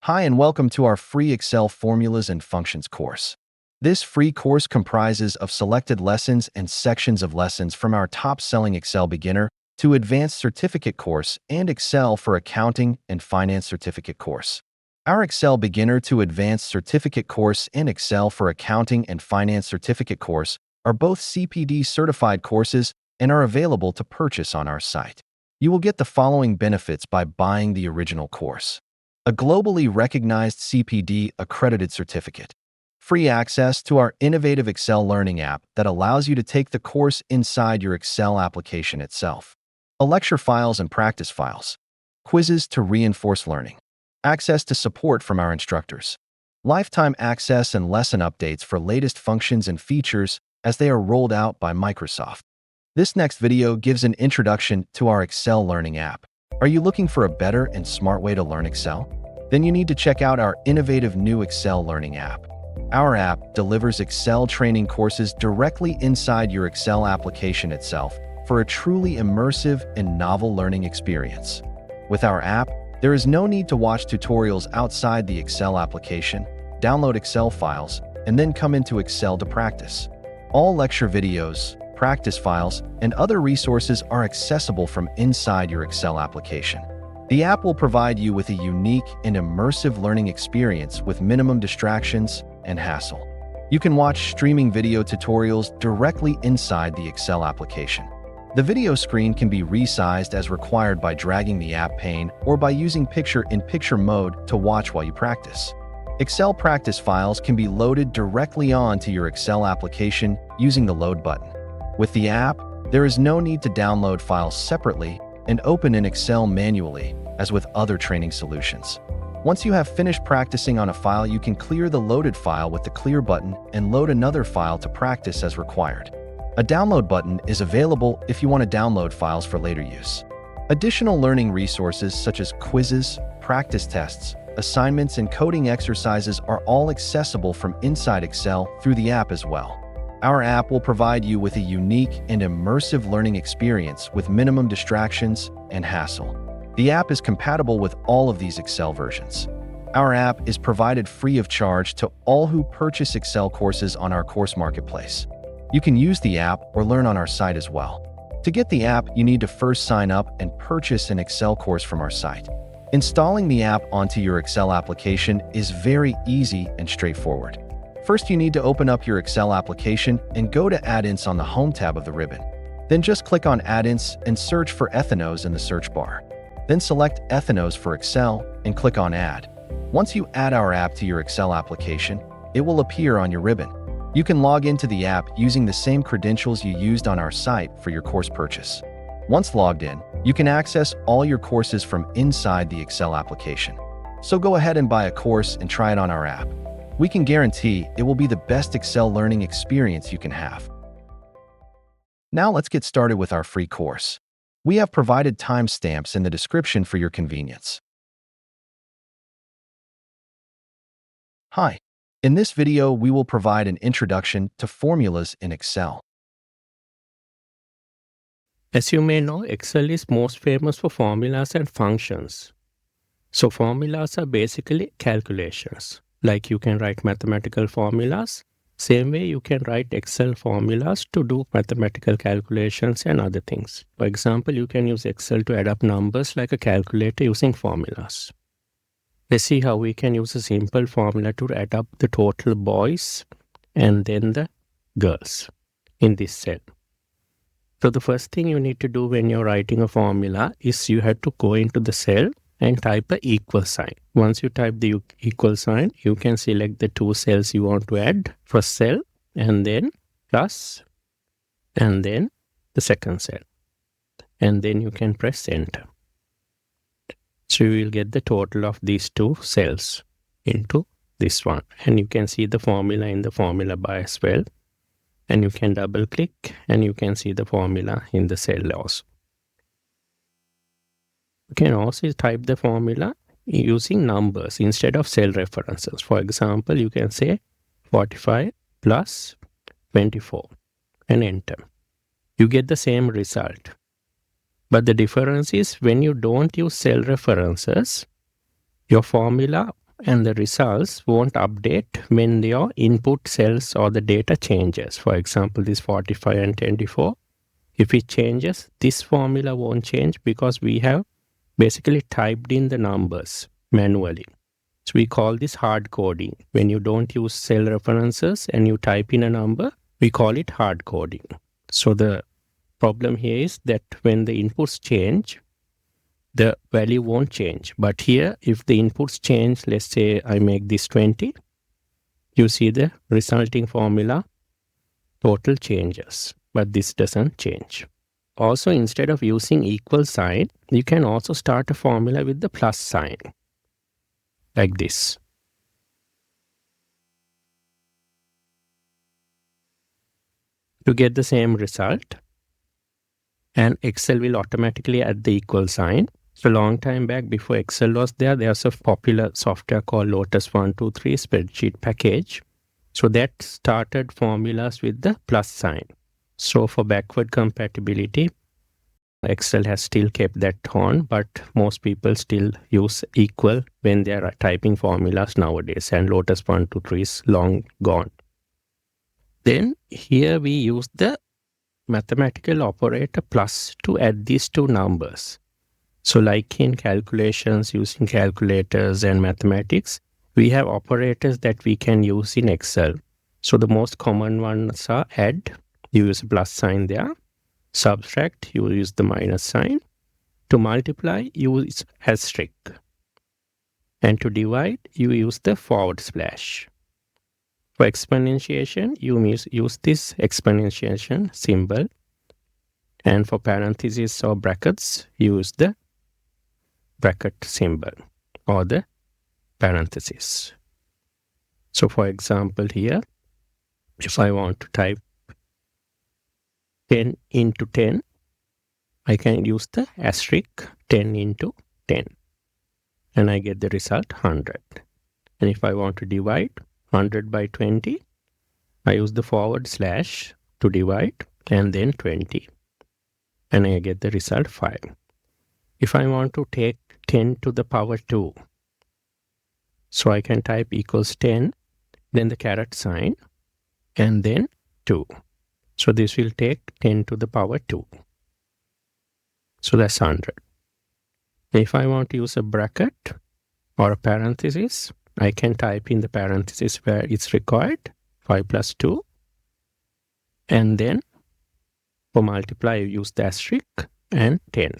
Hi and welcome to our free Excel Formulas and Functions course. This free course comprises of selected lessons and sections of lessons from our top-selling Excel Beginner to Advanced Certificate course and Excel for Accounting and Finance Certificate course. Our Excel Beginner to Advanced Certificate course and Excel for Accounting and Finance Certificate course are both CPD certified courses and are available to purchase on our site. You will get the following benefits by buying the original course: a globally recognized CPD accredited certificate, free access to our innovative Excel learning app that allows you to take the course inside your Excel application itself, a lecture files and practice files, quizzes to reinforce learning, access to support from our instructors, lifetime access and lesson updates for latest functions and features as they are rolled out by Microsoft. This next video gives an introduction to our Excel learning app. Are you looking for a better and smart way to learn Excel? Then you need to check out our innovative new Excel learning app. Our app delivers Excel training courses directly inside your Excel application itself for a truly immersive and novel learning experience. With our app, there is no need to watch tutorials outside the Excel application, download Excel files, and then come into Excel to practice. All lecture videos, practice files, and other resources are accessible from inside your Excel application. The app will provide you with a unique and immersive learning experience with minimum distractions and hassle. You can watch streaming video tutorials directly inside the Excel application. The video screen can be resized as required by dragging the app pane or by using picture-in-picture mode to watch while you practice. Excel practice files can be loaded directly onto your Excel application using the Load button. With the app, there is no need to download files separately and open in Excel manually, as with other training solutions. Once you have finished practicing on a file, you can clear the loaded file with the Clear button and load another file to practice as required. A Download button is available if you want to download files for later use. Additional learning resources such as quizzes, practice tests, assignments, and coding exercises are all accessible from inside Excel through the app as well. Our app will provide you with a unique and immersive learning experience with minimum distractions and hassle. The app is compatible with all of these Excel versions. Our app is provided free of charge to all who purchase Excel courses on our course marketplace. You can use the app or learn on our site as well. To get the app, you need to first sign up and purchase an Excel course from our site. Installing the app onto your Excel application is very easy and straightforward. First, you need to open up your Excel application and go to Add-ins on the Home tab of the ribbon. Then just click on Add-ins and search for Ethnos in the search bar. Then select Ethnos for Excel and click on Add. Once you add our app to your Excel application, it will appear on your ribbon. You can log into the app using the same credentials you used on our site for your course purchase. Once logged in, you can access all your courses from inside the Excel application. So go ahead and buy a course and try it on our app. We can guarantee it will be the best Excel learning experience you can have. Now let's get started with our free course. We have provided timestamps in the description for your convenience. Hi. In this video, we will provide an introduction to formulas in Excel. As you may know, Excel is most famous for formulas and functions. So formulas are basically calculations. Like you can write mathematical formulas, same way you can write Excel formulas to do mathematical calculations and other things. For example, you can use Excel to add up numbers like a calculator using formulas. Let's see how we can use a simple formula to add up the total boys and then the girls in this cell. So the first thing you need to do when you're writing a formula is you have to go into the cell and type an equal sign. Once you type the equal sign, you can select the two cells you want to add, first cell, and then plus, and then the second cell. And then you can press enter. So you will get the total of these two cells into this one. And you can see the formula in the formula bar as well. And you can double click and you can see the formula in the cell also. You can also type the formula using numbers instead of cell references. For example, you can say 45 plus 24 and enter. You get the same result. But the difference is when you don't use cell references, your formula and the results won't update when your input cells or the data changes. For example, this 45 and 24. If it changes, this formula won't change because we have basically typed in the numbers manually. So we call this hard coding. When you don't use cell references and you type in a number, we call it hard coding. So the problem here is that when the inputs change, the value won't change. But here, if the inputs change, let's say I make this 20, you see the resulting formula total changes, but this doesn't change. Also, instead of using equal sign, you can also start a formula with the plus sign, like this. To get the same result, and Excel will automatically add the equal sign. So long time back, before Excel was there, there's a popular software called Lotus 123 spreadsheet package. So that started formulas with the plus sign. So for backward compatibility, Excel has still kept that on, but most people still use equal when they are typing formulas nowadays, and Lotus 123 is long gone. Then here we use the mathematical operator plus to add these two numbers. So like in calculations using calculators and mathematics, we have operators that we can use in Excel. So the most common ones are add, you use a plus sign there. Subtract, you use the minus sign. To multiply, you use asterisk. And to divide, you use the forward slash. For exponentiation, you use this exponentiation symbol. And for parentheses or brackets, use the bracket symbol or the parentheses. So for example here, if I want to type 10 into 10, I can use the asterisk 10 into 10 and I get the result 100. And if I want to divide 100 by 20, I use the forward slash to divide and then 20 and I get the result 5. If I want to take 10 to the power 2, so I can type equals 10, then the caret sign, and then 2. So this will take 10 to the power 2. So that's 100. If I want to use a bracket or a parenthesis, I can type in the parenthesis where it's required, 5 plus 2. And then for multiply, you use the asterisk and 10.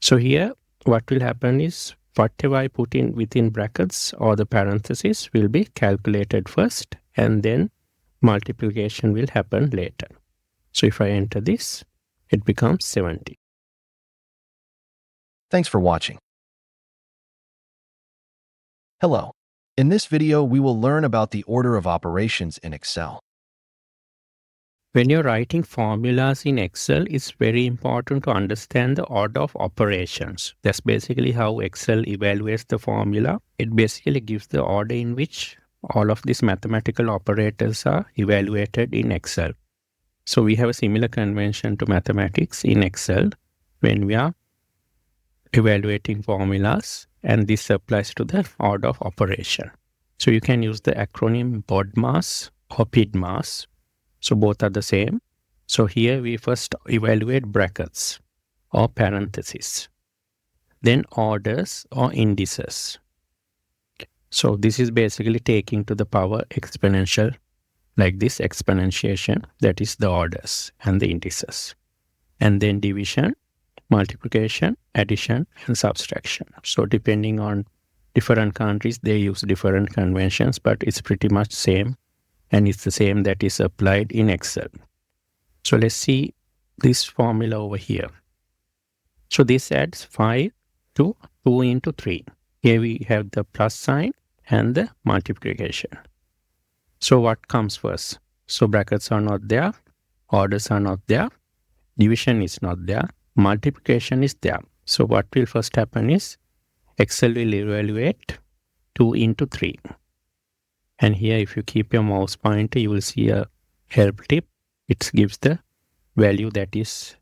So here, what will happen is whatever I put in within brackets or the parenthesis will be calculated first, and then multiplication will happen later. So if I enter this, it becomes 70. Thanks for watching. Hello. In this video, we will learn about the order of operations in Excel. When you're writing formulas in Excel, it's very important to understand the order of operations. That's basically how Excel evaluates the formula. It basically gives the order in which all of these mathematical operators are evaluated in Excel. So we have a similar convention to mathematics in Excel when we are evaluating formulas, and this applies to the order of operation. So you can use the acronym BODMAS or PIDMAS. So both are the same. So here we first evaluate brackets or parentheses, then orders or indices. So this is basically taking to the power exponential, like this exponentiation, that is the orders and the indices. And then division, multiplication, addition, and subtraction. So depending on different countries, they use different conventions, but it's pretty much same. And it's the same that is applied in Excel. So let's see this formula over here. So this adds 5 to 2 into 3. Here we have the plus sign and the multiplication. So what comes first? So brackets are not there, orders are not there, division is not there, multiplication is there. So what will first happen is Excel will evaluate 2 into 3. And here if you keep your mouse pointer, you will see a help tip. It gives the value that is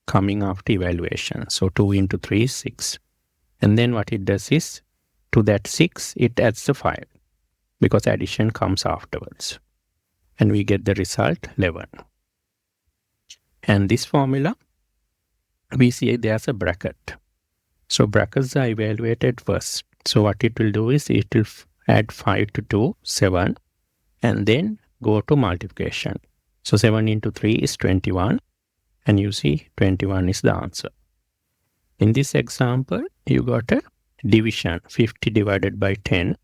coming after evaluation. So 2 into 3 is 6. And then what it does is to that 6, it adds the 5 because addition comes afterwards. And we get the result 11. And this formula, we see there's a bracket. So brackets are evaluated first. So what it will do is it will add 5 to 2, 7, and then go to multiplication. So 7 into 3 is 21, and you see 21 is the answer. In this example, you got a division, 50 divided by 10.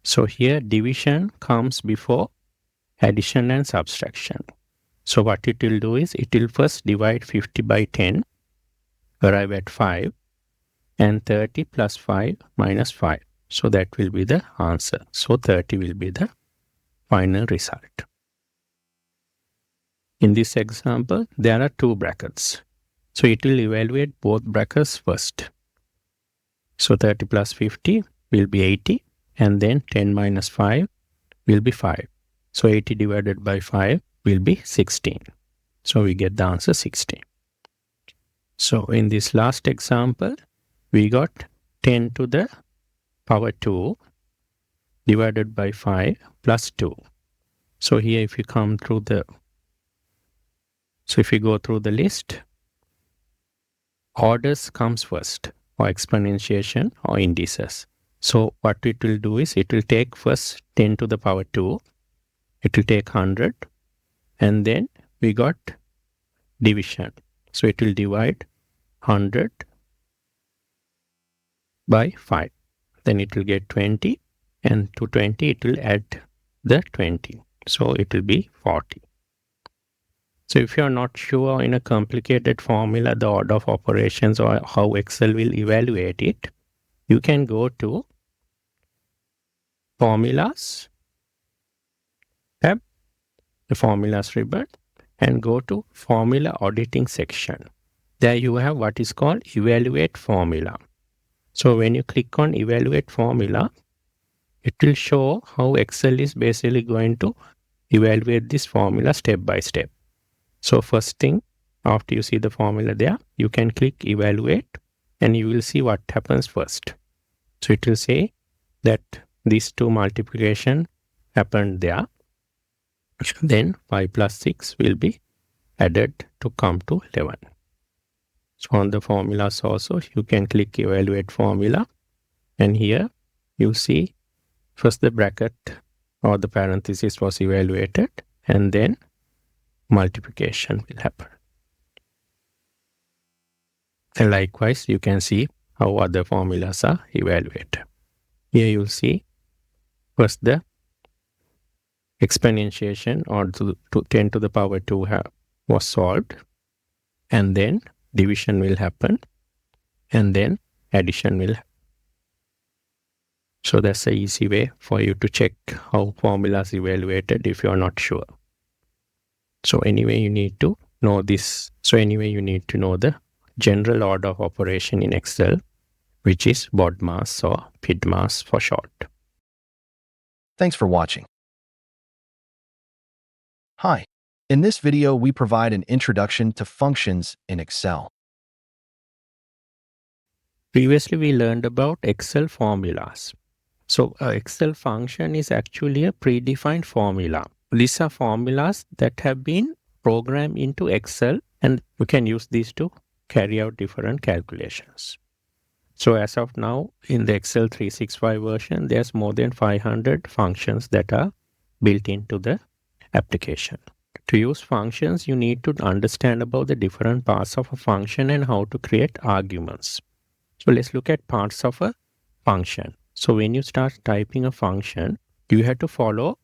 So here division comes before addition and subtraction. So what it will do is it will first divide 50 by 10, arrive at 5, and 30 plus 5 minus 5. So that will be the answer. So 30 will be the final result. In this example, there are 2 brackets. So it will evaluate both brackets first. So 30 plus 50 will be 80, and then 10 minus 5 will be 5. So 80 divided by 5 will be 16. So we get the answer 16. So in this last example, we got 10 to the power 2 divided by 5 plus 2. So here if you come through the, so if you go through the list, orders comes first, or exponentiation or indices. So what it will do is it will take first 10 to the power 2, it will take 100, and then we got division. So it will divide 100 by 5. Then it will get 20, and to 20 it will add the 20. So it will be 40. So if you are not sure in a complicated formula the order of operations or how Excel will evaluate it, you can go to Formulas tab, the Formulas ribbon, and go to Formula Auditing section. There you have what is called Evaluate Formula. So when you click on Evaluate Formula, it will show how Excel is basically going to evaluate this formula step by step. So first thing, after you see the formula there, you can click Evaluate, and you will see what happens first. So it will say that these 2 multiplication happened there. Then 5 plus 6 will be added to come to 11. So on the formulas also, you can click Evaluate Formula, and here you see first the bracket or the parenthesis was evaluated, and then multiplication will happen. And likewise, you can see how other formulas are evaluated. Here you'll see first the exponentiation or to 10 to the power 2 was solved, and then division will happen, and then addition will happen. So that's an easy way for you to check how formulas evaluated if you are not sure. So anyway, you need to know this. So anyway, you need to know the general order of operation in Excel, which is BODMAS or PIDMAS for short. Thanks for watching. Hi. In this video, we provide an introduction to functions in Excel. Previously, we learned about Excel formulas. So Excel function is actually a predefined formula. These are formulas that have been programmed into Excel, and we can use these to carry out different calculations. So as of now, in the Excel 365 version, there's more than 500 functions that are built into the application. To use functions, you need to understand about the different parts of a function and how to create arguments. So let's look at parts of a function. So when you start typing a function, you have to follow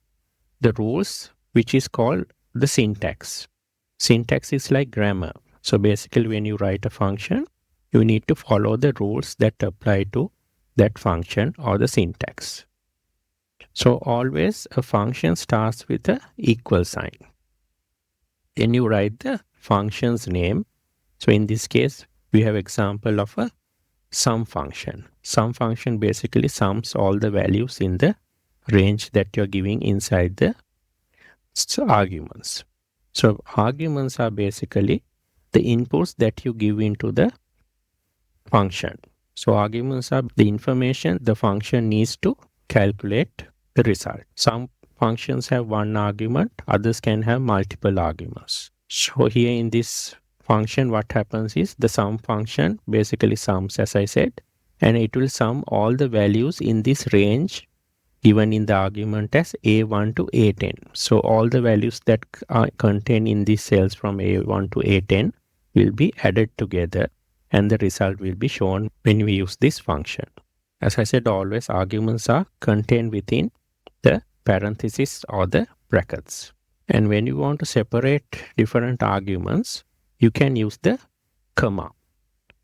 the rules, which is called the syntax. Syntax is like grammar. So basically, when you write a function, you need to follow the rules that apply to that function or the syntax. So always a function starts with an equal sign. Then you write the function's name. So in this case, we have example of a sum function. Sum function basically sums all the values in the range that you're giving inside the arguments. So arguments are basically the inputs that you give into the function. So arguments are the information the function needs to calculate the result. Some functions have one argument, others can have multiple arguments. So here in this function, what happens is the sum function basically sums, as I said, and it will sum all the values in this range given in the argument as A1 to A10. So all the values that are contained in these cells from A1 to A10 will be added together, and the result will be shown when we use this function. As I said, always arguments are contained within the parentheses or the brackets. And when you want to separate different arguments, you can use the comma.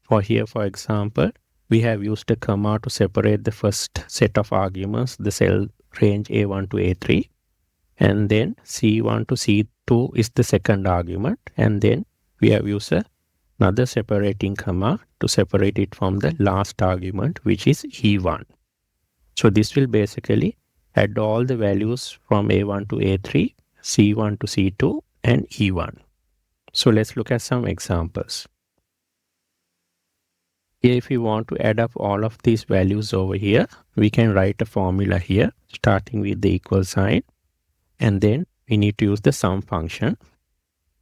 For here, for example, we have used a comma to separate the first set of arguments, the cell range A1 to A3, and then C1 to C2 is the second argument, and then we have used another separating comma to separate it from the last argument, which is E1. So this will basically add all the values from A1 to A3, C1 to C2, and E1. So let's look at some examples. Here, if we want to add up all of these values over here, we can write a formula here, starting with the equal sign, and then we need to use the sum function,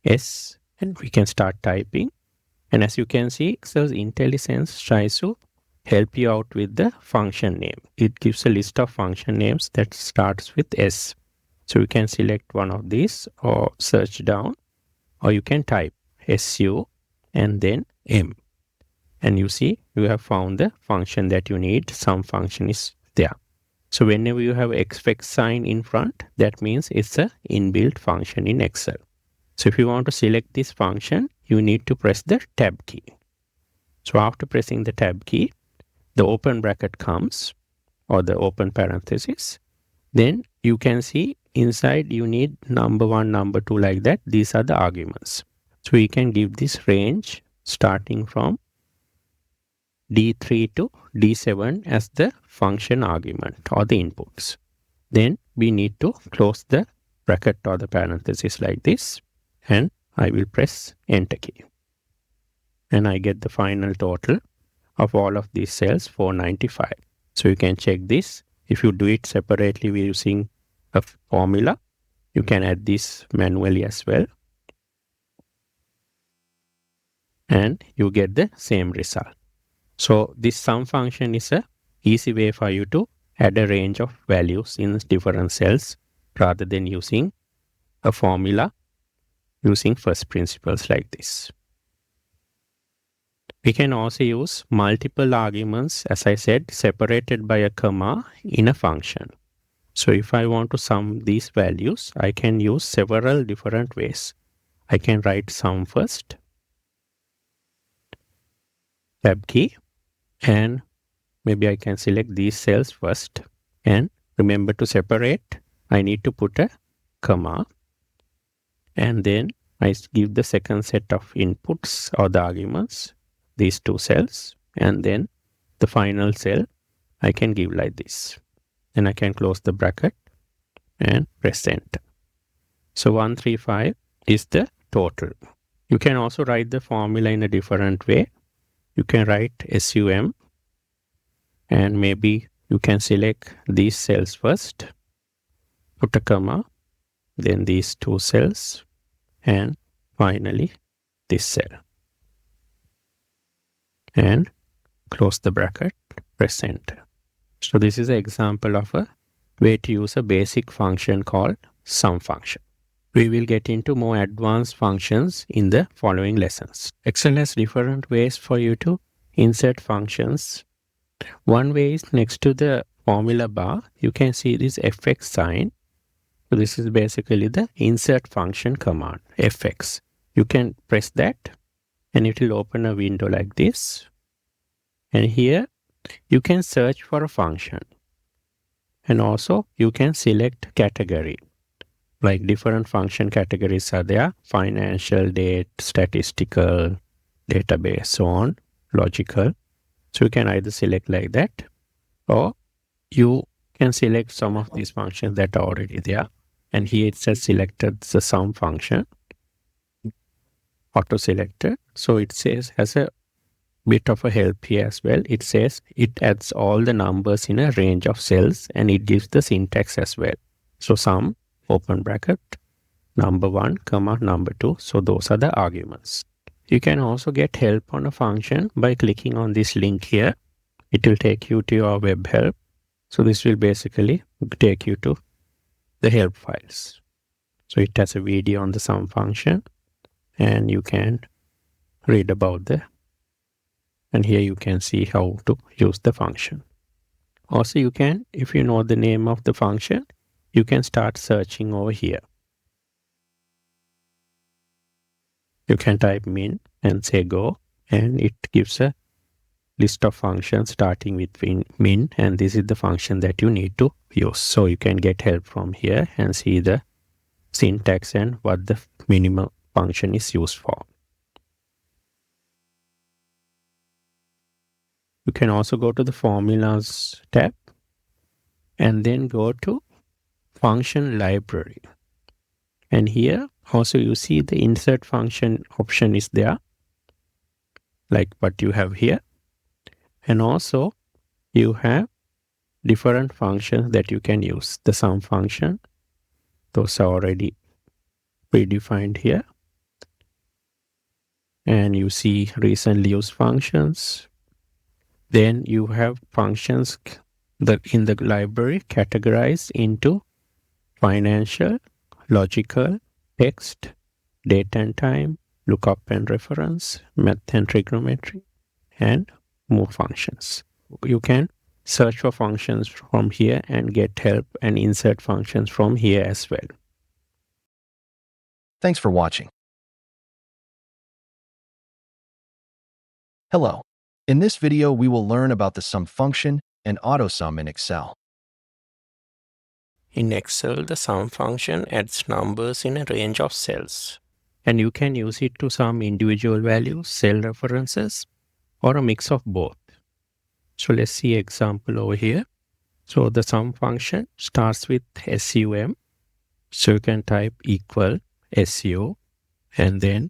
S, and we can start typing. And as you can see, Excel's IntelliSense tries to help you out with the function name. It gives a list of function names that starts with S. So you can select one of these or search down, or you can type SU and then M. And you see, you have found the function that you need. Sum function is there. So whenever you have XFX sign in front, that means it's a inbuilt function in Excel. So if you want to select this function, you need to press the tab key. So after pressing the tab key, the open bracket comes, or the open parenthesis. Then you can see inside you need number 1, number 2, like that. These are the arguments. So you can give this range starting from D3 to D7 as the function argument or the inputs. Then we need to close the bracket or the parenthesis like this, and I will press enter key. And I get the final total of all of these cells, 495. So you can check this. If you do it separately using a formula, you can add this manually as well. And you get the same result. So this sum function is a easy way for you to add a range of values in different cells rather than using a formula using first principles like this. We can also use multiple arguments, as I said, separated by a comma in a function. So if I want to sum these values, I can use several different ways. I can write sum first, tab key, and maybe I can select these cells first. And remember, to separate, I need to put a comma, and then I give the second set of inputs or the arguments, these two cells, and then the final cell I can give like this. Then I can close the bracket and press enter. So 135 is the total. You can also write the formula in a different way. You can write SUM, and maybe you can select these cells first, put a comma, then these two cells, and finally this cell. And close the bracket, press enter. So this is an example of a way to use a basic function called sum function. We will get into more advanced functions in the following lessons. Excel has different ways for you to insert functions. One way is next to the formula bar, you can see this FX sign. So this is basically the insert function command, FX. You can press that and it will open a window like this. And here you can search for a function. And also you can select category. Like different function categories are there: financial, date, statistical, database, so on, logical. So you can either select like that, or you can select some of these functions that are already there. And here it says selected the sum function, auto selected. So it says has a bit of a help here as well. It says it adds all the numbers in a range of cells and it gives the syntax as well. So sum, open bracket, number 1, comma, number 2. So those are the arguments. You can also get help on a function by clicking on this link here. It will take you to your web help. So this will basically take you to the help files. So it has a video on the sum function and you can read about the, and here you can see how to use the function. Also you can, if you know the name of the function, you can start searching over here. You can type min and say go, and it gives a list of functions starting with min, and this is the function that you need to use. So you can get help from here and see the syntax and what the minimum function is used for. You can also go to the formulas tab and then go to function library. And here also you see the insert function option is there, like what you have here. And also you have different functions that you can use. The sum function, those are already predefined here. And you see recently used functions. Then you have functions that in the library categorized into financial, logical, text, date and time, lookup and reference, math and trigonometry, and more functions. You can search for functions from here and get help and insert functions from here as well. Thanks for watching. Hello. In this video, we will learn about the sum function and AutoSum in Excel. In Excel, the sum function adds numbers in a range of cells, and you can use it to sum individual values, cell references, or a mix of both. So let's see example over here. So the sum function starts with SUM. So you can type equal SU and then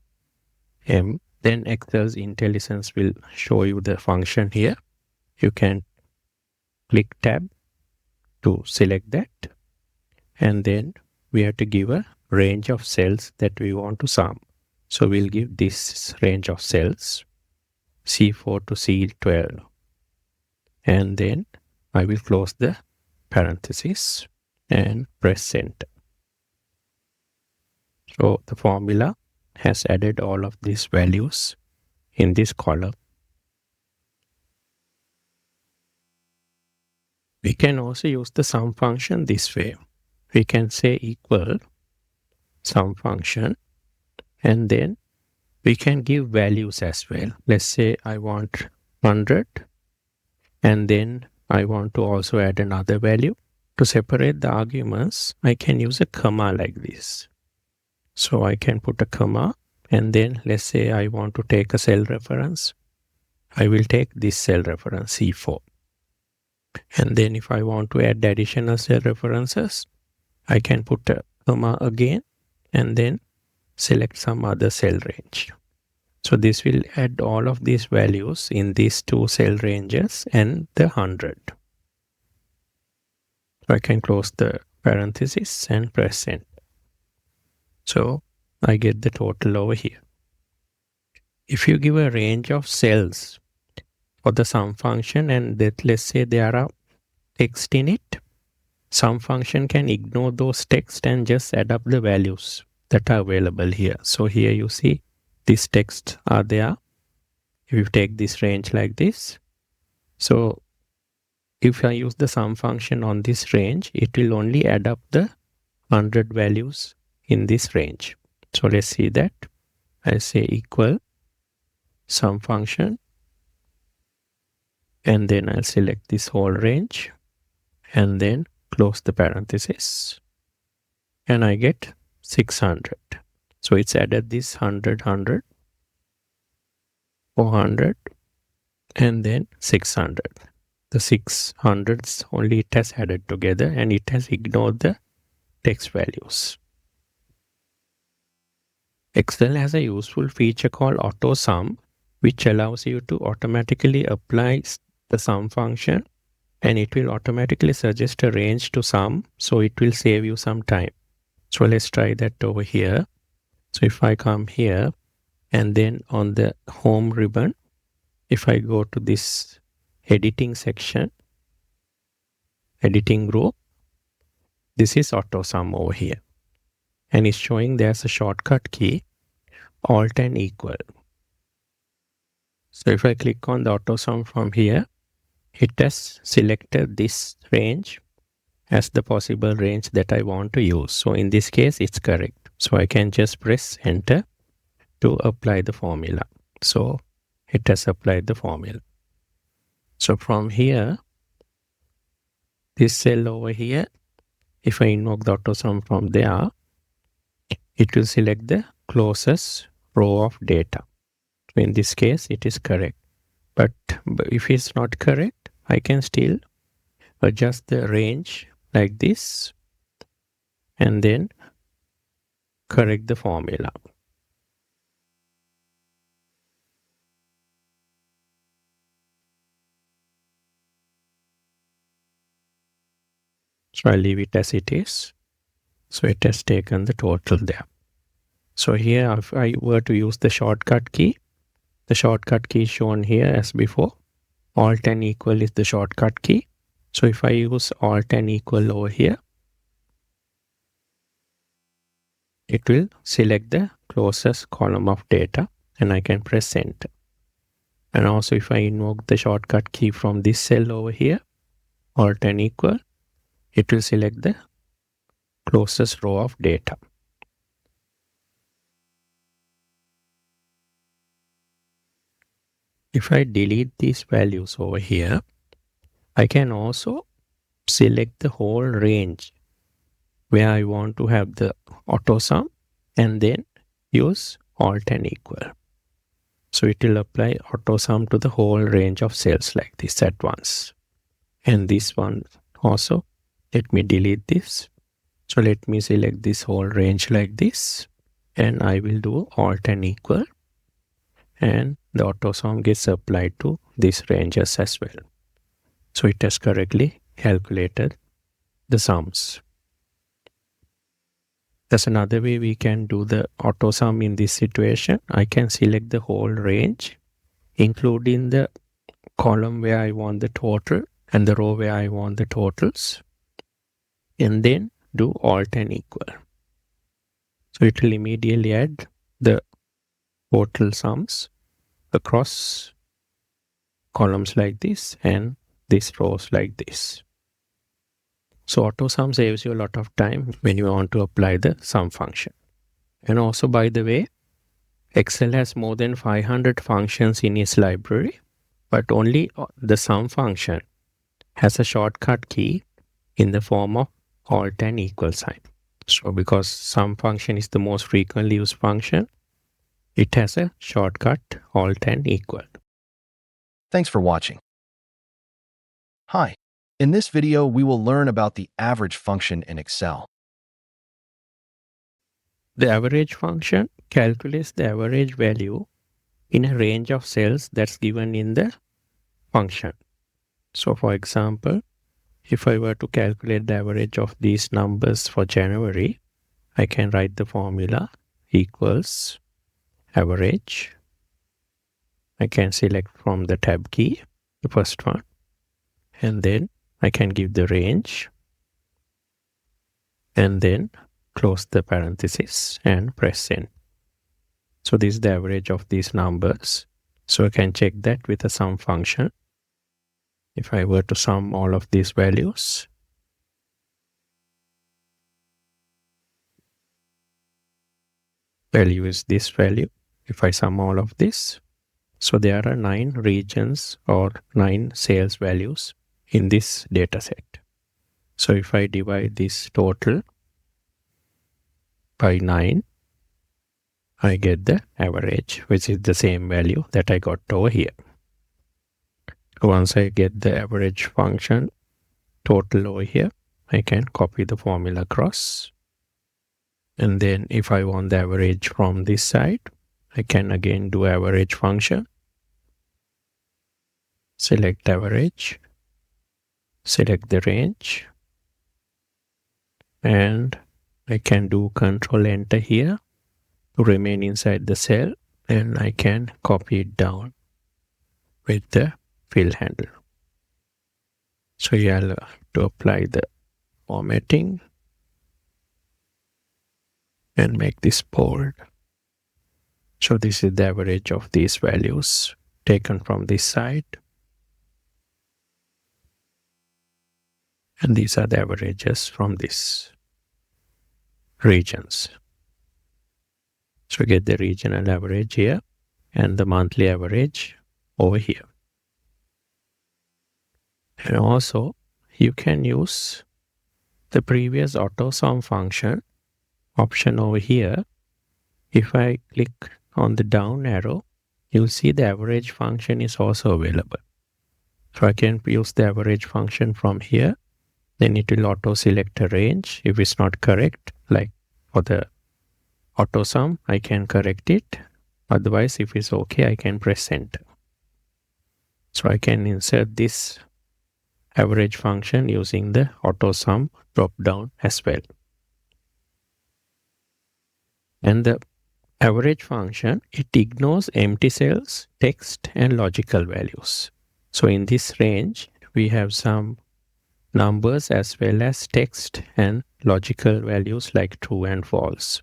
M. Then Excel's IntelliSense will show you the function here. You can click tab to select that. And then we have to give a range of cells that we want to sum. So we'll give this range of cells, C4 to C12. And then I will close the parenthesis and press enter. So the formula has added all of these values in this column. We can also use the sum function this way. We can say equal sum function and then we can give values as well. Let's say I want 100 and then I want to also add another value. To separate the arguments, I can use a comma like this. So I can put a comma and then let's say I want to take a cell reference. I will take this cell reference C4. And then if I want to add additional cell references, I can put a comma again and then select some other cell range. So this will add all of these values in these two cell ranges and the 100. So I can close the parenthesis and press enter. So I get the total over here. If you give a range of cells for the sum function and that let's say there are text in it, sum function can ignore those text and just add up the values that are available here. So here you see these texts are there. If you take this range like this, so if I use the sum function on this range, it will only add up the 100 values in this range. So let's see that. I say equal sum function and then I'll select this whole range and then close the parenthesis and I get 600. So it's added this 100, 100, 400 and then 600. The 600s only it has added together and it has ignored the text values. Excel has a useful feature called AutoSum, which allows you to automatically apply the sum function, and it will automatically suggest a range to sum, so it will save you some time. So let's try that over here. So if I come here and then on the home ribbon, if I go to this editing section, editing group, this is AutoSum over here. And it's showing there's a shortcut key, Alt and equal. So if I click on the AutoSum from here, it has selected this range as the possible range that I want to use. So in this case, it's correct. So I can just press enter to apply the formula. So it has applied the formula. So from here, this cell over here, if I invoke the AutoSum from there, it will select the closest row of data. So in this case, it is correct. But if it's not correct, I can still adjust the range like this and then correct the formula. So I'll leave it as it is. So it has taken the total there. So here, if I were to use the shortcut key is shown here as before. Alt and equal is the shortcut key. So if I use Alt and equal over here, it will select the closest column of data and I can press enter. And also if I invoke the shortcut key from this cell over here, Alt and equal, it will select the closest row of data. If I delete these values over here, I can also select the whole range where I want to have the AutoSum and then use Alt and equal. So it will apply AutoSum to the whole range of cells like this at once. And this one also, let me delete this. So let me select this whole range like this and I will do Alt and equal. And the AutoSum gets applied to these ranges as well. So it has correctly calculated the sums. That's another way we can do the AutoSum in this situation. I can select the whole range, including the column where I want the total and the row where I want the totals, and then do Alt and equal. So it will immediately add the total sums across columns like this and these rows like this. So AutoSum saves you a lot of time when you want to apply the sum function. And also, by the way, Excel has more than 500 functions in its library, but only the sum function has a shortcut key in the form of Alt and equal sign. So because sum function is the most frequently used function, it has a shortcut Alt and equal. Thanks for watching. Hi. In this video, we will learn about the average function in Excel. The average function calculates the average value in a range of cells that's given in the function. So for example, if I were to calculate the average of these numbers for January, I can write the formula equals average. I can select from the tab key, the first one, and then I can give the range and then close the parenthesis and press enter. So this is the average of these numbers. So I can check that with a sum function. If I were to sum all of these values, value is this value. If I sum all of this, so there are 9 regions or 9 sales values in this data set. So if I divide this total by 9, I get the average, which is the same value that I got over here. Once I get the average function total over here, I can copy the formula across. And then if I want the average from this side, I can again do average function select average, select the range, and I can do Control Enter here to remain inside the cell, and I can copy it down with the fill handle. So you have to apply the formatting and make this bold. So this is the average of these values taken from this side. And these are the averages from these regions. So get the regional average here and the monthly average over here. And also you can use the previous AutoSum function option over here. If I click on the down arrow, you'll see the average function is also available. So I can use the average function from here. Then it will auto select a range if it's not correct. Like for the AutoSum, I can correct it. Otherwise, if it's okay, I can press enter. So I can insert this average function using the AutoSum drop down as well. And the average function, it ignores empty cells, text, and logical values. So in this range, we have some numbers as well as text and logical values like true and false.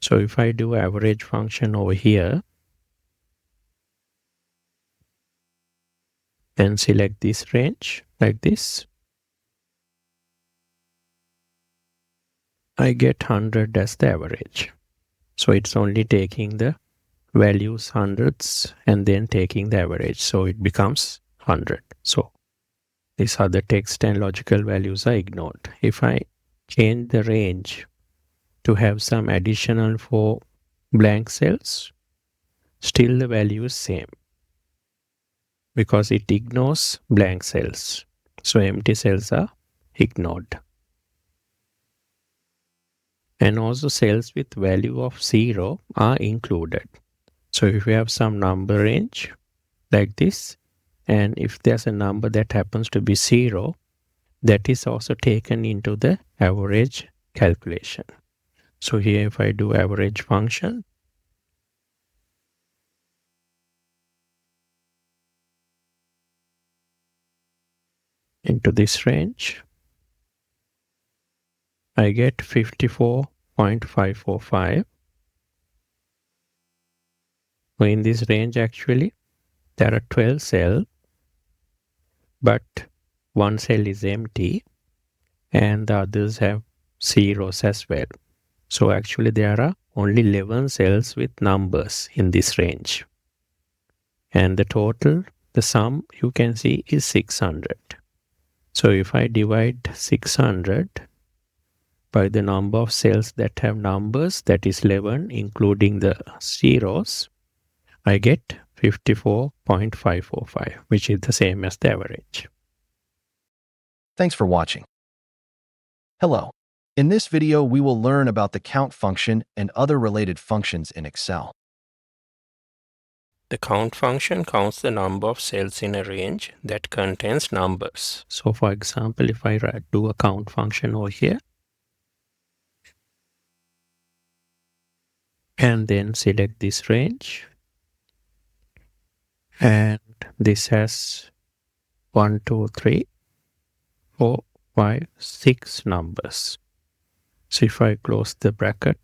So if I do average function over here and select this range like this, I get 100 as the average. So it's only taking the values hundreds and then taking the average. So it becomes 100. So these other text and logical values are ignored. If I change the range to have some additional 4 blank cells, still the value is same because it ignores blank cells. So empty cells are ignored. And also cells with value of 0 are included. So if we have some number range like this, and if there's a number that happens to be 0, that is also taken into the average calculation. So here if I do average function, into this range, I get 54.545. So in this range actually, there are 12 cells, but one cell is empty and the others have zeros as well. So actually there are only 11 cells with numbers in this range. And the total, the sum you can see is 600. So if I divide 600 by the number of cells that have numbers, that is 11, including the zeros, I get 54.545, which is the same as the average. Thanks for watching. Hello. In this video, we will learn about the count function and other related functions in Excel. The count function counts the number of cells in a range that contains numbers. So for example, if I do a count function over here, and then select this range, and this has 1, 2, 3, 4, 5, 6 numbers. So if I close the bracket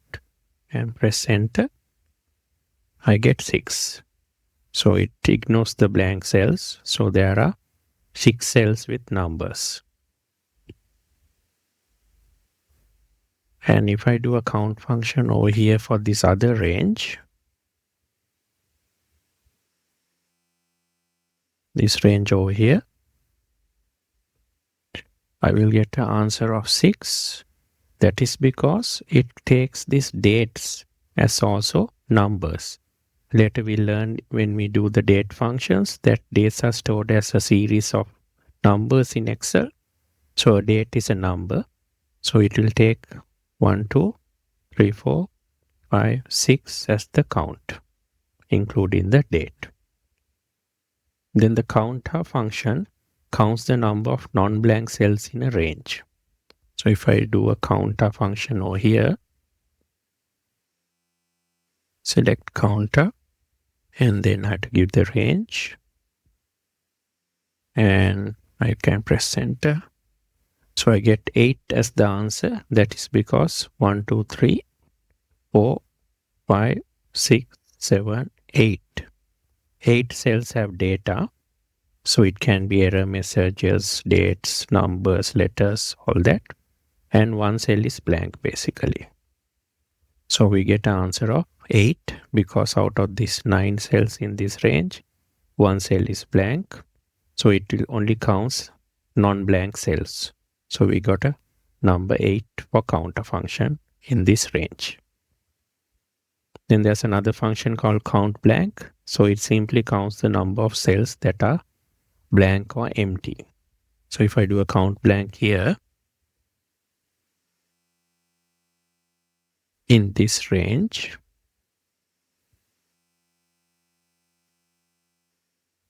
and press enter, I get 6. So it ignores the blank cells. So there are 6 cells with numbers. And if I do a count function over here for this other range, this range over here, I will get an answer of 6. That is because it takes these dates as also numbers. Later we learn when we do the date functions that dates are stored as a series of numbers in Excel. So a date is a number. So it will take 1, 2, 3, 4, 5, 6 as the count, including the date. Then the counter function counts the number of non-blank cells in a range. So if I do a counter function over here, select counter, and then I have to give the range, and I can press enter. So I get 8 as the answer. That is because 1, 2, 3, 4, 5, 6, 7, 8. 8 cells have data. So it can be error messages, dates, numbers, letters, all that. And 1 cell is blank basically. So we get an answer of 8 because out of these 9 cells in this range, 1 cell is blank. So it will only counts non-blank cells. So we got a number 8 for counter function in this range. Then there's another function called count blank. So it simply counts the number of cells that are blank or empty. So if I do a count blank here, in this range,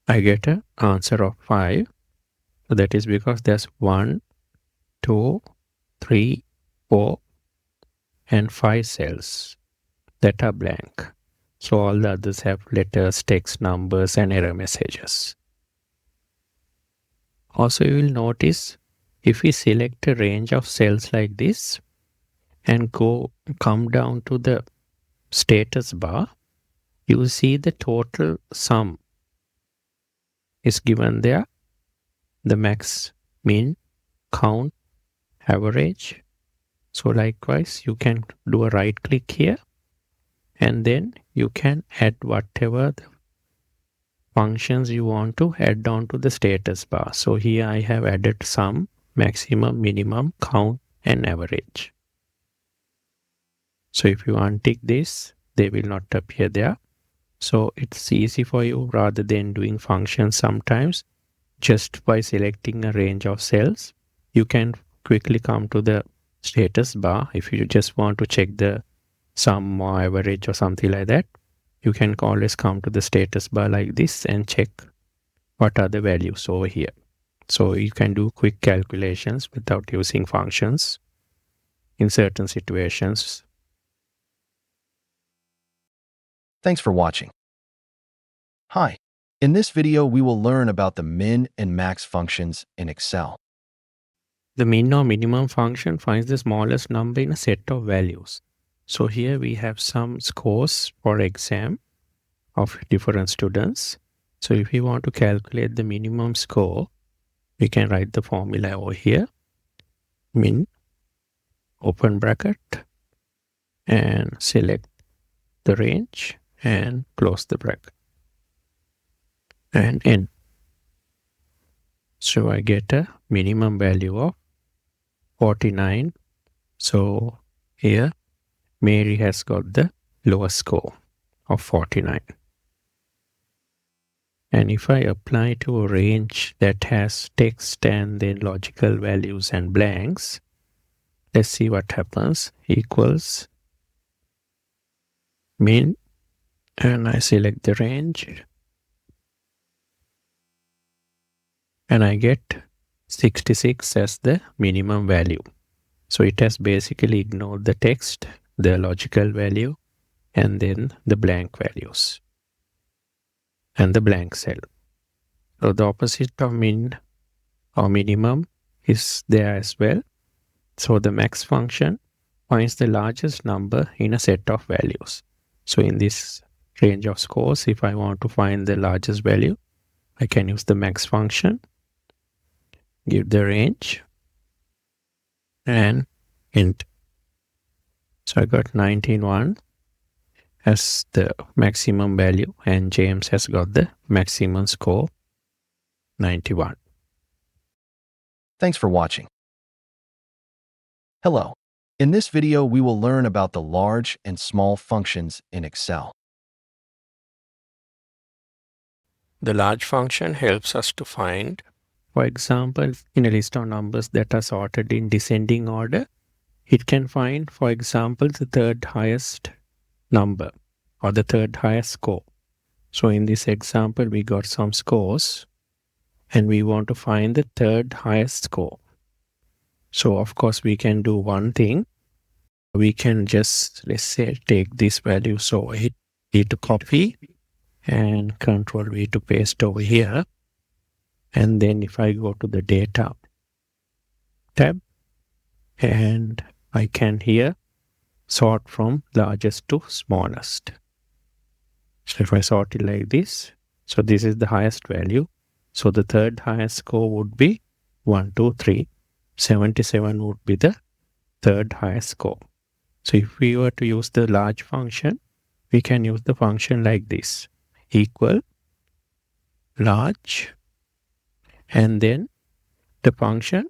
I get an answer of 5. So that is because there's 1, 2, 3, 4, and 5 cells that are blank. So all the others have letters, text, numbers, and error messages. Also, you will notice if we select a range of cells like this and come down to the status bar, you will see the total sum is given there. The max, min, count, average. So likewise, you can do a right click here, and then you can add whatever the functions you want to add on to the status bar. So here I have added sum, maximum, minimum, count, and average. So if you untick this, they will not appear there. So it's easy for you, rather than doing functions sometimes, just by selecting a range of cells, you can quickly come to the status bar. If you just want to check the sum or average or something like that, you can always come to the status bar like this and check what are the values over here. So you can do quick calculations without using functions in certain situations. Thanks for watching. Hi. In this video, we will learn about the min and max functions in Excel. The min or minimum function finds the smallest number in a set of values. So here we have some scores for exam of different students. So if we want to calculate the minimum score, we can write the formula over here. Min, open bracket, and select the range and close the bracket. And N. So I get a minimum value of 49. So here Mary has got the lowest score of 49. And if I apply to a range that has text and then logical values and blanks, let's see what happens. Equals min, and I select the range, and I get 66 as the minimum value. So it has basically ignored the text, the logical value, and then the blank values and the blank cell. So the opposite of min or minimum is there as well. So the max function finds the largest number in a set of values. So in this range of scores, if I want to find the largest value, I can use the max function, give the range, and int. So I got 91 as the maximum value, and James has got the maximum score, 91. Thanks for watching. Hello. In this video, we will learn about the large and small functions in Excel. The large function helps us to find, for example, in a list of numbers that are sorted in descending order, it can find, for example, the third highest number or the third highest score. So in this example, we got some scores and we want to find the third highest score. So of course, we can do one thing. We can just, let's say, take this value. So hit V to copy and Control V to paste over here. And then if I go to the data tab, and I can here sort from largest to smallest. So if I sort it like this, so this is the highest value. So the third highest score would be 1, 2, 3. 77 would be the third highest score. So if we were to use the large function, we can use the function like this, equal large, and then the function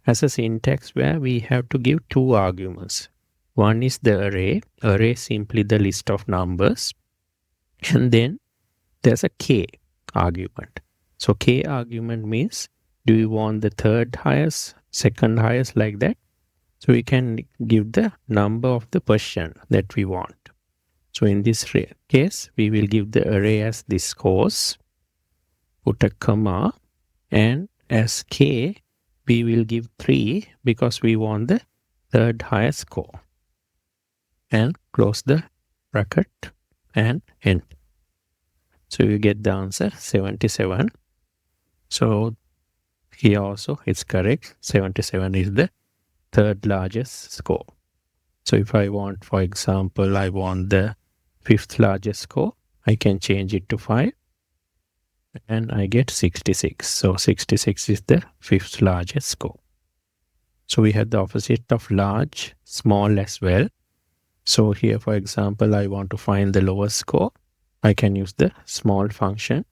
has a syntax where we have to give two arguments. One is the array. Array is simply the list of numbers. And then there's a k argument. So k argument means, do you want the third highest, second highest, like that? So we can give the number of the person that we want. So in this case, we will give the array as this scores, put a comma, and as k, we will give 3 because we want the third highest score. And close the bracket and enter. So you get the answer 77. So here also it's correct. 77 is the third largest score. So if I want, for example, I want the fifth largest score, I can change it to 5 and I get 66. So 66 is the fifth largest score. So we have the opposite of large, small as well. So here, for example, I want to find the lowest score. I can use the small function.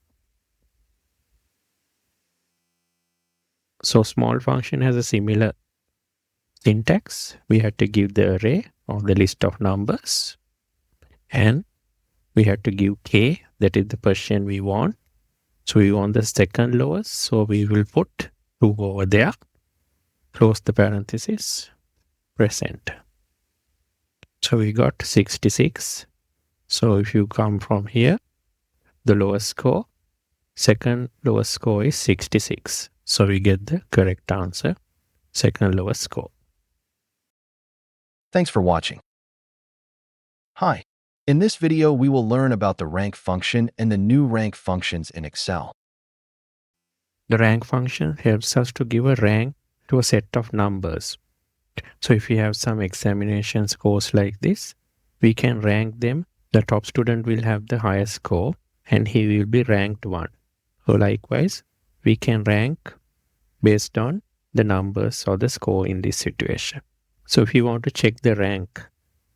So small function has a similar syntax. We have to give the array or the list of numbers, and we have to give k, that is the person we want. So we want the second lowest, so we will put 2 over there, close the parenthesis, press enter. So we got 66. So if you come from here, the lowest score, second lowest score is 66. So we get the correct answer, second lowest score. Thanks for watching. Hi. In this video, we will learn about the rank function and the new rank functions in Excel. The rank function helps us to give a rank to a set of numbers. So if we have some examination scores like this, we can rank them. The top student will have the highest score and he will be ranked 1. So likewise, we can rank based on the numbers or the score in this situation. So if you want to check the rank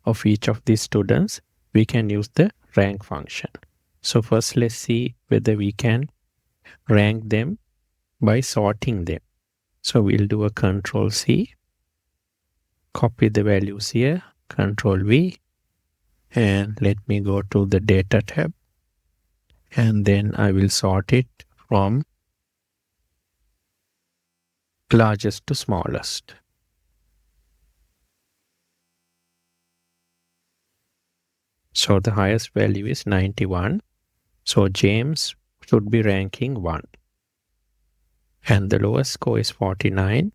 of each of these students, we can use the rank function. So first, let's see whether we can rank them by sorting them. So we'll do a Control C, copy the values here, Control V, and let me go to the data tab, and then I will sort it from largest to smallest. So the highest value is 91. So James should be ranking 1. And the lowest score is 49.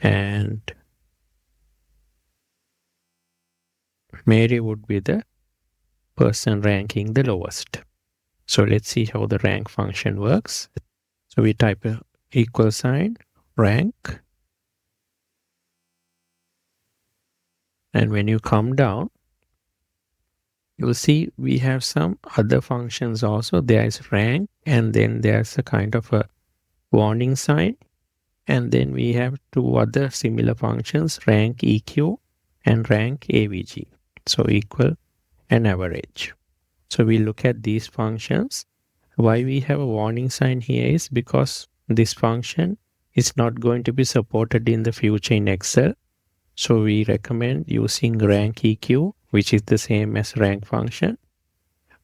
And Mary would be the person ranking the lowest. So let's see how the rank function works. So we type a equal sign, rank. And when you come down, you'll see we have some other functions also. There is rank, and then there's a kind of a warning sign. And then we have 2 other similar functions, rank EQ and rank AVG. So equal and average. So we look at these functions. Why we have a warning sign here is because this function is not going to be supported in the future in Excel. So we recommend using rank EQ, which is the same as rank function,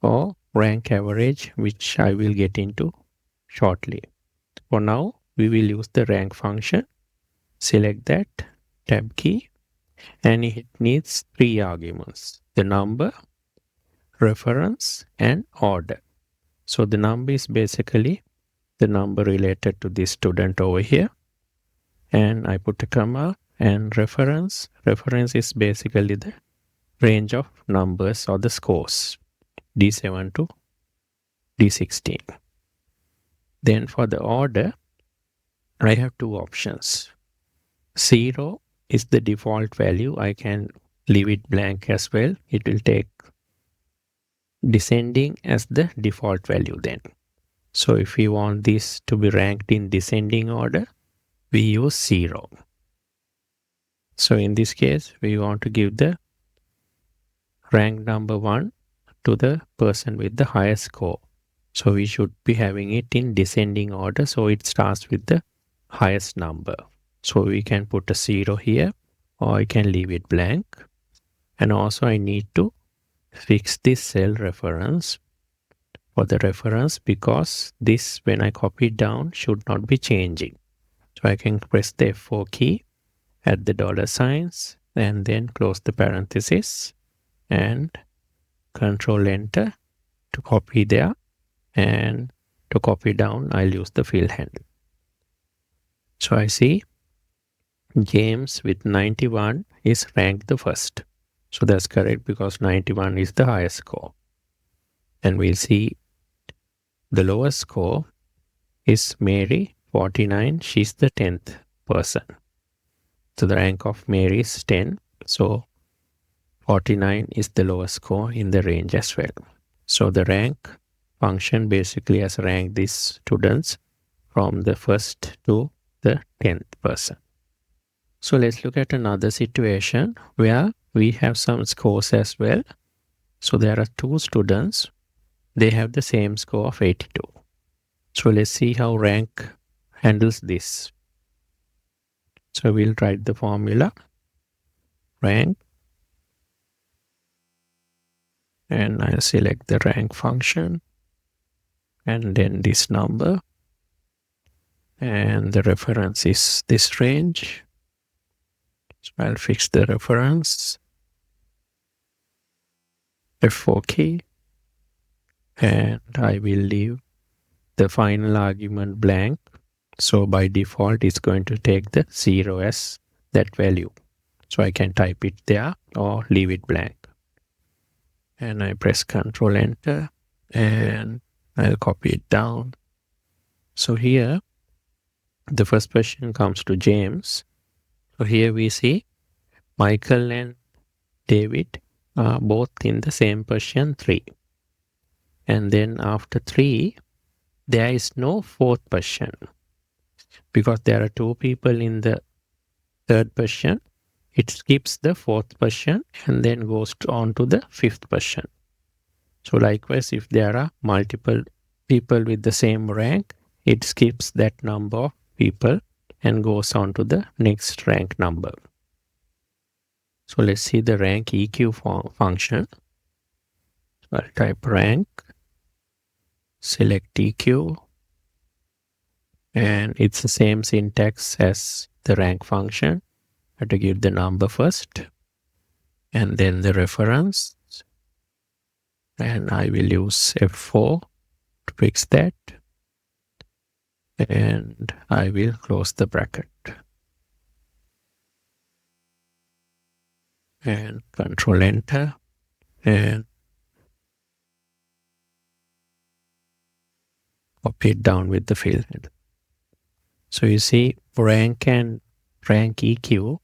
or rank average, which I will get into shortly. For now, we will use the rank function. Select that, tab key, and it needs 3 arguments: the number, reference, and order. So the number is basically the number related to this student over here. And I put a comma, and reference. Reference is basically the range of numbers or the scores, D7 to D16. Then for the order, I have two options. 0 is the default value. I can leave it blank as well. It will take descending as the default value then. So if we want this to be ranked in descending order, we use 0. So in this case, we want to give the rank number 1 to the person with the highest score. So we should be having it in descending order. So it starts with the highest number. So we can put a 0 here, or I can leave it blank. And also I need to fix this cell reference for the reference, because this, when I copy it down, should not be changing. So I can press the F4 key, add the dollar signs, and then close the parenthesis and Control Enter to copy there. And to copy down, I'll use the fill handle. So I see James with 91 is ranked the first. So that's correct, because 91 is the highest score. And we'll see the lowest score is Mary, 49. She's the 10th person. So the rank of Mary is 10. So 49 is the lowest score in the range as well. So the rank function basically has ranked these students from the first to the 10th person. So let's look at another situation where we have some scores as well. So there are two students. They have the same score of 82. So let's see how rank handles this. So we'll write the formula, rank, and I'll select the rank function, and then this number, and the reference is this range. So I'll fix the reference, F4 key, and I will leave the final argument blank. So by default, it's going to take the 0 as that value. So I can type it there or leave it blank. And I press Control Enter, and I'll copy it down. So here, the first question comes to James. So here we see Michael and David are both in the same position 3. And then after 3, there is no fourth position, because there are two people in the third position. It skips the fourth position and then goes on to the fifth position. So likewise, if there are multiple people with the same rank, it skips that number of people and goes on to the next rank number. So let's see the rank EQ function. So I'll type rank, select EQ, and it's the same syntax as the rank function. I have to give the number first and then the reference, and I will use F4 to fix that, and I will close the bracket and Control Enter, and copy it down with the fill handle. So you see rank and rank EQ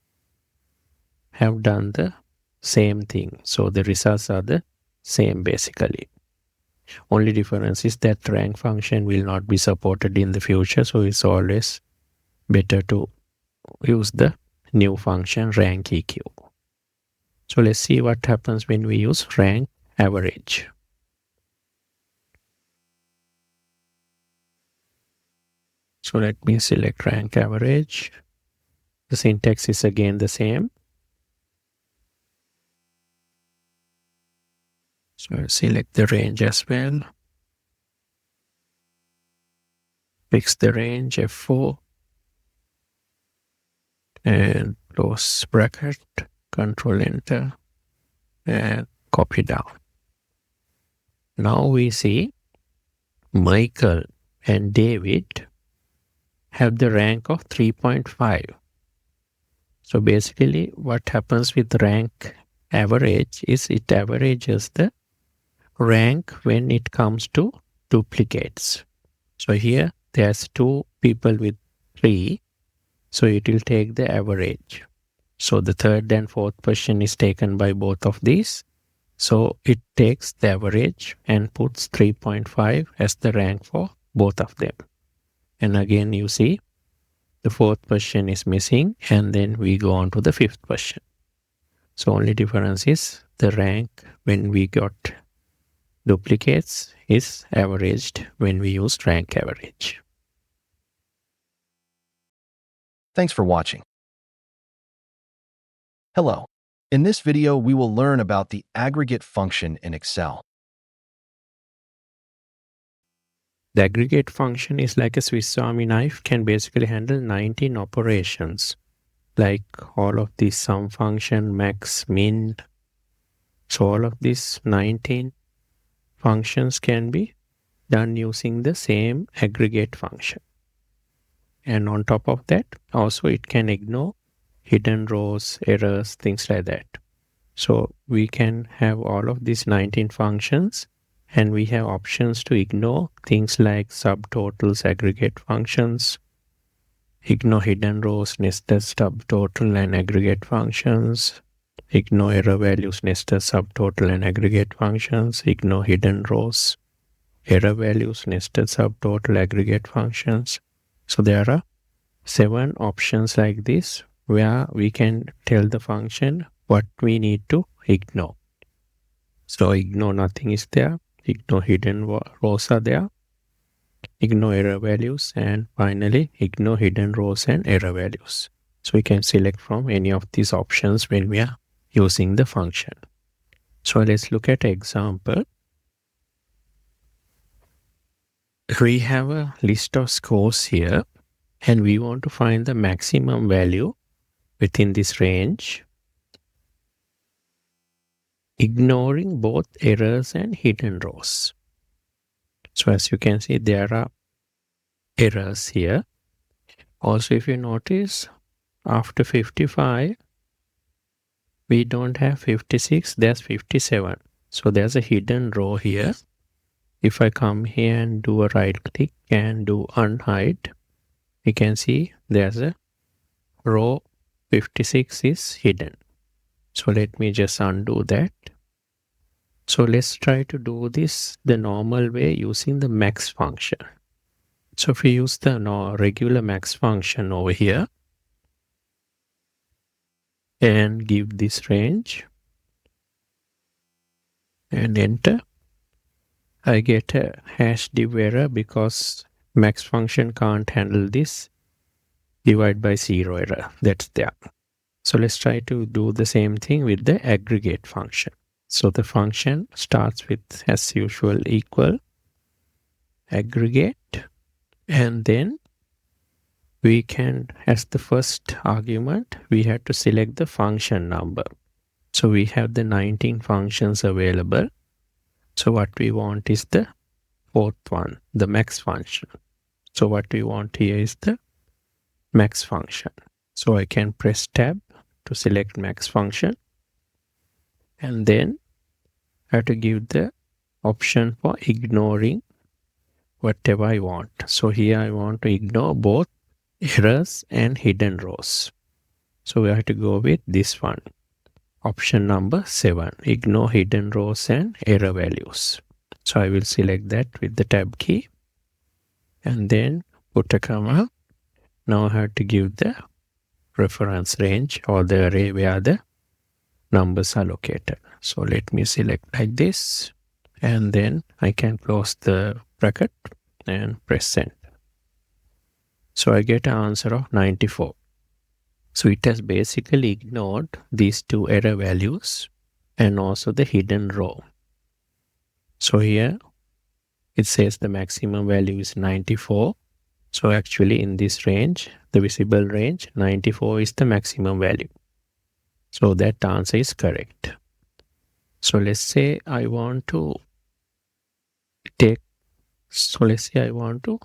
have done the same thing. So the results are the same basically. Only difference is that rank function will not be supported in the future. So it's always better to use the new function rank EQ. So let's see what happens when we use rank average. So let me select rank average. The syntax is again the same. So I'll select the range as well. Fix the range, F4. And close bracket, Control Enter, and copy down. Now we see Michael and David have the rank of 3.5. So basically what happens with rank average is it averages the rank when it comes to duplicates. So here there's 2 people with 3, so it will take the average. So the third and fourth position is taken by both of these. So it takes the average and puts 3.5 as the rank for both of them. And again you see the fourth position is missing, and then we go on to the fifth position. So only difference is the rank when we got duplicates is averaged when we use rank average. Thanks for watching. Hello. In this video, we will learn about the aggregate function in Excel. The aggregate function is like a Swiss Army knife, can basically handle 19 operations, like all of these sum function, max, min. So all of these 19 functions can be done using the same aggregate function. And on top of that, also it can ignore hidden rows, errors, things like that. So we can have all of these 19 functions, and we have options to ignore things like subtotals, aggregate functions, ignore hidden rows, nested subtotal and aggregate functions, ignore error values, nested subtotal and aggregate functions, ignore hidden rows, error values, nested subtotal, aggregate functions. So there are 7 options like this where we can tell the function what we need to ignore. So ignore nothing is there, ignore hidden rows are there, ignore error values, and finally ignore hidden rows and error values. So we can select from any of these options when we are using the function. So let's look at an example. We have a list of scores here, and we want to find the maximum value within this range, ignoring both errors and hidden rows. So as you can see, there are errors here. Also, if you notice, after 55, we don't have 56, there's 57. So there's a hidden row here. If I come here and do a right click and do unhide, you can see there's a row 56 is hidden. So let me just undo that. So let's try to do this the normal way using the max function. So if we use the regular max function over here and give this range and enter, I get a hash div error because max function can't handle this divide by 0 error. That's there. So let's try to do the same thing with the aggregate function. So the function starts with, as usual, equal aggregate, and then we can, as the first argument, we have to select the function number. So we have the 19 functions available. So what we want is the fourth one, the max function. So what we want here is the max function. So I can press tab to select max function, and then I have to give the option for ignoring whatever I want. So here I want to ignore both errors and hidden rows. So we have to go with this one, option number 7, ignore hidden rows and error values. So I will select that with the tab key and then put a comma. Now I have to give the reference range or the array where the numbers are located. So let me select like this, and then I can close the bracket and press enter. So I get an answer of 94. So it has basically ignored these 2 error values and also the hidden row. So here it says the maximum value is 94. So actually in this range, the visible range, 94 is the maximum value. So that answer is correct. So let's say I want to take So let's say I want to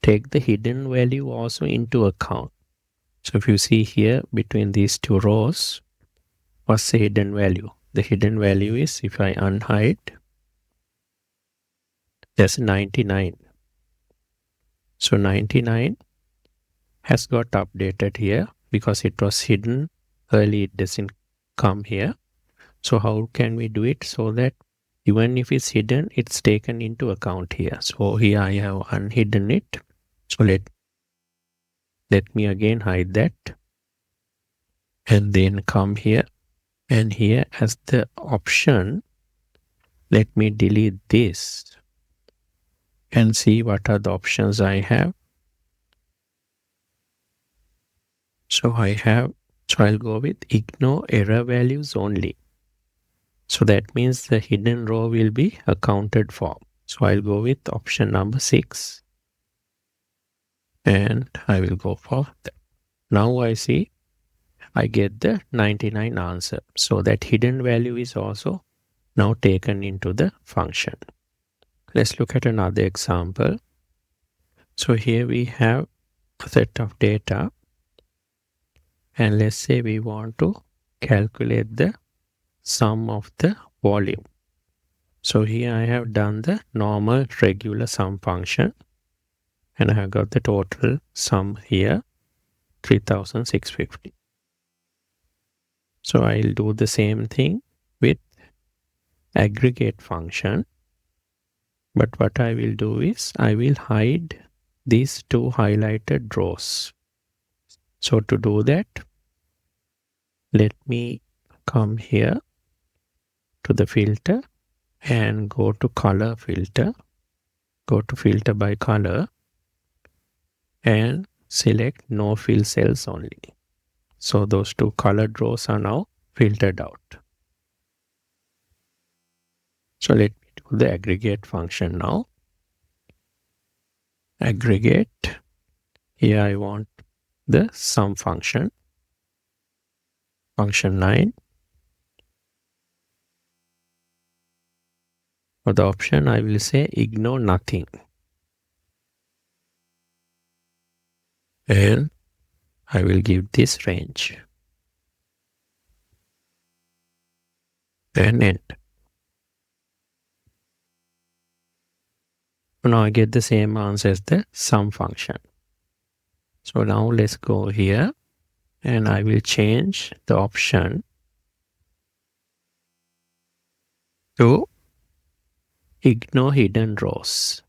take the hidden value also into account. So if you see here between these two rows, what's the hidden value? The hidden value is, if I unhide, there's 99. So 99 has got updated here because it was hidden early, it doesn't come here. So how can we do it so that even if it's hidden, it's taken into account here? So here I have unhidden it. So let me again hide that, and then come here, and here as the option, let me delete this and see what are the options I have. So I'll go with ignore error values only. So that means the hidden row will be accounted for. So I'll go with option number 6. And I will go for that. Now I see I get the 99 answer. So that hidden value is also now taken into the function. Let's look at another example. So here we have a set of data. And let's say we want to calculate the sum of the volume. So here I have done the normal regular sum function, and I have got the total sum here, 3650. So I'll do the same thing with aggregate function, but what I will do is I will hide these two highlighted rows. So to do that, let me come here to the filter and go to color filter, go to filter by color, and select no fill cells only. So those two colored rows are now filtered out. So let me do the aggregate function now. Aggregate, here I want the sum function, function 9. For the option, I will say ignore nothing. And I will give this range. And enter. Now I get the same answer as the sum function. So now let's go here, and I will change the option to ignore hidden rows,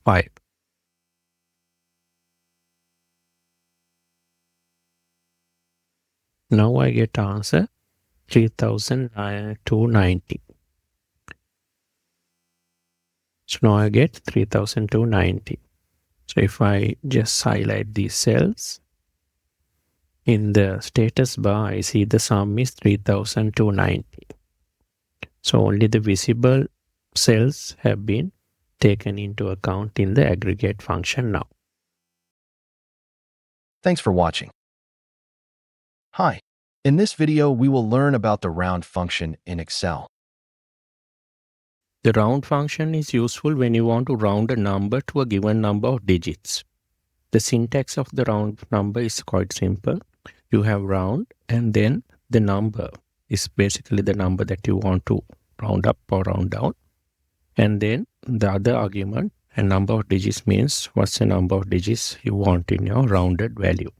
5. Now I get answer 3290. So now I get 3290. So if I just highlight these cells, in the status bar, I see the sum is 3290. So only the visible cells have been taken into account in the aggregate function now. Thanks for watching. Hi. In this video, we will learn about the round function in Excel. The round function is useful when you want to round a number to a given number of digits. The syntax of the round number is quite simple. You have round, and then the number is basically the number that you want to round up or round down. And then the other argument, a number of digits, means what's the number of digits you want in your rounded value.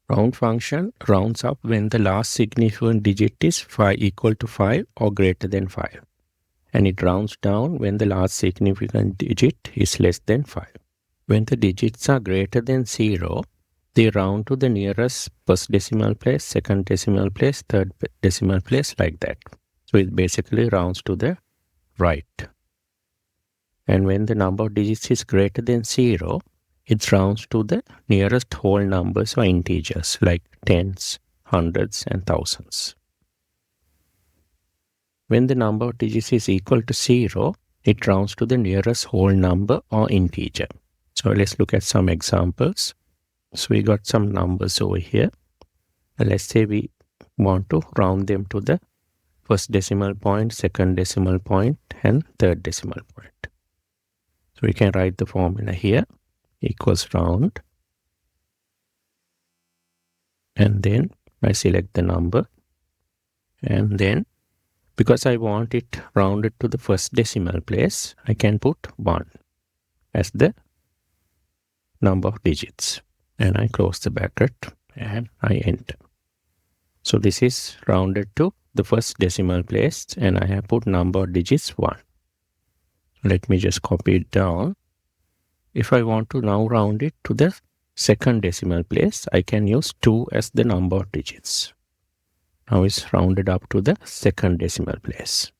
Round function rounds up when the last significant digit is equal to 5 or greater than 5. And it rounds down when the last significant digit is less than 5. When the digits are greater than 0, they round to the nearest first decimal place, second decimal place, third decimal place, like that. So it basically rounds to the right. And when the number of digits is greater than 0, it rounds to the nearest whole numbers or integers like tens, hundreds, and thousands. When the number of digits is equal to 0, it rounds to the nearest whole number or integer. So let's look at some examples. So we got some numbers over here. And let's say we want to round them to the first decimal point, second decimal point, and third decimal point. So we can write the formula here, equals round. And then I select the number. And then, because I want it rounded to the first decimal place, I can put 1 as the number of digits. And I close the bracket and I enter. So this is rounded to the first decimal place, and I have put number of digits 1. Let me just copy it down. If I want to now round it to the second decimal place, I can use 2 as the number of digits. Now it's rounded up to the second decimal place.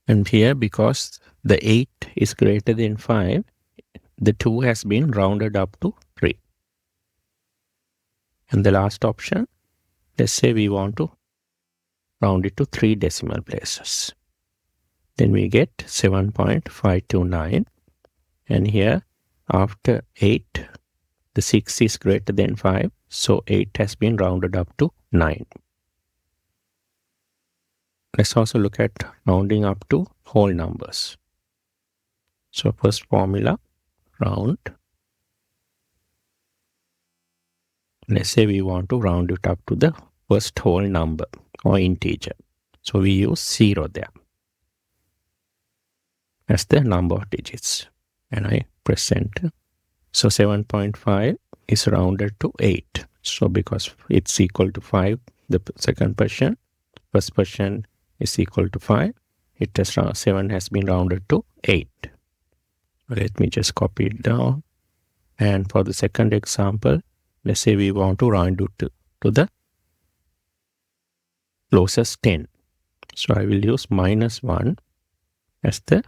And here, because the 8 is greater than 5, the 2 has been rounded up to 3. And the last option, let's say we want to round it to 3 decimal places. Then we get 7.529. And here, after 8, the 6 is greater than 5. So 8 has been rounded up to 9. Let's also look at rounding up to whole numbers. So first formula, round. Let's say we want to round it up to the first whole number or integer. So we use 0 there as the number of digits. And I press enter. So 7.5 is rounded to 8. So because it's equal to 5, the second portion, first portion is equal to 5. 7 has been rounded to 8. Let me just copy it down. And for the second example, let's say we want to round it to the closest 10. So I will use -1 as the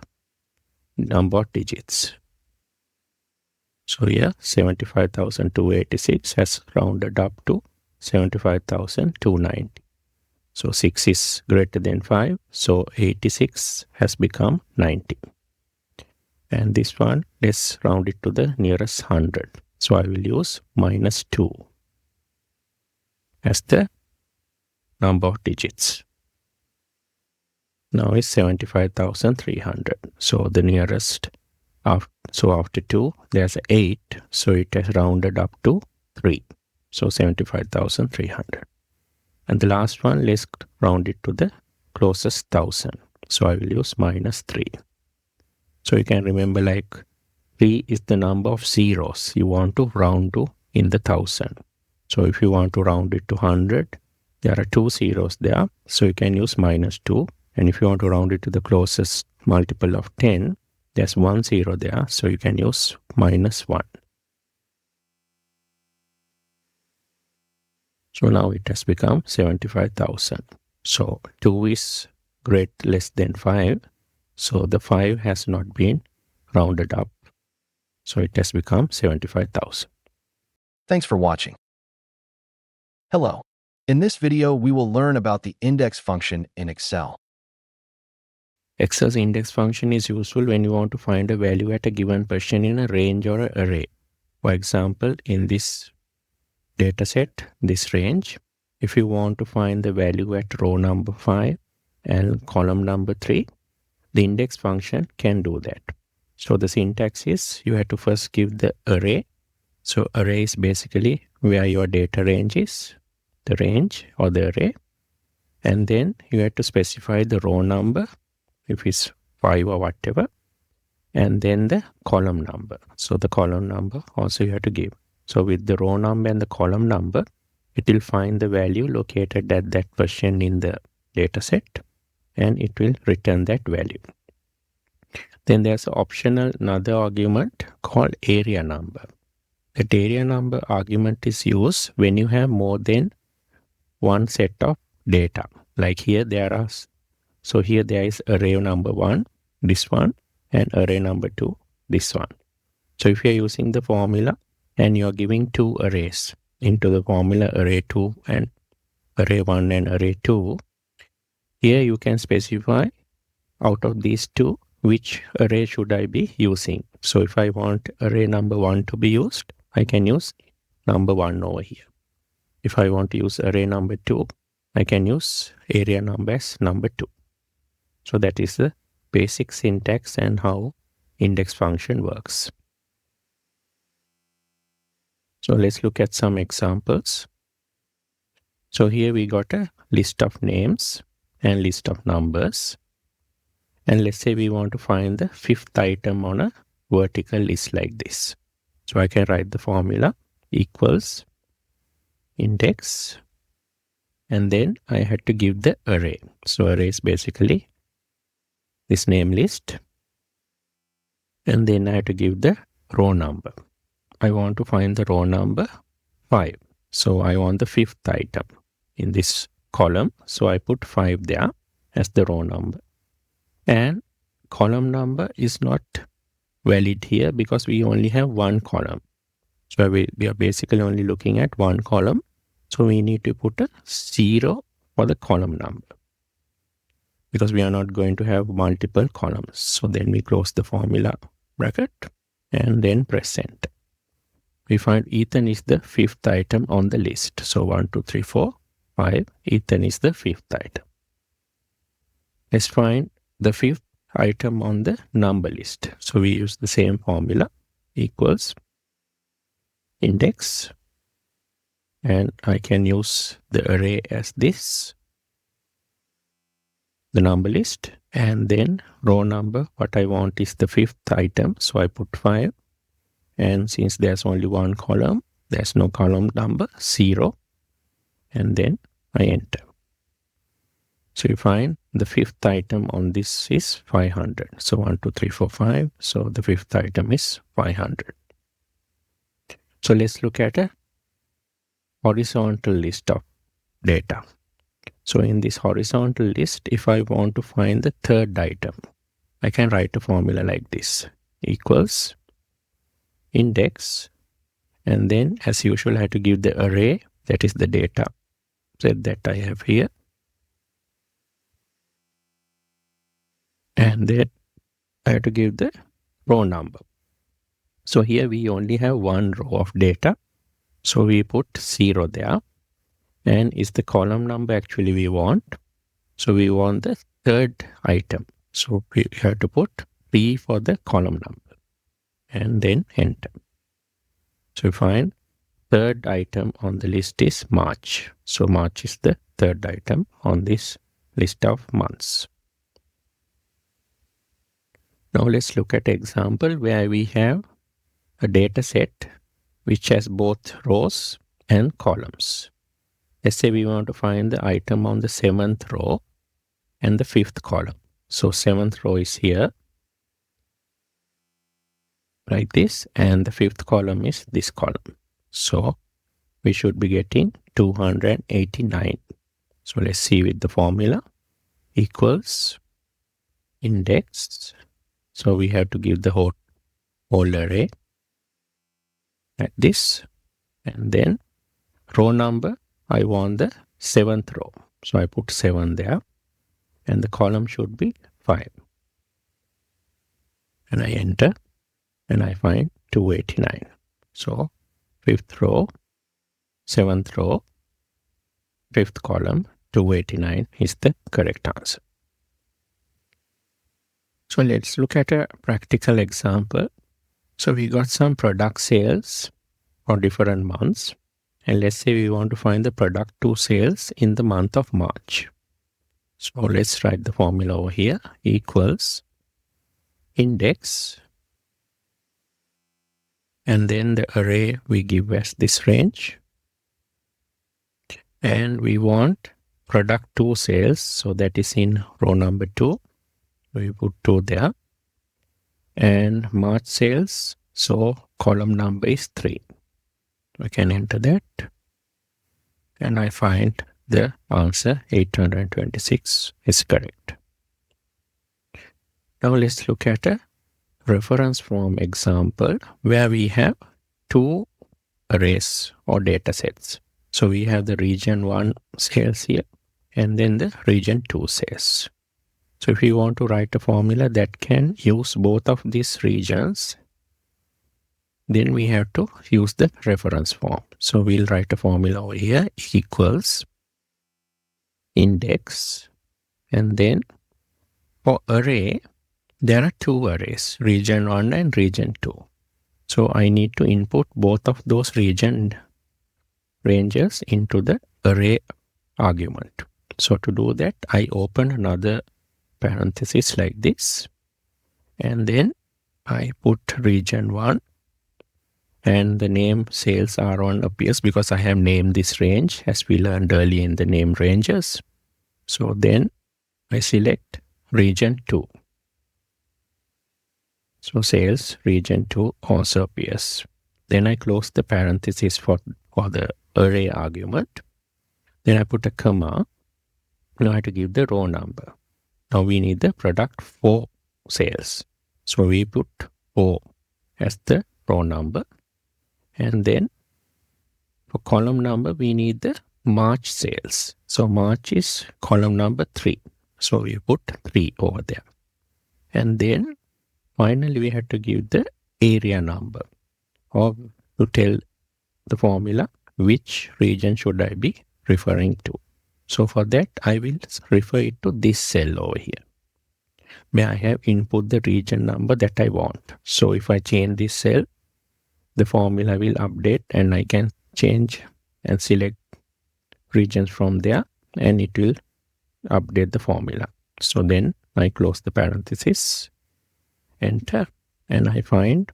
number of digits. So here 75,286 has rounded up to 75,290. So 6 is greater than 5. So 86 has become 90. And this one, let's round it to the nearest 100. So I will use -2 as the number of digits. Now is 75,300. So the nearest, after 2, there's 8. So it has rounded up to 3. So 75,300. And the last one, let's round it to the closest 1,000. So I will use -3. So you can remember, like, 3 is the number of zeros you want to round to in the 1,000. So if you want to round it to 100, there are 2 zeros there. So you can use -2. And if you want to round it to the closest multiple of 10, there's 1 0 there. So you can use -1. So now it has become 75,000. So 2 is less than 5. So the 5 has not been rounded up. So it has become 75,000. Thanks for watching. Hello. In this video, we will learn about the index function in Excel. Excel's index function is useful when you want to find a value at a given position in a range or an array. For example, in this data set, this range, if you want to find the value at row number 5 and column number 3, the index function can do that. So the syntax is, you have to first give the array. So array is basically where your data range is, the range or the array. And then you have to specify the row number, if it's 5 or whatever, and then the column number. So the column number also you have to give. So with the row number and the column number, it will find the value located at that position in the data set, and it will return that value. Then there's an optional another argument called area number. That area number argument is used when you have more than one set of data. Like here here there is array number 1, this one, and array number 2, this one. So if you are using the formula and you are giving 2 arrays into the formula, array 2 and array 1 and array 2, here you can specify out of these 2, which array should I be using. So if I want array number 1 to be used, I can use number 1 over here. If I want to use array number 2, I can use area number as number 2. So that is the basic syntax and how index function works. So let's look at some examples. So here we got a list of names and list of numbers. And let's say we want to find the fifth item on a vertical list like this. So I can write the formula equals index, and then I had to give the array. So array is basically this name list, and then I have to give the row number. I want to find the row number 5. So I want the fifth item in this column. So I put 5 there as the row number. And column number is not valid here because we only have one column. So we are basically only looking at one column. So we need to put a 0 for the column number because we are not going to have multiple columns. So then we close the formula bracket and then press enter. We find Ethan is the fifth item on the list. So 1, 2, 3, 4, 5. Ethan is the fifth item. Let's find the fifth item on the number list. So we use the same formula equals index, and I can use the array as this, the number list, and then row number. What I want is the fifth item. So I put 5. And since there's only one column, there's no column number, 0. And then I enter. So you find the fifth item on this is 500. So 1, 2, 3, 4, 5. So the fifth item is 500. So let's look at a horizontal list of data. So in this horizontal list, if I want to find the third item, I can write a formula like this equals index, and then as usual I have to give the array, that is the data set that I have here, and then I have to give the row number. So here we only have one row of data, so we put 0 there, and is the column number actually we want. So we want the third item, so we have to put 3 for the column number and then enter. So we find third item on the list is March. So March is the third item on this list of months. Now let's look at an example where we have a data set which has both rows and columns. Let's say we want to find the item on the 7th row and the 5th column. So 7th row is here, like this, and the 5th column is this column. So we should be getting 289. So let's see with the formula equals index. So we have to give the whole array like this, and then row number, I want the 7th row. So I put 7 there, and the column should be 5. And I enter, and I find 289. So 5th row, 7th row, 5th column, 289 is the correct answer. So let's look at a practical example. So we got some product sales for different months. And let's say we want to find the product 2 sales in the month of March. So let's write the formula over here equals index, and then the array we give as this range, and we want product 2 sales, so that is in row number 2, we put 2 there, and March sales, so column number is 3. We can enter that, and I find the answer 826 is correct. Now let's look at a reference form example where we have 2 arrays or data sets. So we have the region 1 sales here and then the region 2 sales. So if we want to write a formula that can use both of these regions, then we have to use the reference form. So we'll write a formula over here equals index, and then for array There are two arrays, region 1 and region 2. So I need to input both of those region ranges into the array argument. So to do that, I open another parenthesis like this, and then I put region 1, and the name sales R1 appears because I have named this range as we learned earlier in the name ranges. So then I select region 2. So sales region 2 also appears. Then I close the parenthesis for the array argument. Then I put a comma. Now I have to give the row number. Now we need the product for sales. So we put 4 as the row number. And then for column number, we need the March sales. So March is column number 3. So we put 3 over there. And then finally, we have to give the area number, or to tell the formula which region should I be referring to. So for that, I will refer it to this cell over here, where I have input the region number that I want. So if I change this cell, the formula will update, and I can change and select regions from there, and it will update the formula. So then I close the parenthesis, enter, and I find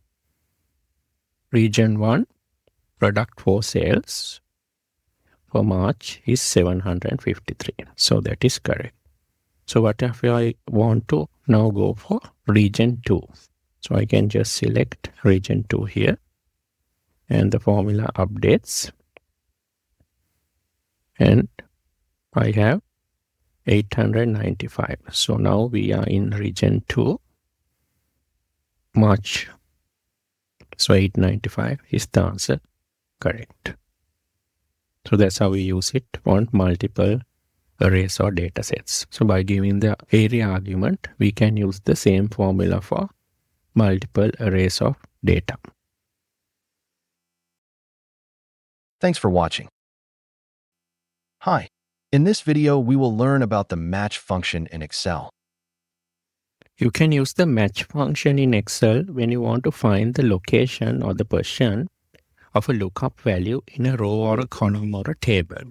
region 1 product for sales for March is 753. So that is correct. So what if I want to now go for region 2? So I can just select region 2 here, and the formula updates, and I have 895. So now we are in region 2, March. So 895 is the answer correct. So that's how we use it on multiple arrays or data sets. So by giving the area argument, we can use the same formula for multiple arrays of data. Thanks for watching. Hi. In this video, we will learn about the match function in Excel. You can use the match function in Excel when you want to find the location or the position of a lookup value in a row or a column or a table.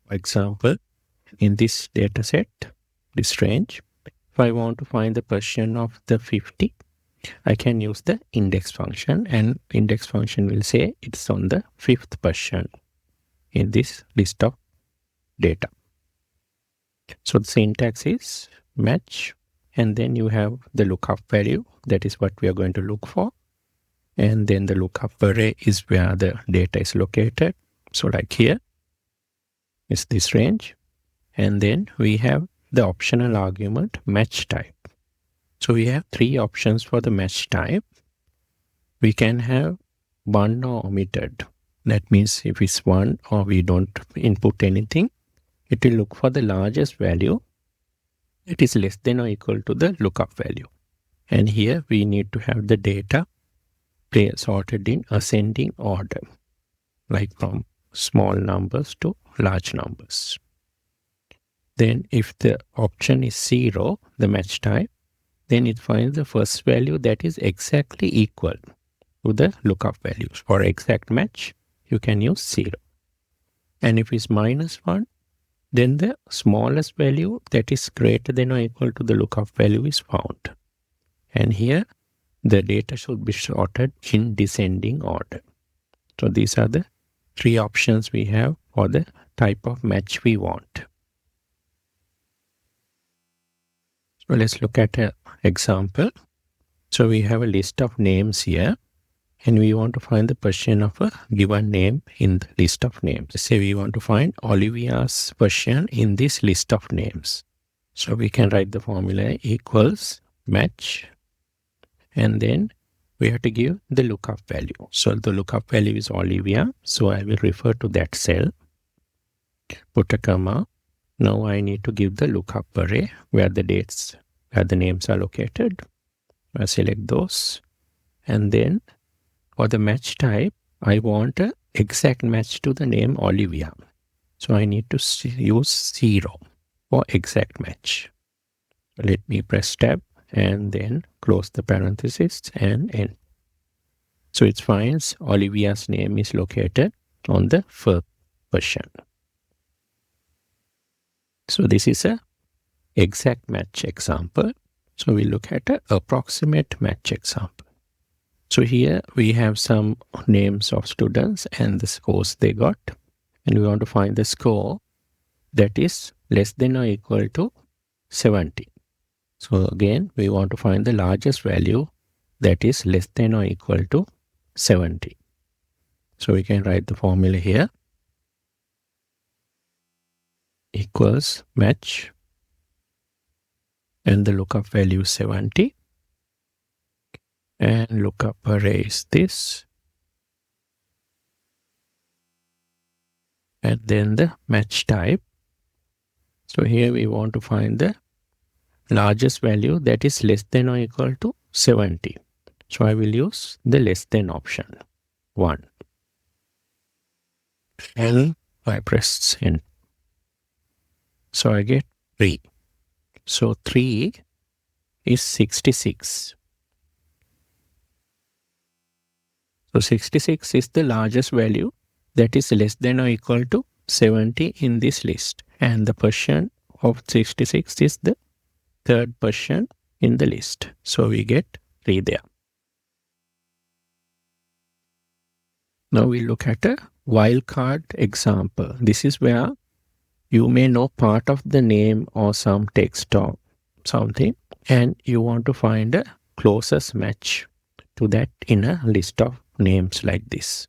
For example, in this data set, this range, if I want to find the position of the 50, I can use the index function, and index function will say it's on the 5th position in this list of data. So the syntax is match, and then you have the lookup value. That is what we are going to look for. And then the lookup array is where the data is located. So like here is this range. And then we have the optional argument match type. So we have 3 options for the match type. We can have 1 or omitted. That means if it's 1 or we don't input anything, it will look for the largest value. It is less than or equal to the lookup value. And here we need to have the data sorted in ascending order, like from small numbers to large numbers. Then if the option is 0, the match type, then it finds the first value that is exactly equal to the lookup values. For exact match, you can use 0. And if it's -1, then the smallest value that is greater than or equal to the lookup value is found. And here, the data should be sorted in descending order. So these are the 3 options we have for the type of match we want. So let's look at an example. So we have a list of names here, and we want to find the position of a given name in the list of names. Say we want to find Olivia's position in this list of names. So we can write the formula equals match, and then we have to give the lookup value. So the lookup value is Olivia, so I will refer to that cell, put a comma. Now I need to give the lookup array where the dates, where the names are located. I select those, and then for the match type, I want an exact match to the name Olivia. So I need to use 0 for exact match. Let me press tab and then close the parenthesis and end. So it finds Olivia's name is located on the first version. So this is a exact match example. So we look at an approximate match example. So here we have some names of students and the scores they got. And we want to find the score that is less than or equal to 70. So again, we want to find the largest value that is less than or equal to 70. So we can write the formula here. Equals match. And the lookup value is 70. And lookup array is this. And then the match type. So here we want to find the largest value that is less than or equal to 70. So I will use the less than option, 1. And I press enter. So I get 3. So 3 is 66. So 66 is the largest value that is less than or equal to 70 in this list. And the portion of 66 is the third portion in the list. So we get 3 there. Now we look at a wildcard example. This is where you may know part of the name or some text or something, and you want to find a closest match to that in a list of names like this.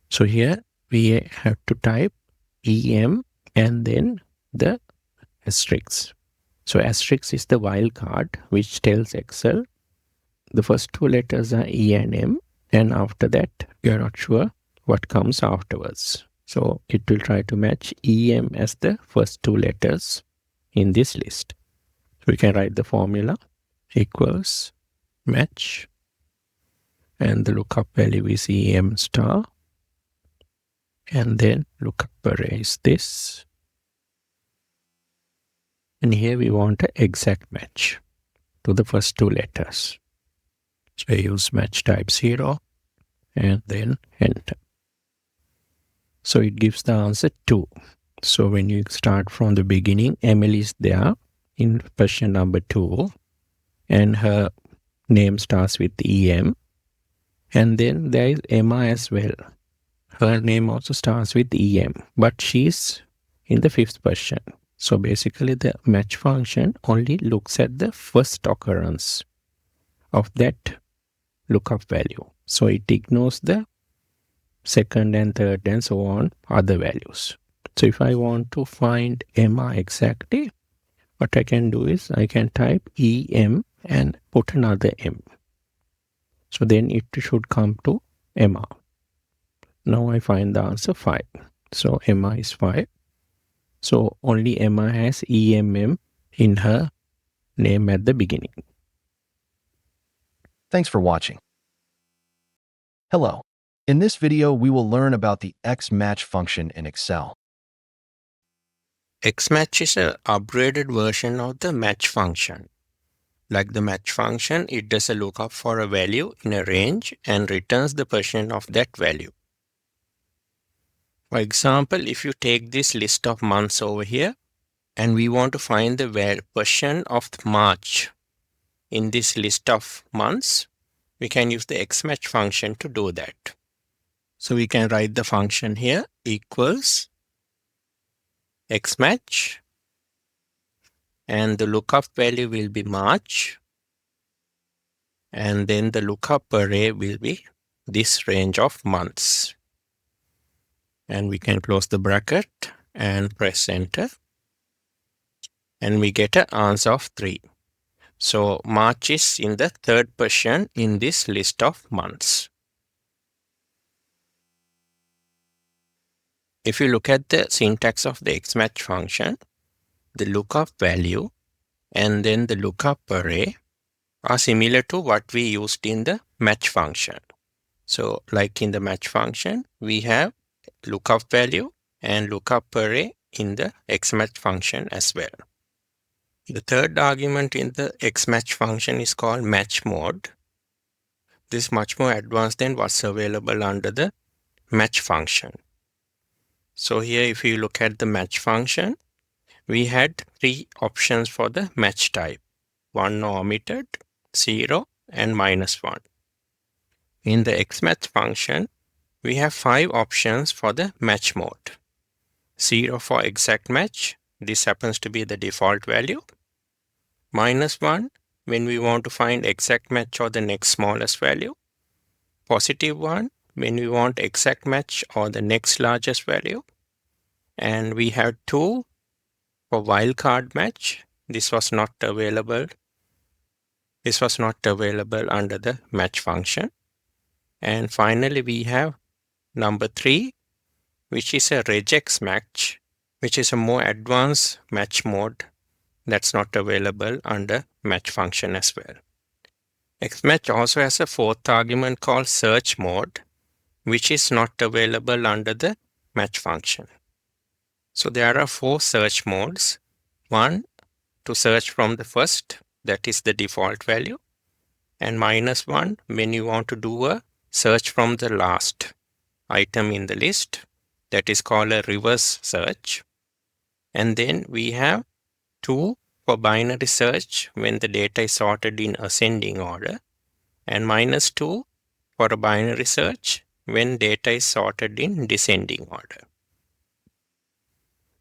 So here we have to type EM and then the asterisk. So asterisk is the wildcard which tells Excel the first 2 letters are E and M, and after that you are not sure what comes afterwards. So it will try to match EM as the first 2 letters in this list. So we can write the formula equals match, and the lookup value is EM star, and then lookup array is this. And here we want an exact match to the first 2 letters. So I use match type 0 and then enter. So it gives the answer 2. So when you start from the beginning, Emily is there in question number 2, and her name starts with EM. And then there is Emma as well. Her name also starts with EM, but she's in the 5th question. So basically the match function only looks at the first occurrence of that lookup value. So it ignores the second and third and so on other values. So if I want to find Emma exactly, what I can do is I can type EM and put another M. So then it should come to Emma. Now I find the answer 5. So Emma is 5. So only Emma has EMM in her name at the beginning. Thanks for watching. Hello. In this video, we will learn about the XMATCH function in Excel. XMATCH is an upgraded version of the match function. Like the match function, it does a lookup for a value in a range and returns the portion of that value. For example, if you take this list of months over here and we want to find the portion of March in this list of months, we can use the XMATCH function to do that. So we can write the function here equals XMATCH, and the lookup value will be March, and then the lookup array will be this range of months. And we can close the bracket and press enter, and we get an answer of 3. So March is in the 3rd position in this list of months. If you look at the syntax of the XMATCH function, the lookup value and then the lookup array are similar to what we used in the match function. So like in the match function, we have lookup value and lookup array in the XMATCH function as well. The third argument in the XMATCH function is called match mode. This is much more advanced than what's available under the match function. So here if you look at the match function, we had three options for the match type: 1 omitted, 0, and -1. In the XMATCH function, we have 5 options for the match mode. 0 for exact match, this happens to be the default value. -1 when we want to find exact match or the next smallest value. +1 when we want exact match or the next largest value. And we have 2 for wildcard match. This was not available. This was not available under the match function. And finally, we have number 3, which is a regex match, which is a more advanced match mode that's not available under match function as well. XMatch also has a 4th argument called search mode, which is not available under the match function. So there are 4 search modes. 1 to search from the first, that is the default value, and -1 when you want to do a search from the last item in the list, that is called a reverse search. And then we have 2 for binary search when the data is sorted in ascending order, and -2 for a binary search when data is sorted in descending order.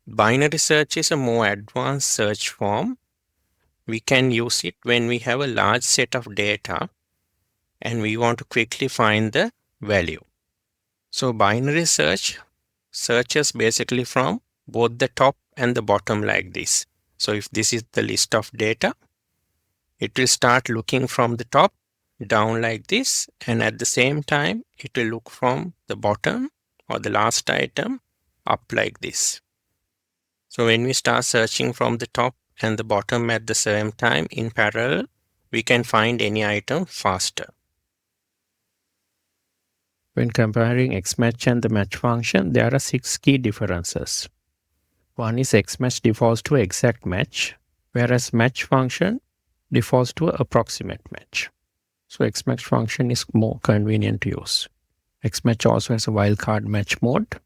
Binary search is a more advanced search form. We can use it when we have a large set of data and we want to quickly find the value. So binary search searches basically from both the top and the bottom like this. So if this is the list of data, it will start looking from the top down like this, and at the same time it will look from the bottom or the last item up like this. So when we start searching from the top and the bottom at the same time in parallel, we can find any item faster. When comparing XMatch and the match function, there are 6 key differences. One is XMatch defaults to exact match, whereas match function defaults to approximate match. So XMatch function is more convenient to use. XMatch also has a wildcard match mode,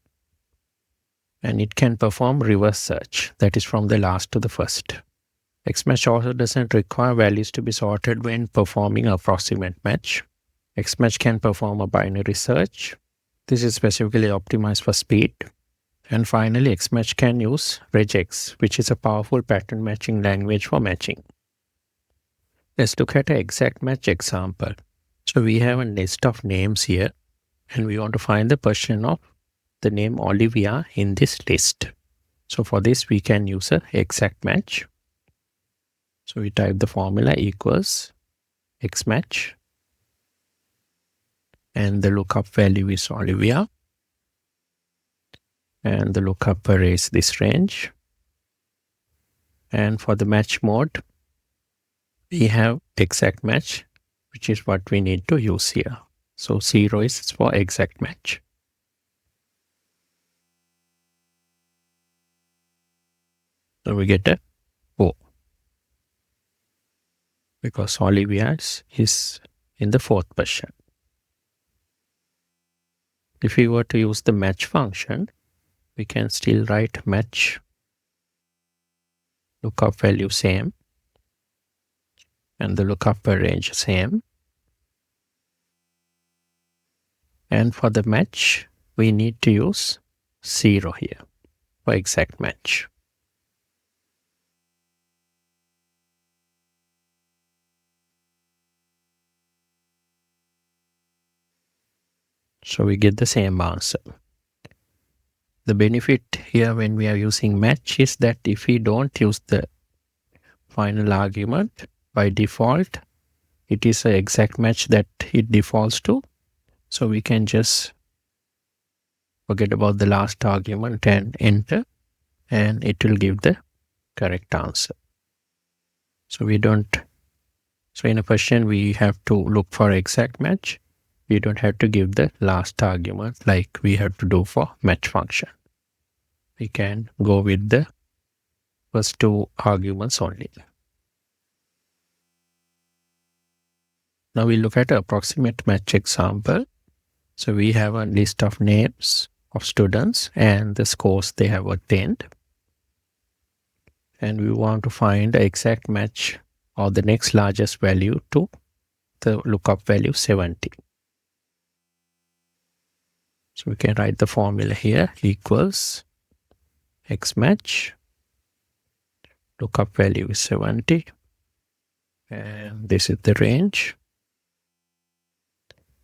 and it can perform reverse search, that is from the last to the first. XMatch also doesn't require values to be sorted when performing approximate match. XMatch can perform a binary search. This is specifically optimized for speed. And finally, XMatch can use regex, which is a powerful pattern matching language for matching. Let's look at an exact match example. So we have a list of names here, and we want to find the position of the name Olivia in this list. So for this, we can use an exact match. So we type the formula equals XMatch, and the lookup value is Olivia, and the lookup array is this range. And for the match mode, we have exact match, which is what we need to use here. So 0 is for exact match. So we get a O, because Olivia is in the 4th position. If we were to use the match function, we can still write match, lookup value same, and the lookup range same. And for the match, we need to use 0 here for exact match. So we get the same answer. The benefit here when we are using match is that if we don't use the final argument, by default, it is an exact match that it defaults to. So we can just forget about the last argument and enter, and it will give the correct answer. So we don't, so in a question, we have to look for exact match. We don't have to give the last argument like we have to do for match function. We can go with the first two arguments only. Now we look at an approximate match example. So we have a list of names of students and the scores they have attained. And we want to find the exact match or the next largest value to the lookup value 70. So we can write the formula here, equals XMATCH, lookup value is 70, and this is the range.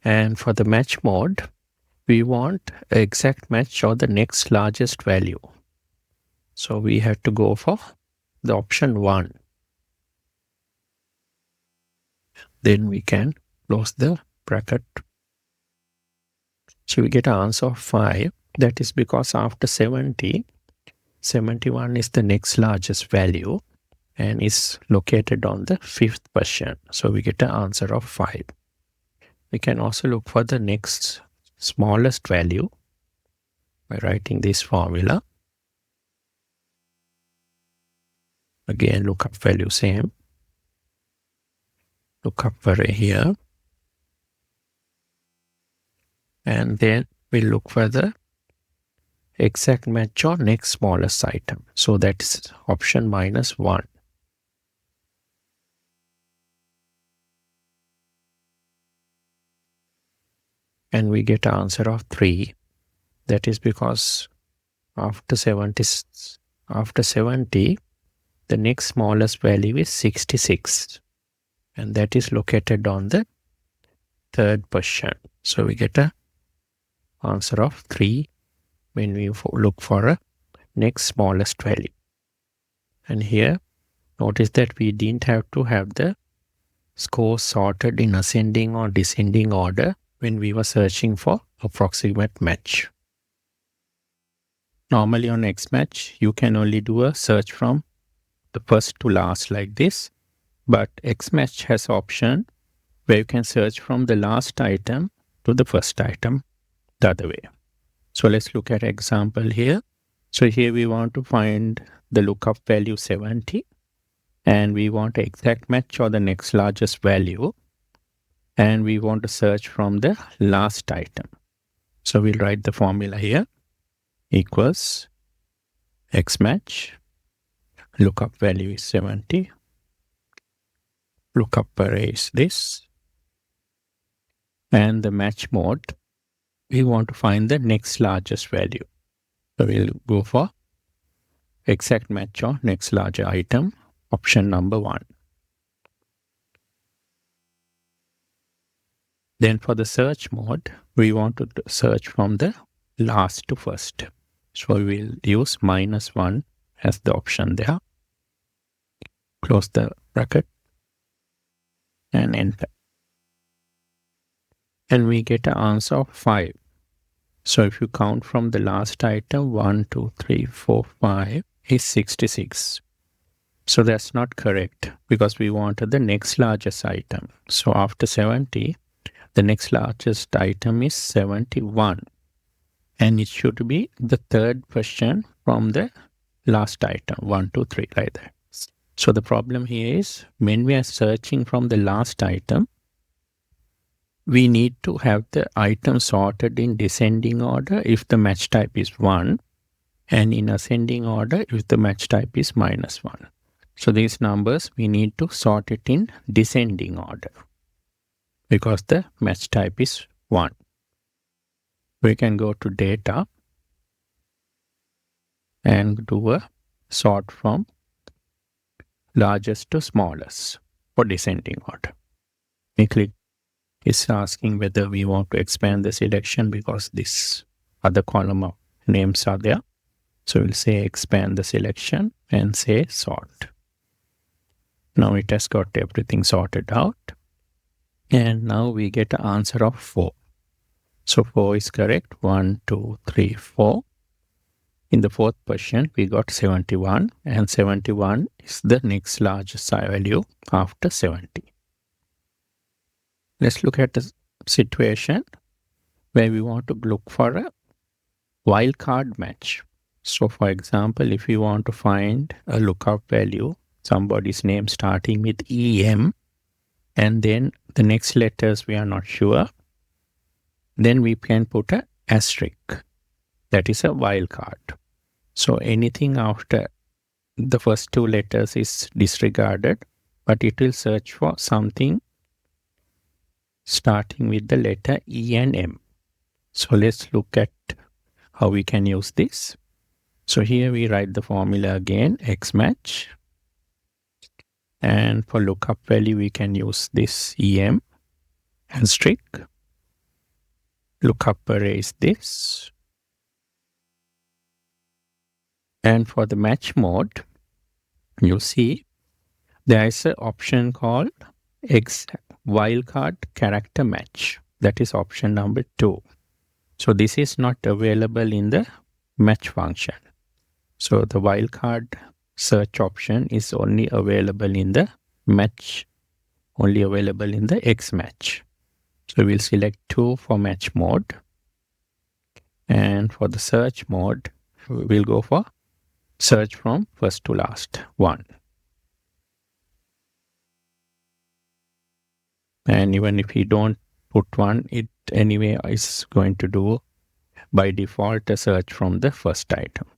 And for the match mode, we want an exact match or the next largest value. So we have to go for the option 1. Then we can close the bracket. So we get an answer of 5. That is because after 70, 71 is the next largest value and is located on the 5th position. So we get an answer of 5. We can also look for the next smallest value by writing this formula. Again, lookup value same. Lookup array here. And then we look for the exact match or next smallest item. So that is option -1. And we get an answer of 3. That is because after 70, the next smallest value is 66. And that is located on the 3rd position. So we get an answer of 3 when we look for a next smallest value. And here, notice that we didn't have to have the scores sorted in ascending or descending order when we were searching for approximate match. Normally on XMatch, you can only do a search from the first to last like this, but XMatch has option where you can search from the last item to the first item the other way. So let's look at example here. So here we want to find the lookup value 70 and we want exact match or the next largest value. And we want to search from the last item. So we'll write the formula here, equals XMatch, lookup value is 70, lookup array is this, and the match mode, we want to find the next largest value. So we'll go for exact match or next larger item, option number 1. Then for the search mode, we want to search from the last to first. So we will use -1 as the option there. Close the bracket and enter. And we get an answer of 5. So if you count from the last item, 1, 2, 3, 4, 5 is 66. So that's not correct because we wanted the next largest item. So after 70, the next largest item is 71 and it should be the 3rd position from the last item, 1, 2, 3 like that. So the problem here is when we are searching from the last item, we need to have the item sorted in descending order if the match type is 1 and in ascending order if the match type is -1. So these numbers we need to sort it in descending order, because the match type is 1. We can go to data and do a sort from largest to smallest for descending order. We click, it's asking whether we want to expand the selection because this other column of names are there. So we'll say expand the selection and say sort. Now it has got everything sorted out. And now we get an answer of 4. So 4 is correct. 1, 2, 3, 4. In the 4th position, we got 71. And 71 is the next largest value after 70. Let's look at the situation where we want to look for a wildcard match. So for example, if we want to find a lookup value, somebody's name starting with EM, and then the next letters we are not sure, then we can put a asterisk. That is a wildcard. So anything after the first two letters is disregarded, but it will search for something starting with the letter E and M. So let's look at how we can use this. So here we write the formula again, XMATCH. And for lookup value, we can use this EM asterisk. Lookup array is this. And for the match mode, you see there is an option called wildcard character match. That is option number 2. So this is not available in the match function. So the wildcard search option is only available in the match, only available in the XMATCH. So we'll select 2 for match mode. And for the search mode, we'll go for search from first to last, 1. And even if we don't put 1, it anyway is going to do by default a search from the first item.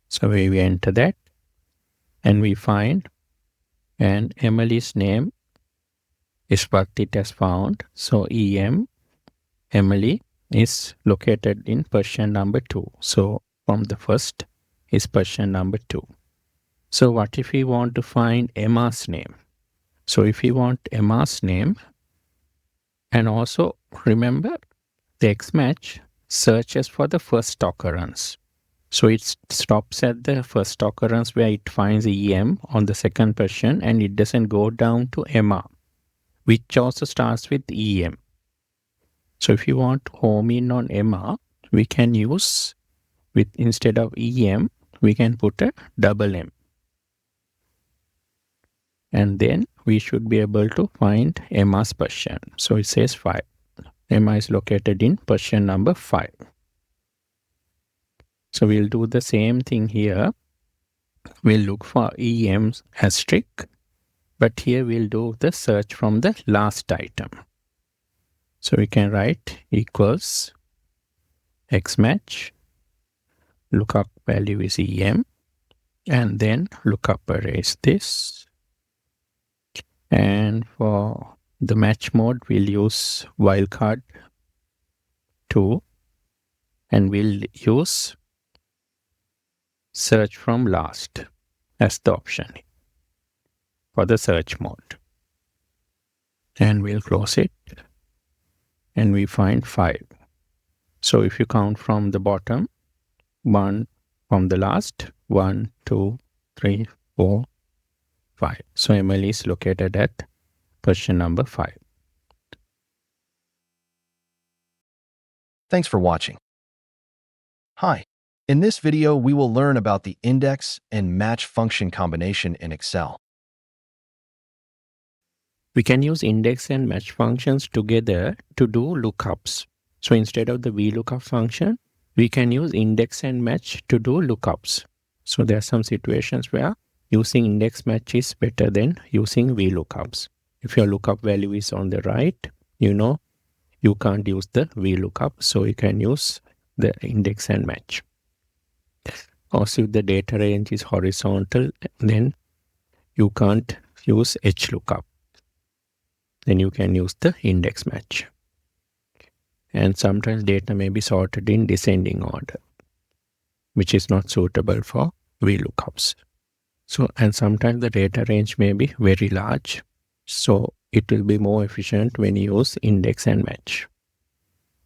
So we enter that and we find, and Emily's name is what it has found. So EM, Emily, is located in position number 2. So from the first is position number 2. So what if we want to find Emma's name? So if we want Emma's name, and also remember the XMATCH searches for the first occurrence. So it stops at the first occurrence where it finds EM on the second position, and it doesn't go down to Emma, which also starts with EM. So if you want to home in on Emma, we can use, with instead of EM, we can put a double M. And then we should be able to find Emma's position. So it says 5. Emma is located in position number 5. So we'll do the same thing here. We'll look for EM's asterisk, but here we'll do the search from the last item. So we can write equals XMATCH, lookup value is EM, and then lookup array is this. And for the match mode, we'll use wildcard 2, and we'll use search from last as the option for the search mode. And we'll close it, and we find 5. So if you count from the bottom, 1 from the last, 1, 2, 3, 4, 5. So Emily is located at position number 5. Thanks for watching. Hi. In this video, we will learn about the index and match function combination in Excel. We can use index and match functions together to do lookups. So instead of the VLOOKUP function, we can use index and match to do lookups. So there are some situations where using index match is better than using VLOOKUPs. If your lookup value is on the right, you know you can't use the VLOOKUP, so you can use the index and match. Also, if the data range is horizontal, then you can't use HLOOKUP. Then you can use the index match. And sometimes data may be sorted in descending order, which is not suitable for VLOOKUPs. So, and sometimes the data range may be very large, so it will be more efficient when you use index and match.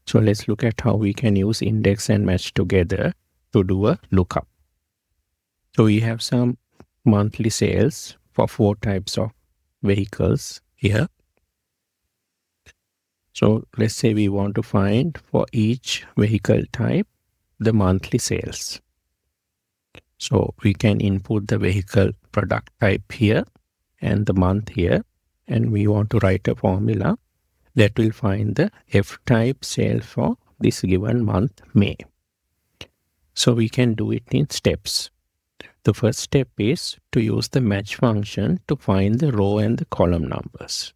So let's look at how we can use index and match together to do a lookup. So we have some monthly sales for 4 types of vehicles here. So let's say we want to find for each vehicle type the monthly sales. So we can input the vehicle product type here and the month here, and we want to write a formula that will find the F-type sale for this given month, May. So we can do it in steps. The first step is to use the match function to find the row and the column numbers.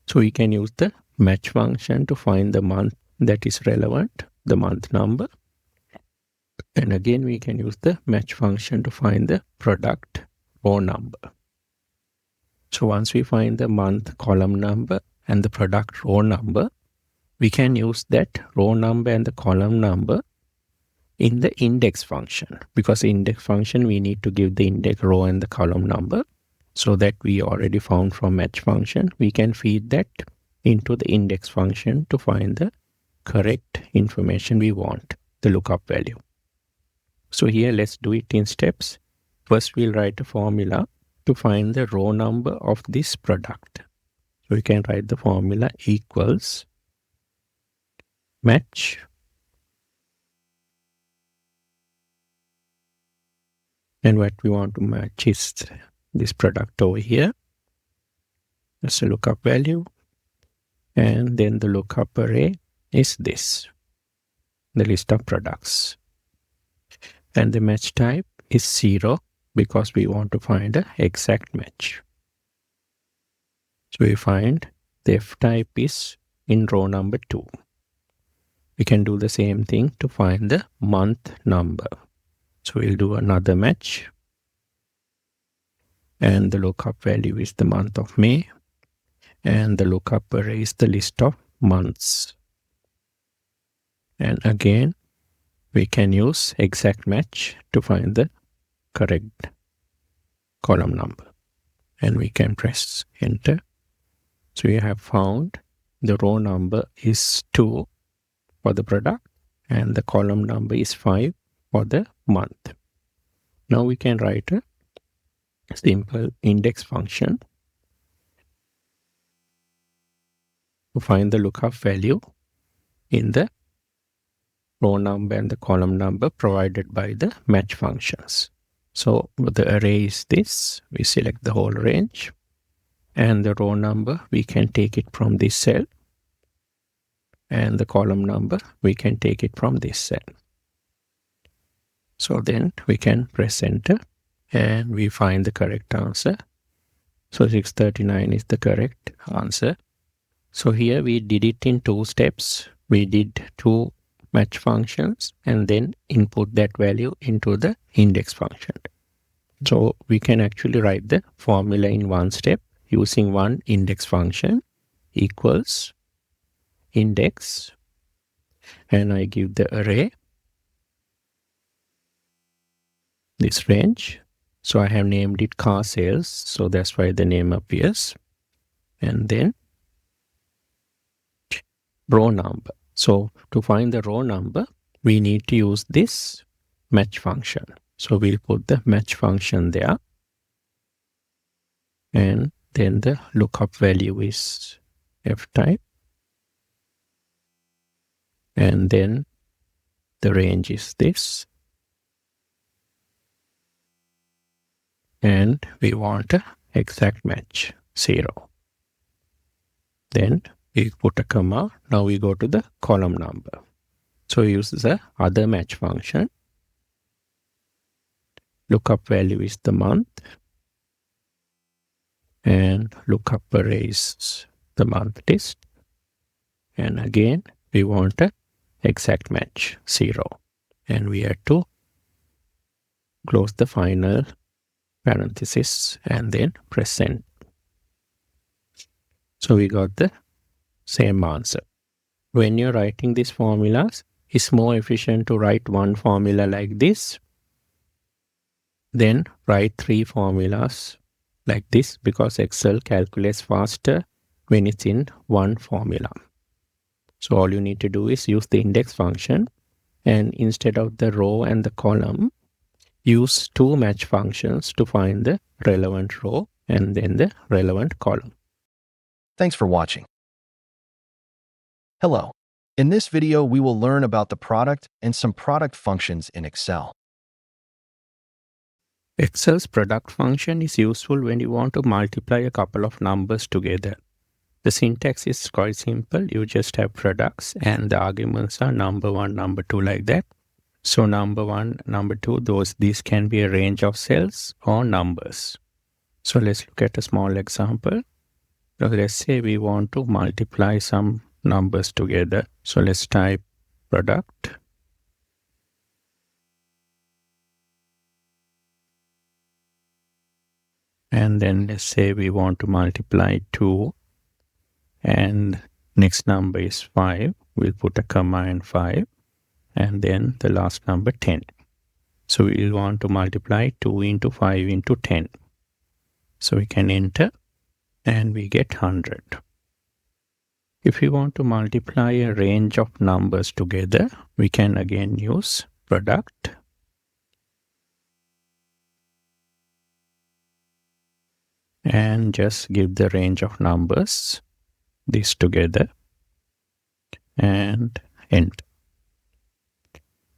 So we can use the match function to find the month that is relevant, the month number. And again, we can use the match function to find the product row number. So once we find the month column number and the product row number, we can use that row number and the column number in the index function. Because index function, we need to give the index row and the column number. So that we already found from match function, we can feed that into the index function to find the correct information we want, the lookup value. So here, let's do it in steps. First, we'll write a formula to find the row number of this product. So we can write the formula equals match and what we want to match is this product over here. That's the lookup value. And then the lookup array is this, the list of products. And the match type is 0 because we want to find an exact match. So we find the F type is in row number 2. We can do the same thing to find the month number. So we'll do another match. And the lookup value is the month of May. And the lookup array is the list of months. And again, we can use exact match to find the correct column number. And we can press enter. So we have found the row number is 2 for the product and the column number is 5 for the month. Now we can write a simple index function to find the lookup value in the row number and the column number provided by the match functions. So the array is this. We select the whole range. And the row number, we can take it from this cell. And the column number, we can take it from this cell. So then we can press enter and we find the correct answer. So 639 is the correct answer. So here we did it in 2 steps. We did 2 match functions and then input that value into the index function. So we can actually write the formula in 1 step using one index function equals index, and I give the array this range. So I have named it car sales, so that's why the name appears. And then row number. So to find the row number, we need to use this match function. So we'll put the match function there. And then the lookup value is F type. And then the range is this. And we want an exact match, 0. Then we put a comma. Now we go to the column number. So we use the other match function. Lookup value is the month. And lookup array is the month list. And again, we want an exact match, 0. And we have to close the final parenthesis and then press send. So we got the same answer. When you're writing these formulas, it's more efficient to write one formula like this, then write 3 formulas like this, because Excel calculates faster when it's in one formula. So all you need to do is use the index function, and instead of the row and the column, use 2 match functions to find the relevant row and then the relevant column. Thanks for watching. Hello. In this video, we will learn about the product and some product functions in Excel. Excel's product function is useful when you want to multiply a couple of numbers together. The syntax is quite simple. You just have products and the arguments are number 1, number 2 like that. So number 1, number 2, these can be a range of cells or numbers. So let's look at a small example. So let's say we want to multiply some numbers together. So let's type product. And then let's say we want to multiply 2 and next number is 5. We'll put a comma and 5 and then the last number 10. So we'll want to multiply 2 into 5 into 10. So we can enter and we get 100. If we want to multiply a range of numbers together, we can again use product. And just give the range of numbers, these together, and enter.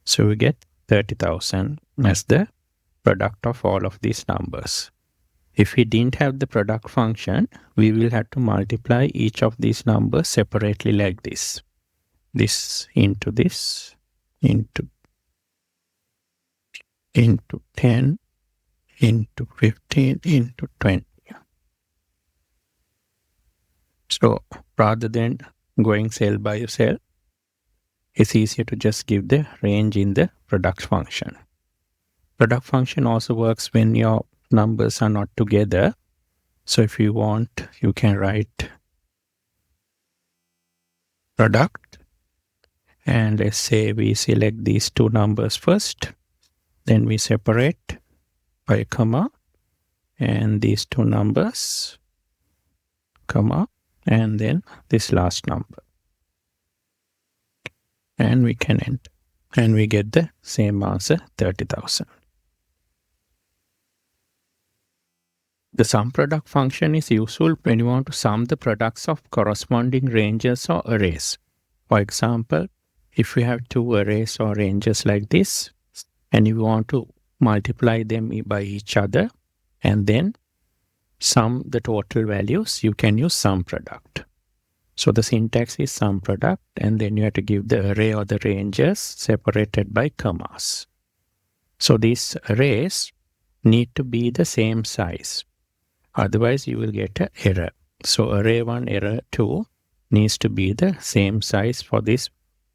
So we get 30,000 as the product of all of these numbers. If we didn't have the product function, we will have to multiply each of these numbers separately like this. This, into 10, into 15, into 20. So rather than going cell by cell, it's easier to just give the range in the product function. Product function also works when your numbers are not together. So if you want, you can write product. And let's say we select these two numbers first. Then we separate by a comma. And these two numbers, comma. And then this last number. And we can enter. And we get the same answer, 30,000. The SUMPRODUCT function is useful when you want to sum the products of corresponding ranges or arrays. For example, if we have two arrays or ranges like this, and you want to multiply them by each other, and then sum the total values, you can use SUMPRODUCT. So the syntax is SUMPRODUCT, and then you have to give the array or the ranges separated by commas. So these arrays need to be the same size. Otherwise, you will get an error. So array 1, error 2 needs to be the same size for this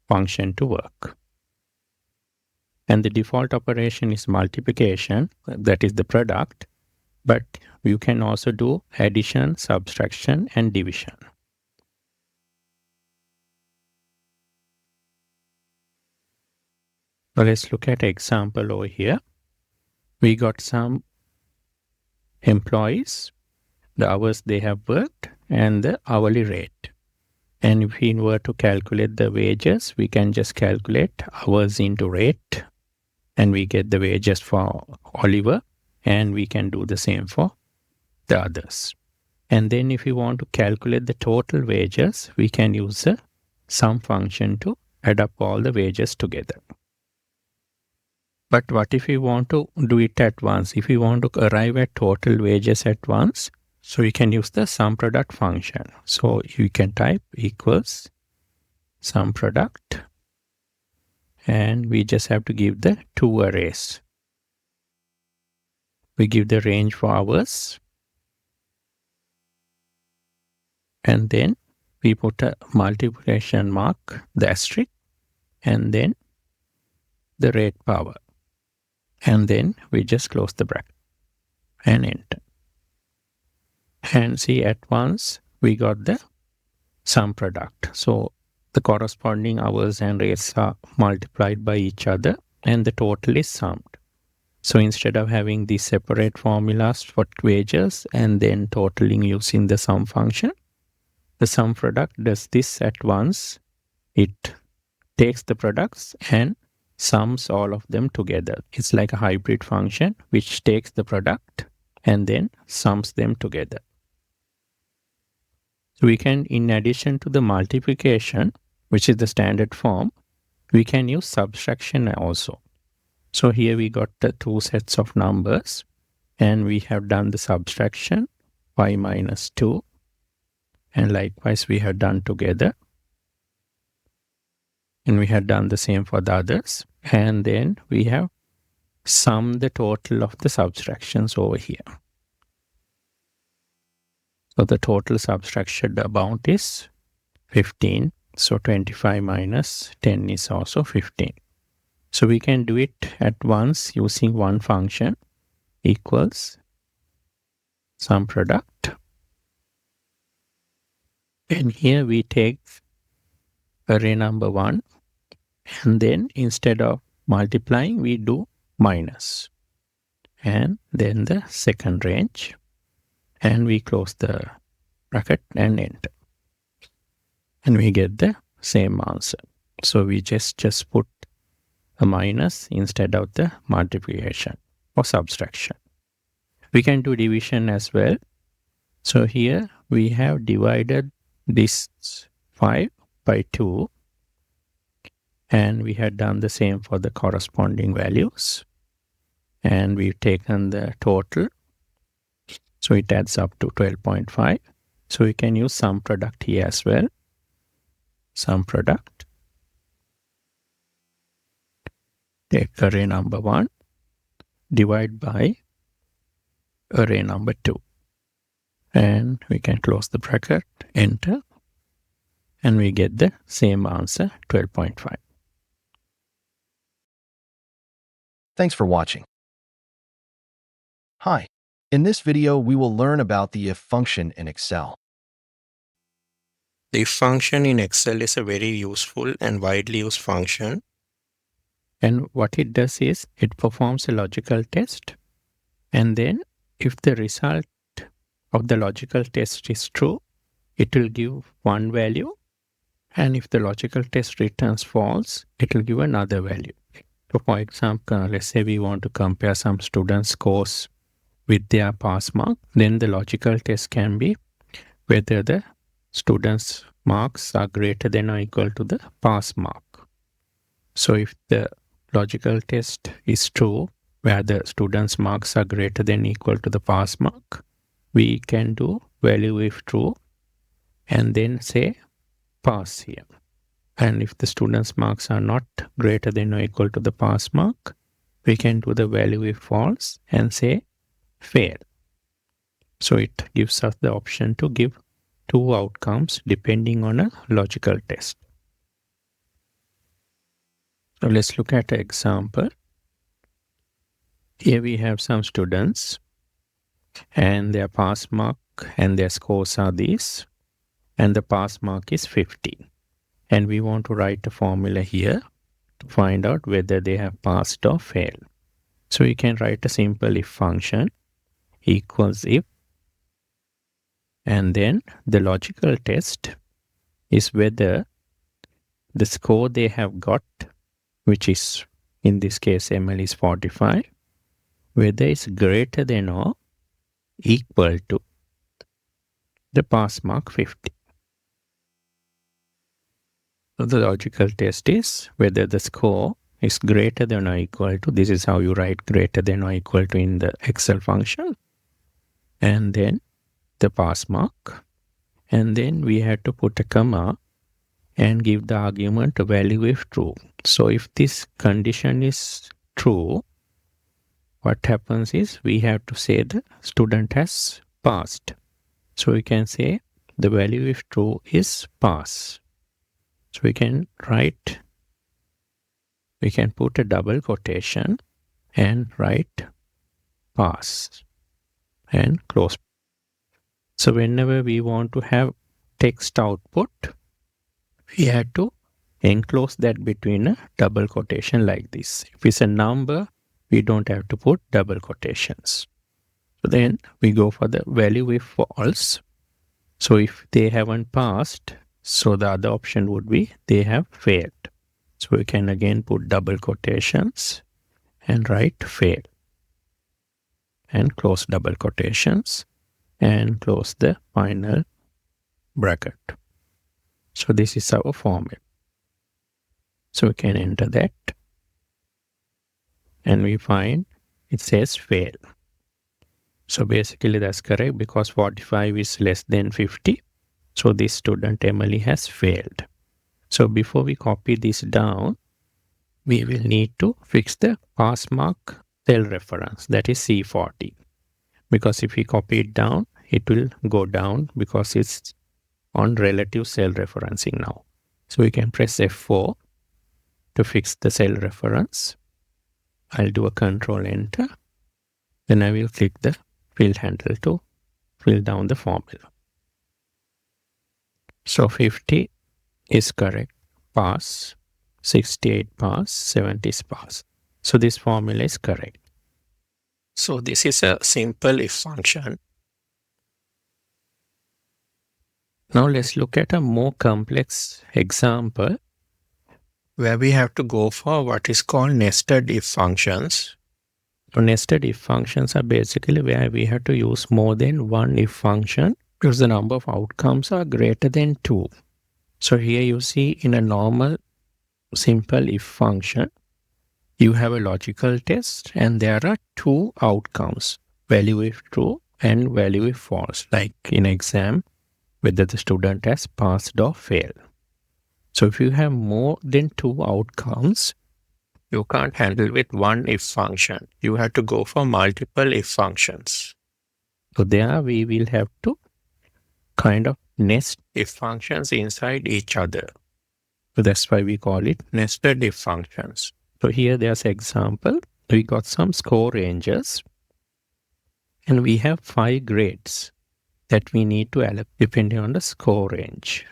function to work. And the default operation is multiplication, that is the product, but you can also do addition, subtraction, and division. So let's look at an example over here. We got some employees, the hours they have worked, and the hourly rate. And if we were to calculate the wages, we can just calculate hours into rate, and we get the wages for Oliver, and we can do the same for the others. And then if we want to calculate the total wages, we can use the sum function to add up all the wages together. But what if we want to do it at once? If we want to arrive at total wages at once, so we can use the SUMPRODUCT function. So you can type equals SUMPRODUCT, and we just have to give the two arrays. We give the range for hours, and then we put a multiplication mark, the asterisk, and then the rate power. And then we just close the bracket and enter. And see, at once we got the SUMPRODUCT. So the corresponding hours and rates are multiplied by each other and the total is summed. So instead of having these separate formulas for wages and then totaling using the sum function, the SUMPRODUCT does this at once. It takes the products and sums all of them together. It's like a hybrid function which takes the product and then sums them together. So we can, in addition to the multiplication, which is the standard form, we can use subtraction also. So here we got the two sets of numbers and we have done the subtraction, 5 minus 2, and likewise we have done together. And we have done the same for the others. And then we have summed the total of the subtractions over here. So the total subtraction amount is 15. So 25 minus 10 is also 15. So we can do it at once using one function equals SUMPRODUCT. And here we take array number 1, and then instead of multiplying we do minus, and then the second range, and we close the bracket and enter, and we get the same answer. So we just put a minus instead of the multiplication or subtraction. We can do division as well. So here we have divided this 5 by 2, and we had done the same for the corresponding values, and we've taken the total, so it adds up to 12.5. So we can use SUMPRODUCT here as well. SUMPRODUCT, take array number 1, divide by array number 2, and we can close the bracket, enter, and we get the same answer, 12.5. Thanks for watching. Hi. In this video, we will learn about the IF function in Excel. The IF function in Excel is a very useful and widely used function. And what it does is, it performs a logical test. And then, if the result of the logical test is true, it will give one value. And if the logical test returns false, it will give another value. So for example, let's say we want to compare some students' scores with their pass mark, then the logical test can be whether the students' marks are greater than or equal to the pass mark. So if the logical test is true, where the students' marks are greater than or equal to the pass mark, we can do value if true and then say pass here. And if the students' marks are not greater than or equal to the pass mark, we can do the value if false and say fail. So it gives us the option to give two outcomes depending on a logical test. So let's look at an example. Here we have some students and their pass mark and their scores are these, and the pass mark is 50. And we want to write a formula here to find out whether they have passed or failed. So we can write a simple if function equals if, and then the logical test is whether the score they have got, which is in this case ML is 45, whether it's greater than or equal to the pass mark 50. So the logical test is whether the score is greater than or equal to, this is how you write greater than or equal to in the Excel function, and then the pass mark, and then we have to put a comma and give the argument a value if true. So if this condition is true, what happens is we have to say the student has passed. So we can say the value if true is pass. So we can write, we can put a double quotation and write pass and close. So whenever we want to have text output, we have to enclose that between a double quotation like this. If it's a number, we don't have to put double quotations. So then we go for the value if false. So if they haven't passed, so the other option would be they have failed. So we can again put double quotations and write fail and close double quotations and close the final bracket. So this is our formula. So we can enter that and we find it says fail. So basically that's correct because 45 is less than 50. So this student Emily has failed. So before we copy this down, we will need to fix the pass mark cell reference, that is C40. Because if we copy it down, it will go down because it's on relative cell referencing now. So we can press F4 to fix the cell reference. I'll do a Control Enter. Then I will click the field handle to fill down the formula. So 50 is correct, pass, 68 pass, 70 is pass. So this formula is correct. So this is a simple if function. Now let's look at a more complex example where we have to go for what is called nested if functions. So nested if functions are basically where we have to use more than one if function because the number of outcomes are greater than 2. So here you see in a normal simple if function, you have a logical test and there are 2 outcomes, value if true and value if false, like in exam, whether the student has passed or failed. So if you have more than 2 outcomes, you can't handle with one if function. You have to go for multiple if functions. So there we will have to kind of nest if functions inside each other. So that's why we call it nested if functions. So here there's an example. We got some score ranges and we have 5 grades that we need to allocate depending on the score range.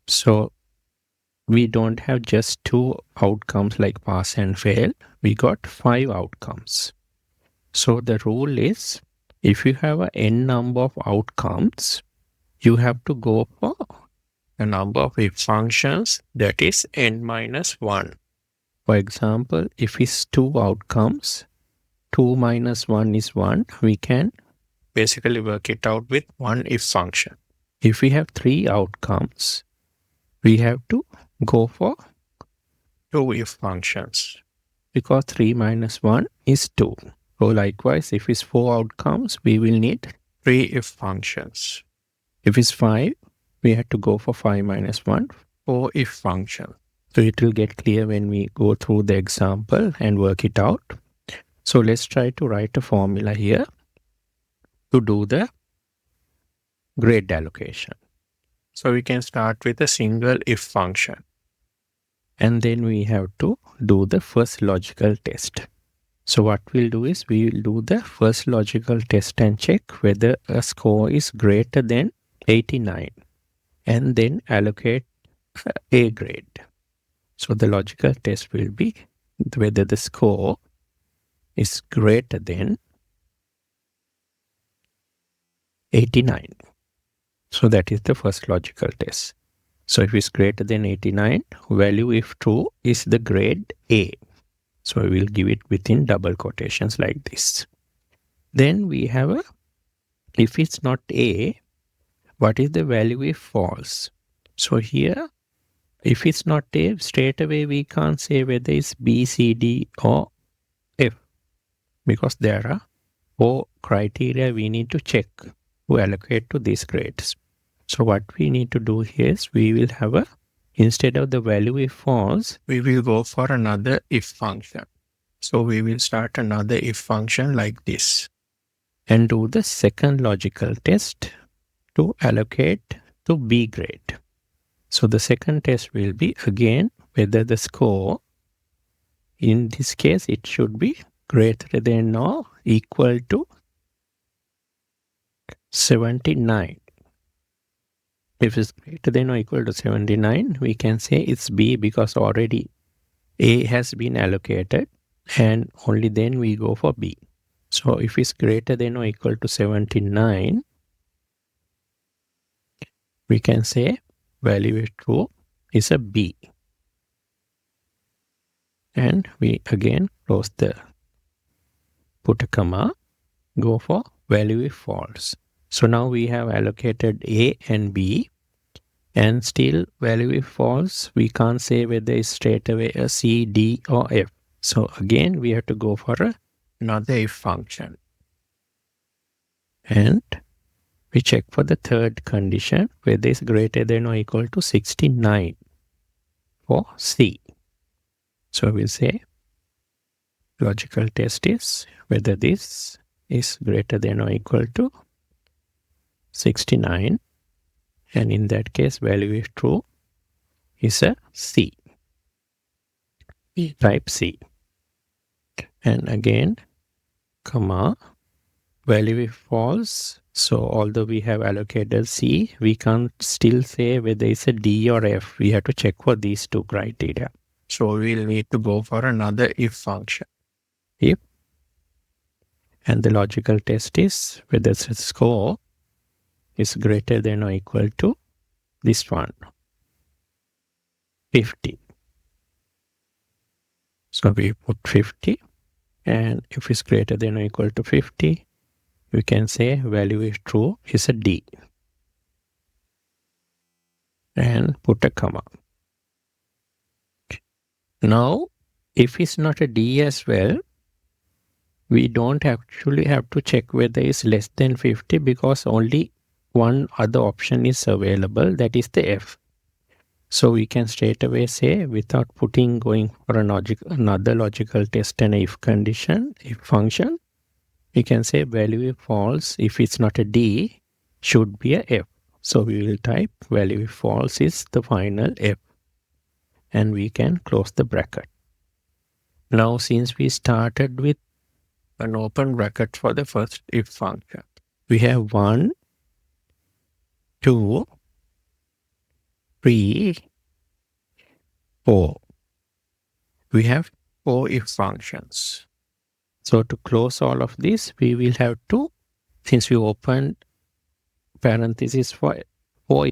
So we don't have just 2 outcomes like pass and fail. We got 5 outcomes. So the rule is if you have an n number of outcomes, you have to go for a number of if functions that is n minus 1. For example, if it's 2 outcomes, 2 minus 1 is 1, we can basically work it out with one if function. If we have 3 outcomes, we have to go for 2 if functions because 3 minus 1 is 2. So likewise, if it's 4 outcomes, we will need 3 if functions. If it's 5, we have to go for 5 minus 1, 4 if function. So it will get clear when we go through the example and work it out. So let's try to write a formula here to do the grade allocation. So we can start with a single if function. And then we have to do the first logical test. So what we'll do is we will do the first logical test and check whether a score is greater than 89 and then allocate a grade. So the logical test will be whether the score is greater than 89. So that is the first logical test. So if it's greater than 89, value if true is the grade A. So we will give it within double quotations like this. Then we have a, if it's not A, what is the value if false? So here, if it's not A, straight away we can't say whether it's B, C, D or F because there are 4 criteria we need to check to allocate to these grades. So what we need to do here is we will have a, instead of the value if false, we will go for another if function. So we will start another if function like this and do the second logical test to allocate to B grade. So the second test will be again whether the score, in this case it should be greater than or equal to 79. If it's greater than or equal to 79, we can say it's B because already A has been allocated and only then we go for B. So if it's greater than or equal to 79, we can say value is true is a B. And we again close the, put a comma, go for value if false. So now we have allocated A and B and still value if false, we can't say whether it's straight away a C, D or F. So again, we have to go for another if function. And we check for the third condition, whether it's greater than or equal to 69 for C. So we'll say logical test is whether this is greater than or equal to 69, and in that case value is true, is a C, type C. And again, comma, value is false. So although we have allocated C, we can't still say whether it's a D or F. We have to check for these two criteria. So we'll need to go for another if function. If, and the logical test is whether the score is greater than or equal to this one, 50. So we put 50, and if it's greater than or equal to 50, we can say value is true, is a D, and put a comma. Now, if it's not a D as well, we don't actually have to check whether it's less than 50, because only one other option is available, that is the F. So we can straight away say, without going for another logical test and if condition, if function, we can say value is false. If it's not a D, should be a F. So we will type value is false is the final F, and we can close the bracket. Now, since we started with an open bracket for the first if function, we have 1, 2, 3, 4. We have 4 if functions. So to close all of this, we will have to, since we opened parenthesis for 4,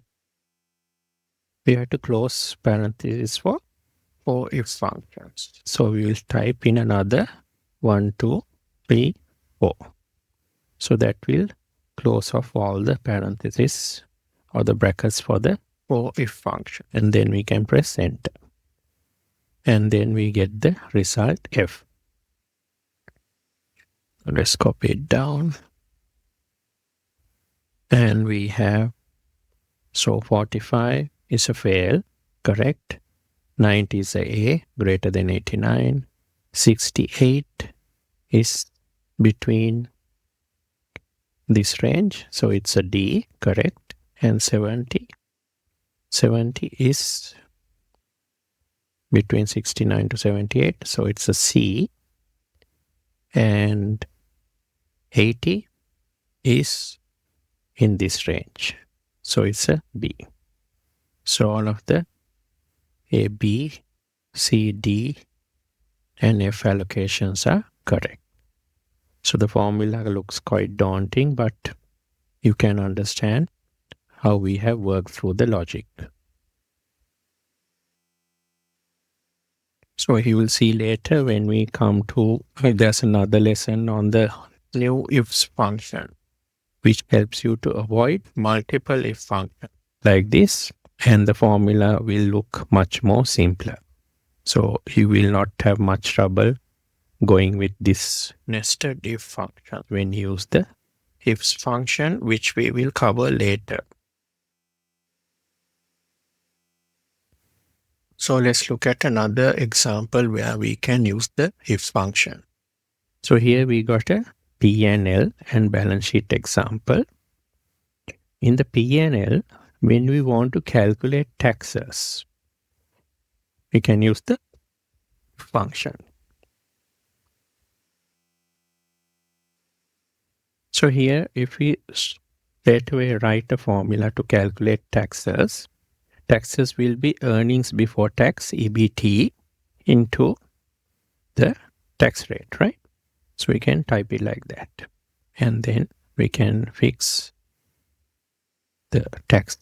we have to close parenthesis for 4 if functions. So we will type in another 1, 2, 3, 4. So that will close off all the parentheses or the brackets for the 4 if function. And then we can press enter. And then we get the result F. Let's copy it down. And we have, so 45 is a fail, correct. 90 is a greater than 89. 68 is between this range, so it's a D, correct. And 70 is between 69 to 78, so it's a C. And 80 is in this range, so it's a B. So all of the A, B, C, D, and F allocations are correct. So the formula looks quite daunting, but you can understand how we have worked through the logic. So you will see later when we come to, there's another lesson on the new ifs function, which helps you to avoid multiple if functions like this, and the formula will look much more simpler. So you will not have much trouble going with this nested if function when you use the ifs function, which we will cover later. So let's look at another example where we can use the ifs function. So here we got a P&L and balance sheet example. In the P&L, when we want to calculate taxes, we can use the function. So here, if we straight away write a formula to calculate taxes, taxes will be earnings before tax, EBT, into the tax rate, right? So we can type it like that. And then we can fix the tax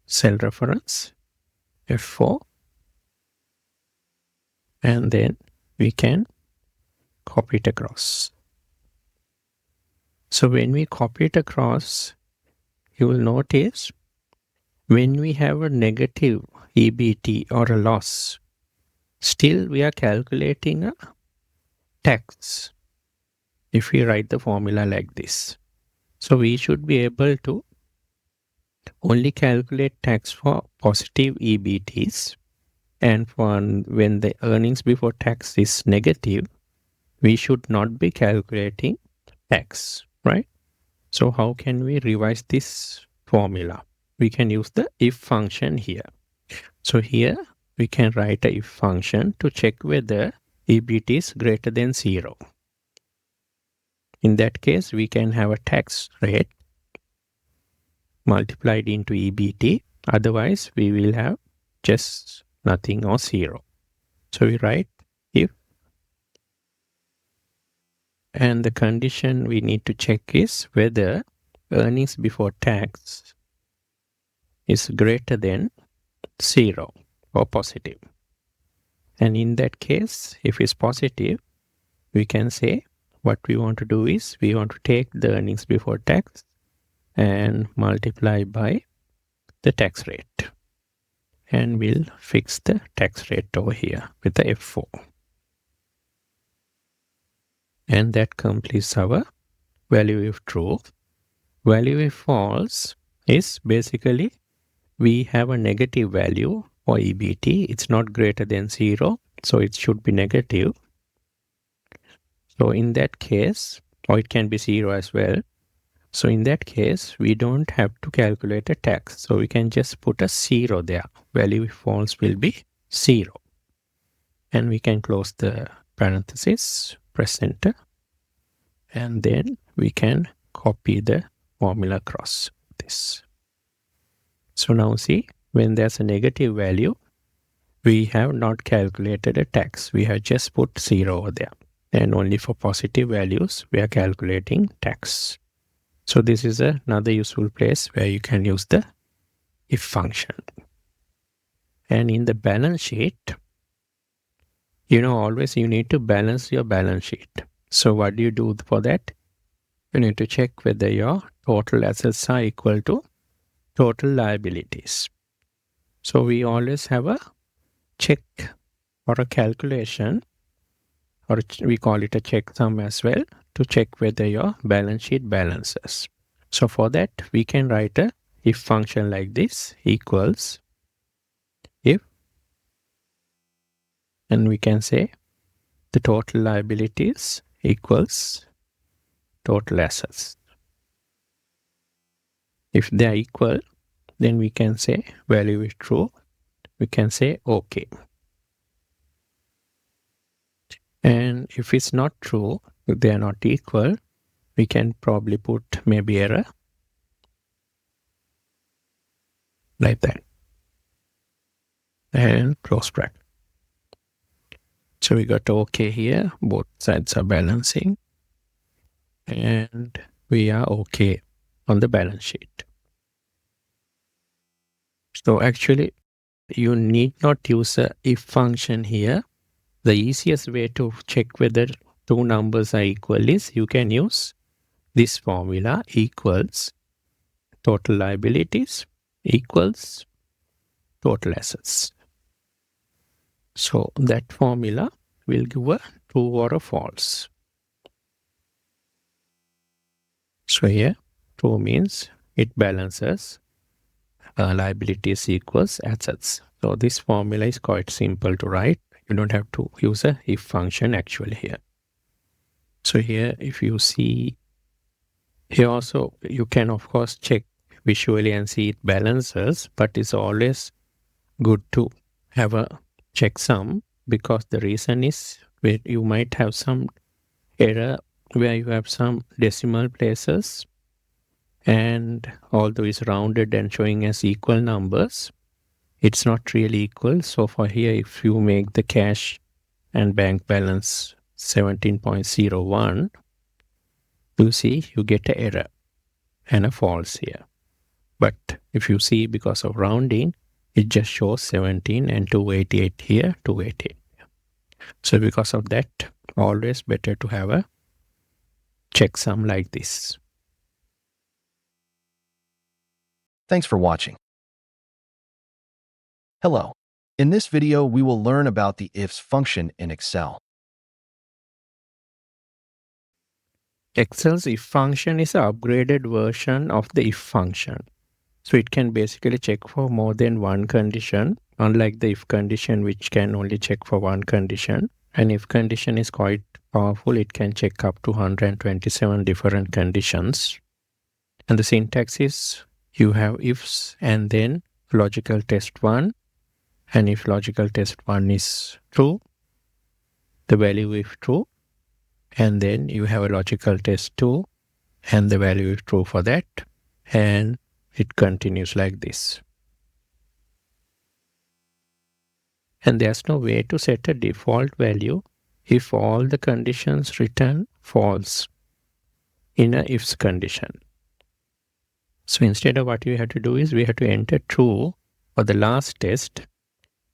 cell reference, F4. And then we can copy it across. So when we copy it across, you will notice when we have a negative EBT or a loss, still we are calculating a tax if we write the formula like this. So we should be able to only calculate tax for positive EBTs, and for when the earnings before tax is negative, we should not be calculating tax, right? So how can we revise this formula? We can use the if function here. So here we can write a if function to check whether EBT is greater than 0. In that case, we can have a tax rate multiplied into EBT. Otherwise, we will have just nothing or 0. So we write if, and the condition we need to check is whether earnings before tax is greater than 0 or positive. And in that case, if it's positive, we can say what we want to do is we want to take the earnings before tax and multiply by the tax rate. And we'll fix the tax rate over here with the F4. And that completes our value if true. Value if false is basically we have a negative value for EBT. It's not greater than 0, so it should be negative. So in that case, or it can be 0 as well. So in that case, we don't have to calculate a tax. So we can just put a 0 there. Value if false will be 0. And we can close the parenthesis, press enter. And then we can copy the formula across this. So now see, when there's a negative value, we have not calculated a tax. We have just put 0 over there. And only for positive values, we are calculating tax. So this is another useful place where you can use the if function. And in the balance sheet, always you need to balance your balance sheet. So what do you do for that? You need to check whether your total assets are equal to total liabilities. So we always have a check or a calculation, or we call it a checksum as well, to check whether your balance sheet balances. So for that, we can write a if function like this, equals if, and we can say the total liabilities equals total assets. If they are equal, then we can say value is true. We can say OK. And if it's not true, if they are not equal, we can probably put maybe error like that. And close bracket. So we got OK here. Both sides are balancing. And we are OK on the balance sheet. So actually, you need not use a if function here. The easiest way to check whether two numbers are equal is you can use this formula, equals total liabilities equals total assets. So that formula will give a true or a false. So here true means it balances liabilities equals assets. So this formula is quite simple to write. You don't have to use a if function actually here. So here, if you see, here also you can of course check visually and see it balances, but it's always good to have a checksum, because the reason is where you might have some error where you have some decimal places, and although it's rounded and showing as equal numbers, it's not really equal. So for here, if you make the cash and bank balance 17.01, you see you get an error and a false here. But if you see, because of rounding, it just shows 17 and 288 here, 288. So because of that, always better to have a checksum like this. Thanks for watching. Hello. In this video, we will learn about the IFS function in Excel. Excel's if function is an upgraded version of the if function. So it can basically check for more than one condition, unlike the if condition, which can only check for one condition. And if condition is quite powerful, it can check up to 127 different conditions. And the syntax is you have ifs and then logical test 1. And if logical test 1 is true, the value is true. And then you have a logical test 2 and the value is true for that. And it continues like this. And there's no way to set a default value if all the conditions return false in a ifs condition. So instead of what you have to do is we have to enter true for the last test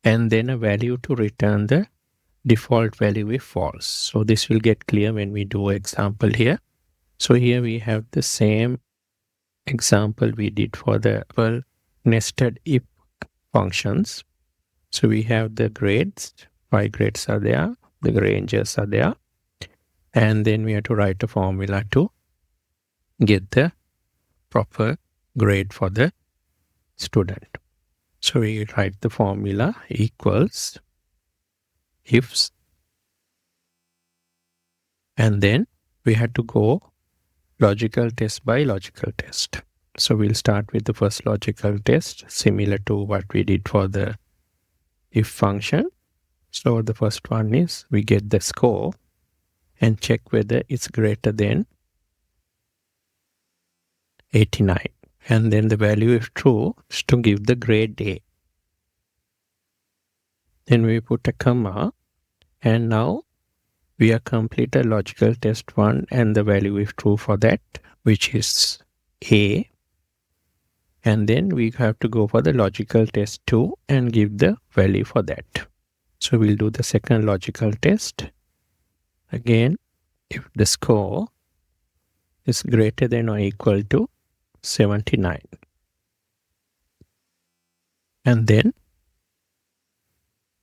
and then a value to return the default value if false. So this will get clear when we do example here. So here we have the same example we did for the nested if functions. So we have the grades, 5 grades are there, the ranges are there, and then we have to write a formula to get the proper grade for the student. So we write the formula equals ifs, and then we have to go logical test by logical test. So we'll start with the first logical test, similar to what we did for the if function. So the first one is we get the score and check whether it's greater than 89. And then the value if true is to give the grade A. Then we put a comma, and now we are completed logical test 1 and the value is true for that, which is A. And then we have to go for the logical test 2 and give the value for that. So we'll do the second logical test. Again, if the score is greater than or equal to 79. And then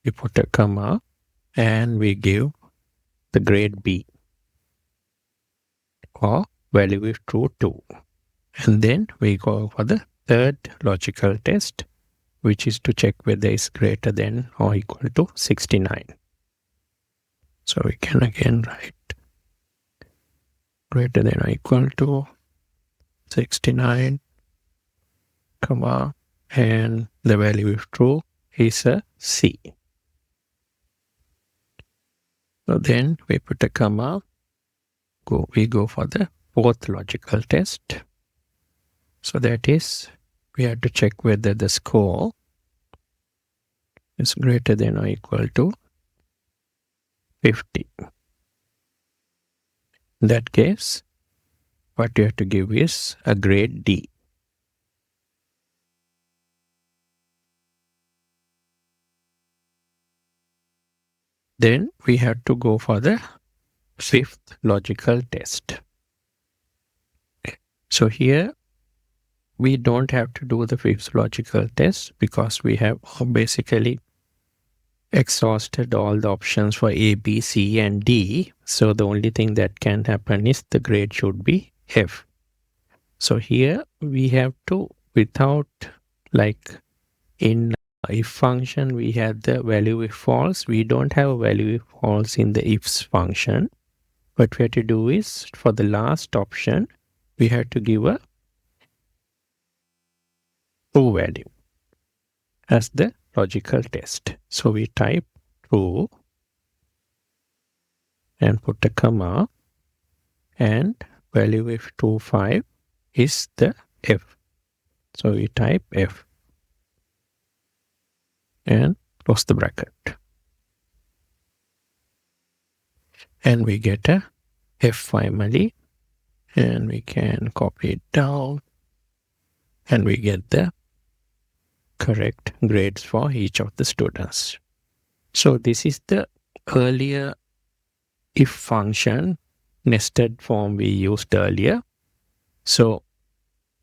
we put a comma and we give the grade B or value is true 2. And then we go for the third logical test, which is to check whether it's greater than or equal to 69. So we can again write greater than or equal to 69, comma, and the value is true is a C. So then we put a comma, we go for the fourth logical test. So that is, we have to check whether the score is greater than or equal to 50. In that case, what you have to give is a grade D. Then we have to go for the fifth logical test. So here we don't have to do the fifth logical test because we have basically exhausted all the options for A, B, C, and D. So the only thing that can happen is the grade should be F. So here we have to, without like in if function we have the value if false, we don't have a value if false in the ifs function. What we have to do is for the last option we have to give a true value as the logical test. So we type true and put a comma, and value if true 5 is the F. So we type F and close the bracket. And we get a F finally, and we can copy it down and we get the correct grades for each of the students. So this is the earlier if function nested form we used earlier. So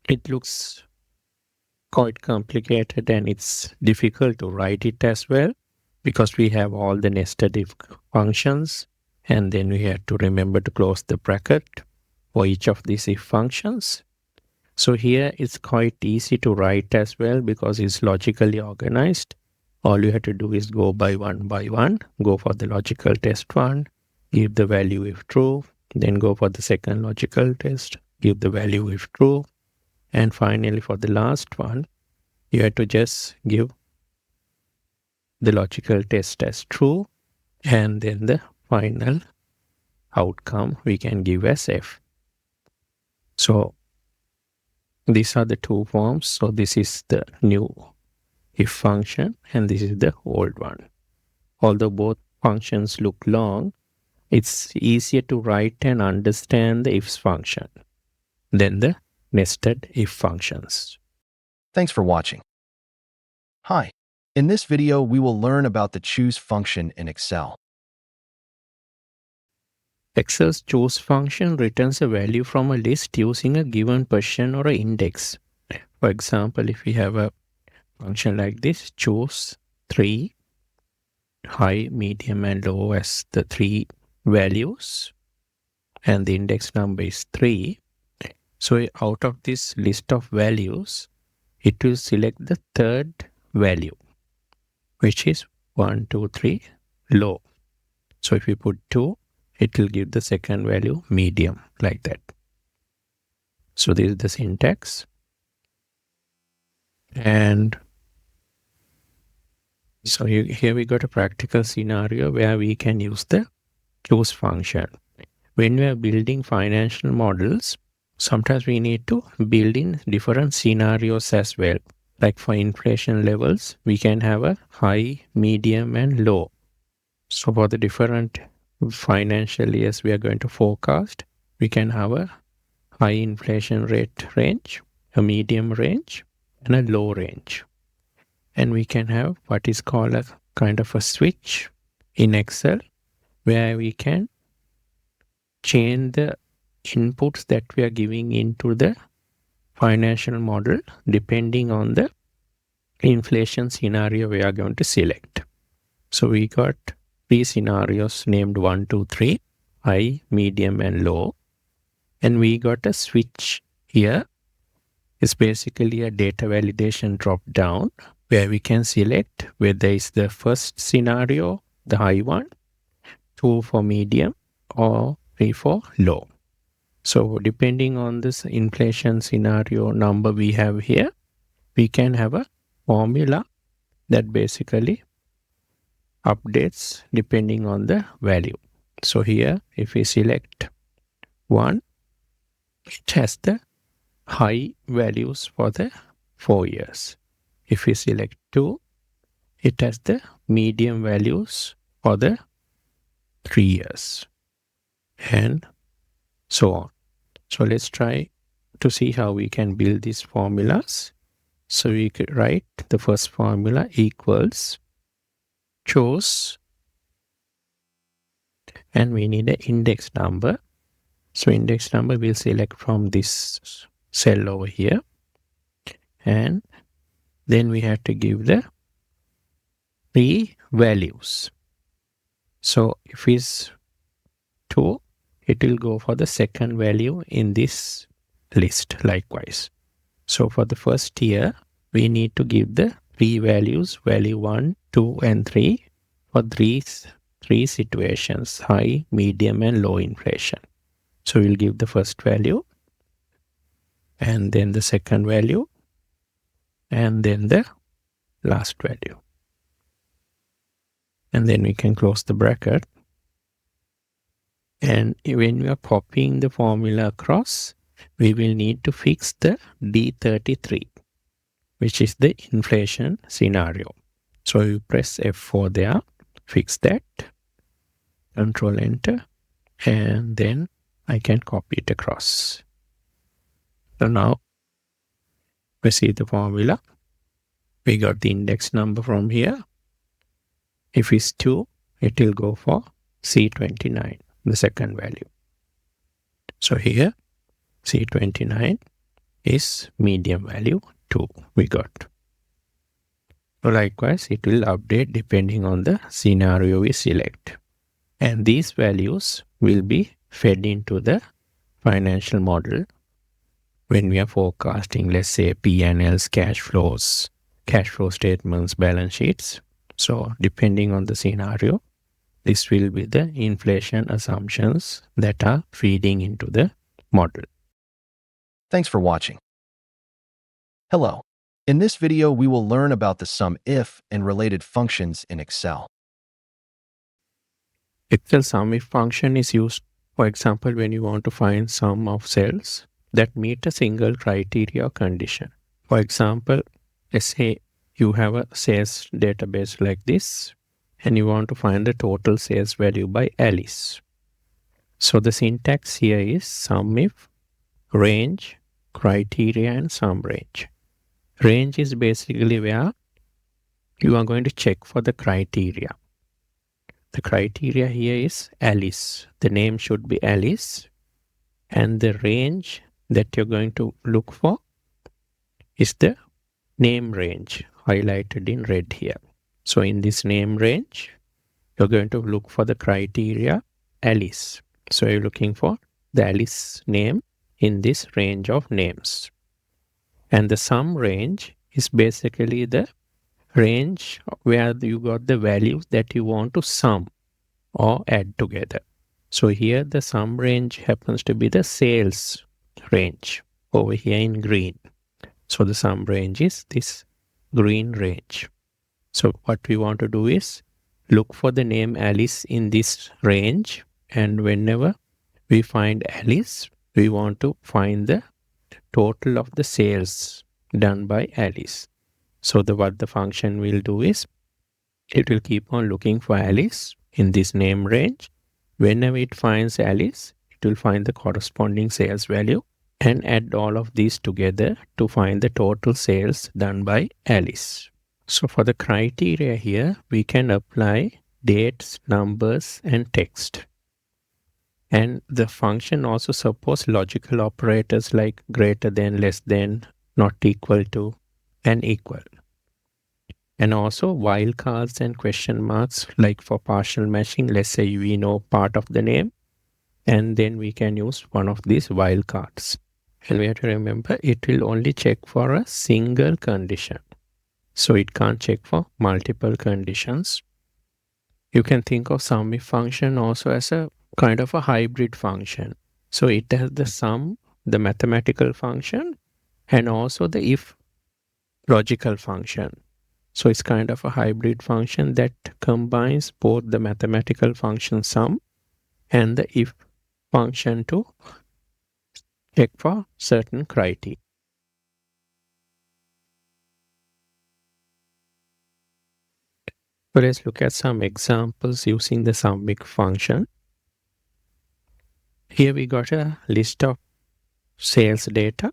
it looks quite complicated and it's difficult to write it as well because we have all the nested if functions and then we have to remember to close the bracket. for each of these if functions. So here it's quite easy to write as well because it's logically organized. All you have to do is go by one, go for the logical test one, give the value if true, then go for the second logical test, give the value if true, and finally for the last one, you have to just give the logical test as true, and then the final outcome we can give as F. So these are the two forms. So this is the new if function and this is the old one. Although both functions look long, it's easier to write and understand the ifs function than the nested if functions. Thanks for watching. Hi. In this video, we will learn about the choose function in Excel. Excel's choose function returns a value from a list using a given position or an index. For example, if we have a function like this, choose 3, high, medium, and low as the 3 values, and the index number is 3. So out of this list of values, it will select the third value, which is 1, 2, 3, low. So if we put 2, it will give the second value, medium, like that. So this is the syntax. And so here we got a practical scenario where we can use the choose function. When we are building financial models, sometimes we need to build in different scenarios as well. Like for inflation levels, we can have a high, medium, and low. So for the different financial years we are going to forecast, we can have a high inflation rate range, a medium range, and a low range. And we can have what is called a kind of a switch in Excel, where we can change the inputs that we are giving into the financial model depending on the inflation scenario we are going to select. So we got 3 scenarios named 1, 2, 3, high, medium, and low. And we got a switch here. It's basically a data validation drop down where we can select whether it's the first scenario, the high one, 2 for medium, or 3 for low. So depending on this inflation scenario number we have here, we can have a formula that basically updates depending on the value. So here, if we select 1, it has the high values for the 4 years. If we select 2, it has the medium values for the 3 years, and so on. So let's try to see how we can build these formulas. So we could write the first formula equals choose, and we need an index number. So index number we'll select from this cell over here, and then we have to give the 3 values. So if it's 2, it will go for the second value in this list likewise. So for the first year, we need to give the 3 values, value 1, 2, and 3 for three situations, high, medium, and low inflation. So we'll give the first value, and then the second value, and then the last value. And then we can close the bracket. And when we are copying the formula across, we will need to fix the D33, which is the inflation scenario. So you press F4 there, fix that, Control Enter, and then I can copy it across. So now we see the formula. We got the index number from here. If it's 2, it will go for C29, the second value. So here, C29 is medium value 2 we got. So likewise, it will update depending on the scenario we select. And these values will be fed into the financial model when we are forecasting, let's say, P&Ls, cash flows, cash flow statements, balance sheets. So depending on the scenario, this will be the inflation assumptions that are feeding into the model. Thanks for watching. Hello. In this video, we will learn about the SUMIF and related functions in Excel. Excel SUMIF function is used, for example, when you want to find sum of cells that meet a single criteria or condition. For example, let's say you have a sales database like this, and you want to find the total sales value by Alice. So the syntax here is SUMIF, range, criteria, and sum range. Range is basically where you are going to check for the criteria. The criteria here is Alice. The name should be Alice. And the range that you're going to look for is the name range, highlighted in red here. So in this name range, you're going to look for the criteria Alice. So you're looking for the Alice name in this range of names. And the sum range is basically the range where you got the values that you want to sum or add together. So here the sum range happens to be the sales range over here in green. So the sum range is this green range. So what we want to do is look for the name Alice in this range, and whenever we find Alice, we want to find the total of the sales done by Alice. So what the function will do is it will keep on looking for Alice in this name range. Whenever it finds Alice, it will find the corresponding sales value and add all of these together to find the total sales done by Alice. So for the criteria here, we can apply dates, numbers, and text. And the function also supports logical operators like greater than, less than, not equal to, and equal. And also wildcards and question marks, like for partial matching. Let's say we know part of the name, and then we can use one of these wildcards. And we have to remember it will only check for a single condition. So it can't check for multiple conditions. You can think of SUMIF function also as a kind of a hybrid function. So it has the sum, the mathematical function, and also the if logical function. So it's kind of a hybrid function that combines both the mathematical function sum and the if function to check for certain criteria. So let's look at some examples using the SUMIF function. Here we got a list of sales data.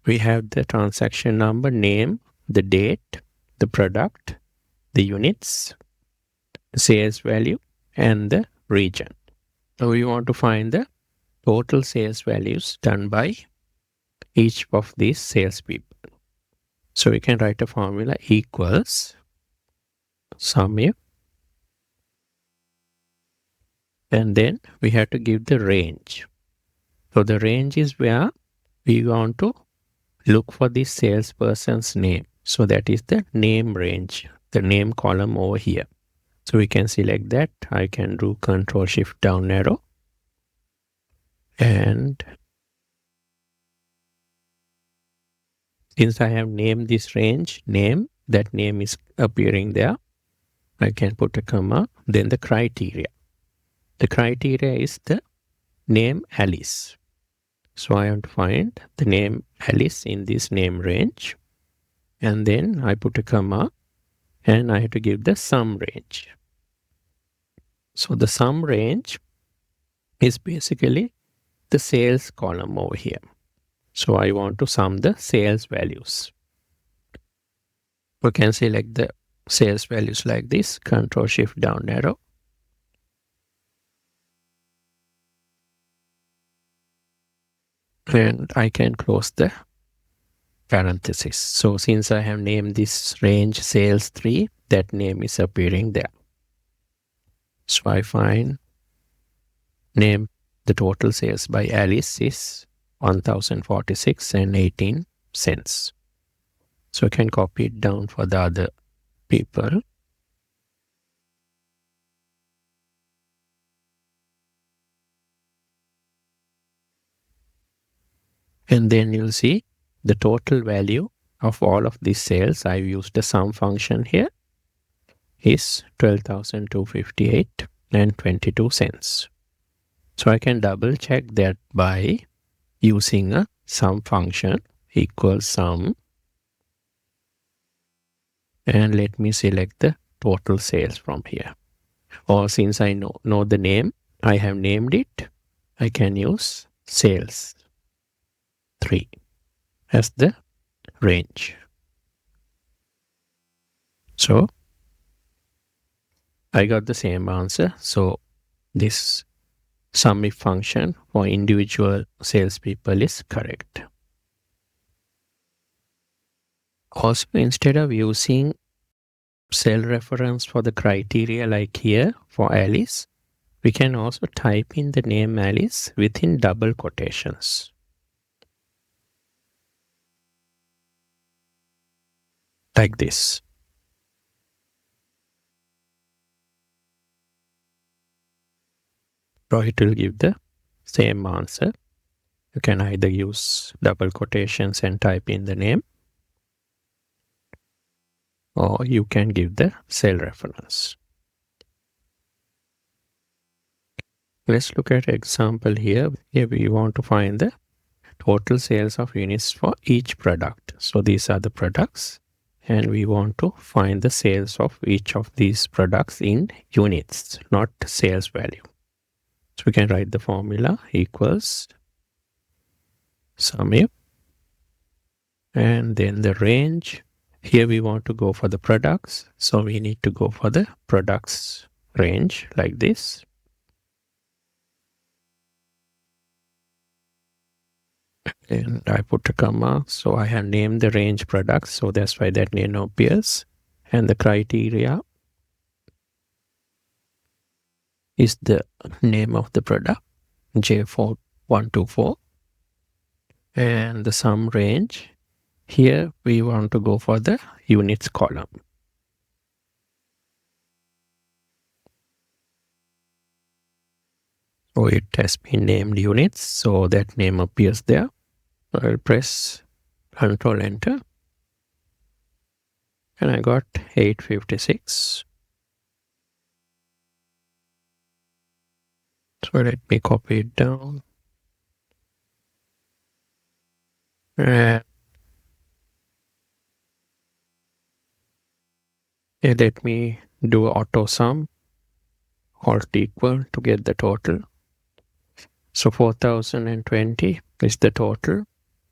We have the transaction number, name, the date, the product, the units, the sales value, and the region. So we want to find the total sales values done by each of these salespeople. So we can write a formula equals SUMIF, and then we have to give the range. So the range is where we want to look for the salesperson's name. So that is the name range, the name column over here. So we can select that. I can do Ctrl+Shift down arrow. And since I have named this range name, that name is appearing there. I can put a comma, then the criteria. The criteria is the name Alice. So I want to find the name Alice in this name range. And then I put a comma and I have to give the sum range. So the sum range is basically the sales column over here. So I want to sum the sales values. We can select the sales values like this, Ctrl+Shift down arrow. And I can close the parenthesis. So since I have named this range sales 3, that name is appearing there. So I find name the total sales by Alice is 1046 and 18 cents. So I can copy it down for the other people. And then you'll see the total value of all of these sales. I've used the sum function here is 12,258 and 22 cents. So I can double check that by using a sum function equals sum, and let me select the total sales from here. Or since I know the name, I have named it, I can use sales 3 as the range. So I got the same answer. So this SUMIF function for individual salespeople is correct. Also, instead of using cell reference for the criteria like here for Alice, we can also type in the name Alice within double quotations. Like this. So it will give the same answer. You can either use double quotations and type in the name, or you can give the cell reference. Let's look at example here. Here we want to find the total sales of units for each product. So these are the products, and we want to find the sales of each of these products in units, not sales value. So we can write the formula equals SUMIF, and then the range. Here we want to go for the products, so we need to go for the products range like this. And I put a comma, so I have named the range products, so that's why that name appears. And the criteria is the name of the product, J4124. And the sum range, here we want to go for the units column. So it has been named units, so that name appears there. I'll press Ctrl Enter, and I got 856. So let me copy it down. And let me do AutoSum, alt equal to get the total. So 4020 is the total.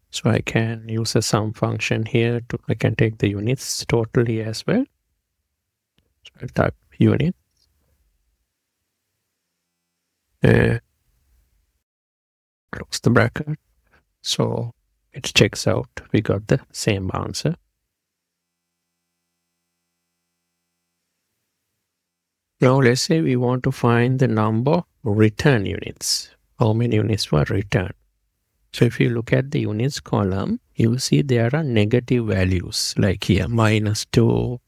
So I can use a sum function here to, I can take the units total here as well. So I'll type unit. Close the bracket. So it checks out. We got the same answer. Now let's say we want to find the number of return units. How many units were returned? So if you look at the units column, you will see there are negative values like here, -2,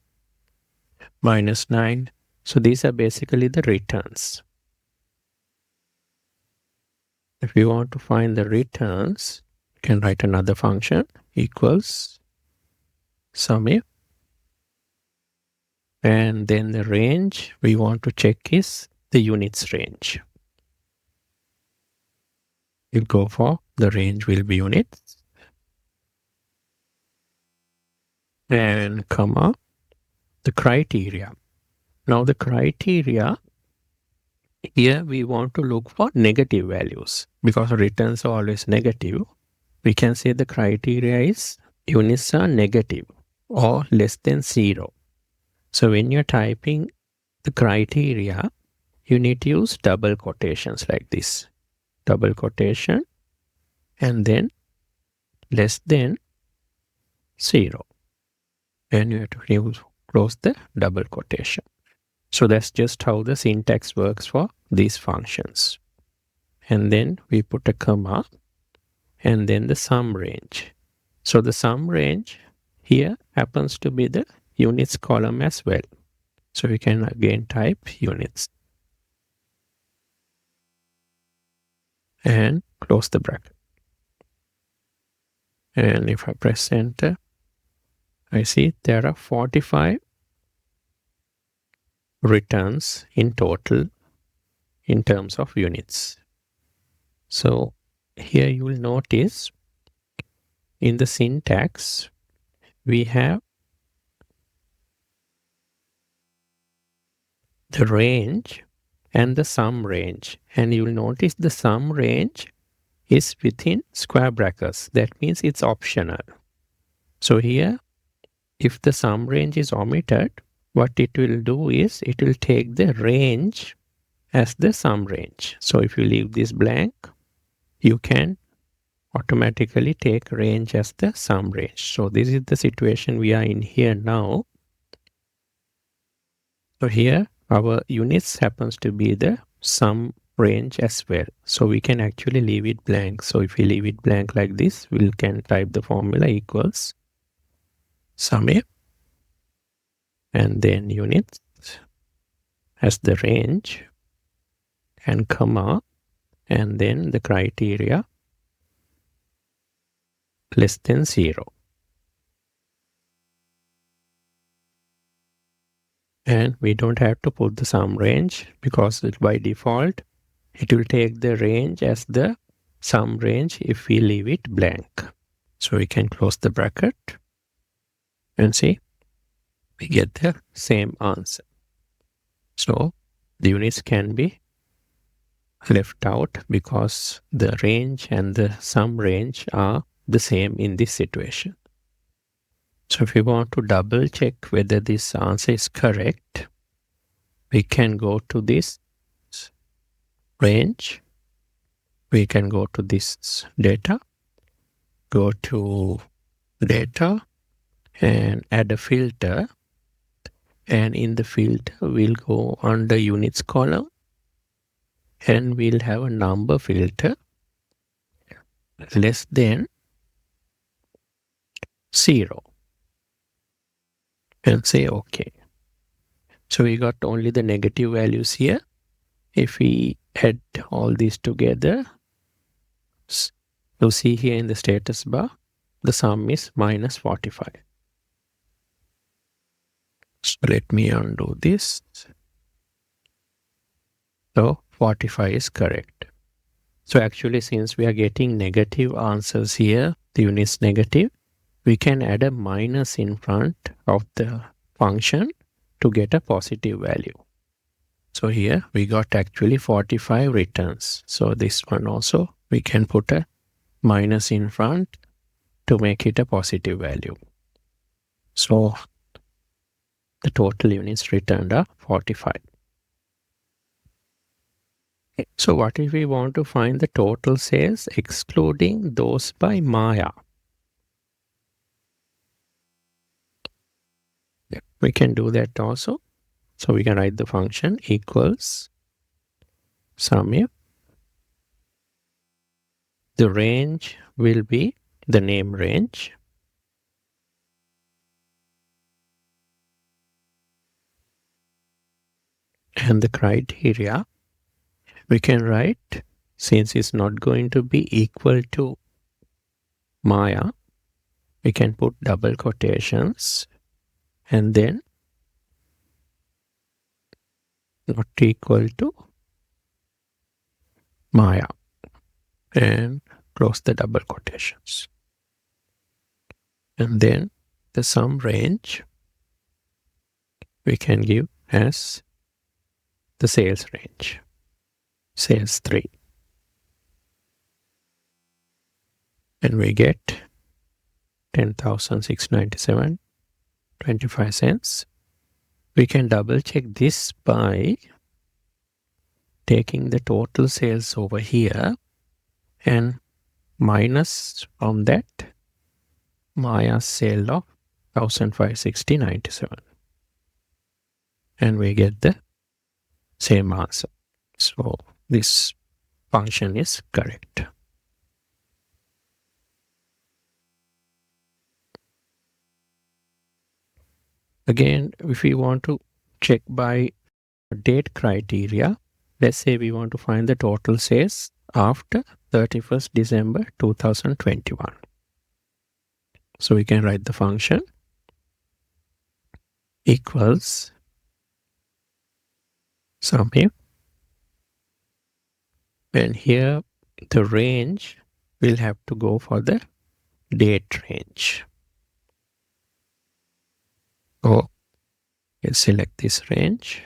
-9. So these are basically the returns. If you want to find the returns, you can write another function equals SUMIF. And then the range we want to check is the units range. You'll go for the range will be units. And comma, the criteria. Now the criteria, here we want to look for negative values because returns are always negative. We can say the criteria is units are negative or less than 0. So when you're typing the criteria, you need to use double quotations like this. Double quotation and then less than 0. And you have to close the double quotation. So that's just how the syntax works for these functions. and then we put a comma, and then the sum range. So the sum range here happens to be the units column as well. So we can again type units and close the bracket. And if I press enter, I see there are 45 returns in total in terms of units. So here you will notice in the syntax we have the range and the sum range, and you will notice the sum range is within square brackets. That means it's optional. So here, if the sum range is omitted, what it will do is it will take the range as the sum range. So if you leave this blank, you can automatically take range as the sum range. So this is the situation we are in here now. So here our units happens to be the sum range as well. So we can actually leave it blank. So if we leave it blank like this, we can type the formula equals SUMIF and then units as the range and comma and then the criteria less than 0. And we don't have to put the sum range because by default it will take the range as the sum range if we leave it blank. So we can close the bracket and see we get the same answer. So the units can be left out because the range and the sum range are the same in this situation. So if we want to double check whether this answer is correct, we can go to this range, we can go to this data, go to data and add a filter, and in the filter we'll go under units column and we'll have a number filter less than 0 and say OK. So we got only the negative values here. If we add all these together, you'll see here in the status bar, the sum is minus 45. So let me undo this. So 45 is correct. So actually, since we are getting negative answers here, the units negative, we can add a minus in front of the function to get a positive value. So here we got actually 45 returns. So this one also we can put a minus in front to make it a positive value. So the total units returned are 45. So what if we want to find the total sales excluding those by MIRR? We can do that also. So we can write the function equals SUMIF. The range will be the name range. And the criteria we can write, since it's not going to be equal to MIRR, we can put double quotations and then not equal to MIRR and close the double quotations. And then the sum range we can give as the sales range, sales 3. And we get 10,697.25 cents. We can double check this by taking the total sales over here and minus from that MIRR sale of 1,560.97. And we get the same answer. So this function is correct. Again, if we want to check by date criteria, let's say we want to find the total sales after 31st December 2021. So we can write the function equals SUMIF, and here the range will have to go for the date range. So let's select this range.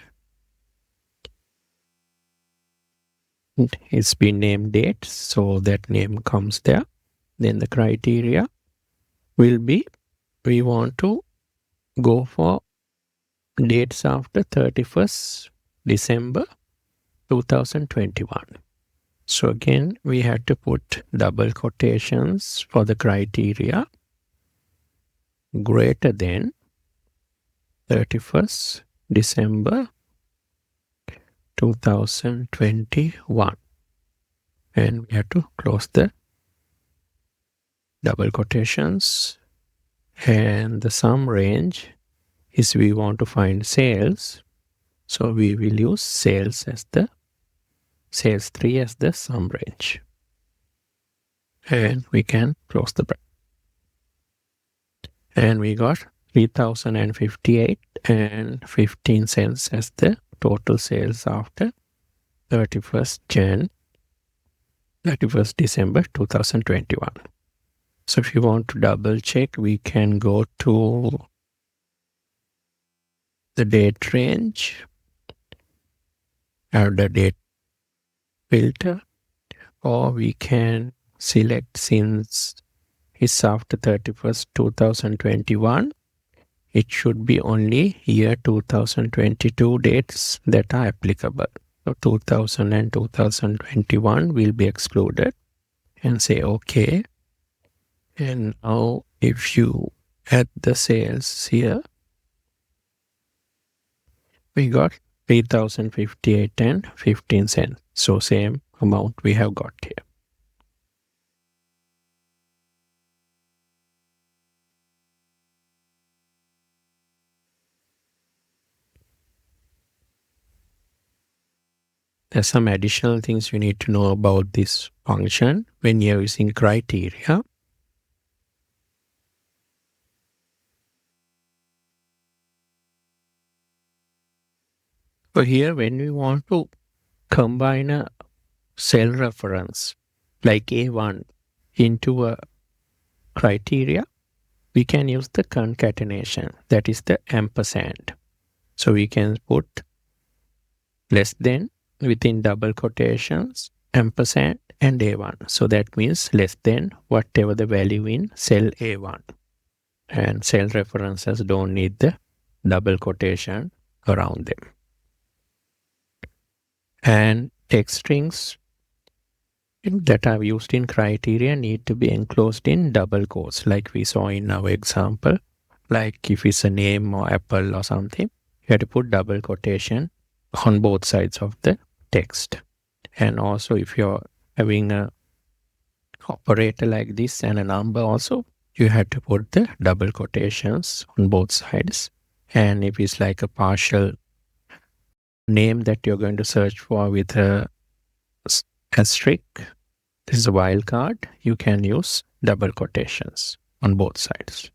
It's been named date, so that name comes there. Then the criteria will be, we want to go for dates after 31st December 2021. So again, we had to put double quotations for the criteria greater than 31st December 2021. And we have to close the double quotations. And the sum range is we want to find sales. So we will use sales 3 as the sum range. And we can close the bracket. And we got 3,058 and 15 cents as the total sales after 31st December 2021. So if you want to double check, we can go to the date range, add the date filter, or we can select, since it's after 31st 2021, it should be only year 2022 dates that are applicable. So 2000 and 2021 will be excluded, and say OK. And now if you add the sales here, we got 3,058 and 15 cents. So same amount we have got here. There's some additional things you need to know about this function when you're using criteria. So here, when we want to combine a cell reference like A1 into a criteria, we can use the concatenation, that is the ampersand. So we can put less than within double quotations, ampersand and A1. So that means less than whatever the value in cell A1. And cell references don't need the double quotation around them. And text strings that are used in criteria need to be enclosed in double quotes, like we saw in our example. Like if it's a name or apple or something, you have to put double quotation on both sides of the text. And also if you're having a operator like this and a number also, you have to put the double quotations on both sides. And if it's like a partial name that you're going to search for with a asterisk, this is a wildcard, you can use double quotations on both sides.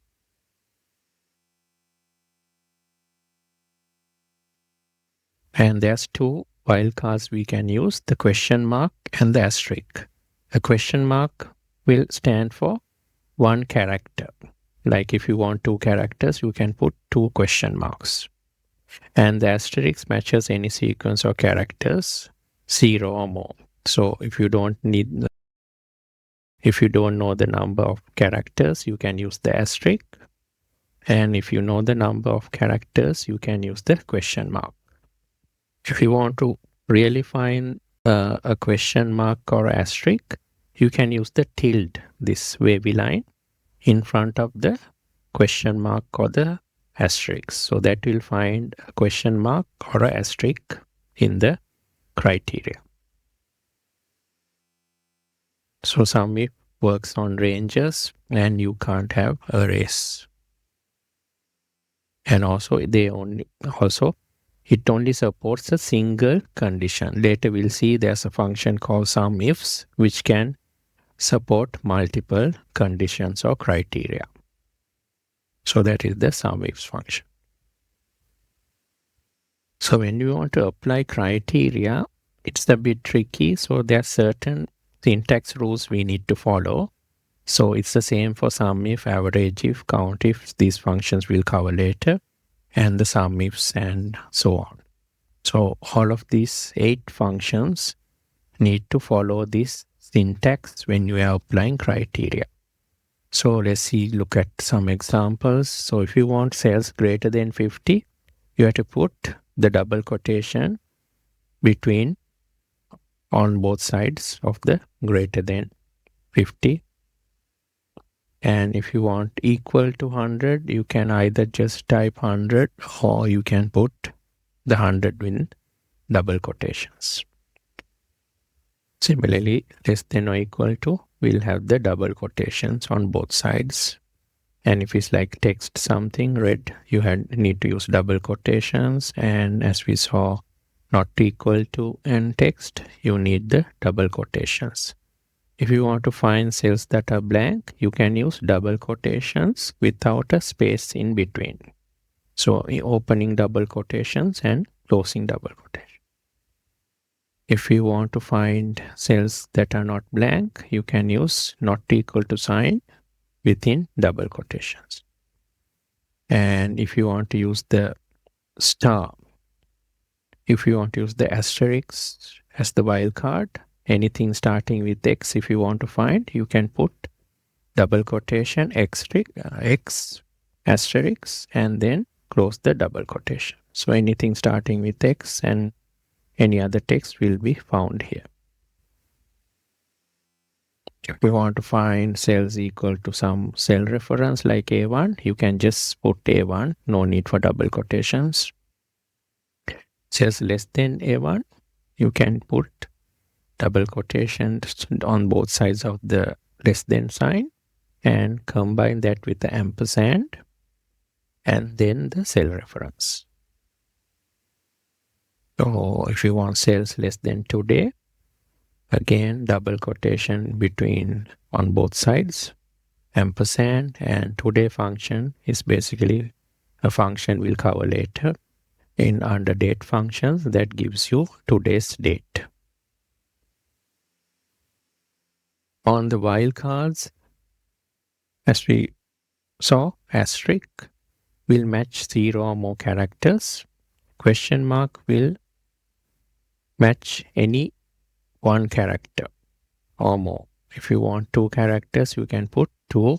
And there's two wildcards we can use, the question mark and the asterisk. A question mark will stand for one character. Like if you want 2 characters, you can put 2 question marks. And the asterisk matches any sequence of characters, 0 or more. So if you don't know the number of characters, you can use the asterisk. And if you know the number of characters, you can use the question mark. If you want to really find a question mark or asterisk, you can use the tilde, this wavy line, in front of the question mark or the asterisk. So that will find a question mark or an asterisk in the criteria. So SUMIF works on ranges and you can't have arrays. And also it only supports a single condition. Later we'll see there's a function called SUMIFS which can support multiple conditions or criteria. So that is the SUMIFS function. So when you want to apply criteria, it's a bit tricky. So there are certain syntax rules we need to follow. So it's the same for SUMIF, AVERAGEIF, COUNTIFs. These functions we'll cover later, and the SUMIFs and so on. So all of these 8 functions need to follow this syntax when you are applying criteria. So let's look at some examples. So if you want sales greater than 50, you have to put the double quotation between on both sides of the greater than 50. And if you want equal to 100, you can either just type 100 or you can put the 100 in double quotations. Similarly, less than or equal to, we'll have the double quotations on both sides. And if it's like text something red, you need to use double quotations. And as we saw, not equal to and text, you need the double quotations. If you want to find cells that are blank, you can use double quotations without a space in between. So opening double quotations and closing double quotations. If you want to find cells that are not blank, you can use not equal to sign within double quotations. And if you want to use the star, if you want to use the asterisk as the wildcard, anything starting with X, if you want to find, you can put double quotation X asterisk and then close the double quotation. So anything starting with X and any other text will be found here. If we want to find cells equal to some cell reference like A1, you can just put A1, no need for double quotations. Cells less than A1, you can put double quotations on both sides of the less than sign and combine that with the ampersand and then the cell reference. So if you want cells less than today, again double quotation between on both sides, ampersand, and today function is basically a function we'll cover later in under date functions that gives you today's date. On the wildcards, as we saw, asterisk will match 0 or more characters. Question mark will match any 1 character or more. If you want 2 characters, you can put 2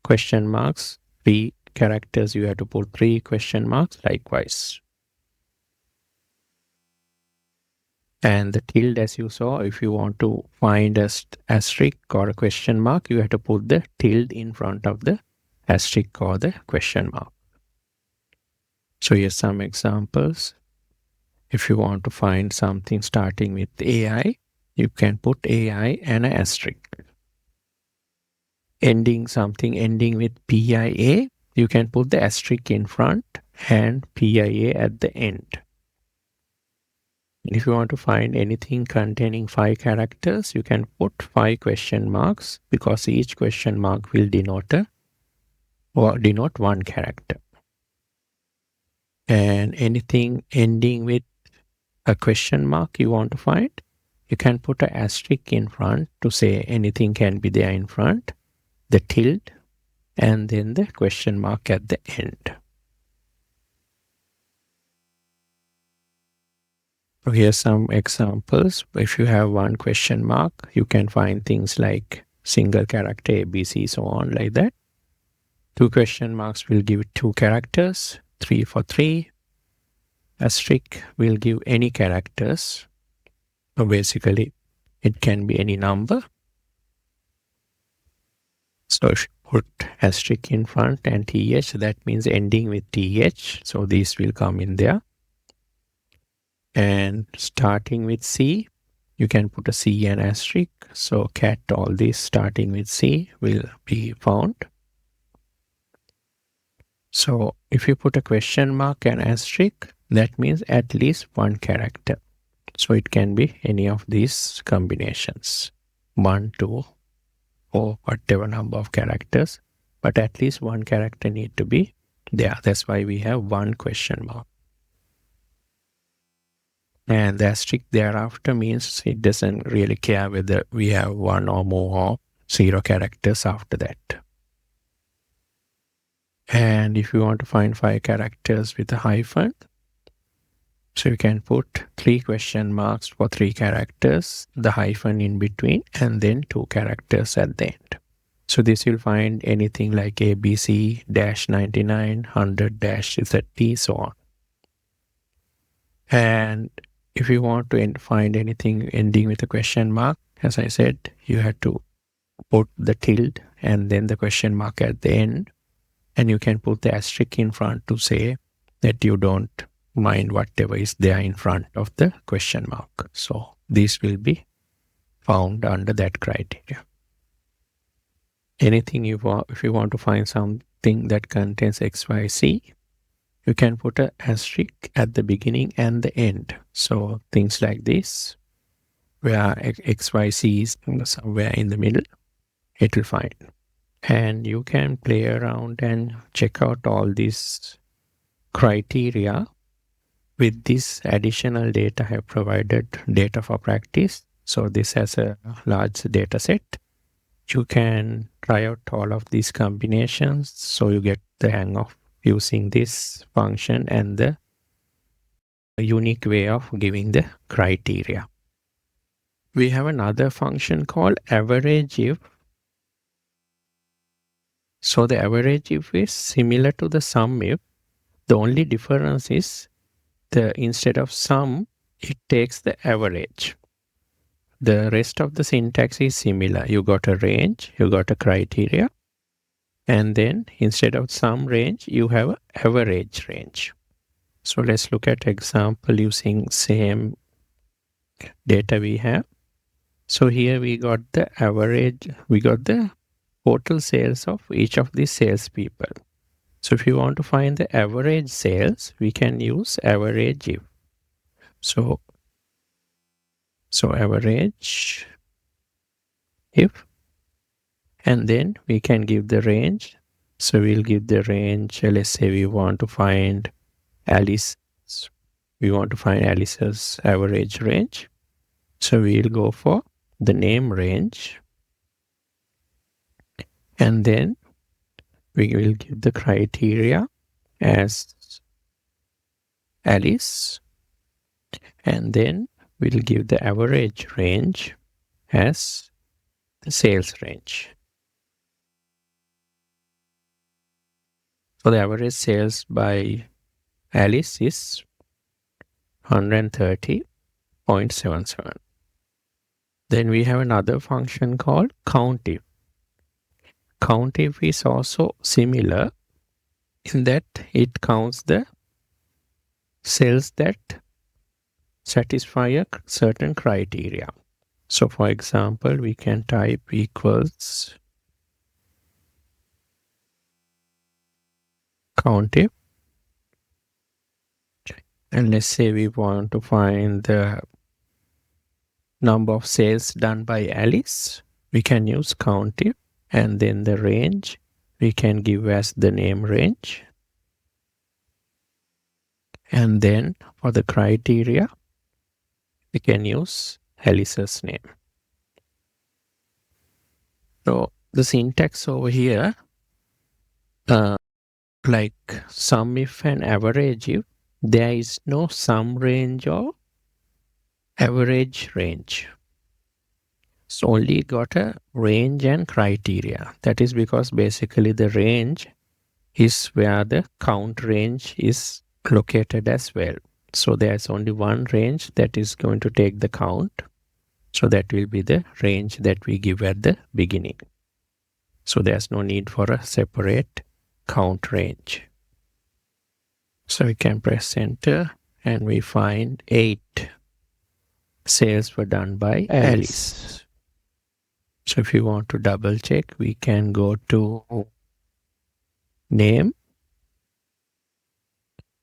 question marks. 3 characters, you have to put 3 question marks likewise. And the tilde, as you saw, if you want to find a asterisk or a question mark, you have to put the tilde in front of the asterisk or the question mark. So here's some examples. If you want to find something starting with AI, you can put AI and an asterisk. Something ending with PIA, you can put the asterisk in front and PIA at the end. If you want to find anything containing 5 characters, you can put 5 question marks because each question mark will denote 1 character. And anything ending with a question mark you want to find, you can put an asterisk in front to say anything can be there in front, the tilde, and then the question mark at the end. So here's some examples. If you have 1 question mark, you can find things like single character, ABC, so on like that. 2 question marks will give 2 characters, 3 for 3. Asterisk will give any characters. So basically, it can be any number. So if you put asterisk in front and TH, that means ending with TH. So these will come in there. And starting with C, you can put a C and asterisk. So cat all these starting with C will be found. So if you put a question mark and asterisk, that means at least one character. So it can be any of these combinations, 1, 2, or whatever number of characters, but at least one character need to be there. That's why we have one question mark. And the asterisk thereafter means it doesn't really care whether we have one or more or 0 characters after that. And if you want to find 5 characters with a hyphen, so you can put 3 question marks for 3 characters, the hyphen in between, and then 2 characters at the end. So this will find anything like ABC, -99, 100, -30, so on. And if you want to find anything ending with a question mark, as I said, you have to put the tilde and then the question mark at the end. And you can put the asterisk in front to say that you don't mind whatever is there in front of the question mark. So these will be found under that criteria. Anything if you want to find something that contains XYZ, you can put an asterisk at the beginning and the end. So things like this, where XYZ is somewhere in the middle, it will find. And you can play around and check out all these criteria with this additional data. I have provided data for practice. So this has a large data set. You can try out all of these combinations so you get the hang of using this function and the unique way of giving the criteria. We have another function called AVERAGEIF. So the AVERAGEIF is similar to the SUMIF. The only difference is instead of sum, it takes the average. The rest of the syntax is similar. You got a range, you got a criteria, and then instead of sum range, you have an average range. So let's look at example using same data we have. So here we got the average, we got the total sales of each of these salespeople. So if you want to find the average sales, we can use AVERAGEIF. So average if, and then we can give the range. So we'll give the range. Let's say we want to find Alice. We want to find Alice's average range. So we'll go for the name range. And then we will give the criteria as Alice. And then we'll give the average range as the sales range. So the average sales by Alice is 130.77. Then we have another function called COUNTIF. COUNTIF is also similar in that it counts the cells that satisfy a certain criteria. So for example, we can type equals COUNTIF, and let's say we want to find the number of sales done by Alice. We can use COUNTIF, and then the range we can give as the name range. And then for the criteria, we can use Alice's name. So the syntax over here, like SUMIF and AVERAGEIF, there is no sum range or average range. So only got a range and criteria. That is because basically the range is where the count range is located as well. So there's only one range that is going to take the count. So that will be the range that we give at the beginning. So there's no need for a separate count range. So we can press enter and we find 8 sales were done by Alice. So if you want to double check, we can go to name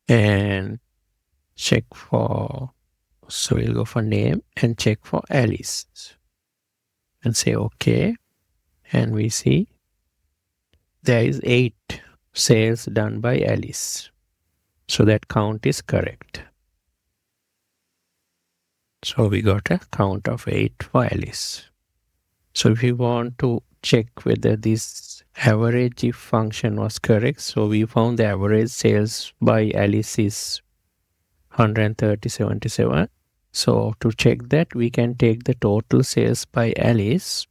and check for, so we'll go for name and check for Alice and say OK. And we see there is 8 sales done by Alice. So that count is correct. So we got a count of 8 for Alice. So if you want to check whether this AVERAGEIF function was correct, so we found the average sales by Alice is 130.77. So to check that, we can take the total sales by Alice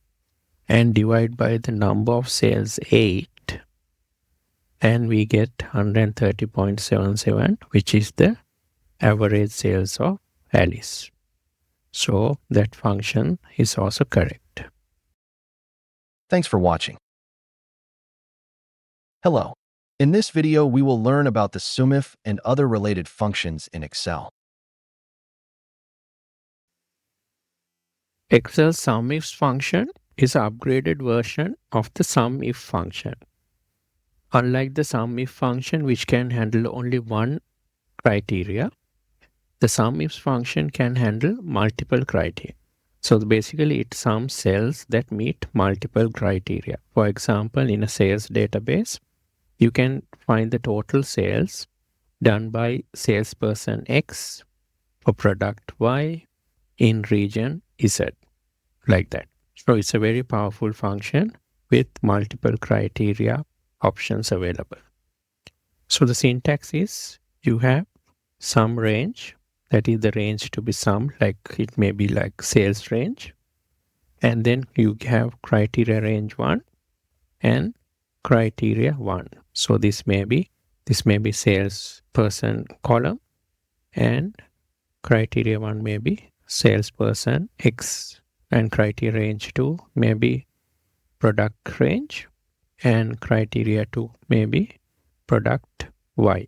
and divide by the number of sales 8, and we get 130.77, which is the average sales of Alice. So that function is also correct. Thanks for watching. Hello. In this video, we will learn about the SUMIF and other related functions in Excel. Excel SUMIFS function is an upgraded version of the SUMIF function. Unlike the SUMIF function, which can handle only one criteria, the SUMIFS function can handle multiple criteria. So basically, it sums cells that meet multiple criteria. For example, in a sales database, you can find the total sales done by salesperson X for product Y in region Z, like that. So it's a very powerful function with multiple criteria options available. So the syntax is, you have sum range, that is the range to be summed, like it may be like sales range. And then you have criteria range 1 and criteria 1. So this may be salesperson column, and criteria 1 may be salesperson X, and criteria range 2 may be product range, and criteria 2 may be product Y.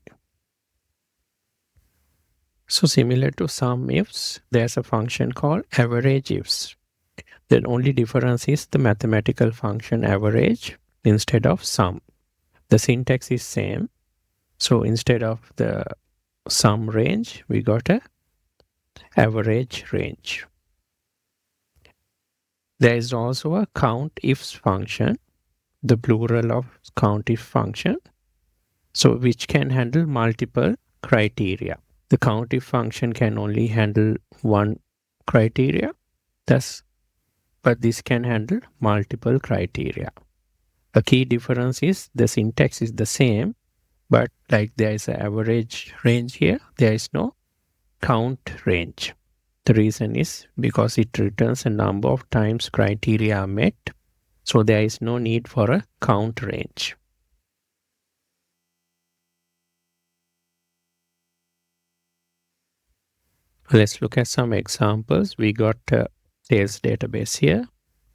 So similar to SUMIFS, there's a function called AVERAGEIFS. The only difference is the mathematical function average instead of sum. The syntax is same. So instead of the sum range, we got a average range. There is also a COUNTIFS function, the plural of COUNTIF function, so which can handle multiple criteria. The COUNTIF function can only handle one criteria, but this can handle multiple criteria. A key difference is the syntax is the same, but like there is an average range here, there is no count range. The reason is because it returns a number of times criteria are met, so there is no need for a count range. Let's look at some examples. We got a sales database here.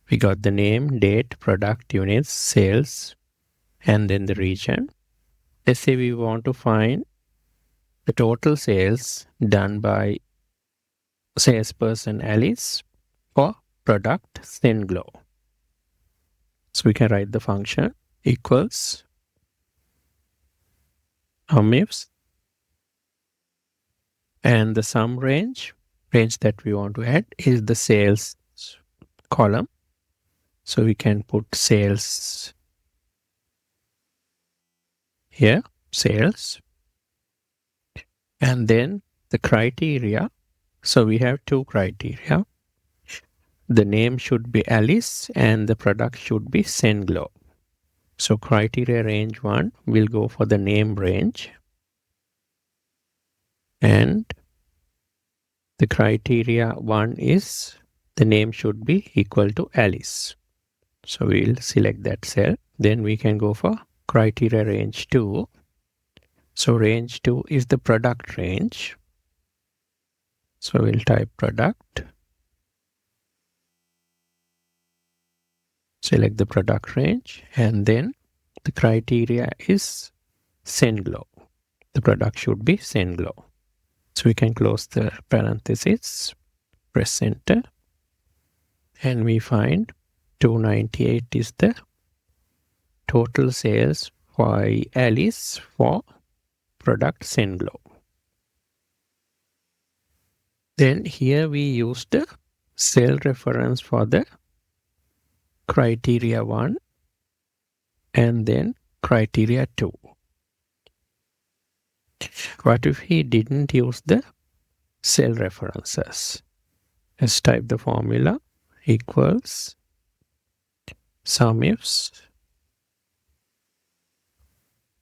We got the name, date, product, units, sales, and then the region. Let's say we want to find the total sales done by salesperson Alice for product SendGlow. So we can write the function equals SUMIFS, and the sum range that we want to add is the sales column. So we can put sales here, sales, and then the criteria. So we have 2 criteria. The name should be Alice and the product should be SendGlow. So criteria range 1 will go for the name range, and the criteria 1 is the name should be equal to Alice. So we'll select that cell. Then we can go for criteria range 2. So range 2 is the product range. So we'll type product. Select the product range, and then the criteria is SendGlow. The product should be SendGlow. So we can close the parenthesis. press enter, and we find 298 is the total sales by Alice for product Senglo. Then here we use the cell reference for the criteria 1 and then criteria 2. What if he didn't use the cell references? Let's type the formula equals SUMIFS.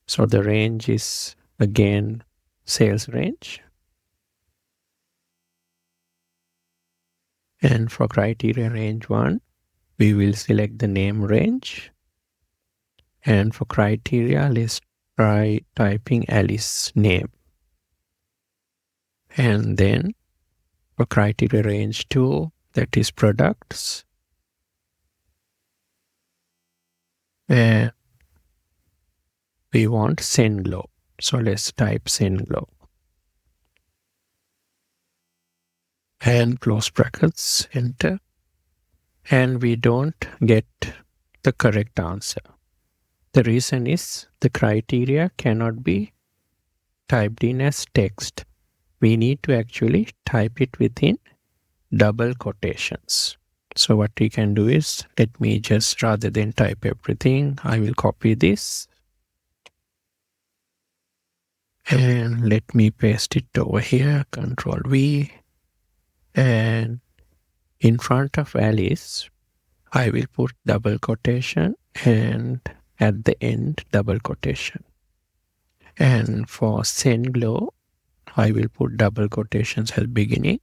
So the range is again sales range. And for criteria range 1, we will select the name range. And for criteria, let's try typing Alice name. And then for criteria range 2, that is products. And we want Senglo. So let's type Senglo. And close brackets, enter. And we don't get the correct answer. The reason is the criteria cannot be typed in as text. We need to actually type it within double quotations. So what we can do is, let me just, rather than type everything, I will copy this. And let me paste it over here, Control V. And in front of Alice, I will put double quotation and at the end double quotation. And for Senglo, I will put double quotations at beginning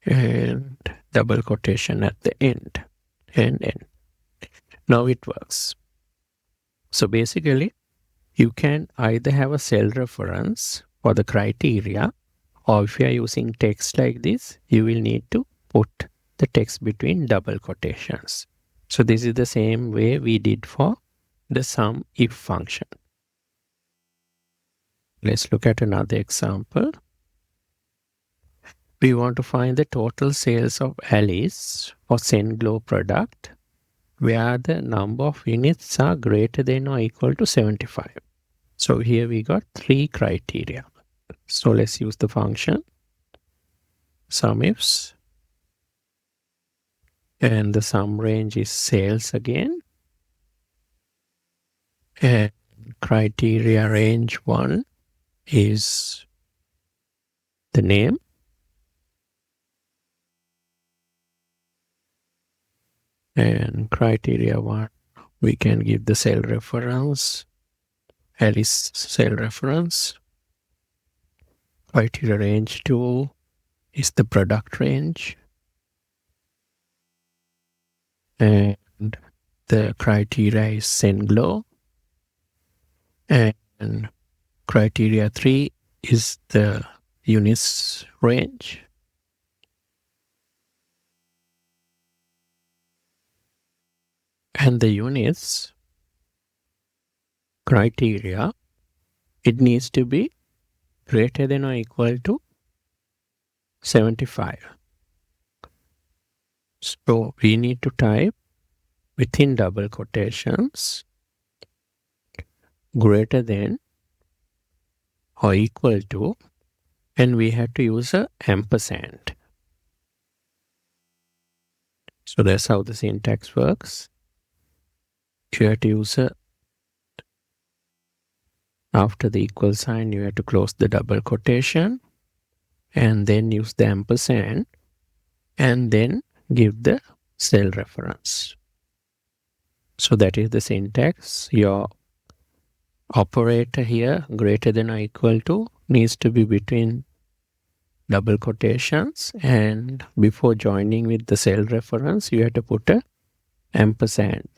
and double quotation at the end and end. Now it works. So basically, you can either have a cell reference for the criteria, or if you are using text like this, you will need to put the text between double quotations. So this is the same way we did for the SUMIF function. Let's look at another example. We want to find the total sales of Alice for Senglo product where the number of units are greater than or equal to 75. So here we got 3 criteria. So let's use the function SUMIFS, and the sum range is sales again, and criteria range 1 is the name, and criteria 1 we can give the cell reference, Alice cell reference. Criteria range 2 is the product range, and the criteria is Senglo, and criteria 3 is the units range, and the units criteria, it needs to be greater than or equal to 75. So we need to type within double quotations greater than or equal to, and we have to use a ampersand. So that's how the syntax works. You have to use a, after the equal sign, you have to close the double quotation and then use the ampersand and then give the cell reference. So that is the syntax. Your operator here, greater than or equal to, needs to be between double quotations, and before joining with the cell reference, you have to put a ampersand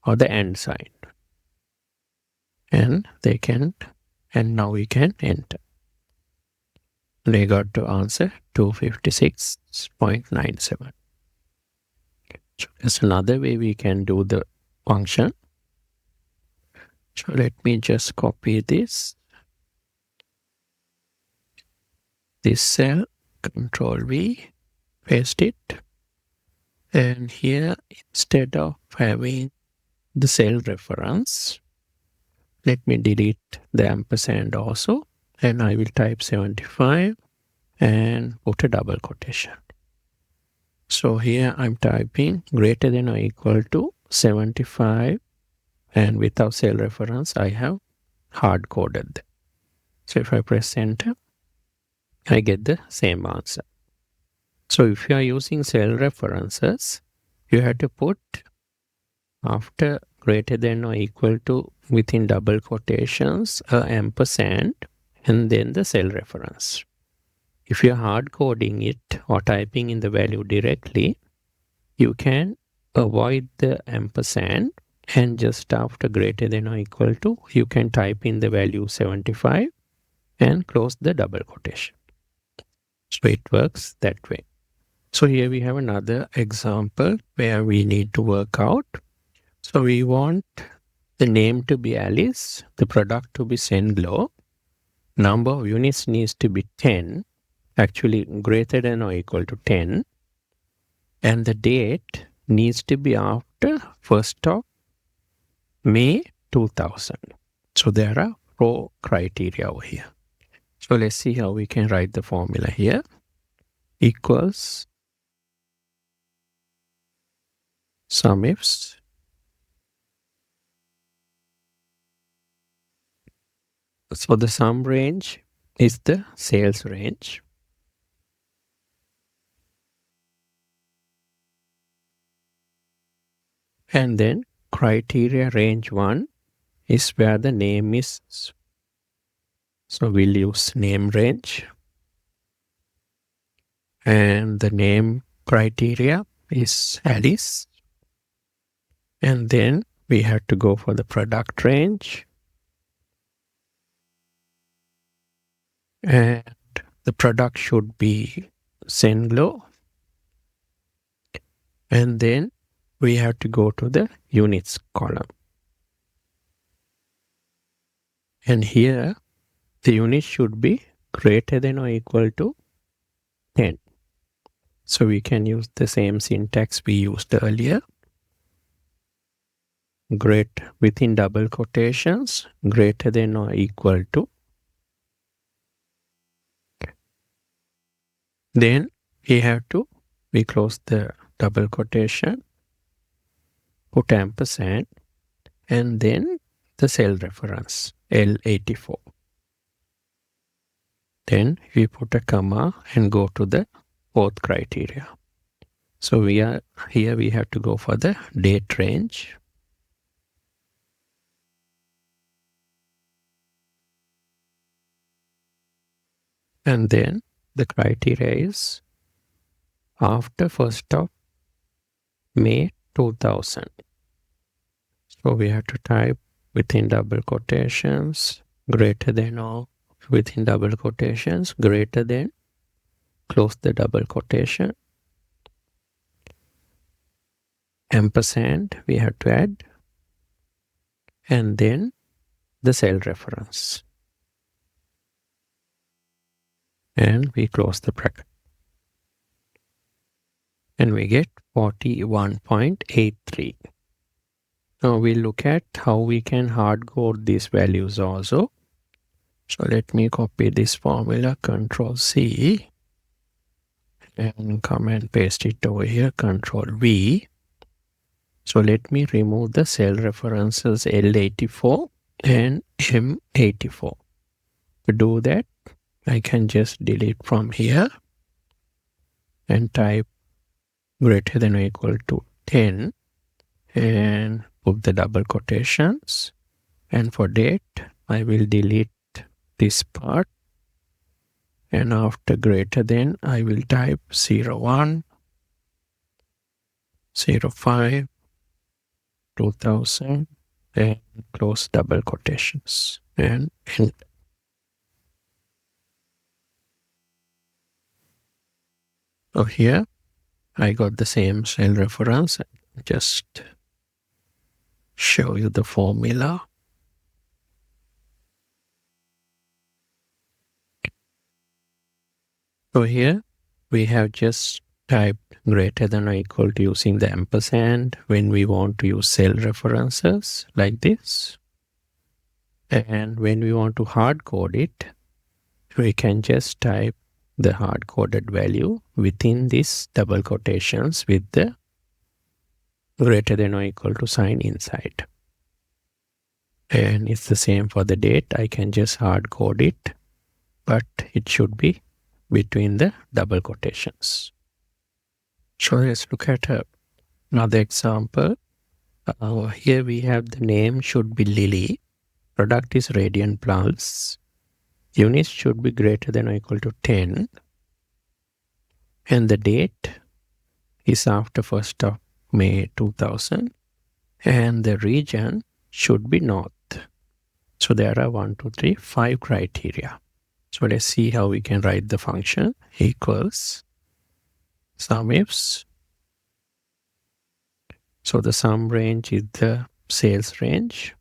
or the and sign. And they can, and now we can enter. They got to answer 256.97. So that's another way we can do the function. So let me just copy this cell, Control V, paste it. And here, instead of having the cell reference, let me delete the ampersand also, and I will type 75 and put a double quotation. So here I'm typing greater than or equal to 75, and without cell reference I have hard coded that. So if I press enter, I get the same answer. So if you are using cell references, you have to put after greater than or equal to within double quotations ampersand and then the cell reference. If you are hard coding it or typing in the value directly, you can avoid the ampersand, and just after greater than or equal to, you can type in the value 75 and close the double quotation. So it works that way. So here we have another example where we need to work out. So we want the name to be Alice, the product to be Senglo, number of units needs to be 10, actually greater than or equal to 10, and the date needs to be after 1st of May 2000. So there are 4 criteria over here. So let's see how we can write the formula here. Equals SUMIFS so the sum range is the sales range. And then criteria range 1 is where the name is. So we'll use name range. And the name criteria is Alice. And then we have to go for the product range. And the product should be Senglo. And then we have to go to the units column. And here the unit should be greater than or equal to 10. So we can use the same syntax we used earlier. Great within double quotations, greater than or equal to. Then we close the double quotation, put ampersand, and then the cell reference, L84. Then we put a comma and go to the 4th criteria. So we have to go for the date range. And then the criteria is after 1st of May 2000. So we have to type within double quotations, greater than or within double quotations, greater than, close the double quotation, ampersand we have to add, and then the cell reference. And we close the bracket. And we get 41.83. Now we'll look at how we can hard code these values also. So let me copy this formula, Control C, and come and paste it over here, Control V. So let me remove the cell references L84 and M84. To do that, I can just delete from here and type greater than or equal to 10 and put the double quotations. And for date, I will delete this part. And after greater than, I will type 01, 05, 2000, and close double quotations and enter. So here I got the same cell reference. Just show you the formula. So here we have just type greater than or equal to using the ampersand when we want to use cell references like this. And when we want to hard code it, we can just type the hard coded value within this double quotations with the greater than or equal to sign inside. And it's the same for the date. I can just hard code it, but it should be between the double quotations. So let's look at another example. Here we have the name should be Lily. Product is radian pulse. Units should be greater than or equal to 10. And the date is after 1st of May 2000. And the region should be north. So there are 1, 2, 3, 5 criteria. So let's see how we can write the function equals SUMIFS. So the sum range is the sales range.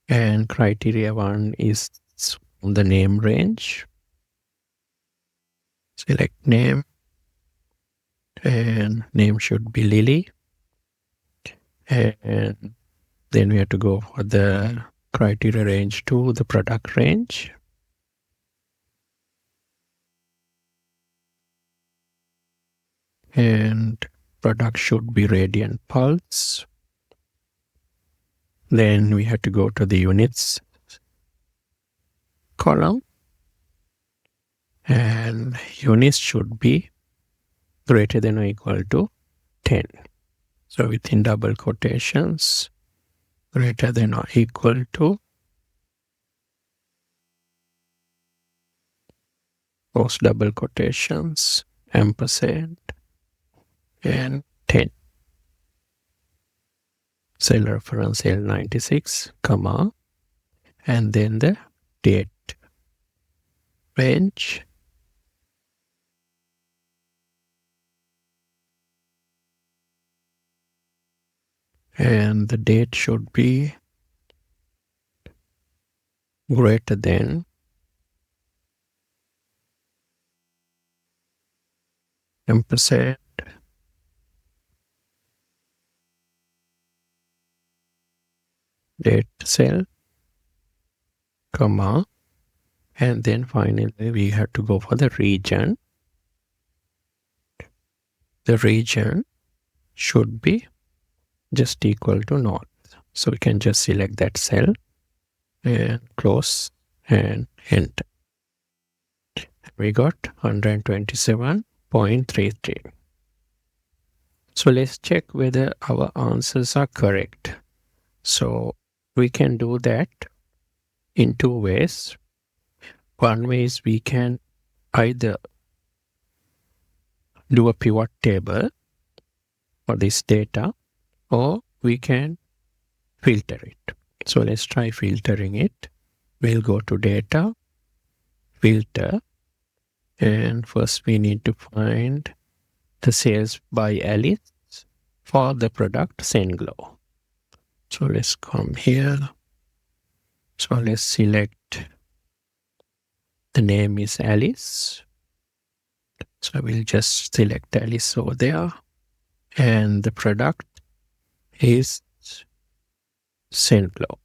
And criteria 1 is the name range. Select name. And name should be Lily. And then we have to go for the criteria range 2, the product range. And product should be radian pulse. Then we have to go to the units column. And units should be greater than or equal to 10. So within double quotations, greater than or equal to post double quotations, ampersand, and 10. Cell reference L96, comma, and then the date range. And the date should be greater than ampersand, date cell, comma, and then finally we have to go for the region. The region should be just equal to north. So we can just select that cell and close and enter. We got 127.33. So let's check whether our answers are correct. So we can do that in 2 ways. One way is we can either do a pivot table for this data, or we can filter it. So let's try filtering it. We'll go to data, filter, and first we need to find the sales by Alice for the product Senglow. So let's come here. So let's select the name is Alice. So I will just select Alice over there. And the product is Senglow.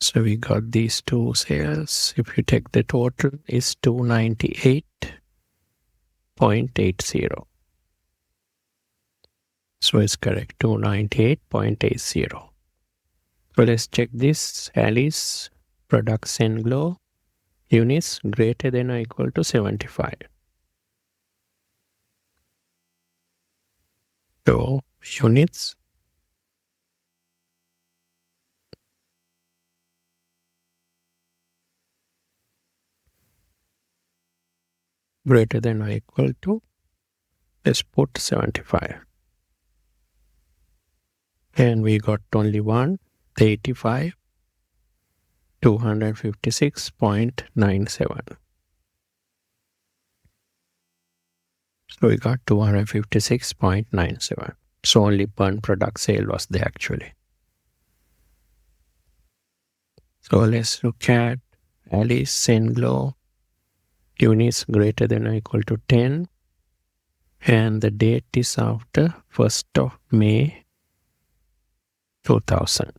So we got these 2 sales. If you take the total, is 298.80. So it's correct, 298.80. So let's check this. Alice, product Senglow, units greater than or equal to 75. So units greater than or equal to, let's put 75. And we got only one, 85, 256.97. So we got 256.97. So only one product sale was there actually. So let's look at Alice Senglow. units greater than or equal to 10, and the date is after 1st of May 2000.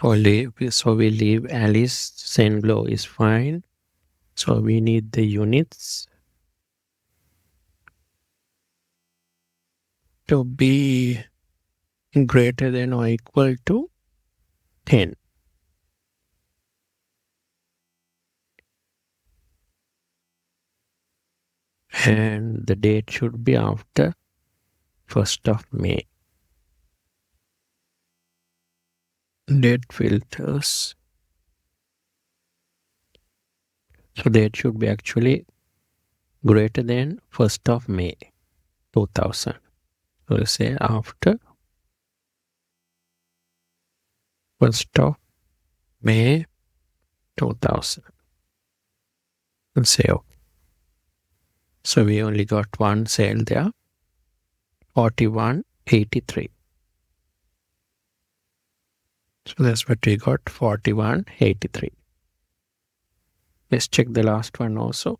So we leave Alice, Senglo is fine. So we need the units to be greater than or equal to 10. And the date should be after 1st of May. Date filters. So date should be actually greater than 1st of May 2000. So we say after 1st of May 2000. And say OK. So we only got one sale there, 4183. So that's what we got, 4183. Let's check the last one also.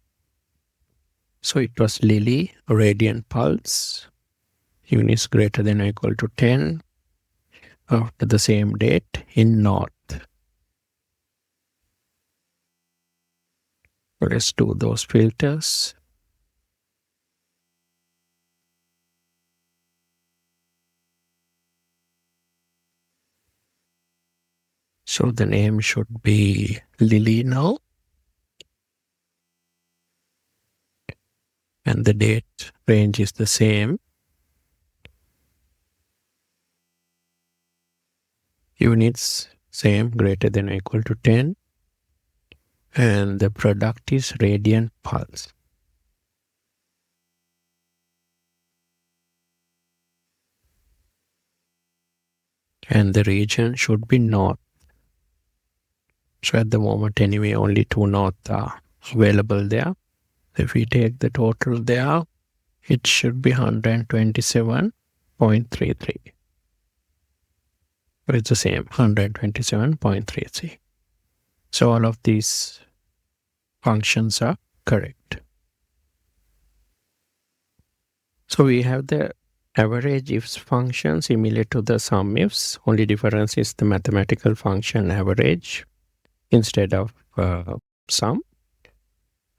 So it was Lily, Radiant Pulse, units greater than or equal to 10, after the same date in North. Let's do those filters. So the name should be Lily now. And the date range is the same. Units same, greater than or equal to 10. And the product is Radiant Pulse. And the region should be North. So at the moment anyway, only 2 North are available there. If we take the total there, it should be 127.33. But it's the same, 127.33. So all of these functions are correct. So we have the AVERAGEIFS function similar to the SUMIFS. Only difference is the mathematical function average instead of sum.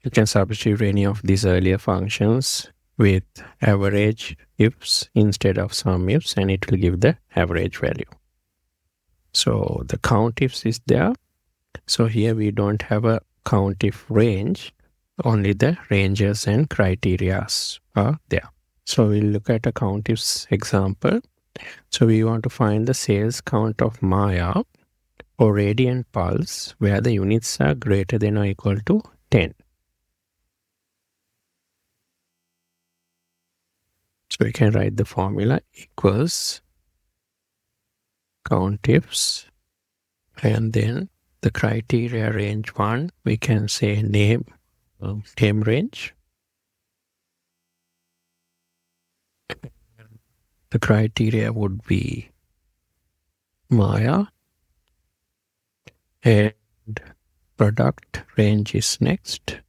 You can substitute any of these earlier functions with AVERAGEIFS instead of SUMIFS, and it will give the average value. So the COUNTIFS is there. So here we don't have a COUNTIF range, only the ranges and criterias are there. So we'll look at a COUNTIFS example. So we want to find the sales count of MIRR or Radiant Pulse where the units are greater than or equal to 10. So we can write the formula equals COUNTIFS, and then the criteria range 1, we can say name range. The criteria would be MIRR, and product range is next.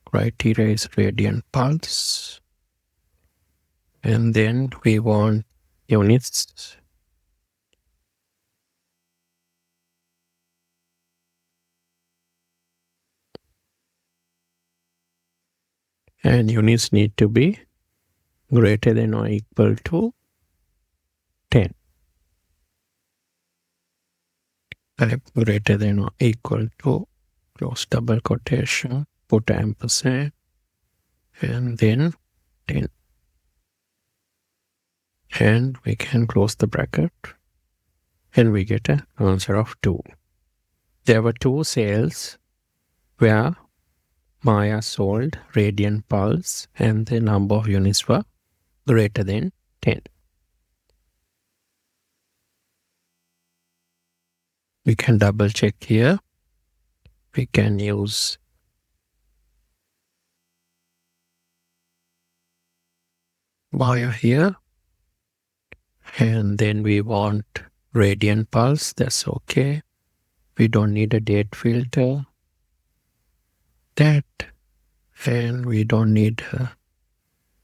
Criteria is Radiant Pulse, and then we want units. And units need to be greater than or equal to 10. Type greater than or equal to, close double quotation, put ampersand, and then 10. And we can close the bracket, and we get an answer of 2. There were 2 sales where MIRR sold Radiant Pulse and the number of units were greater than 10. We can double check here. We can use wire here, and then we want radian pulse. That's okay. We don't need a date filter. That, and we don't need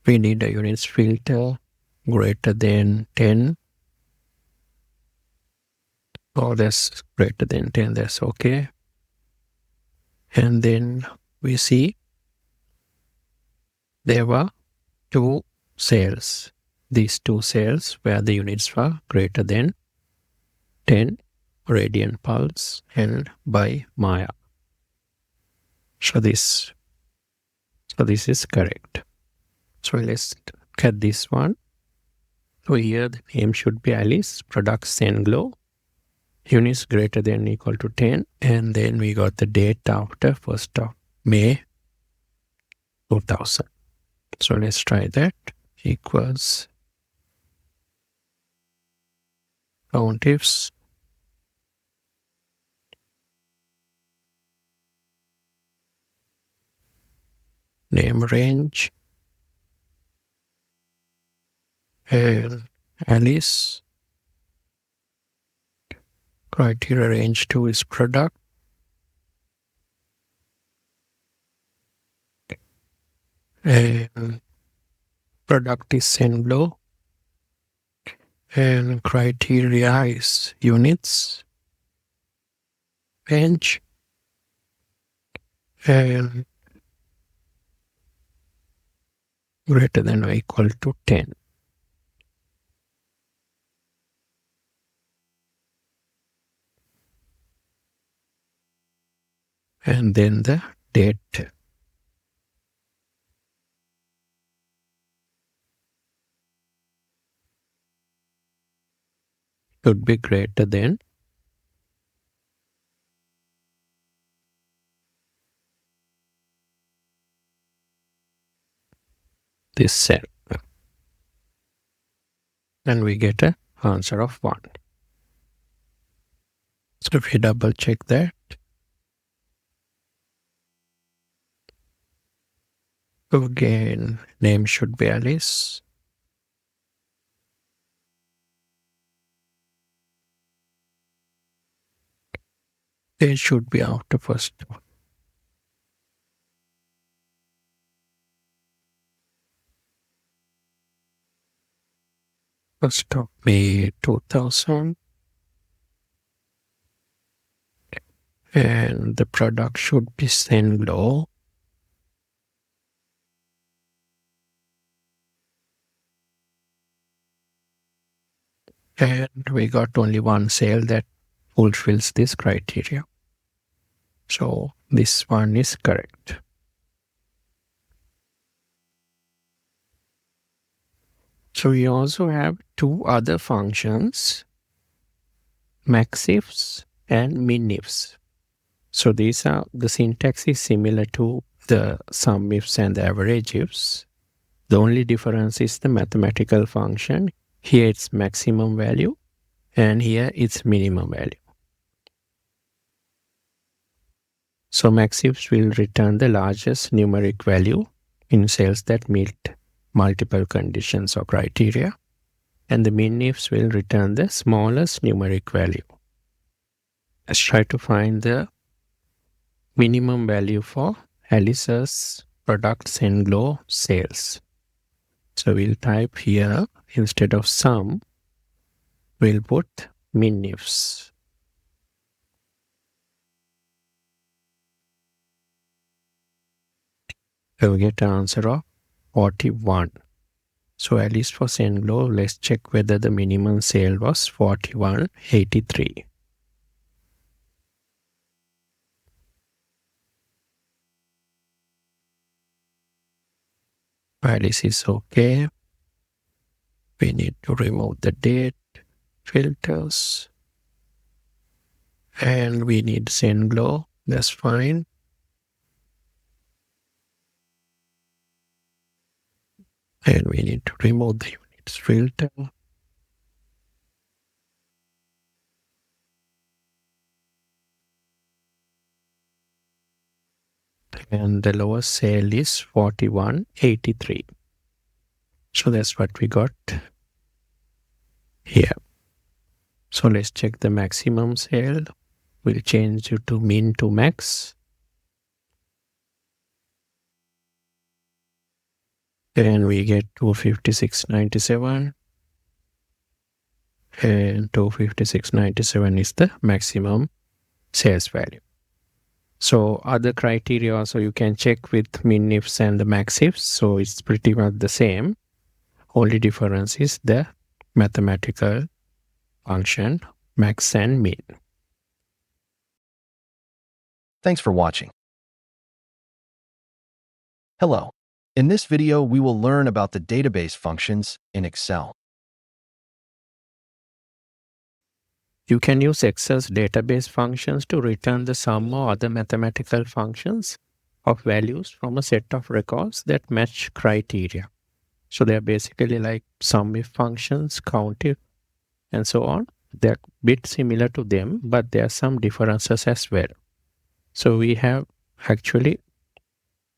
we need a units filter greater than 10. Oh, that's greater than 10. That's okay. And then we see there were two cells. These two cells where the units were greater than 10 radian pulse held by MIRR. So this is correct. So let's look at this one. So here the name should be Alice, product Senglo, units greater than or equal to 10, and then we got the date after 1st of May 2000. So let's try that. Equals COUNTIFS name range and Alice. Criteria range 2 is product. And product is Senglo. And criteria is units, bench, and greater than or equal to 10. And then the date. Should be greater than this cell. And we get an answer of 1. So if we double check that, again, name should be Alice. It should be after 1st of May 2000. And the product should be Senglo. And we got only one cell that fulfills this criteria. So this one is correct. So we also have two other functions, MAXIFS and MINIFS. So these are, the syntax is similar to the SUMIFS and the AVERAGEIFS. The only difference is the mathematical function. Here it's maximum value and here it's minimum value. So MAXIFS will return the largest numeric value in cells that meet multiple conditions or criteria, and the MINIFS will return the smallest numeric value. Let's try to find the minimum value for Alice's product Senglo sales. So we'll type here, instead of sum, we'll put MINIFS. So we get an answer of 41. So at least for Senglo, let's check whether the minimum sale was 41.83. Alice is okay. We need to remove the date filters. And we need Senglo. That's fine. And we need to remove the units filter. And the lowest sale is 41.83. So that's what we got here. So let's check the maximum sale. We'll change it to min to max. Then we get 256.97. And 256.97 is the maximum sales value. So other criteria also you can check with MINIFS and the MAXIFS. So it's pretty much the same. Only difference is the mathematical function max and min. Thanks for watching. Hello. In this video, we will learn about the database functions in Excel. You can use Excel's database functions to return the sum or other mathematical functions of values from a set of records that match criteria. So they're basically like SUMIF functions, COUNTIF, and so on. They're a bit similar to them, but there are some differences as well. So we have actually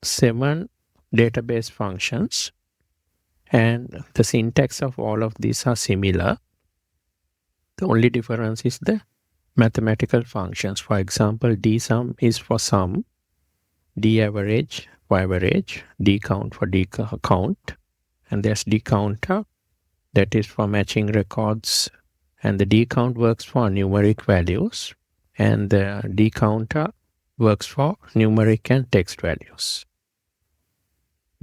7 database functions, and the syntax of all of these are similar. The only difference is the mathematical functions. For example, dsum is for sum, daverage for average, dcount for count, and there's dcounter that is for matching records, and the dcount works for numeric values, and the dcounter works for numeric and text values.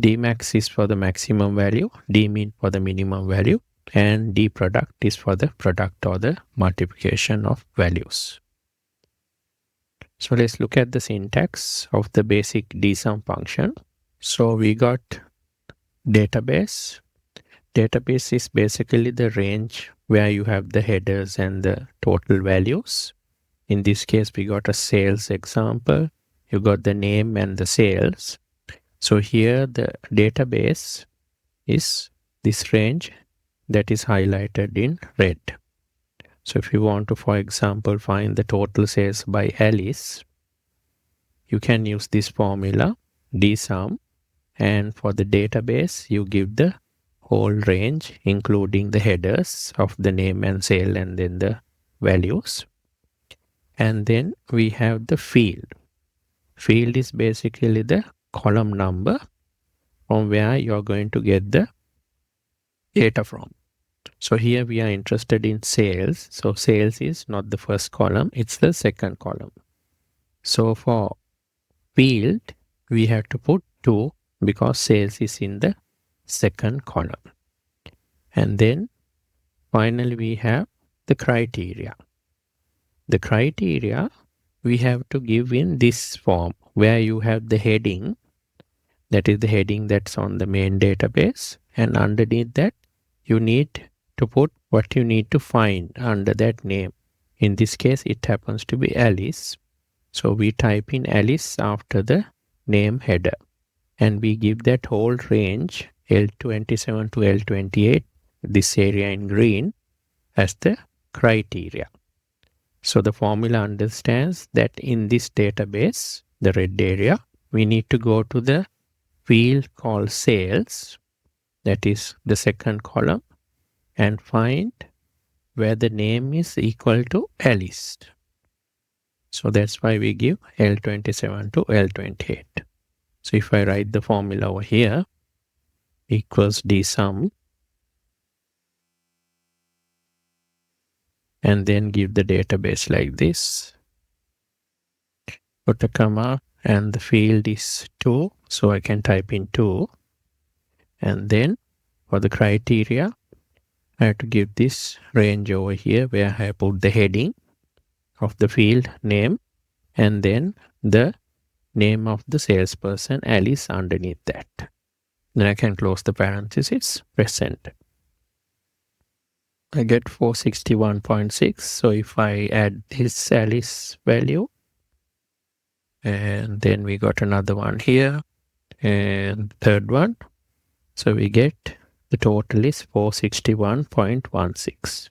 Dmax is for the maximum value, dmin for the minimum value, and dproduct is for the product or the multiplication of values. So let's look at the syntax of the basic dsum function. So we got database. Database is basically the range where you have the headers and the total values. In this case, we got a sales example. You got the name and the sales. So here the database is this range that is highlighted in red. So if you want to, for example, find the total sales by Alice, you can use this formula, dsum, and for the database, you give the whole range, including the headers of the name and sale and then the values. And then we have the field. Field is basically the column number from where you're going to get the data from. So here we are interested in sales. So sales is not the first column, it's the second column. So for field, we have to put 2 because sales is in the second column. And then finally we have the criteria. The criteria we have to give in this form where you have the heading, that is the heading that's on the main database, and underneath that you need to put what you need to find under that name. In this case, it happens to be Alice. So we type in Alice after the name header, and we give that whole range L27 to L28, this area in green, as the criteria. So the formula understands that in this database, the red area, we need to go to the field called sales, that is the second column, and find where the name is equal to Alice. So that's why we give L27 to L28. So if I write the formula over here, equals dsum, and then give the database like this, put a comma, and the field is 2, so I can type in 2, and then for the criteria, I have to give this range over here where I put the heading of the field name and then the name of the salesperson Alice underneath that. Then I can close the parenthesis, press enter. I get 461.6. So if I add this Alice value, and then we got another one here, and third one. So we get the total is 461.16.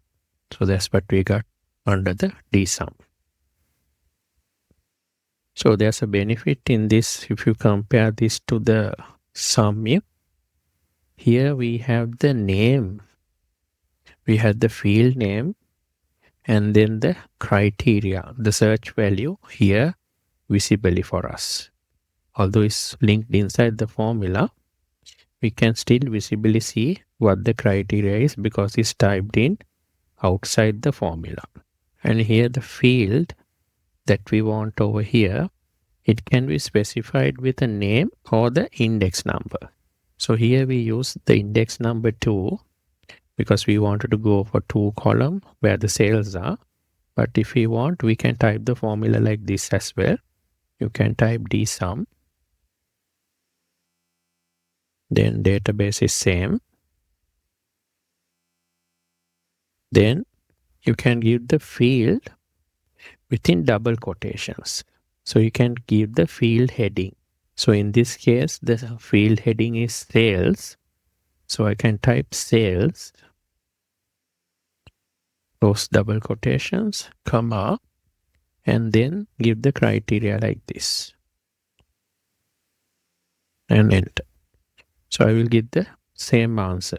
So that's what we got under the dsum. So there's a benefit in this if you compare this to the SUMIF. Here we have the name. We have the field name and then the criteria, the search value here visibly for us. Although it's linked inside the formula, we can still visibly see what the criteria is because it's typed in outside the formula. And here the field that we want over here, it can be specified with a name or the index number. So here we use the index number 2 because we wanted to go for 2 column where the sales are. But if we want, we can type the formula like this as well. You can type dsum. Then database is same. Then you can give the field within double quotations. So you can give the field heading. So in this case, the field heading is sales. So I can type sales, close double quotations, comma, and then give the criteria like this. And enter. So I will get the same answer.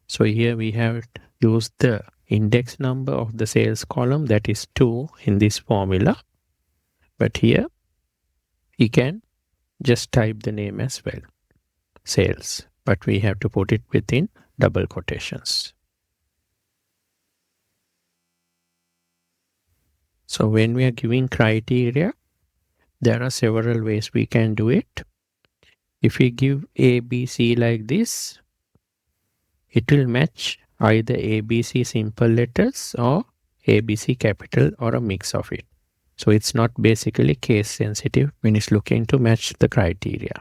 So here we have used the index number of the sales column, that is 2 in this formula. But here you can just type the name as well, sales. But we have to put it within double quotations. So when we are giving criteria, there are several ways we can do it. If we give A, B, C like this, it will match either ABC simple letters or ABC capital or a mix of it. So it's not basically case sensitive when it's looking to match the criteria.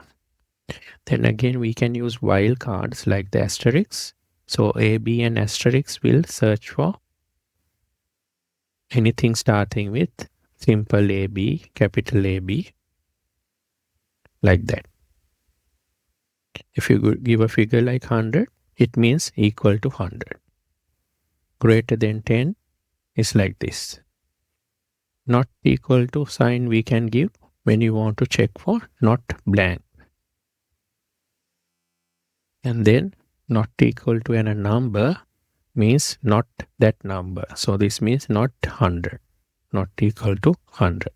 Then again, we can use wildcards like the asterisk. So AB and asterisk will search for anything starting with simple AB, capital AB, like that. If you give a figure like 100, it means equal to 100. Greater than 10 is like this. Not equal to sign we can give when you want to check for not blank. And then not equal to a number means not that number. So this means not 100, not equal to 100.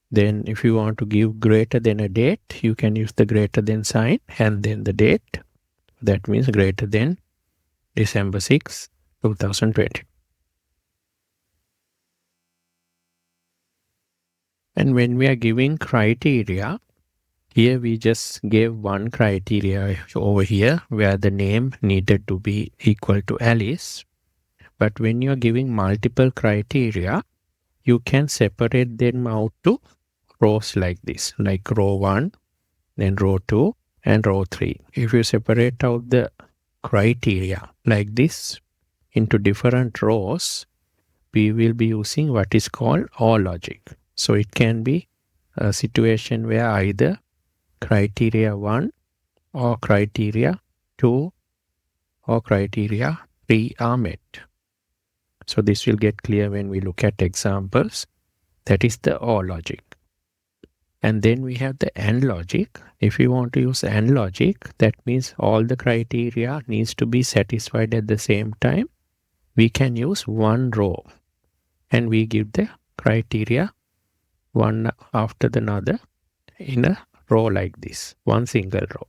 Then if you want to give greater than a date, you can use the greater than sign and then the date. That means greater than December 6, 2020. And when we are giving criteria, here we just gave one criteria over here where the name needed to be equal to Alice. But when you are giving multiple criteria, you can separate them out to rows like this, like row 1, then row 2, and row 3. If you separate out the criteria like this into different rows, we will be using what is called OR logic. So it can be a situation where either criteria 1 or criteria 2 or criteria 3 are met. So this will get clear when we look at examples. That is the OR logic. And then we have the AND logic. If you want to use AND logic, that means all the criteria needs to be satisfied at the same time. We can use one row and we give the criteria one after the other in a row like this, one single row.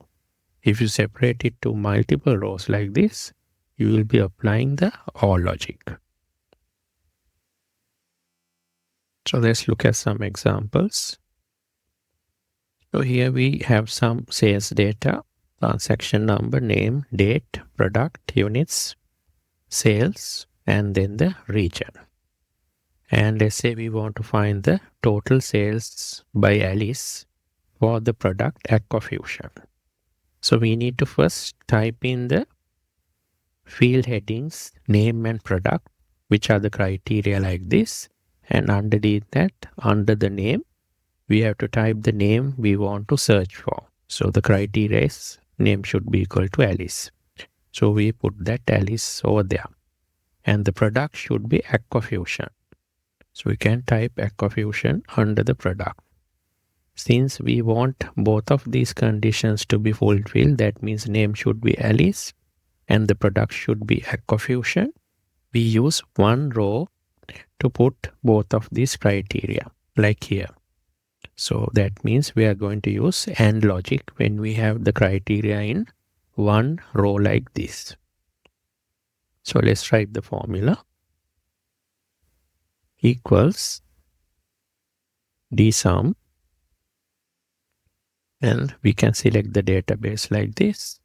If you separate it to multiple rows like this, you will be applying the OR logic. So let's look at some examples. So here we have some sales data, transaction number, name, date, product, units, sales, and then the region. And let's say we want to find the total sales by Alice for the product AGGREGATE. So we need to first type in the field headings, name and product, which are the criteria like this. And underneath that, under the name, we have to type the name we want to search for. So the criteria is name should be equal to Alice. So we put that Alice over there. And the product should be AGGREGATE. So we can type AGGREGATE under the product. Since we want both of these conditions to be fulfilled, that means name should be Alice and the product should be AGGREGATE. We use one row to put both of these criteria, like here. So that means we are going to use AND logic when we have the criteria in one row like this. So let's write the formula. Equals dsum, and we can select the database like this.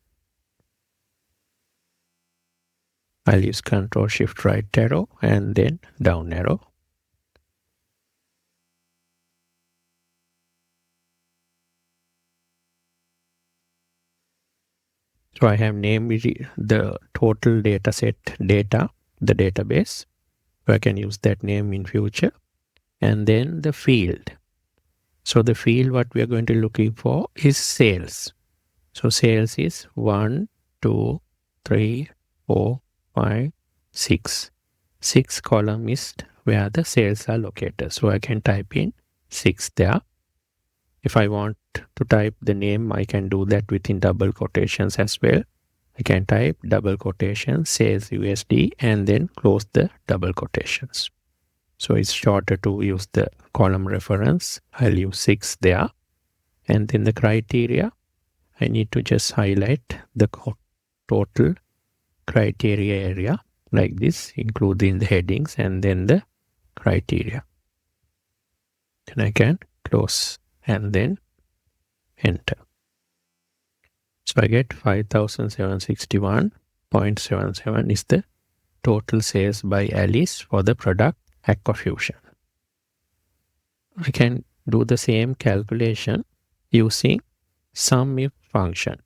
I'll use Control Shift right arrow and then down arrow. So I have named the total data set data, the database. So I can use that name in future. And then the field. So the field what we are going to looking for is sales. So sales is 1, 2, 3, 4, 5, 6. 6 column is where the sales are located. So I can type in 6 there. If I want to type the name, I can do that within double quotations as well. I can type double quotation sales USD and then close the double quotations. So it's shorter to use the column reference. I'll use 6 there. And then the criteria, I need to just highlight the total criteria area like this, including the headings and then the criteria. Then I can close and then enter. So I get 5,761.77 is the total sales by Alice for the product AGGREGATE. I can do the same calculation using SUMIF function.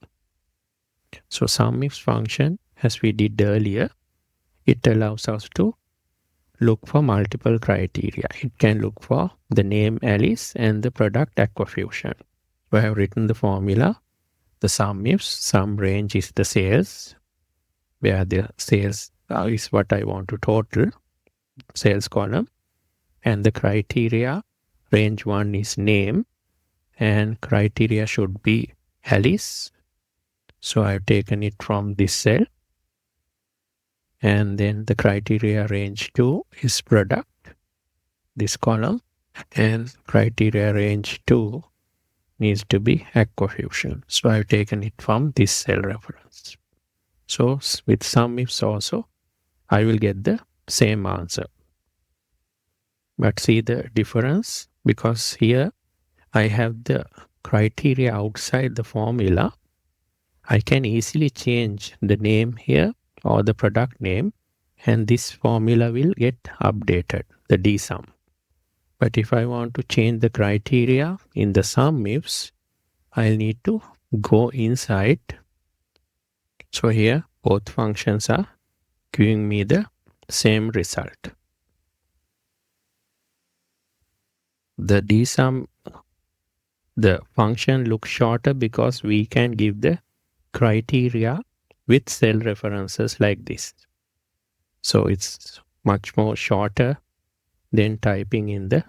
So SUMIF function, as we did earlier, it allows us to look for multiple criteria. It can look for the name Alice and the product AGGREGATE. So I have written the formula. The SUMIFS, sum range is the sales, where the sales is what I want to total, sales column, and the criteria, range 1 is name, and criteria should be Alice. So I've taken it from this cell. And then the criteria range 2 is product, this column, and criteria range 2 needs to be AGGREGATE. So I've taken it from this cell reference. So with SUMIFS also, I will get the same answer. But see the difference, because here I have the criteria outside the formula. I can easily change the name here or the product name, and this formula will get updated, the dsum. But if I want to change the criteria in the SUMIFS, I'll need to go inside. So here both functions are giving me the same result. The dsum, the function looks shorter because we can give the criteria with cell references like this. So it's much more shorter than typing in the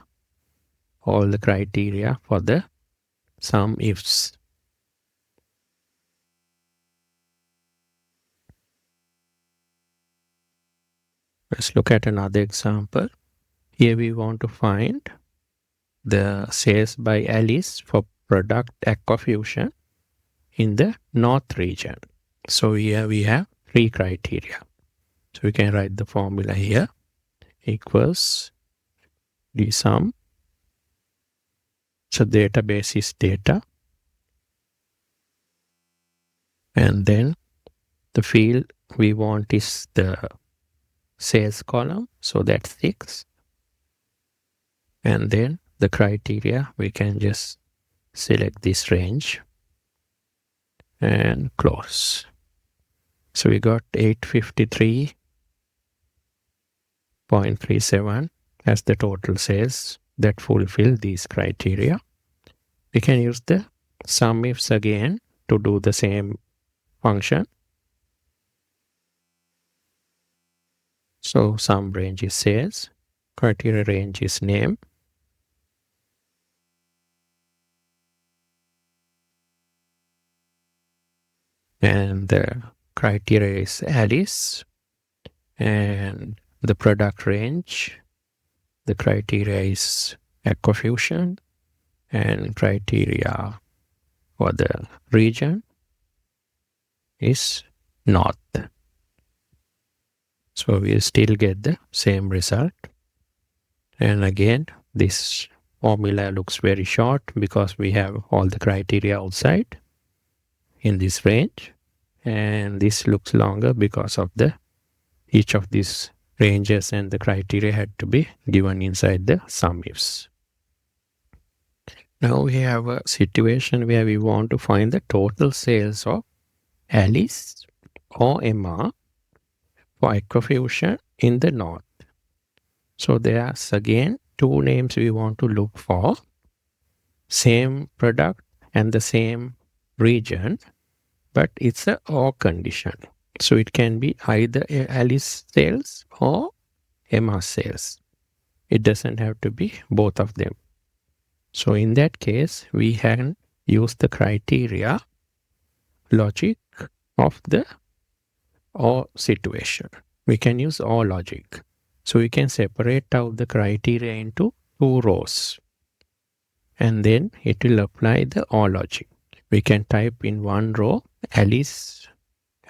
all the criteria for the SUMIFS. Let's look at another example. Here we want to find the sales by Alice for product AGGREGATE in the north region. So here we have 3 criteria. So we can write the formula here, equals dsum. So database is data. And then the field we want is the sales column. So that's 6. And then the criteria, we can just select this range and close. So we got 853.37 as the total sales that fulfill these criteria. We can use the SUMIFS again to do the same function. So sum range is sales, criteria range is name, and the criteria is Alice, and the product range, the criteria is Aquafusion, and criteria for the region is North. So we still get the same result. And again, this formula looks very short because we have all the criteria outside in this range. And this looks longer because of the each of these ranges and the criteria had to be given inside the SUMIFS. Now we have a situation where we want to find the total sales of Alice or MR for Aquafusion in the North. So there's again two names we want to look for. Same product and the same region, but it's a or condition. So it can be either Alice sales or MR sales. It doesn't have to be both of them. So in that case, we can use the criteria logic of the or situation. We can use or logic. So we can separate out the criteria into two rows. And then it will apply the or logic. We can type in one row Alice,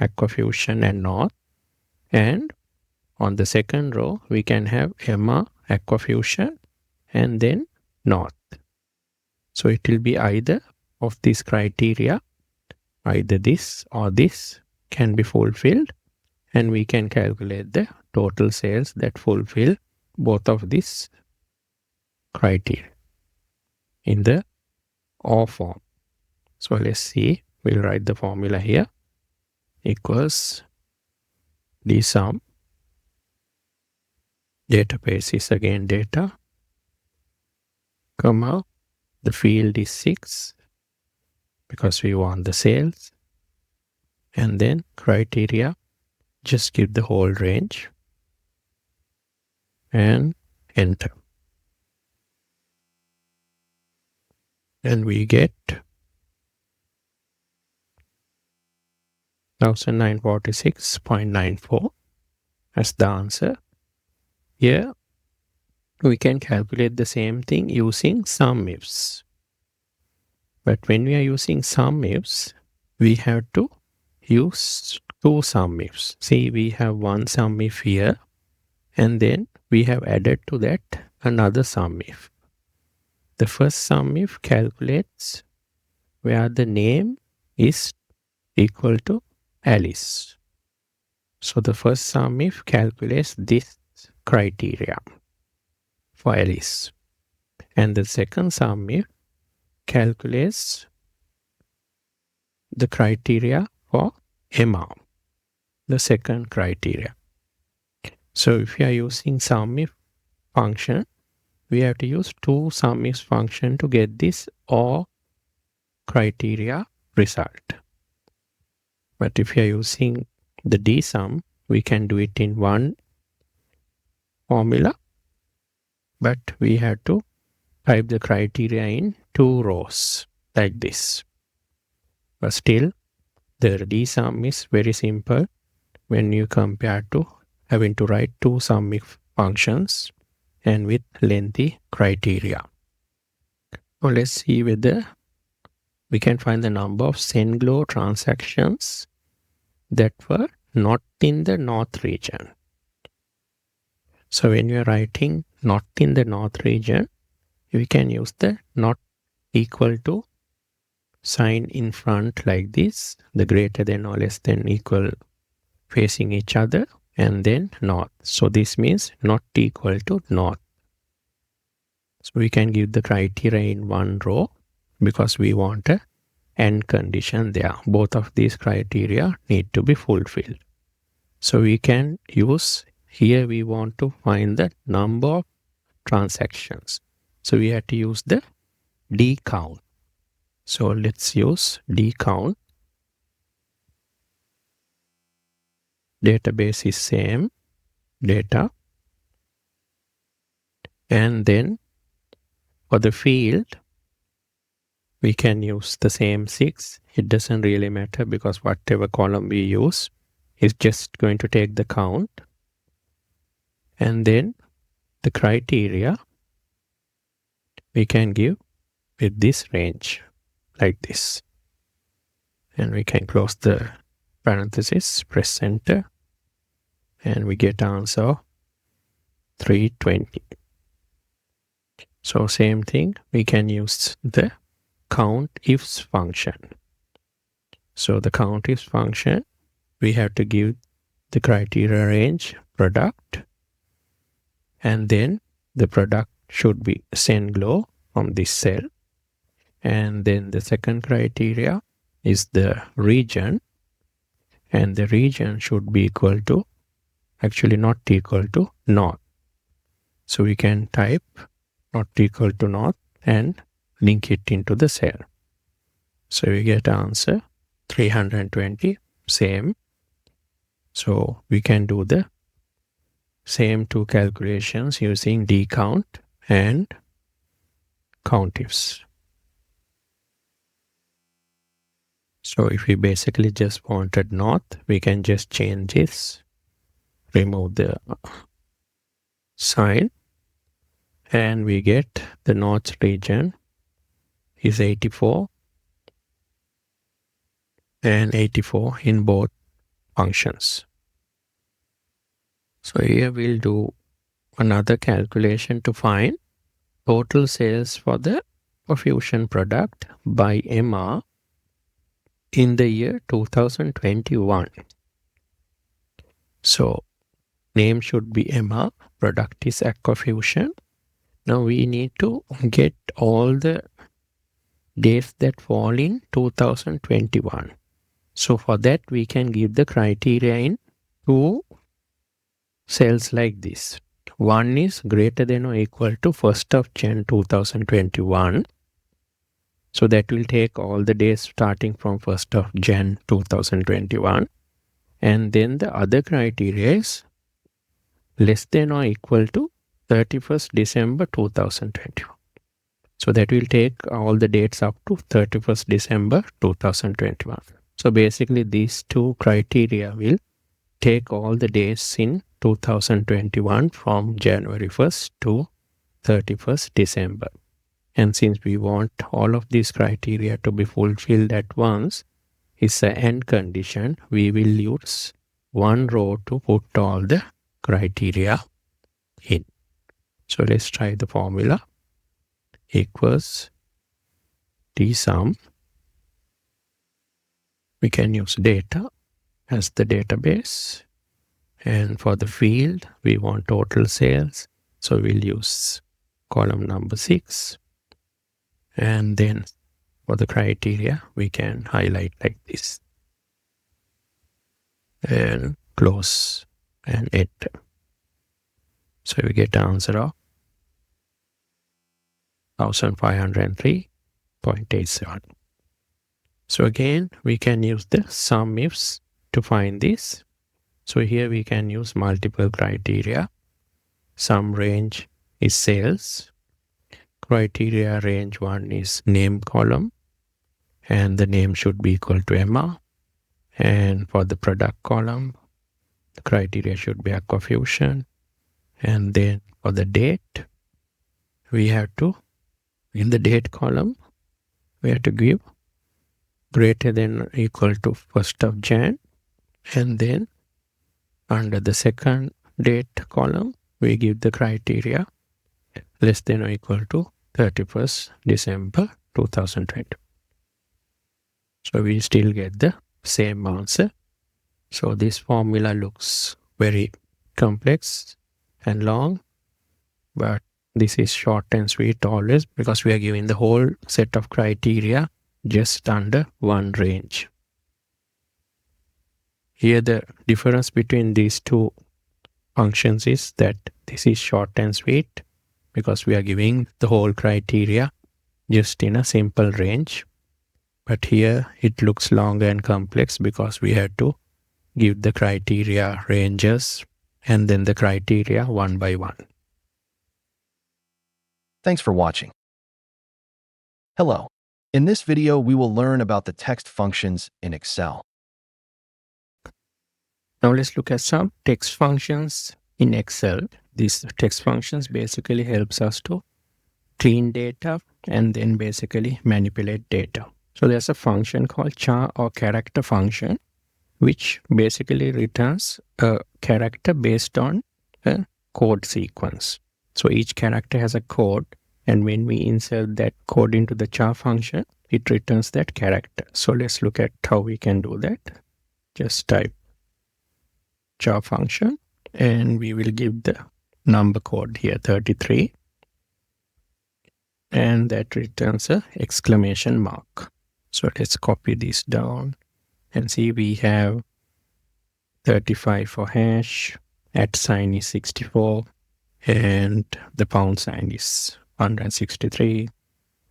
Aquafusion and North. And on the second row, we can have Emma, Aquafusion and then North. So it will be either of these criteria, either this or this can be fulfilled, and we can calculate the total sales that fulfill both of these criteria in the OR form. So let's see, we'll write the formula here, equals DSUM, database is again data, comma, the field is 6 because we want the sales, and then criteria, just give the whole range and enter. And we get 1946.94 as the answer. Here we can calculate the same thing using SUMIFS. But when we are using SUMIFS, we have to use two SUMIFs. See, we have one SUMIF here, and then we have added to that another SUMIF. The first SUMIF calculates where the name is equal to Alice. So the first SUMIF calculates this criteria for Alice. And the second SUMIF calculates the criteria for Emma, the second criteria. So if you are using SUMIF function, we have to use two SUMIF function to get this or criteria result. But if you are using the DSUM, we can do it in one formula, but we have to type the criteria in two rows like this. But still, the DSUM is very simple when you compare to having to write two SUMIF functions and with lengthy criteria. Now let's see whether we can find the number of SendGlo transactions that were not in the North region. So when you are writing not in the North region, we can use the not equal to sign in front like this, the greater than or less than equal facing each other, and then North. So this means not equal to North. So we can give the criteria in one row because we want a AND condition there. Both of these criteria need to be fulfilled. So we can use, here we want to find the number of transactions. So we have to use the D count. So let's use D count. Database is same, data. And then for the field, we can use the same 6. It doesn't really matter because whatever column we use is just going to take the count. And then the criteria we can give with this range like this. And we can close the parenthesis, press enter, and we get answer 320. So same thing, we can use the COUNTIFS function. So the COUNTIFS function, we have to give the criteria range product, and then the product should be SENGLO from this cell. And then the second criteria is the region, and the region should be equal to, actually not equal to, north. So we can type not equal to north and link it into the cell. So we get answer 320, same. So we can do the same two calculations using dcount and COUNTIFS. So if we basically just wanted north, we can just change this, remove the sign, and we get the north region is 84 and 84 in both functions. So here we'll do another calculation to find total sales for the perfusion product by MR in the year 2021. So name should be MR, product is aquafusion. Now we need to get all the days that fall in 2021. So for that we can give the criteria in two cells like this. One is greater than or equal to 1st of Jan 2021. So that will take all the days starting from 1st of Jan 2021. And then the other criteria is less than or equal to 31st December 2021. So that will take all the dates up to 31st December 2021. So basically these two criteria will take all the days in 2021 from January 1st to 31st December. And since we want all of these criteria to be fulfilled at once, is an AND condition, we will use one row to put all the criteria in. So let's try the formula. Equals tsum. We can use data as the database. And for the field, we want total sales. So we'll use column number 6. And then for the criteria, we can highlight like this. And close and enter. So we get answer of 1503.87. So again, we can use the SUMIFS to find this. So here we can use multiple criteria. Sum range is sales. Criteria range 1 is name column, and the name should be equal to MR. And for the product column, the criteria should be aquafusion. And then for the date, we have to, in the date column, we have to give greater than or equal to 1st of Jan. And then under the second date column, we give the criteria less than or equal to 31st December 2020. So we still get the same answer. So this formula looks very complex and long, but this is short and sweet always because we are giving the whole set of criteria just under one range. Here the difference between these two functions is that this is short and sweet because we are giving the whole criteria just in a simple range. But here it looks long and complex because we have to give the criteria ranges and then the criteria one by one. Thanks for watching. Hello. In this video, we will learn about the text functions in Excel. Now let's look at some text functions in Excel. These text functions basically helps us to clean data and then basically manipulate data. So there's a function called char or character function, which basically returns a character based on a code sequence. So each character has a code, and when we insert that code into the char function, it returns that character. So let's look at how we can do that. Just type char function, and we will give the number code here 33, and that returns a exclamation mark. So let's copy this down and see we have 35 for hash, @ sign is 64, and the pound sign is 163.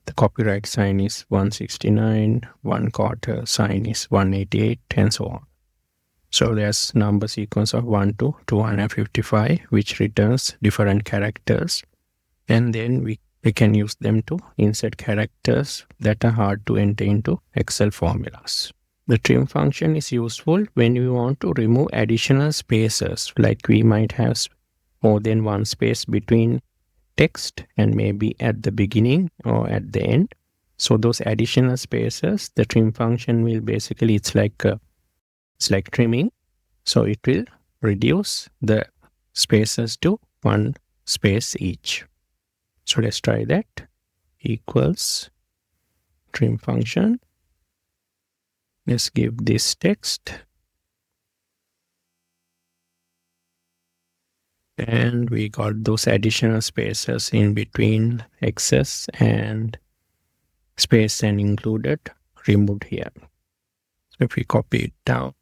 The copyright sign is 169, 1/4 sign is 188, and so on. So there's number sequence of 1 to 255, which returns different characters, and then we can use them to insert characters that are hard to enter into Excel formulas. The trim function is useful when we want to remove additional spaces, like we might have more than one space between text and maybe at the beginning or at the end. So those additional spaces, the trim function will basically, it's like trimming. So it will reduce the spaces to one space each. So let's try that. Equals trim function. Let's give this text. And we got those additional spaces in between excess and space and included removed here. So if we copy it down,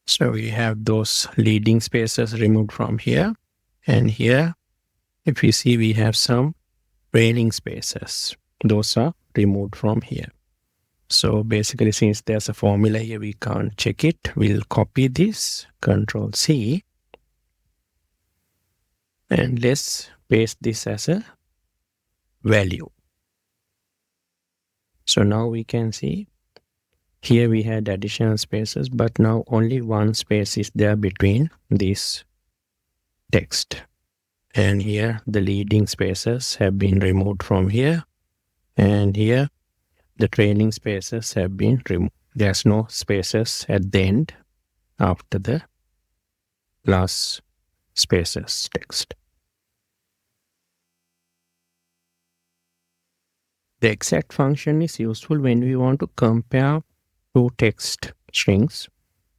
so we have those leading spaces removed from here, and here if you see we have some trailing spaces. Those are removed from here. So basically, since there's a formula here, we can't check it. We'll copy this, Control C, and let's paste this as a value. So now we can see here we had additional spaces, but now only one space is there between this text. And here the leading spaces have been removed from here, and here the trailing spaces have been removed. There's no spaces at the end after the last spaces text. The exact function is useful when we want to compare two text strings,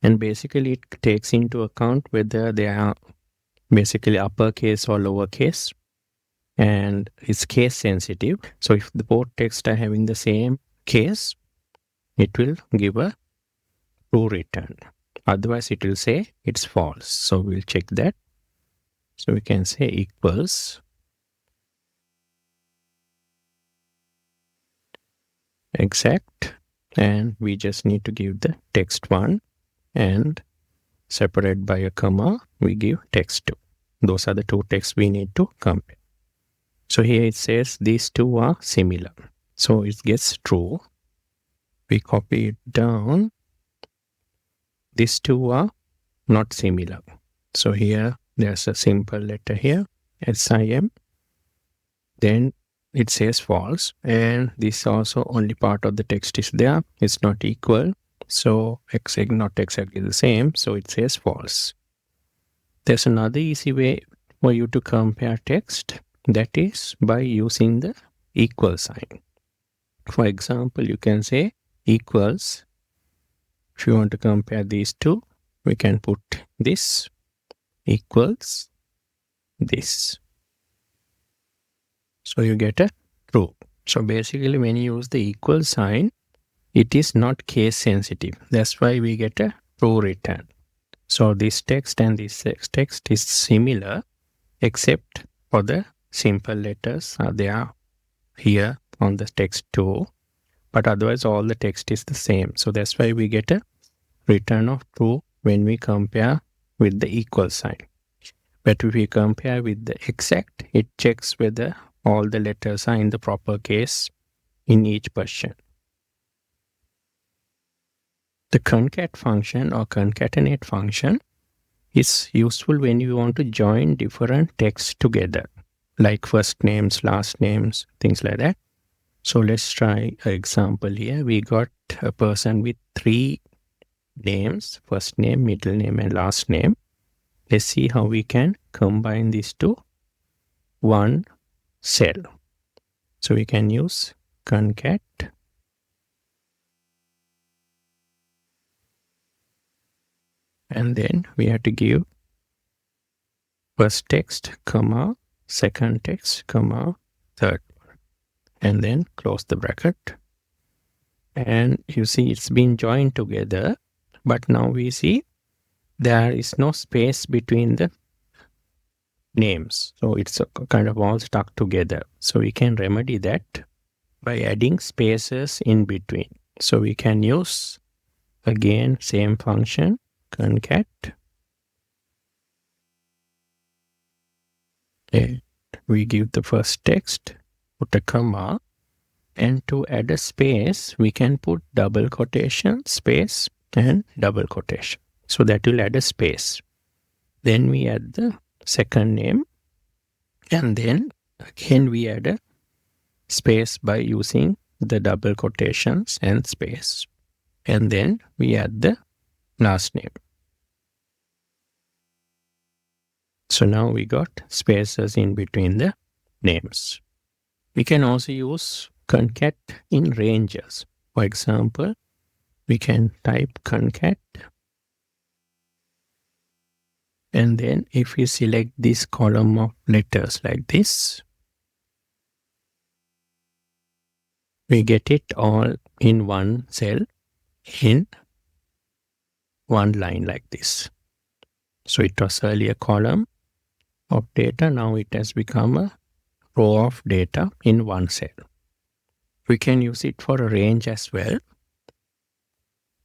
and basically it takes into account whether they are basically uppercase or lowercase, and it's case sensitive. So if the both texts are having the same case, it will give a true return. Otherwise it will say it's false. So we'll check that. So we can say equals exact, and we just need to give the text 1, and separate by a comma we give text 2. Those are the two texts we need to compare. So here it says these two are similar, so it gets true. We copy it down. These two are not similar. So here there's a simple letter here, SIM. Then it says false, and this also only part of the text is there. It's not equal. So not exactly the same. So it says false. There's another easy way for you to compare text. That is by using the equal sign. For example, you can say equals. If you want to compare these two, we can put this equals this. So you get a true. So basically when you use the equal sign, it is not case sensitive. That's why we get a true return. So this text and this text is similar, except for the simple letters are there here on the text too. But otherwise all the text is the same. So that's why we get a return of true when we compare with the equal sign. But if we compare with the exact, it checks whether all the letters are in the proper case in each question. The concat function or concatenate function is useful when you want to join different texts together, like first names, last names, things like that. So let's try an example here. We got a person with 3 names, first name, middle name, and last name. Let's see how we can combine these to one cell. So we can use concat and then we have to give first text, comma, second text, comma, third, and then close the bracket. And you see it's been joined together, but now we see there is no space between the names. So it's kind of all stuck together. So we can remedy that by adding spaces in between. So we can use, again, same function, concat. And we give the first text, put a comma, and to add a space, we can put double quotation, space, and double quotation. So that will add a space. Then we add the second name, and then again we add a space by using the double quotations and space. And then we add the last name. So now we got spaces in between the names. We can also use concat in ranges. For example, we can type concat, and then if we select this column of letters like this, we get it all in one cell in one line like this. So it was earlier a column of data, now it has become a row of data in one cell. We can use it for a range as well.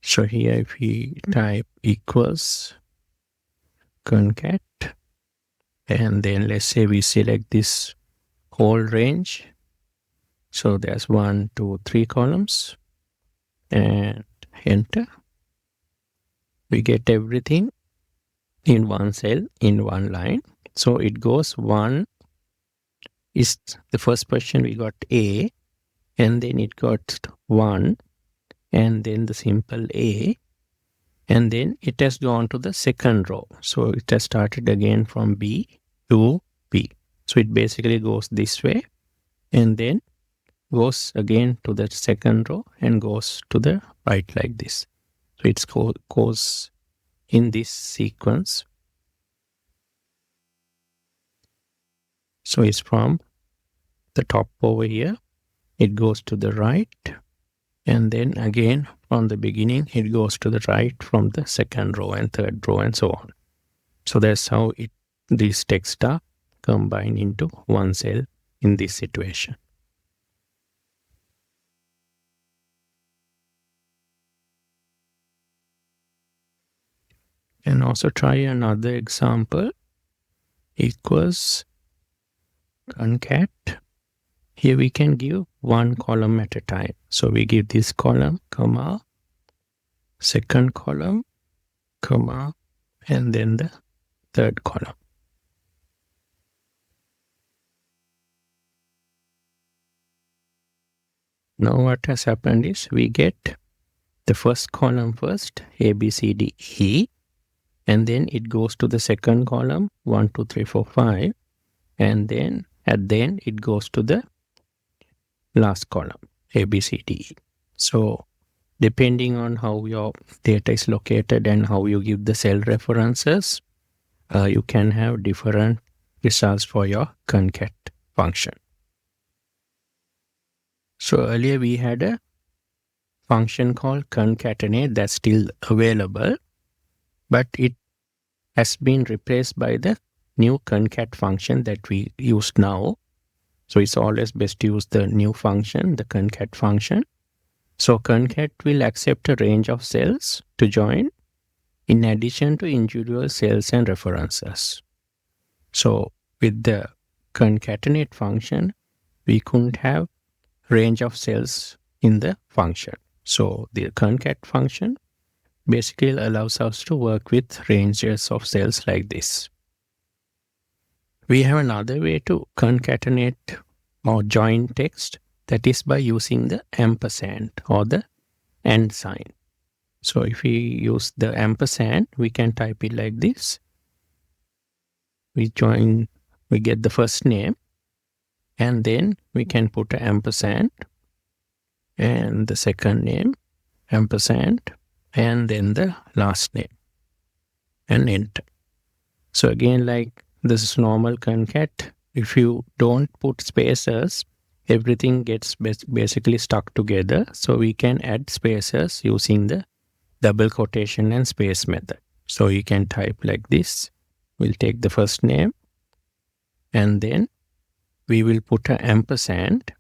So here if we type equals concat, and then let's say we select this whole range. So there's 1, 2, 3 columns, and enter. We get everything in one cell, in one line. So it goes 1 is the first question, we got A, and then it got 1, and then the simple A, and then it has gone to the second row. So it has started again from B to B. So it basically goes this way, and then goes again to the second row and goes to the right like this. So it goes in this sequence. So it's from the top over here, it goes to the right, and then again from the beginning it goes to the right from the second row and third row and so on. So that's how these texts are combined into one cell in this situation. And also try another example. Equals concat. Here we can give one column at a time. So we give this column, comma, second column, comma, and then the third column. Now what has happened is we get the first column first, A, B, C, D, E, and then it goes to the second column, 1, 2, 3, 4, 5, and then at the end it goes to the last column, A, B, C, D, E. So depending on how your data is located and how you give the cell references, you can have different results for your concat function. So earlier we had a function called concatenate that's still available, but it has been replaced by the new concat function that we use now. So it's always best to use the new function, the concat function. So concat will accept a range of cells to join in addition to individual cells and references. So with the concatenate function, we couldn't have range of cells in the function. So the concat function basically allows us to work with ranges of cells like this. We have another way to concatenate or join text, that is by using the ampersand or the and sign. So if we use the ampersand, we can type it like this. We get the first name, and then we can put an ampersand, and the second name, ampersand, and then the last name, and enter. So again, like this is normal concat. If you don't put spaces, everything gets basically stuck together. So we can add spaces using the double quotation and space method. So you can type like this. We'll take the first name, and then we will put an ampersand,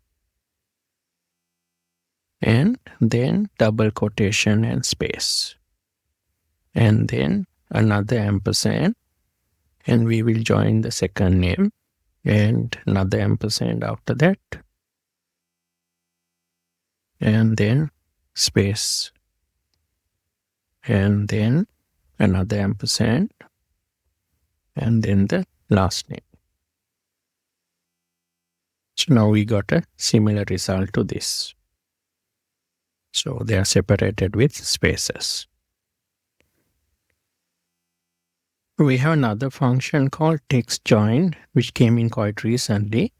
and then double quotation and space, and then another ampersand, and we will join the second name, and another ampersand after that, and then space, and then another ampersand, and then the last name. So now we got a similar result to this. So they are separated with spaces. We have another function called text join, which came in quite recently.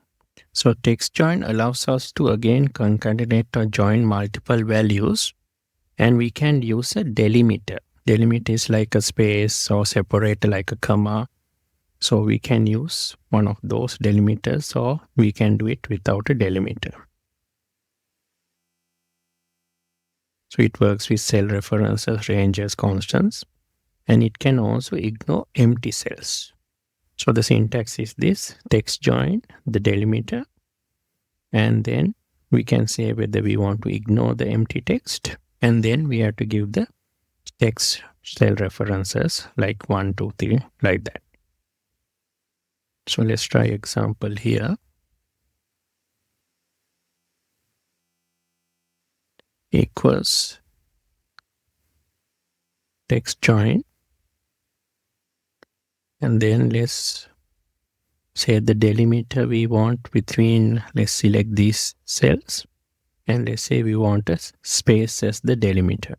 So text join allows us to again concatenate or join multiple values, and we can use a delimiter. Delimiter is like a space, or separator like a comma. So we can use one of those delimiters, or we can do it without a delimiter. So it works with cell references, ranges, constants, and it can also ignore empty cells. So the syntax is this: text join, the delimiter, and then we can say whether we want to ignore the empty text, and then we have to give the text cell references like 1, 2, 3, like that. So let's try example here. Equals text join, and then let's say the delimiter we want between, let's select these cells, and let's say we want a space as the delimiter.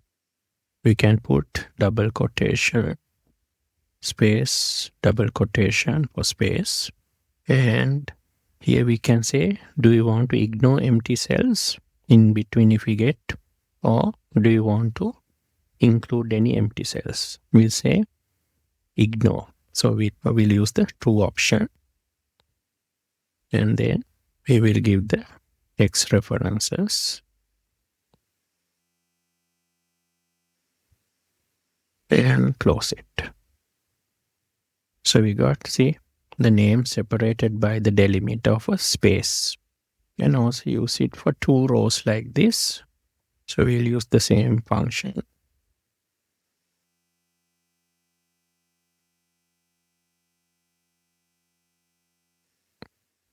We can put double quotation, space, double quotation for space, and here we can say, do we want to ignore empty cells in between if we get, or do you want to include any empty cells? We'll say ignore. So we will use the true option, and then we will give the text references, and close it. So we got, see, the name separated by the delimiter of a space, and also use it for 2 rows like this. So we'll use the same function.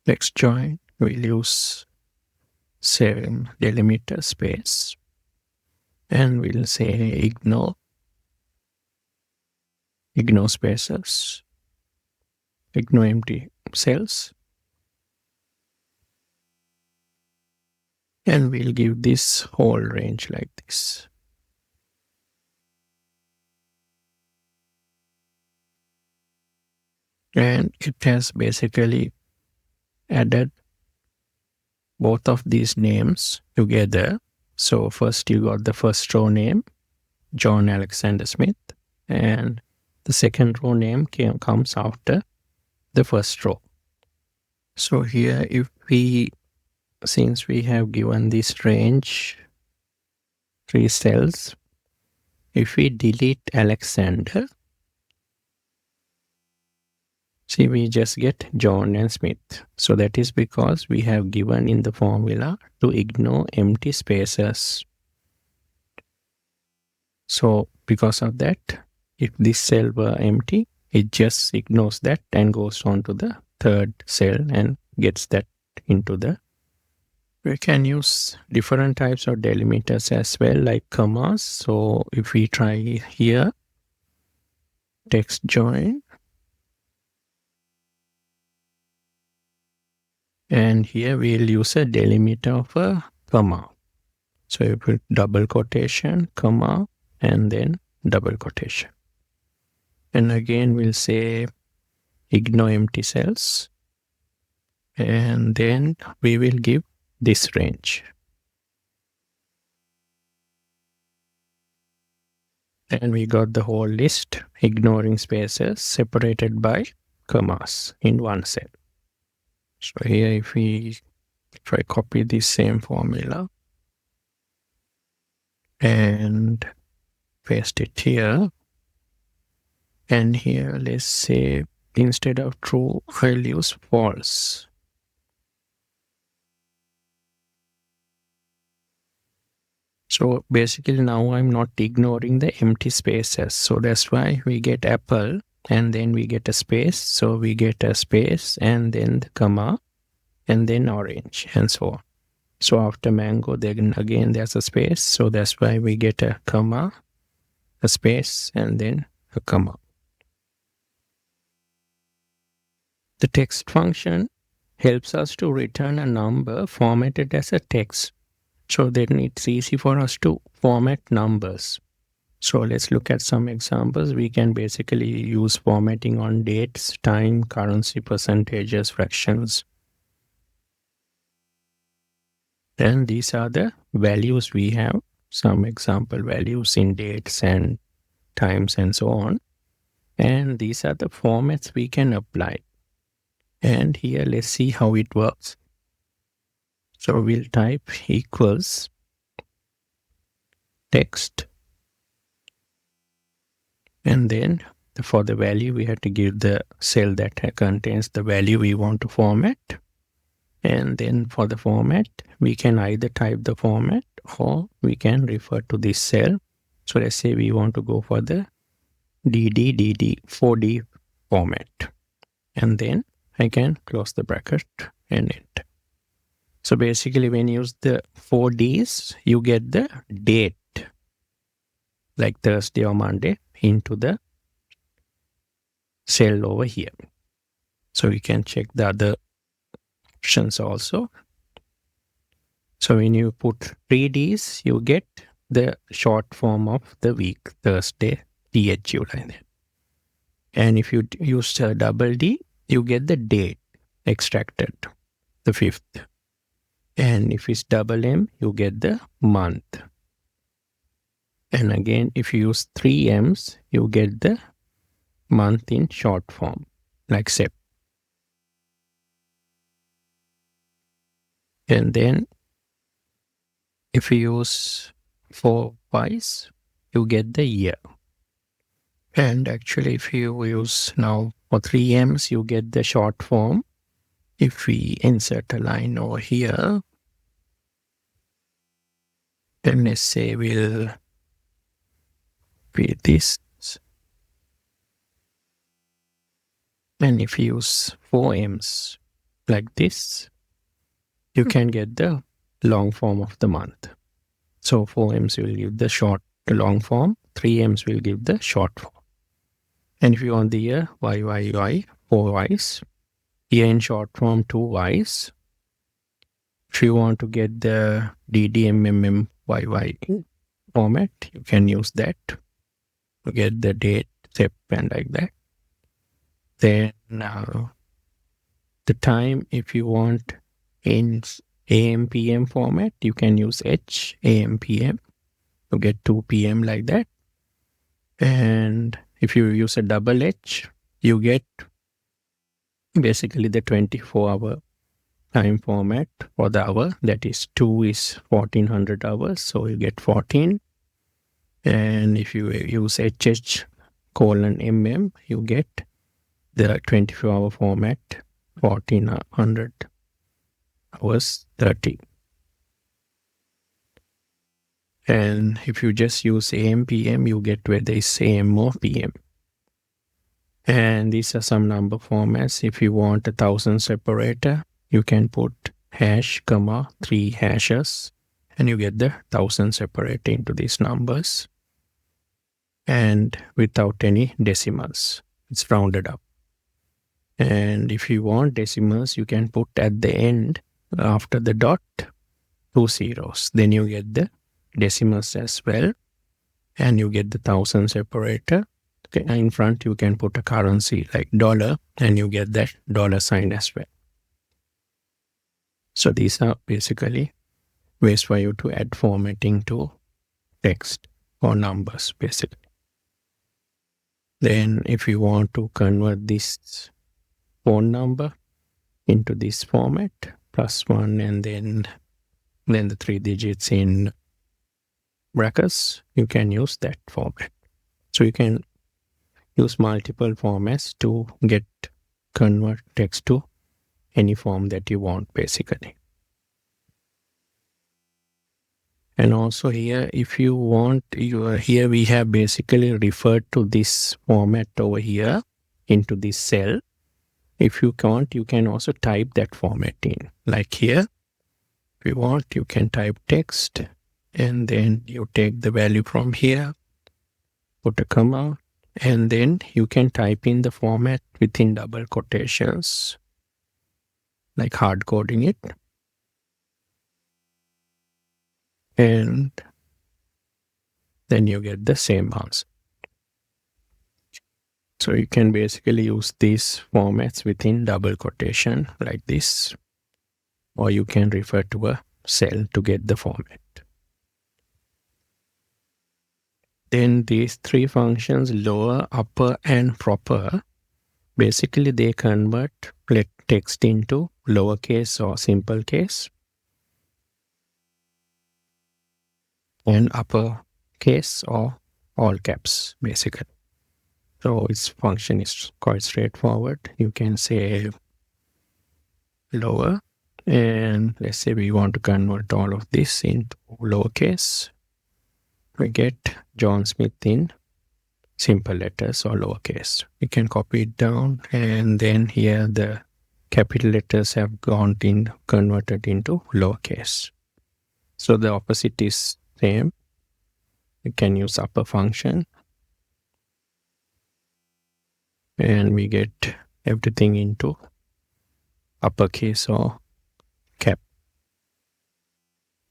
Text join, we'll use same delimiter space, and we'll say ignore spaces, ignore empty cells, and we'll give this whole range like this. And it has basically added both of these names together. So first you got the first row name, John Alexander Smith, and the second row name comes after the first row. So here, since we have given this range 3 cells, if we delete Alexander, see, we just get John and Smith. So that is because we have given in the formula to ignore empty spaces. So because of that, if this cell were empty, it just ignores that and goes on to the third cell and gets that into the We can use different types of delimiters as well, like commas. So if we try here, text join, and here we'll use a delimiter of a comma. So you put double quotation, comma, and then double quotation. And again, we'll say ignore empty cells. And then we will give this range. And we got the whole list, ignoring spaces separated by commas in one cell. So here if I copy this same formula and paste it here, and here let's say instead of true, I'll use false. So basically now I'm not ignoring the empty spaces. So that's why we get apple and then we get a space. So we get a space and then the comma and then orange and so on. So after mango, then again there's a space. So that's why we get a comma, a space, and then a comma. The text function helps us to return a number formatted as a text. So then it's easy for us to format numbers. So let's look at some examples. We can basically use formatting on dates, time, currency, percentages, fractions. Then these are the values we have, some example values in dates and times and so on. And these are the formats we can apply. And here let's see how it works. So we'll type equals text, and then for the value we have to give the cell that contains the value we want to format, and then for the format we can either type the format or we can refer to this cell. So let's say we want to go for the DD 4D format, and then I can close the bracket and enter. So basically when you use the 4Ds, you get the date, like Thursday or Monday, into the cell over here. So we can check the other options also. So when you put 3Ds, you get the short form of the week, Thursday, THU like that. And if you use double D, you get the date extracted, the 5th. And if it's double M, you get the month. And again, if you use 3 M's, you get the month in short form, like Sep. And then if you use 4 Y's, you get the year. And actually, if you use now for 3 M's, you get the short form. If we insert a line over here, then let's say we'll create this. And if you use 4 M's like this, you can get the long form of the month. So 4 M's will give the long form, 3 M's will give the short form. And if you want the year, Y, 4 Y's. Here in short form, 2 Y's. If you want to get the DDMMM YY format, you can use that to get the date, step, and like that. Then the time, if you want in AM, PM format, you can use H, AM, PM to get 2 PM like that. And if you use a double H, you get basically the 24-hour time format for the hour. That is 2 is 1400 hours, so you get 14. And if you use HH:MM, you get the 24-hour format, 1400 hours 30. And if you just use AM, PM, you get whether it's AM or PM. And these are some number formats. If you want 1000 separator, you can put hash, comma, 3 hashes, and you get the 1000 separated into these numbers and without any decimals. It's rounded up. And if you want decimals, you can put at the end after the dot 2 zeros. Then you get the decimals as well, and you get the 1000 separator. Okay, in front you can put a currency like dollar, and you get that dollar sign as well. So these are basically ways for you to add formatting to text or numbers basically. Then if you want to convert this phone number into this format, +1 and then the 3 digits in brackets, you can use that format. So you can use multiple formats to convert text to any form that you want basically. And also here, if you want, here we have basically referred to this format over here into this cell. If you can't, you can also type that format in. Like here, if you want, you can type text, and then you take the value from here, put a comma, and then you can type in the format within double quotations, like hard coding it. And then you get the same answer. So you can basically use these formats within double quotation like this, or you can refer to a cell to get the format. Then these 3 functions, lower, upper, and proper, basically they convert text into lowercase or simple case, and upper case or all caps basically. So its function is quite straightforward. You can say lower, and let's say we want to convert all of this into lowercase. We get John Smith in simple letters or lowercase. We can copy it down, and then here the capital letters have converted into lowercase. So the opposite is same. We can use upper function, and we get everything into uppercase or cap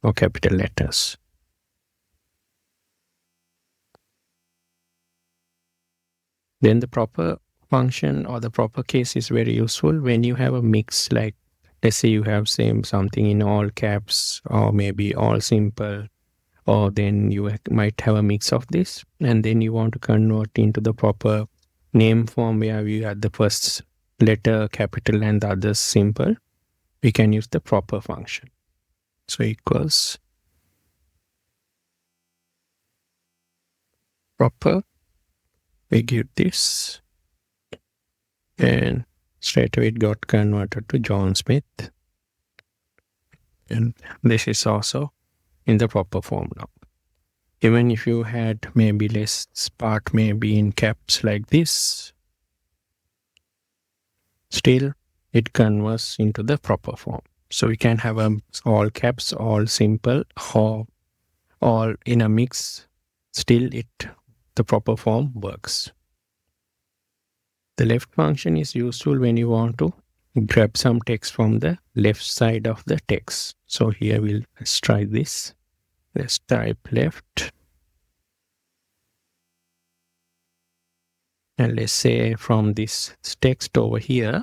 or capital letters. Then the proper function or the proper case is very useful when you have a mix, like let's say you have something in all caps or maybe all simple, or then you might have a mix of this, and then you want to convert into the proper name form where we had the first letter capital and the others simple. We can use the proper function. So equals proper, we give this, and straight away it got converted to John Smith, and this is also in the proper form now. Even if you had maybe less part maybe in caps like this, still it converts into the proper form. So we can have all caps, all simple, or all in a mix, still the proper form works. The left function is useful when you want to grab some text from the left side of the text. So here let's try this. Let's type left. And let's say from this text over here,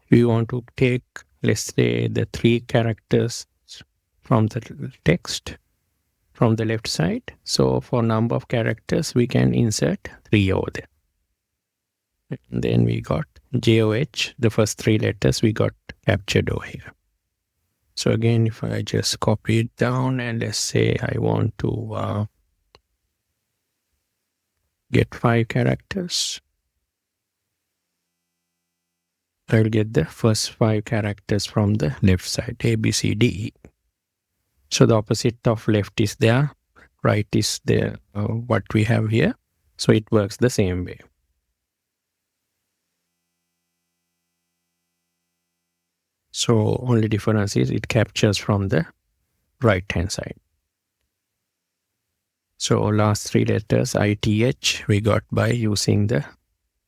we want to take, let's say, the 3 characters from the text from the left side. So for number of characters, we can insert 3 over there. And then we got JOH, the first 3 letters we got captured over here. So again, if I just copy it down and let's say I want to get 5 characters, I'll get the first 5 characters from the left side, A, B, C, D, E. So the opposite of left is there, right is there, what we have here. So it works the same way. So only difference is it captures from the right hand side. So last three letters ITH we got by using the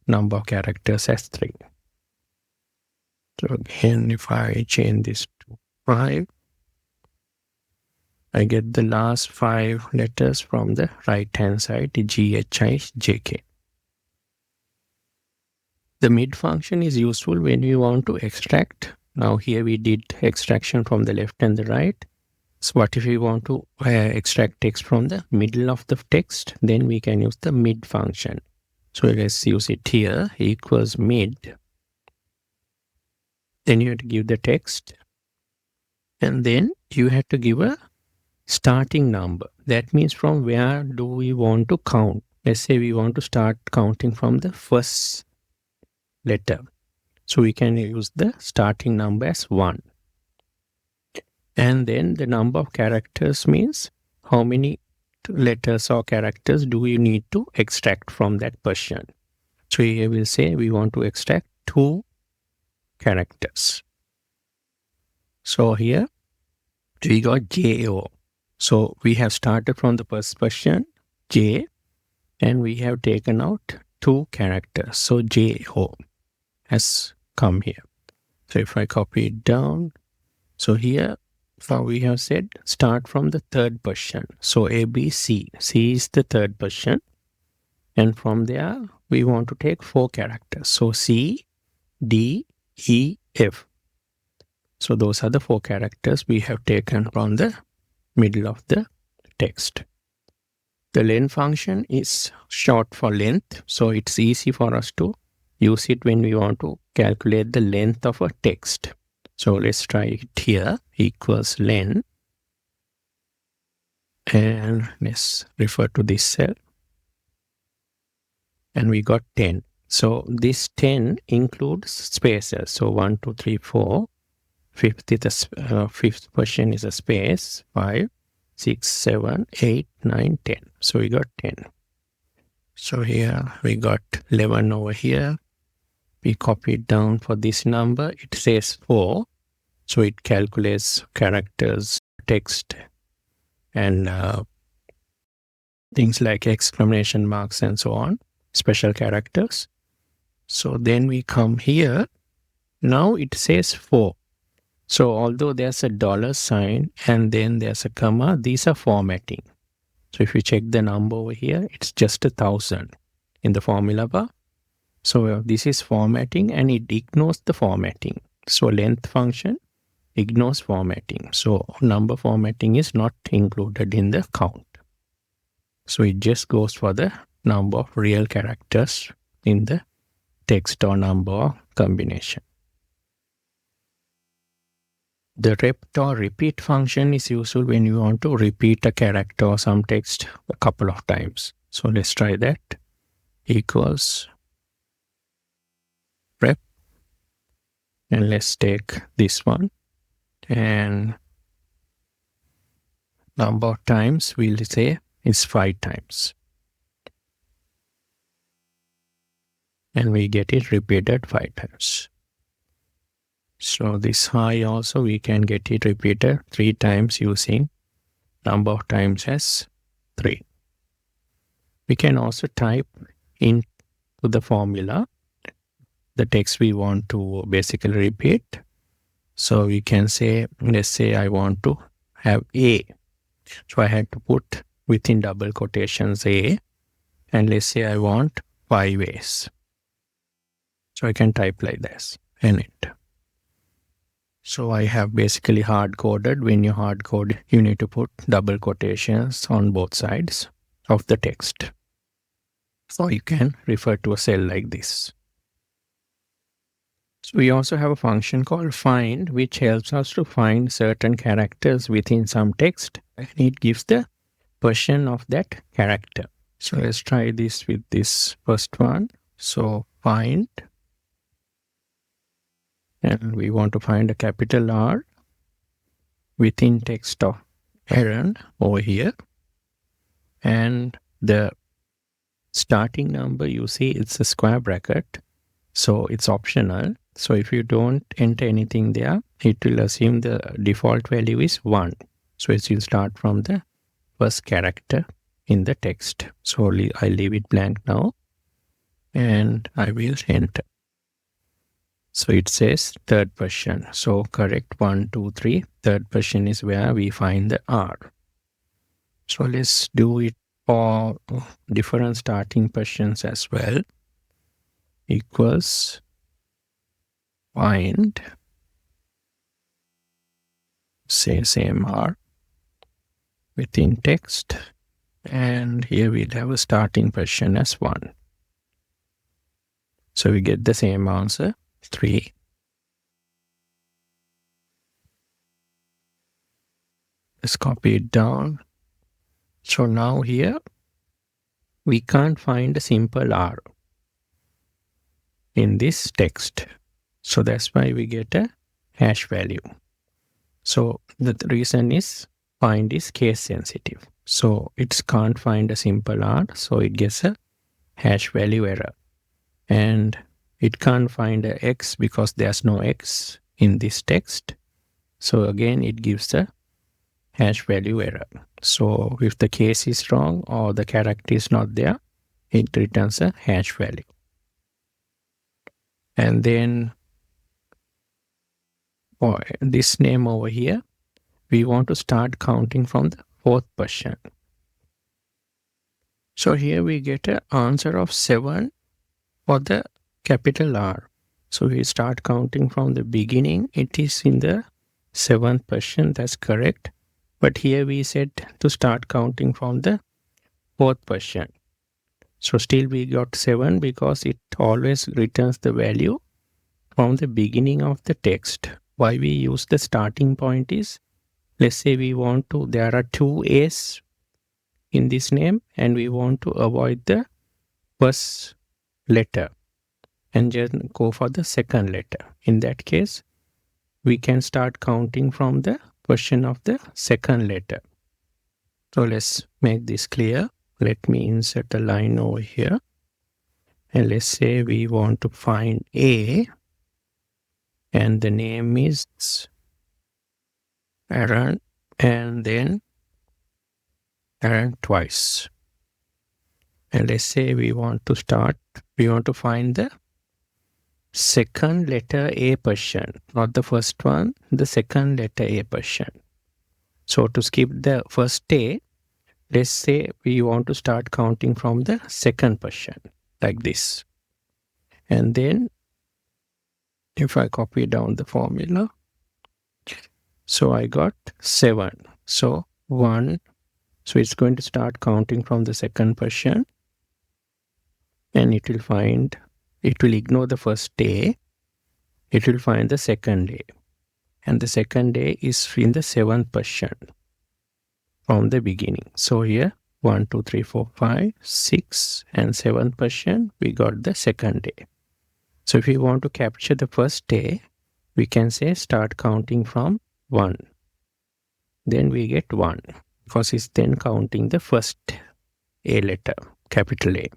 number of characters as 3. So again, if I change this to 5, I get the last 5 letters from the right hand side, GHIJK. The mid function is useful when we want to extract. Now here we did extraction from the left and the right. So what if we want to extract text from the middle of the text? Then we can use the mid function. So let's use it here, equals mid. Then you have to give the text. And then you have to give a starting number. That means from where do we want to count? Let's say we want to start counting from the first letter. So we can use the starting number as 1. And then the number of characters means how many letters or characters do we need to extract from that person. So here we'll say we want to extract 2 characters. So here we got JO. So we have started from the first person, J, and we have taken out 2 characters. So JO has come here. So if I copy it down, so here we have said start from the third person. So ABC, C is the third person, and from there we want to take 4 characters. So C, D, E, F. So those are the 4 characters we have taken from the middle of the text. The len function is short for length, so it's easy for us to use it when we want to calculate the length of a text. So let's try it here, equals len, and let's refer to this cell, and we got 10. So this 10 includes spaces. So 1, 2, 3, 4. Fifth question is a space, 5, 6, 7, 8, 9, 10. So we got 10. So here we got 11 over here. We copy it down for this number. It says 4. So it calculates characters, text, and things like exclamation marks and so on, special characters. So then we come here. Now it says 4. So although there's a $sign and then there's a comma, these are formatting. So if you check the number over here, it's just 1,000 in the formula bar. So this is formatting and it ignores the formatting. So length function ignores formatting. So number formatting is not included in the count. So it just goes for the number of real characters in the text or number or combination. The rep or repeat function is useful when you want to repeat a character or some text a couple of times. So let's try that. Equals rep. And let's take this one. And number of times we'll say is 5 times. And we get it repeated 5 times. So this high also we can get it repeated 3 times using number of times as 3. We can also type into the formula the text we want to basically repeat. So we can say, let's say I want to have A. So I had to put within double quotations A, and let's say I want 5 A's. So I can type like this and enter. So I have basically hard-coded. When you hard-code, you need to put double quotations on both sides of the text. So you can refer to a cell like this. So we also have a function called find, which helps us to find certain characters within some text, and it gives the version of that character. So let's try this with this first one. So find, and we want to find a capital R within text of Aaron over here, and the starting number, you see it's a square bracket, so it's optional. So if you don't enter anything there, it will assume the default value is 1. So it will start from the first character in the text. So I leave it blank now and I will enter. So it says third person. So correct 1, 2, 3. Third person is where we find the R. So let's do it for different starting positions as well. Equals find, say same R within text, and here we'll have a starting position as 1. So we get the same answer, 3. Let's copy it down. So now here we can't find a simple R in this text. So that's why we get a hash value. So the reason is find is case sensitive. So it can't find a simple R, so it gets a hash value error. And it can't find a X because there's no X in this text. So again, it gives a hash value error. So if the case is wrong or the character is not there, it returns a hash value. And then for this name over here, we want to start counting from the fourth position. So here we get an answer of 7 for the capital R. So we start counting from the beginning. It is in the 7th position, that's correct. But here we said to start counting from the 4th position. So still we got 7 because it always returns the value from the beginning of the text. Why we use the starting point is, let's say we want to, there are 2 A's in this name and we want to avoid the first letter and just go for the second letter. In that case, we can start counting from the position of the second letter. So let's make this clear. Let me insert a line over here. And let's say we want to find A and the name is Aaron and then Aaron twice. And let's say we want to find the second letter A position, not the first one, the second letter A position. So to skip the first A, let's say we want to start counting from the second position, like this. And then if I copy down the formula, so I got 7. So 1, so it's going to start counting from the second position and it will ignore the first A. It will find the second A. And the second A is in the 7th position from the beginning. So here 1, 2, 3, 4, 5, 6 and 7th position, we got the second A. So if we want to capture the first A, we can say start counting from 1. Then we get 1 because it's then counting the first A letter, capital A.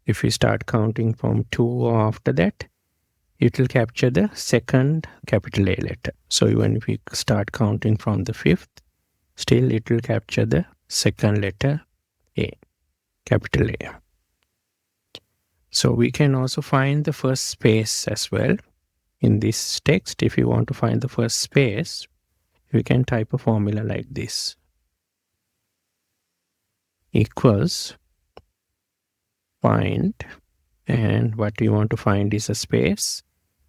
If we start counting from 2 or after that, it will capture the second capital A letter. So even if we start counting from the 5th, still it will capture the second letter A, capital A. So we can also find the first space as well. In this text, if you want to find the first space, we can type a formula like this. Equals find, and what we want to find is a space.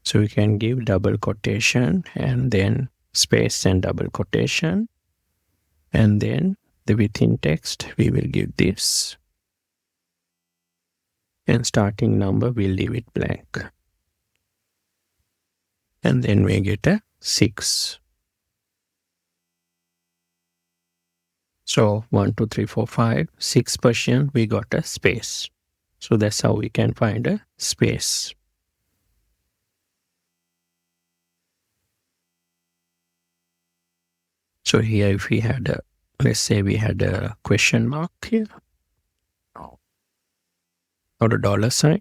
So we can give double quotation and then space and double quotation. And then the within text, we will give this. And starting number, we'll leave it blank. And then we get a 6. So 1, 2, 3, 4, 5, 6 position, we got a space. So that's how we can find a space. So here if we had a, let's say we had a question mark here, or a dollar sign.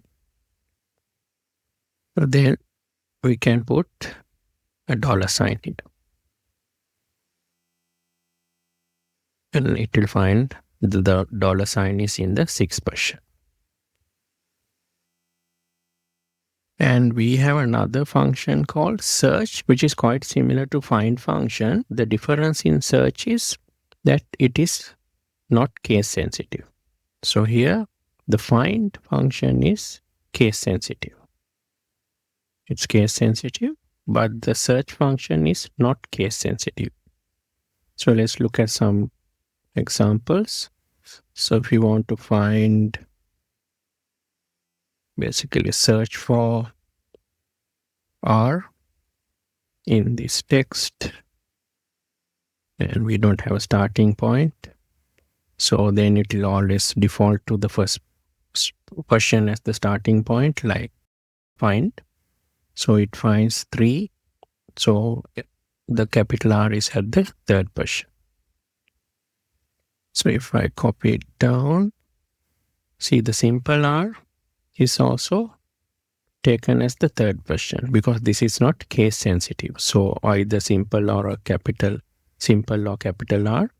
So then we can put a dollar sign here. And it will find the dollar sign is in the 6%. And we have another function called search, which is quite similar to find function. The difference in search is that it is not case sensitive. So here the find function is case sensitive. It's case sensitive, but the search function is not case sensitive. So let's look at some examples. So if you want to find, basically search for R in this text, and we don't have a starting point, so then it will always default to the first question as the starting point, like find. So it finds 3, so the capital R is at the third position. So if I copy it down, see the simple R is also taken as the third position because this is not case sensitive. So either simple or a capital, simple or capital R,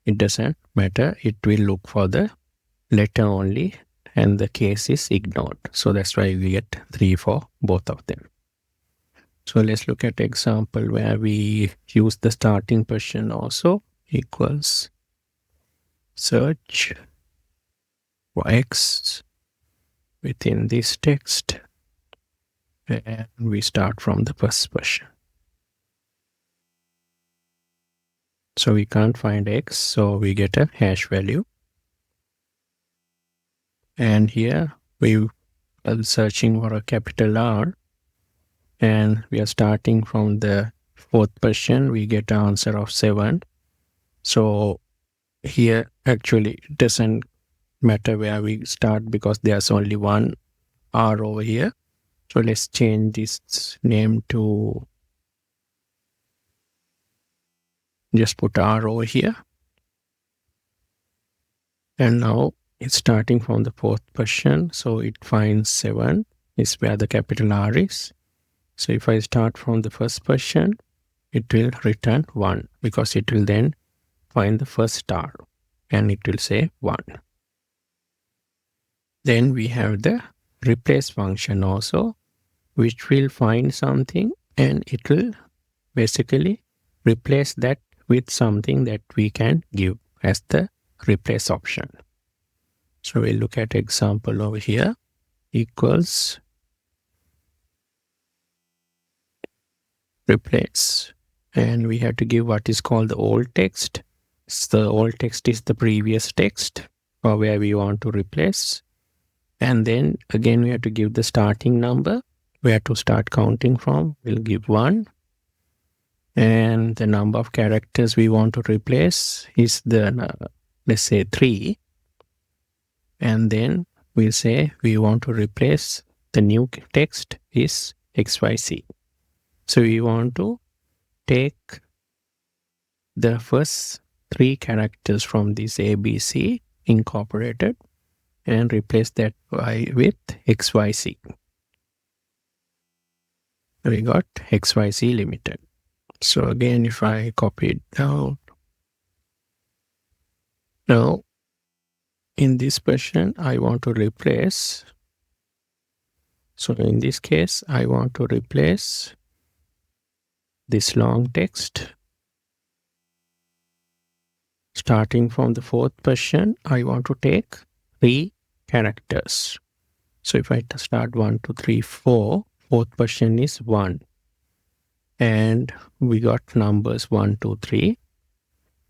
it doesn't matter. It will look for the letter only and the case is ignored. So that's why we get 3 for both of them. So let's look at example where we use the starting position also, equals search for X within this text, and we start from the first position. So we can't find X, so we get a hash value. And here we are searching for a capital R, and we are starting from the fourth position. We get an answer of 7. So here actually it doesn't matter where we start because there's only one R over here. So let's change this name to, just put R over here. And now it's starting from the fourth position. So it finds 7 is where the capital R is. So if I start from the first position, it will return 1 because it will then find the first star and it will say 1. Then we have the replace function also, which will find something and it will basically replace that with something that we can give as the replace option. So we'll look at example over here, equals replace, and we have to give what is called the old text. So the old text is the previous text or where we want to replace. And then again we have to give the starting number, where to start counting from. We'll give 1. And the number of characters we want to replace is the, let's say 3. And then we'll say we want to replace the new text is XYZ. So we want to take the first 3 characters from this ABC incorporated and replace that with XYZ. We got XYZ limited. So again, if I copy it down, now in this position I want to replace. So in this case I want to replace this long text. Starting from the fourth position, I want to take 3 characters. So if I start 1, 2, 3, 4, fourth position is 1. And we got numbers 1, 2, 3.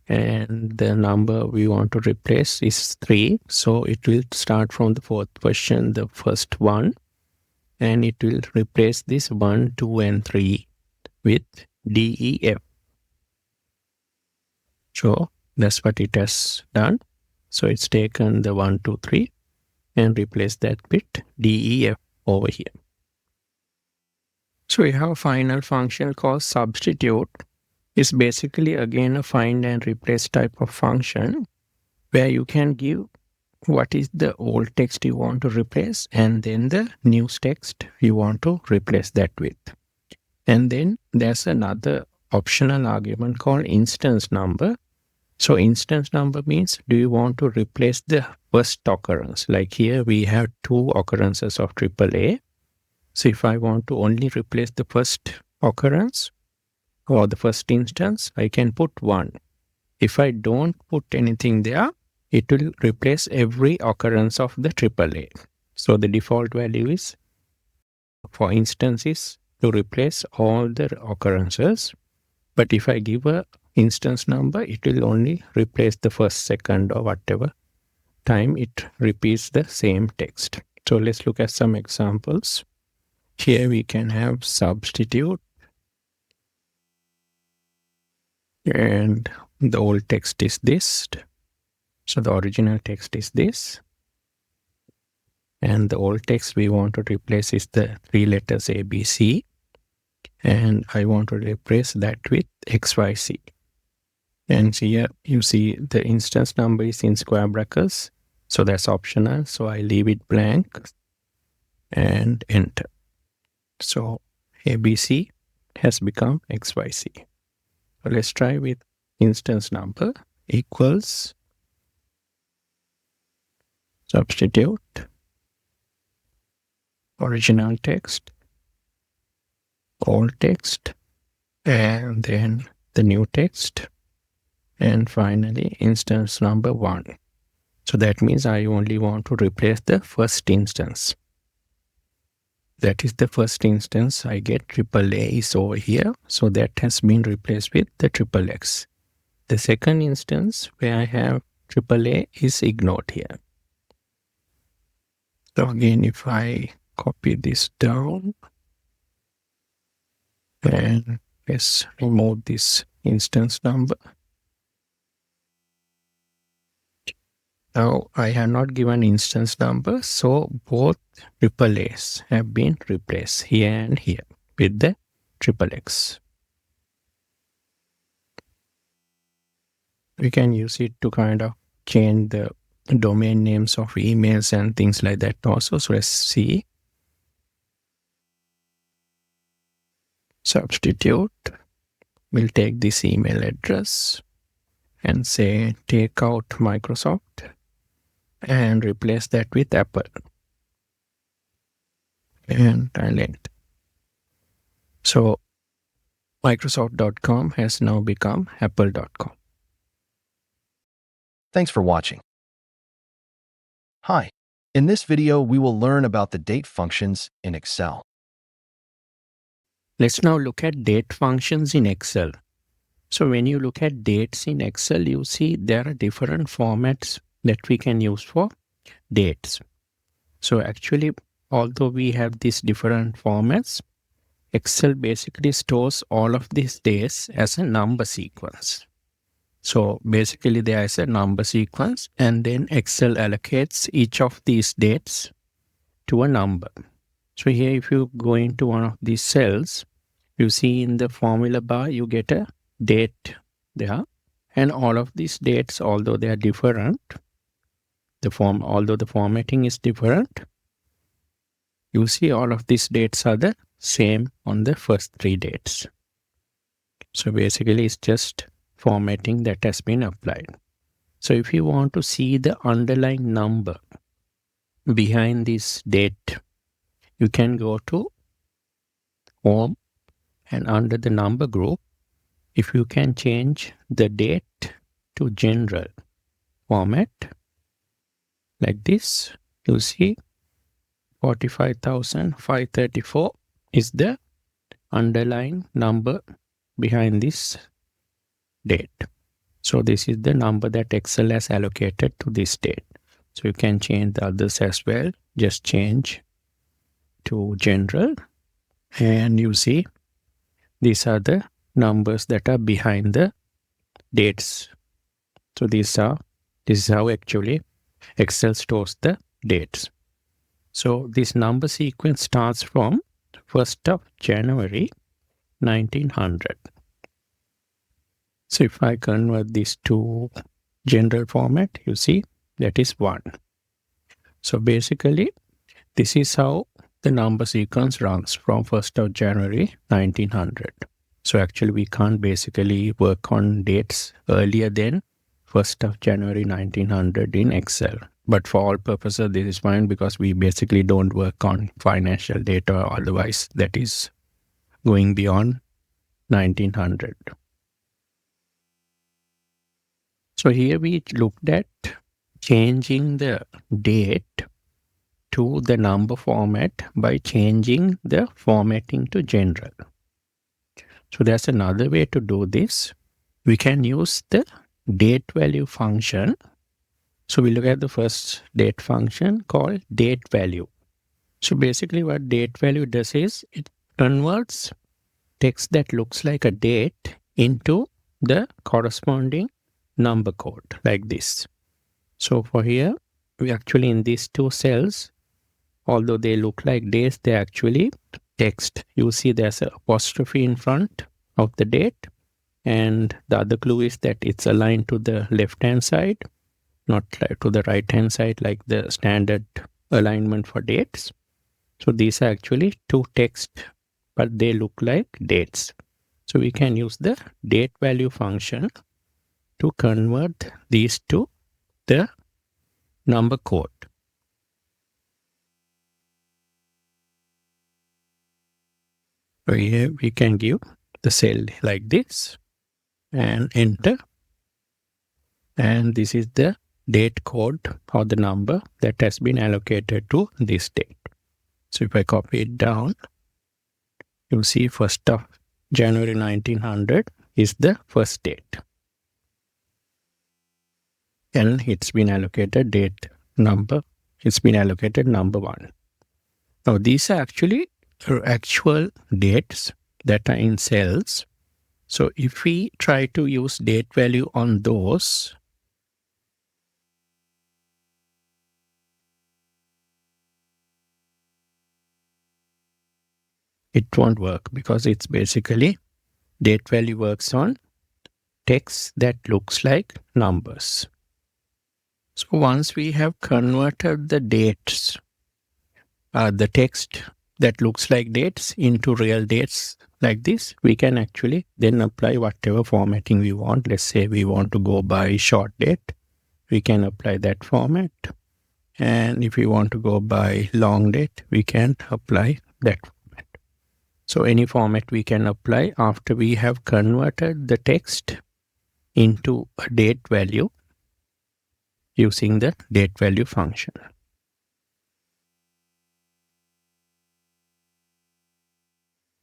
And the number we want to replace is 3. So it will start from the fourth position, the first one. And it will replace this 1, 2, and 3 with DEF. So that's what it has done. So it's taken the 1, 2, 3 and replaced that with DEF over here. So we have a final function called substitute. It's basically again a find and replace type of function where you can give what is the old text you want to replace, and then the new text you want to replace that with. And then there's another optional argument called instance number. So instance number means, do you want to replace the first occurrence? Like here we have 2 occurrences of AAA. So if I want to only replace the first occurrence or the first instance, I can put 1. If I don't put anything there, it will replace every occurrence of the AAA. So the default value is, for instance, is to replace all the occurrences. But if I give a instance number, it will only replace the first, second, or whatever time it repeats the same text. So let's look at some examples. Here we can have substitute, and the old text is this. So the original text is this. And the old text we want to replace is the 3 letters ABC. And I want to replace that with XYZ. And here you see the instance number is in square brackets. So that's optional. So I leave it blank and enter. So ABC has become XYZ. So let's try with instance number equals substitute original text, old text, and then the new text, and finally instance number 1. So that means I only want to replace the first instance. That is the first instance. I get AAA is over here. So that has been replaced with the XXX. The second instance where I have AAA is ignored here. So again, if I copy this down and let's remove this instance number. Now I have not given instance number, so both AAAs have been replaced here and here with the XXX. We can use it to kind of change the domain names of emails and things like that also. So let's see. Substitute. We'll take this email address and say take out Microsoft and replace that with Apple. And I'll enter. So Microsoft.com has now become Apple.com. Thanks for watching. Hi. In this video, we will learn about the date functions in Excel. Let's now look at date functions in Excel. So when you look at dates in Excel, you see there are different formats that we can use for dates. So actually, although we have these different formats, Excel basically stores all of these days as a number sequence. So basically there is a number sequence, and then Excel allocates each of these dates to a number. So here if you go into one of these cells, you see in the formula bar you get a date there, and all of these dates, although they are different, although the formatting is different, you see all of these dates are the same on the first 3 dates. So basically it's just formatting that has been applied. So if you want to see the underlying number behind this date, you can go to Home, and under the number group, if you can change the date to general format like this, you see 45,534 is the underlying number behind this date. So this is the number that Excel has allocated to this date. So you can change the others as well. Just change to general, and you see these are the numbers that are behind the dates. So this is how actually Excel stores the dates. So this number sequence starts from 1st of January 1900. So if I convert this to general format, you see that is 1. So basically, this is how the number sequence runs from 1st of January 1900. So actually, we can't basically work on dates earlier than 1st of January 1900 in Excel. But for all purposes, this is fine because we basically don't work on financial data or otherwise that is going beyond 1900. So here we looked at changing the date to the number format by changing the formatting to general. So there's another way to do this. We can use the date value function. So we look at the first date function called date value. So basically what date value does is it converts text that looks like a date into the corresponding number code like this. So for here, we actually in these two cells, although they look like dates, they're actually text. You see there's an apostrophe in front of the date. And the other clue is that it's aligned to the left-hand side, not to the right-hand side like the standard alignment for dates. So these are actually two text, but they look like dates. So we can use the date value function to convert these to the number code. So here we can give the cell like this and enter. And this is the date code or the number that has been allocated to this date. So if I copy it down, you'll see 1st of January 1900 is the first date. And it's been allocated date number. It's been allocated number 1. Now these are actually actual dates that are in cells. So if we try to use date value on those, it won't work because it's basically date value works on text that looks like numbers. So once we have converted the dates, the text that looks like dates into real dates like this, we can actually then apply whatever formatting we want. Let's say we want to go by short date, we can apply that format. And if we want to go by long date, we can apply that format. So any format we can apply after we have converted the text into a date value using the date value function.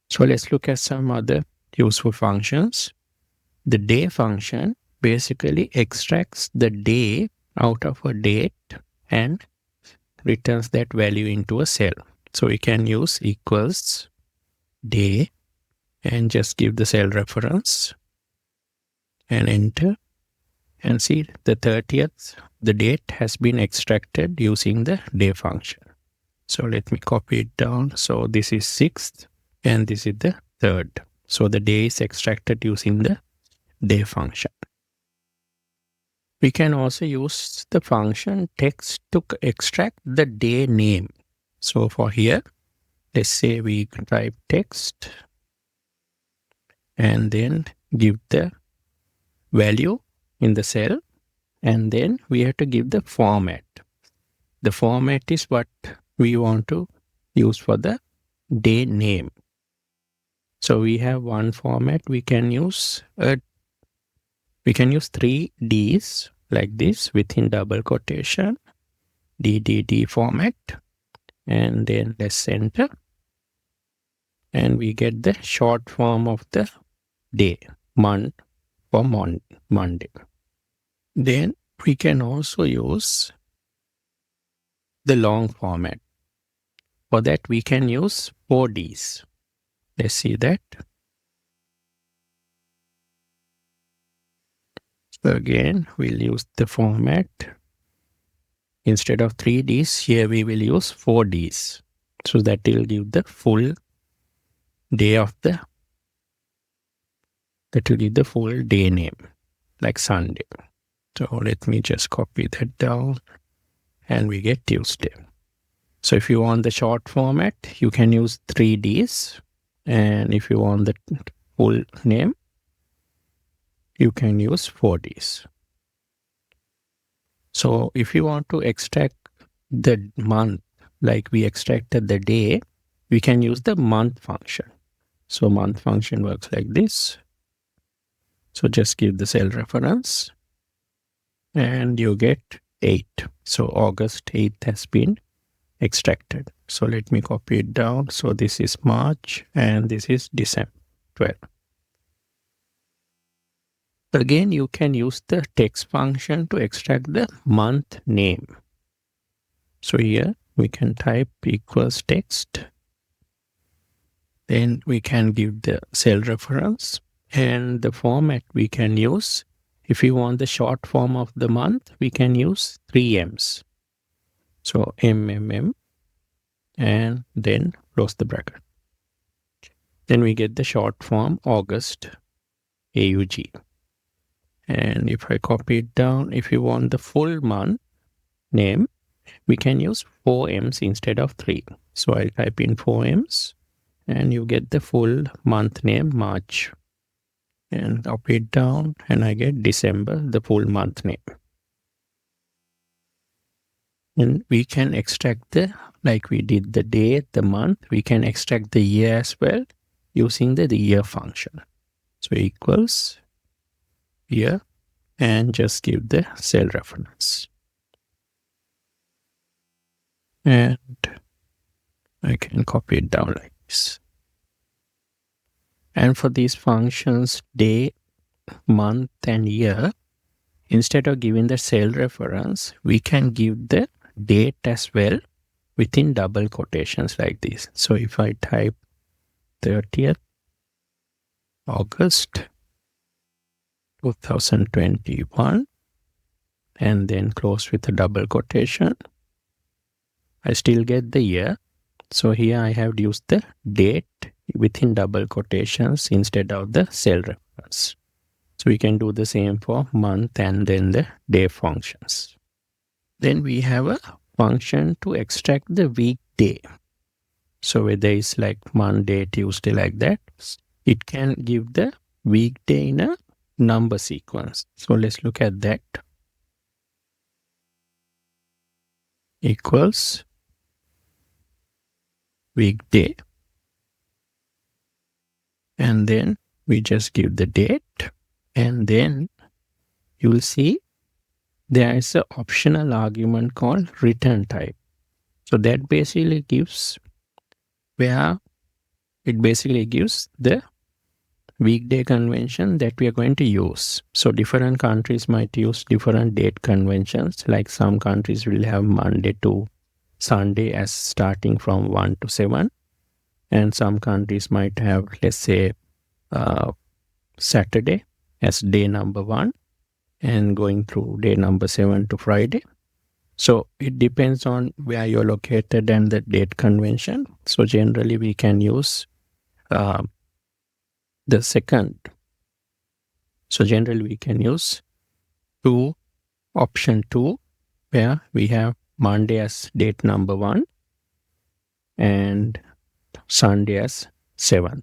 So let's look at some other useful functions. The day function basically extracts the day out of a date and returns that value into a cell. So we can use equals day and just give the cell reference and enter. And see the 30th, the date has been extracted using the day function. So let me copy it down. So this is 6th and this is the 3rd. So the day is extracted using the day function. We can also use the function text to extract the day name. So for here, let's say we type text and then give the value in the cell, and then we have to give the format. The format is what we want to use for the day name. So we have one format. We can use 3 Ds like this within double quotation, DDD format, and then let's enter, and we get the short form of the day, month for Monday. Then we can also use the long format. For that, we can use 4 Ds. Let's see that. So again, we'll use the format. Instead of 3 Ds, here we will use 4 Ds. So that will give the full day of the, that will give the full day name, like Sunday. So let me just copy that down and we get Tuesday. So if you want the short format, you can use 3Ds, and if you want the full name, you can use 4Ds. So if you want to extract the month, like we extracted the day, we can use the month function. So month function works like this. So just give the cell reference and you get 8. So August 8th has been extracted. So let me copy it down. So this is March and this is December 12. Again, you can use the text function to extract the month name. So here we can type equals text. Then we can give the cell reference and the format we can use. If you want the short form of the month, we can use 3 M's. So MMM and then close the bracket. Then we get the short form August AUG. And if I copy it down, if you want the full month name, we can use 4 M's instead of 3. So I'll type in 4 M's and you get the full month name March. And copy it down and I get December, the full month name. And we can extract the, like we did the day, the month, we can extract the year as well using the year function. So equals year and just give the cell reference. And I can copy it down like this. And for these functions, day, month, and year, instead of giving the cell reference, we can give the date as well within double quotations like this. So if I type 30th August 2021 and then close with a double quotation, I still get the year. So here I have used the date within double quotations instead of the cell reference. So we can do the same for month and then the day functions. Then we have a function to extract the weekday. So whether it's like Monday, Tuesday, like that, it can give the weekday in a number sequence. So let's look at that. Equals weekday. And then we just give the date. And then you will see there is an optional argument called return type. So that basically gives where it basically gives the weekday convention that we are going to use. So different countries might use different date conventions. Like some countries will have Monday to Sunday as starting from 1 to 7. And some countries might have, let's say, Saturday as day number 1 and going through day number 7 to Friday. So it depends on where you're located and the date convention. So generally we can use the second. So generally we can use option 2 where we have Monday as date number 1 and Sunday as 7.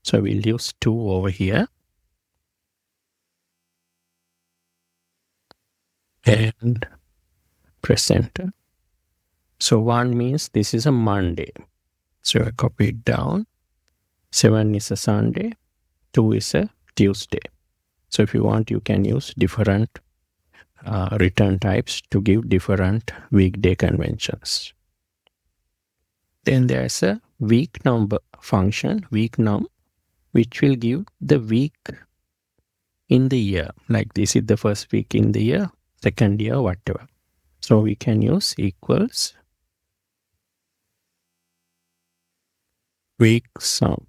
So we'll use 2 over here. And press enter. So 1 means this is a Monday. So I copy it down. 7 is a Sunday. 2 is a Tuesday. So if you want, you can use different return types to give different weekday conventions. Then there's a week number function, week num, which will give the week in the year. Like this is the first week in the year, second year, whatever. So we can use equals week sum,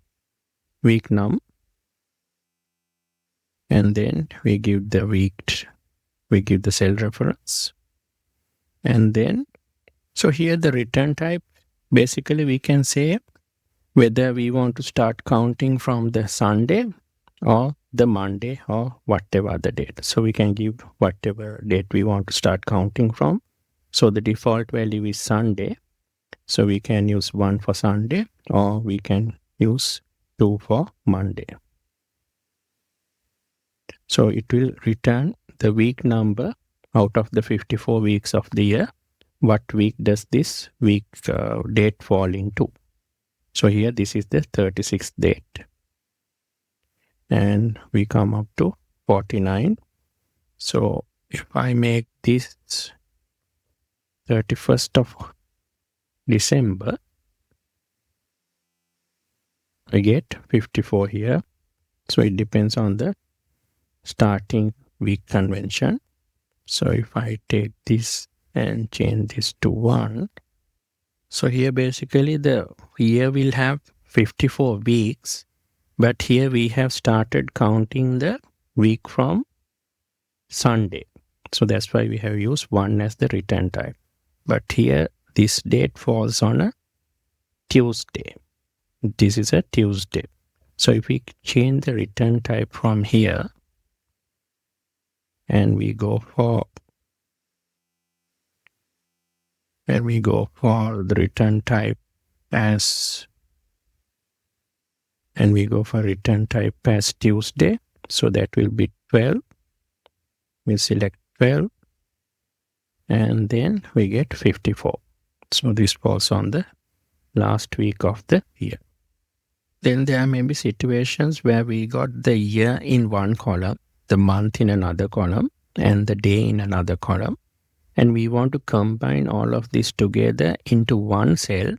week num, and then we give the week, we give the cell reference. And then, so here the return type, basically we can say whether we want to start counting from the Sunday or the Monday or whatever other date. So we can give whatever date we want to start counting from. So the default value is Sunday. So we can use 1 for Sunday, or we can use 2 for Monday. So it will return the week number out of the 54 weeks of the year. What week does this week date fall into? So here this is the 36th date. And we come up to 49. So if I make this 31st of December, I get 54 here. So it depends on the starting week convention. So if I take this and change this to 1, so here basically the year will have 54 weeks, but here we have started counting the week from Sunday. So that's why we have used 1 as the return type. But here this date falls on a Tuesday. This is a Tuesday. So if we change the return type from here and we go for the return type as Tuesday, so that will be 12. We select 12 and then we get 54. So this falls on the last week of the year. Then there may be situations where we got the year in one column, the month in another column, and the day in another column. And we want to combine all of this together into one cell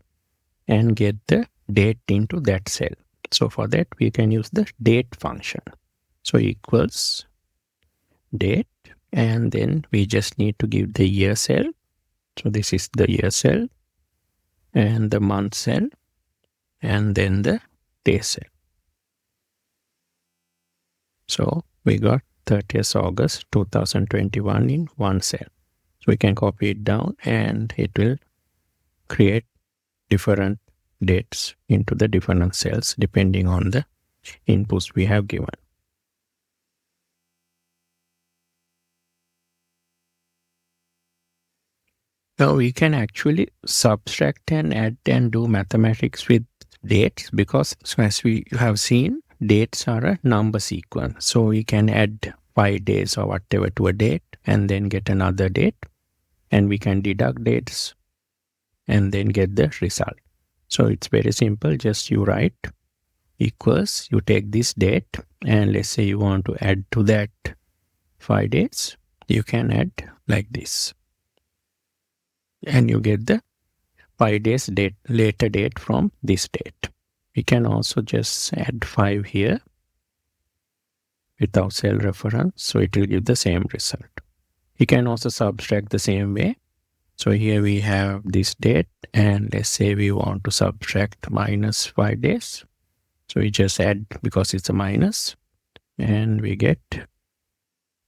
and get the date into that cell. So for that, we can use the date function. So equals date, and then we just need to give the year cell. So this is the year cell, and the month cell, and then the day cell. So we got 30th August 2021 in one cell. So we can copy it down and it will create different dates into the different cells depending on the inputs we have given. Now we can actually subtract and add and do mathematics with dates, because as we have seen, dates are a number sequence. So we can add 5 days or whatever to a date and then get another date, and we can deduct dates and then get the result. So it's very simple. Just you write equals, you take this date and let's say you want to add to that 5 days, you can add like this. And you get the 5 days later date from this date. We can also just add 5 here without cell reference, so it will give the same result. You can also subtract the same way. So here we have this date, and let's say we want to subtract minus 5 days. So we just add because it's a minus, and we get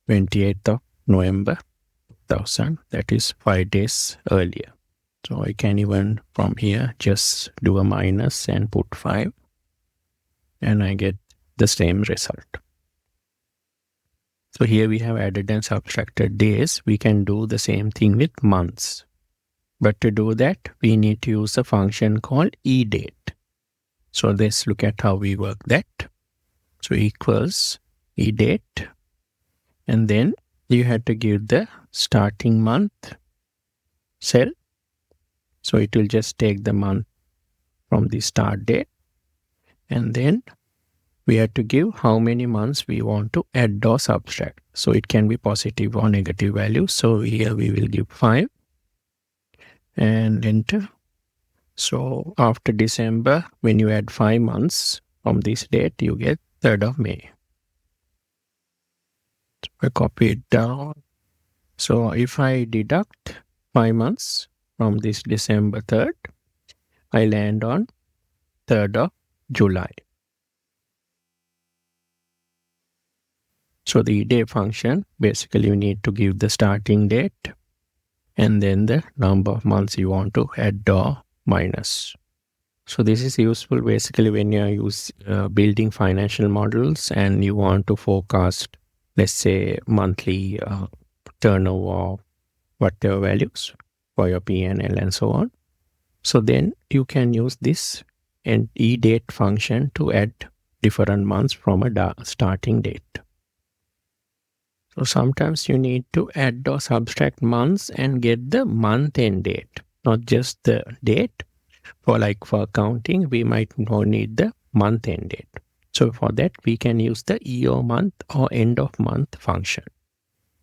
28th of November 2000, that is 5 days earlier. So I can even from here just do a minus and put 5, and I get the same result. So here we have added and subtracted days. We can do the same thing with months. But to do that, we need to use a function called eDate. So let's look at how we work that. So equals eDate, and then you have to give the starting month cell. So it will just take the month from the start date, and then we have to give how many months we want to add or subtract. So it can be positive or negative value. So here we will give 5 and enter. So after December, when you add 5 months from this date, you get 3rd of May. So I copy it down. So if I deduct 5 months from this December 3rd, I land on 3rd of July. So the day function, basically you need to give the starting date and then the number of months you want to add or minus. So this is useful basically when you are building financial models and you want to forecast, let's say, monthly turnover or whatever values. for your P&L and so on. So then you can use this and EDATE function to add different months from a starting date. So sometimes you need to add or subtract months and get the month end date, not just the date. For accounting, we might not need the month end date. So for that, we can use the EO month or end of month function.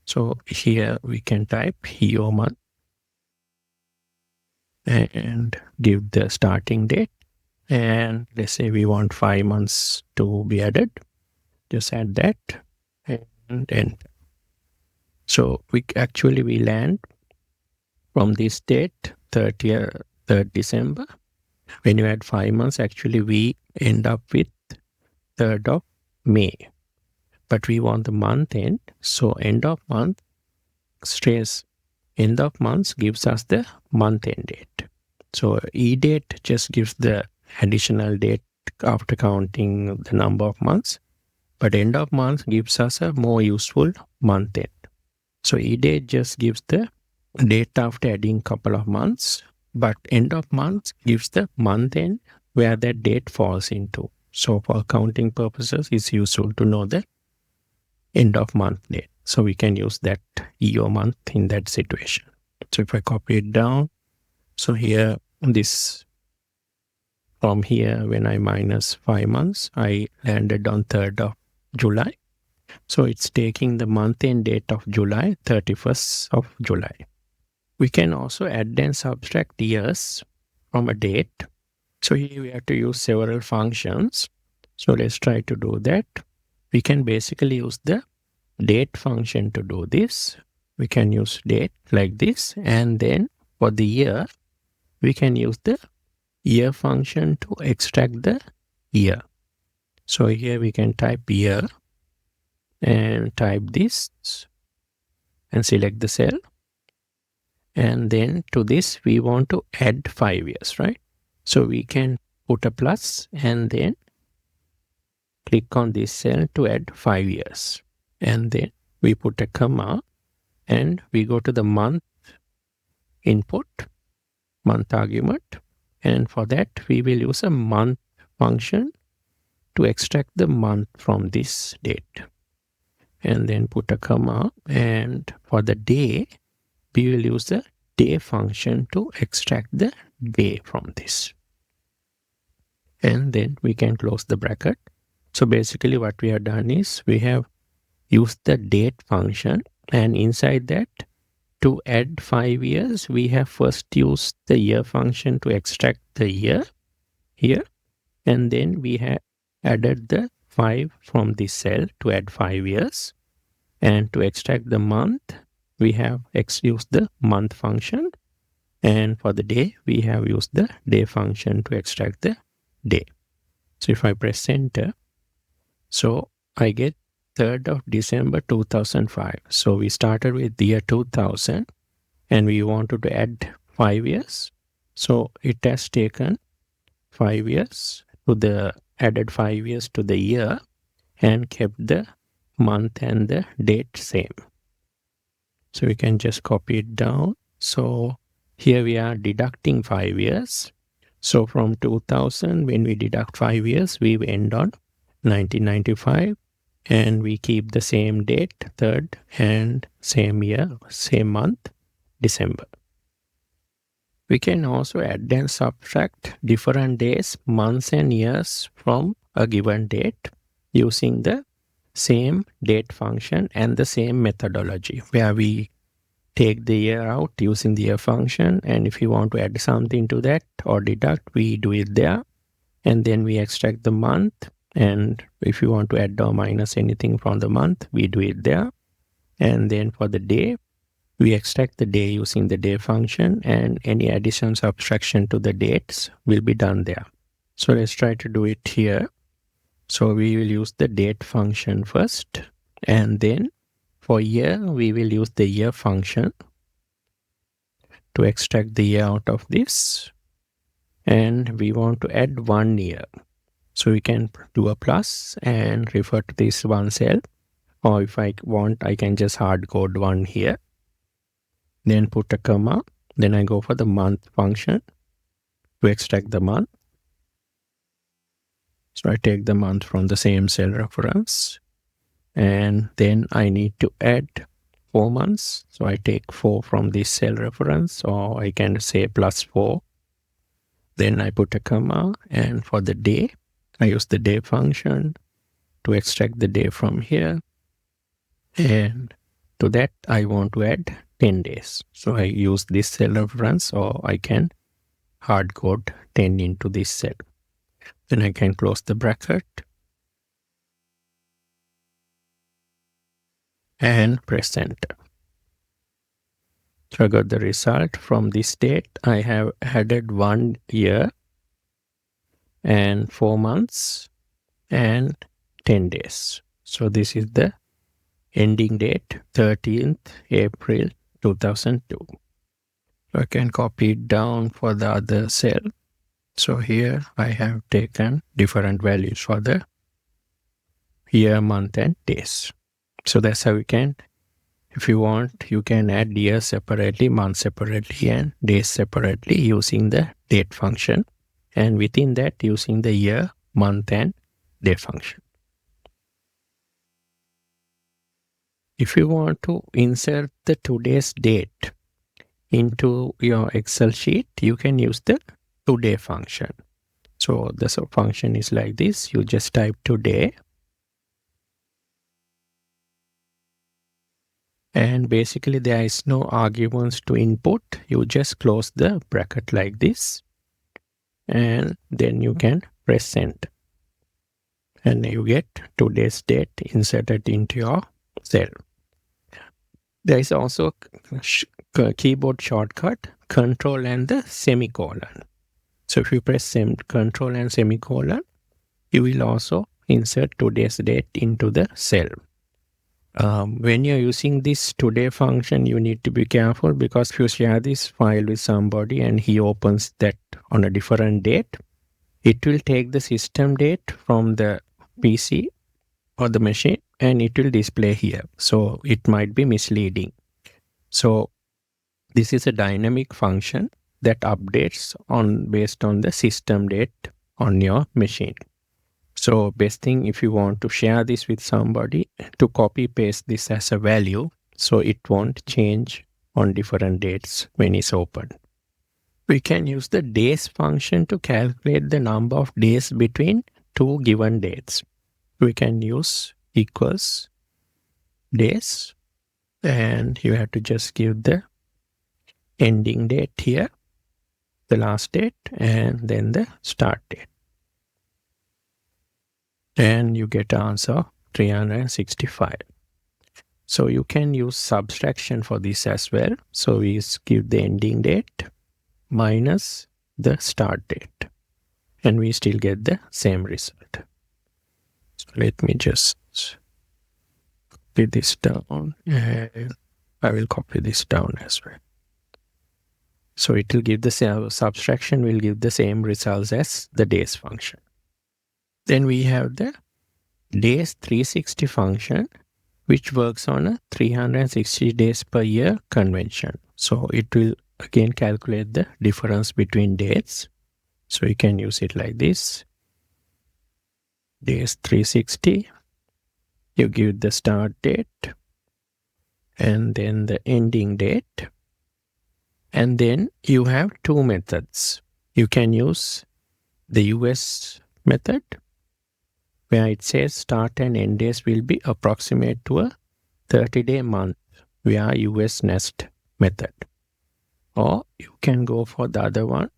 So here we can type EO month and give the starting date. And let's say we want 5 months to be added. Just add that and enter. So we land from this date, 3rd December. When you add 5 months, actually we end up with 3rd of May. But we want the month end. So end of month stays. End of months gives us the month end date. So EDATE just gives the additional date after counting the number of months. But end of month gives us a more useful month end. So EDATE just gives the date after adding couple of months. But end of month gives the month end where that date falls into. So for accounting purposes, it's useful to know the end of month date. So we can use that EO month in that situation. So if I copy it down, so here from here when I minus 5 months, I landed on 3rd of July. So it's taking the month end date of July, 31st of July. We can also add and subtract years from a date. So here we have to use several functions. So let's try to do that. We can basically use the date function to do this. We can use date like this. And then for the year, we can use the year function to extract the year. So here we can type year and type this and select the cell. And then to this, we want to add 5 years, right? So we can put a plus and then click on this cell to add 5 years. And then we put a comma and we go to the month input, month argument. And for that, we will use a month function to extract the month from this date. And then put a comma. And for the day, we will use the day function to extract the day from this. And then we can close the bracket. So basically what we have done is we have used the date function, and inside that to add 5 years, we have first used the year function to extract the year here. And then we have added the 5 from this cell to add 5 years. And to extract the month, we have used the month function. And for the day, we have used the day function to extract the day. So if I press enter, so I get 3rd of December 2005. So we started with the year 2000 and we wanted to add 5 years. So it has taken 5 years to the added 5 years to the year and kept the month and the date same. So we can just copy it down. So here we are deducting 5 years. So from 2000, when we deduct 5 years, we end on 1995. And we keep the same date, 3rd, and same year, same month, December. We can also add and subtract different days, months, and years from a given date using the same date function and the same methodology, where we take the year out using the year function. And if you want to add something to that or deduct, we do it there. And then we extract the month. And if you want to add or minus anything from the month, we do it there. And then for the day, we extract the day using the day function, and any addition, subtraction to the dates will be done there. So let's try to do it here. So we will use the date function first, and then for year, we will use the year function to extract the year out of this. And we want to add 1 year. So we can do a plus and refer to this one cell. Or if I want, I can just hard code 1 here. Then put a comma Then I go for the month function to extract the month. So I take the month from the same cell reference, and then I need to add 4 months. So I take 4 from this cell reference, or I can say +4. Then I put a comma, and for the day, I use the day function to extract the day from here. And to that, I want to add 10 days. So I use this cell reference, or I can hard code 10 into this cell. Then I can close the bracket and press enter. So I got the result. From this date, I have added 1 year and 4 months and 10 days. So this is the ending date, 13th April 2002. So I can copy it down for the other cell. So here I have taken different values for the year, month, and days. So that's how we can, if you want, you can add years separately, months separately, and days separately using the date function. And within that, using the year, month, and day function. If you want to insert the today's date into your Excel sheet, you can use the today function. So the function is like this. You just type today. And basically there is no arguments to input. You just close the bracket like this. And then you can press enter. And you get today's date inserted into your cell. There is also a keyboard shortcut, Control and the semicolon. So if you press Control and semicolon, you will also insert today's date into the cell. When you're using this today function, you need to be careful, because if you share this file with somebody and he opens that on a different date, it will take the system date from the PC or the machine and it will display here. So it might be misleading. So this is a dynamic function that updates based on the system date on your machine. So best thing, if you want to share this with somebody, to copy paste this as a value so it won't change on different dates when it's opened. We can use the days function to calculate the number of days between two given dates. We can use equals days, and you have to just give the ending date here, the last date, and then the start date. And you get answer 365. So you can use subtraction for this as well. So we give the ending date minus the start date, and we still get the same result. So let me just copy this down, and I will copy this down as well. So it will give the same, subtraction will give the same results as the days function. Then we have the days 360 function, which works on a 360 days per year convention. So it will again calculate the difference between dates. So you can use it like this. Days 360, you give the start date and then the ending date. And then you have two methods. You can use the US method, where it says start and end days will be approximate to a 30-day month via US nest method. Or you can go for the other one,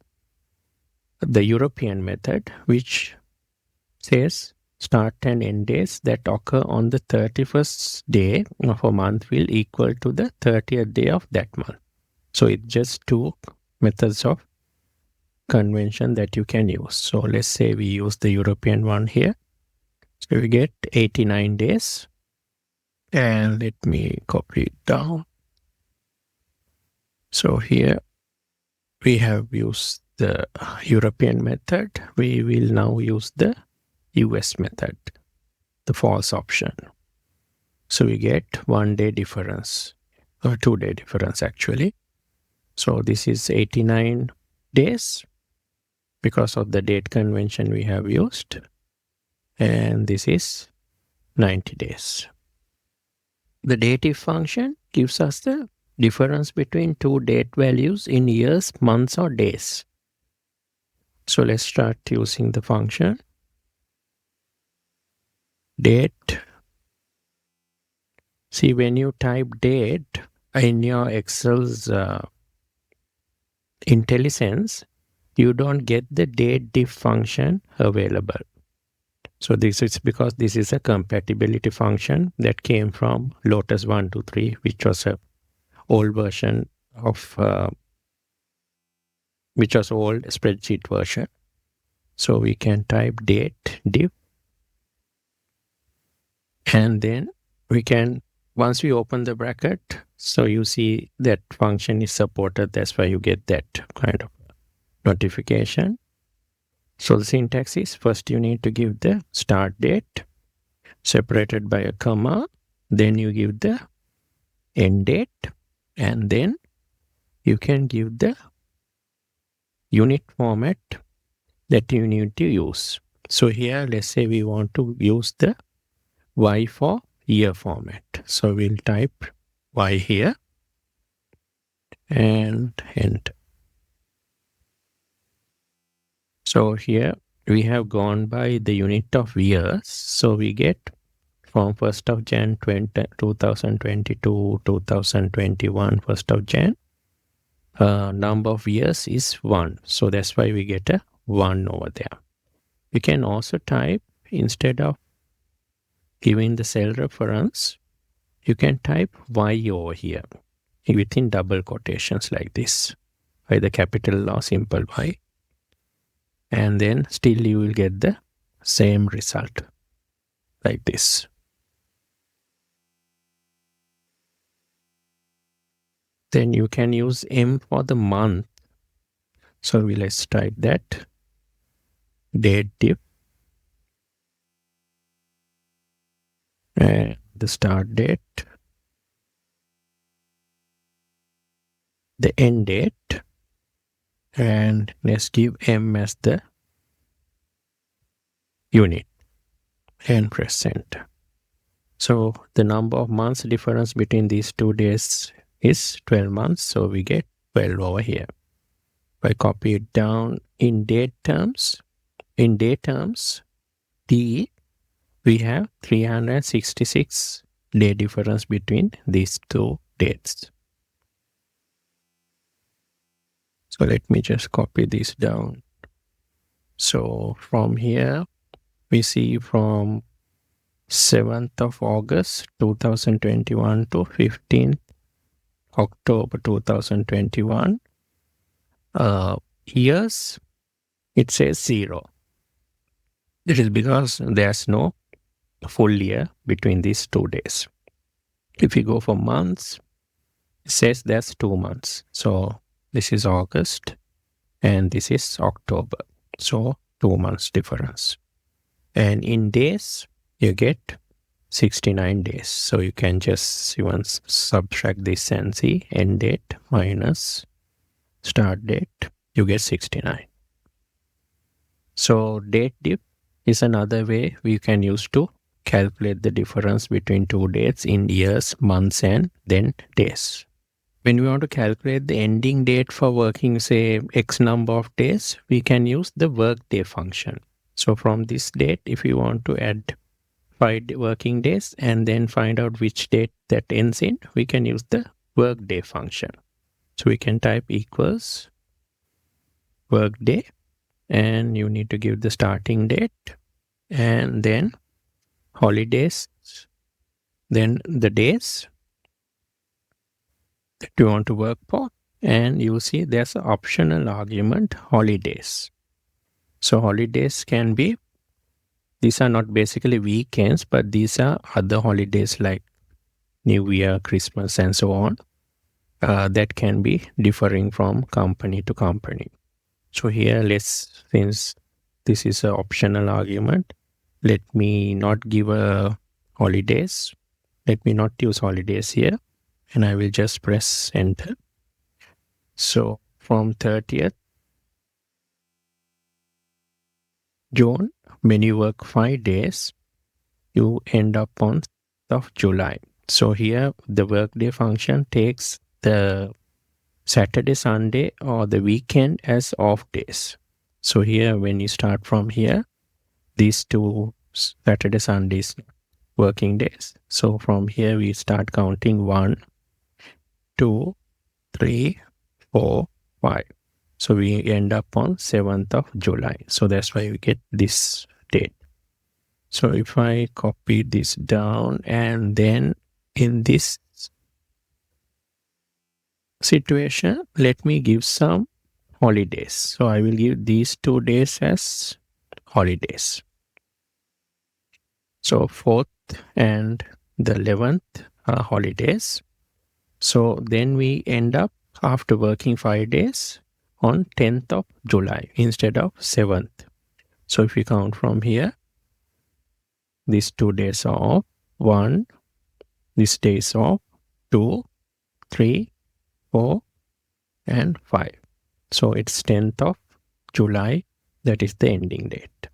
the European method, which says start and end days that occur on the 31st day of a month will equal to the 30th day of that month. So it's just two methods of convention that you can use. So let's say we use the European one here. So we get 89 days. And let me copy it down. So here we have used the European method. We will now use the US method, the false option. So we get 1 day difference, or 2 day difference actually. So this is 89 days because of the date convention we have used. And this is 90 days. The dative function gives us the difference between two date values in years, months, or days. So let's start using the function. Date. See, when you type date in your Excel's IntelliSense, you don't get the date diff function available. So this is because this is a compatibility function that came from Lotus 123, which was a old version of which was old spreadsheet version. So we can type date diff, and then we can, once we open the bracket, so you see that function is supported. That's why you get that kind of notification. So the syntax is, first you need to give the start date separated by a comma, then you give the end date, and then you can give the unit format that you need to use. So here, let's say we want to use the Y for year format. So we'll type Y here and enter. So here we have gone by the unit of years. So we get from 1st of Jan 2022, 2021, 1st of Jan, number of years is 1. So that's why we get a 1 over there. We can also type, instead of giving the cell reference, you can type Y over here within double quotations like this, either capital or simple Y. And then still you will get the same result like this. Then you can use M for the month. So let's type that. Date diff. And the start date. The end date. And let's give M as the unit and press enter. So the number of months difference between these 2 days is 12 months. So we get 12 over here. If I copy it down in date terms, D, we have 366 day difference between these 2 dates. So let me just copy this down. So from here, we see from 7th of August 2021 to 15th October 2021, years, it says 0. This is because there's no full year between these 2 days. If you go for months, it says there's 2 months. So this is August and this is October. So 2 months difference. And in days, you get 69 days. So you can just even subtract this and see end date minus start date, you get 69. So date diff is another way we can use to calculate the difference between 2 dates in years, months, and then days. When we want to calculate the ending date for working, say, X number of days, we can use the workday function. So from this date, if you want to add 5 working days and then find out which date that ends in, we can use the workday function. So we can type equals workday, and you need to give the starting date and then holidays, then the days that you want to work for, and you see there's an optional argument, holidays. So holidays can be, these are not basically weekends, but these are other holidays like New Year, Christmas, and so on, that can be differing from company to company. So here, since this is an optional argument, let me not give a holidays. Let me not use holidays here, and I will just press enter. So from 30th June, when you work 5 days, you end up on 6th of July. So here the workday function takes the Saturday, Sunday or the weekend as off days. So here when you start from here, these two Saturday, Sundays working days. So from here we start counting 1, 2, 3, 4, 5. So we end up on 7th of July. So that's why we get this date. So if I copy this down and then in this situation, let me give some holidays. So I will give these 2 days as holidays. So 4th and the 11th are holidays. So then we end up after working 5 days on 10th of July instead of 7th. So if we count from here, these 2 days are off, 1, this day is off, 2, 3, 4, and 5. So it's 10th of July, that is the ending date.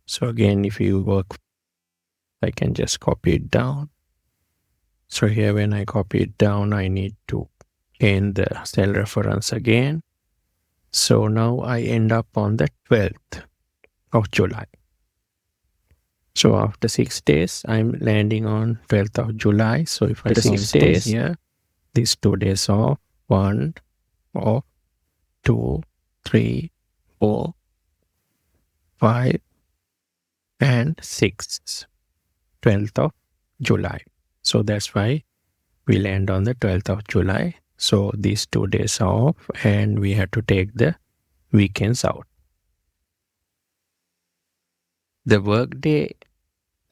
So again, if you work, I can just copy it down. So here when I copy it down, I need to change the cell reference again. So now I end up on the 12th of July. So after 6 days, I'm landing on 12th of July. So if I count days here, these 2 days off, 1 off, 2, 3, 4, 5, and 6, 12th of July. So that's why we land on the 12th of July. So these 2 days are off and we have to take the weekends out. The workday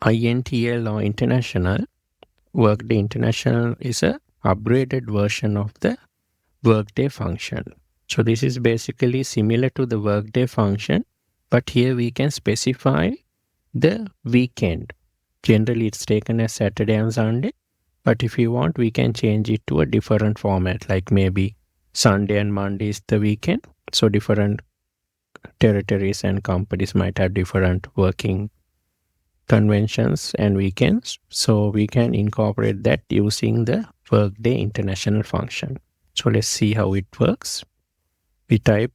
INTL or international, workday international is a upgraded version of the workday function. So this is basically similar to the workday function, but here we can specify the weekend. Generally it's taken as Saturday and Sunday, but if you want, we can change it to a different format, like maybe Sunday and Monday is the weekend. So different territories and companies might have different working conventions and weekends. So we can incorporate that using the workday international function. So let's see how it works. We type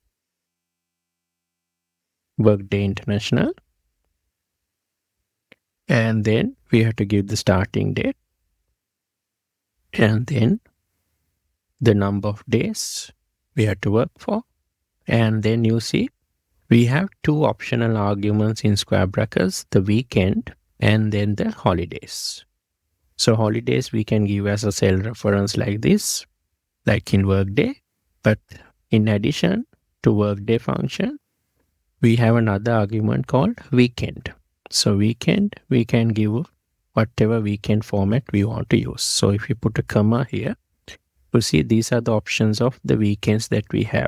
workday international and then we have to give the starting date and then the number of days we have to work for. And then you see we have 2 optional arguments in square brackets, the weekend and then the holidays. So holidays we can give as a cell reference like this, like in workday. But in addition to workday function, we have another argument called weekend. So weekend, we can give whatever weekend format we want to use. So if you put a comma here, you see these are the options of the weekends that we have.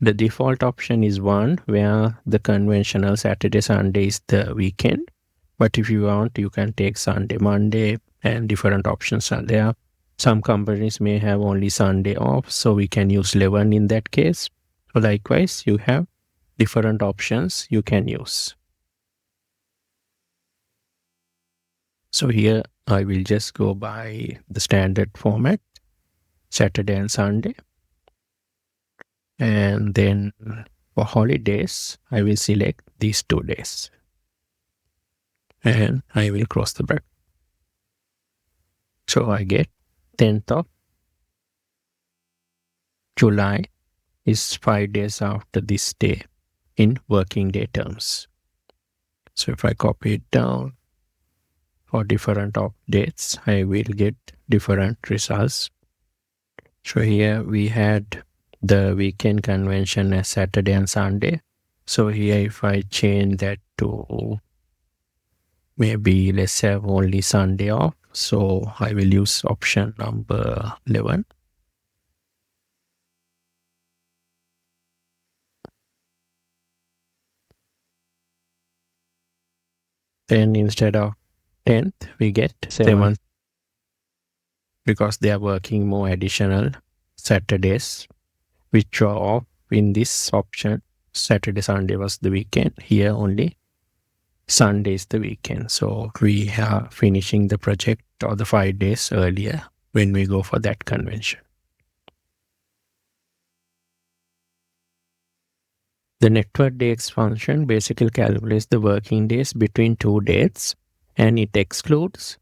The default option is 1, where the conventional Saturday, Sunday is the weekend. But if you want, you can take Sunday, Monday, and different options are there. Some companies may have only Sunday off, so we can use 11 in that case. So likewise, you have different options you can use. So here I will just go by the standard format, Saturday and Sunday. And then for holidays, I will select these 2 days. And I will close the bracket. So I get 10th of July is 5 days after this day in working day terms. So if I copy it down for different dates, I will get different results. So here we had the weekend convention as Saturday and Sunday. So here if I change that to maybe let's have only Sunday off. So I will use option number 11. Then instead of 10th, we get 7th because they are working more additional Saturdays, which are off in this option. Saturday, Sunday was the weekend. Here only Sunday is the weekend. So we are finishing the project or the 5 days earlier when we go for that convention. The network dates function basically calculates the working days between two dates, and it excludes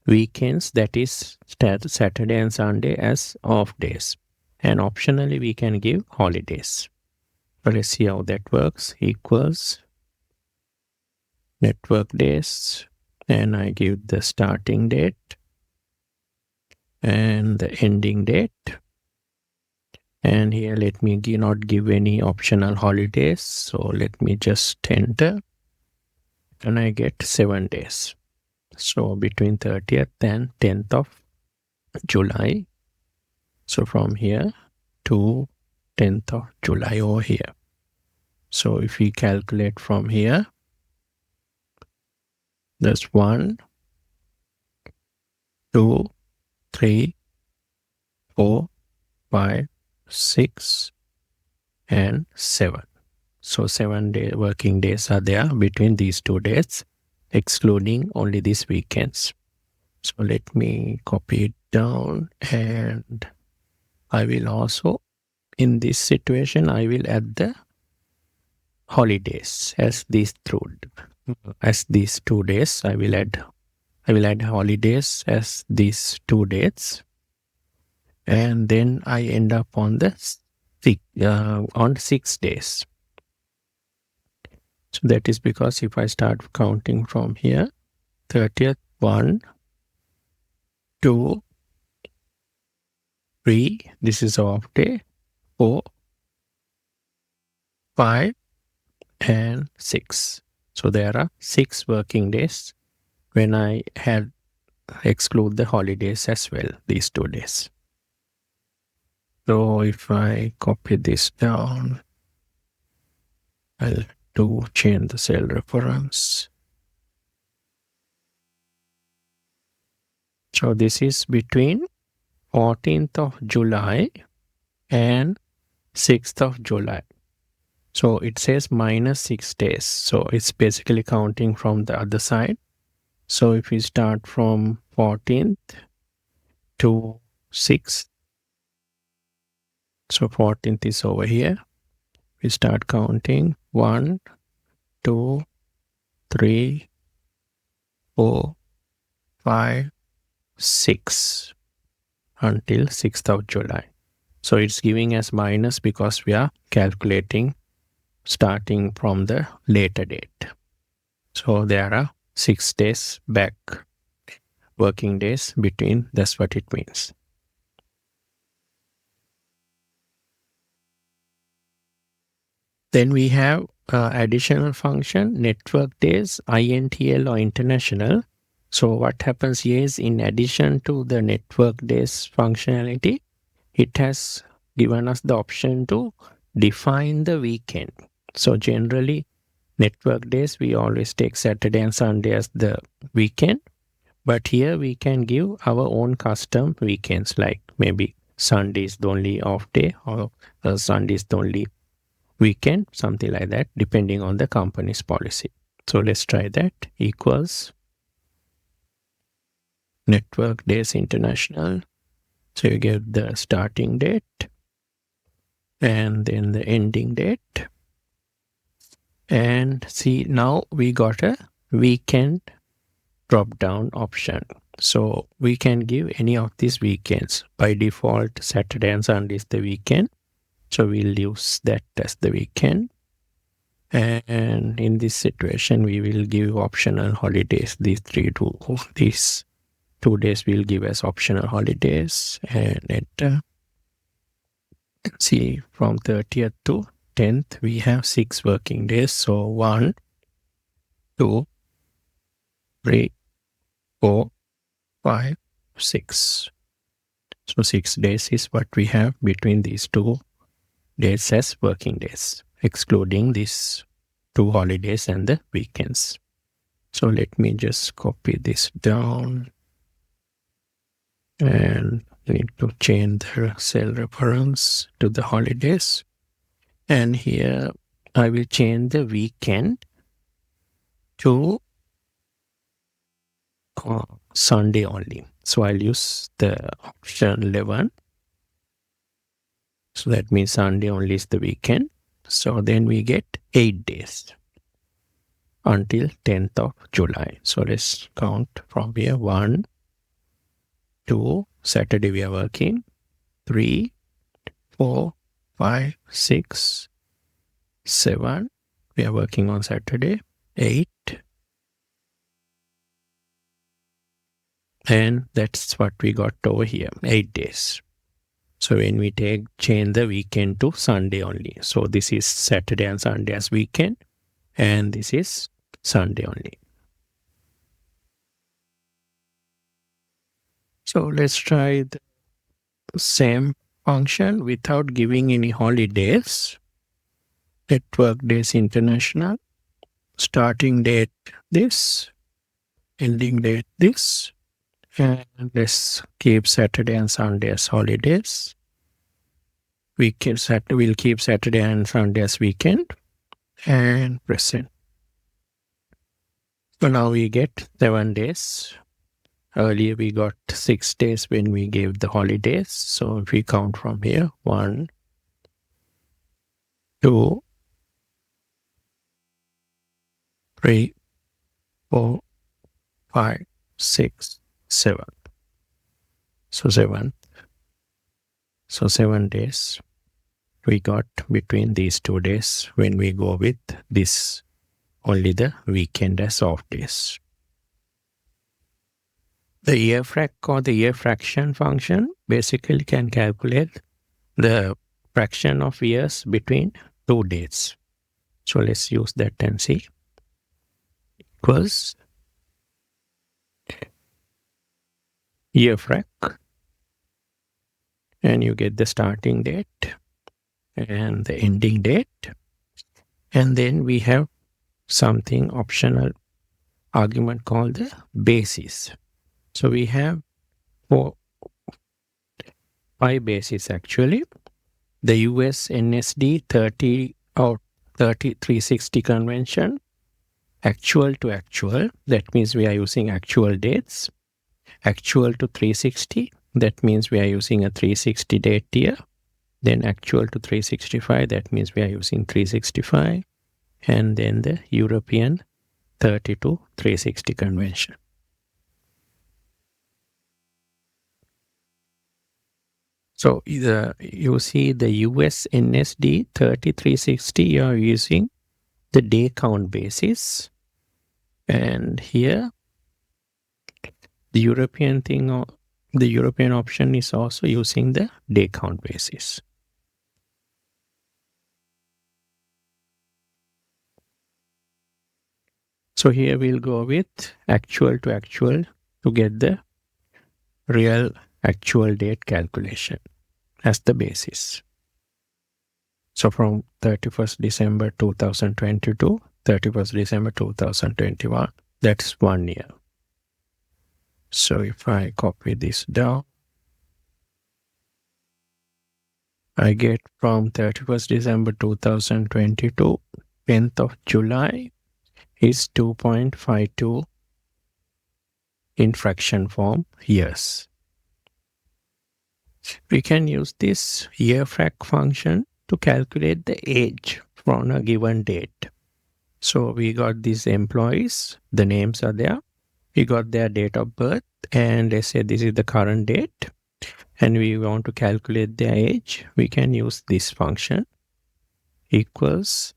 weekends, that is Saturday and Sunday, as off days. And optionally we can give holidays. So let's see how that works. Equals network days, and I give the starting date and the ending date. And here let me not give any optional holidays. So let me just enter, and I get 7 days. So between 30th and 10th of July. So from here to 10th of July over here. So if we calculate from here, there's 1, 2, 3, 4, 5, 6, and 7. So 7 working days are there between these 2 dates, excluding only these weekends. So let me copy it down, and I will also, in this situation, I will add the holidays as these 2 days. I will add holidays as these 2 dates, and then I end up on the 6 days. So that is because if I start counting from here, 30th, 1, 2, 3, this is off day, 4, 5, and 6. So there are 6 working days when I exclude the holidays as well, these 2 days. So if I copy this down, I'll change the cell reference. So this is between 14th of July and 6th of July. So it says minus 6 days. So it's basically counting from the other side. So if we start from 14th to 6th, so 14th is over here. We start counting 1, 2, 3, 4, 5, 6 until 6th of July. So it's giving us minus because we are calculating starting from the later date. So there are 6 days back, working days between, that's what it means. Then we have additional function, network days, INTL or international. So what happens here is, in addition to the network days functionality, it has given us the option to define the weekend. So generally, network days, we always take Saturday and Sunday as the weekend. But here we can give our own custom weekends, like maybe Sunday is the only off day, or Sunday is the only weekend, something like that, depending on the company's policy. So let's try that. Equals network days international. So you get the starting date and then the ending date. And see, now we got a weekend drop down option. So we can give any of these weekends. By default, Saturday and Sunday is the weekend. So we'll use that as the weekend. And in this situation, we will give optional holidays. These 2 days we'll give as optional holidays, and enter. See, from 30th to 10th, we have 6 working days. So 1, 2, 3, 4, 5, 6. So 6 days is what we have between these 2 days as working days, excluding these 2 holidays and the weekends. So let me just copy this down And we need to change the cell reference to the holidays. And here I will change the weekend to Sunday only. So I'll use the option 11. So that means Sunday only is the weekend. So then we get 8 days until 10th of July. So let's count from here. 1, 2, Saturday we are working. 3, 4, 5, 6, 7. We are working on Saturday. 8. And that's what we got over here. 8 days. So when we change the weekend to Sunday only. So this is Saturday and Sunday as weekend. And this is Sunday only. So let's try the same function without giving any holidays. Network days international. Starting date this. Ending date this. And let's keep Saturday and Sunday as holidays. We'll keep Saturday and Sunday as weekend. And present. So now we get 7 days. Earlier we got 6 days when we gave the holidays. So if we count from here, 1, 2, 3, 4, 5, 6, 7. So 7. So 7 days we got between these 2 days when we go with this only the weekend as off days. The year frac or the year fraction function basically can calculate the fraction of years between 2 dates. So let's use that and see. Equals year frac, and you get the starting date and the ending date, and then we have something optional argument called the basis. So we have 5 bases actually. The US NSD 30 or 360 convention, actual to actual, that means we are using actual dates. Actual to 360, that means we are using a 360 date year. Then actual to 365, that means we are using 365. And then the European 30 to 360 convention. So you see the US NSD 3360, you are using the day count basis. And here, the European option is also using the day count basis. So here we'll go with actual to actual to get the real actual date calculation as the basis. So from 31st December 2022, 31st December 2021, that's 1 year. So if I copy this down, I get from 31st December 2022, 10th of July is 2.52 in fraction form years. We can use this year frac function to calculate the age from a given date. So we got these employees, the names are there. We got their date of birth, and let's say this is the current date, and we want to calculate their age. We can use this function equals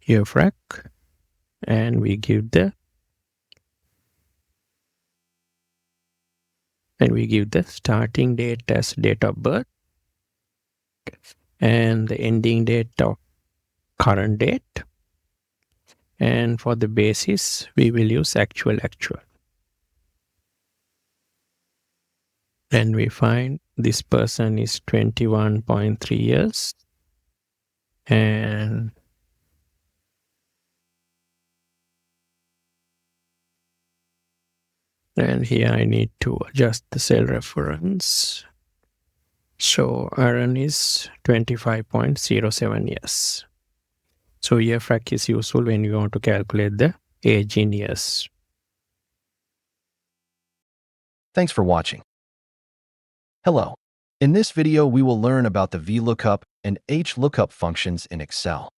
year frac, and we give the starting date as date of birth and the ending date of current date. And for the basis, we will use actual. And we find this person is 21.3 years. And And here I need to adjust the cell reference. So RN is 25.07 years. So year frac is useful when you want to calculate the age in years. Thanks for watching. Hello. In this video, we will learn about the VLOOKUP and HLOOKUP functions in Excel.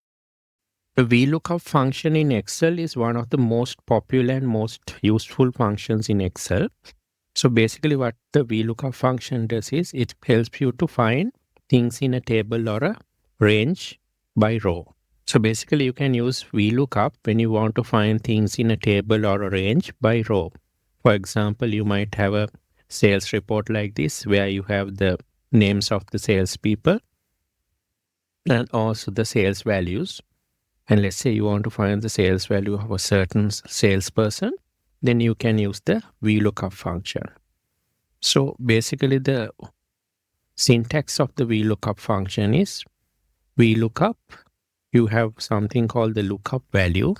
The VLOOKUP function in Excel is one of the most popular and most useful functions in Excel. So basically what the VLOOKUP function does is it helps you to find things in a table or a range by row. So basically you can use VLOOKUP when you want to find things in a table or a range by row. For example, you might have a sales report like this where you have the names of the salespeople and also the sales values. And let's say you want to find the sales value of a certain salesperson, then you can use the VLOOKUP function. So basically the syntax of the VLOOKUP function is VLOOKUP, you have something called the lookup value.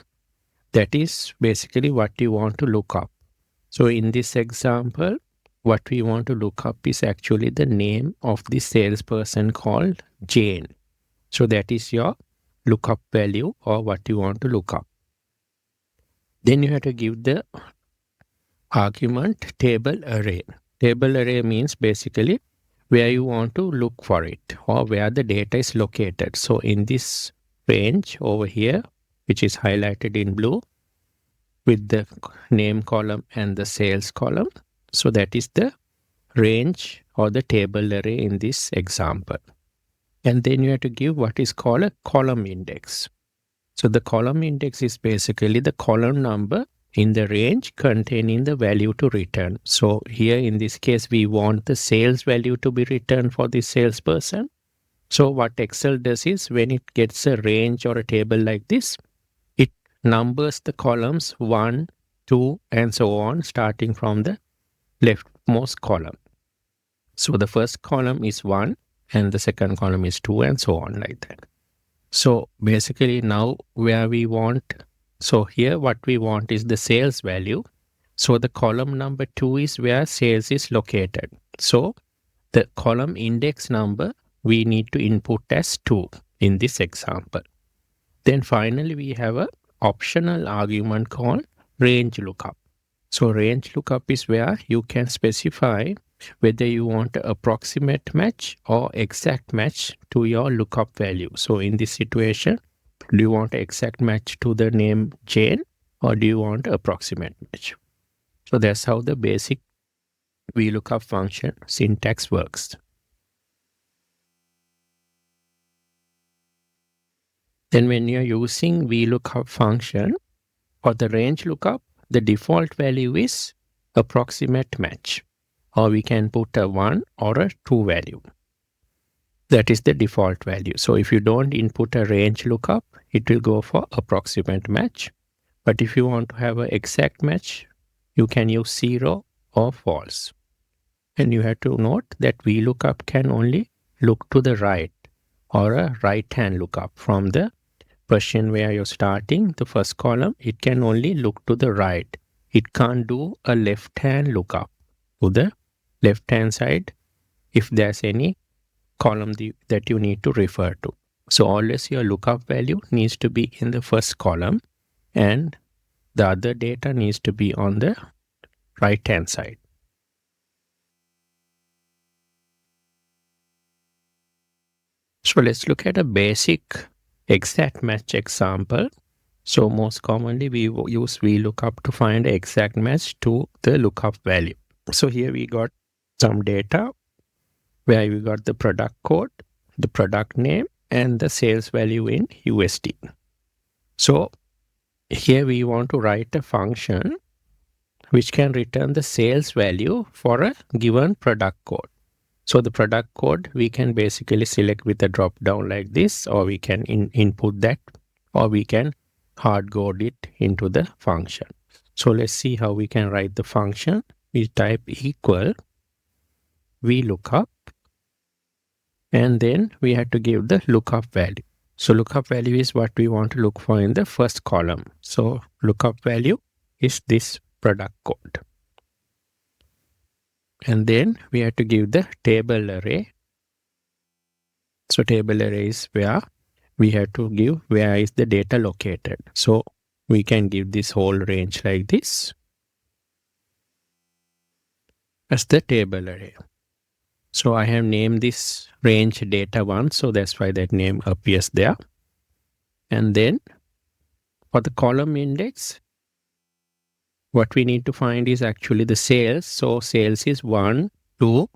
That is basically what you want to look up. So in this example, what we want to look up is actually the name of the salesperson called Jane. So that is your lookup value or what you want to look up. Then you have to give the argument table array. Table array means basically where you want to look for it or where the data is located. So in this range over here, which is highlighted in blue with the name column and the sales column. So that is the range or the table array in this example. And then you have to give what is called a column index. So the column index is basically the column number in the range containing the value to return. So here in this case, we want the sales value to be returned for this salesperson. So what Excel does is when it gets a range or a table like this, it numbers the columns 1, 2, and so on, starting from the leftmost column. So the first column is 1 and the second column is 2 and so on like that. So basically now where we want, so here what we want is the sales value. So the column number 2 is where sales is located. So the column index number we need to input as 2 in this example. Then finally we have an optional argument called range lookup. So range lookup is where you can specify whether you want an approximate match or exact match to your lookup value. So in this situation, do you want an exact match to the name Jane or do you want an approximate match? So that's how the basic VLOOKUP function syntax works. Then when you're using VLOOKUP function for the range lookup, the default value is approximate match. Or we can put a 1 or a 2 value. That is the default value. So if you don't input a range lookup, it will go for approximate match. But if you want to have an exact match, you can use 0 or false. And you have to note that VLOOKUP can only look to the right or a right-hand lookup from the position where you're starting, the first column, it can only look to the right. It can't do a left-hand lookup to the left-hand side if there's any column that you need to refer to. So always your lookup value needs to be in the first column and the other data needs to be on the right-hand side. So let's look at a basic exact match example. So most commonly we use VLOOKUP to find the exact match to the lookup value. So here we got some data where we got the product code, the product name, and the sales value in USD. So here we want to write a function which can return the sales value for a given product code. So the product code we can basically select with a drop down like this, or we can input that, or we can hard code it into the function. So let's see how we can write the function. We type equal VLOOKUP and then we have to give the lookup value. So lookup value is what we want to look for in the first column. So lookup value is this product code. And then we have to give the table array. So table array is where we have to give where is the data located. So we can give this whole range like this as the table array. So I have named this range data 1, so that's why that name appears there. And then for the column index, what we need to find is actually the sales. So sales is 1, 2,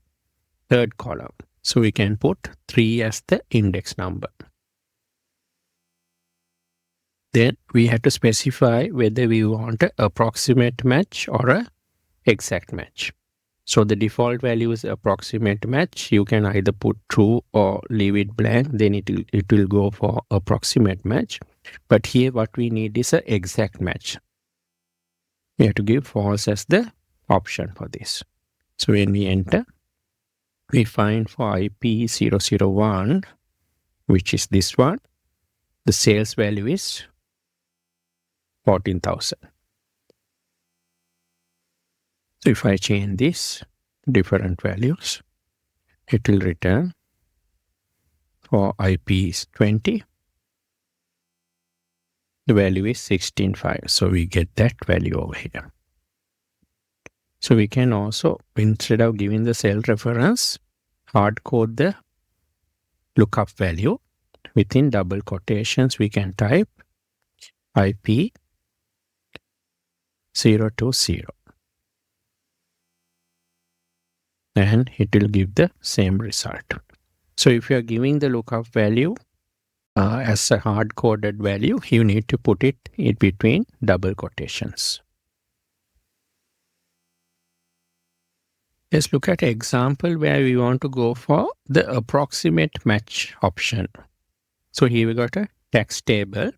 third column. So we can put 3 as the index number. Then we have to specify whether we want an approximate match or an exact match. So the default value is approximate match. You can either put true or leave it blank. Then it will go for approximate match. But here what we need is an exact match. We have to give false as the option for this. So when we enter, we find for IP001, which is this one, the sales value is 14,000. So if I change this, different values, it will return for IP is 20. The value is 16.5. So we get that value over here. So we can also, instead of giving the cell reference, hard code the lookup value. Within double quotations, we can type IP 020. And it will give the same result. So if you are giving the lookup value as a hard-coded value, you need to put it in between double quotations. Let's look at an example where we want to go for the approximate match option. So here we got a tax table.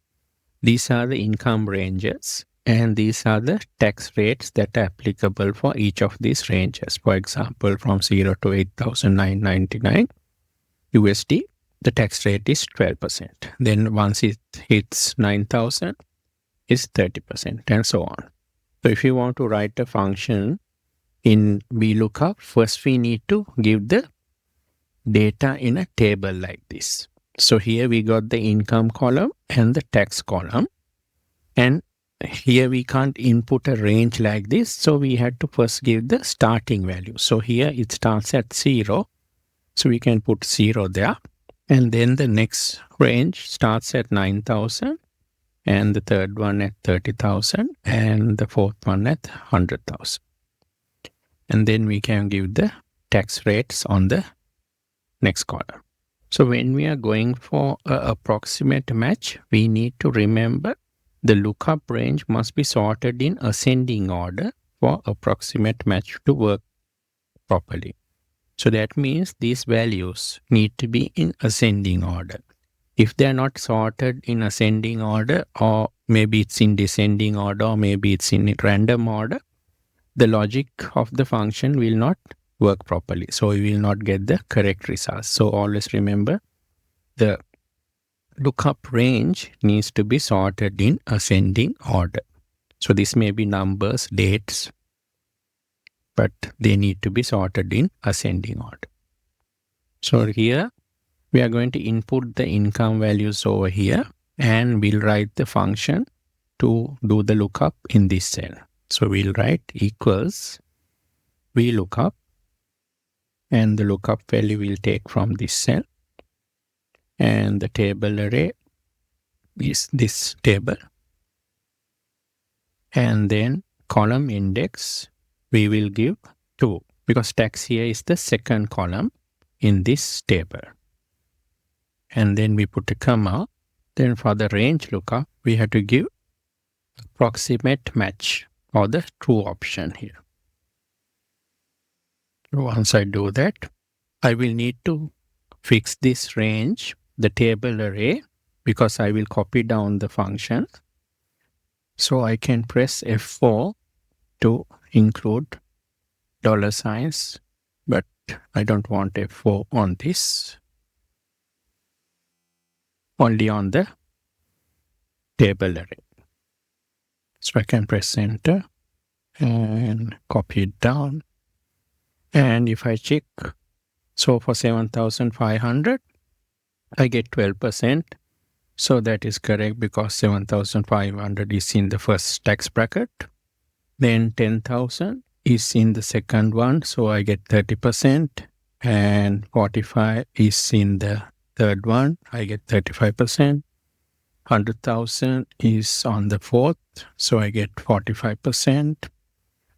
These are the income ranges. And these are the tax rates that are applicable for each of these ranges. For example, from 0 to 8,999 USD, the tax rate is 12%. Then once it hits 9,000, it's 30%, and so on. So if you want to write a function in VLOOKUP, first we need to give the data in a table like this. So here we got the income column and the tax column. And here we can't input a range like this, so we had to first give the starting value. So here it starts at 0, so we can put 0 there. And then the next range starts at 9,000, and the third one at 30,000, and the fourth one at 100,000. And then we can give the tax rates on the next column. So when we are going for an approximate match, we need to remember the lookup range must be sorted in ascending order for approximate match to work properly. So that means these values need to be in ascending order. If they are not sorted in ascending order, or maybe it's in descending order, or maybe it's in random order, the logic of the function will not work properly. So we will not get the correct results. So always remember the lookup range needs to be sorted in ascending order. So this may be numbers, dates, but they need to be sorted in ascending order. So here we are going to input the income values over here, and we'll write the function to do the lookup in this cell. So we'll write equals VLOOKUP, and the lookup value we'll take from this cell. And the table array is this table. And then column index, we will give 2, because tax here is the second column in this table. And then we put a comma. Then for the range lookup, we have to give approximate match, or the true option here. So once I do that, I will need to fix this range, the table array, because I will copy down the function. So I can press F4 to include $signs, but I don't want F4 on this, only on the table array. So I can press enter and copy it down. And if I check, so for 7,500, I get 12%. So that is correct because 7,500 is in the first tax bracket. Then 10,000 is in the second one, so I get 30%. And 45 is in the third one, I get 35%. 100,000 is on the fourth, so I get 45%.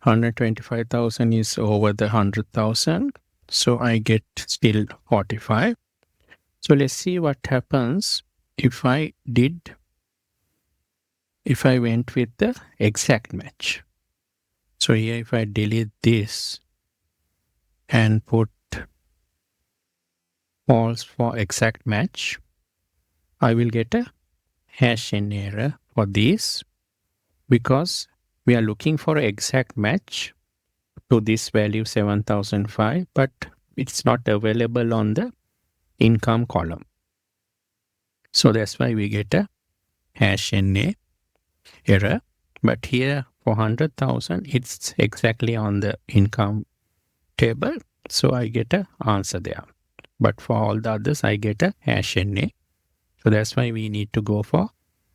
125,000 is over the 100,000, so I get still 45. So let's see what happens if I went with the exact match. So here if I delete this and put false for exact match, I will get a #n error for this because we are looking for an exact match to this value 7,005, but it's not available on the income column. So that's why we get a #NA error. But here for 100,000, it's exactly on the income table. So I get an answer there. But for all the others, I get a #NA. So that's why we need to go for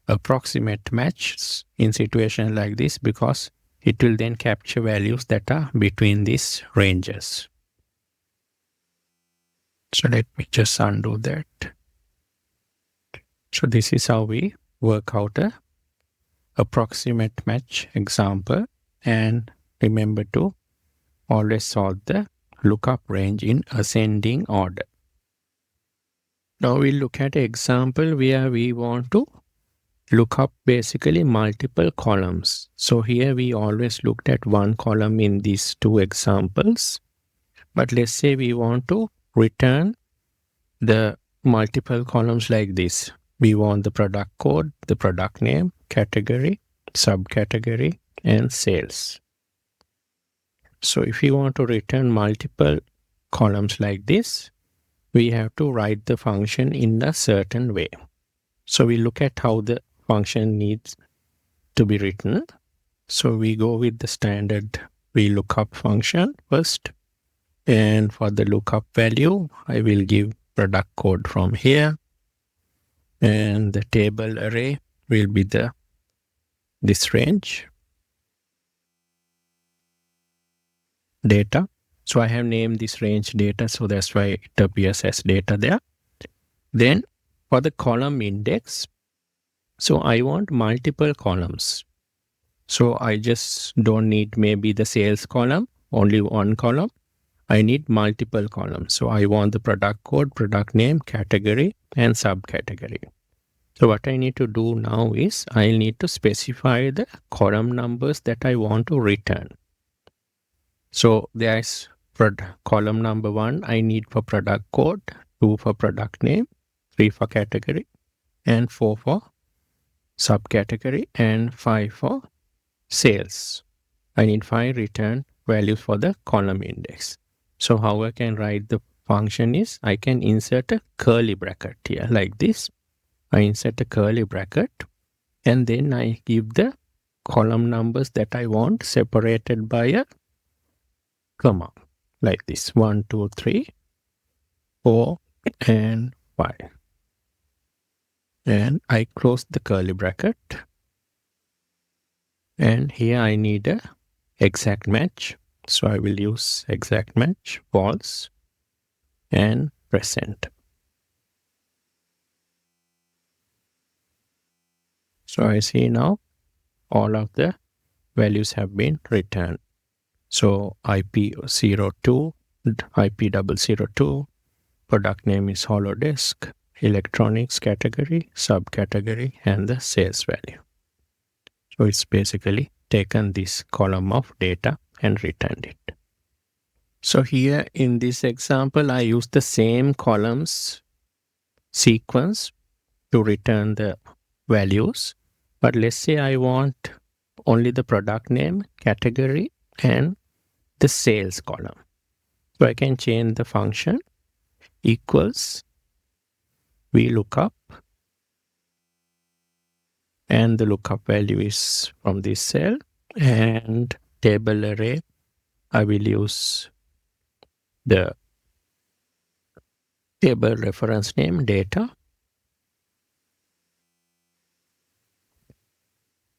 approximate matches in situation like this, because it will then capture values that are between these ranges. So let me just undo that. So this is how we work out a approximate match example, and remember to always solve the lookup range in ascending order. Now we'll look at an example where we want to look up basically multiple columns. So here we always looked at one column in these two examples. But let's say we want to return the multiple columns like this. We want the product code, the product name, category, subcategory, and sales. So if we want to return multiple columns like this, we have to write the function in a certain way. So we look at how the function needs to be written. So we go with the standard VLOOKUP function first. And for the lookup value, I will give product code from here. And the table array will be this range data. So I have named this range data, so that's why it appears as data there. Then for the column index, so I want multiple columns. So I just don't need maybe the sales column, only one column. I need multiple columns. So I want the product code, product name, category, and subcategory. So what I need to do now is I need to specify the column numbers that I want to return. So there's column number 1 I need for product code, 2 for product name, 3 for category, and 4 for subcategory, and 5 for sales. I need 5 return values for the column index. So how I can write the function is I can insert a curly bracket here like this. I insert a curly bracket and then I give the column numbers that I want separated by a comma like this: 1, 2, 3, 4, and 5. And I close the curly bracket. And here I need a exact match. So I will use exact match, false, and present. So I see now all of the values have been returned. So IP02, IP002, product name is Holodesk, electronics category, subcategory, and the sales value. So it's basically taken this column of data and returned it. So here in this example, I use the same columns sequence to return the values. But let's say I want only the product name, category, and the sales column. So I can change the function equals VLOOKUP, and the lookup value is from this cell, and table array I will use the table reference name data.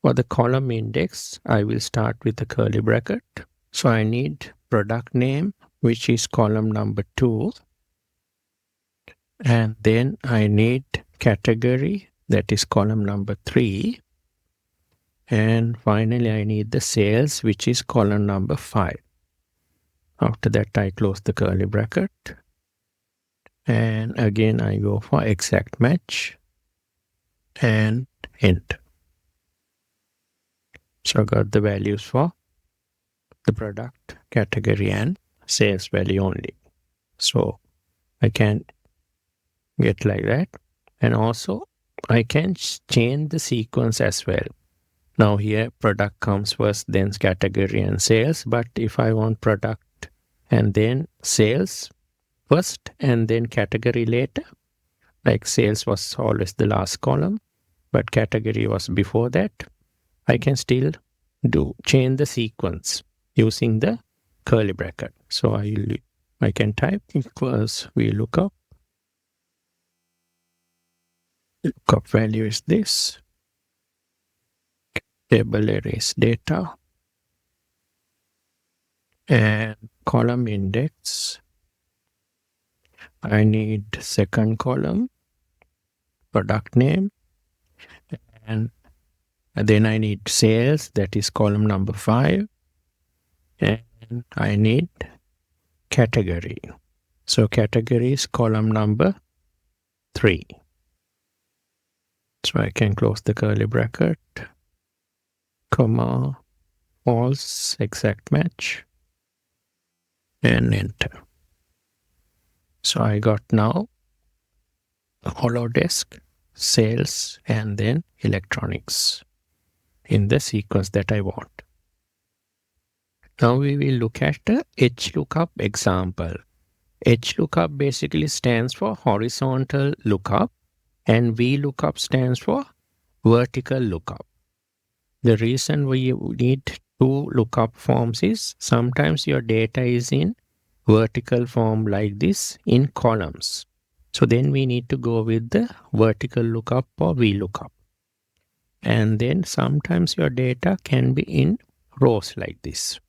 For the column index, I will start with a curly bracket. So I need product name, which is column number 2. And then I need category, that is column number 3. And finally, I need the sales, which is column number 5. After that, I close the curly bracket. And again, I go for exact match and enter. So I got the values for the product, category, and sales value only. So I can get like that. And also, I can change the sequence as well. Now here, product comes first, then category and sales. But if I want product and then sales first and then category later, like sales was always the last column, but category was before that, I can still change the sequence using the curly bracket. So I can type equals VLOOKUP. Lookup value is this. Table arrays data. And column index. I need second column, product name. And then I need sales, that is column number 5. And I need category. So category is column number 3. So I can close the curly bracket, comma, false, exact match, and enter. So I got now Holodesk, sales, and then electronics in the sequence that I want. Now we will look at the HLOOKUP example. HLOOKUP basically stands for horizontal lookup and VLOOKUP stands for vertical lookup. The reason we need two lookup forms is sometimes your data is in vertical form like this in columns. So then we need to go with the vertical lookup or VLOOKUP. And then sometimes your data can be in rows like this.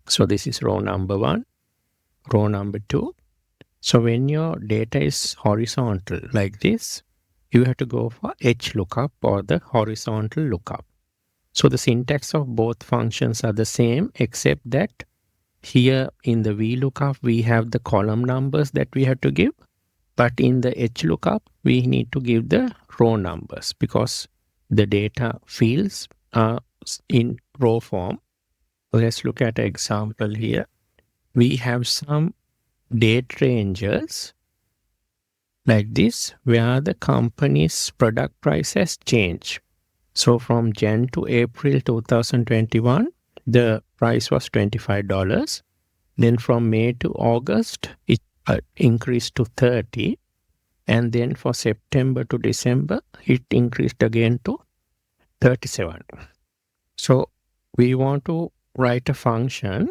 So this is row number 1, row number 2. So when your data is horizontal like this, you have to go for HLOOKUP or the horizontal lookup. So the syntax of both functions are the same, except that here in the VLOOKUP, we have the column numbers that we have to give. But in the HLOOKUP, we need to give the row numbers because the data fields are in row form. Let's look at an example here. We have some date ranges like this where the company's product price has changed. So from Jan to April 2021, the price was $25. Then from May to August, it increased to $30. And then for September to December, it increased again to $37. So we want to write a function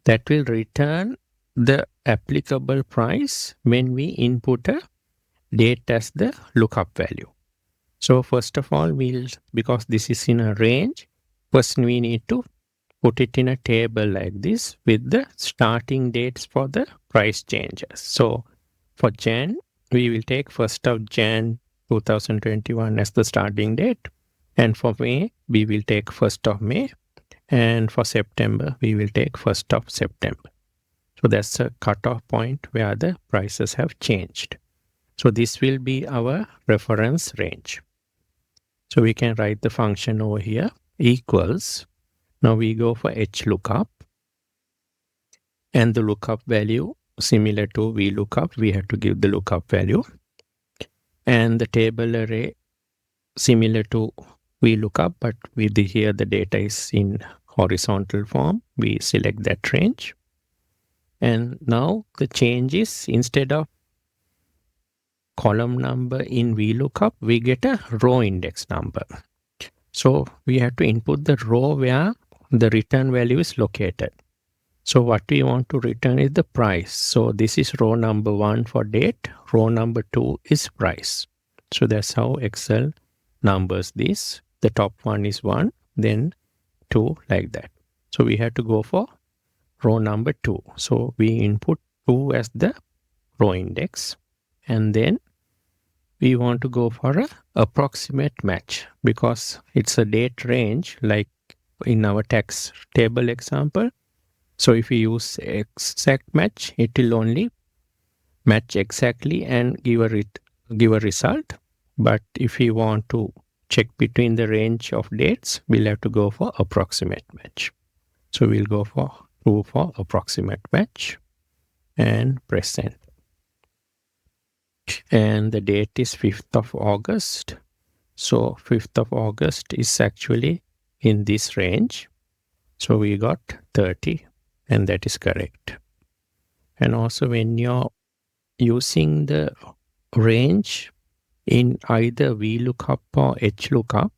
that will return the applicable price when we input a date as the lookup value. So first of all, because this is in a range, first we need to put it in a table like this with the starting dates for the price changes. So for Jan, we will take 1st of Jan 2021 as the starting date. And for May, we will take 1st of May. And for September, we will take 1st of September. So that's a cutoff point where the prices have changed. So this will be our reference range. So we can write the function over here, equals. Now we go for HLOOKUP. And the lookup value, similar to VLOOKUP, we have to give the lookup value. And the table array, similar to VLOOKUP, but with here the data is in horizontal form. We select that range. And now the change is, instead of column number in VLOOKUP, we get a row index number. So we have to input the row where the return value is located. So what we want to return is the price. So this is row number 1 for date. Row number 2 is price. So that's how Excel numbers this. The top one is 1, then 2, like that. So we have to go for row number 2. So we input 2 as the row index, and then we want to go for a approximate match because it's a date range, like in our tax table example. So if we use exact match, it will only match exactly and give a result. But if we want to check between the range of dates, we'll have to go for approximate match. So we'll go for true for approximate match and press enter. And the date is 5th of August. So 5th of August is actually in this range. So we got 30, and that is correct. And also when you're using the range in either VLOOKUP or HLOOKUP,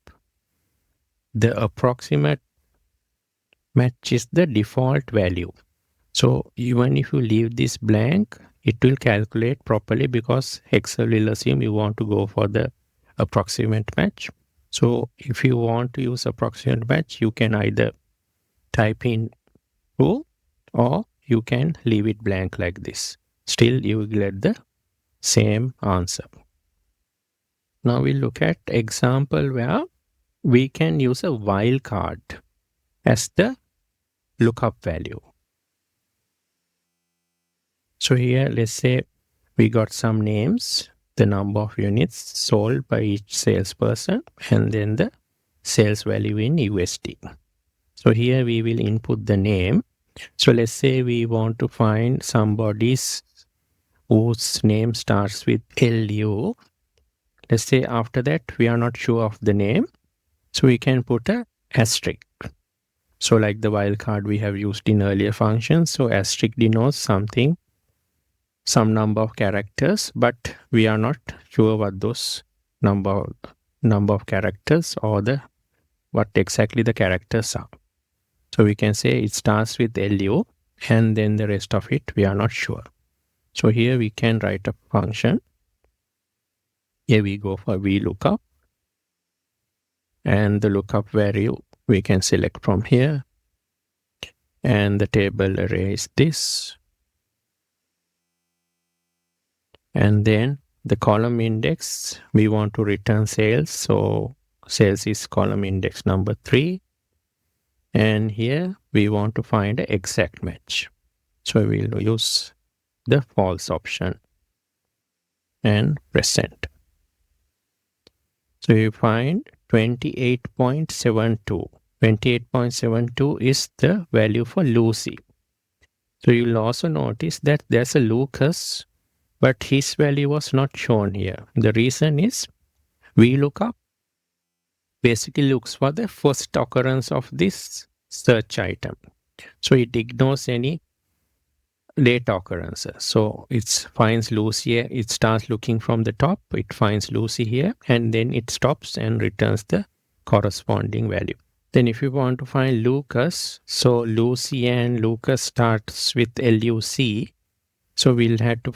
the approximate match is the default value. So even if you leave this blank, it will calculate properly because Excel will assume you want to go for the approximate match. So if you want to use approximate match, you can either type in true or you can leave it blank like this. Still you will get the same answer. Now we'll look at example where we can use a wildcard as the lookup value. So here, let's say we got some names, the number of units sold by each salesperson, and then the sales value in USD. So here we will input the name. So let's say we want to find somebody's whose name starts with LU. Let's say after that we are not sure of the name. So we can put a asterisk. So like the wildcard we have used in earlier functions. So asterisk denotes something, some number of characters, but we are not sure what those number of characters or what exactly the characters are. So we can say it starts with LU and then the rest of it we are not sure. So here we can write a function. Here we go for VLOOKUP, and the lookup value we can select from here, and the table array is this. And then the column index, we want to return sales. So sales is column index number 3. And here we want to find an exact match. So we'll use the false option and press enter. So you find 28.72. 28.72 is the value for Lucy. So you'll also notice that there's a Lucas, but his value was not shown here. The reason is VLOOKUP basically looks for the first occurrence of this search item. So it ignores any late occurrences. So it finds Lucy here. It starts looking from the top. It finds Lucy here, and then it stops and returns the corresponding value. Then if you want to find Lucas, so Lucy and Lucas starts with LUC. So we'll have to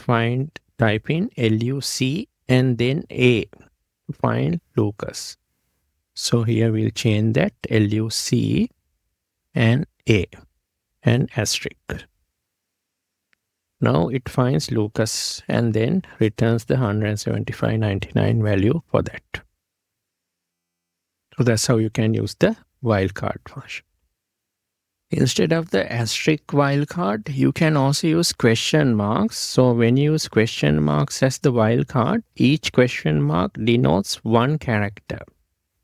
type in LUC and then A to find Lucas. So here we'll change that LUC and A and asterisk. Now it finds Lucas and then returns the 175.99 value for that. So that's how you can use the wildcard function. Instead of the asterisk wildcard, you can also use question marks. So when you use question marks as the wildcard, each question mark denotes one character.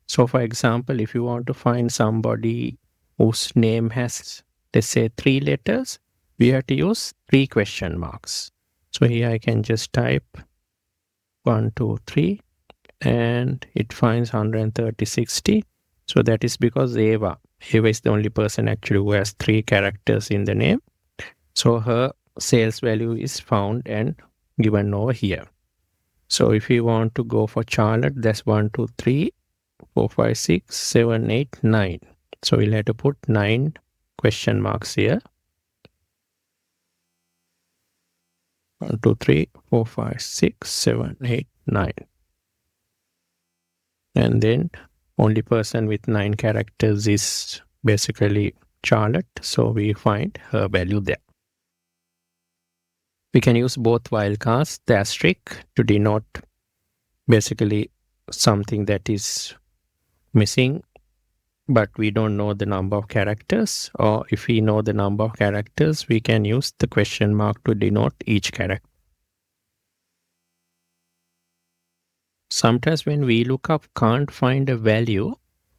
So for example, if you want to find somebody whose name has, let's say, 3 letters, we have to use 3 question marks. So here I can just type 1, 2, 3, and it finds 130.60. So that is because Eva is the only person actually who has 3 characters in the name. So her sales value is found and given over here. So if you want to go for Charlotte, that's 1, 2, 3, 4, 5, 6, 7, 8, 9. So we'll have to put 9 question marks here. 1, 2, 3, 4, 5, 6, 7, 8, 9. And then only person with 9 characters is basically Charlotte. So we find her value there. We can use both wildcards, the asterisk, to denote basically something that is missing, but we don't know the number of characters. Or if we know the number of characters, we can use the question mark to denote each character. Sometimes when VLOOKUP can't find a value,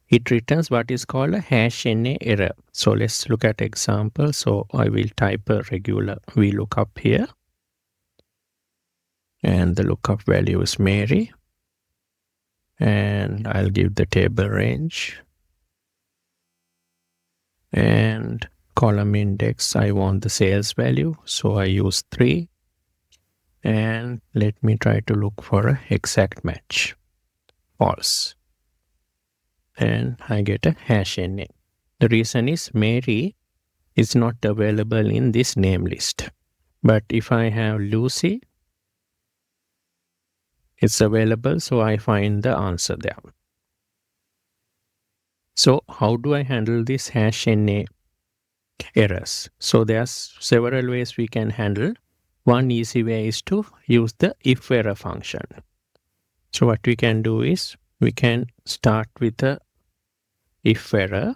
it returns what is called a #NA error. So let's look at example. So I will type a regular VLOOKUP here. And the lookup value is Mary. And I'll give the table range. And column index, I want the sales value. So I use 3. And let me try to look for an exact match. False. And I get a #NA. The reason is Mary is not available in this name list. But if I have Lucy, it's available, so I find the answer there. So how do I handle this #NA errors? So there's several ways we can handle. One easy way is to use the IFERROR function. So what we can do is we can start with the IFERROR,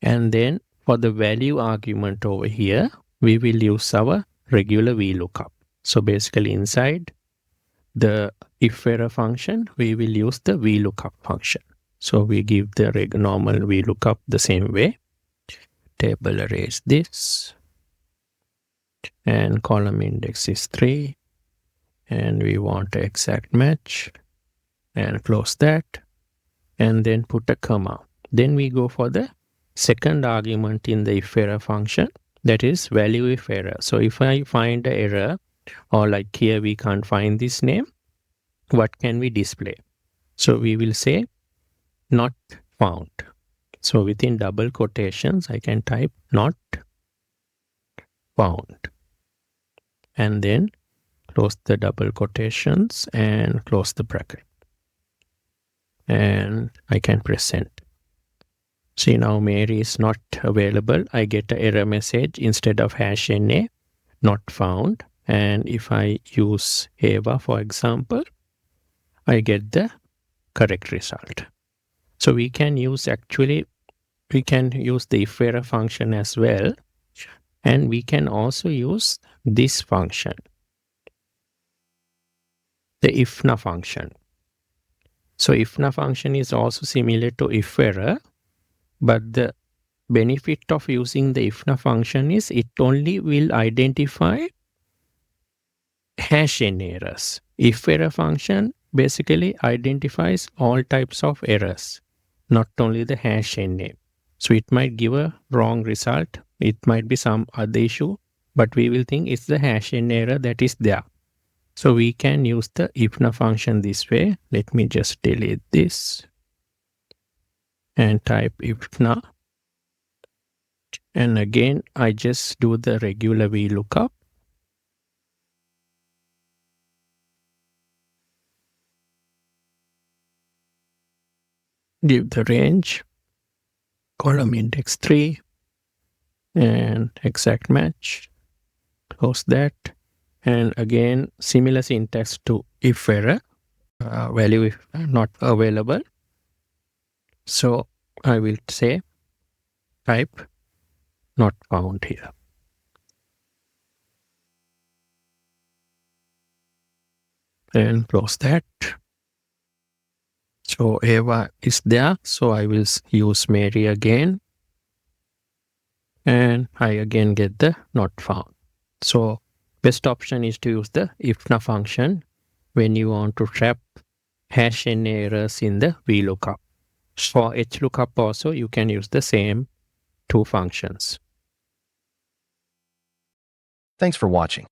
and then for the value argument over here, we will use our regular VLOOKUP. So basically inside the IFERROR function, we will use the VLOOKUP function. So we give the normal VLOOKUP the same way. Table array is this. And column index is 3. And we want an exact match. And close that. And then put a comma. Then we go for the second argument in the IFERROR function. That is value if error. So if I find an error, or like here we can't find this name, what can we display? So we will say not found. So within double quotations, I can type not found. And then close the double quotations and close the bracket. And I can press send. See, now Mary is not available. I get an error message instead of #NA, not found. And if I use Ava, for example, I get the correct result. So we can use the IFERROR function as well. And we can also use this function, the IFNA function. So IFNA function is also similar to IFERROR, but the benefit of using the IFNA function is it only will identify #NA errors. IFERROR function basically identifies all types of errors, not only the #NA. So it might give a wrong result. It might be some other issue, but we will think it's the #NA error that is there. So we can use the IFNA function this way. Let me just delete this and type IFNA. And again, I just do the regular VLOOKUP. Give the range, column index 3, and exact match. Close that. And again, similar syntax to IFERROR, value if not available. So I will say type not found here. And close that. So Ava is there. So I will use Mary again. And I again get the not found. So best option is to use the IFNA function when you want to trap #NA errors in the VLOOKUP. For HLOOKUP also, you can use the same two functions. Thanks for watching.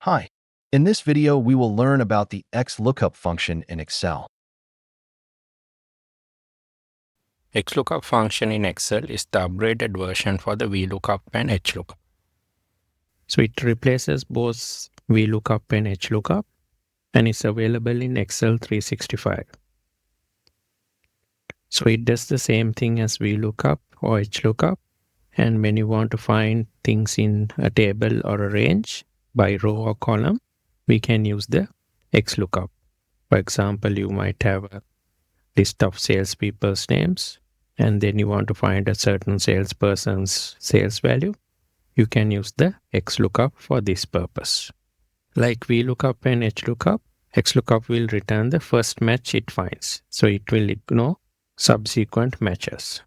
Hi. In this video, we will learn about the XLOOKUP function in Excel. XLOOKUP function in Excel is the upgraded version for the VLOOKUP and HLOOKUP. So it replaces both VLOOKUP and HLOOKUP and is available in Excel 365. So it does the same thing as VLOOKUP or HLOOKUP. And when you want to find things in a table or a range by row or column, we can use the XLOOKUP. For example, you might have a list of salespeople's names, and then you want to find a certain salesperson's sales value. You can use the XLOOKUP for this purpose. Like VLOOKUP and HLOOKUP, XLOOKUP will return the first match it finds. So it will ignore subsequent matches.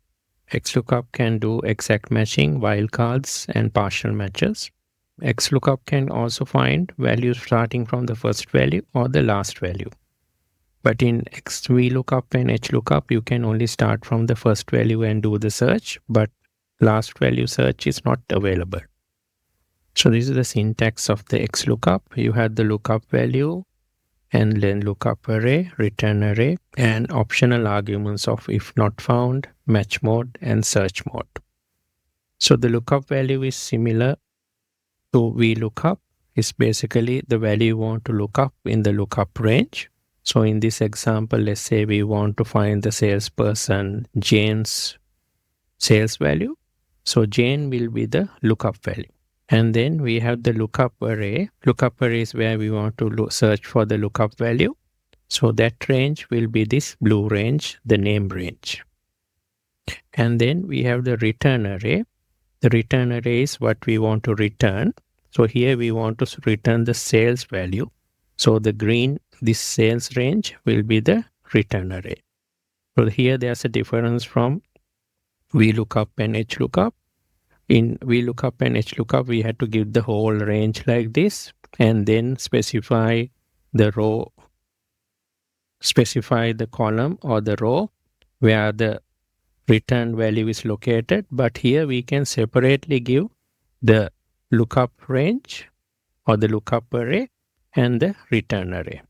XLOOKUP can do exact matching, wildcards, and partial matches. XLOOKUP can also find values starting from the first value or the last value. But in VLOOKUP and HLOOKUP, you can only start from the first value and do the search, but last value search is not available. So this is the syntax of the XLOOKUP. You had the lookup value, and then lookup array, return array, and optional arguments of if not found, match mode, and search mode. So the lookup value is similar to VLOOKUP. It's basically the value you want to look up in the lookup range. So in this example, let's say we want to find the salesperson Jane's sales value. So Jane will be the lookup value. And then we have the lookup array. Lookup array is where we want to search for the lookup value. So that range will be this blue range, the name range. And then we have the return array. The return array is what we want to return. So here we want to return the sales value. So the green, this sales range will be the return array. So here there's a difference from VLOOKUP and HLOOKUP. In VLOOKUP and HLOOKUP, we had to give the whole range like this and then specify the row, specify the column or the row where the return value is located. But here we can separately give the lookup range or the lookup array and the return array.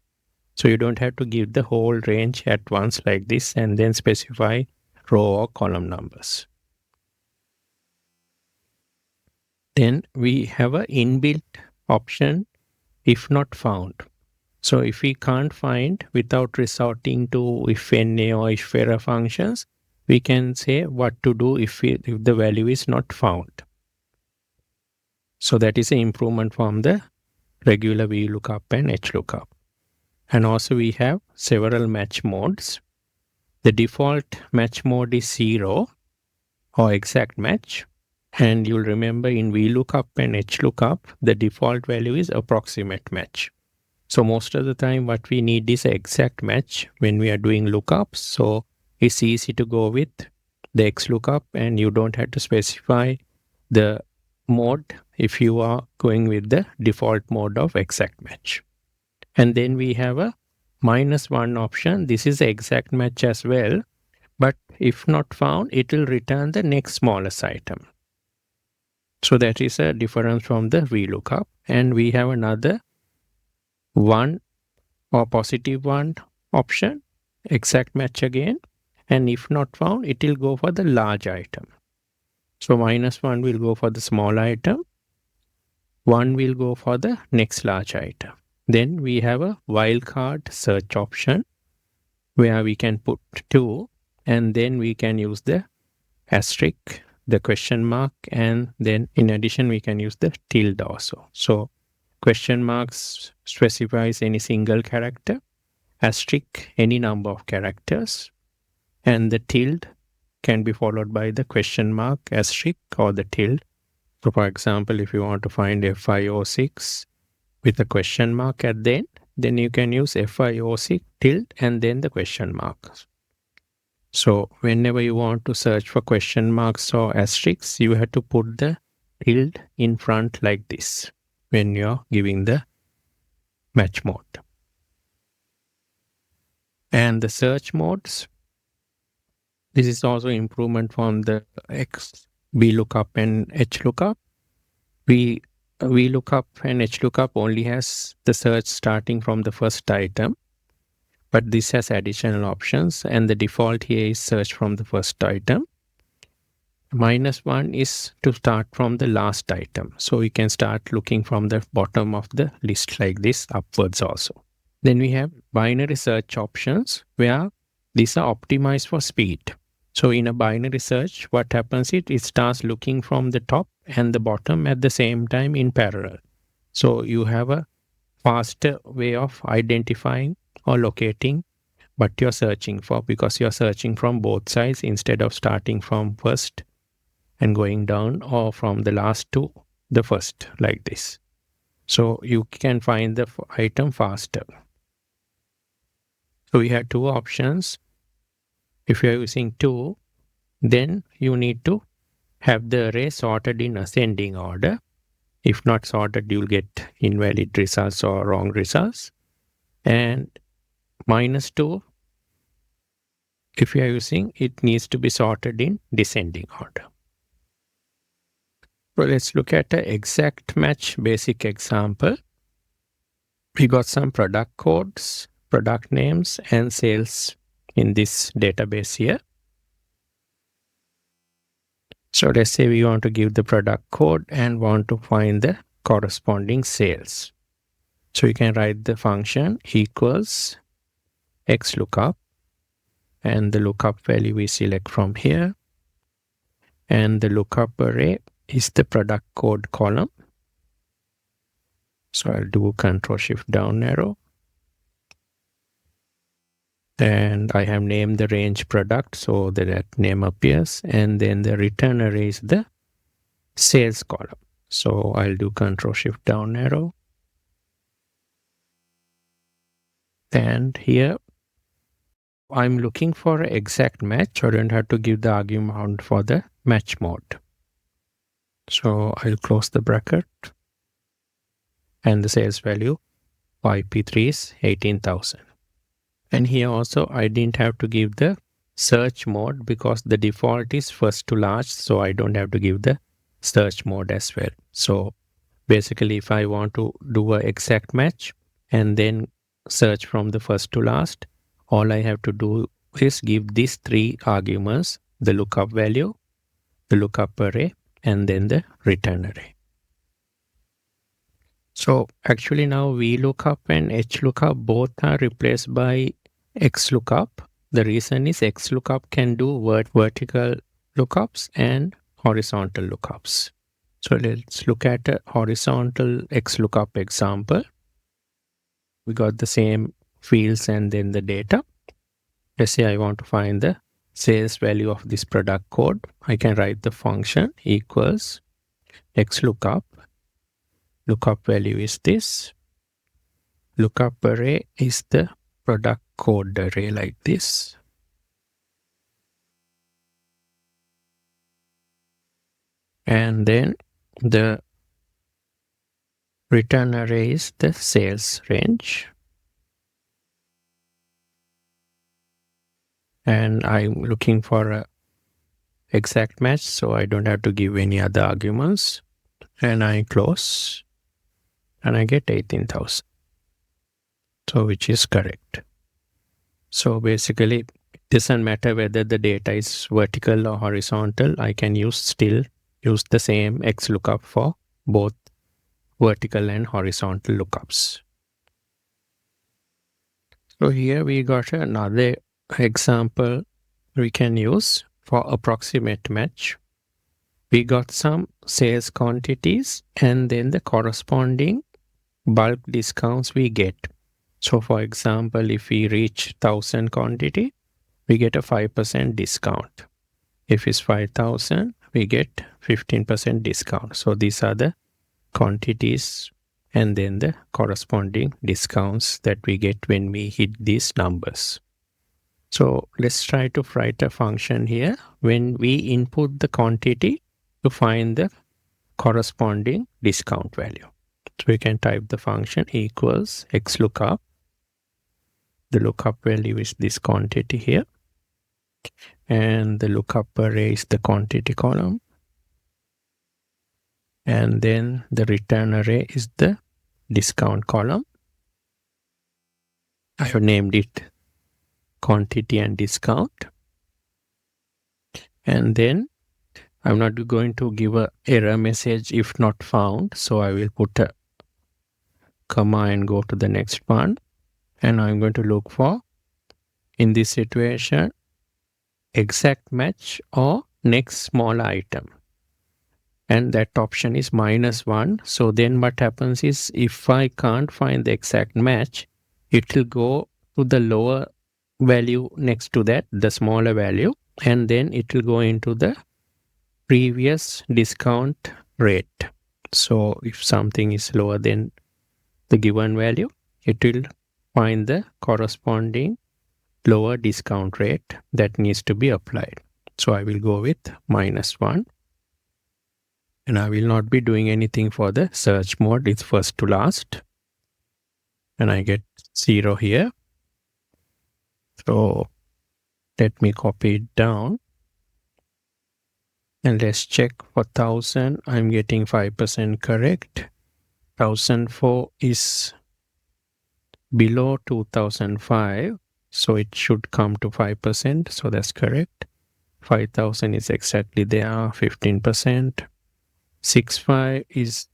So you don't have to give the whole range at once like this and then specify row or column numbers. Then we have an inbuilt option if not found. So if we can't find without resorting to if NA or if ERR functions, we can say what to do if the value is not found. So that is an improvement from the regular VLOOKUP and HLOOKUP. And also we have several match modes. The default match mode is 0 or exact match. And you'll remember in VLOOKUP and HLOOKUP, the default value is approximate match. So most of the time what we need is an exact match when we are doing lookups. So it's easy to go with the XLOOKUP and you don't have to specify the mode if you are going with the default mode of exact match. And then we have a -1 option. This is the exact match as well. But if not found, it will return the next smallest item. So that is a difference from the VLOOKUP. And we have another 1 or +1 option, exact match again. And if not found, it will go for the large item. So -1 will go for the small item. 1 will go for the next large item. Then we have a wildcard search option where we can put 2 and then we can use the asterisk, the question mark, and then in addition we can use the tilde also. So question marks specifies any single character, asterisk any number of characters, and the tilde can be followed by the question mark, asterisk, or the tilde. So for example, if you want to find FI06 with a question mark at the end, then you can use FI06 tilde and then the question mark. So whenever you want to search for question marks or asterisks, you have to put the tilde in front like this when you're giving the match mode. And the search modes, this is also improvement from the VLOOKUP and HLOOKUP. VLOOKUP and HLOOKUP only has the search starting from the first item, but this has additional options, and the default here is search from the first item. -1 is to start from the last item. So we can start looking from the bottom of the list like this upwards also. Then we have binary search options where these are optimized for speed. So in a binary search, what happens is it starts looking from the top and the bottom at the same time in parallel. So you have a faster way of identifying or locating what you're searching for, because you're searching from both sides instead of starting from first and going down, or from the last to the first like this. So you can find the item faster. So we have two options. If you are using 2, then you need to have the array sorted in ascending order. If not sorted, you'll get invalid results or wrong results. And -2, if you are using, it needs to be sorted in descending order. So let's look at an exact match basic example. We got some product codes, product names, and sales in this database here. So let's say we want to give the product code and want to find the corresponding sales. So you can write the function equals XLOOKUP, and the lookup value we select from here, and the lookup array is the product code column. So I'll do Ctrl+Shift-down arrow. And I have named the range product so that name appears. And then the return array is the sales column. So I'll do Ctrl+Shift-down arrow. And here I'm looking for an exact match. I don't have to give the argument for the match mode. So I'll close the bracket. And the sales value for IP3 is 18,000. And here also I didn't have to give the search mode because the default is first to last, so I don't have to give the search mode as well. So basically if I want to do an exact match and then search from the first to last, all I have to do is give these 3 arguments: the lookup value, the lookup array, and then the return array. So actually now VLOOKUP and HLOOKUP both are replaced by XLOOKUP. The reason is XLOOKUP can do vertical lookups and horizontal lookups. So let's look at a horizontal XLOOKUP example. We got the same fields and then the data. Let's say I want to find the sales value of this product code. I can write the function equals XLOOKUP. Lookup value is this. Lookup array is the product code array like this. And then the return array is the sales range. And I'm looking for a exact match, so I don't have to give any other arguments. And I close. And I get 18,000. So which is correct. So basically it doesn't matter whether the data is vertical or horizontal. I can still use the same XLOOKUP for both vertical and horizontal lookups. So here we got another example we can use for approximate match. We got some sales quantities and then the corresponding bulk discounts we get. So for example, if we reach 1,000 quantity, we get a 5% discount. If it's 5,000, we get 15% discount. So these are the quantities and then the corresponding discounts that we get when we hit these numbers. So let's try to write a function here when we input the quantity to find the corresponding discount value. So we can type the function equals XLOOKUP. The lookup value is this quantity here. And the lookup array is the quantity column. And then the return array is the discount column. I have named it quantity and discount. And then I'm not going to give a error message if not found. So I will put a comma and go to the next one. And I'm going to look for, in this situation, exact match or next small item. And that option is -1. So then what happens is, if I can't find the exact match, it will go to the lower value next to that, the smaller value, and then it will go into the previous discount rate. So if something is lower than the given value, it will find the corresponding lower discount rate that needs to be applied. So I will go with -1. And I will not be doing anything for the search mode. It's first to last. And I get 0 here. So let me copy it down. And let's check for 1000. I'm getting 5% correct. 1004 is below 2005. So it should come to 5%. So that's correct. 5000 is exactly there, 15%. 65 is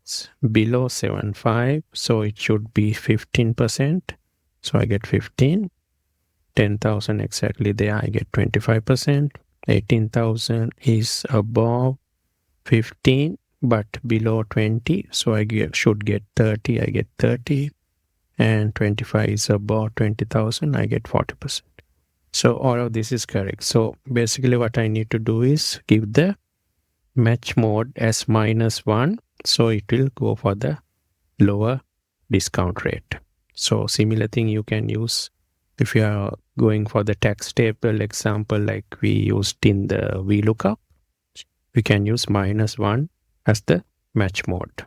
below 75, so it should be 15%. So I get 15. 10,000 exactly there, I get 25%. 18,000 is above 15 but below 20, so I should get 30. I get 30, and 25 is above 20,000. I get 40%. So all of this is correct. So basically, what I need to do is give the match mode as -1, so it will go for the lower discount rate. So similar thing you can use if you are going for the tax table example like we used in the VLOOKUP. We can use -1 as the match mode.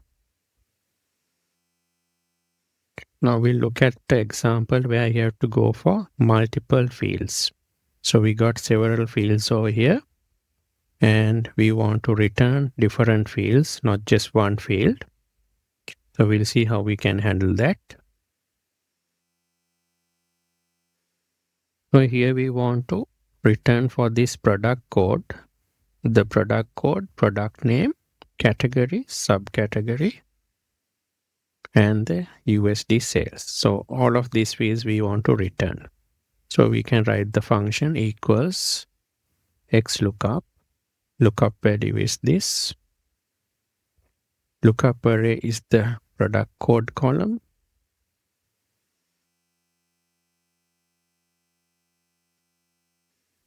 Now we'll look at the example where you have to go for multiple fields. So we got several fields over here, and we want to return different fields, not just one field. So we'll see how we can handle that. So here we want to return for this product code, the product code, product name, category, subcategory, and the USD sales. So all of these fields we want to return. So we can write the function equals XLOOKUP. Lookup value is this. Lookup array is the product code column.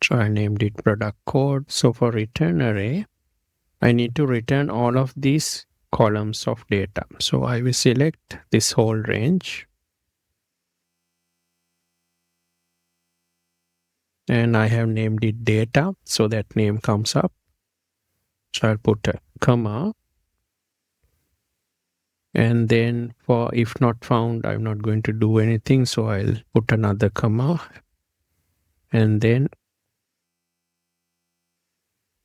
So I named it product code. So for return array, I need to return all of these columns of data. So I will select this whole range. And I have named it data, so that name comes up. So I'll put a comma. And then for if not found, I'm not going to do anything. So I'll put another comma. And then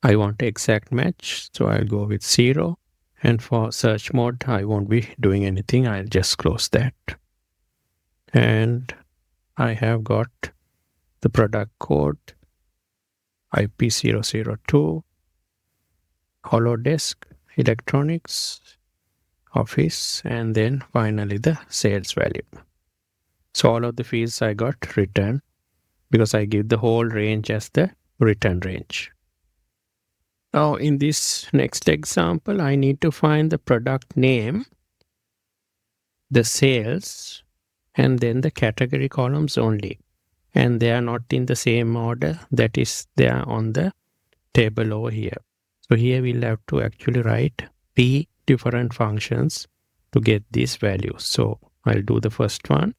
I want exact match. So I'll go with 0. And for search mode, I won't be doing anything. I'll just close that. And I have got the product code, IP002, Holodesk, electronics, office, and then finally the sales value. So all of the fields I got returned because I give the whole range as the return range. Now in this next example, I need to find the product name, the sales, and then the category columns only. And they are not in the same order that is there on the table over here. So here we'll have to actually write 3 different functions to get these values. So I'll do the first one,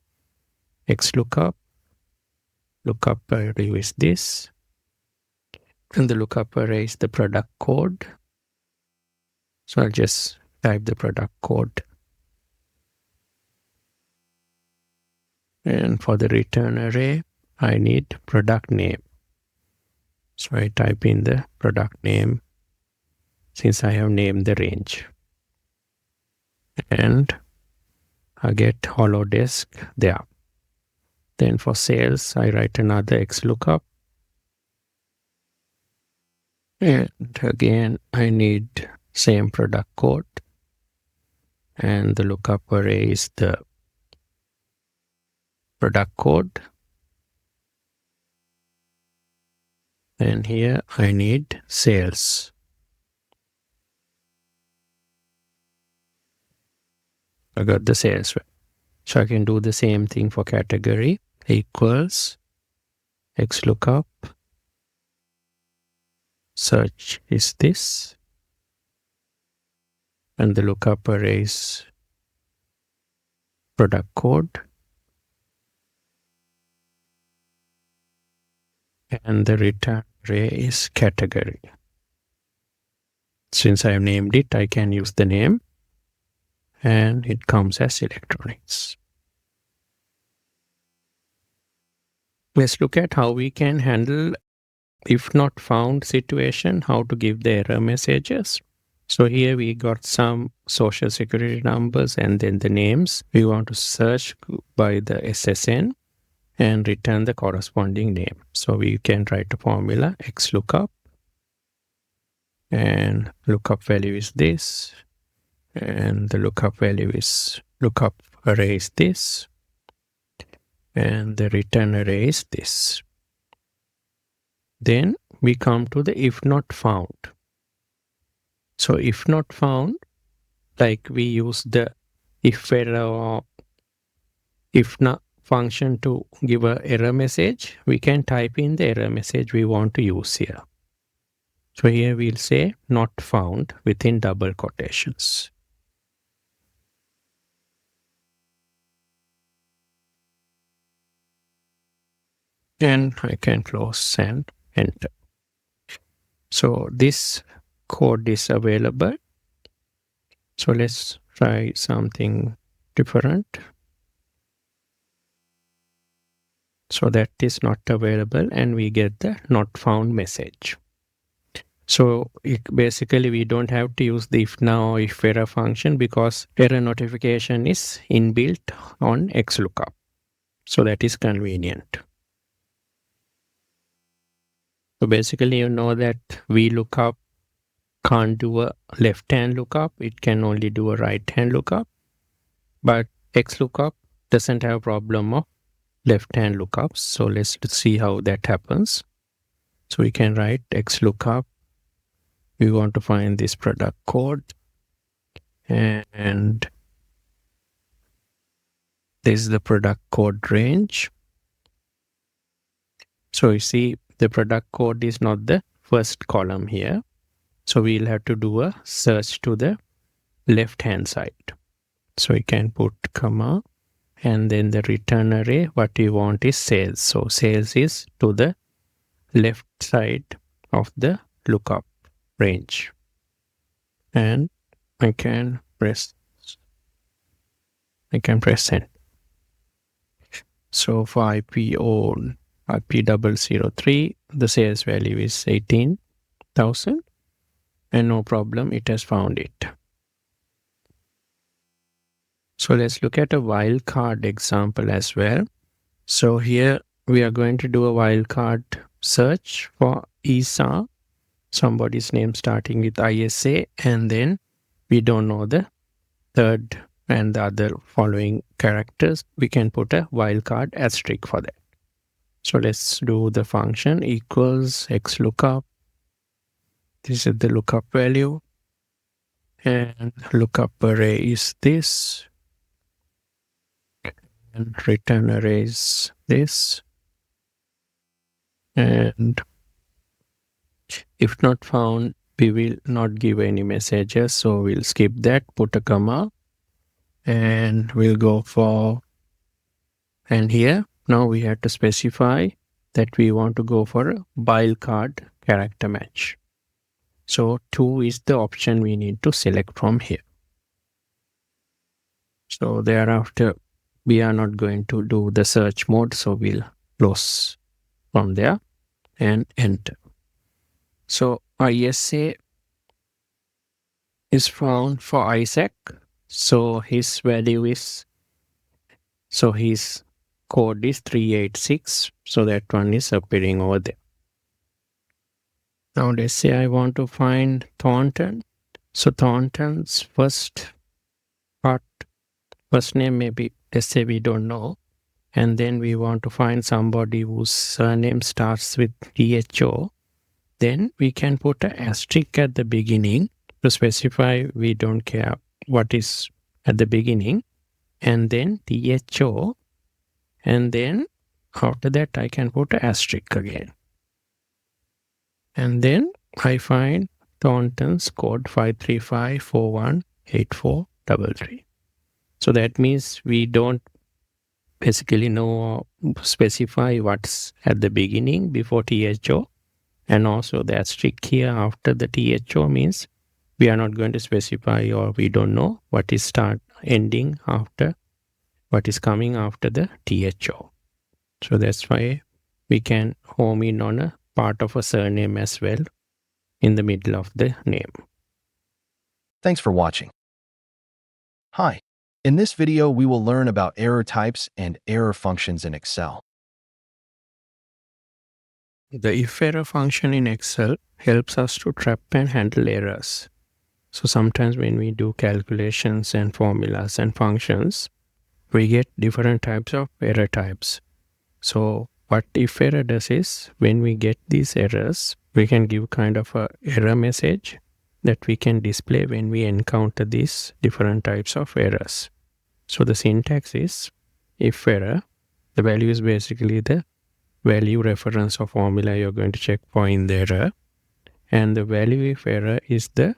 XLOOKUP. Lookup array is this. And the lookup array is the product code. So I'll just type the product code. And for the return array, I need product name. So I type in the product name since I have named the range. And I get Holodesk there. Then for sales, I write another XLOOKUP. And again, I need same product code, and the lookup array is the product code. And here I need sales. I got the sales. So I can do the same thing for category equals XLOOKUP. Search is this. And the lookup array is product code. And the return array is category. Since I have named it, I can use the name. And it comes as electronics. Let's look at how we can handle if not found situation, how to give the error messages. So here we got some social security numbers and then the names. We want to search by the SSN and return the corresponding name. So we can write a formula XLOOKUP, and lookup value is this, and the lookup value is lookup array is this, and the return array is this. Then we come to the if not found. So if not found, like we use the if error or if not function to give an error message, we can type in the error message we want to use here. So here we'll say not found within double quotations. And I can close and enter. So this code is available. So let's try something different. So that is not available and we get the not found message. So basically we don't have to use the if now or if error function because error notification is inbuilt on XLOOKUP. So that is convenient. So basically you know that VLOOKUP can't do a left-hand lookup. It can only do a right-hand lookup. But XLOOKUP doesn't have a problem of left-hand lookups. So let's see how that happens. So we can write XLOOKUP. We want to find this product code. And this is the product code range. So you see the product code is not the first column here. So we'll have to do a search to the left-hand side. So we can put comma and then the return array, what we want is sales. So sales is to the left side of the lookup range. And I can press enter. So for IP003, the sales value is 18,000. And no problem, it has found it. So let's look at a wildcard example as well. So here we are going to do a wildcard search for ISA, somebody's name starting with ISA, and then we don't know the third and the other following characters. We can put a wildcard asterisk for that. So let's do the function equals XLOOKUP. This is the lookup value and lookup array is this and return array is this, and if not found we will not give any messages, so we'll skip that, put a comma, and we'll go for, and here now we have to specify that we want to go for a wildcard character match. So 2 is the option we need to select from here. So thereafter, we are not going to do the search mode. So we'll close from there and enter. So ISA is found for Isaac. So his value is, so his code is 386. So that one is appearing over there. Now let's say I want to find Thornton. So Thornton's first name maybe, let's say we don't know. And then we want to find somebody whose surname starts with THO. Then we can put an asterisk at the beginning to specify we don't care what is at the beginning. And then THO. And then after that I can put an asterisk again. And then I find Thornton's code 535418433. So that means we don't basically know or specify what's at the beginning before THO. And also the asterisk here after the THO means we are not going to specify or we don't know what is ending after, what is coming after the THO. So that's why we can home in on a part of a surname as well in the middle of the name. Thanks for watching. Hi. In this video, we will learn about error types and error functions in Excel. The if-error function in Excel helps us to trap and handle errors. So sometimes when we do calculations and formulas and functions, we get different types of error types. So what if-error does is, when we get these errors, we can give kind of a error message that we can display when we encounter these different types of errors. So the syntax is if-error. The value is basically the value reference or formula you're going to check for in the error. And the value if error is the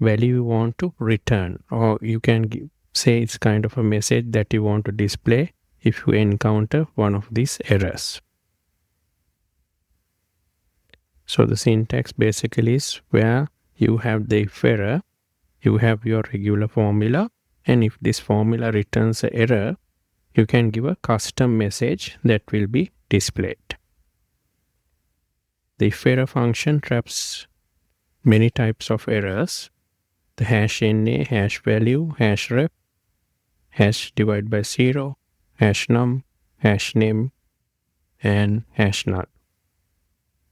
value you want to return, or you can say it's kind of a message that you want to display if you encounter one of these errors. So the syntax basically is where you have the if error, you have your regular formula, and if this formula returns an error, you can give a custom message that will be displayed. The if-error function traps many types of errors. The hash NA, hash value, hash rep, hash divide by 0, hash num, hash name, and hash null.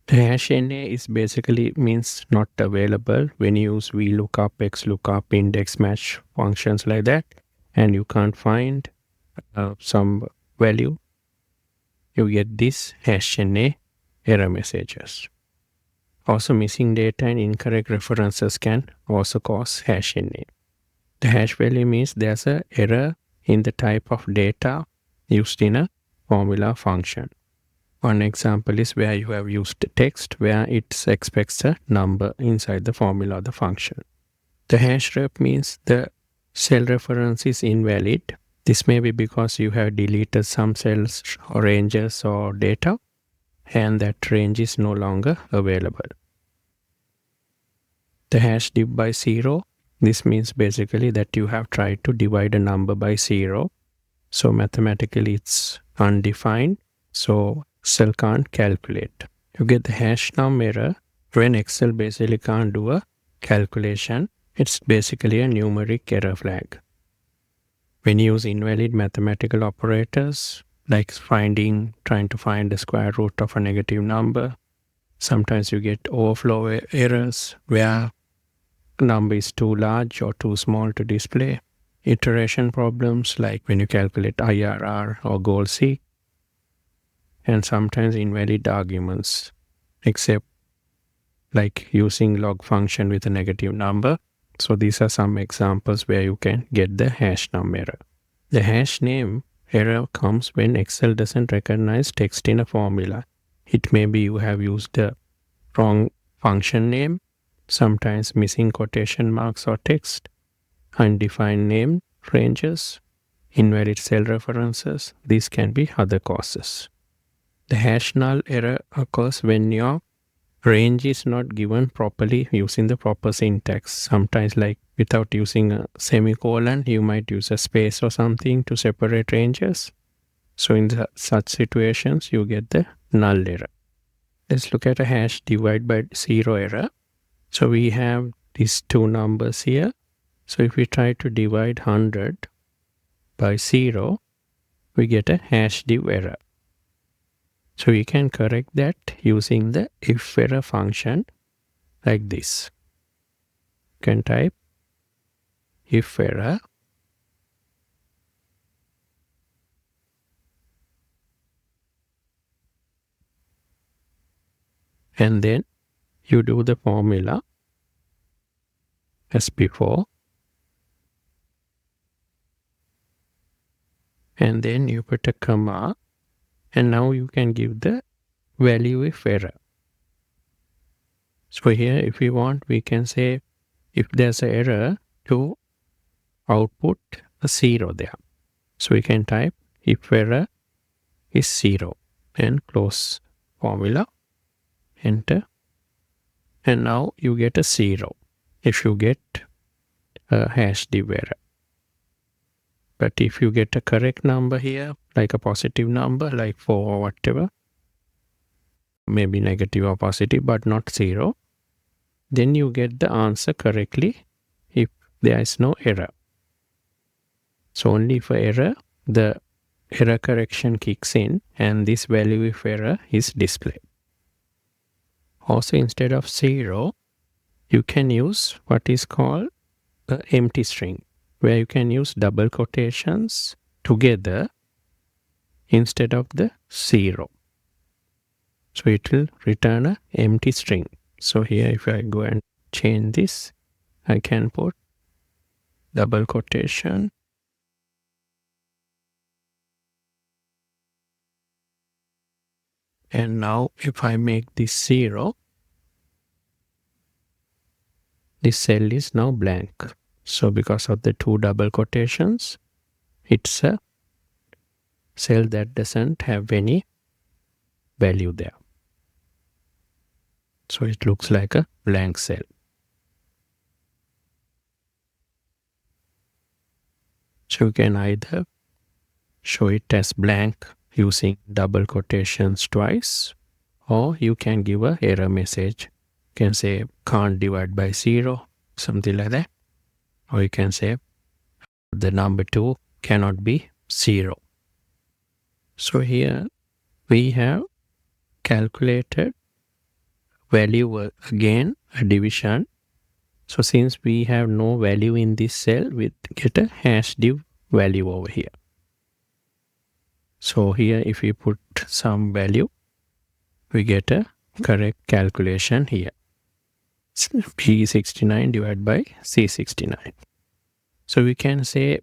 The hash NA is basically means not available when you use VLOOKUP, XLOOKUP, index match functions like that, and you can't find some value. You get this hash NA error messages. Also, missing data and incorrect references can also cause hash NA. The hash value means there's an error in the type of data used in a formula function. One example is where you have used text where it expects a number inside the formula of the function. The hash rep means the cell reference is invalid. This may be because you have deleted some cells or ranges or data, and that range is no longer available. The hash div by 0, this means basically that you have tried to divide a number by 0. So mathematically it's undefined, so Excel can't calculate. You get the hash num error when Excel basically can't do a calculation. It's basically a numeric error flag. When you use invalid mathematical operators, like trying to find the square root of a negative number, sometimes you get overflow errors where number is too large or too small to display. Iteration problems like when you calculate IRR or goal seek, and sometimes invalid arguments, except like using log function with a negative number. So these are some examples where you can get the hash num error. The hash name error comes when Excel doesn't recognize text in a formula. It may be you have used the wrong function name, sometimes missing quotation marks or text, undefined name ranges, invalid cell references. These can be other causes. The hash null error occurs when your range is not given properly using the proper syntax. Sometimes like without using a semicolon, you might use a space or something to separate ranges. So in such situations, you get the null error. Let's look at a hash divide by 0 error. So we have these two numbers here. So if we try to divide 100 by 0, we get a hash div error. So we can correct that using the if error function like this. You can type if error and then you do the formula as before, and then you put a comma, and now you can give the value if error. So here if we want, we can say if there's an error to output a 0 there. So we can type if error is 0 and close formula, enter, and now you get a 0 if you get a hash div error. But if you get a correct number here, like a positive number, like 4 or whatever, maybe negative or positive, but not 0, then you get the answer correctly if there is no error. So only for error, the error correction kicks in and this value if error is displayed. Also, instead of 0, you can use what is called an empty string, where you can use double quotations together instead of the 0. So it will return an empty string. So here if I go and change this, I can put double quotation and now if I make this 0, this cell is now blank. So because of the 2 double quotations, it's a cell that doesn't have any value there. So it looks like a blank cell. So you can either show it as blank using double quotations twice, or you can give a error message. You can say can't divide by 0, something like that. Or you can say the number 2 cannot be 0. So here we have calculated value again, a division. So since we have no value in this cell, we get a hash div value over here. So here if we put some value, we get a correct calculation here. P69 divided by C69. So we can say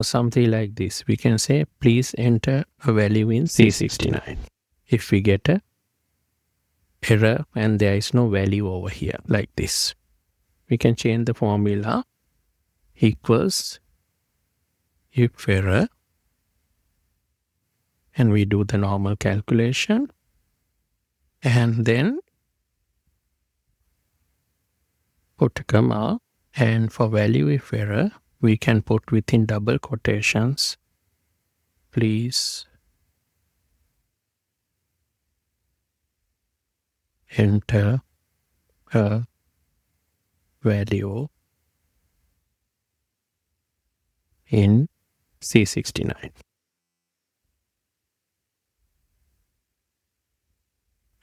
something like this. We can say please enter a value in C69. If we get a error and there is no value over here like this, we can change the formula equals if error and we do the normal calculation, and then put a comma, and for value if error we can put within double quotations please enter a value in C69.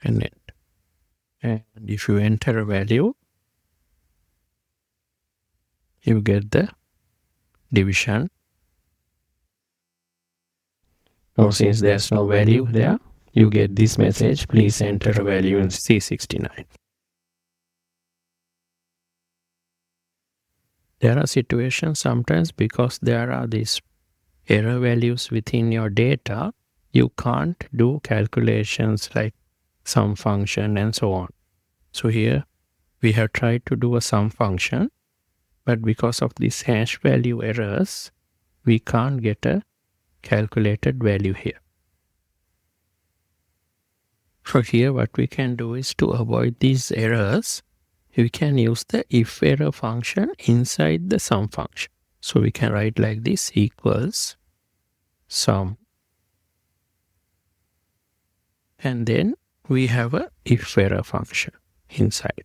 And enter. And if you enter a value, you get the division. Now since there's no value there, you get this message, please enter a value in C69. There are situations sometimes because there are these error values within your data, you can't do calculations like sum function and so on. So here we have tried to do a sum function, but because of these hash value errors, we can't get a calculated value here. So here what we can do is to avoid these errors, we can use the if error function inside the sum function. So we can write like this equals sum, and then we have a if error function inside.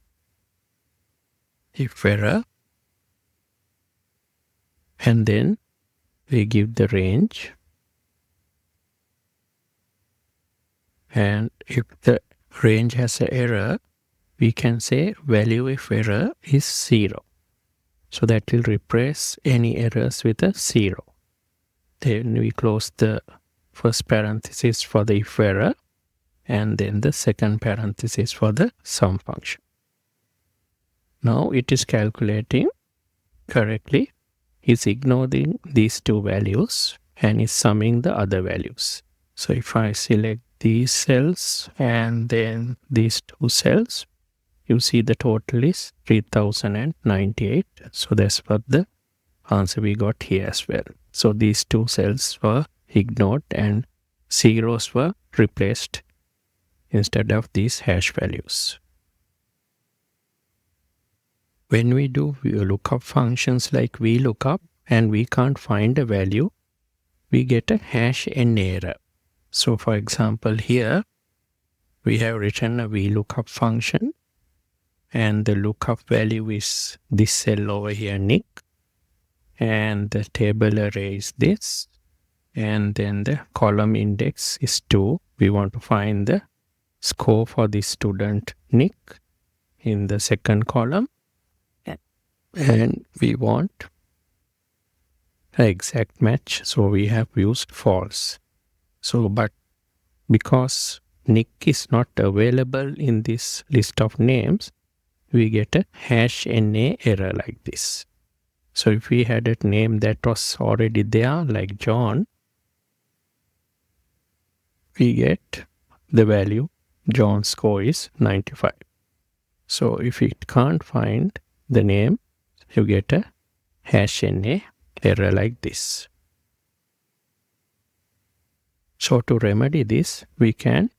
If error, and then we give the range, and if the range has an error, we can say value if error is 0. So that will replace any errors with a 0. Then we close the first parenthesis for the if error, and then the second parenthesis for the sum function. Now it is calculating correctly. It's ignoring these two values and is summing the other values. So if I select these cells and then these two cells, you see the total is 3098. So that's what the answer we got here as well. So these two cells were ignored and zeros were replaced instead of these hash values. When we do lookup functions like VLOOKUP and we can't find a value, we get a hash n error. So for example, here we have written a VLOOKUP function and the lookup value is this cell over here, Nick, and the table array is this, and then the column index is 2. We want to find the score for the student Nick in the second column, and we want an exact match, so we have used false. So but because Nick is not available in this list of names, we get a hash NA error like this. So if we had a name that was already there, like John, we get the value, John's score is 95. So if it can't find the name, you get a hash NA error like this. So to remedy this, we can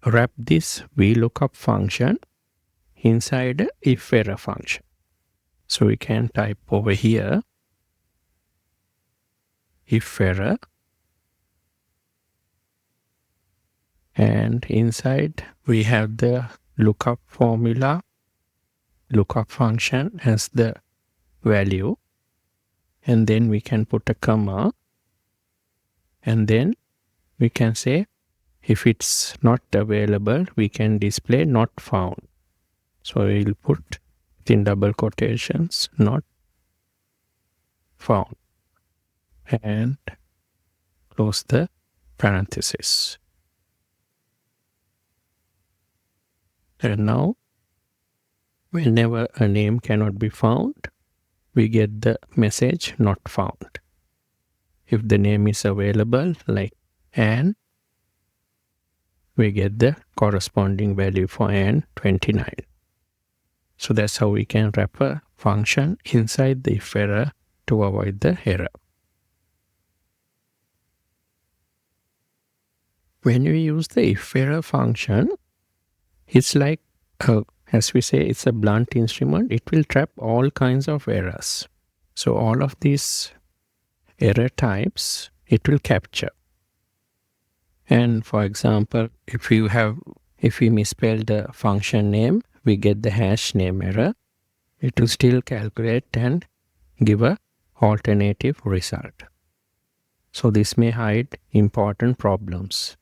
wrap this VLOOKUP function inside a if error function. So we can type over here if error, and inside we have the lookup formula, lookup function as the value, and then we can put a comma, and then we can say if it's not available, we can display not found. So we'll put in double quotations not found and close the parenthesis. And now whenever a name cannot be found, we get the message not found. If the name is available, like Anne, we get the corresponding value for Anne, 29. So that's how we can wrap a function inside the if error to avoid the error. When we use the if error function, it's like, as we say, it's a blunt instrument. It will trap all kinds of errors. So all of these error types, it will capture. And for example, if we misspell the function name, we get the hash name error. It will still calculate and give a alternative result. So this may hide important problems.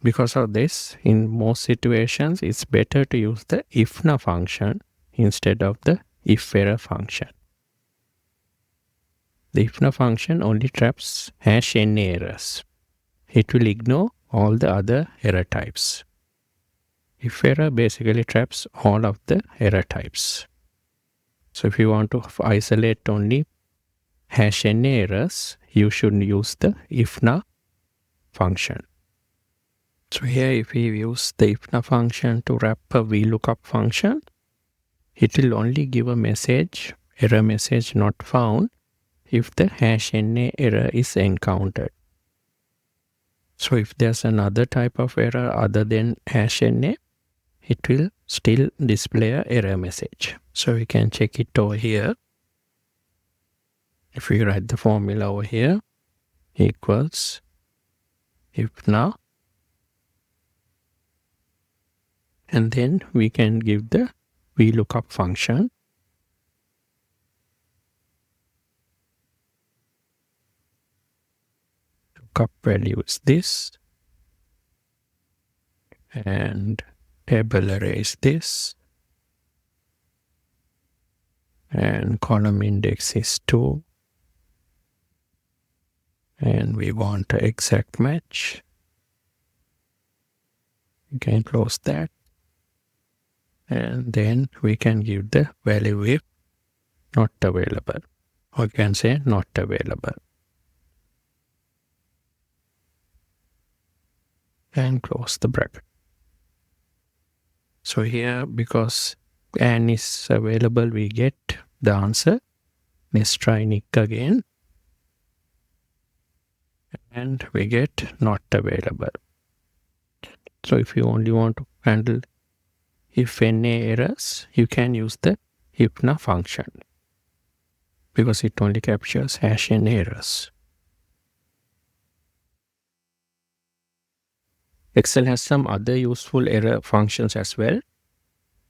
Because of this, in most situations, it's better to use the IFNA function instead of the if error function. The IFNA function only traps hash n errors. It will ignore all the other error types. If error basically traps all of the error types. So if you want to isolate only hash n errors, you should use the IFNA function. So here if we use the IFNA function to wrap a VLOOKUP function, it will only give a message, error message not found, if the hash NA error is encountered. So if there's another type of error other than hash NA, it will still display an error message. So we can check it over here. If we write the formula over here, equals IFNA, and then we can give the VLOOKUP function. Lookup value is this, and table array is this, and column index is 2, and we want an exact match. You can close that, and then we can give the value if not available, or you can say not available, and close the bracket. So here, because and is available, we get the answer. Let's try Nick again, and we get not available. So if you only want to handle if NA errors, you can use the IPNA function, because it only captures hash n errors. Excel has some other useful error functions as well.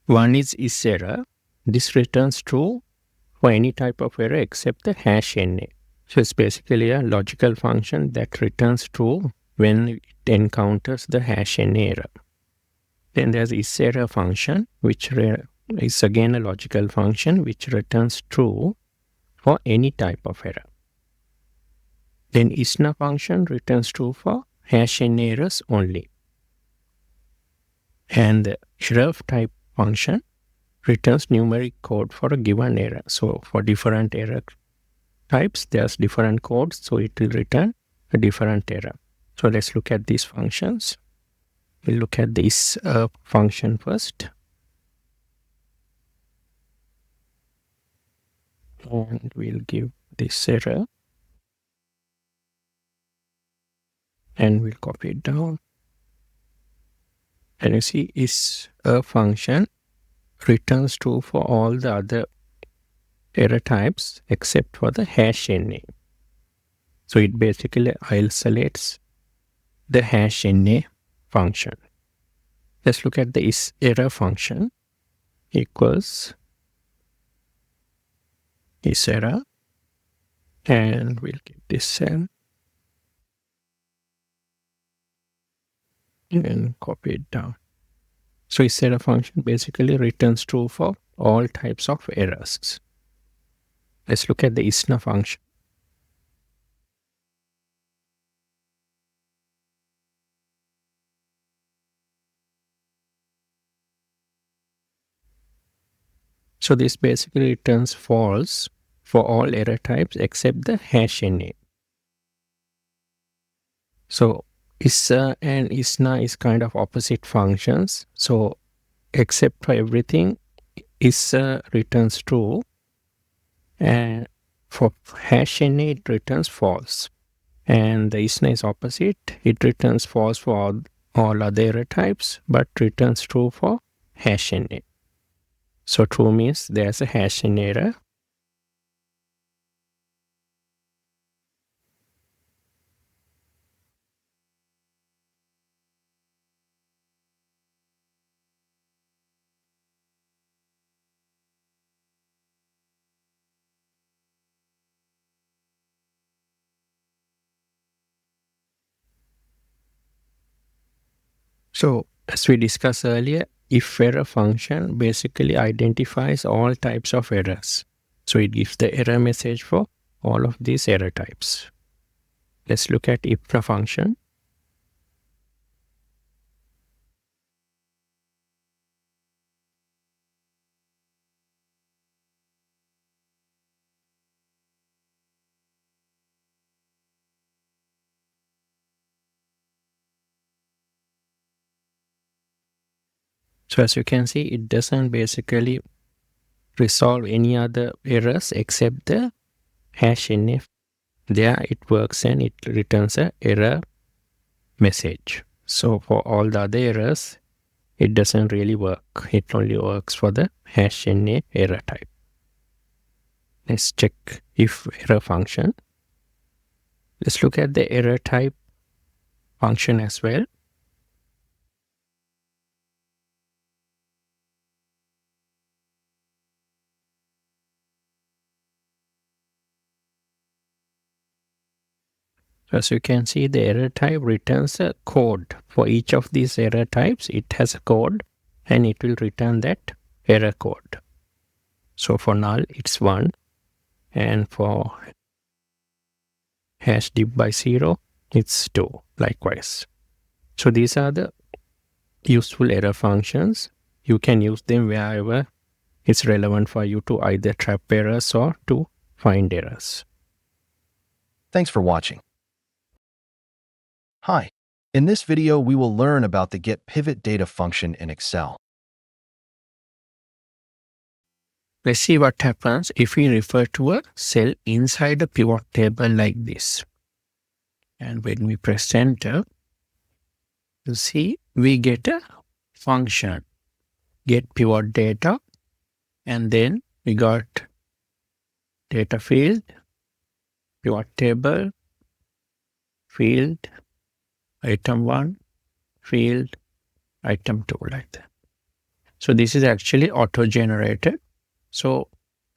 One is error. This returns true for any type of error except the hash NA. So it's basically a logical function that returns true when it encounters the hash NA error. Then there's ISERROR function, which is again a logical function which returns true for any type of error. Then ISNA function returns true for hash n errors only. And the IRRF type function returns numeric code for a given error. So for different error types, there's different codes, so it will return a different error. So let's look at these functions. We'll look at this function first. And we'll give this error. And we'll copy it down. And you see, ISERR function returns true for all the other error types except for the hash NA. So it basically isolates the hash NA function. Let's look at the ISERROR function equals ISERROR, and we'll give this cell and copy it down. So ISERROR function basically returns true for all types of errors. Let's look at the ISNA function. So this basically returns false for all error types except the hash NA. So ISERROR and ISNA is kind of opposite functions. So except for everything, ISERROR returns true, and for hash NA it returns false. And the ISNA is opposite. It returns false for all other error types, but returns true for hash NA. So true means there's a hash NA error. So as we discussed earlier, IFERROR function basically identifies all types of errors. So it gives the error message for all of these error types. Let's look at IFRA function. So as you can see, it doesn't basically resolve any other errors except the hash NA. There it works and it returns an error message. So for all the other errors, it doesn't really work. It only works for the hash NA error type. Let's check IFERROR function. Let's look at the error type function as well. As you can see, the error type returns a code. For each of these error types, it has a code, and it will return that error code. So for null it's 1, and for hash div by 0 it's 2 likewise. So these are the useful error functions. You can use them wherever it's relevant for you to either trap errors or to find errors. Thanks for watching. Hi. In this video, we will learn about the GETPIVOTDATA function in Excel. Let's see what happens if we refer to a cell inside a pivot table like this. And when we press enter, you see we get a function, GETPIVOTDATA, and then we got data field, pivot table, field, item 1, field, item 2, like that. So this is actually auto-generated. So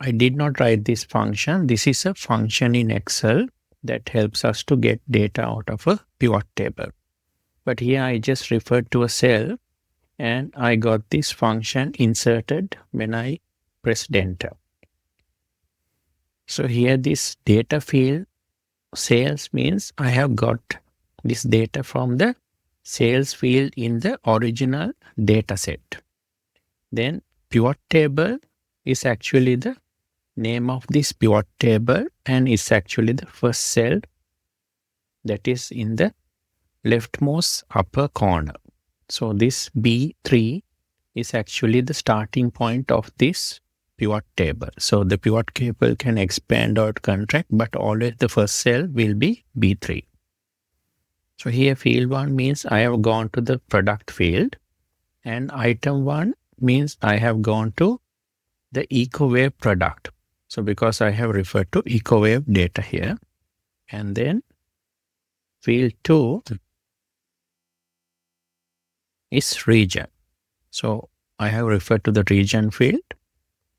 I did not write this function. This is a function in Excel that helps us to get data out of a pivot table. But here I just referred to a cell and I got this function inserted when I pressed enter. So here this data field sales means I have got this data from the sales field in the original data set. Then pivot table is actually the name of this pivot table and it's actually the first cell that is in the leftmost upper corner. So this B3 is actually the starting point of this pivot table. So the pivot table can expand or contract, but always the first cell will be B3. So here field 1 means I have gone to the product field, and item 1 means I have gone to the EcoWave product. So because I have referred to EcoWave data here, and then field 2 is region. So I have referred to the region field,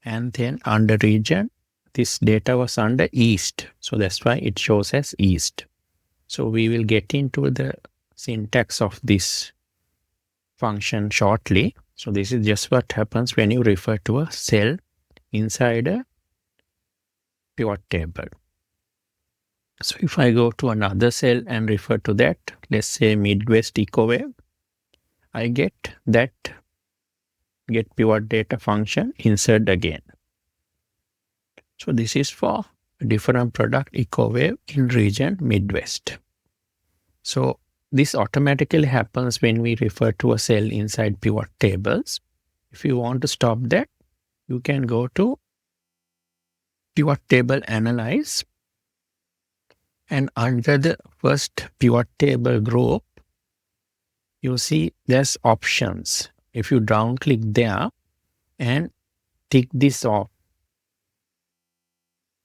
and then under region, this data was under East. So that's why it shows as East. So we will get into the syntax of this function shortly. So this is just what happens when you refer to a cell inside a pivot table. So if I go to another cell and refer to that, let's say Midwest EcoWave, I get that GETPIVOTDATA function insert again. So this is for a different product EcoWave in region Midwest. So this automatically happens when we refer to a cell inside pivot tables. If you want to stop that, you can go to pivot table analyze, and under the first pivot table group, you see there's options. If you down click there and tick this off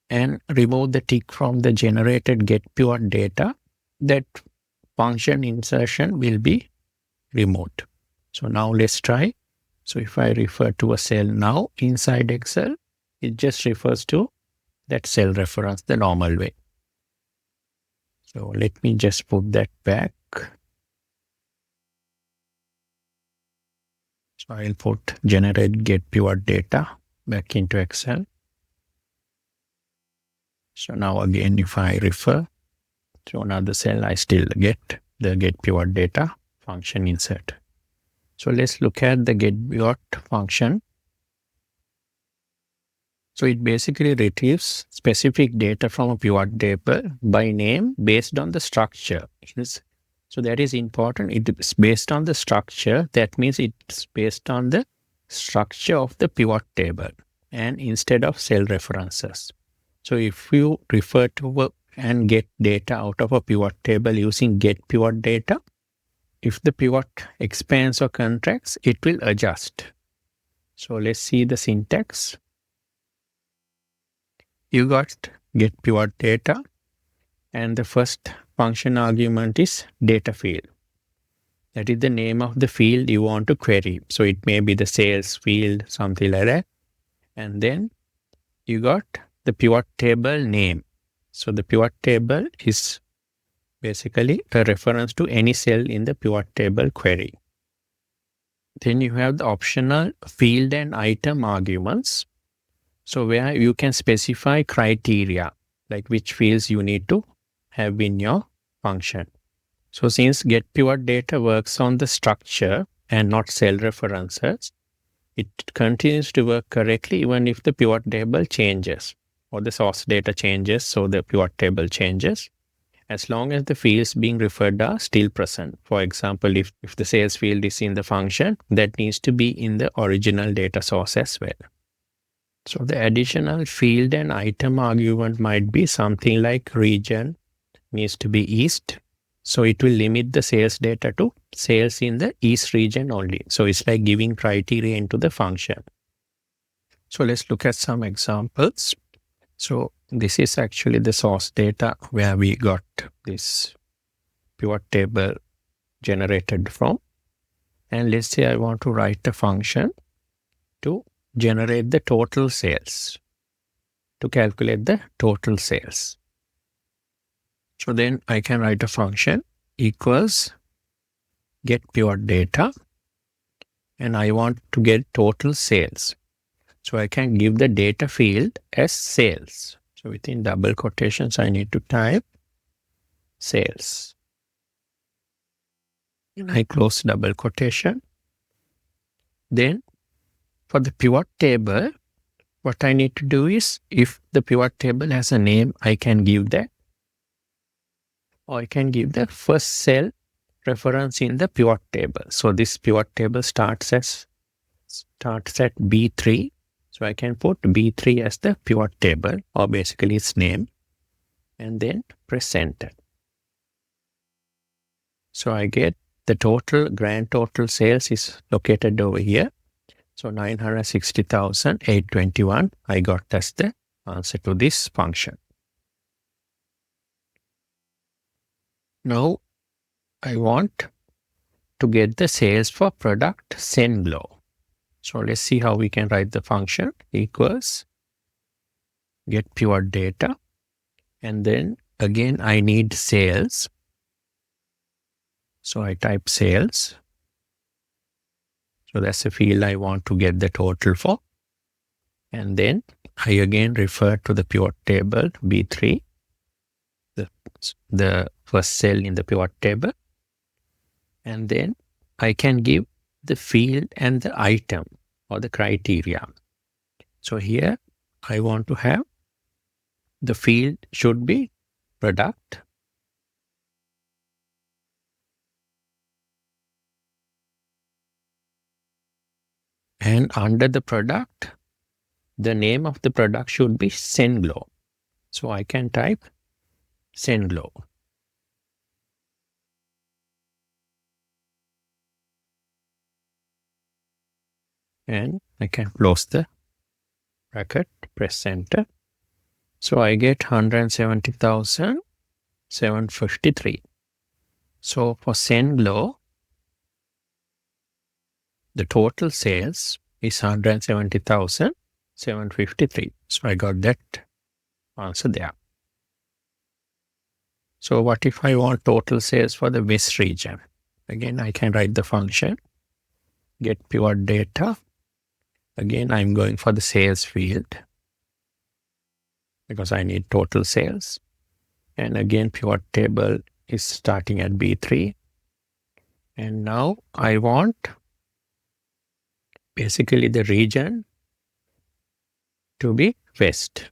and remove the tick from the generated GETPIVOTDATA, that function insertion will be removed. So now let's try. So if I refer to a cell now inside Excel, it just refers to that cell reference the normal way. So let me just put that back. So I'll put generate GETPIVOTDATA back into Excel. So now again, if I refer to another cell, I still get the GETPIVOTDATA function insert. So let's look at the GETPIVOT function. So it basically retrieves specific data from a pivot table by name based on the structure. So that is important. It is based on the structure. That means it's based on the structure of the pivot table and instead of cell references. So if you refer to and get data out of a pivot table using GETPIVOTDATA, if the pivot expands or contracts, it will adjust. So let's see the syntax. You got GETPIVOTDATA, and the first function argument is data field. That is the name of the field you want to query. So it may be the sales field, something like that. And then you got the pivot table name. So the pivot table is basically a reference to any cell in the pivot table query. Then you have the optional field and item arguments. So where you can specify criteria, like which fields you need to have in your function. So since GETPIVOTDATA works on the structure and not cell references, it continues to work correctly even if the pivot table changes or the source data changes, so the pivot table changes, as long as the fields being referred are still present. For example, if the sales field is in the function, that needs to be in the original data source as well. So the additional field and item argument might be something like region needs to be East. So it will limit the sales data to sales in the East region only. So it's like giving criteria into the function. So let's look at some examples. So this is actually the source data where we got this pivot table generated from. And let's say I want to write a function to generate the total sales, to calculate the total sales. So then I can write a function equals GETPIVOTDATA, and I want to get total sales. So I can give the data field as sales. So within double quotations, I need to type sales. And I close double quotation. Then for the pivot table, what I need to do is, if the pivot table has a name, I can give that. Or I can give the first cell reference in the pivot table. So this pivot table starts at B3. So I can put B3 as the pivot table, or basically its name, and then press enter. So I get the total, grand total sales is located over here. So 960,821 I got as the answer to this function. Now I want to get the sales for product SENGLO. So let's see how we can write the function equals GETPIVOTDATA, and then again I need sales. So I type sales. So that's the field I want to get the total for. And then I again refer to the pivot table B3, the first cell in the pivot table. And then I can give the field and the item or the criteria. So here I want to have the field should be product. And under the product, the name of the product should be SENGLO. So I can type SENGLO. And I can close the bracket, press enter. So I get 170,753. So for SENGLO, the total sales is 170,753. So I got that answer there. So what if I want total sales for the West region? Again, I can write the function GETPIVOTDATA. Again, I'm going for the sales field because I need total sales. And again, pivot table is starting at B3. And now I want basically the region to be West.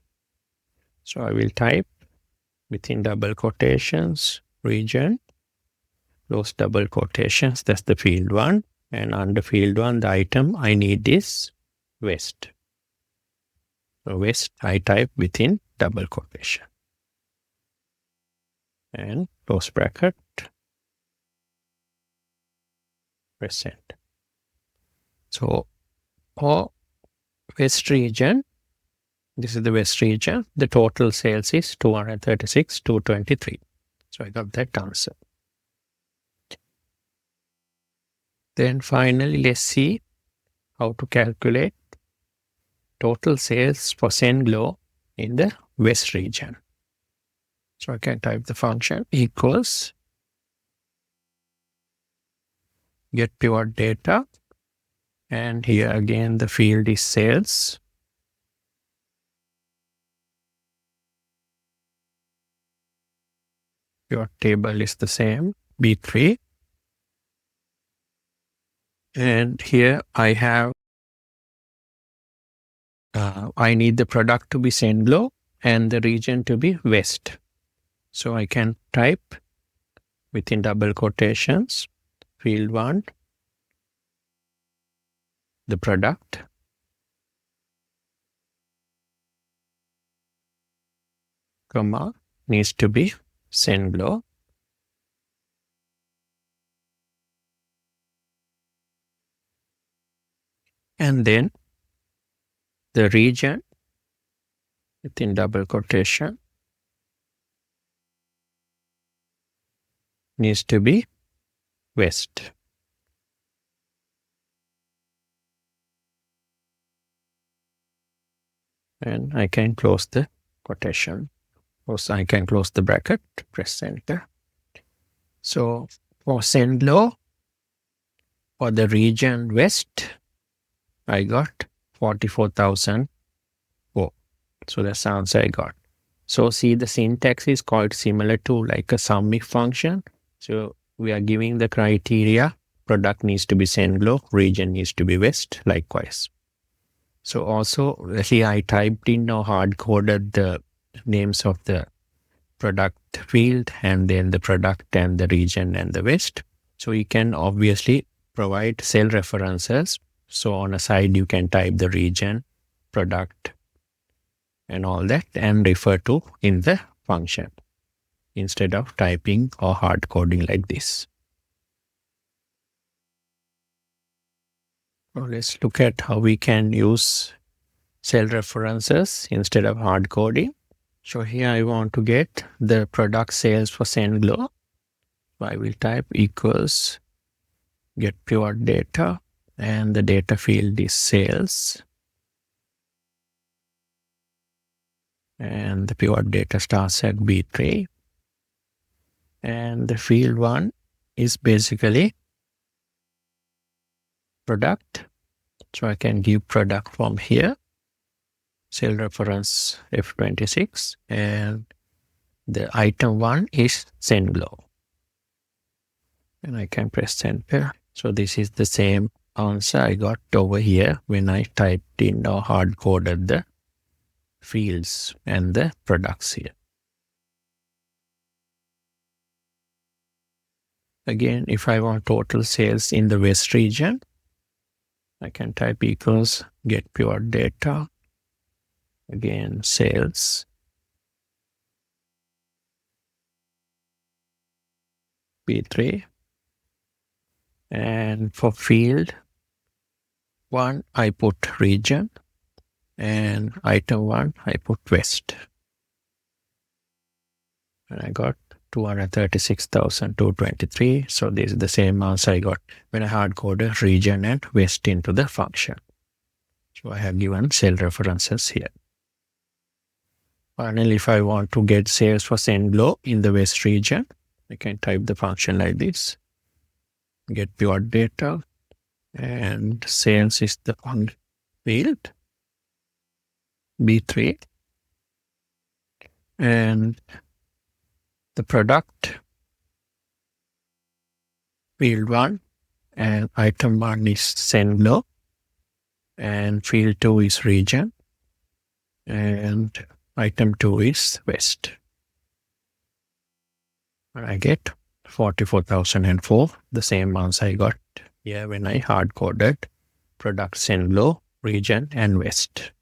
So I will type within double quotations, region, close double quotations, that's the field 1. And under field 1, the item I need is West. So West I type within double quotation. And close bracket, press enter. So for West region, this is the West region, the total sales is 236,223. So I got that answer. Then finally, let's see how to calculate total sales for SENGLO in the West region. So I can type the function equals GETPIVOTDATA, And here again the field is sales. Your table is the same, B3. And here I have, I need the product to be Senglo and the region to be West. So I can type within double quotations, field 1, the product, comma, needs to be Senglo. And then the region within double quotation needs to be West. And I can close the quotation. Also, I can close the bracket, press enter. So for Senglo, for the region West, I got 44,004. So that's the answer I got. So see, the syntax is quite similar to like a SUMIF function. So we are giving the criteria, product needs to be Senglo, region needs to be West, likewise. So also, see, I typed in or hard-coded the names of the product field and then the product and the region and the West. So you can obviously provide cell references. So on a side, you can type the region, product, and all that and refer to in the function instead of typing or hard coding like this. Now let's look at how we can use cell references instead of hard coding. So here I want to get the product sales for Senglo. I will type equals GETPIVOTDATA and the data field is sales. And the pivot data starts at B3. And the field 1 is basically product. So I can give product from here. Cell reference F26. And the item 1 is Senglo. And I can press enter. So this is the same answer I got over here when I typed in or hard coded the fields and the products here. Again, if I want total sales in the West region, I can type equals GETPIVOTDATA, again sales, B3, and for field 1 I put region, and item 1 I put West. And I got 236,223. So this is the same answer I got when I hard coded region and West into the function. So I have given cell references here. Finally, if I want to get sales for Senglo in the West region, I can type the function like this. GETPIVOTDATA and sales is the field. B3 and the product field 1 and item 1 is Senglo and field 2 is region and item 2 is West. And I get 44,004, the same answer I got here when I hard coded product Senglo, region and West.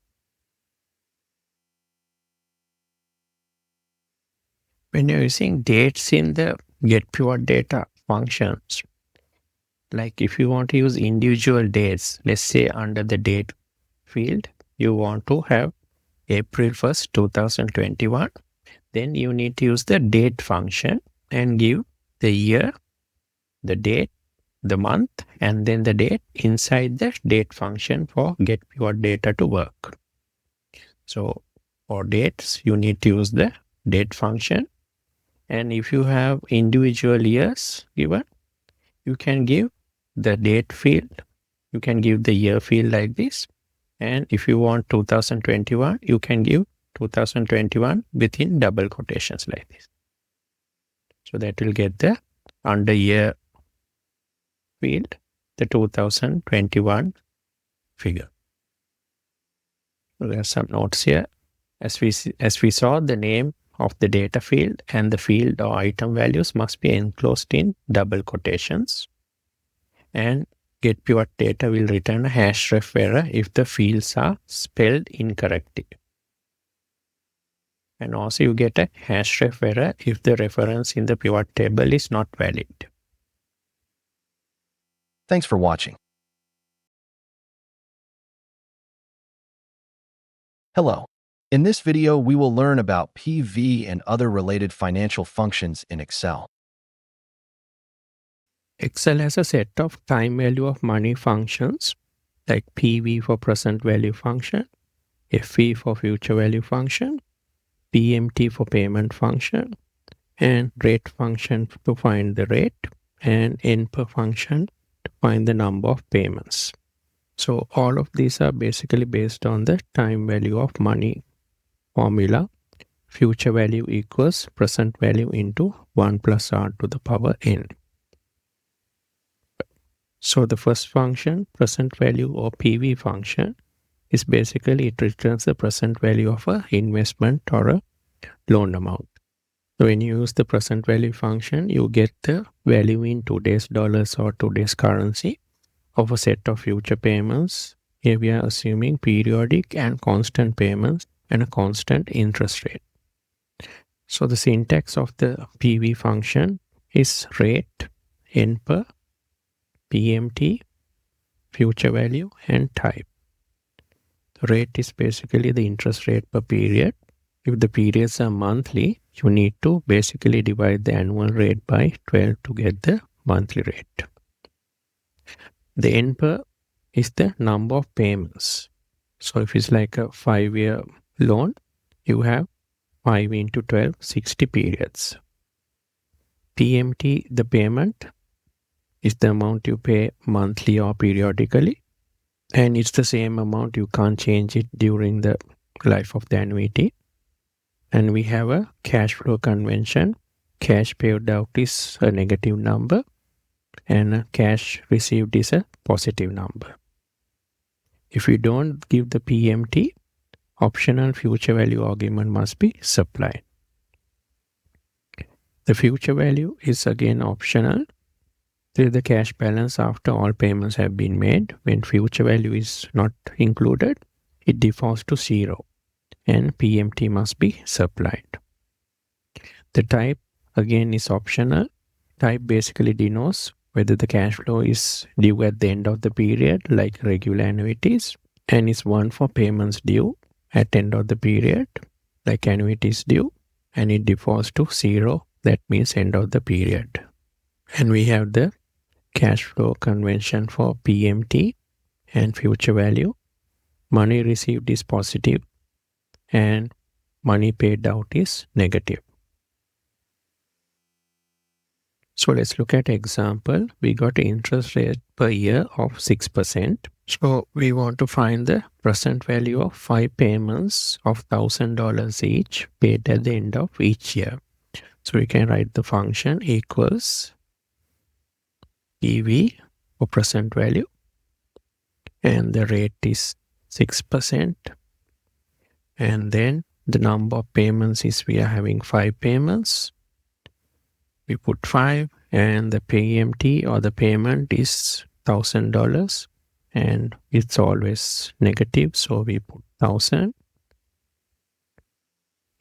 When you're using dates in the GETPIVOTDATA functions, like if you want to use individual dates, let's say under the date field, you want to have April 1st, 2021, then you need to use the date function and give the year, the date, the month, and then the date inside the date function for GETPIVOTDATA to work. So for dates, you need to use the date function. And if you have individual years given, you can give the date field you can give the year field like this. And if you want 2021, you can give 2021 within double quotations like this. So that will get the under year field, the 2021 figure. So there are some notes here. As we saw, the name of the data field and the field or item values must be enclosed in double quotations. And GETPIVOTDATA will return a #ref error if the fields are spelled incorrectly. And also you get a #ref error if the reference in the pivot table is not valid. Thanks for watching. Hello. In this video, we will learn about PV and other related financial functions in Excel. Excel has a set of time value of money functions like PV for present value function, FV for future value function, PMT for payment function, and rate function to find the rate, and NPER function to find the number of payments. So all of these are basically based on the time value of money formula. Future value equals present value into 1 plus r to the power n. So the first function, present value or PV function, is basically it returns the present value of an investment or a loan amount. So when you use the present value function, you get the value in today's dollars or today's currency of a set of future payments. Here we are assuming periodic and constant payments and a constant interest rate. So the syntax of the PV function is rate, NPER, PMT, future value, and type. The rate is basically the interest rate per period. If the periods are monthly, you need to basically divide the annual rate by 12 to get the monthly rate. The NPER is the number of payments. So if it's like a 5-year loan, you have 5 into 12, 60 periods. PMT, the payment, is the amount you pay monthly or periodically. And it's the same amount, you can't change it during the life of the annuity. And we have a cash flow convention. Cash paid out is a negative number and cash received is a positive number. If you don't give the PMT, optional future value argument must be supplied. The future value is again optional. This is the cash balance after all payments have been made. When future value is not included, it defaults to 0 and PMT must be supplied. The type again is optional. Type basically denotes whether the cash flow is due at the end of the period like regular annuities, and is one for payments due at end of the period like annuities due, and it defaults to 0, that means end of the period. And we have the cash flow convention for PMT and future value. Money received is positive and money paid out is negative. So let's look at example. We got interest rate per year of 6%. So we want to find the present value of 5 payments of $1,000 each paid at the end of each year. So we can write the function equals PV for present value, and the rate is 6%, and then the number of payments is we are having 5 payments. We put 5, and the PMT or the payment is $1,000, and it's always negative, so we put 1,000.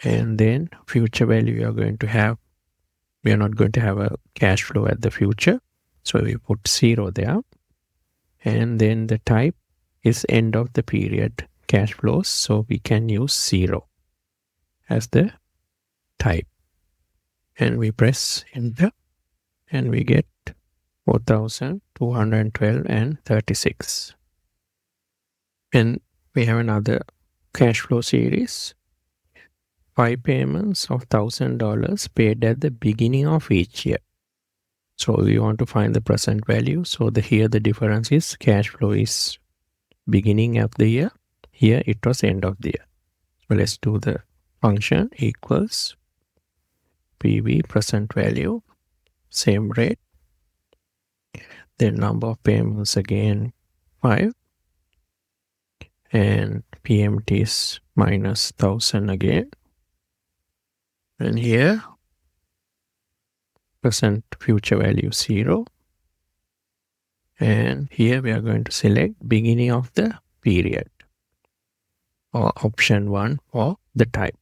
And then future value we are not going to have a cash flow at the future, so we put 0 there. And then the type is end of the period cash flows, so we can use 0 as the type. And we press enter and we get 4,212 and 36. And we have another cash flow series. 5 payments of $1,000 paid at the beginning of each year. So we want to find the present value. So here the difference is cash flow is beginning of the year. Here it was end of the year. So let's do the function equals PV present value, same rate. Then number of payments again 5. And PMT is minus 1000 again. And here present future value 0. And here we are going to select beginning of the period, or option 1 for the type.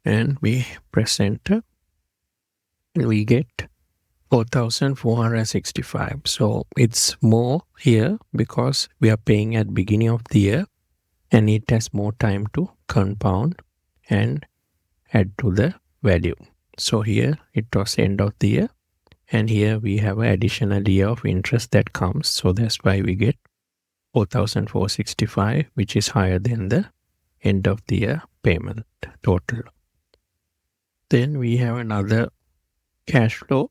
And we press enter and we get 4,465. So it's more here because we are paying at beginning of the year and it has more time to compound and add to the value. So here it was end of the year, and here we have an additional year of interest that comes. So that's why we get 4,465, which is higher than the end of the year payment total. Then we have another cash flow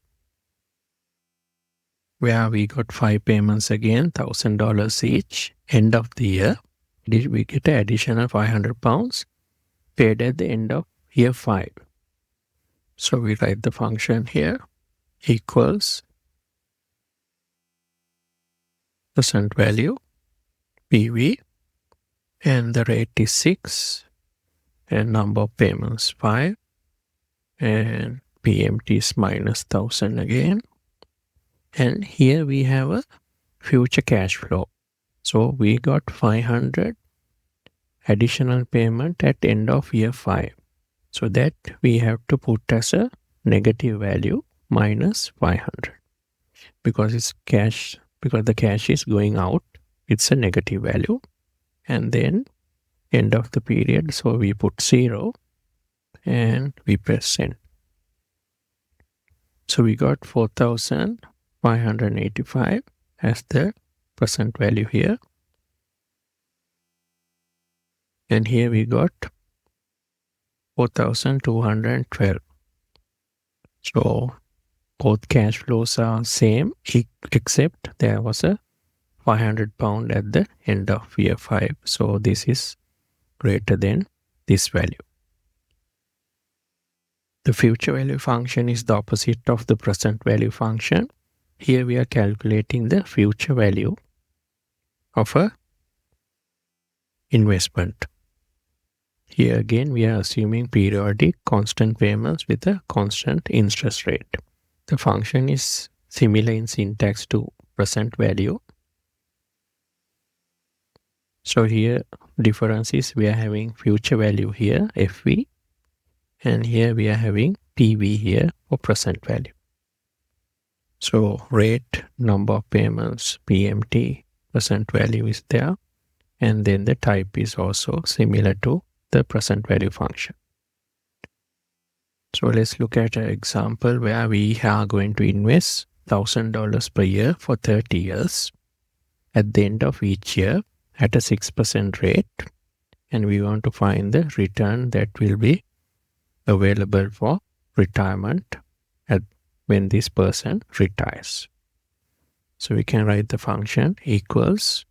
where we got 5 payments again, $1,000 each, end of the year. We get an additional £500 paid at the end of year 5. So we write the function here equals present value, PV, and the rate is 6, and number of payments 5, and PMT is minus 1000 again. And here we have a future cash flow. So we got 500 additional payment at end of year 5. So that we have to put as a negative value minus 500. Because it's cash, because the cash is going out, it's a negative value. And then end of the period, so we put 0 and we press send. So we got 4,585 as the present value here. And here we got 4,212. So both cash flows are same, except there was a £500 at the end of year 5. So this is greater than this value. The future value function is the opposite of the present value function. Here we are calculating the future value of a investment. Here again we are assuming periodic constant payments with a constant interest rate. The function is similar in syntax to present value. So here difference is we are having future value here, FV, and here we are having PV here for present value. So rate, number of payments, PMT, present value is there, and then the type is also similar to the present value function. So let's look at an example where we are going to invest $1,000 per year for 30 years at the end of each year at a 6% rate, and we want to find the return that will be available for retirement when this person retires. So we can write the function equals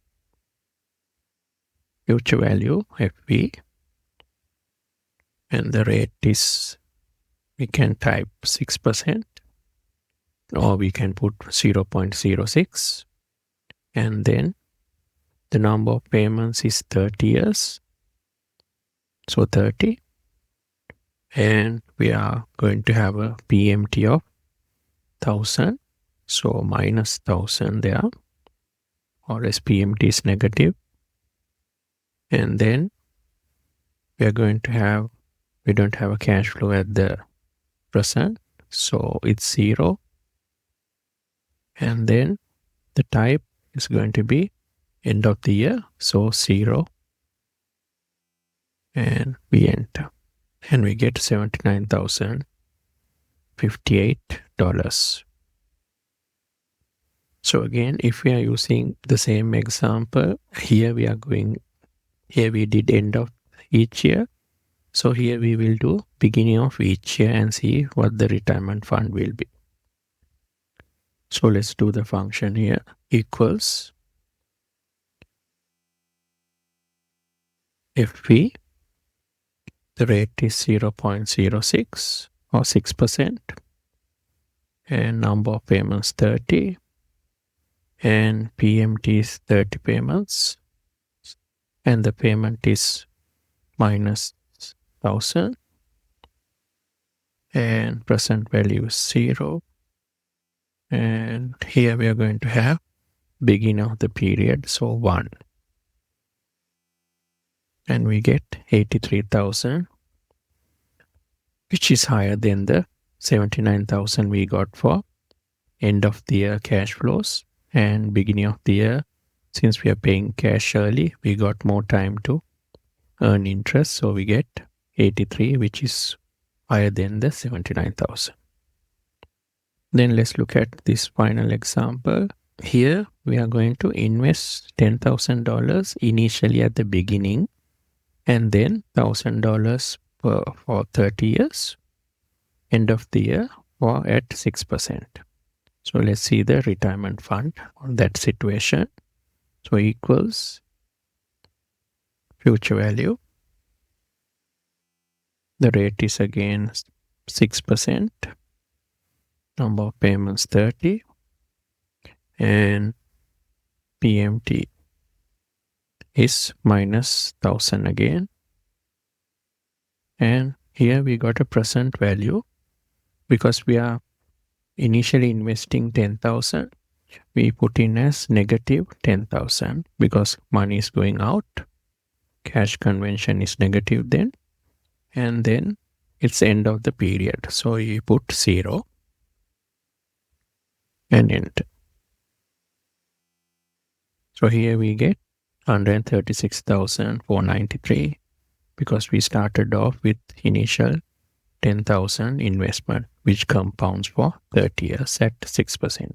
future value FV, and the rate is, we can type 6%, or we can put 0.06, and then the number of payments is 30 years, so 30, and we are going to have a PMT of 1000, so minus 1000 there, or as PMT is negative, and then we are going to have, we don't have a cash flow at the present, so it's 0, and then the type is going to be end of the year, so 0, and we enter, and we get $79,058. So again, if we are using the same example, here we are going, here we did end of each year, so here we will do beginning of each year and see what the retirement fund will be. So let's do the function here. Equals FV, the rate is 0.06 or 6%, and number of payments 30, and PMT is 30 payments, and the payment is minus 1000, and present value is 0. And here we are going to have beginning of the period, so 1. And we get 83,000, which is higher than the 79,000 we got for end of the year cash flows. And beginning of the year, since we are paying cash early, we got more time to earn interest. So we get 83, which is higher than the 79,000. Then let's look at this final example. Here we are going to invest $10,000 initially at the beginning, and then $1,000 for 30 years, end of the year, or at 6%. So let's see the retirement fund on that situation. So equals future value. The rate is again 6%. Number of payments 30. And PMT is minus 1000 again. And here we got a present value because we are initially investing 10,000. We put in as negative 10,000 because money is going out. Cash convention is negative then. And then it's end of the period. So you put 0 and enter. So here we get 136,493 because we started off with initial 10,000 investment, which compounds for 30 years at 6%.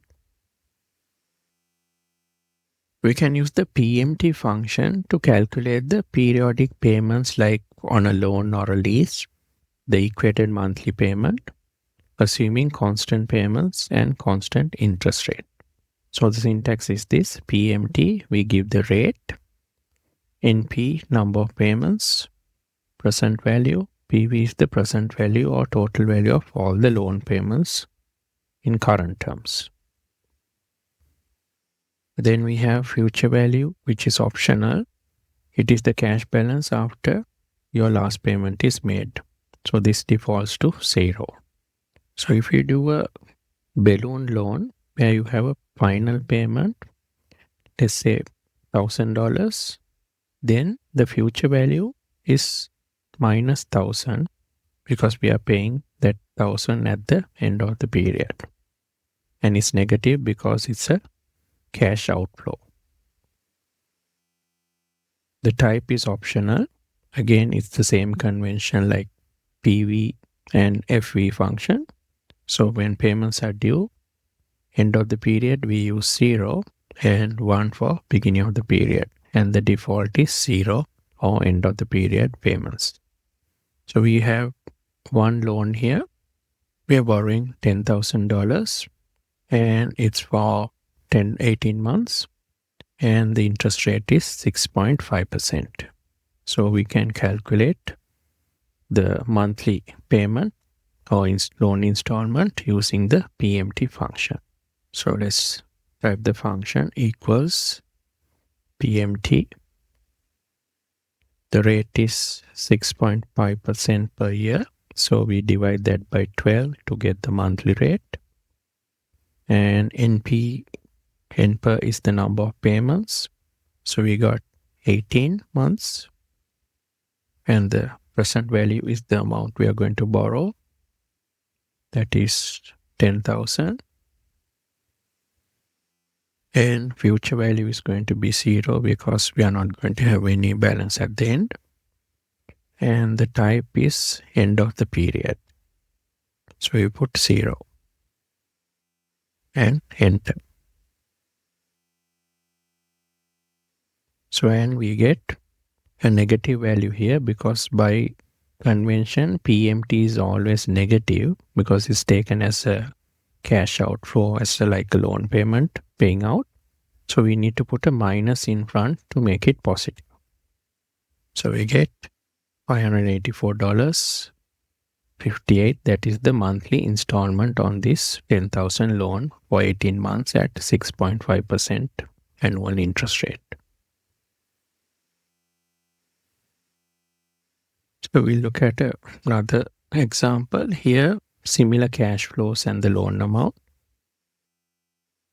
We can use the PMT function to calculate the periodic payments like on a loan or a lease, the equated monthly payment, assuming constant payments and constant interest rate. So the syntax is this: PMT, we give the rate, NP, number of payments, present value, PV is the present value or total value of all the loan payments in current terms. Then we have future value, which is optional. It is the cash balance after your last payment is made. So this defaults to 0. So if you do a balloon loan where you have a final payment, let's say $1,000, then the future value is minus 1,000 because we are paying that 1,000 at the end of the period. And it's negative because it's a cash outflow. The type is optional. Again, it's the same convention like PV and FV function. So when payments are due, end of the period, we use 0 and 1 for beginning of the period. And the default is 0 or end of the period payments. So we have one loan here. We are borrowing $10,000 and it's for 18 months. And the interest rate is 6.5%. So we can calculate the monthly payment or loan installment using the PMT function. So let's type the function equals PMT. The rate is 6.5% per year. So we divide that by 12 to get the monthly rate. And NPER is the number of payments. So we got 18 months. And the present value is the amount we are going to borrow. That is 10,000. And future value is going to be 0 because we are not going to have any balance at the end. And the type is end of the period. So we put 0 and enter. So and we get a negative value here because by convention PMT is always negative because it's taken as a cash outflow as like a loan payment paying out. So we need to put a minus in front to make it positive. So we get $584.58. That is the monthly installment on this 10,000 loan for 18 months at 6.5% annual interest rate. So we look at another example here, similar cash flows and the loan amount,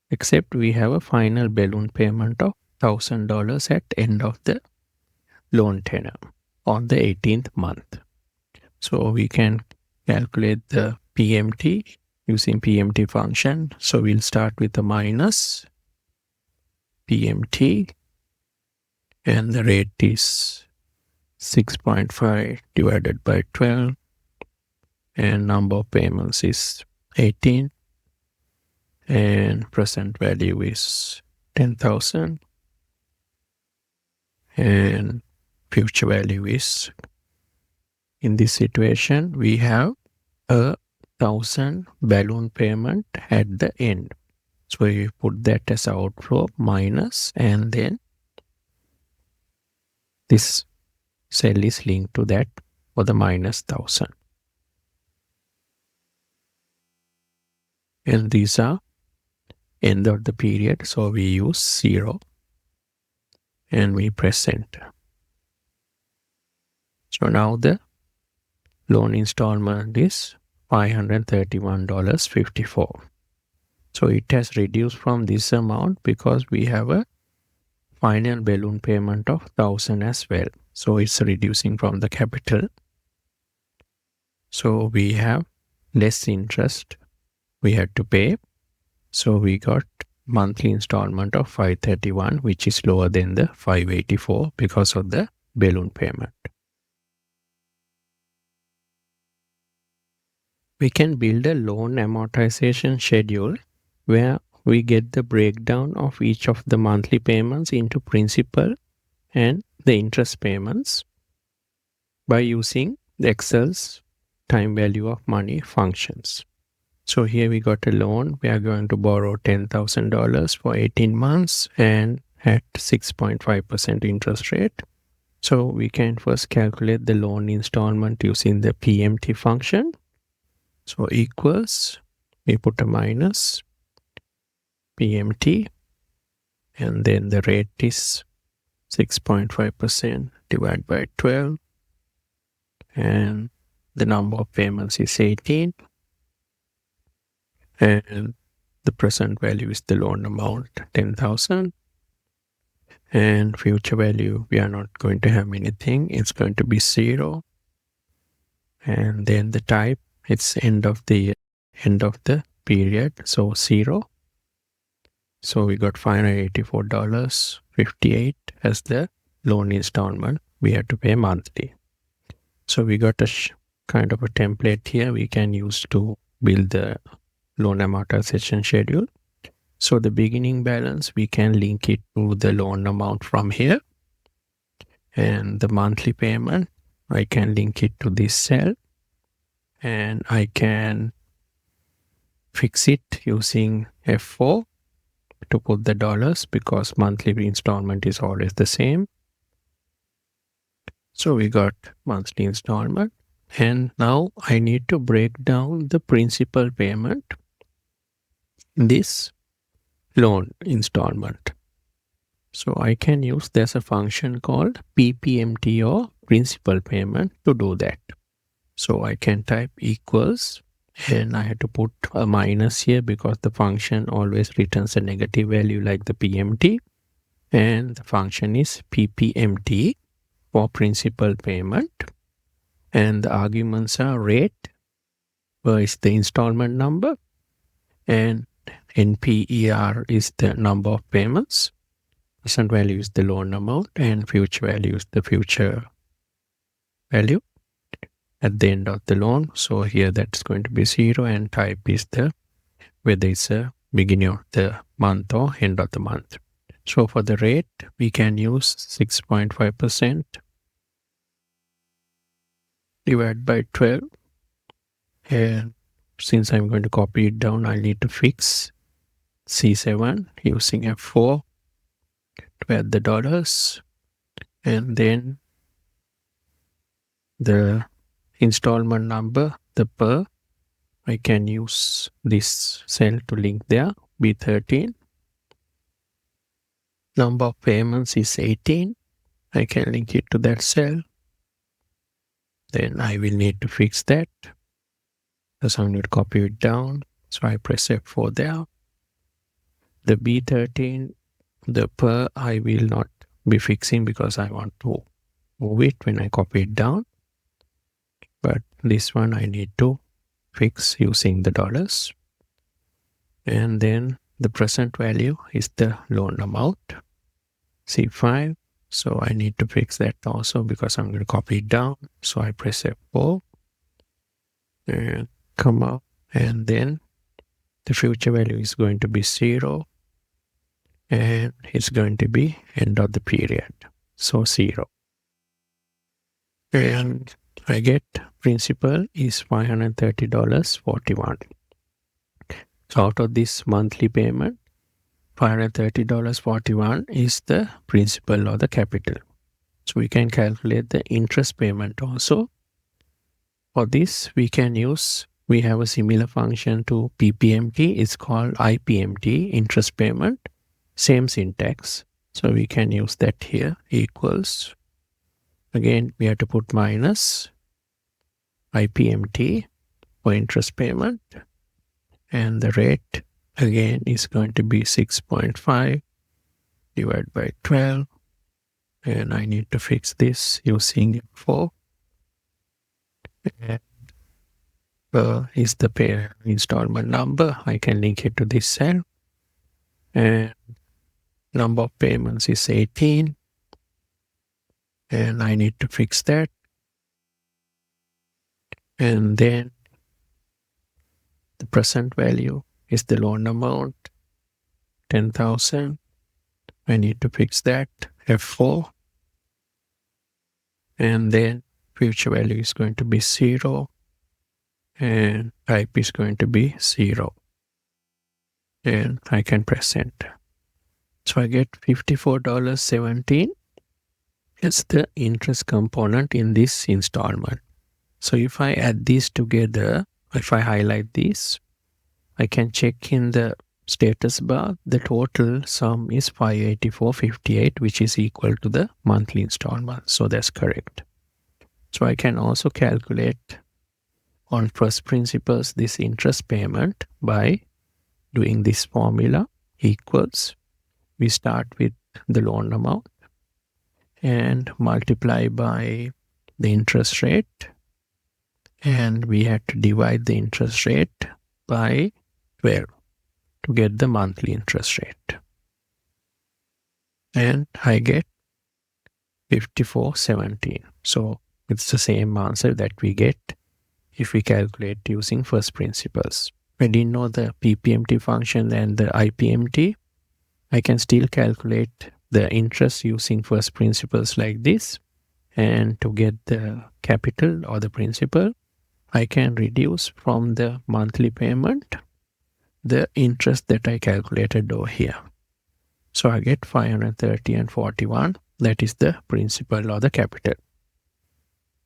except we have a final balloon payment of $1,000 at end of the loan tenor on the 18th month. So we can calculate the PMT using PMT function. So we'll start with the minus PMT, and the rate is 6.5 divided by 12, and number of payments is 18, and present value is 10,000, and future value is, in this situation, we have 1,000 balloon payment at the end. So you put that as outflow minus, and then this cell is linked to that for the minus 1,000. And these are end of the period, so we use 0 and we press enter. So now the loan installment is $531.54. So it has reduced from this amount because we have a final balloon payment of 1,000 as well. So it's reducing from the capital. So we have less interest we had to pay. So we got monthly installment of 531, which is lower than the 584 because of the balloon payment. We can build a loan amortization schedule where we get the breakdown of each of the monthly payments into principal and the interest payments by using the Excel's time value of money functions. So here we got a loan. We are going to borrow $10,000 for 18 months and at 6.5% interest rate. So we can first calculate the loan installment using the PMT function. So equals, we put a minus PMT, and then the rate is 6.5% divided by 12, and the number of payments is 18, and the present value is the loan amount 10,000, and future value we are not going to have anything, it's going to be 0, and then the type, it's end of the period, so 0. So we got $584.58 as the loan installment we had to pay monthly. So we got a kind of a template here we can use to build the loan amortization schedule. So the beginning balance, we can link it to the loan amount from here. And the monthly payment, I can link it to this cell. And I can fix it using F4 to put the dollars because monthly installment is always the same. So we got monthly installment, and now I need to break down the principal payment in this loan installment. So I can use, there's a function called PPMT or principal payment to do that. So I can type equals, and I had to put a minus here because the function always returns a negative value like the PMT, and the function is PPMT for principal payment, and the arguments are rate, where is the installment number, and NPER is the number of payments, present value is the loan amount, and future value is the future value at the end of the loan. So here that's going to be 0, and type is the whether it's a beginning of the month or end of the month. So for the rate, we can use 6.5% divided by 12, and since I'm going to copy it down, I need to fix C7 using F4 to add the dollars, and then the installment number, the per, I can use this cell to link there, B13. Number of payments is 18. I can link it to that cell. Then I will need to fix that. So I'm going to copy it down. So I press F4 there. The B13, the per, I will not be fixing because I want to move it when I copy it down. But this one I need to fix using the dollars. And then the present value is the loan amount, C5. So I need to fix that also because I'm going to copy it down. So I press F4 and come up, and then the future value is going to be 0, and it's going to be end of the period, so 0. And I get principal is $530.41. So out of this monthly payment, $530.41 is the principal or the capital. So we can calculate the interest payment also. For this, we have a similar function to PPMT. It's called IPMT, interest payment. Same syntax. So we can use that here, equals. Again, we have to put minus IPMT for interest payment. And the rate, again, is going to be 6.5 divided by 12. And I need to fix this using 4. And is the pay installment number. I can link it to this cell. And number of payments is 18. And I need to fix that. And then the present value is the loan amount, 10,000. I need to fix that, F4. And then future value is going to be 0. And type is going to be 0. And I can press enter. So I get $54.17 as the interest component in this installment. So if I add these together, if I highlight this, I can check in the status bar, the total sum is $584.58, which is equal to the monthly installment. So that's correct. So I can also calculate on first principles this interest payment by doing this formula, equals. We start with the loan amount and multiply by the interest rate, and we had to divide the interest rate by 12 to get the monthly interest rate. And I get 54.17. So it's the same answer that we get if we calculate using first principles. If I didn't know the PPMT function and the IPMT, I can still calculate the interest using first principles like this. And to get the capital or the principal, I can reduce from the monthly payment the interest that I calculated over here. So I get 530 and 41. That is the principal or the capital.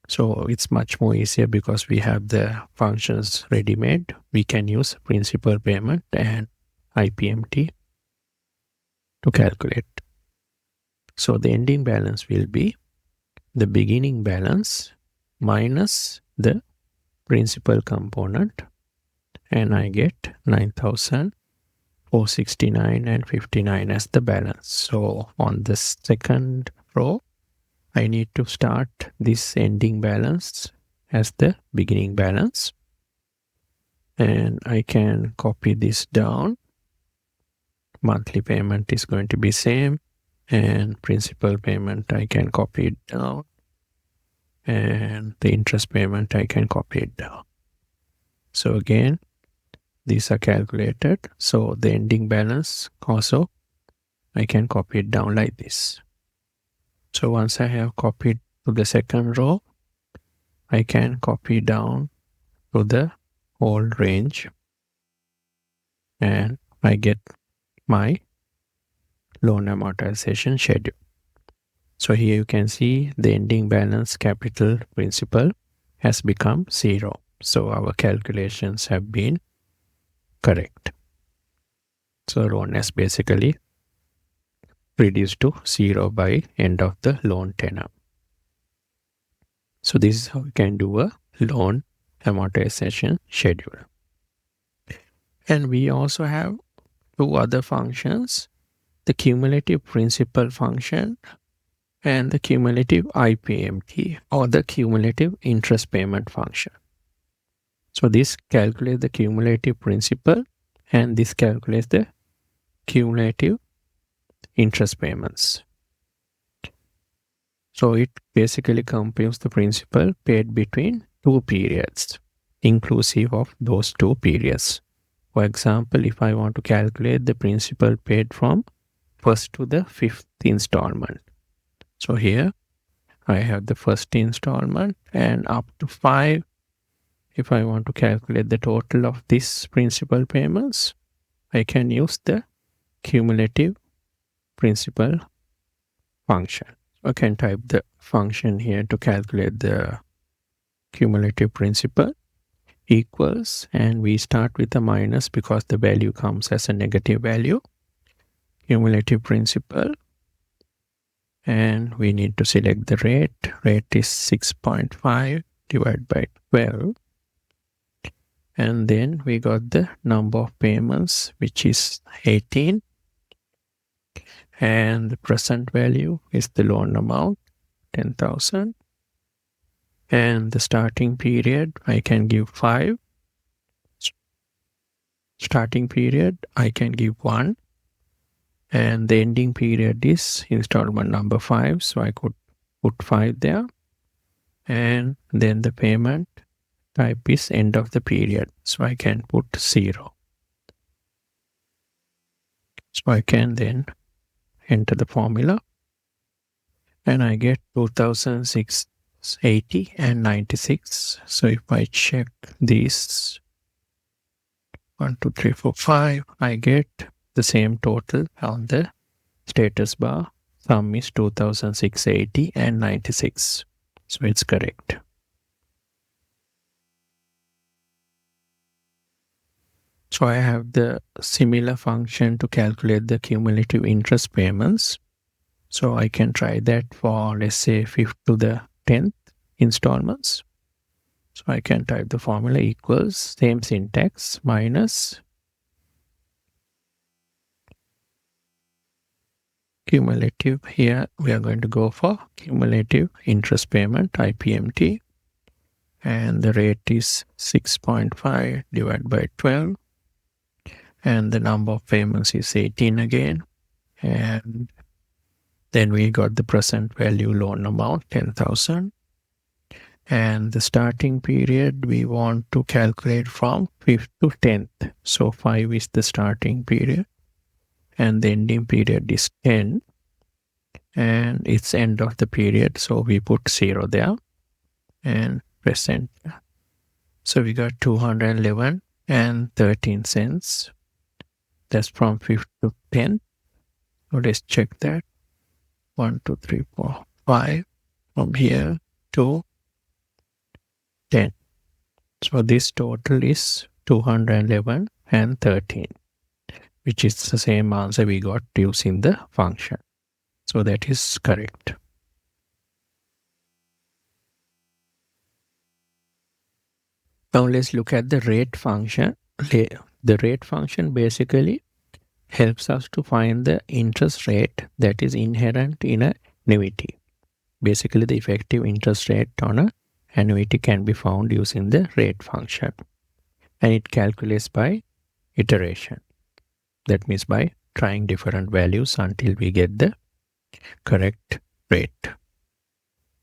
So it's much more easier because we have the functions ready-made. We can use principal payment and IPMT to calculate. So the ending balance will be the beginning balance minus the principal component, and I get 9,469 and 59 as the balance. So on the second row, I need to start this ending balance as the beginning balance, and I can copy this down. Monthly payment is going to be same, and principal payment I can copy it down, and the interest payment I can copy it down. So again, these are calculated. So the ending balance also I can copy it down like this. So once I have copied to the second row, I can copy down to the whole range, and I get my loan amortization schedule. So here you can see the ending balance capital principal has become 0. So our calculations have been correct. So loan has basically reduced to 0 by end of the loan tenure. So this is how we can do a loan amortization schedule. And we also have two other functions, the cumulative principal function and the cumulative IPMT, or the cumulative interest payment function. So this calculates the cumulative principal and this calculates the cumulative interest payments. So it basically computes the principal paid between two periods, inclusive of those two periods. For example, if I want to calculate the principal paid from first to the fifth installment. So here I have the first installment and up to 5. If I want to calculate the total of this principal payments, I can use the cumulative principal function. I can type the function here to calculate the cumulative principal equals, and we start with a minus because the value comes as a negative value, cumulative principal, and we need to select the rate. Rate is 6.5 divided by 12, and then we got the number of payments, which is 18, and the present value is the loan amount, 10,000, and the starting period I can give 5. Starting period I can give 1, and the ending period is installment number 5, so I could put 5 there, and then the payment type is end of the period, so I can put 0. So I can then enter the formula and I get 2,680 and 96. So if I check these 1, 2, 3, 4, 5, I get the same total on the status bar. Sum is 2,680 and 96. So it's correct. So I have the similar function to calculate the cumulative interest payments. So I can try that for, let's say, 5th to the 10th installments. So I can type the formula equals, same syntax, minus cumulative. Here we are going to go for cumulative interest payment, IPMT. And the rate is 6.5 divided by 12. And the number of payments is 18 again. And then we got the present value loan amount, 10,000. And the starting period, we want to calculate from 5th to 10th. So 5 is the starting period. And the ending period is 10. And it's end of the period. So we put 0 there. And press enter. So we got 211 and 13 cents. That's from 5th to 10th. So let's check that. 1, 2, 3, 4, 5. From here to 10. So this total is 211 and 13, which is the same answer we got using the function. So that is correct. Now let's look at the rate function. The rate function basically helps us to find the interest rate that is inherent in an annuity. Basically, the effective interest rate on an annuity can be found using the rate function. And it calculates by iteration. That means by trying different values until we get the correct rate.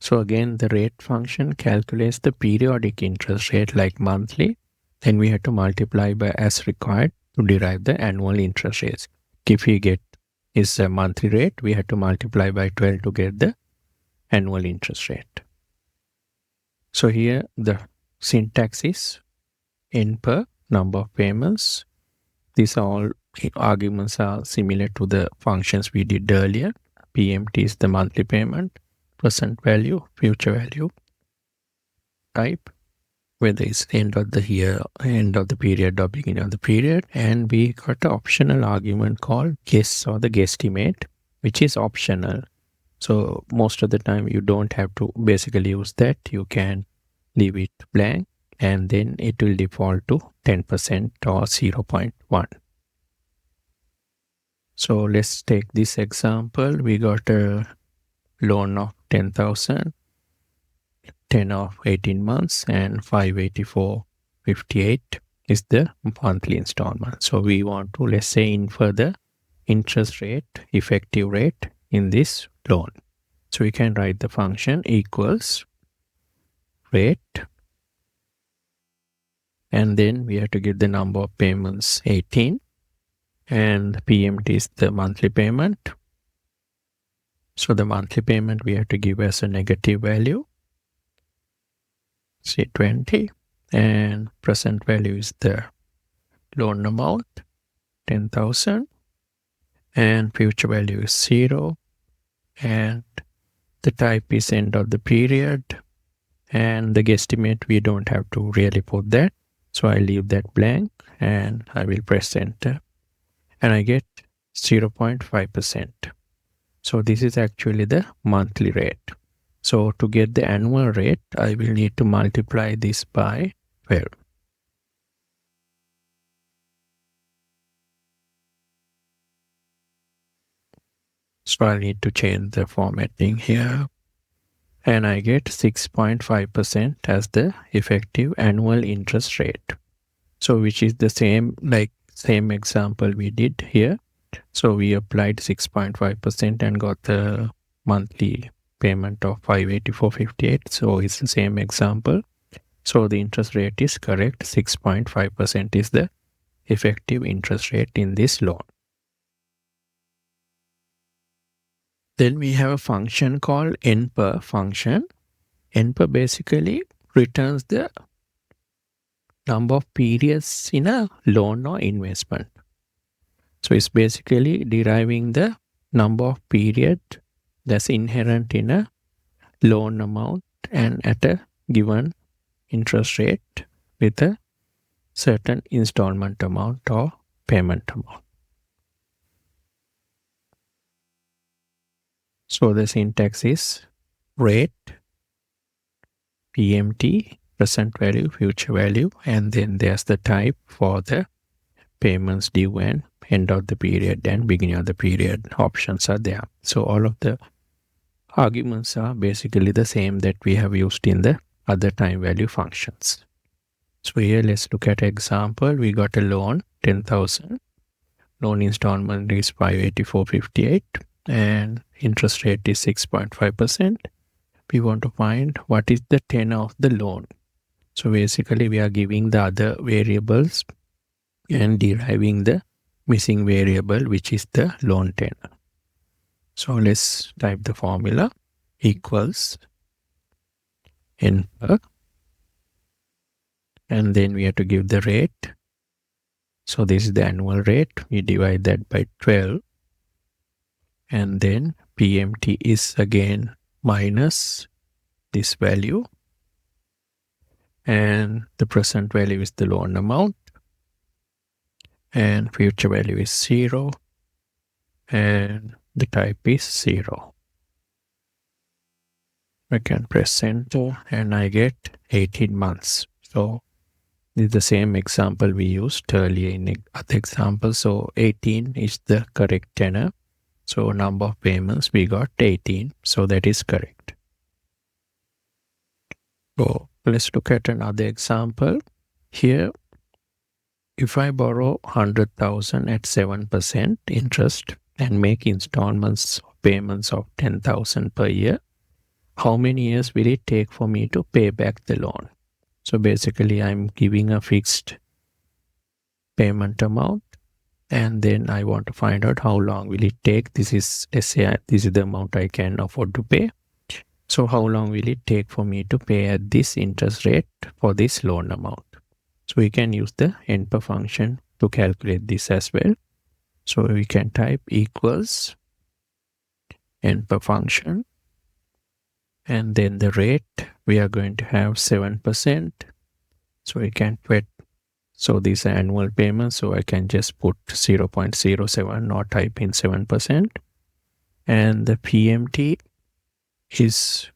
So again, the rate function calculates the periodic interest rate like monthly. Then we have to multiply by as required to derive the annual interest rates. If we get is a monthly rate, we have to multiply by 12 to get the annual interest rate. So here the syntax is NPER, number of payments. These are all arguments are similar to the functions we did earlier. PMT is the monthly payment, present value, future value, type, whether it's end of the year, end of the period, or beginning of the period. And we got an optional argument called guess or the guesstimate, which is optional. So most of the time you don't have to basically use that. You can leave it blank and then it will default to 10% or 0.1. So let's take this example. We got a loan of 10,000, 10 of 18 months, and 584.58 is the monthly installment. So we want to, let's say, infer the interest rate, effective rate in this loan. So we can write the function equals rate, and then we have to get the number of payments 18, and PMT is the monthly payment. So the monthly payment we have to give as a negative value, say 20, and present value is the loan amount 10,000, and future value is 0, and the type is end of the period, and the guesstimate we don't have to really put that, so I leave that blank and I will press enter and I get 0.5%. So this is actually the monthly rate. So to get the annual rate, I will need to multiply this by 12. So I need to change the formatting here. And I get 6.5% as the effective annual interest rate. So which is the same example we did here. So we applied 6.5% and got the monthly payment of 584.58. So it's the same example. So the interest rate is correct. 6.5% is the effective interest rate in this loan. Then we have a function called NPER function. NPER basically returns the number of periods in a loan or investment. So it's basically deriving the number of period that's inherent in a loan amount and at a given interest rate with a certain installment amount or payment amount. So the syntax is rate, PMT, present value, future value, and then there's the type for the payments due and end of the period and beginning of the period options are there. So all of the arguments are basically the same that we have used in the other time value functions. So here let's look at example. We got a loan 10,000. Loan installment is 584.58 and interest rate is 6.5%. We want to find what is the tenor of the loan. So basically we are giving the other variables and deriving the missing variable, which is the loan tenor. So let's type the formula equals NPER, and then we have to give the rate. So this is the annual rate. We divide that by 12, and then PMT is again minus this value, and the present value is the loan amount, and future value is 0, and the type is 0. I can press enter and I get 18 months. So this is the same example we used earlier in other example. So 18 is the correct tenor. So number of payments we got 18. So that is correct. So let's look at another example. Here, if I borrow 100,000 at 7% interest and make installments payments of 10,000 per year, how many years will it take for me to pay back the loan? So basically I'm giving a fixed payment amount, and then I want to find out how long will it take. This is, let's say, this is the amount I can afford to pay. So how long will it take for me to pay at this interest rate for this loan amount? So we can use the NPER function to calculate this as well. So we can type equals NPER function, and then the rate we are going to have 7%. So we can put, so these are annual payments, so I can just put 0.07 or type in 7%. And the PMT is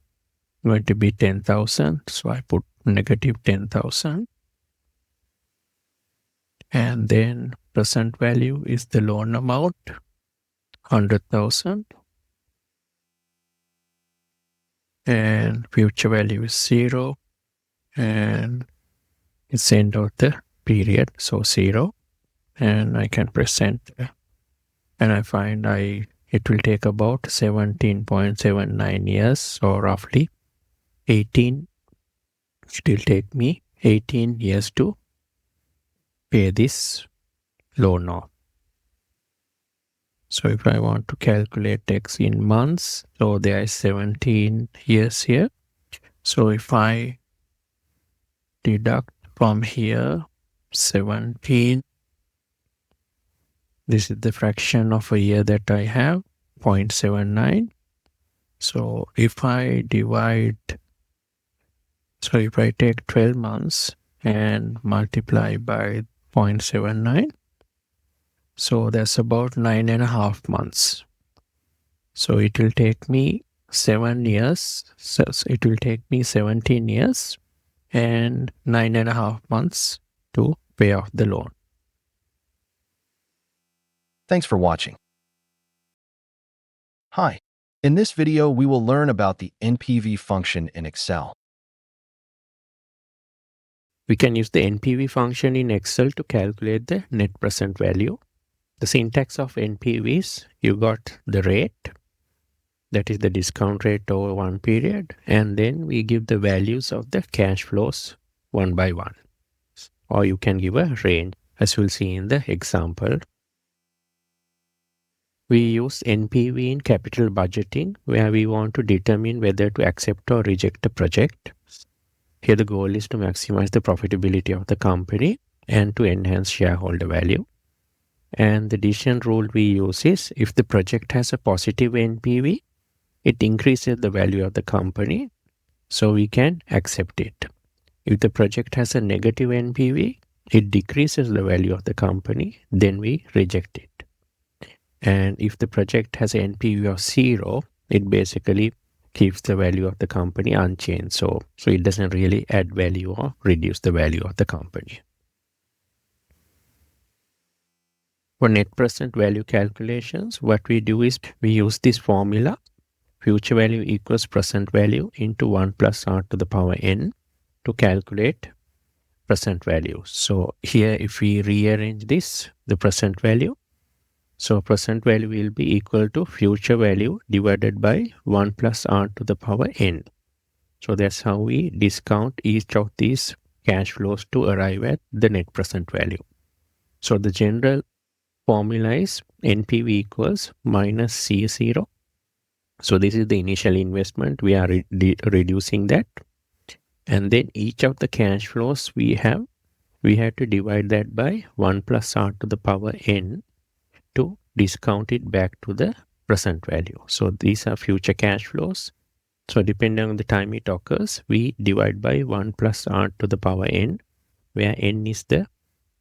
going to be 10,000, so I put negative 10,000. And then present value is the loan amount, 100,000. And future value is 0. And it's end of the period, so 0. And I can press enter. And I find it will take about 17.79 years, or roughly 18. It will take me 18 years to pay this loan off. So if I want to calculate X in months, so there is 17 years here. So if I deduct from here 17, this is the fraction of a year that I have, 0.79. So if I divide, so if I take 12 months and multiply by 0.79, so that's about 9.5 months. So it will take me 7 years. So it will take me 17 years and 9.5 months to pay off the loan. Thanks for watching. Hi. In this video, we will learn about the NPV function in Excel. We can use the NPV function in Excel to calculate the net present value. The syntax of NPVs, you got the rate, that is the discount rate over one period, and then we give the values of the cash flows one by one. Or you can give a range, as we'll see in the example. We use NPV in capital budgeting, where we want to determine whether to accept or reject a project. Here the goal is to maximize the profitability of the company and to enhance shareholder value. And the decision rule we use is, if the project has a positive NPV, it increases the value of the company, so we can accept it. If the project has a negative NPV, it decreases the value of the company, then we reject it. And if the project has an NPV of 0, it basically keeps the value of the company unchanged. So it doesn't really add value or reduce the value of the company. For net present value calculations, what we do is we use this formula, future value equals present value into 1 plus r to the power n, to calculate present value. So here if we rearrange this, the present value, so present value will be equal to future value divided by 1 plus r to the power n. So that's how we discount each of these cash flows to arrive at the net present value. So the general formula is NPV equals minus C0. So this is the initial investment. We are reducing that. And then each of the cash flows we have to divide that by 1 plus r to the power n to discount it back to the present value. So these are future cash flows. So depending on the time it occurs, we divide by 1 plus r to the power n, where n is the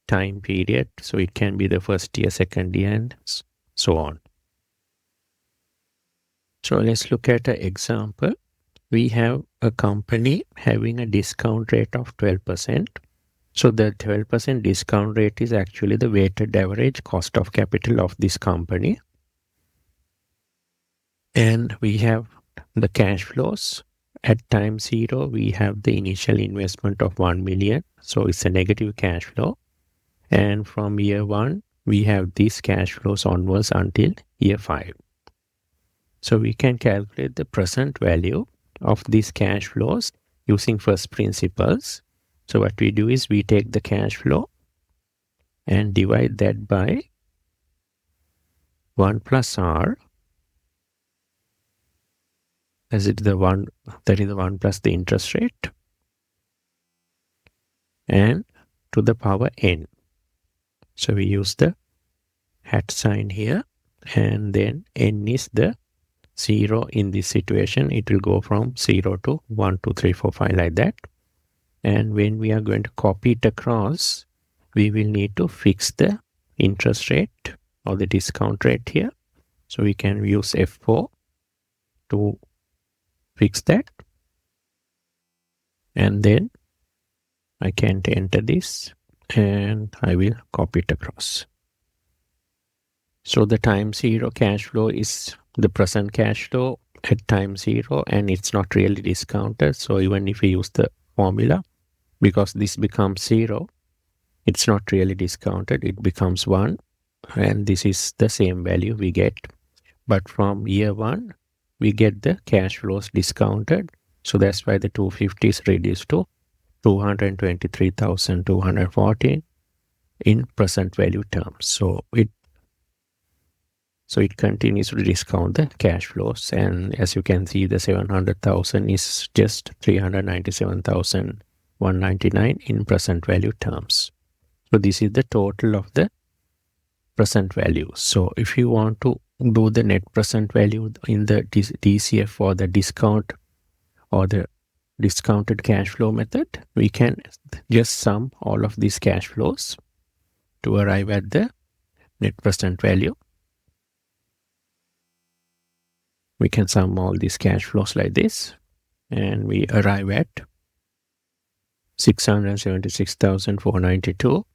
time period. So it can be the first year, second year, and so on. So let's look at an example. We have a company having a discount rate of 12%. So the 12% discount rate is actually the weighted average cost of capital of this company. And we have the cash flows. At time 0, we have the initial investment of 1 million. So it's a negative cash flow. And from year 1, we have these cash flows onwards until year 5. So we can calculate the present value of these cash flows using first principles. So what we do is we take the cash flow and divide that by 1 plus r. That is the 1 plus the interest rate. And to the power n. So we use the hat sign here, and then n is the 0 in this situation. It will go from 0 to 1, 2, 3, 4, 5 like that. And when we are going to copy it across, we will need to fix the interest rate or the discount rate here. So we can use F4 to fix that. And then I can enter this and I will copy it across. So the time 0 cash flow is the present cash flow at time 0, and it's not really discounted. So even if we use the formula, because this becomes 0, it's not really discounted, it becomes 1, and this is the same value we get. But from year 1, we get the cash flows discounted. So that's why the 250 is reduced to 223,214 in present value terms. So it continues to discount the cash flows, and as you can see, the 700,000 is just 397,199 in present value terms. So this is the total of the present value. So if you want to do the net present value in the DCF or the discount or the discounted cash flow method, we can just sum all of these cash flows to arrive at the net present value. We can sum all these cash flows like this, and we arrive at 676,492.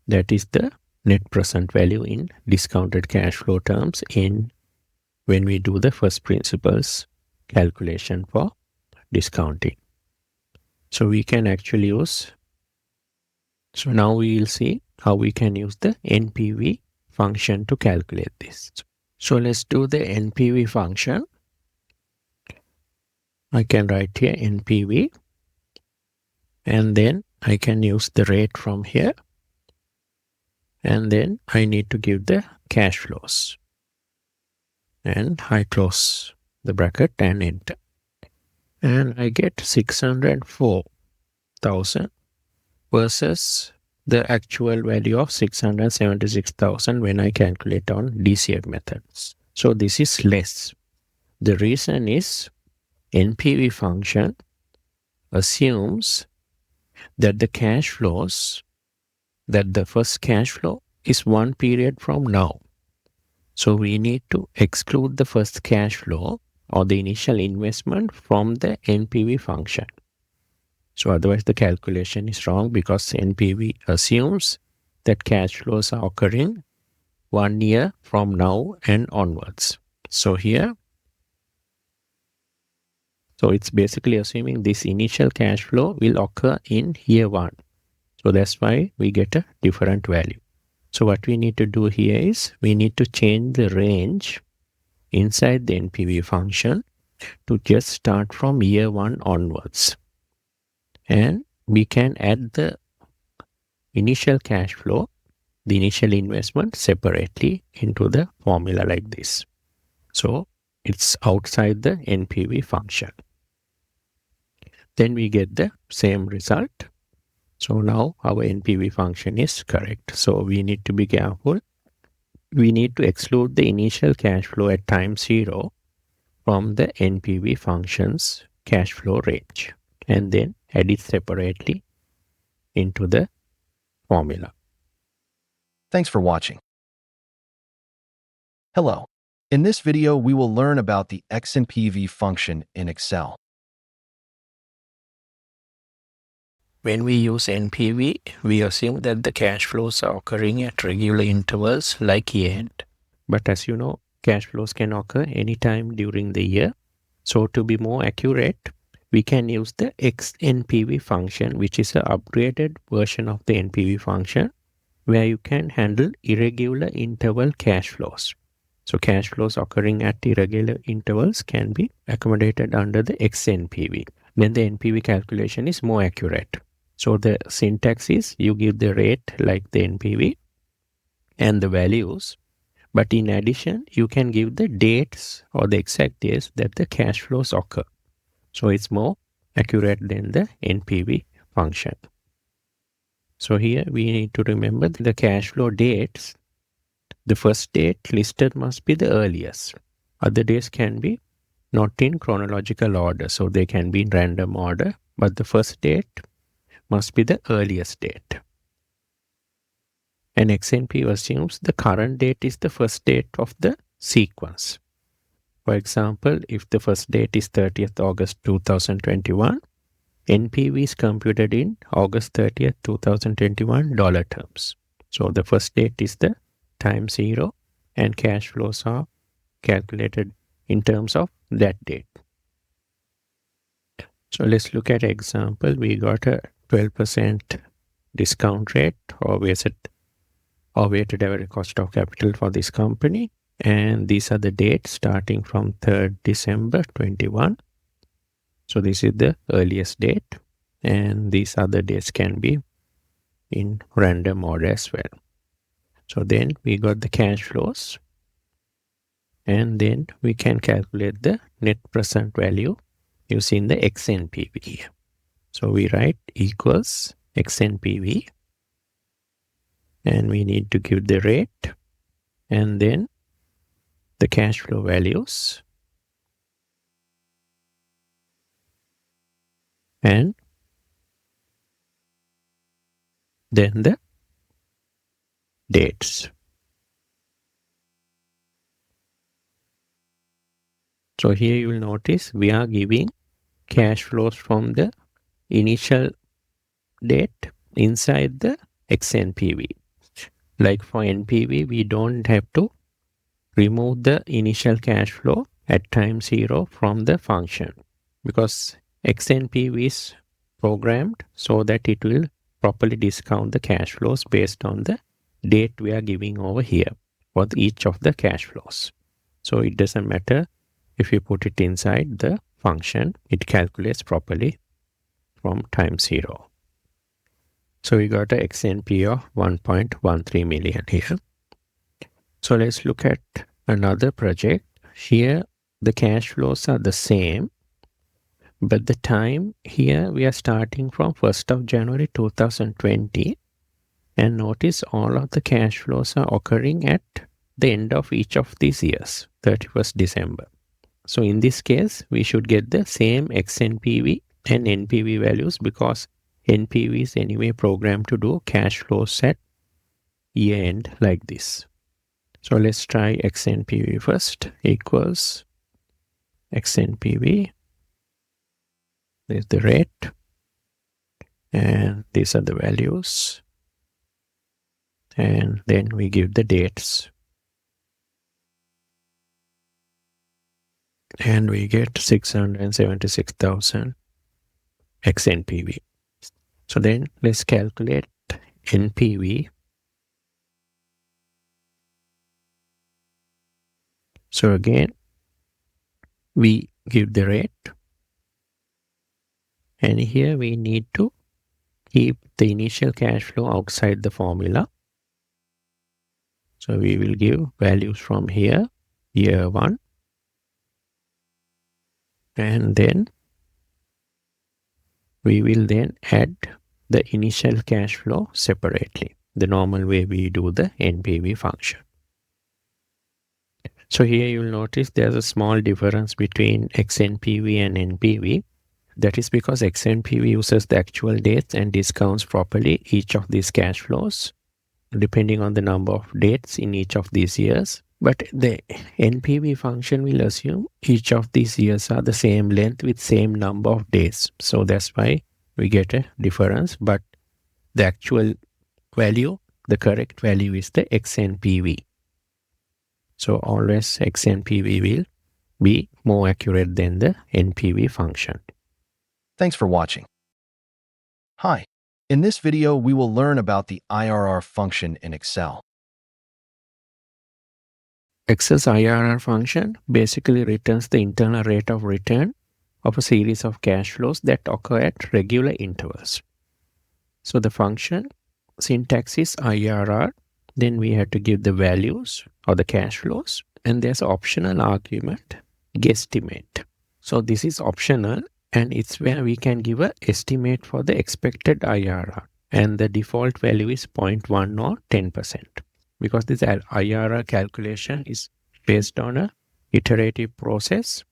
That is the net present value in discounted cash flow terms when we do the first principles calculation for discounting. So we can actually use, so now we will see how we can use the NPV function to calculate this. So let's do the NPV function. I can write here NPV, and then I can use the rate from here, and then I need to give the cash flows, and I close the bracket and enter, and I get 604,000 versus the actual value of 676,000 when I calculate on DCF methods. So this is less. The reason is NPV function assumes that the cash flows, that the first cash flow is one period from now. So we need to exclude the first cash flow or the initial investment from the NPV function. So otherwise the calculation is wrong, because NPV assumes that cash flows are occurring 1 year from now and onwards. So here, so it's basically assuming this initial cash flow will occur in year 1. So that's why we get a different value. So what we need to do here is we need to change the range inside the NPV function to just start from year 1 onwards. And we can add the initial cash flow, the initial investment, separately into the formula like this. So it's outside the NPV function. Then we get the same result. So now our NPV function is correct. So we need to be careful. We need to exclude the initial cash flow at time 0 from the NPV function's cash flow range, and then add it separately into the formula. Thanks for watching. Hello. In this video, we will learn about the XNPV function in Excel. When we use NPV, we assume that the cash flows are occurring at regular intervals like year-end. But as you know, cash flows can occur anytime during the year. So to be more accurate, we can use the XNPV function, which is an upgraded version of the NPV function, where you can handle irregular interval cash flows. So cash flows occurring at irregular intervals can be accommodated under the XNPV. Then the NPV calculation is more accurate. So the syntax is you give the rate like the NPV and the values, but in addition, you can give the dates or the exact days that the cash flows occur. So it's more accurate than the NPV function. So here we need to remember the cash flow dates. The first date listed must be the earliest. Other dates can be not in chronological order, so they can be in random order, but the first date must be the earliest date. And XNP assumes the current date is the first date of the sequence. For example, if the first date is 30th August 2021, NPV is computed in August 30th, 2021 dollar terms. So the first date is the time zero and cash flows are calculated in terms of that date. So let's look at example. We got a 12% discount rate or weighted average cost of capital for this company. And these are the dates starting from 3rd December 21. So this is the earliest date. And these other dates can be in random order as well. So then we got the cash flows. And then we can calculate the net present value using the XNPV. So we write equals XNPV. And we need to give the rate and then the cash flow values and then the dates. So here you will notice we are giving cash flows from the initial date inside the XNPV. Like for NPV, we don't have to remove the initial cash flow at time zero from the function because XNPV is programmed so that it will properly discount the cash flows based on the date we are giving over here for each of the cash flows. So it doesn't matter if you put it inside the function, it calculates properly from time zero. So we got a XNP of 1.13 million here. So let's look at another project. Here the cash flows are the same, but the time here we are starting from 1st of January 2020. And notice all of the cash flows are occurring at the end of each of these years, 31st December. So in this case, we should get the same XNPV and NPV values because NPV is anyway programmed to do cash flows at year end like this. So let's try XNPV first equals XNPV. There's the rate and these are the values. And then we give the dates. And we get 676,000 XNPV. So then let's calculate NPV. So again, we give the rate. And here we need to keep the initial cash flow outside the formula. So we will give values from here, year 1. And then we will then add the initial cash flow separately, the normal way we do the NPV function. So here you will notice there's a small difference between XNPV and NPV. That is because XNPV uses the actual dates and discounts properly each of these cash flows, depending on the number of dates in each of these years. But the NPV function will assume each of these years are the same length with same number of days. So that's why we get a difference. But the actual value, the correct value is the XNPV. So always XNPV will be more accurate than the NPV function. Thanks for watching. Hi. In this video, we will learn about the IRR function in Excel. Excel's IRR function basically returns the internal rate of return of a series of cash flows that occur at regular intervals. So the function syntax is IRR, then we have to give the values or the cash flows, and there's an optional argument, guesstimate. So this is optional and it's where we can give an estimate for the expected IRR. and the default value is 0.1 or 10%, because this IRR calculation is based on a iterative process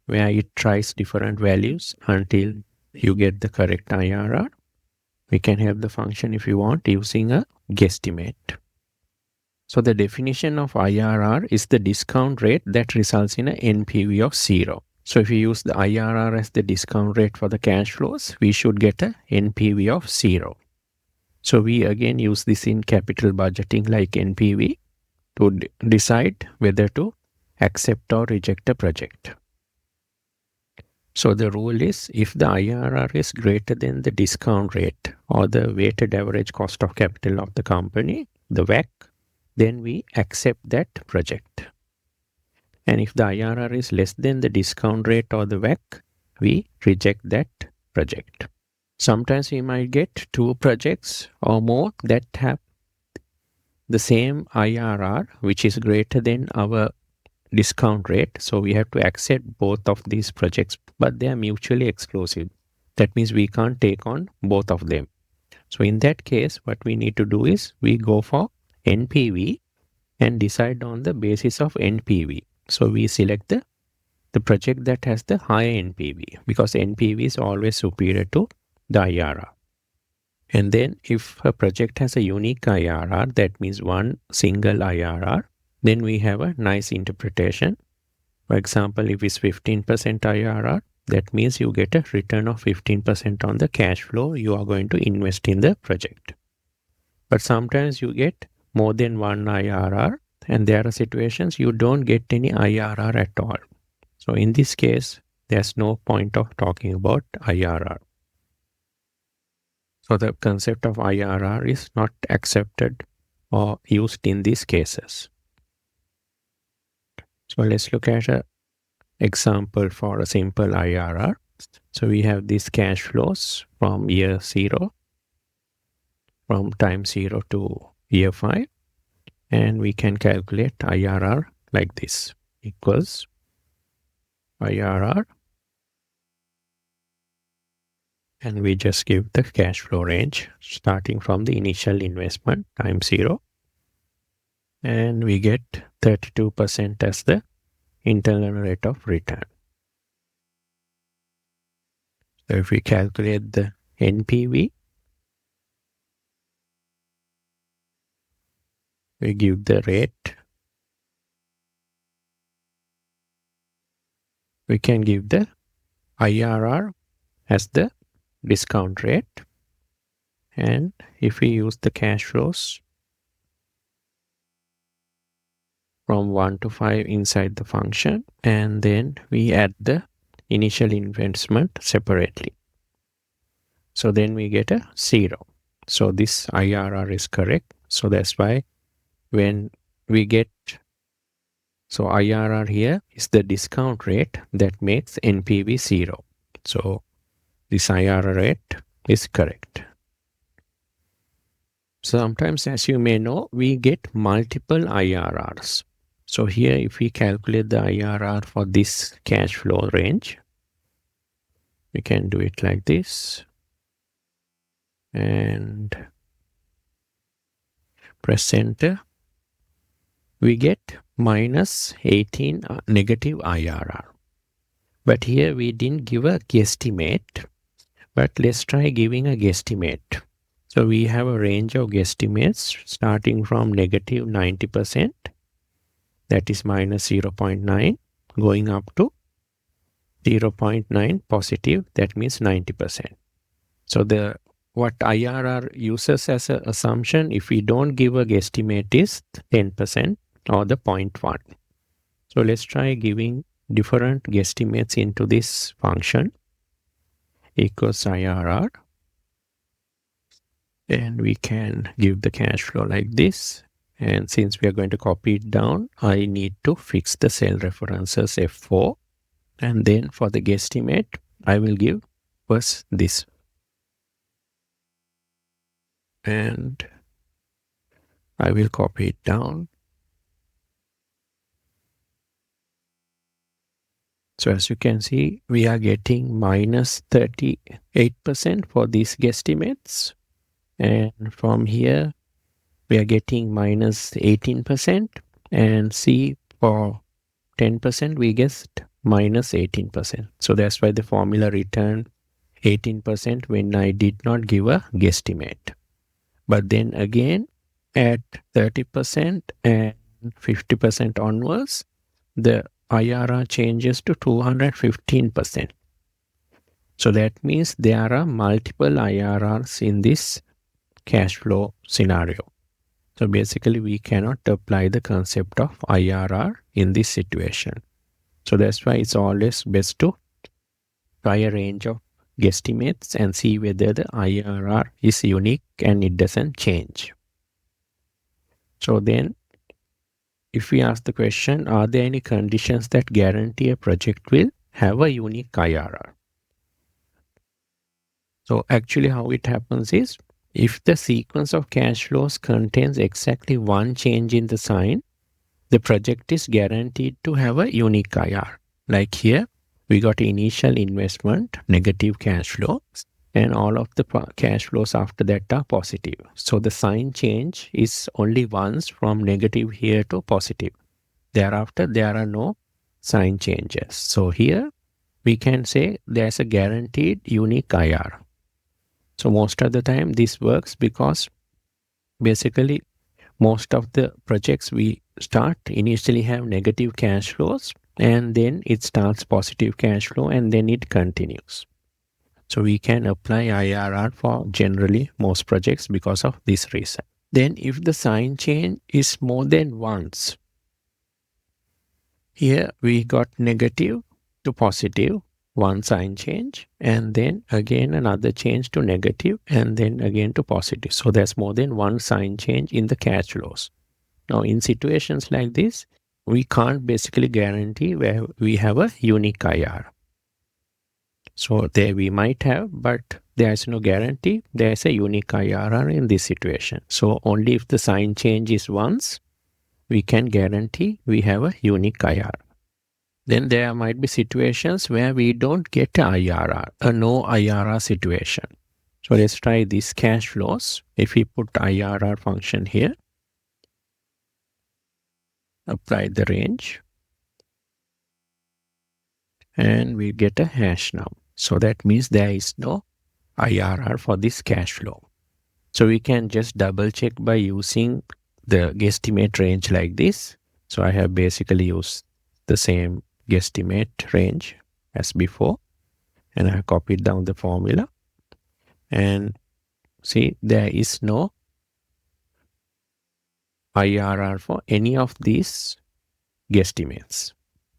where it tries different values until you get the correct IRR. We can have the function if you want using a guesstimate. So the definition of IRR is the discount rate that results in an NPV of 0. So if you use the IRR as the discount rate for the cash flows, we should get a NPV of 0. So we again use this in capital budgeting like NPV to decide whether to accept or reject a project. So the rule is, if the IRR is greater than the discount rate or the weighted average cost of capital of the company, the WACC, then we accept that project. And if the IRR is less than the discount rate or the WACC, we reject that project. Sometimes we might get two projects or more that have the same IRR, which is greater than our discount rate. So we have to accept both of these projects, but they are mutually exclusive. That means we can't take on both of them. So in that case, what we need to do is we go for NPV and decide on the basis of NPV. So we select the project that has the higher NPV, because NPV is always superior to the IRR. And then if a project has a unique IRR, that means one single IRR, then we have a nice interpretation. For example, if it's 15% IRR, that means you get a return of 15% on the cash flow you are going to invest in the project. But sometimes you get more than one IRR, and there are situations you don't get any IRR at all. So in this case, there's no point of talking about IRR. So the concept of IRR is not accepted or used in these cases. So let's look at an example for a simple IRR. So we have these cash flows from year 0, from time 0 to year 5, and we can calculate IRR like this, equals IRR, and we just give the cash flow range starting from the initial investment time 0, and we get 32% as the internal rate of return. So if we calculate the NPV, we give the rate, we can give the IRR as the discount rate, and if we use the cash flows from 1 to 5 inside the function, and then we add the initial investment separately. So then we get a 0. So this IRR is correct. So that's why when we get, so IRR here is the discount rate that makes NPV 0. So this IRR rate is correct. Sometimes, as you may know, we get multiple IRRs. So here, if we calculate the IRR for this cash flow range, we can do it like this and press enter. We get minus 18 negative IRR. But here we didn't give a guesstimate, but let's try giving a guesstimate. So we have a range of guesstimates starting from negative 90%, that is minus 0.9, going up to 0.9 positive, that means 90%. So what IRR uses as an assumption, if we don't give a guesstimate, is 10% or the 0.1. So let's try giving different guesstimates into this function, equals IRR, and we can give the cash flow like this. And since we are going to copy it down, I need to fix the cell references F4, and then for the guesstimate I will give first this, and I will copy it down. So as you can see, we are getting minus 38% for these guesstimates. And from here, we are getting minus 18%. And C, for 10%, we get minus 18%. So that's why the formula returned 18% when I did not give a guesstimate. But then again, at 30% and 50% onwards, the IRR changes to 215%. So that means there are multiple IRRs in this cash flow scenario. So basically, we cannot apply the concept of IRR in this situation. So that's why it's always best to try a range of guesstimates and see whether the IRR is unique and it doesn't change. So then, if we ask the question, are there any conditions that guarantee a project will have a unique IRR? So actually how it happens is, if the sequence of cash flows contains exactly one change in the sign, the project is guaranteed to have a unique IRR. Like here, we got initial investment, negative cash flow, and all of the cash flows after that are positive. So the sign change is only once from negative here to positive. Thereafter, there are no sign changes. So here, we can say there's a guaranteed unique IRR. So most of the time this works because basically most of the projects we start initially have negative cash flows, and then it starts positive cash flow, and then it continues. So we can apply IRR for generally most projects because of this reason. Then if the sign change is more than once, here we got negative to positive, one sign change, and then again another change to negative, and then again to positive. So there's more than one sign change in the cash flows. Now in situations like this, we can't basically guarantee where we have a unique IRR. So there we might have, but there is no guarantee there is a unique IRR in this situation. So only if the sign change is once, we can guarantee we have a unique IRR. Then there might be situations where we don't get a IRR, a no IRR situation. So let's try these cash flows. If we put IRR function here, apply the range, and we get a hash now. So that means there is no IRR for this cash flow. So we can just double check by using the guesstimate range like this. So I have basically used the same guesstimate range as before, and I have copied down the formula, and see there is no IRR for any of these guesstimates.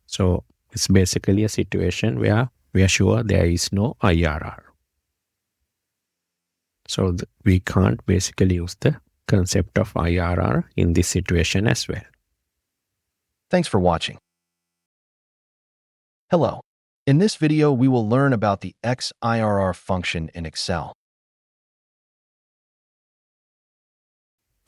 So it's basically a situation where we are sure there is no IRR. So we can't basically use the concept of IRR in this situation as well. Thanks for watching. Hello. In this video, we will learn about the XIRR function in Excel.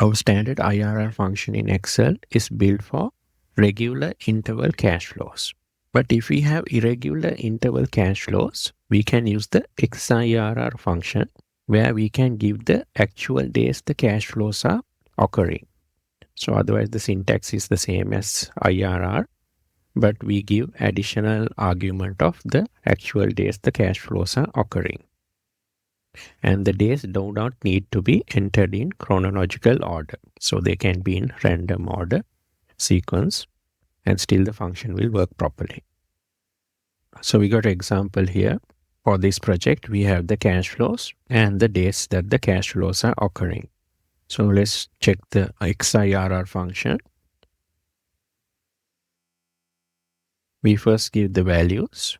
Our standard IRR function in Excel is built for regular interval cash flows. But if we have irregular interval cash flows, we can use the XIRR function, where we can give the actual days the cash flows are occurring. So otherwise the syntax is the same as IRR, but we give additional argument of the actual days the cash flows are occurring. And the days do not need to be entered in chronological order. So they can be in random order, sequence, and still the function will work properly. So we got an example here. For this project, we have the cash flows and the days that the cash flows are occurring. So let's check the XIRR function. We first give the values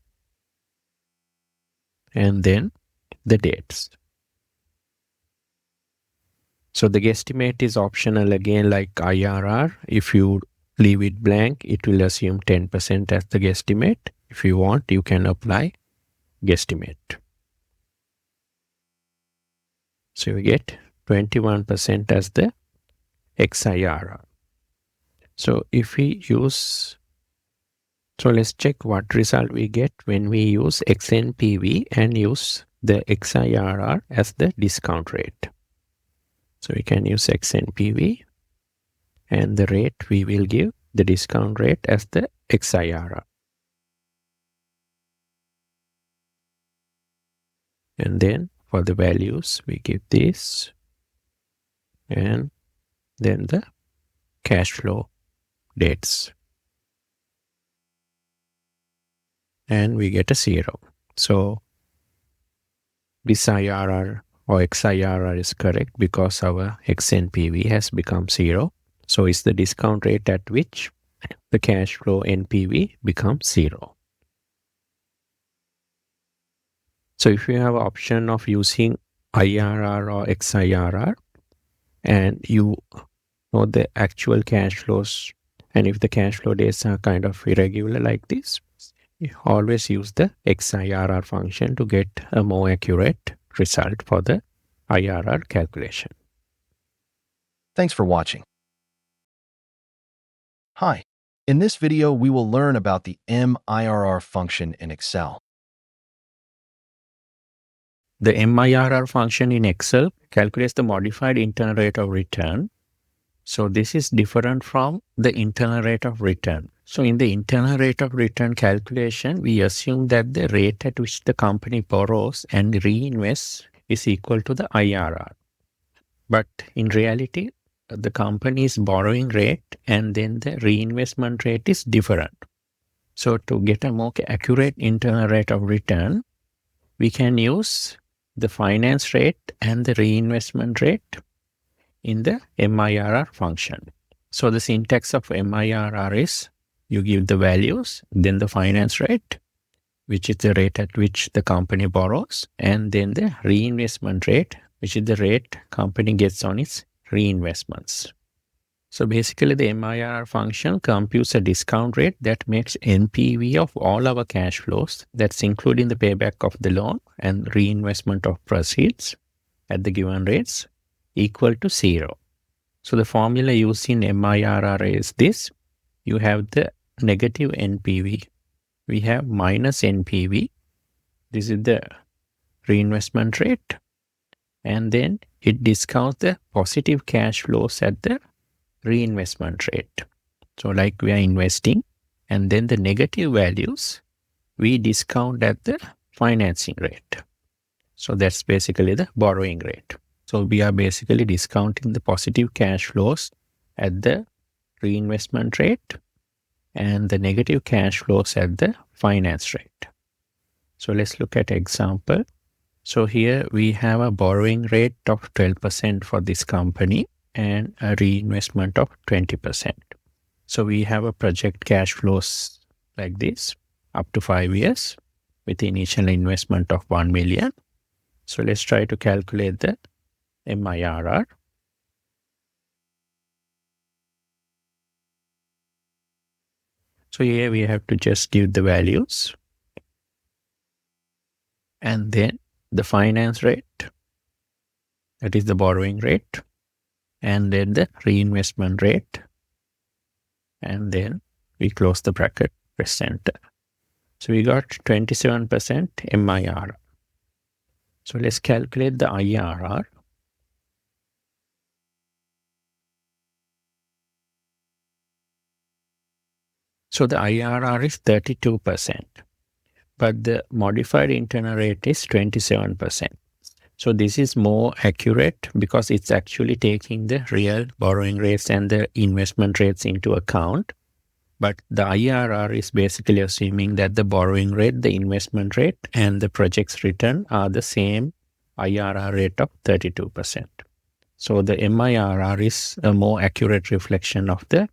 and then the dates. So the guesstimate is optional again, like IRR. If you leave it blank, it will assume 10% as the guesstimate. If you want, you can apply guesstimate. So we get 21% as the XIRR. So if we use, so let's check what result we get when we use XNPV and use the XIRR as the discount rate. So we can use XNPV, and the rate we will give the discount rate as the XIRR. And then for the values, we give this, and then the cash flow dates. And we get a 0. So this IRR or XIRR is correct because our XNPV has become 0. So it's the discount rate at which the cash flow NPV becomes 0. So if you have option of using IRR or XIRR, and you know the actual cash flows, and if the cash flow days are kind of irregular like this, you always use the XIRR function to get a more accurate result for the IRR calculation. Thanks for watching. Hi. In this video, we will learn about the MIRR function in Excel. The MIRR function in Excel calculates the modified internal rate of return. So this is different from the internal rate of return. So in the internal rate of return calculation, we assume that the rate at which the company borrows and reinvests is equal to the IRR. But in reality, the company's borrowing rate and then the reinvestment rate is different. So to get a more accurate internal rate of return, we can use the finance rate and the reinvestment rate in the MIRR function. So the syntax of MIRR is you give the values, then the finance rate, which is the rate at which the company borrows, and then the reinvestment rate, which is the rate company gets on its reinvestments. So basically the MIRR function computes a discount rate that makes NPV of all our cash flows, that's including the payback of the loan and reinvestment of proceeds at the given rates, equal to 0. So the formula used in MIRR is this. You have the negative NPV. We have minus NPV. This is the reinvestment rate. And then it discounts the positive cash flows at the reinvestment rate. So like we are investing, and then the negative values we discount at the financing rate. So that's basically the borrowing rate. So we are basically discounting the positive cash flows at the reinvestment rate and the negative cash flows at the finance rate. So let's look at example. So here we have a borrowing rate of 12% for this company and a reinvestment of 20%. So we have a project cash flows like this up to 5 years with initial investment of 1 million. So let's try to calculate the MIRR. So here we have to just give the values and then the finance rate, that is the borrowing rate, and then the reinvestment rate, and then we close the bracket, press enter. So we got 27% MIRR. So let's calculate the IRR. So the IRR is 32%, but the modified internal rate is 27%. So this is more accurate because it's actually taking the real borrowing rates and the investment rates into account. But the IRR is basically assuming that the borrowing rate, the investment rate, and the project's return are the same IRR rate of 32%. So the MIRR is a more accurate reflection of the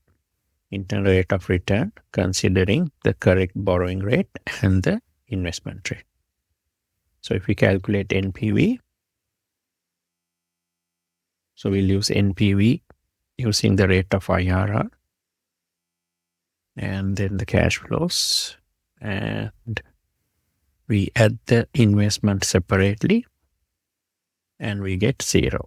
internal rate of return, considering the correct borrowing rate and the investment rate. So if we calculate NPV, so we'll use NPV using the rate of IRR and then the cash flows, and we add the investment separately and we get 0.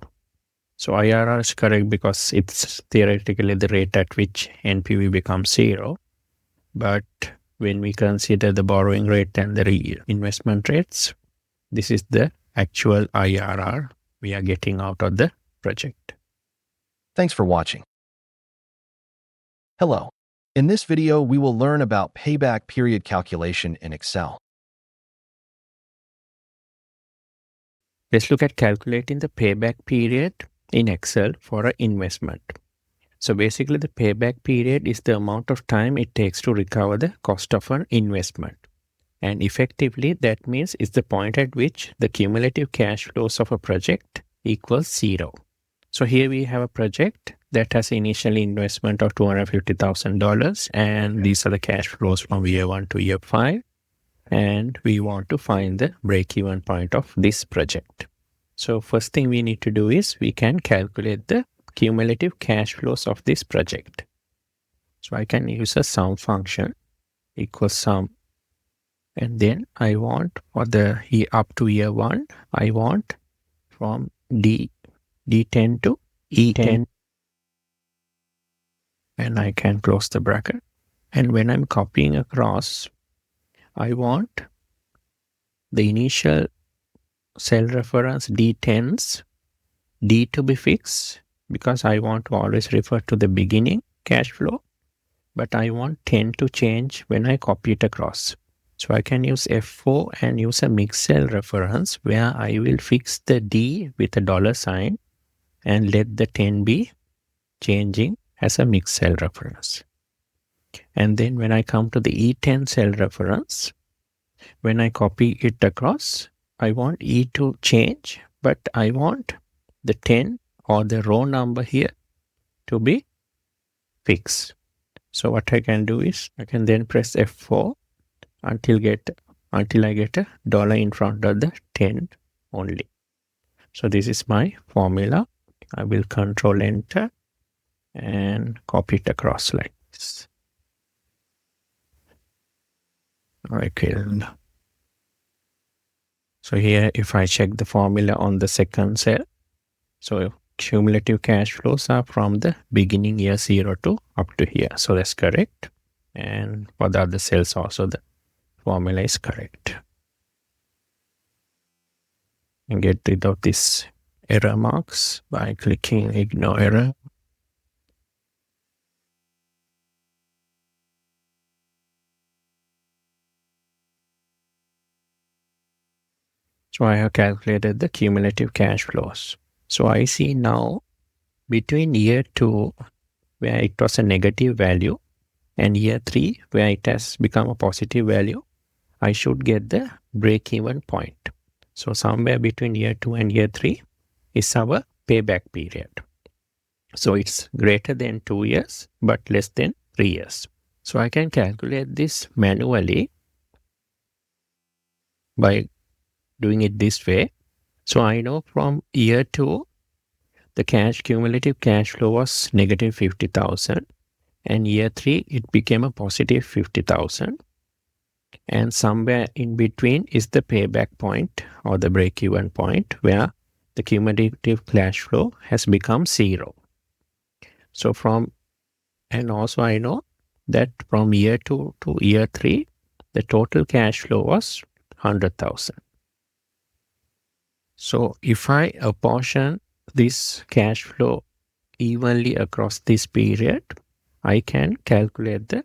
So IRR is correct because it's theoretically the rate at which NPV becomes 0. But when we consider the borrowing rate and the investment rates, this is the actual IRR we are getting out of the project. Thanks for watching. Hello. In this video, we will learn about payback period calculation in Excel. Let's look at calculating the payback period in Excel for an investment. So basically the payback period is the amount of time it takes to recover the cost of an investment. And effectively that means it's the point at which the cumulative cash flows of a project equals 0. So here we have a project that has initial investment of $250,000 and these are the cash flows from year 1 to year 5. And we want to find the break-even point of this project. So first thing we need to do is we can calculate the cumulative cash flows of this project. So I can use a sum function equals sum, and then I want for the up to year 1, I want from D10 to E10, and I can close the bracket. And when I'm copying across, I want the initial cell reference D10's D to be fixed because I want to always refer to the beginning cash flow, but I want 10 to change when I copy it across. So I can use F4 and use a mixed cell reference where I will fix the D with a $sign and let the 10 be changing as a mixed cell reference. And then when I come to the E10 cell reference, when I copy it across, I want E to change, but I want the 10 or the row number here to be fixed. So what I can do is I can then press F4 until I get a dollar in front of the 10 only. So this is my formula. I will control enter and copy it across like this. Okay. So here if I check the formula on the second cell, so cumulative cash flows are from the beginning year 0 to up to here. So that's correct. And for the other cells also the formula is correct. And get rid of this error marks by clicking ignore error. So I have calculated the cumulative cash flows. So I see now between year 2 where it was a negative value and year 3 where it has become a positive value, I should get the break-even point. So somewhere between year 2 and year 3 is our payback period. So it's greater than 2 years but less than 3 years. So I can calculate this manually by doing it this way. So I know from year 2 the cumulative cash flow was negative 50,000 and year 3 it became a positive 50,000. And somewhere in between is the payback point or the break-even point where the cumulative cash flow has become 0. So and also I know that from year 2 to year 3, the total cash flow was 100,000. So if I apportion this cash flow evenly across this period, I can calculate the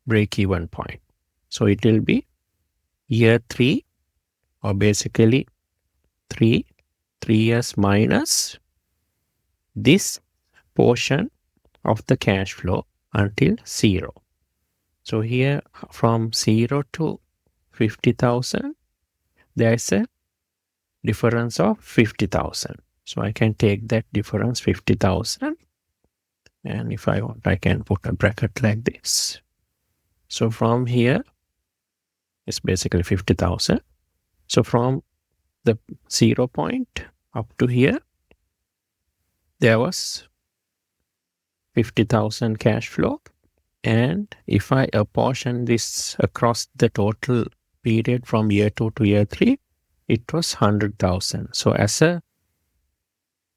break-even point. So it will be year 3 or basically 3 years minus this portion of the cash flow until 0. So here from 0 to 50,000, there is a difference of 50,000. So I can take that difference 50,000 and if I want I can put a bracket like this. So from here it's basically 50,000. So from the 0 point up to here there was 50,000 cash flow, and if I apportion this across the total period from year 2 to year 3, it was 100,000. So as a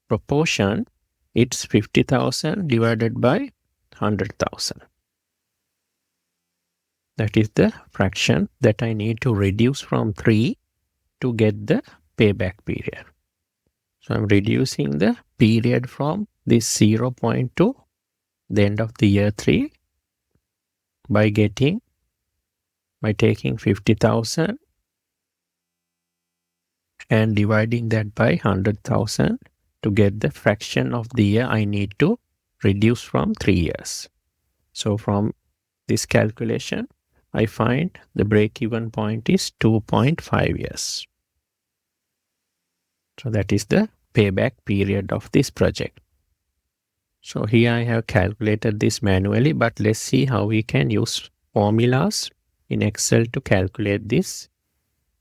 proportion, it's 50,000 divided by 100,000. That is the fraction that I need to reduce from 3 to get the payback period. So I'm reducing the period from this 0 point to the end of the year 3 by taking 50,000 and dividing that by 100,000 to get the fraction of the year I need to reduce from 3 years. So from this calculation, I find the break-even point is 2.5 years. So that is the payback period of this project. So here I have calculated this manually, but let's see how we can use formulas in Excel to calculate this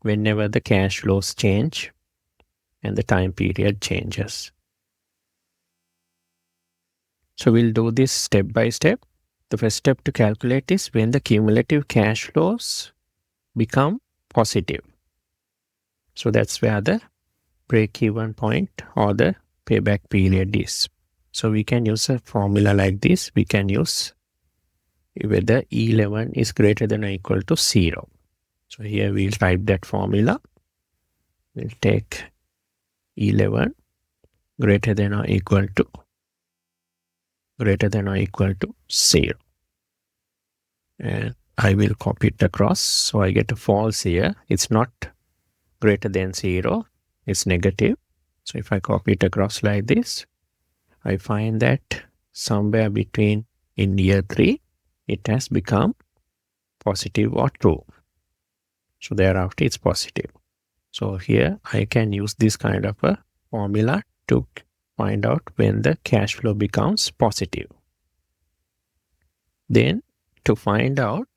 whenever the cash flows change and the time period changes. So we'll do this step by step. The first step to calculate is when the cumulative cash flows become positive. So that's where the break-even point or the payback period is. So we can use a formula like this. We can use whether E11 is greater than or equal to 0. So here we'll type that formula. We'll take E11 greater than or equal to 0. And I will copy it across. So I get a false here. It's not greater than 0. It's negative. So if I copy it across like this, I find that somewhere between in year 3, it has become positive or true. So thereafter it's positive. So here I can use this kind of a formula to find out when the cash flow becomes positive. Then to find out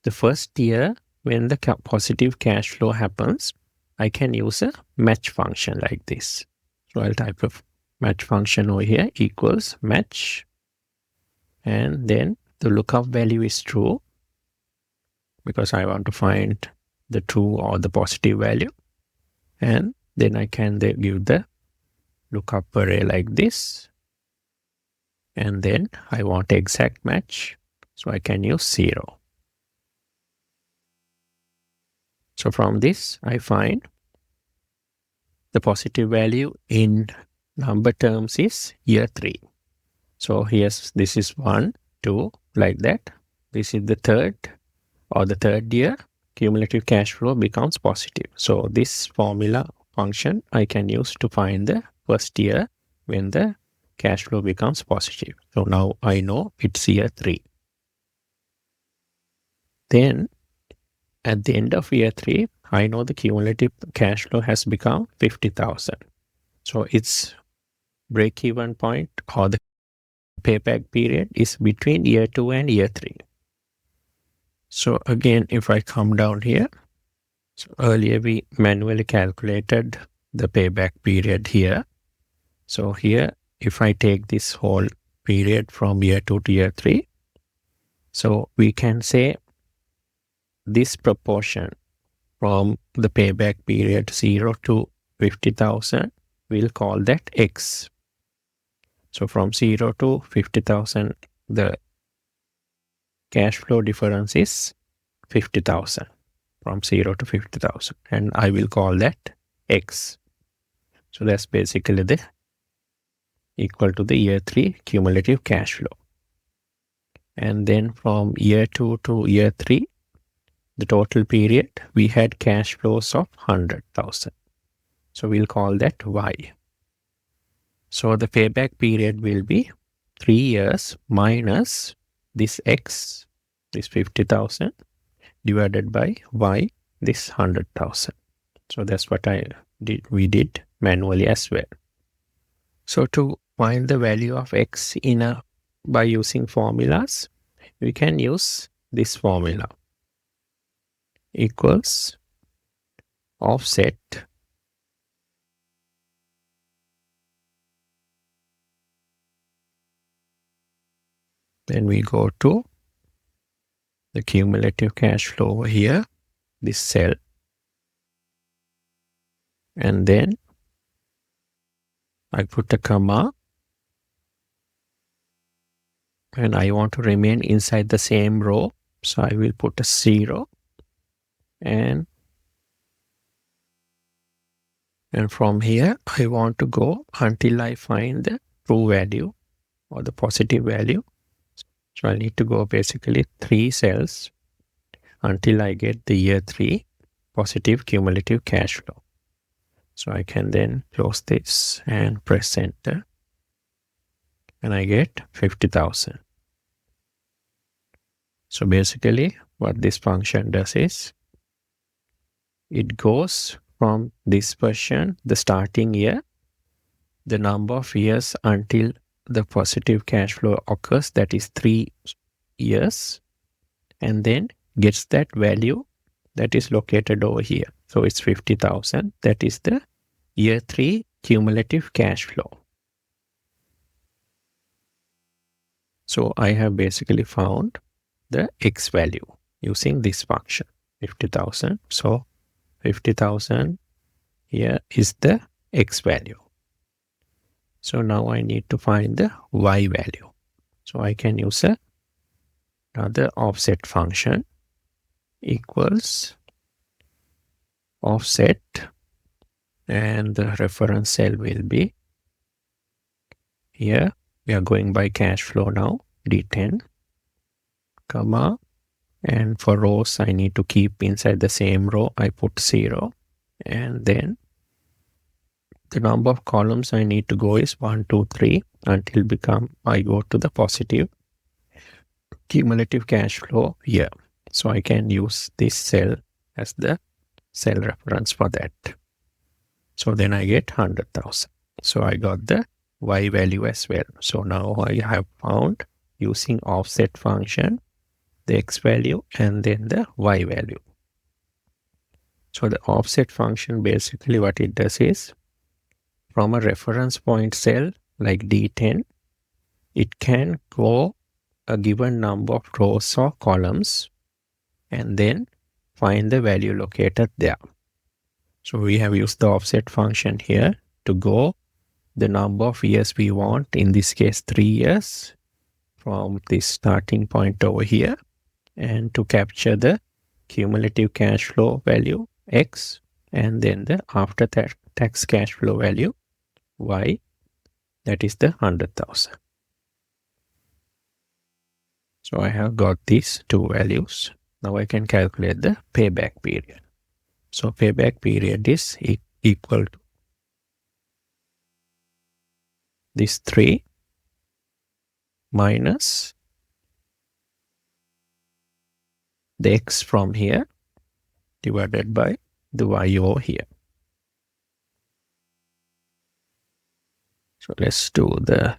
the first year when the positive cash flow happens, I can use a match function like this. So I'll type a match function over here equals match, and then the lookup value is true because I want to find the true or the positive value, and then I can give the lookup array like this, and then I want exact match, so I can use 0. So from this I find the positive value in number terms is year 3. So here's, this is 1, 2, like that. This is the third year, cumulative cash flow becomes positive. So this formula function I can use to find the first year when the cash flow becomes positive. So now I know it's year 3. Then at the end of year 3, I know the cumulative cash flow has become 50,000. So its break-even point or the payback period is between year 2 and year 3. So again, if I come down here, so earlier we manually calculated the payback period here. So here, if I take this whole period from year 2 to year 3, so we can say this proportion from the payback period 0 to 50,000, we'll call that X. So from 0 to 50,000, the cash flow difference is 50,000 from 0 to 50,000, and I will call that X. So that's basically the equal to the year 3 cumulative cash flow. And then from year 2 to year 3, the total period, we had cash flows of 100,000. So we'll call that Y. So the payback period will be 3 years minus this X, this 50,000, divided by Y, this 100,000. So that's what we did manually as well. So to find the value of X by using formulas, we can use this formula equals offset then we go to the cumulative cash flow over here, this cell, and then I put a comma, and I want to remain inside the same row, so I will put a 0, and And from here, I want to go until I find the true value or the positive value. So I need to go basically 3 cells until I get the year 3 positive cumulative cash flow. So I can then close this and press enter, and I get 50,000. So basically what this function does is it goes from this version, the starting year, the number of years until the positive cash flow occurs, that is 3 years, and then gets that value that is located over here. So it's 50,000. That is the year 3 cumulative cash flow. So I have basically found the X value using this function, 50,000. So 50,000 here is the X value. So now I need to find the Y value. So I can use another offset function equals offset, and the reference cell will be here. We are going by cash flow now, D10, comma, and for rows I need to keep inside the same row, I put 0, and then the number of columns I need to go is 1, 2, 3 until I go to the positive cumulative cash flow here. So I can use this cell as the cell reference for that. So then I get 100,000. So I got the Y value as well. So now I have found, using offset function, the X value and then the Y value. So the offset function, basically what it does is, from a reference point cell like D10, it can go a given number of rows or columns and then find the value located there. So we have used the offset function here to go the number of years we want, in this case 3 years, from this starting point over here, and to capture the cumulative cash flow value X, and then the after tax cash flow value Y, that is the 100,000. So I have got these two values. Now I can calculate the payback period. So payback period is equal to this 3 minus the X from here divided by the Y over here. So let's do the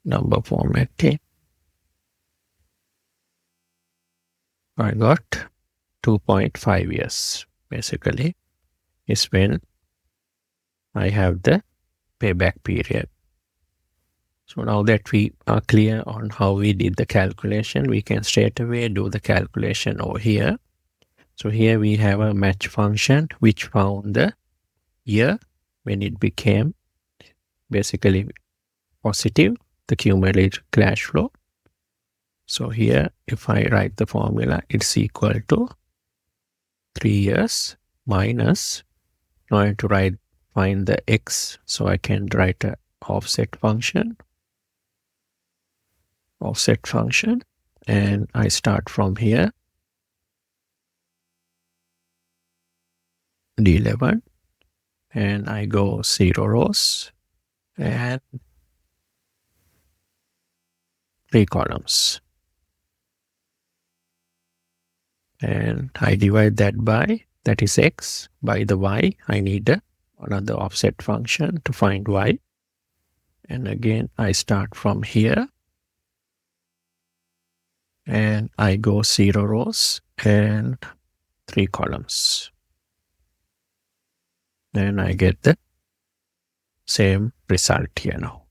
number formatting. I got 2.5 years basically is when I have the payback period. So now that we are clear on how we did the calculation, we can straight away do the calculation over here. So here we have a match function which found the year when it became basically positive, the cumulative cash flow. So here, if I write the formula, it's equal to 3 years minus, now I have to find the X, so I can write a offset function, and I start from here, D11, and I go 0 rows and 3 columns. And I divide that by, that is X, by the Y. I need another offset function to find Y. And again, I start from here and I go 0 rows and 3 columns. Then I get the same result here now.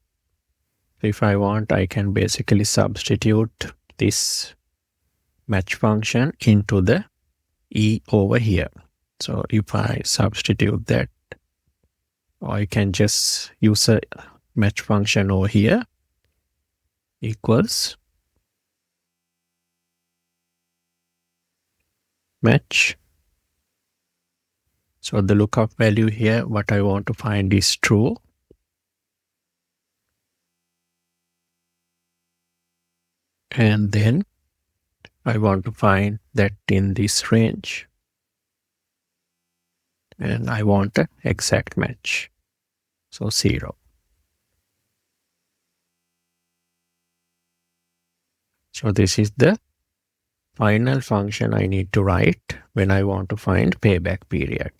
If I want, I can basically substitute this match function into the E over here. So if I substitute that, or I can just use a match function over here, equals match So the lookup value here, what I want to find is true. And then I want to find that in this range. And I want an exact match. So 0. So this is the final function I need to write when I want to find payback period.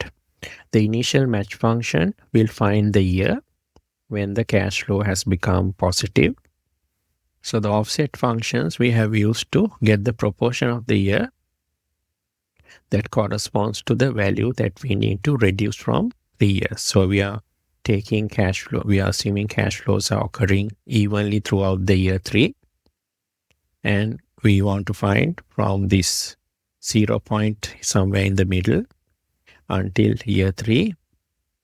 The initial match function will find the year when the cash flow has become positive. So the offset functions we have used to get the proportion of the year that corresponds to the value that we need to reduce from the year. So we are taking cash flow, we are assuming cash flows are occurring evenly throughout the year 3. And we want to find from this 0 point somewhere in the middle until year 3,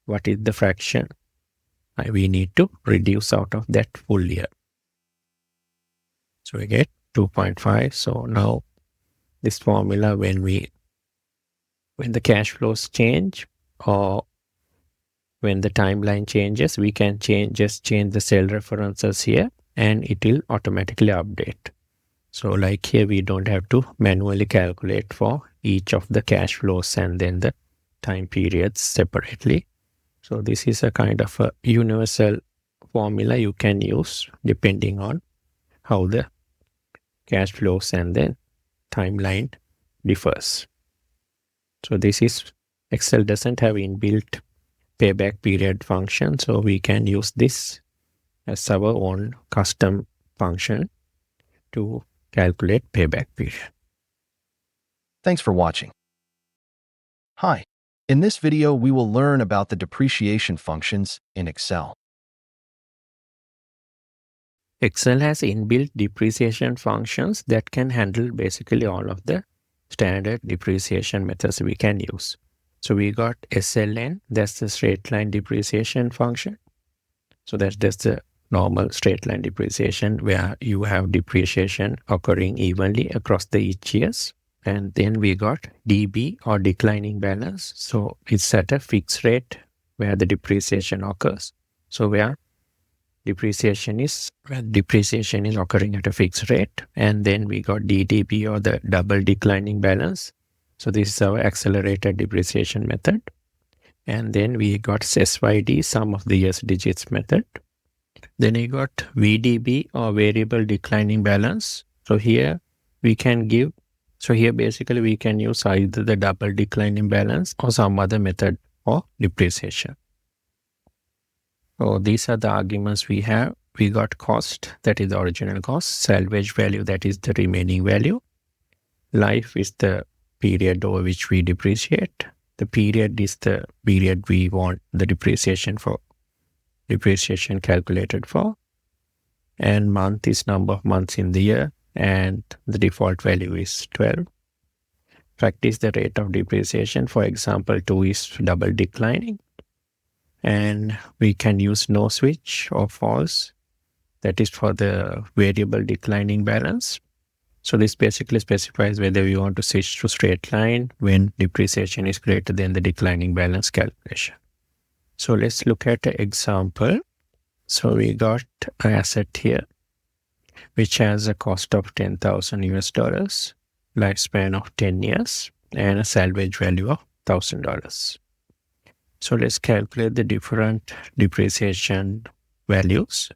what is the fraction we need to reduce out of that full year. So we get 2.5. So now this formula, when the cash flows change or when the timeline changes, we can just change the cell references here and it will automatically update. So like here, we don't have to manually calculate for each of the cash flows and then the time periods separately. So this is a kind of a universal formula you can use depending on how the cash flows and then timeline differs. So this is, Excel doesn't have inbuilt payback period function, so we can use this as our own custom function to calculate payback period. Thanks for watching. Hi. In this video, we will learn about the depreciation functions in Excel. Excel has inbuilt depreciation functions that can handle basically all of the standard depreciation methods we can use. So we got SLN, that's the straight line depreciation function. So that's just the normal straight line depreciation where you have depreciation occurring evenly across the each years. And then we got DB or declining balance. So it's at a fixed rate where the depreciation occurs. So where depreciation is occurring at a fixed rate. And then we got DDB or the double declining balance. So this is our accelerated depreciation method. And then we got SYD, sum of the years digits method. Then we got VDB or variable declining balance. So here we can give, so here basically we can use either the double declining balance or some other method for depreciation. So these are the arguments we have. We got cost, that is the original cost, salvage value, that is the remaining value. Life is the period over which we depreciate. The period is the period we want the depreciation calculated for. And month is number of months in the year, and the default value is 12. Practice the rate of depreciation. For example, 2 is double declining. And we can use no switch or false. That is for the variable declining balance. So this basically specifies whether we want to switch to straight line when depreciation is greater than the declining balance calculation. So let's look at an example. So we got an asset here, which has a cost of $10,000 US, lifespan of 10 years, and a salvage value of $1,000. So let's calculate the different depreciation values.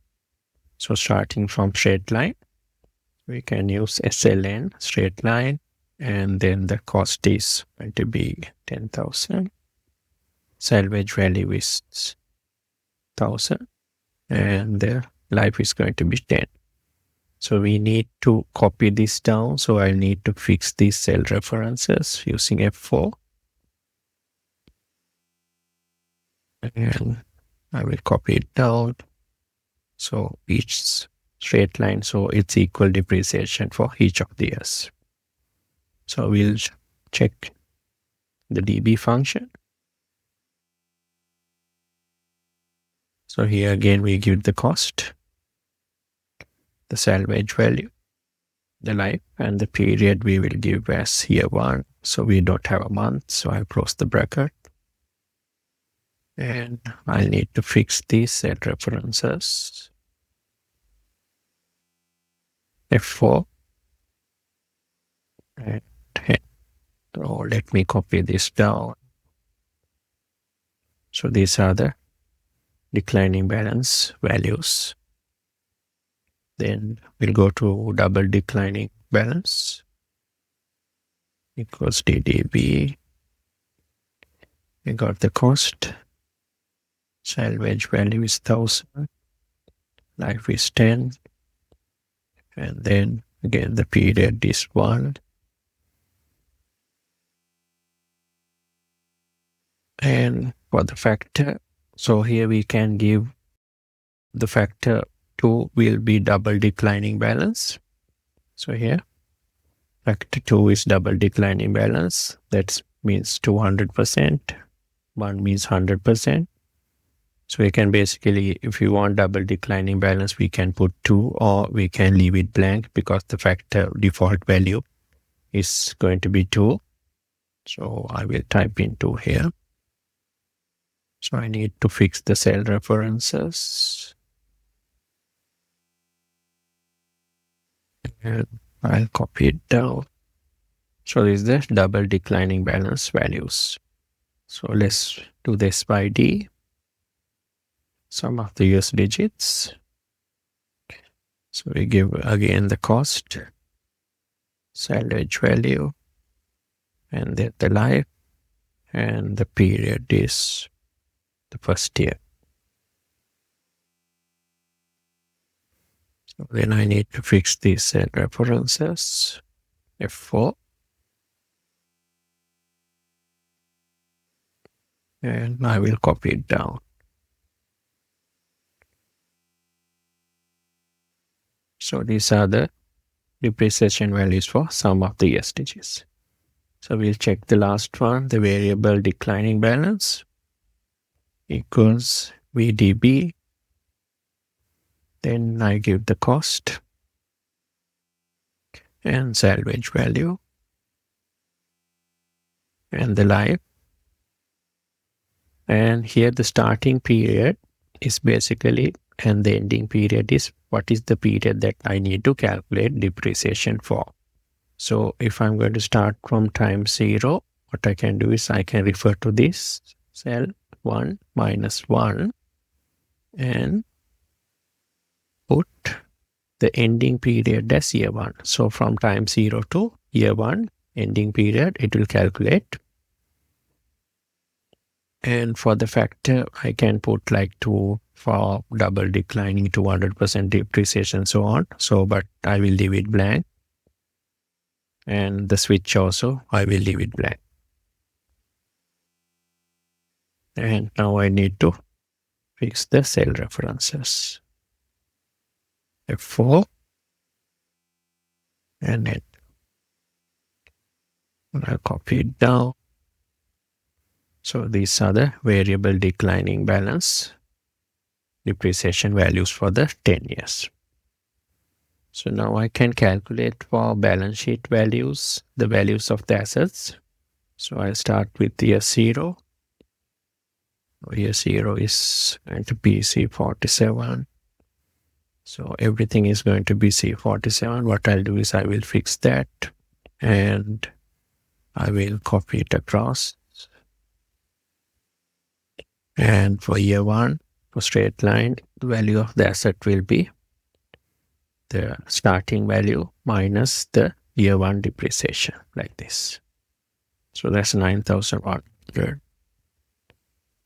So starting from straight line, we can use SLN, straight line, and then the cost is going to be 10,000. Salvage value is 1,000, and the life is going to be 10. So we need to copy this down. So I need to fix these cell references using F4. And I will copy it down. So each straight line, so it's equal depreciation for each of the years. So we'll check the DB function. So here again, we give the cost, the salvage value, the life, and the period we will give as year 1. So we don't have a month, so I close the bracket. And I need to fix these cell references. F4 and hit. So let me copy this down. So these are the declining balance values. Then we'll go to double declining balance equals DDB. We got the cost. Salvage value is 1000. Life is 10. And then again the period is 1. And for the factor, so here we can give the factor 2 will be double declining balance. So here factor 2 is double declining balance. That means 200%. 1 means 100%. So we can basically, if you want double declining balance, we can put 2 or we can leave it blank because the factor default value is going to be 2. So I will type in 2 here. So I need to fix the cell references. And I'll copy it down. So this is the double declining balance values. So let's do this by D. Sum of the US digits. So we give again the cost, salvage value, and then the life, and the period is the first year. So then I need to fix these cell references, F4. And I will copy it down. So these are the depreciation values for sum of the years digits. So we'll check the last one, the variable declining balance equals VDB. Then I give the cost and salvage value and the life. And here the starting period is basically, and the ending period is what is the period that I need to calculate depreciation for. So if I'm going to start from time 0, what I can do is I can refer to this cell 1 minus 1 and put the ending period as year 1. So from time 0 to year 1 ending period, it will calculate. And for the factor, I can put like 2 for double declining, 200% depreciation, so on. So, but I will leave it blank. And the switch also, I will leave it blank. And now I need to fix the cell references. F4 and it. I'll copy it down. So these are the variable declining balance depreciation values for the 10 years. So now I can calculate for balance sheet values, the values of the assets. So I'll start with year 0. Year 0 is going to be C47. So everything is going to be C47. What I'll do is I will fix that and I will copy it across. And for year 1, for straight line, the value of the asset will be the starting value minus the year 1 depreciation, like this. So that's 9,100.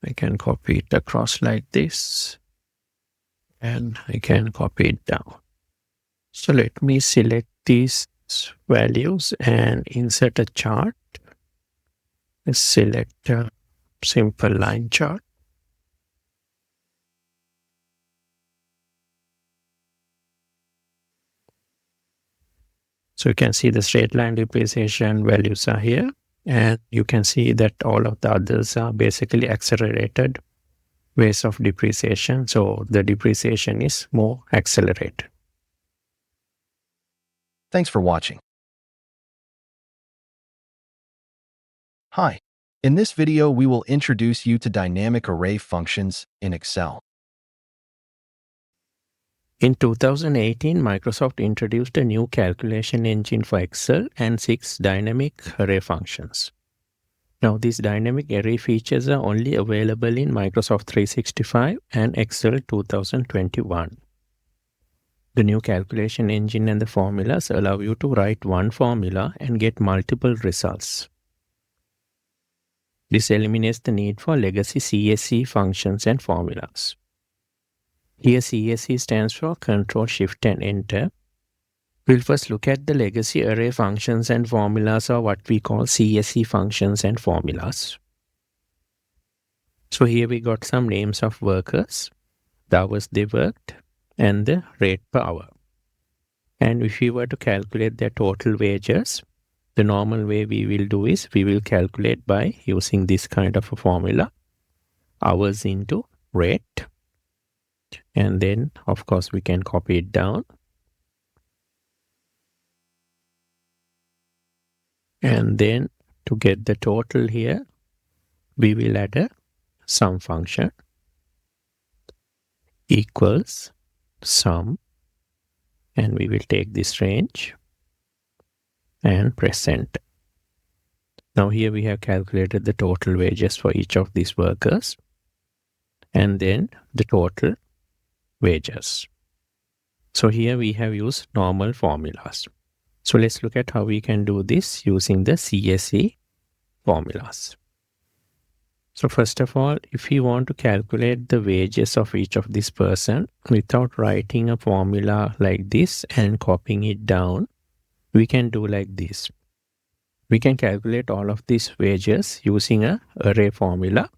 I can copy it across like this. And I can copy it down. So let me select these values and insert a chart. Let's select a simple line chart. So you can see the straight line depreciation values are here. And you can see that all of the others are basically accelerated ways of depreciation. So the depreciation is more accelerated. Thanks for watching. Hi. In this video, we will introduce you to dynamic array functions in Excel. In 2018, Microsoft introduced a new calculation engine for Excel and 6 dynamic array functions. Now, these dynamic array features are only available in Microsoft 365 and Excel 2021. The new calculation engine and the formulas allow you to write one formula and get multiple results. This eliminates the need for legacy CSV functions and formulas. Here CSV stands for Control Shift and Enter. We'll first look at the legacy array functions and formulas, or what we call CSV functions and formulas. So here we got some names of workers, the hours they worked, and the rate per hour. And if we were to calculate their total wages, the normal way we will do is we will calculate by using this kind of a formula, hours into rate. And then, of course, we can copy it down. And then to get the total here, we will add a sum function equals sum, and we will take this range and press enter. Now here we have calculated the total wages for each of these workers and then the total wages. So here we have used normal formulas. So let's look at how we can do this using the CSV formulas. So first of all, if we want to calculate the wages of each of this person without writing a formula like this and copying it down, we can do like this. We can calculate all of these wages using an array formula.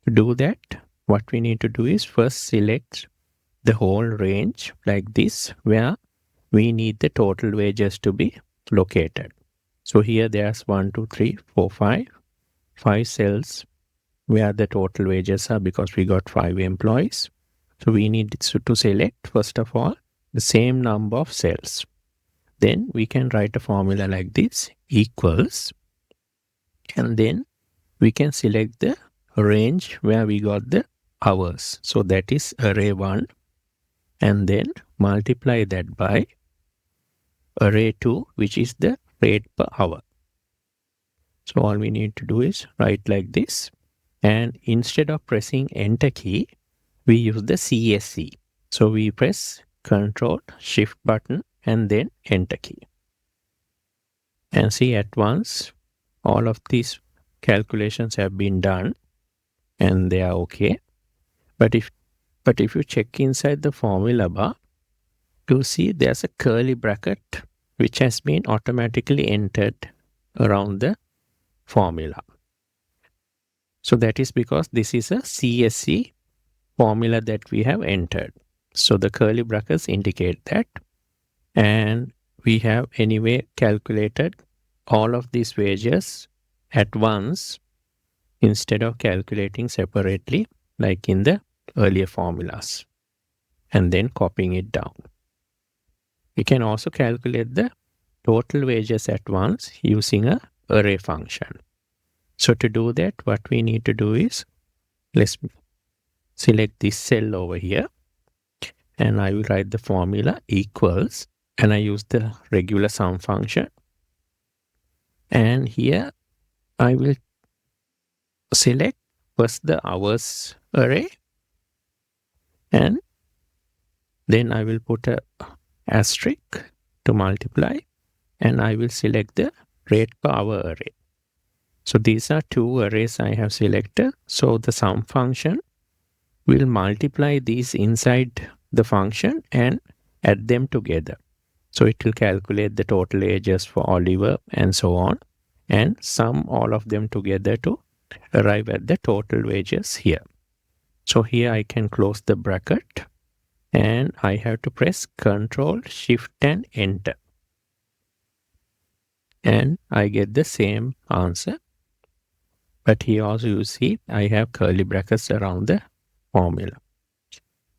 To do that, what we need to do is first select the whole range like this, where we need the total wages to be located. So here there's 1, 2, 3, 4, 5 cells where the total wages are, because we got 5 employees. So we need to select, first of all, the same number of cells. Then we can write a formula like this, equals, and then we can select the range where we got the hours. So that is array 1, and then multiply that by array 2, which is the rate per hour. So all we need to do is write like this, and instead of pressing enter key, we use the CSV. So we press Control Shift button and then enter key. And see, at once all of these calculations have been done and they are okay. But if you check inside the formula bar, you'll see there's a curly bracket which has been automatically entered around the formula. So that is because this is a CSV formula that we have entered. So the curly brackets indicate that. And we have anyway calculated all of these wages at once instead of calculating separately like in the earlier formulas and then copying it down. We can also calculate the total wages at once using an array function. So to do that, what we need to do is, let's select this cell over here, and I will write the formula equals, and I use the regular sum function. And here I will select first the hours array, and then I will put a asterisk to multiply, and I will select the rate per hour array. So these are 2 arrays I have selected. So the sum function will multiply these inside the function and add them together. So it will calculate the total ages for Oliver and so on, and sum all of them together to arrive at the total wages here. So here I can close the bracket and I have to press Control Shift and enter. And I get the same answer. But here also you see I have curly brackets around the formula.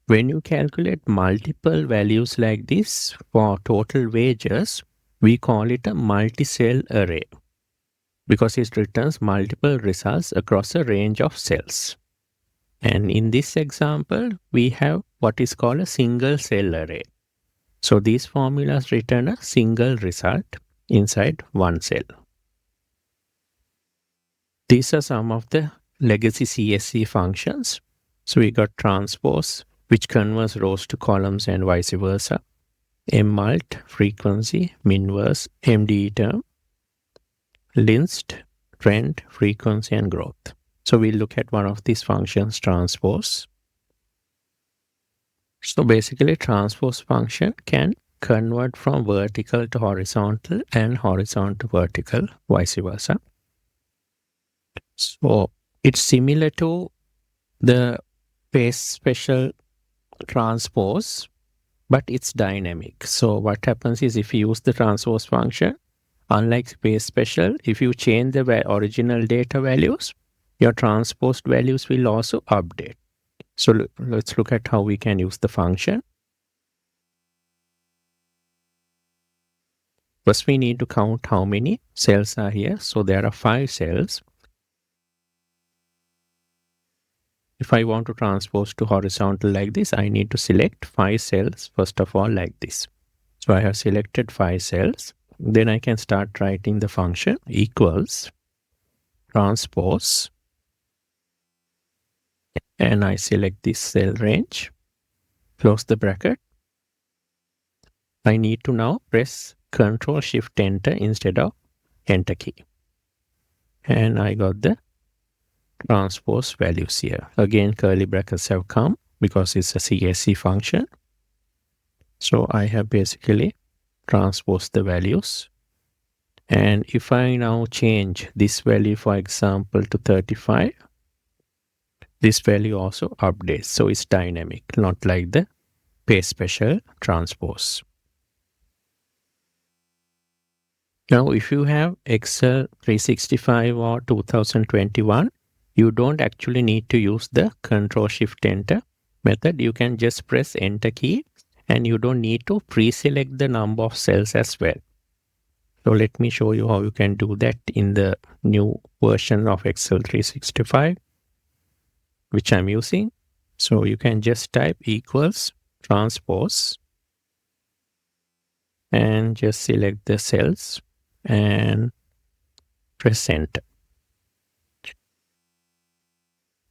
When you calculate multiple values like this for total wages, we call it a multi-cell array. because it returns multiple results across a range of cells. And in this example, we have what is called a single cell array. So these formulas return a single result inside one cell. These are some of the legacy CSV functions. So we got transpose, which converts rows to columns and vice versa. mmult, frequency, minverse, MDE term, linst, trend, frequency, and growth. So we'll look at one of these functions, transpose. So basically, transpose function can convert from vertical to horizontal and horizontal to vertical, vice versa. So it's similar to the phase special transpose, but it's dynamic. So what happens is if you use the transpose function, unlike space special, if you change the original data values, your transposed values will also update. So let's look at how we can use the function. First, we need to count how many cells are here. So there are 5 cells. If I want to transpose to horizontal like this, I need to select 5 cells, first of all, like this. So I have selected 5 cells. Then I can start writing the function equals transpose. And I select this cell range, close the bracket. I need to now press Ctrl+Shift+Enter instead of Enter key. And I got the transpose values here. Again, curly brackets have come because it's a CSV function. So I have basically transposed the values. And if I now change this value, for example, to 35, this value also updates. So it's dynamic, not like the phase special transpose. Now, if you have Excel 365 or 2021, you don't actually need to use the Ctrl+Shift+Enter method. You can just press Enter key and you don't need to pre-select the number of cells as well. So let me show you how you can do that in the new version of Excel 365, which I'm using. So you can just type equals transpose and just select the cells and press Enter.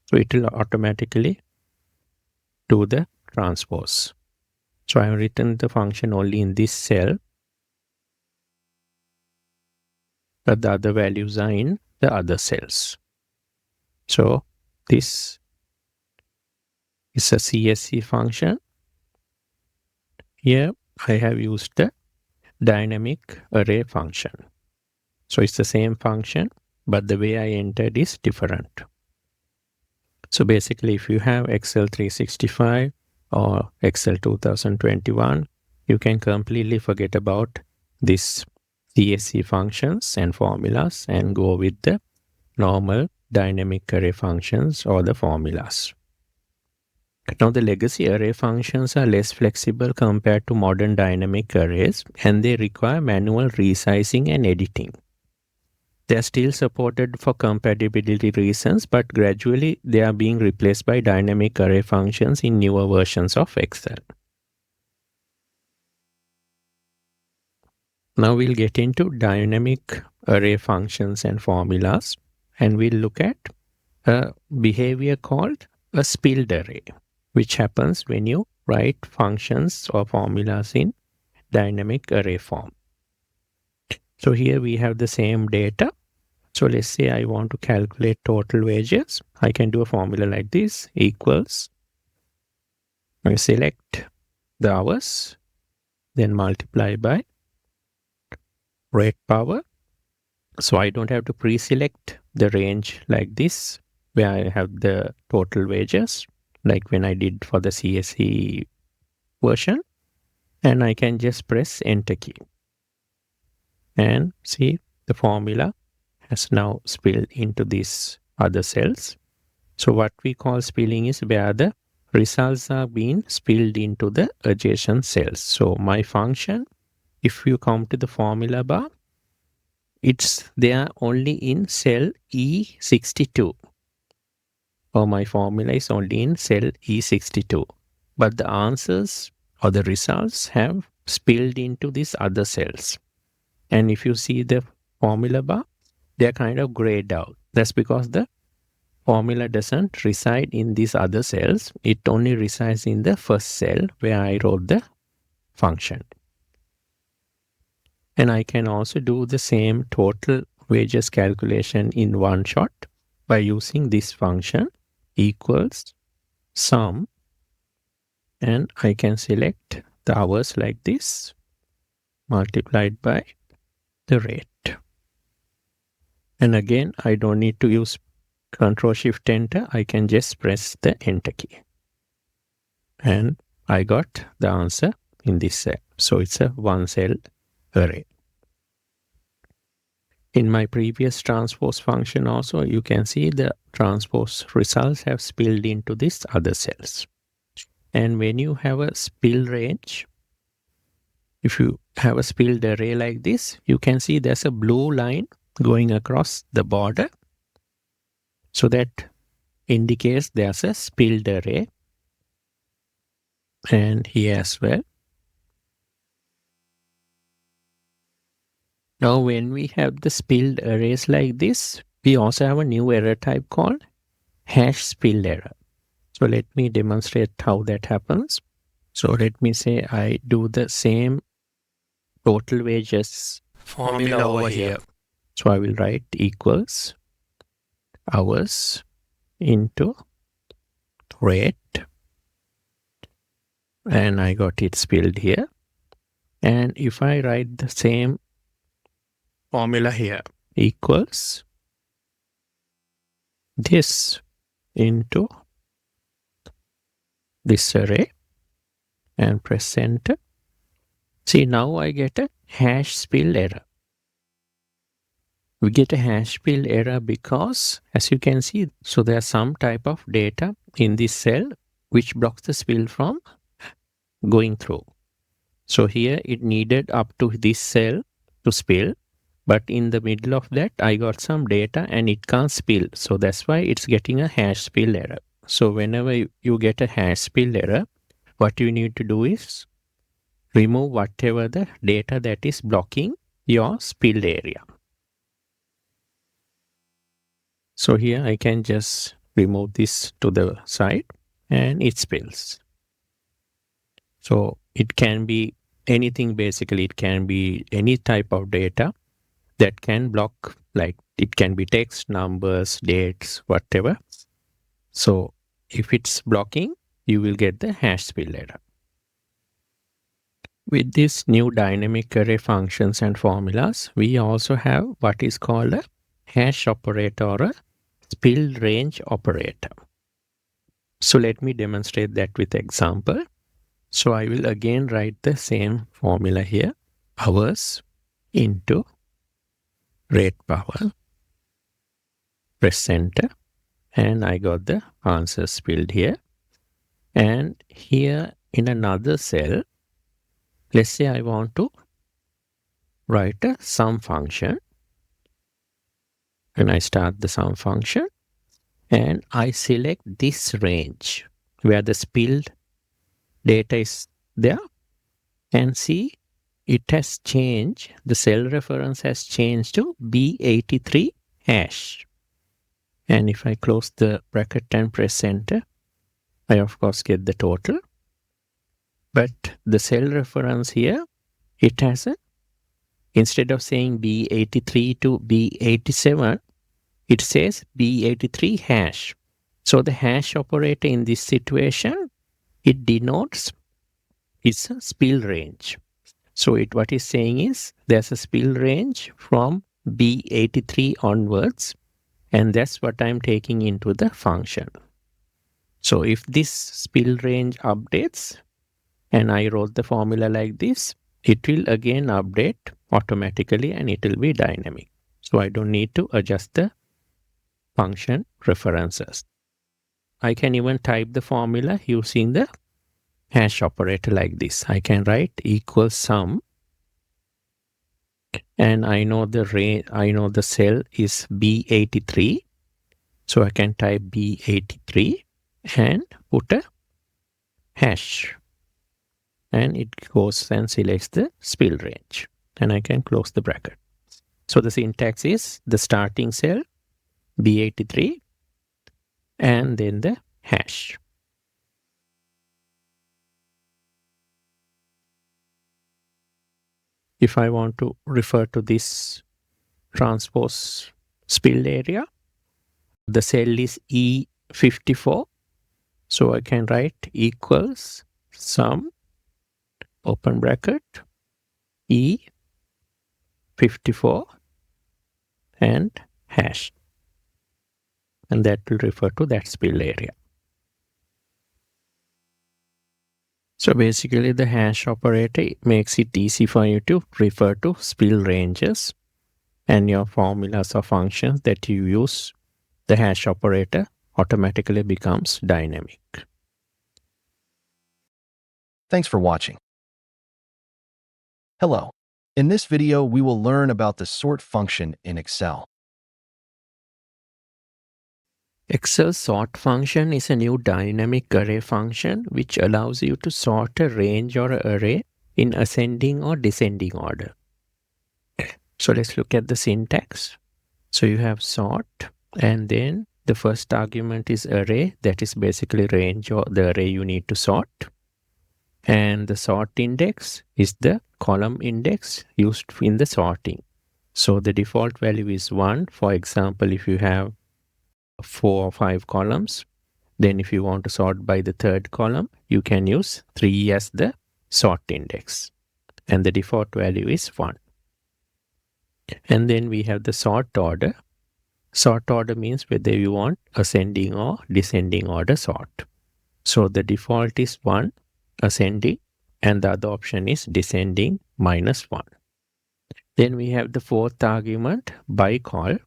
So it will automatically do the transpose. So I have written the function only in this cell, but the other values are in the other cells. So this is a CSV function. Here I have used the dynamic array function. So it's the same function, but the way I entered is different. So basically, if you have Excel 365 or Excel 2021, you can completely forget about this CSV functions and formulas and go with the normal dynamic array functions or the formulas. Now, the legacy array functions are less flexible compared to modern dynamic arrays, and they require manual resizing and editing. They are still supported for compatibility reasons, but gradually they are being replaced by dynamic array functions in newer versions of Excel. Now we'll get into dynamic array functions and formulas, and we'll look at a behavior called a spilled array, which happens when you write functions or formulas in dynamic array form. So here we have the same data. So let's say I want to calculate total wages. I can do a formula like this, equals, I select the hours, then multiply by rate power. So I don't have to pre-select the range like this, where I have the total wages, like when I did for the CSV version. And I can just press Enter key. And see, the formula has now spilled into these other cells. So what we call spilling is where the results are being spilled into the adjacent cells. So my function, if you come to the formula bar, it's there only in cell E62. Or my formula is only in cell E62. But the answers or the results have spilled into these other cells. And if you see the formula bar, they're kind of grayed out. That's because the formula doesn't reside in these other cells. It only resides in the first cell where I wrote the function. And I can also do the same total wages calculation in one shot by using this function equals sum, and I can select the hours like this multiplied by the rate. And again, I don't need to use Ctrl+Shift+Enter. I can just press the Enter key. And I got the answer in this cell. So it's a one cell array. In my previous transpose function also, you can see the transpose results have spilled into these other cells. And when you have a spill range, if you have a spilled array like this, you can see there's a blue line going across the border. So that indicates there's a spilled array. And here as well. Now when we have the spilled arrays like this, we also have a new error type called hash spill error. So let me demonstrate how that happens. So let me say I do the same total wages formula over here. So I will write equals hours into rate. And I got it spilled here. And if I write the same formula here, equals this into this array and press enter. See, now I get a hash spill error. We get a hash spill error because, as you can see, so there's some type of data in this cell which blocks the spill from going through. So here it needed up to this cell to spill, but in the middle of that I got some data and it can't spill. So that's why it's getting a hash spill error. So whenever you get a hash spill error, what you need to do is remove whatever the data that is blocking your spilled area. So here I can just remove this to the side and it spills. So it can be anything basically. It can be any type of data that can block, like it can be text, numbers, dates, whatever. So if it's blocking, you will get the hash spill error. With this new dynamic array functions and formulas, we also have what is called a hash operator or a spill range operator. So let me demonstrate that with example. So I will again write the same formula here, hours into rate power, press enter, and I got the answer spilled here. And here in another cell, let's say I want to write a sum function. And I start the sum function and I select this range where the spilled data is there, and see it has changed. The cell reference has changed to B83 hash. And if I close the bracket and press enter, I of course get the total. But the cell reference here, it has a, instead of saying B83 to B87, it says B83 hash. So the hash operator in this situation, it denotes it's a spill range. So what it's saying is there's a spill range from B83 onwards, and that's what I'm taking into the function. So if this spill range updates and I wrote the formula like this, it will again update automatically and it will be dynamic. So I don't need to adjust the function references. I can even type the formula using the hash operator like this. I can write equals sum And I know the range, I know the cell is B83. So I can type B83 and put a hash. And it goes and selects the spill range. And I can close the bracket. So the syntax is the starting cell, B83, and then the hash. If I want to refer to this transpose spill area, the cell is E54. So I can write equals sum, open bracket, E54 and hash. And that will refer to that spill area. So basically the hash operator makes it easy for you to refer to spill ranges, and your formulas or functions that you use the hash operator automatically becomes dynamic. Thanks for watching. Hello. In this video, we will learn about the sort function in Excel. Excel sort function is a new dynamic array function which allows you to sort a range or an array in ascending or descending order. So let's look at the syntax. So you have sort, and then the first argument is array, that is basically range or the array you need to sort. And the sort index is the column index used in the sorting. So the default value is 1. For example, if you have 4 or 5 columns, then if you want to sort by the third column, you can use 3 as the sort index. And the default value is 1. And then we have the sort order. Sort order means whether you want ascending or descending order sort. So the default is 1, ascending, and the other option is descending -1. Then we have the fourth argument, by call.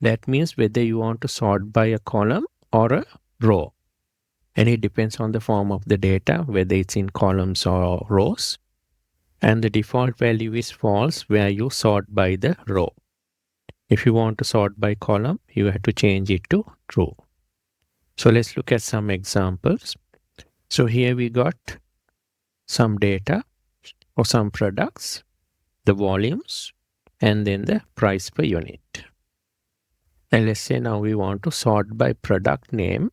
That means whether you want to sort by a column or a row. And it depends on the form of the data, whether it's in columns or rows. And the default value is false, where you sort by the row. If you want to sort by column, you have to change it to true. So let's look at some examples. So here we got some data or some products, the volumes, and then the price per unit. And let's say now we want to sort by product name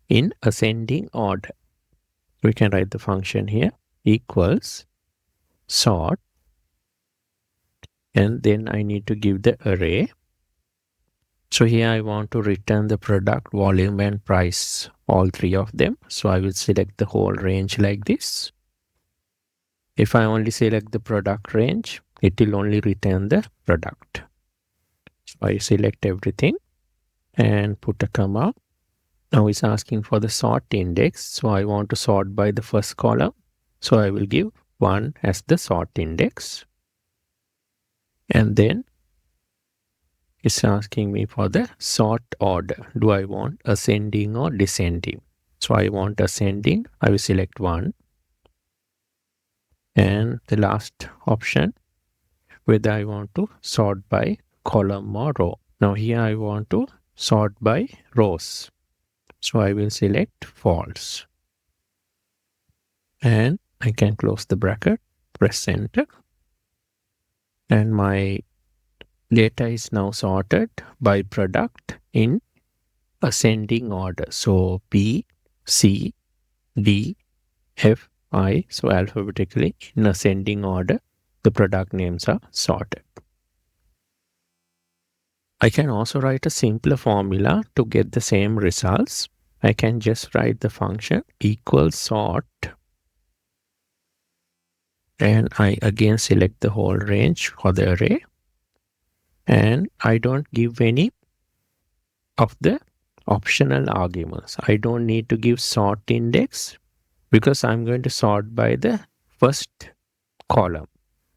in ascending order. We can write the function here, equals sort, and then I need to give the array. So here I want to return the product, volume, and price, all 3 of them. So I will select the whole range like this. If I only select the product range, it will only return the product. So I select everything and put a comma. Now it's asking for the sort index. So I want to sort by the first column. So I will give 1 as the sort index. And then it's asking me for the sort order. Do I want ascending or descending? So I want ascending. I will select 1. And the last option, whether I want to sort by column or row. Now here I want to sort by rows. So I will select false. And I can close the bracket, press enter. And my data is now sorted by product in ascending order. So B, C, D, F, I. So alphabetically in ascending order, the product names are sorted. I can also write a simpler formula to get the same results. I can just write the function equals sort, and I again select the whole range for the array, and I don't give any of the optional arguments. I don't need to give sort index because I'm going to sort by the first column.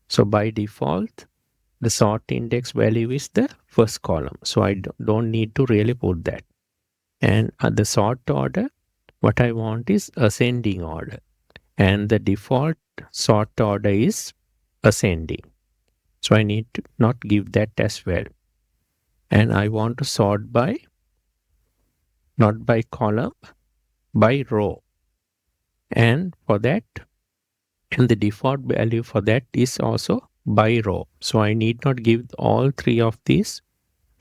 So by default, the sort index value is the first column. So I don't need to really put that. And at the sort order, what I want is ascending order. And the default sort order is ascending. So I need to not give that as well. And I want to sort by, not by column, by row. And for that, and the default value for that is also by row. So I need not give all three of these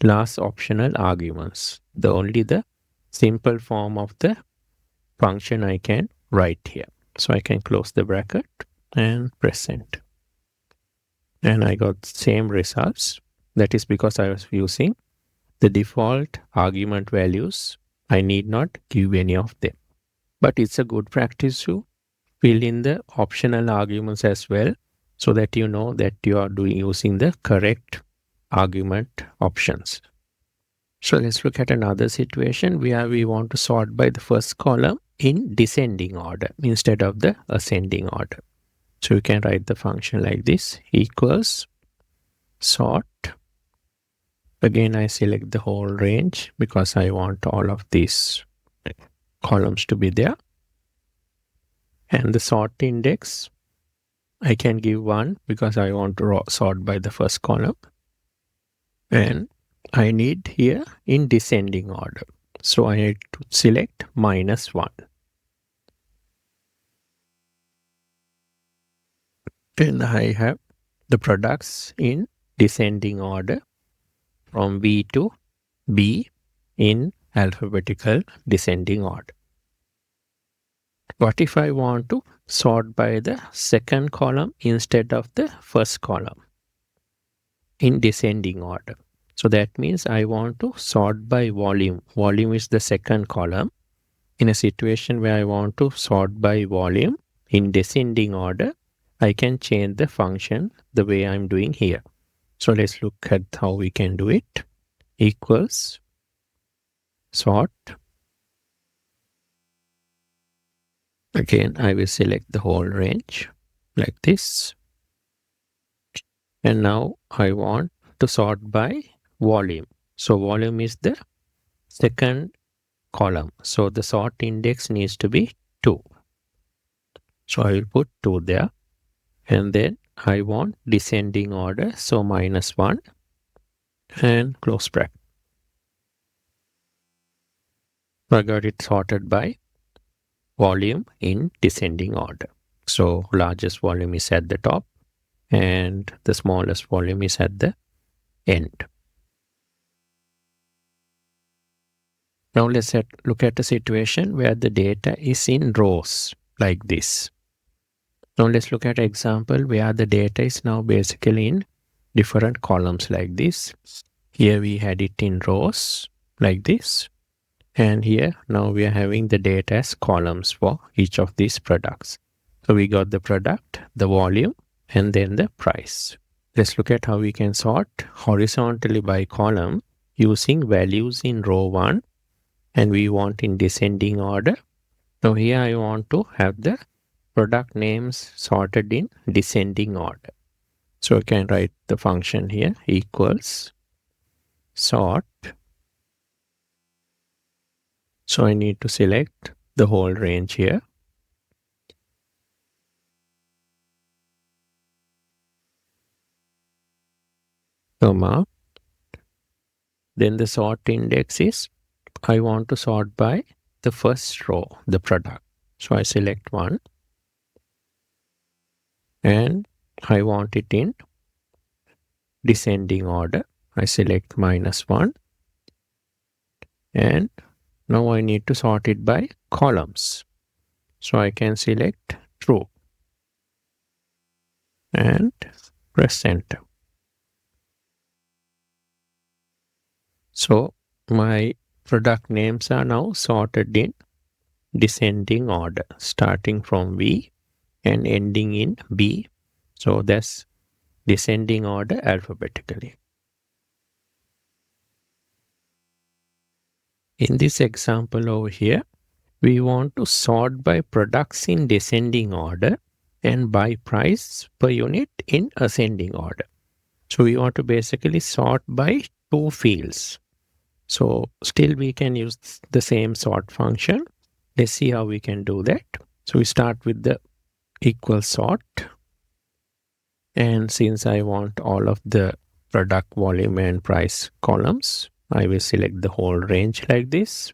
last optional arguments. Only the simple form of the function I can write here. So I can close the bracket and press enter. And I got same results. That is because I was using the default argument values. I need not give any of them. But it's a good practice to fill in the optional arguments as well, so that you know that you are using the correct argument options. So let's look at another situation where we want to sort by the first column in descending order instead of the ascending order. So you can write the function like this, equals sort. Again, I select the whole range because I want all of these columns to be there. And the sort index, I can give 1 because I want to sort by the first column. And I need here in descending order. So I need to select -1. And I have the products in descending order from B to B in alphabetical descending order. What if I want to sort by the second column instead of the first column in descending order? So that means I want to sort by volume. Volume is the second column. In a situation where I want to sort by volume in descending order, I can change the function the way I'm doing here. So let's look at how we can do it. Equals sort. Again, I will select the whole range like this. And now I want to sort by volume. So volume is the second column. So the sort index needs to be 2. So I will put 2 there. And then I want descending order. So -1 and close bracket. I got it sorted by volume in descending order. So largest volume is at the top and the smallest volume is at the end. Now let's look at a situation where the data is in rows like this. Now let's look at an example where the data is now basically in different columns like this. Here we had it in rows like this. And here now we are having the data as columns for each of these products. So we got the product, the volume, and then the price. Let's look at how we can sort horizontally by column using values in row 1. And we want in descending order. Now here I want to have the product names sorted in descending order. So I can write the function here, equals sort. So I need to select the whole range here. Comma. Then the sort index is, I want to sort by the first row, the product. So I select 1. And I want it in descending order. I select -1. And now I need to sort it by columns. So I can select true. And press enter. So my product names are now sorted in descending order, starting from V and ending in B. So that's descending order alphabetically. In this example over here, we want to sort by products in descending order and by price per unit in ascending order. So we want to basically sort by 2 fields. So still we can use the same sort function. Let's see how we can do that. So we start with the equal sort. And since I want all of the product, volume, and price columns, I will select the whole range like this.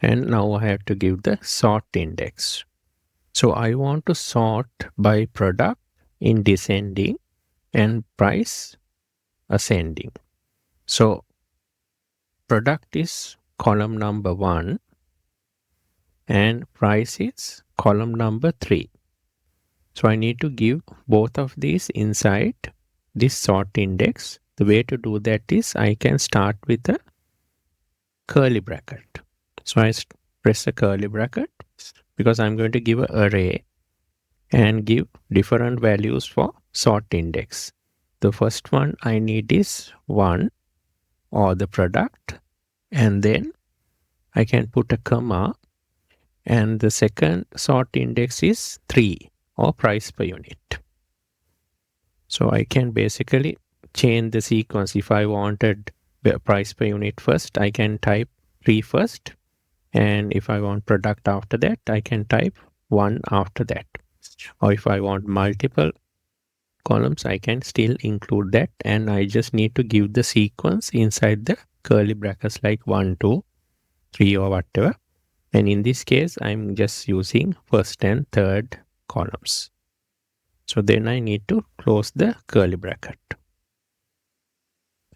And now I have to give the sort index. So I want to sort by product in descending and price ascending. So product is column number 1 and price is column number 3. So I need to give both of these inside this sort index. The way to do that is I can start with a curly bracket. So I press a curly bracket because I'm going to give an array and give different values for sort index. The first one I need is 1 or the product, and then I can put a comma, and the second sort index is 3 or price per unit. So I can basically change the sequence. If I wanted price per unit first, I can type 3 first, and if I want product after that, I can type 1 after that. Or if I want multiple columns, I can still include that, and I just need to give the sequence inside the curly brackets like 1, 2, 3 or whatever. And in this case, I'm just using first and third columns. So then I need to close the curly bracket.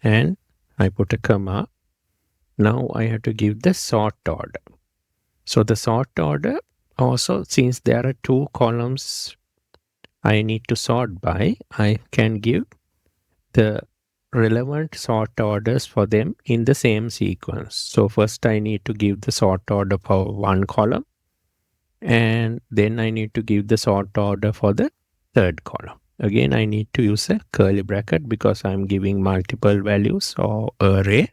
And I put a comma. Now I have to give the sort order. So the sort order also, since there are 2 columns I need to sort by, I can give the relevant sort orders for them in the same sequence. So first I need to give the sort order for 1 column, and then I need to give the sort order for the third column. Again, I need to use a curly bracket because I'm giving multiple values or array.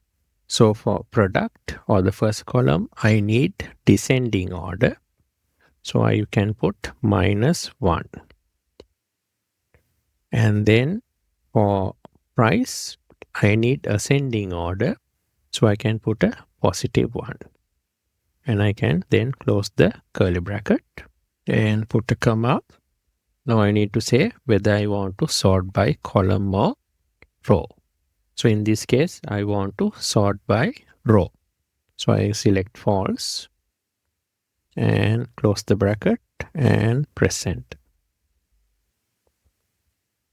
So for product or the first column, I need descending order. So I can put -1. And then for price, I need ascending order. So I can put a +1. And I can then close the curly bracket and put a comma. Now I need to say whether I want to sort by column or row. So in this case, I want to sort by row. So I select false and close the bracket and press enter.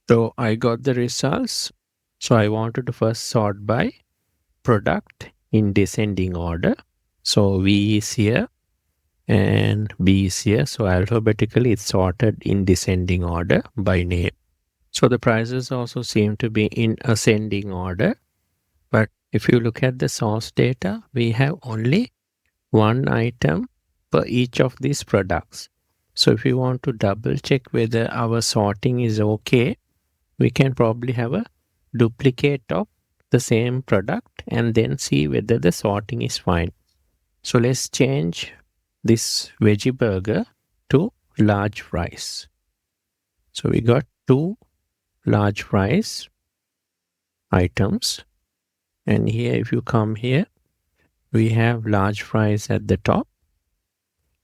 So I got the results. So I wanted to first sort by product in descending order. So V is here and B is here. So alphabetically it's sorted in descending order by name. So the prices also seem to be in ascending order. But if you look at the source data, we have only 1 item per each of these products. So if you want to double check whether our sorting is okay, we can probably have a duplicate of the same product and then see whether the sorting is fine. So let's change this veggie burger to large fries. So we got 2 large fries items, and here if you come here, we have large fries at the top,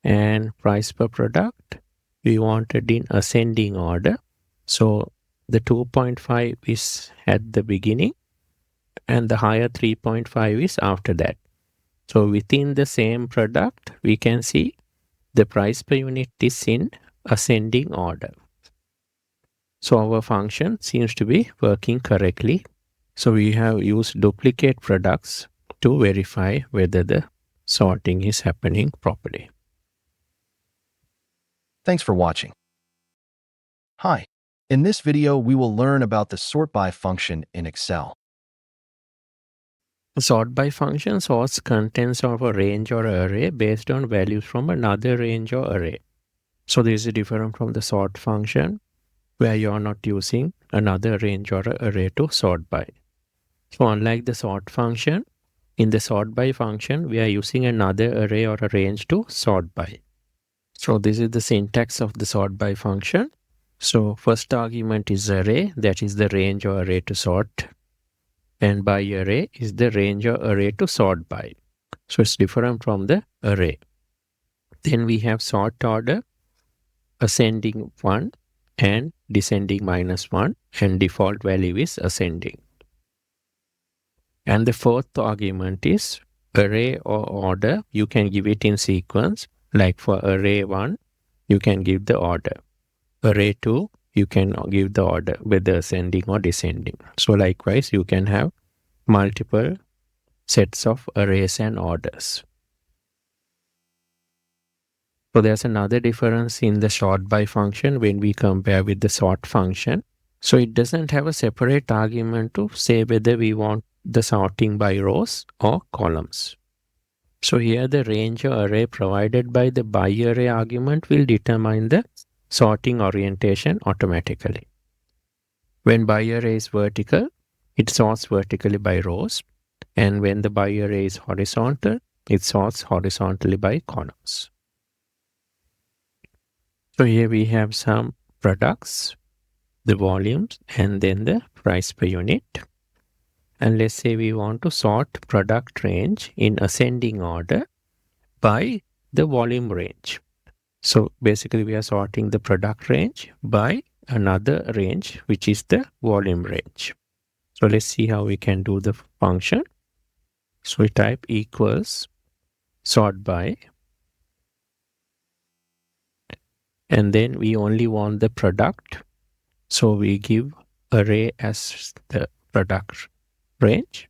and price per product we wanted in ascending order. So the 2.5 is at the beginning and the higher 3.5 is after that. So within the same product, we can see the price per unit is in ascending order. So our function seems to be working correctly. So we have used duplicate products to verify whether the sorting is happening properly. Thanks for watching. Hi. In this video, we will learn about the SORTBY function in Excel. SORTBY function sorts contents of a range or array based on values from another range or array. So this is different from the sort function, where you are not using another range or array to sort by. So unlike the sort function, in the SORTBY function, we are using another array or a range to sort by. So this is the syntax of the SORTBY function. So first argument is array, that is the range or array to sort. And by array is the range or array to sort by. So it's different from the array. Then we have sort order, ascending 1, and descending -1, and default value is ascending. And the fourth argument is array or order. You can give it in sequence. Like for array 1, you can give the order. Array 2, you can give the order, whether ascending or descending. So likewise, you can have multiple sets of arrays and orders. So there's another difference in the SORTBY function when we compare with the sort function. So it doesn't have a separate argument to say whether we want the sorting by rows or columns. So here the range or array provided by the by array argument will determine the sorting orientation automatically. When by array is vertical, it sorts vertically by rows, and when the by array is horizontal, it sorts horizontally by columns. So here we have some products, the volumes, and then the price per unit. And let's say we want to sort product range in ascending order by the volume range. So basically we are sorting the product range by another range, which is the volume range. So let's see how we can do the function. So we type equals sort by, and then we only want the product. So we give array as the product range,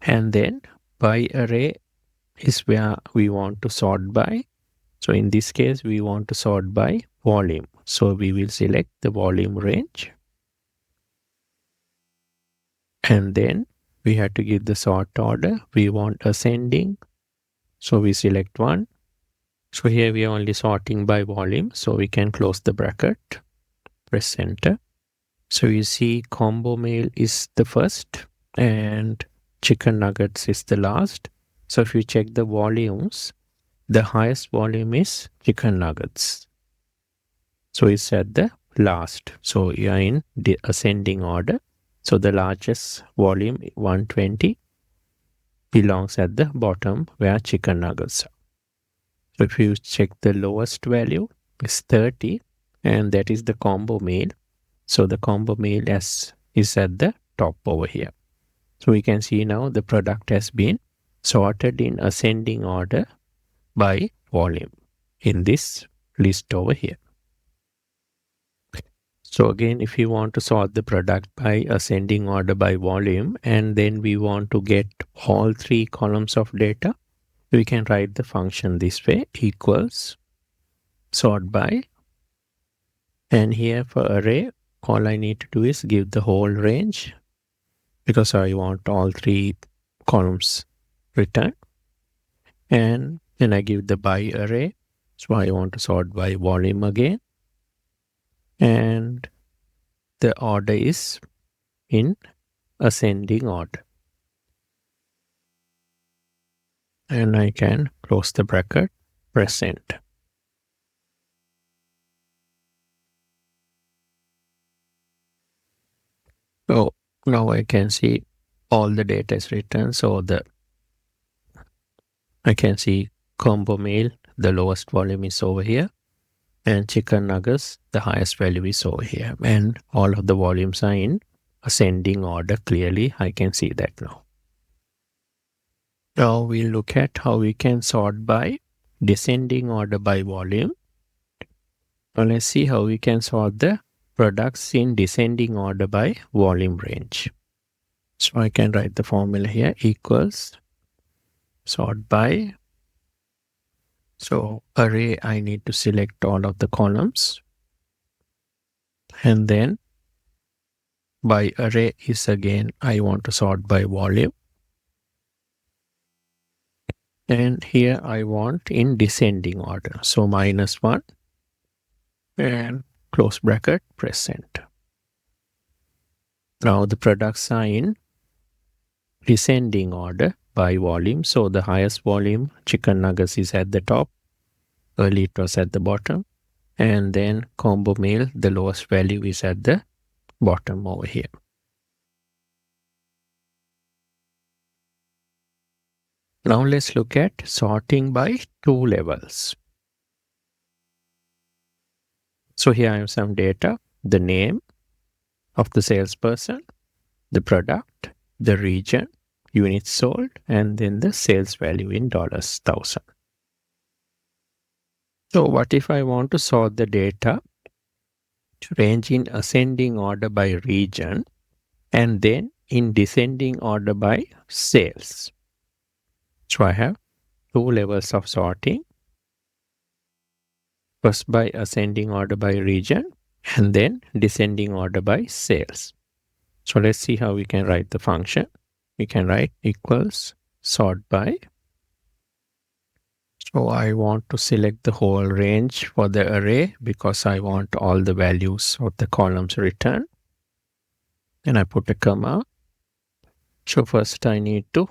and then by array is where we want to sort by. So in this case, we want to sort by volume. So we will select the volume range, and then we have to give the sort order. We want ascending, so we select 1. So here we are only sorting by volume, so we can close the bracket, press enter. So you see combo meal is the first and chicken nuggets is the last. So if you check the volumes, the highest volume is chicken nuggets. So it's at the last. So you are in the ascending order. So the largest volume, 120, belongs at the bottom where chicken nuggets are. So if you check the lowest value, is 30, and that is the combo meal. So the combo meal is at the top over here. So we can see now the product has been sorted in ascending order by volume in this list over here. So again, if you want to sort the product by ascending order by volume, and then we want to get all 3 columns of data, we can write the function this way, equals sort by, and here for array, all I need to do is give the whole range because I want all 3 columns returned, and then I give the by array, so I want to sort by volume again, and the order is in ascending order. And I can close the bracket, press enter. So now I can see all the data is written. So I can see combo meal, the lowest volume is over here, and chicken nuggets, the highest value is over here, and all of the volumes are in ascending order. Clearly I can see that now. Now we'll look at how we can sort by descending order by volume. Now let's see how we can sort the products in descending order by volume range. So I can write the formula here, equals sort by. So array, I need to select all of the columns, and then by array is again, I want to sort by volume. And here I want in descending order. So -1 and close bracket, press enter. Now the products are in descending order by volume. So the highest volume, chicken nuggets, is at the top. Earlier it was at the bottom. And then combo meal, the lowest value, is at the bottom over here. Now let's look at sorting by 2 levels. So here I have some data, the name of the salesperson, the product, the region, units sold, and then the sales value in dollars, 1,000. So what if I want to sort the data to range in ascending order by region and then in descending order by sales? So I have two levels of sorting. First by ascending order by region and then descending order by sales. So let's see how we can write the function. We can write equals sort by. So I want to select the whole range for the array because I want all the values of the columns returned. And I put a comma. So first I need to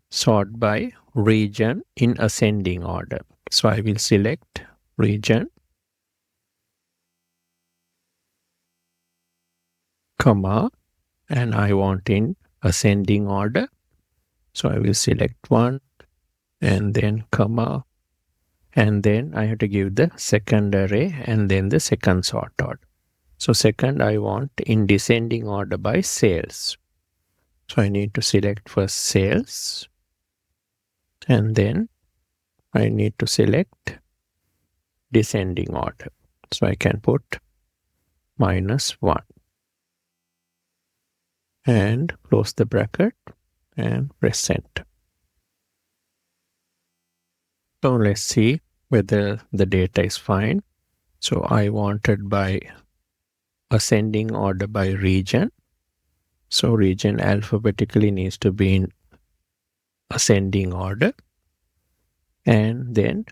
sort by region in ascending order. So I will select region, comma, and I want in ascending order. So I will select 1 and then comma, and then I have to give the second array and then the second sort order. So second I want in descending order by sales. So I need to select first sales and then I need to select descending order. So I can put -1 and close the bracket and press enter. So let's see whether the data is fine. So I wanted by ascending order by region. So region alphabetically needs to be in ascending order and then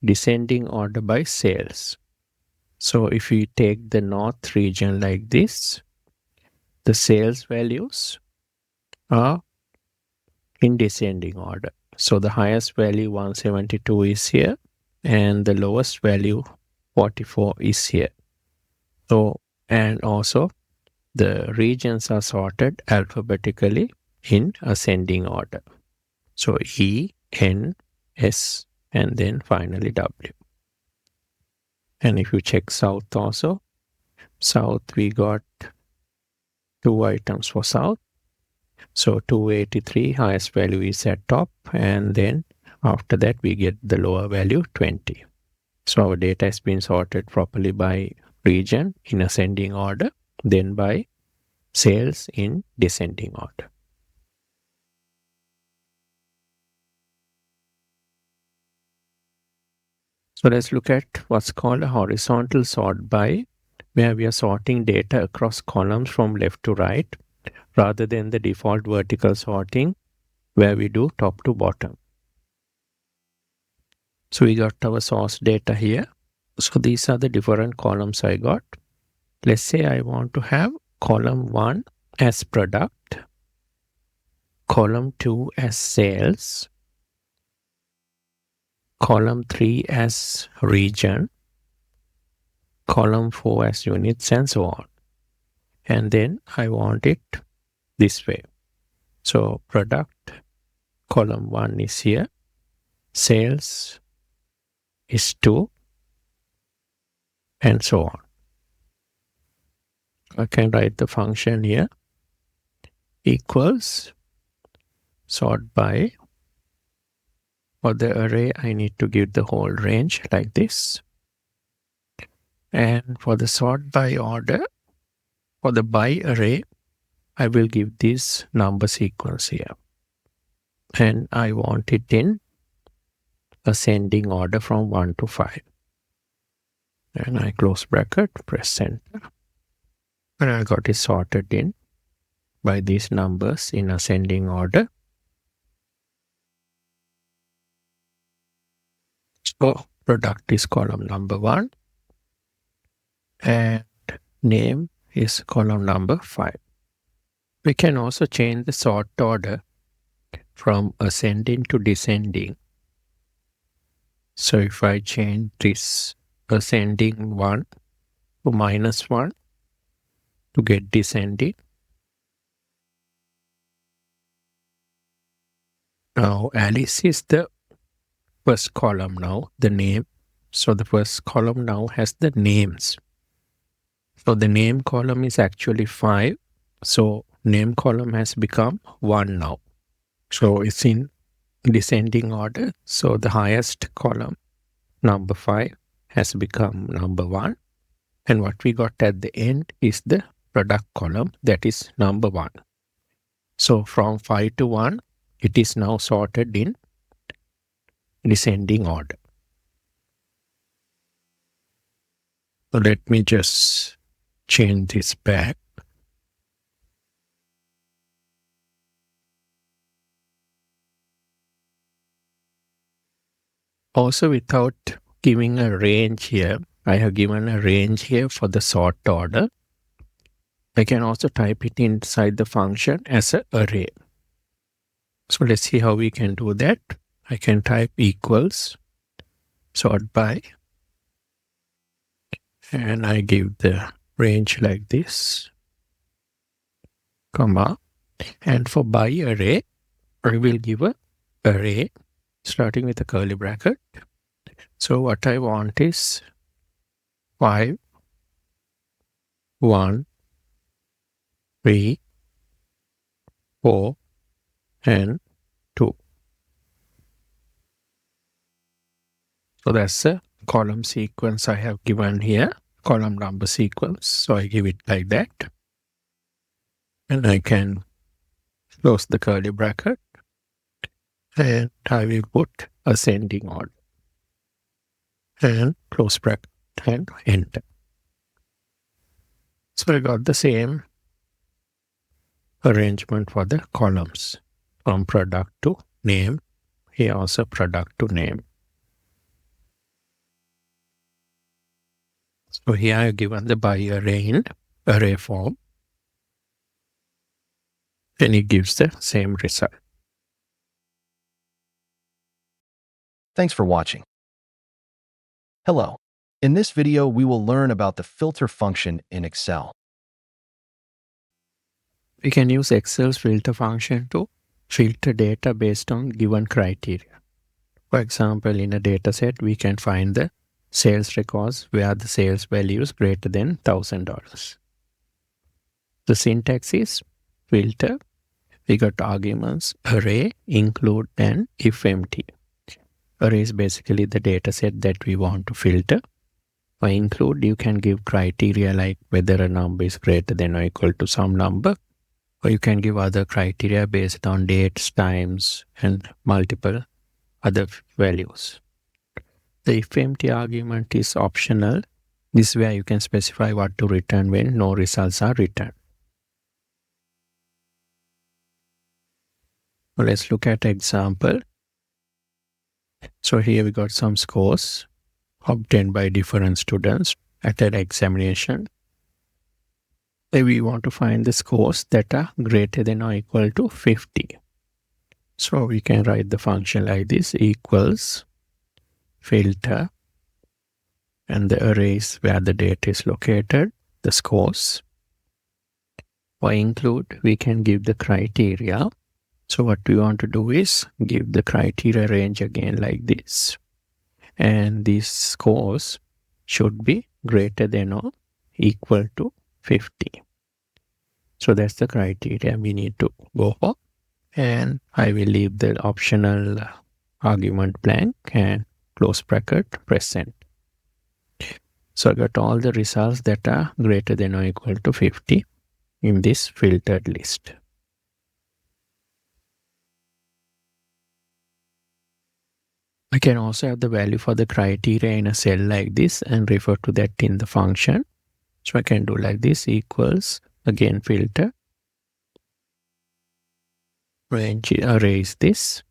descending order by sales. So if we take the north region like this, the sales values are in descending order. So the highest value 172 is here and the lowest value 44 is here. So, and also the regions are sorted alphabetically in ascending order. So E, N, S, and then finally W. And if you check south also, south we got 2 items for south. So 283 highest value is at top, and then after that we get the lower value 20. So our data has been sorted properly by region in ascending order, then by sales in descending order. So let's look at what's called a horizontal sort by, where we are sorting data across columns from left to right rather than the default vertical sorting where we do top to bottom. So we got our source data here. So these are the different columns I got. Let's say I want to have column 1 as product, column 2 as sales, column 3 as region, column 4 as units, and so on. And then I want it this way. So product, column 1 is here, sales is 2, and so on. I can write the function here, equals sort by. For the array, I need to give the whole range like this. And for the sort by order, for the by array, I will give these number sequence here. And I want it in ascending order from 1 to 5. And I close bracket, press enter. And I got it sorted in by these numbers in ascending order. So product is column number 1 and name is column number 5. We can also change the sort order from ascending to descending. So if I change this ascending 1 to -1 to get descending. Now Alice is the first column now, the name, So the first column now has the names. So the name column is actually 5. So name column has become 1 now. So it's in descending order. So the highest column, number 5, has become number 1. And what we got at the end is the product column, that is number 1. So from 5 to 1, it is now sorted in descending order. So let me just change this back. Also, without giving a range here, I have given a range here for the sort order. I can also type it inside the function as an array. So let's see how we can do that. I can type equals sort by, and I give the range like this, comma, and for by array, I will give a array starting with a curly bracket. So what I want is 5, 1, 3, 4, and 2. So that's the column sequence I have given here, column number sequence. So I give it like that. And I can close the curly bracket. And I will put ascending order. And close bracket and enter. So I got the same arrangement for the columns from product to name. Here also product to name. So here I have given the by array in array form. And it gives the same result. Thanks for watching. Hello. In this video, we will learn about the filter function in Excel. We can use Excel's filter function to filter data based on given criteria. For example, in a data set, we can find the sales records where the sales value is greater than $1,000. The syntax is filter. We got arguments array, include, and if empty. Array is basically the data set that we want to filter. For include, you can give criteria like whether a number is greater than or equal to some number, or you can give other criteria based on dates, times, and multiple other values. The if empty argument is optional. This is where you can specify what to return when no results are returned. Now let's look at an example. So here we got some scores obtained by different students at an examination. We want to find the scores that are greater than or equal to 50. So we can write the function like this, equals filter, and the arrays where the data is located, the scores. For include, we can give the criteria. So what we want to do is give the criteria range again like this. And these scores should be greater than or equal to 50. So that's the criteria we need to go for. And I will leave the optional argument blank and close bracket, press enter. So I got all the results that are greater than or equal to 50 in this filtered list. I can also have the value for the criteria in a cell like this and refer to that in the function. So I can do like this, equals, again filter, range array is this,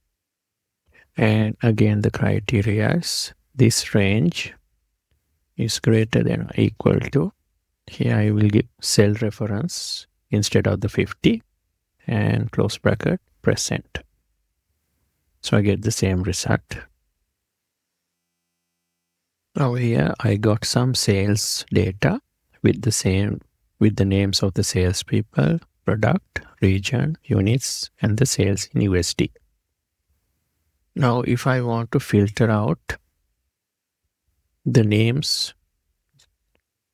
and again the criteria is this range is greater than or equal to, here I will give cell reference instead of the 50 and close bracket, press enter. So I get the same result. Now here I got some sales data with the names of the salespeople, product, region, units, and the sales in USD. Now if I want to filter out the names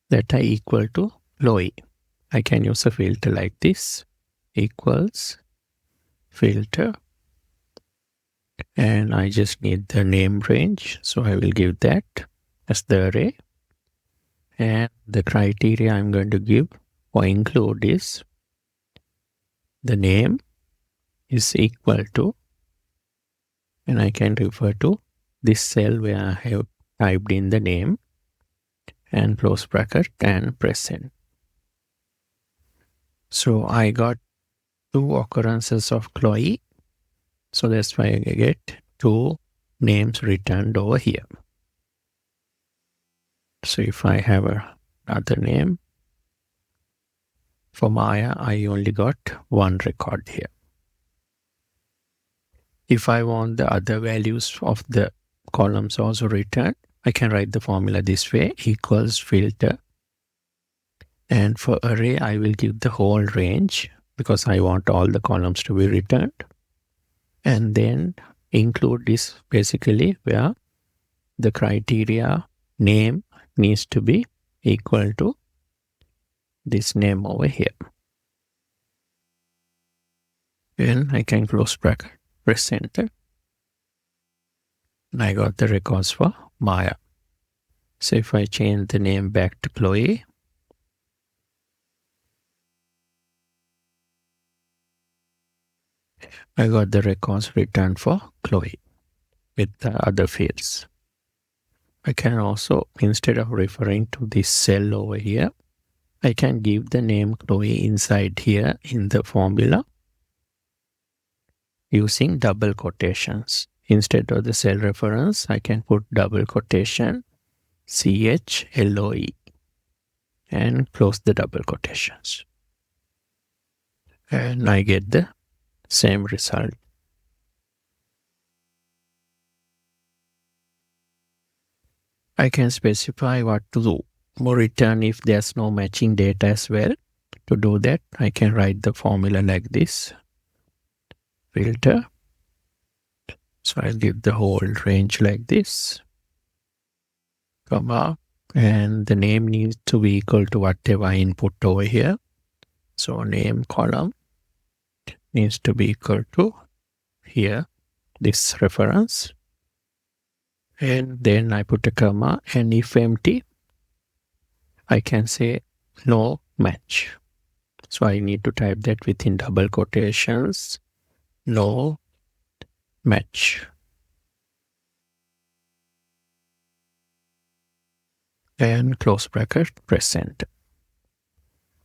that are equal to Chloe. I can use a filter like this, equals filter, and I just need the name range, so I will give that as the array, and the criteria I'm going to give or include is the name is equal to, and I can refer to this cell where I have typed in the name and close bracket and press enter. So I got 2 occurrences of Chloe. So that's why I get 2 names returned over here. So if I have another name for Maya, I only got 1 record here. If I want the other values of the columns also returned, I can write the formula this way, equals filter. And for array, I will give the whole range because I want all the columns to be returned. And then include this basically where the criteria name needs to be equal to this name over here. And I can close bracket, press enter. And I got the records for Maya. So if I change the name back to Chloe, I got the records returned for Chloe with the other fields. I can also, instead of referring to this cell over here, I can give the name Chloe inside here in the formula using double quotations. Instead of the cell reference, I can put double quotation CHLOE and close the double quotations. And I get the same result. I can specify what to do or return if there's no matching data as well. To do that, I can write the formula like this. Filter. So I'll give the whole range like this, comma, and the name needs to be equal to whatever I input over here. So name column needs to be equal to here, this reference. And then I put a comma, and if empty, I can say no match. So I need to type that within double quotations, no match. And close bracket, press enter.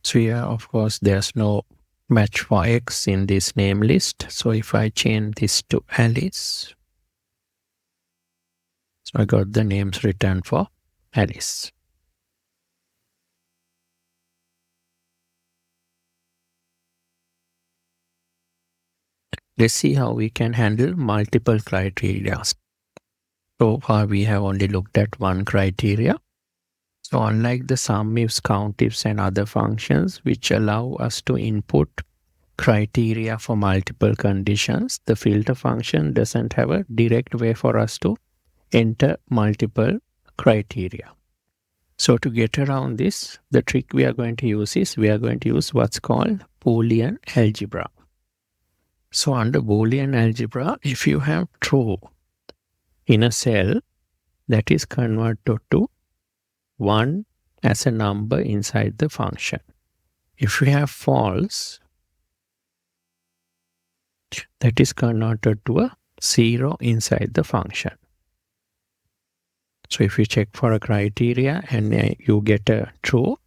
So here, of course, there's no match for X in this name list. So if I change this to Alice, so I got the names returned for Alice. Let's see how we can handle multiple criteria. So far, we have only looked at one criteria. So unlike the SUMIFS, COUNTIFS, and other functions which allow us to input criteria for multiple conditions, the filter function doesn't have a direct way for us to enter multiple criteria. So to get around this, the trick we are going to use is we are going to use what's called Boolean algebra. So under Boolean algebra, if you have true in a cell, that is converted to 1 as a number inside the function. If we have false, that is converted to a 0 inside the function. So if you check for a criteria and you get a true,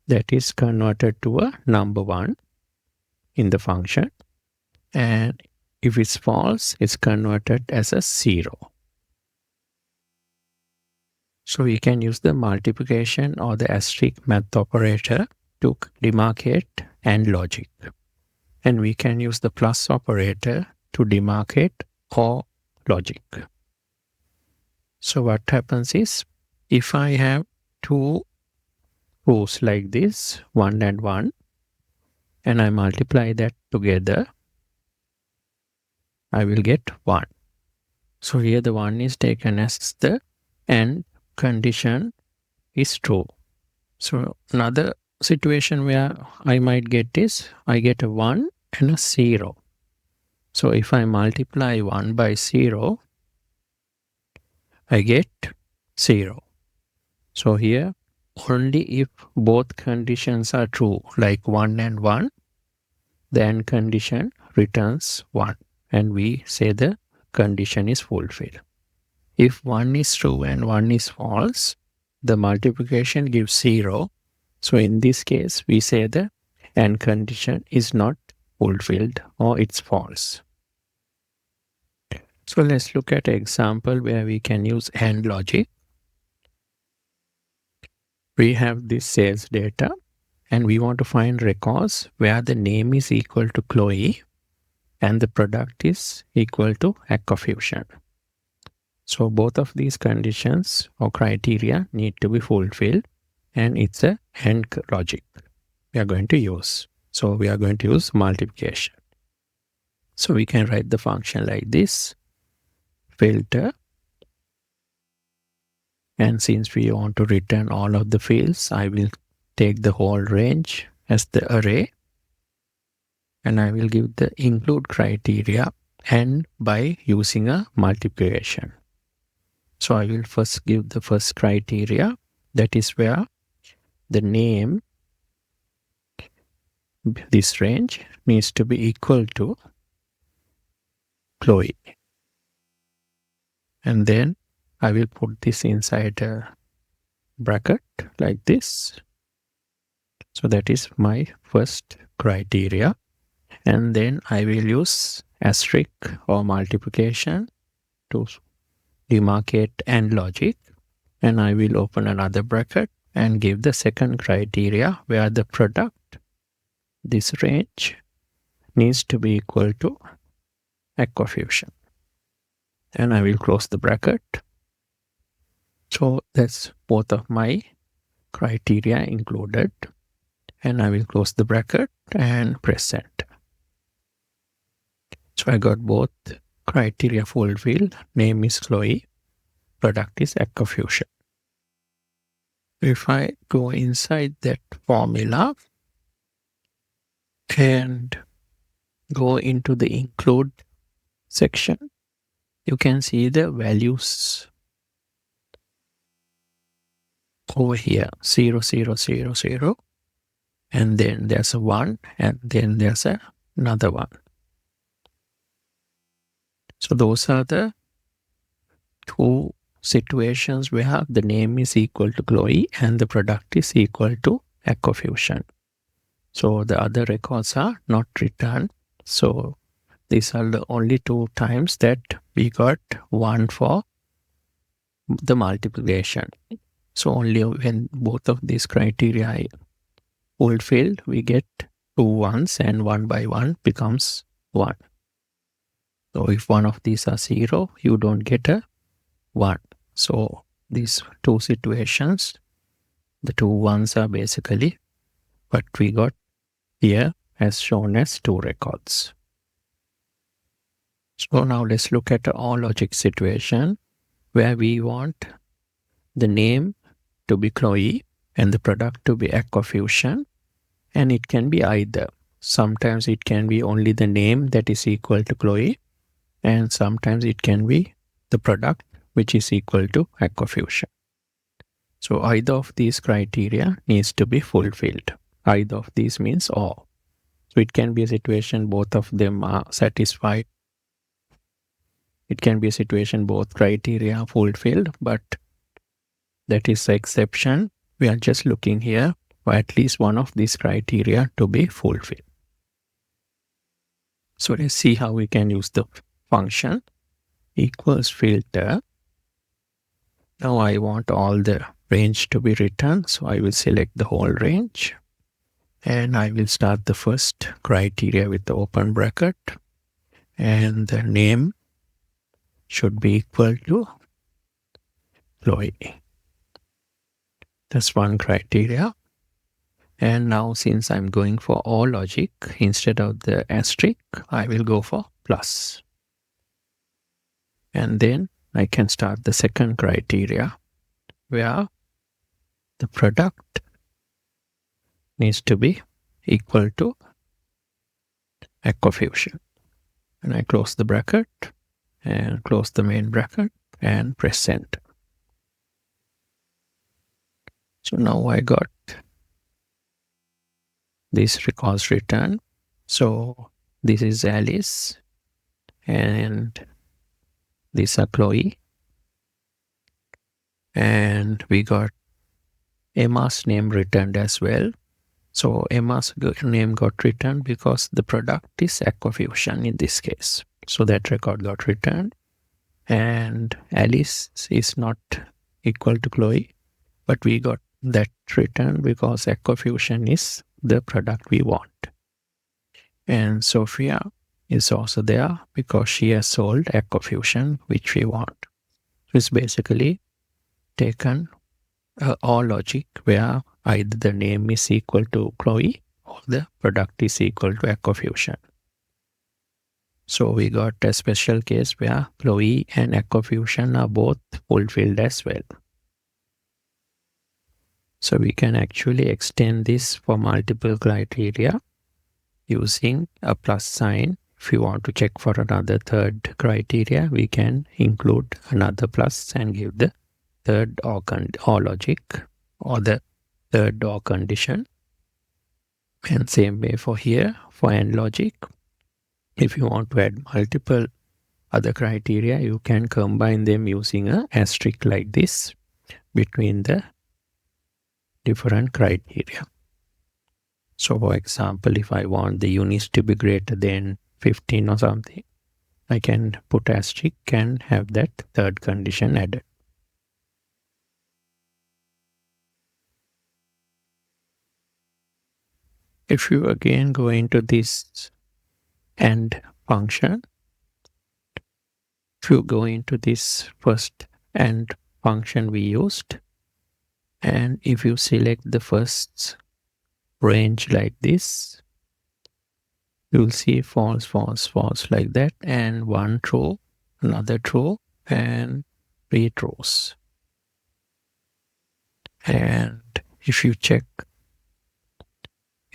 that is converted to a number 1 in the function. And if it's false, it's converted as a 0. So we can use the multiplication or the asterisk math operator to demarcate AND logic. And we can use the plus operator to demarcate OR logic. So what happens is, if I have 2 rows like this, 1 and 1, and I multiply that together, I will get 1. So here the 1 is taken as the AND condition is true. So another situation where I might get is I get a 1 and a 0. So if I multiply 1 by 0, I get 0. So here only if both conditions are true, like 1 and 1, the AND condition returns 1 and we say the condition is fulfilled. If 1 is true and 1 is false, the multiplication gives 0. So in this case, we say the AND condition is not fulfilled or it's false. So let's look at an example where we can use AND logic. We have this sales data and we want to find records where the name is equal to Chloe and the product is equal to AGGREGATE. So both of these conditions or criteria need to be fulfilled, and it's a AND logic we are going to use. So we are going to use multiplication. So we can write the function like this, filter, and since we want to return all of the fields, I will take the whole range as the array, and I will give the include criteria and by using a multiplication. So I will first give the first criteria, that is where the name, this range, needs to be equal to Chloe. And then I will put this inside a bracket like this. So that is my first criteria. And then I will use asterisk or multiplication to demarcate AND logic, and I will open another bracket and give the second criteria where the product, this range, needs to be equal to AGGREGATE, and I will close the bracket. So that's both of my criteria included, and I will close the bracket and press enter. So I got both criteria fulfilled. Name is Chloe, product is AGGREGATE. If I go inside that formula and go into the include section, you can see the values over here, 0, 0, 0, 0, and then there's a 1, and then there's another 1. So those are the two situations where the name is equal to Chloe and the product is equal to AGGREGATE. So the other records are not returned. So these are the only two times that we got 1 for the multiplication. So only when both of these criteria are fulfilled, we get 2 1s, and 1 by 1 becomes 1. So if one of these are 0, you don't get a 1. So these two situations, the 2 1s are basically what we got here as shown as 2 records. So now let's look at all logic situation where we want the name to be Chloe and the product to be AGGREGATE, and it can be either. Sometimes it can be only the name that is equal to Chloe, and sometimes it can be the product which is equal to AGGREGATE. So either of these criteria needs to be fulfilled. Either of these means all. So it can be a situation both of them are satisfied. It can be a situation both criteria are fulfilled, but that is the exception. We are just looking here for at least one of these criteria to be fulfilled. So let's see how we can use the function equals filter. Now I want all the range to be returned, so I will select the whole range and I will start the first criteria with the open bracket, and the name should be equal to Chloe. That's one criteria. And now since I'm going for all logic, instead of the asterisk, I will go for plus. And then I can start the second criteria where the product needs to be equal to AGGREGATE. And I close the bracket and close the main bracket and press enter. So now I got this records return. So this is Alice and these are Chloe. And we got Emma's name returned as well. So Emma's name got returned because the product is AGGREGATE in this case. So that record got returned. And Alice is not equal to Chloe, but we got that returned because AGGREGATE is the product we want. And Sophia is also there because she has sold AGGREGATE, which we want. So it's basically taken or logic where either the name is equal to Chloe or the product is equal to AGGREGATE. So we got a special case where Chloe and AGGREGATE are both fulfilled as well. So we can actually extend this for multiple criteria using a plus sign. If you want to check for another third criteria, we can include another plus and give the third or logic or the third or condition. And same way for here, for AND logic. If you want to add multiple other criteria, you can combine them using an asterisk like this between the different criteria. So for example, if I want the units to be greater than 15 or something, I can put asterisk and have that third condition added. If you again go into this AND function, if you go into this first AND function we used, and if you select the first range like this, you'll see false, false, false like that, and one true, another true, and 3 trues. And if you check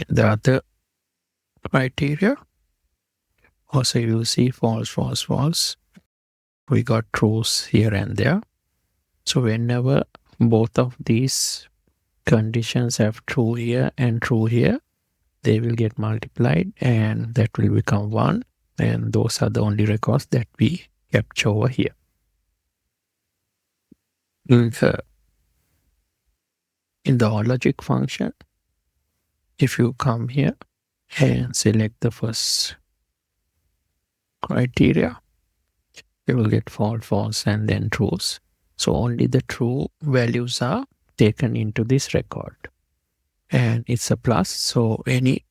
the other criteria, also you'll see false, false, false. We got trues here and there. So whenever both of these conditions have true here and true here, they will get multiplied and that will become 1. And those are the only records that we capture over here. In the OR logic function, if you come here and select the first criteria, you will get false, false, and then trues. So only the true values are taken into this record. And it's a plus, so any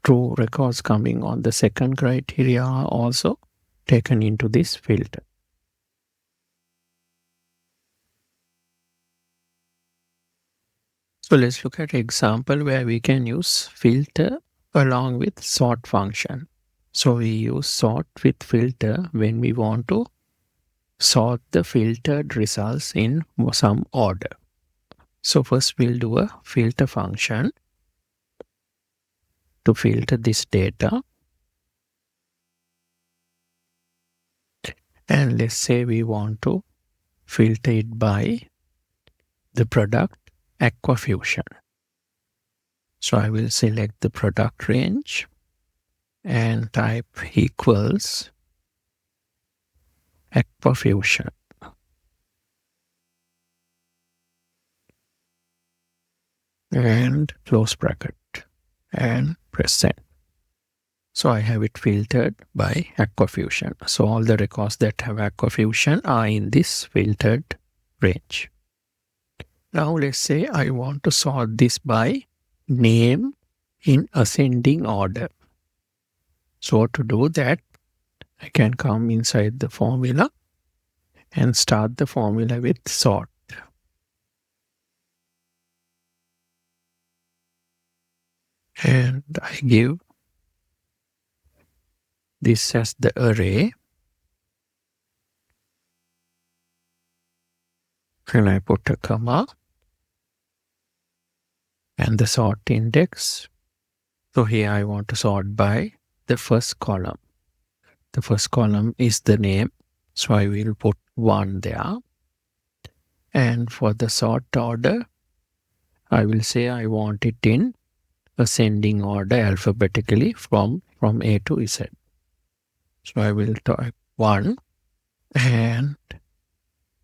true records coming on the second criteria are also taken into this filter. So let's look at an example where we can use filter along with sort function. So we use sort with filter when we want to sort the filtered results in some order. So first we'll do a filter function to filter this data. And let's say we want to filter it by the product AGGREGATE. So I will select the product range and type equals AGGREGATE. And close bracket and press send. So I have it filtered by AGGREGATE. So all the records that have AGGREGATE are in this filtered range. Now let's say I want to sort this by name in ascending order. So to do that, I can come inside the formula and start the formula with sort. And I give this as the array. and I put a comma and the sort index. So here I want to sort by the first column. The first column is the name, so I will put 1 there. And for the sort order, I will say I want it in ascending order alphabetically from A to Z. So I will type 1 and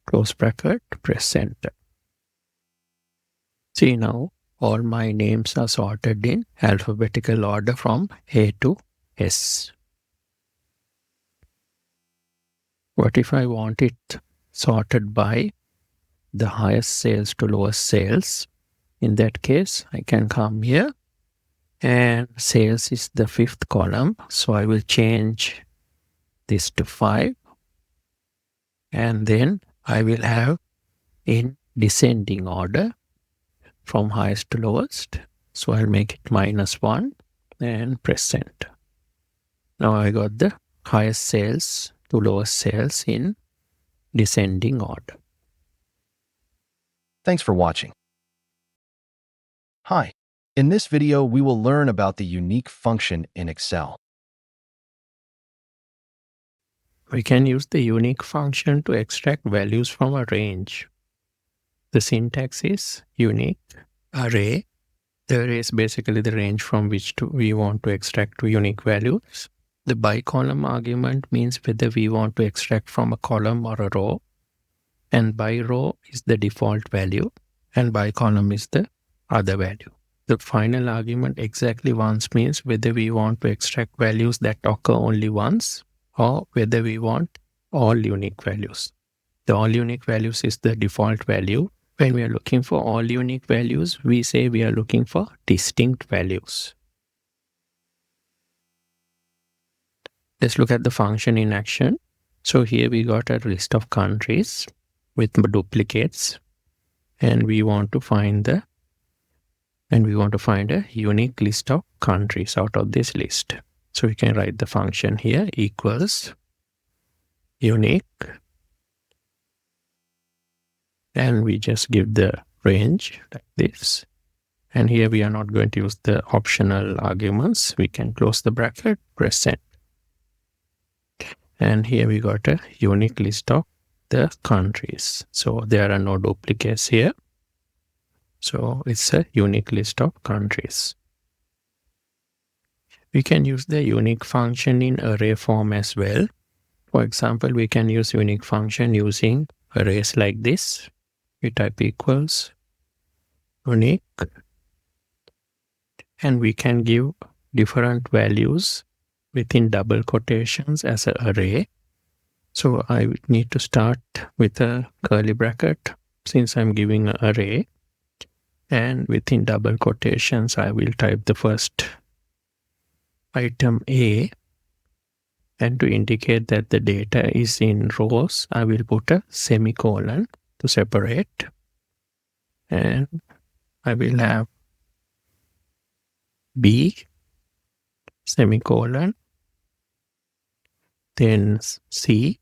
close bracket, press enter. See now, all my names are sorted in alphabetical order from A to S. What if I want it sorted by the highest sales to lowest sales? In that case, I can come here and sales is the 5th column. So I will change this to 5. And then I will have in descending order from highest to lowest. So I'll make it -1 and press enter. Now I got the highest sales to lowest sales in descending order. Thanks for watching. Hi. In this video, we will learn about the unique function in Excel. We can use the unique function to extract values from a range. The syntax is unique array. The array is basically the range from which we want to extract two unique values. The by-column argument means whether we want to extract from a column or a row. And by row is the default value, and by column is the other value. The final argument exactly once means whether we want to extract values that occur only once or whether we want all unique values. The all unique values is the default value. When we are looking for all unique values, we say we are looking for distinct values. Let's look at the function in action. So here we got a list of countries with duplicates, and we want to find a unique list of countries out of this list. So we can write the function here equals unique, and we just give the range like this. And here we are not going to use the optional arguments. We can close the bracket, press enter. And here we got a unique list of the countries. So there are no duplicates here. So it's a unique list of countries. We can use the unique function in array form as well. For example, we can use unique function using arrays like this. We type equals unique, and we can give different values within double quotations as an array. So I need to start with a curly bracket since I'm giving an array, and within double quotations I will type the first item A, and to indicate that the data is in rows I will put a semicolon to separate, and I will have B semicolon, then C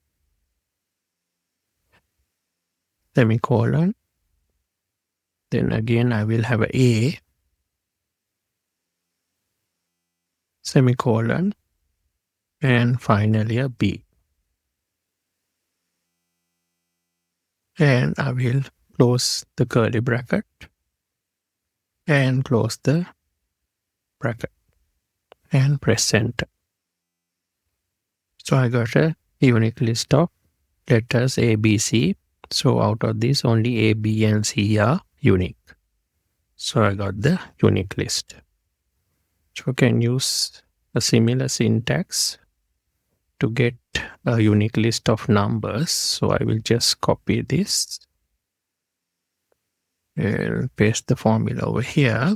semicolon, then again I will have A semicolon, and finally a B. And I will close the curly bracket and close the bracket and press enter. So I got a unique list of letters A, B, C. So out of this only A, B, and C are unique. So I got the unique list. So I can use a similar syntax to get a unique list of numbers. So I will just copy this and paste the formula over here.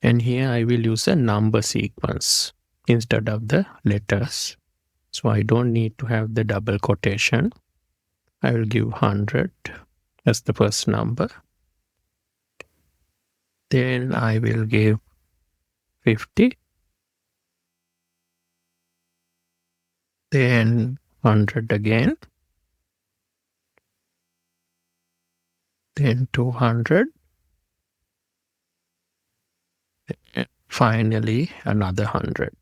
And here I will use a number sequence instead of the letters. So I don't need to have the double quotation. I will give 100 as the first number. Then I will give 50. Then 100 again. then 200, and finally another 100.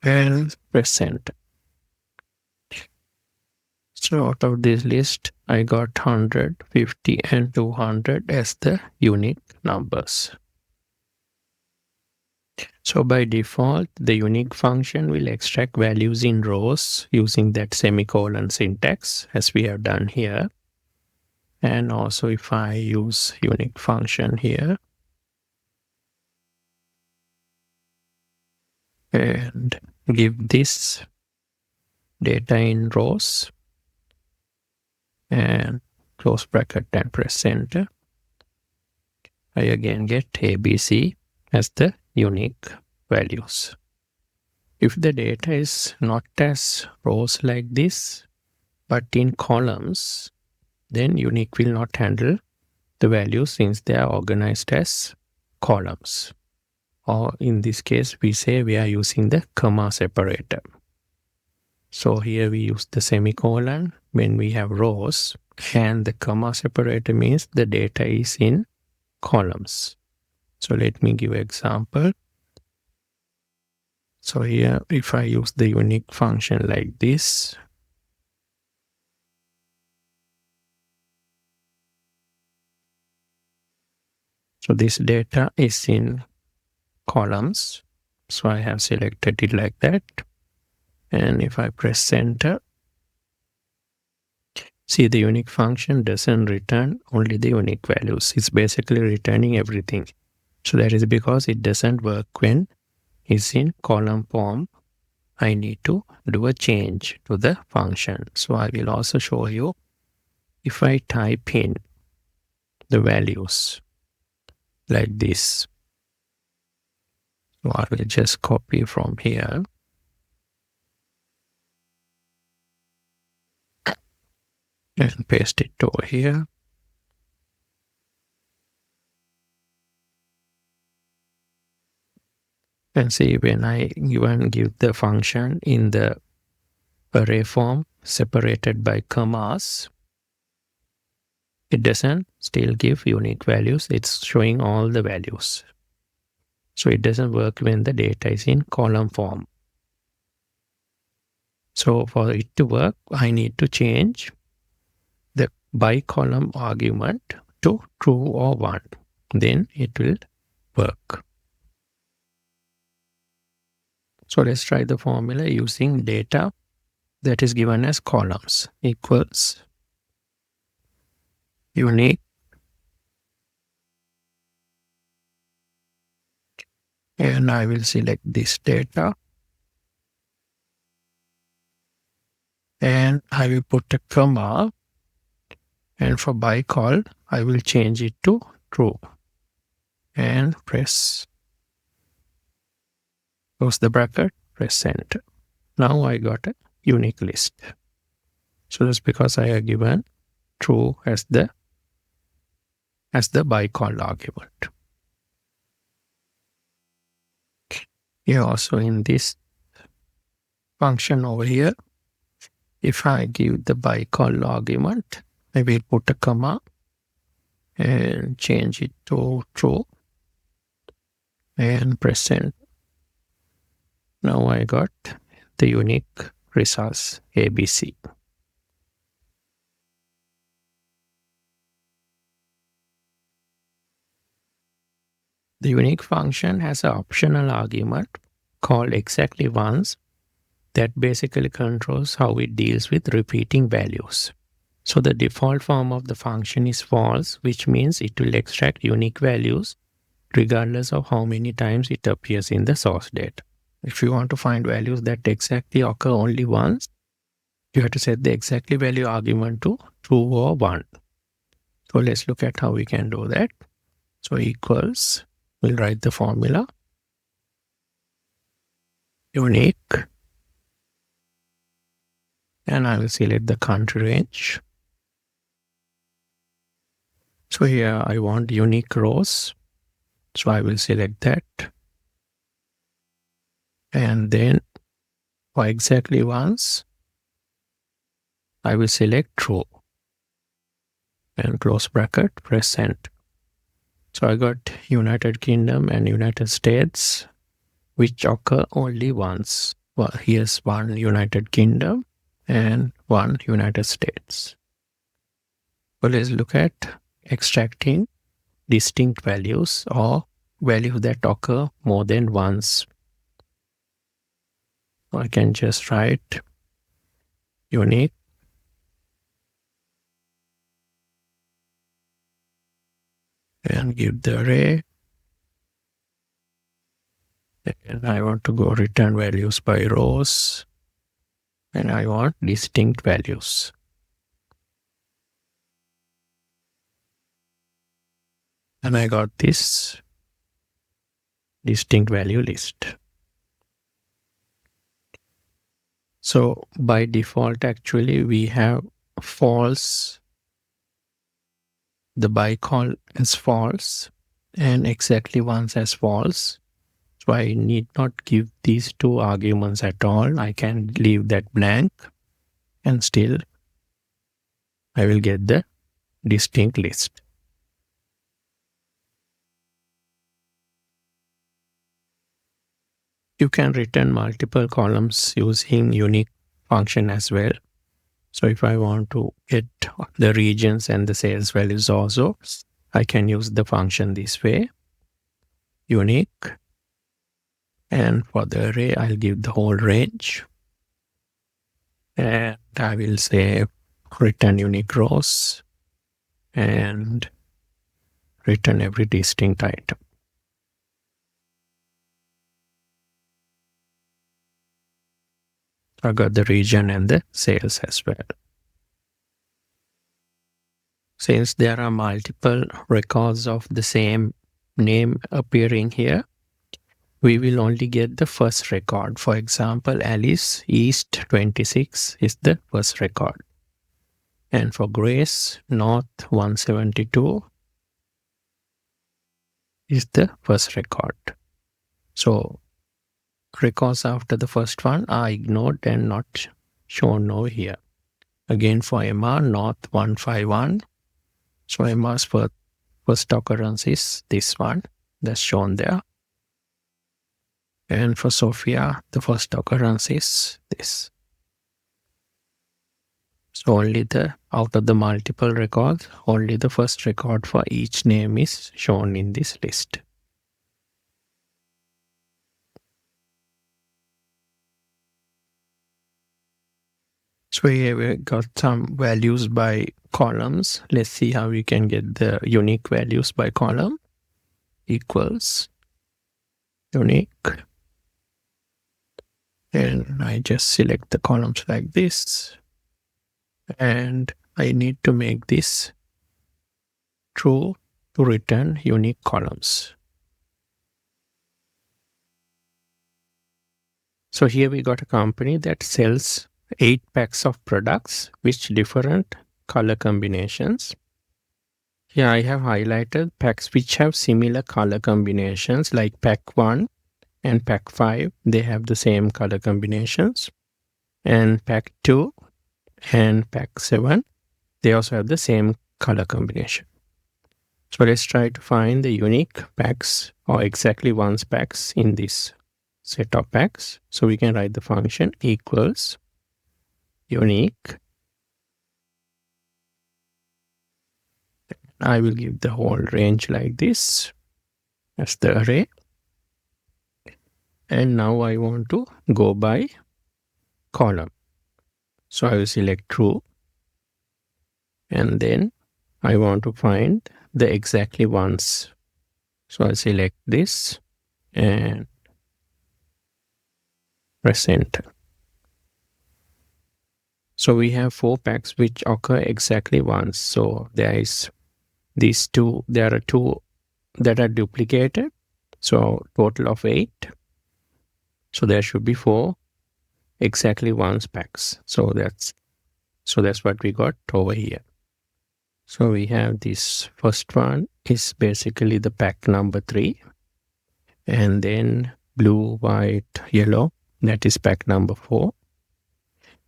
And press enter. So out of this list, I got 100, 50, and 200 as the unique numbers. So by default, the unique function will extract values in rows using that semicolon syntax as we have done here. And also if I use unique function here and give this data in rows and close bracket and press enter, I again get ABC as the unique values. If the data is not as rows like this, but in columns, then unique will not handle the values since they are organized as columns. Or in this case, we say we are using the comma separator. So here we use the semicolon when we have rows, and the comma separator means the data is in columns. So let me give an example. So here, if I use the unique function like this, so this data is in columns. So I have selected it like that. And if I press enter, see the unique function doesn't return only the unique values. It's basically returning everything. So that is because it doesn't work when it's in column form. I need to do a change to the function. So I will also show you if I type in the values like this. So I will just copy from here. And paste it over here. And see when I even give the function in the array form separated by commas, it doesn't still give unique values. It's showing all the values. So it doesn't work when the data is in column form. So for it to work, I need to change the by column argument to true or 1. Then it will work. So let's try the formula using data that is given as columns equals unique and I will select this data and I will put a comma, and for by call I will change it to true and press close the bracket, press enter. Now I got a unique list. So that's because I have given true as the by call argument. Here also in this function over here, if I give the by call argument, I will put a comma and change it to true and press enter. Now I got the unique results ABC. The unique function has an optional argument called exactly once that basically controls how it deals with repeating values. So the default form of the function is false, which means it will extract unique values regardless of how many times it appears in the source data. If you want to find values that exactly occur only once, you have to set the exactly value argument to true or 1. So let's look at how we can do that. So equals, we'll write the formula, unique, and I will select the country range. So here I want unique rows, so I will select that. And then for exactly once, I will select true and close bracket, press enter. So I got United Kingdom and United States, which occur only once. Well, here's one United Kingdom and one United States. Well, let's look at extracting distinct values or values that occur more than once. I can just write unique and give the array. And I want to go return values by rows. And I want distinct values. And I got this distinct value list. So by default, actually, we have false. The by call is false and exactly once as false. So I need not give these two arguments at all. I can leave that blank and still I will get the distinct list. You can return multiple columns using unique function as well. So if I want to get the regions and the sales values also, I can use the function this way, unique. And for the array, I'll give the whole range. And I will say return unique rows and return every distinct item. I got the region and the sales as well. Since there are multiple records of the same name appearing here, we will only get the first record. For example, Alice East 26 is the first record. And for Grace, North 172 is the first record. So records after the first one are ignored and not shown over here. Again for MR, North 151. So MR's first occurrence is this one that's shown there. And for Sophia, the first occurrence is this. So only out of the multiple records, only the first record for each name is shown in this list. So here we got some values by columns. Let's see how we can get the unique values by column. Equals unique. And I just select the columns like this. And I need to make this true to return unique columns. So here we got a company that sells 8 packs of products with different color combinations. Here I have highlighted packs which have similar color combinations like pack 1 and pack 5. They have the same color combinations. And pack 2 and pack 7, they also have the same color combination. So let's try to find the unique packs or exactly once packs in this set of packs. So we can write the function equals unique. I will give the whole range like this as the array. And now I want to go by column. So I will select true. And then I want to find the exactly once. So I'll select this and press enter. So we have 4 packs which occur exactly once. So there is these two, there are 2 that are duplicated. So total of 8. So there should be 4 exactly once packs. So that's what we got over here. So we have this first one is basically the pack number 3. And then blue, white, yellow, that is pack number 4.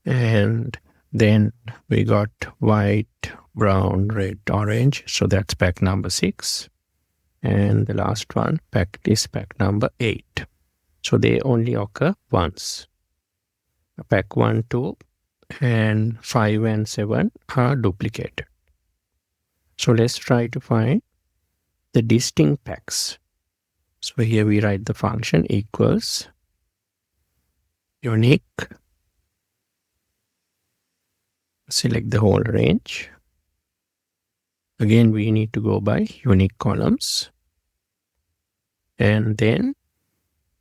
And Then we got white, brown, red, orange. So that's pack number 6. And the last one is pack number 8. So they only occur once. Pack 1, 2, and 5 and 7 are duplicated. So let's try to find the distinct packs. So here we write the function equals unique. Select the whole range. Again, we need to go by unique columns. And then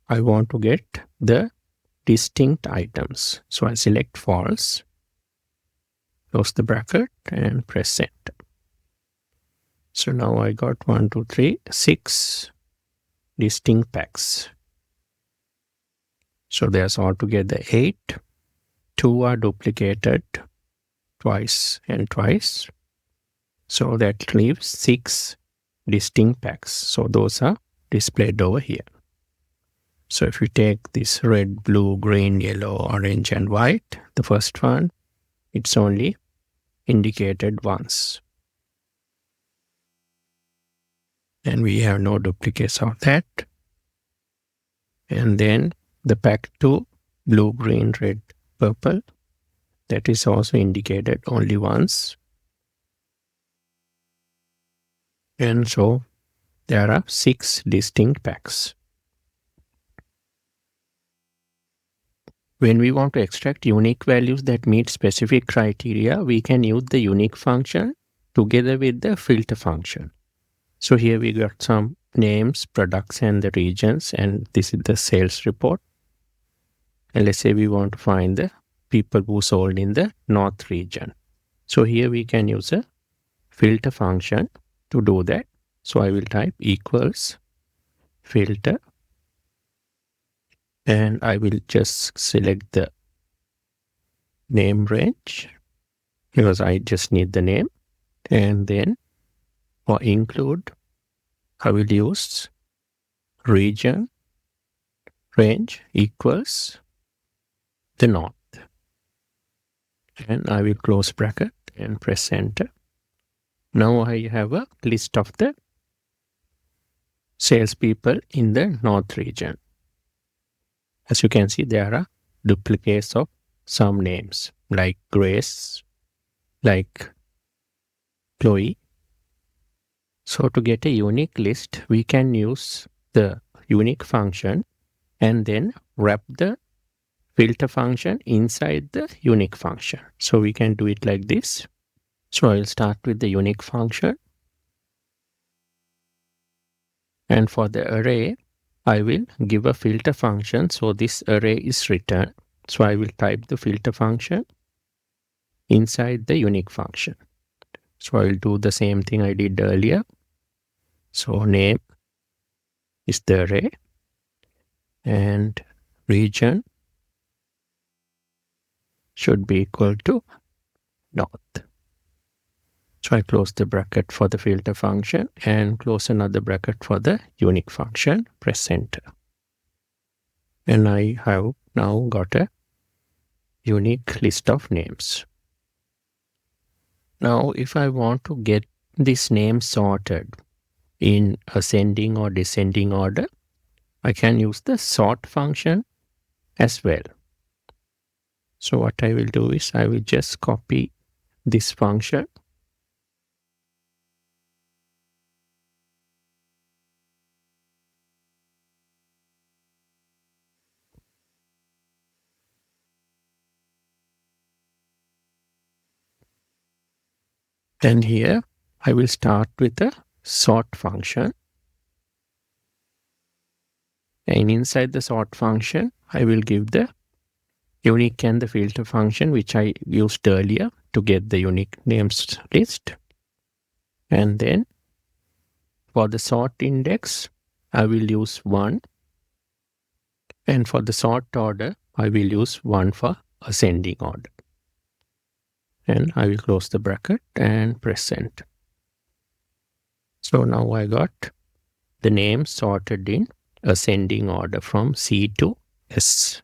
I want to get the distinct items. So I select false, close the bracket and press enter. So now I got 1, 2, 3, 6 distinct packs. So there's altogether 8. 2 are duplicated twice and twice. So that leaves 6 distinct packs. So those are displayed over here. So if you take this red, blue, green, yellow, orange, and white, the first one, it's only indicated once. And we have no duplicates of that. And then the pack 2, blue, green, red, purple, that is also indicated only once. And so there are 6 distinct packs. When we want to extract unique values that meet specific criteria, we can use the unique function together with the filter function. So here we got some names, products, and the regions, and this is the sales report. And let's say we want to find the people who sold in the north region. So here we can use a filter function to do that. So I will type equals filter, and I will just select the name range because I just need the name. And then for include, I will use region range equals the north. And I will close bracket and press enter. Now I have a list of the salespeople in the north region. As you can see, there are duplicates of some names like Grace, like Chloe. So to get a unique list, we can use the unique function and then wrap the filter function inside the unique function. So we can do it like this. So I will start with the unique function. And for the array, I will give a filter function. So this array is returned. So I will type the filter function inside the unique function. So I will do the same thing I did earlier. So name is the array and region should be equal to north. So I close the bracket for the filter function and close another bracket for the unique function, press enter. And I have now got a unique list of names. Now if I want to get this name sorted in ascending or descending order, I can use the sort function as well. So what I will do is I will just copy this function and here I will start with the sort function. And inside the sort function, I will give the unique and the filter function, which I used earlier to get the unique names list. And then for the sort index, I will use 1. And for the sort order, I will use 1 for ascending order. And I will close the bracket and press enter. So now I got the name sorted in ascending order from C to S.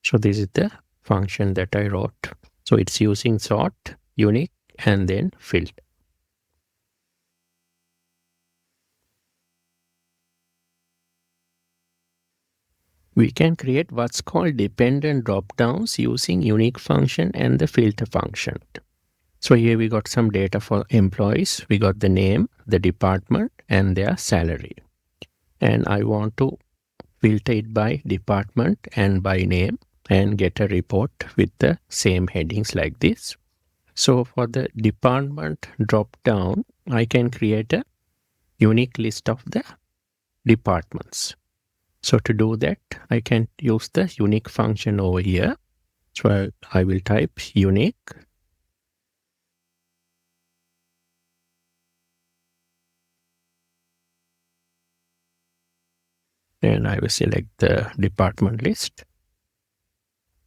So this is the function that I wrote. So it's using sort, unique, and then filter. We can create what's called dependent drop-downs using unique function and the filter function. So here we got some data for employees. We got the name, the department, and their salary. And I want to filter it by department and by name and get a report with the same headings like this. So for the department drop-down, I can create a unique list of the departments. So to do that, I can use the unique function over here. So I will type unique. And I will select the department list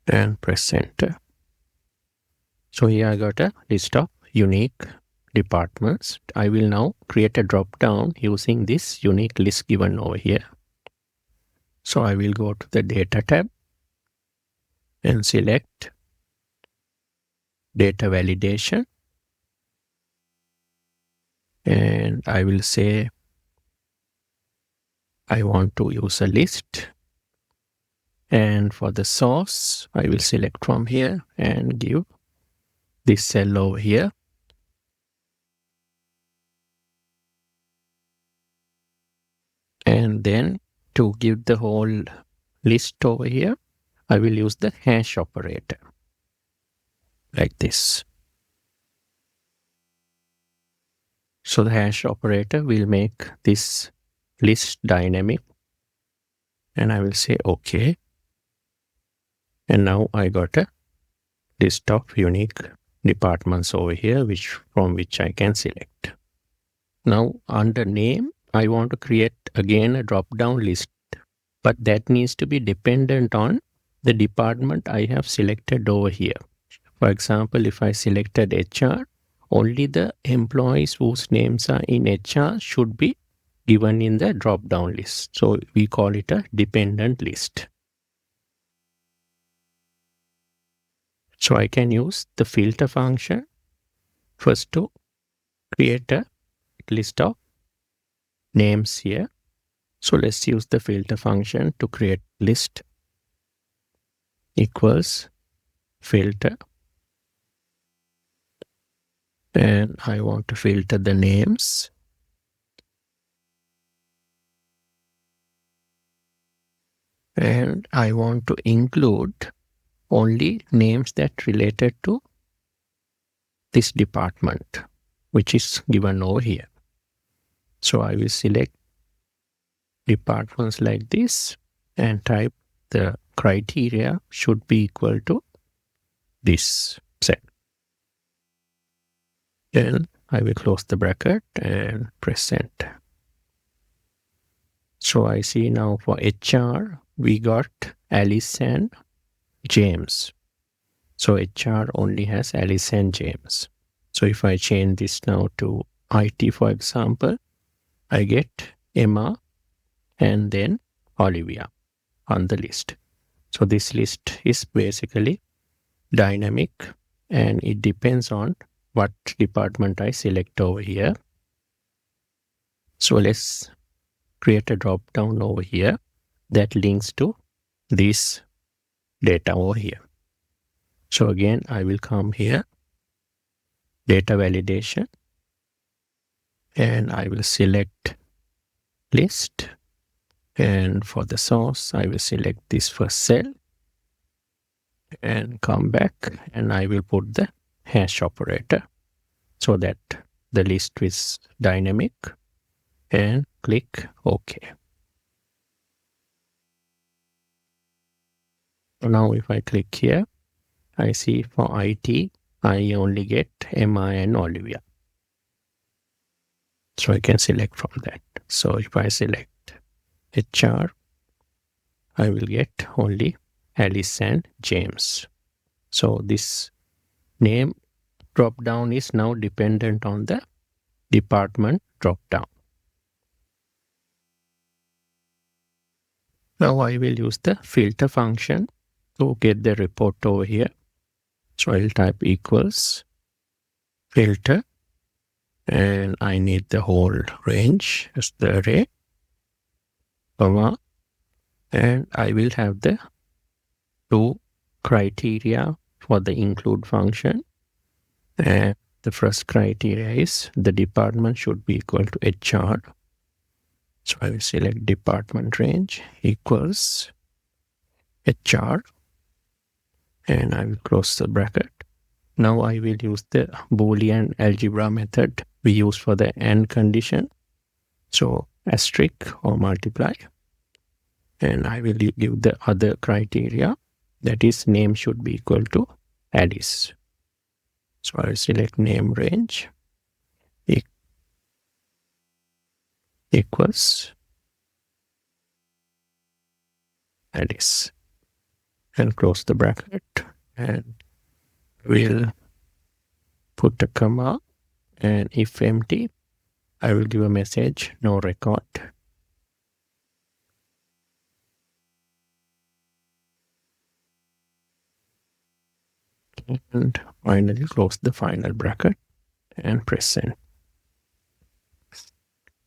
and press enter. So here I got a list of unique departments. I will now create a drop down using this unique list given over here. So I will go to the data tab and select data validation. And I will say I want to use a list. And for the source, I will select from here and give this cell over here. And then to give the whole list over here, I will use the hash operator like this. So the hash operator will make this list dynamic. And I will say OK. And now I got a list of unique departments over here, from which I can select. Now under name, I want to create again a drop-down list, but that needs to be dependent on the department I have selected over here. For example, if I selected HR, only the employees whose names are in HR should be given in the drop-down list. So we call it a dependent list. So I can use the filter function first to create a list of names here. So let's use the filter function to create list equals filter. And I want to filter the names. And I want to include only names that related to this department, which is given over here. So I will select departments like this and type the criteria should be equal to this set. Then I will close the bracket and press enter. So I see now for HR, we got Alice and James. So HR only has Alice and James. So if I change this now to IT, for example, I get Emma and then Olivia on the list. So this list is basically dynamic and it depends on what department I select over here. So let's create a drop down over here that links to this data over here. So again, I will come here, data validation, and I will select list. And for the source, I will select this first cell and come back and I will put the hash operator so that the list is dynamic and click OK. So now if I click here, I see for IT, I only get Emma and Olivia. So I can select from that. So if I select HR, I will get only Alice and James. So this name drop down is now dependent on the department drop down. Now I will use the filter function to get the report over here. So I'll type equals filter, and I need the whole range as the array, comma, and I will have the two criteria for the include function. And the first criteria is the department should be equal to HR. So I will select department range equals HR, and I will close the bracket. Now I will use the Boolean algebra method we use for the AND condition. So asterisk or multiply. And I will give the other criteria, that is name should be equal to Alice. So I will select name range equals Alice, and close the bracket, and we'll put a comma, and if empty, I will give a message no record. And finally close the final bracket and press send.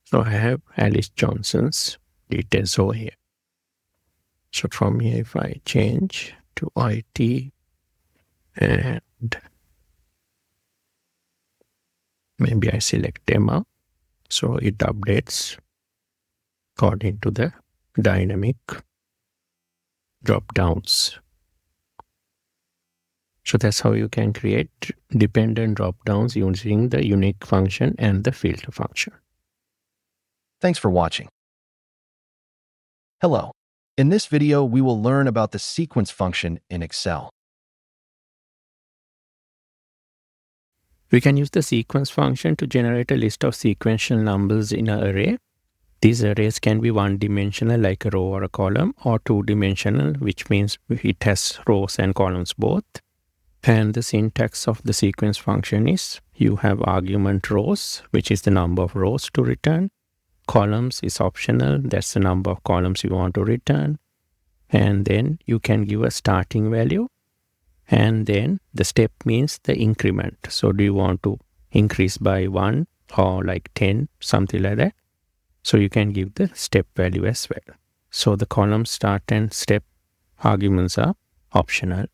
So I have Alice Johnson's details over here. So from here, if I change to IT and maybe I select Emma, so it updates according to the dynamic drop downs. So that's how you can create dependent drop downs using the unique function and the filter function. Thanks for watching. Hello. In this video, we will learn about the sequence function in Excel. We can use the sequence function to generate a list of sequential numbers in an array. These arrays can be one-dimensional like a row or a column, or two-dimensional, which means it has rows and columns both. And the syntax of the sequence function is you have argument rows, which is the number of rows to return. Columns is optional, that's the number of columns you want to return. And then you can give a starting value. And then the step means the increment. So do you want to increase by 1 or like 10, something like that? So you can give the step value as well. So the column start and step arguments are optional.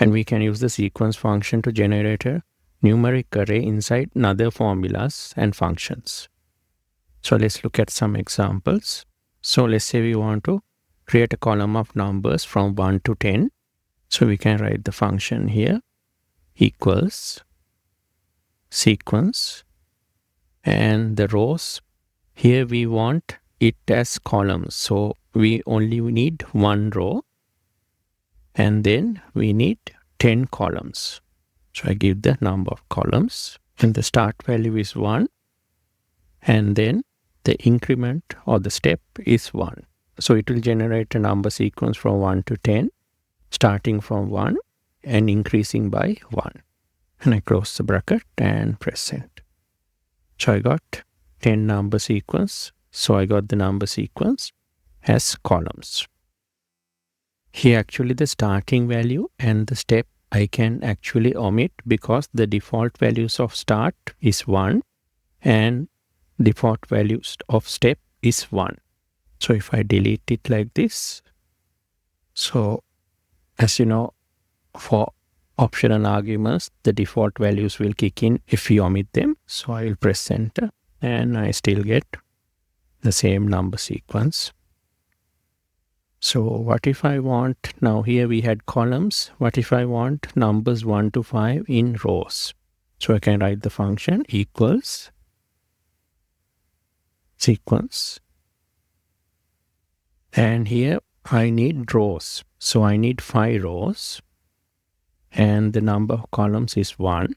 And we can use the sequence function to generate a numeric array inside other formulas and functions. So let's look at some examples. So let's say we want to create a column of numbers from 1 to 10. So we can write the function here equals sequence, and the rows here we want it as columns. So we only need one row, and then we need 10 columns. So I give the number of columns, and the start value is 1, and then the increment or the step is 1. So it will generate a number sequence from 1 to 10, starting from 1 and increasing by 1. And I close the bracket and press send. So I got 10 number sequence. So I got the number sequence as columns. Here actually the starting value and the step I can actually omit, because the default values of start is 1 and default values of step is 1. So if I delete it like this, so as you know, for optional arguments, the default values will kick in if you omit them. So I will press enter and I still get the same number sequence. So what if I want, now here we had columns, what if I want numbers 1 to 5 in rows? So I can write the function equals sequence, and here I need rows. So I need 5 rows, and the number of columns is 1,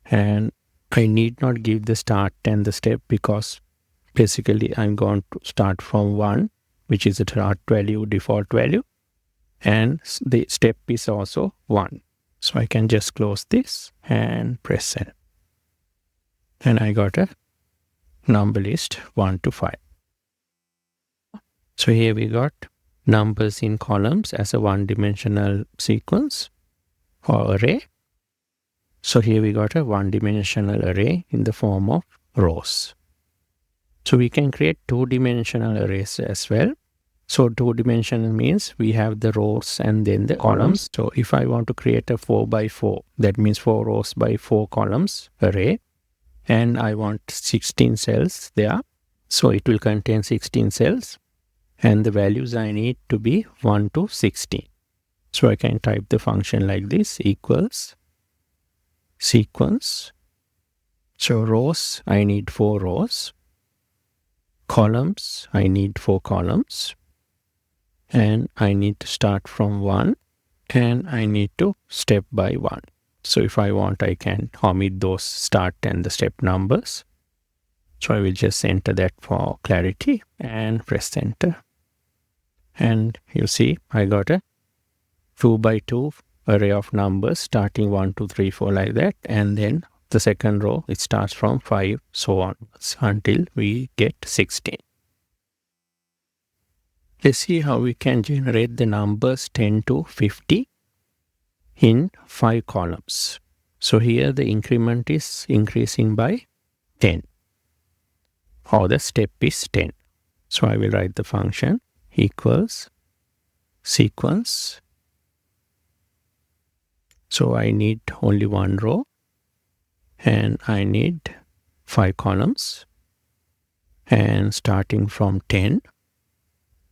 and I need not give the start and the step, because basically I'm going to start from 1, which is the start value, default value, and the step is also 1. So I can just close this and press send. And I got a number list 1 to 5. So here we got numbers in columns as a one-dimensional sequence or array. So here we got a one-dimensional array in the form of rows. So we can create two-dimensional arrays as well. So two-dimensional means we have the rows and then the columns. So if I want to create a 4 by 4, that means 4 rows by 4 columns array, and I want 16 cells there. So it will contain 16 cells, and the values I need to be 1 to 16. So I can type the function like this, equals sequence. So rows, I need 4 rows. Columns, I need 4 columns. And I need to start from 1, and I need to step by 1. So if I want, I can omit those start and the step numbers. So I will just enter that for clarity and press enter. And you see, I got a 2 by 2 array of numbers starting 1, 2, 3, 4 like that. And then the second row, it starts from 5, so on until we get 16. Let's see how we can generate the numbers 10 to 50 in 5 columns. So here the increment is increasing by 10, or the step is 10. So I will write the function equals sequence. So I need only 1 row, and I need 5 columns, and starting from 10.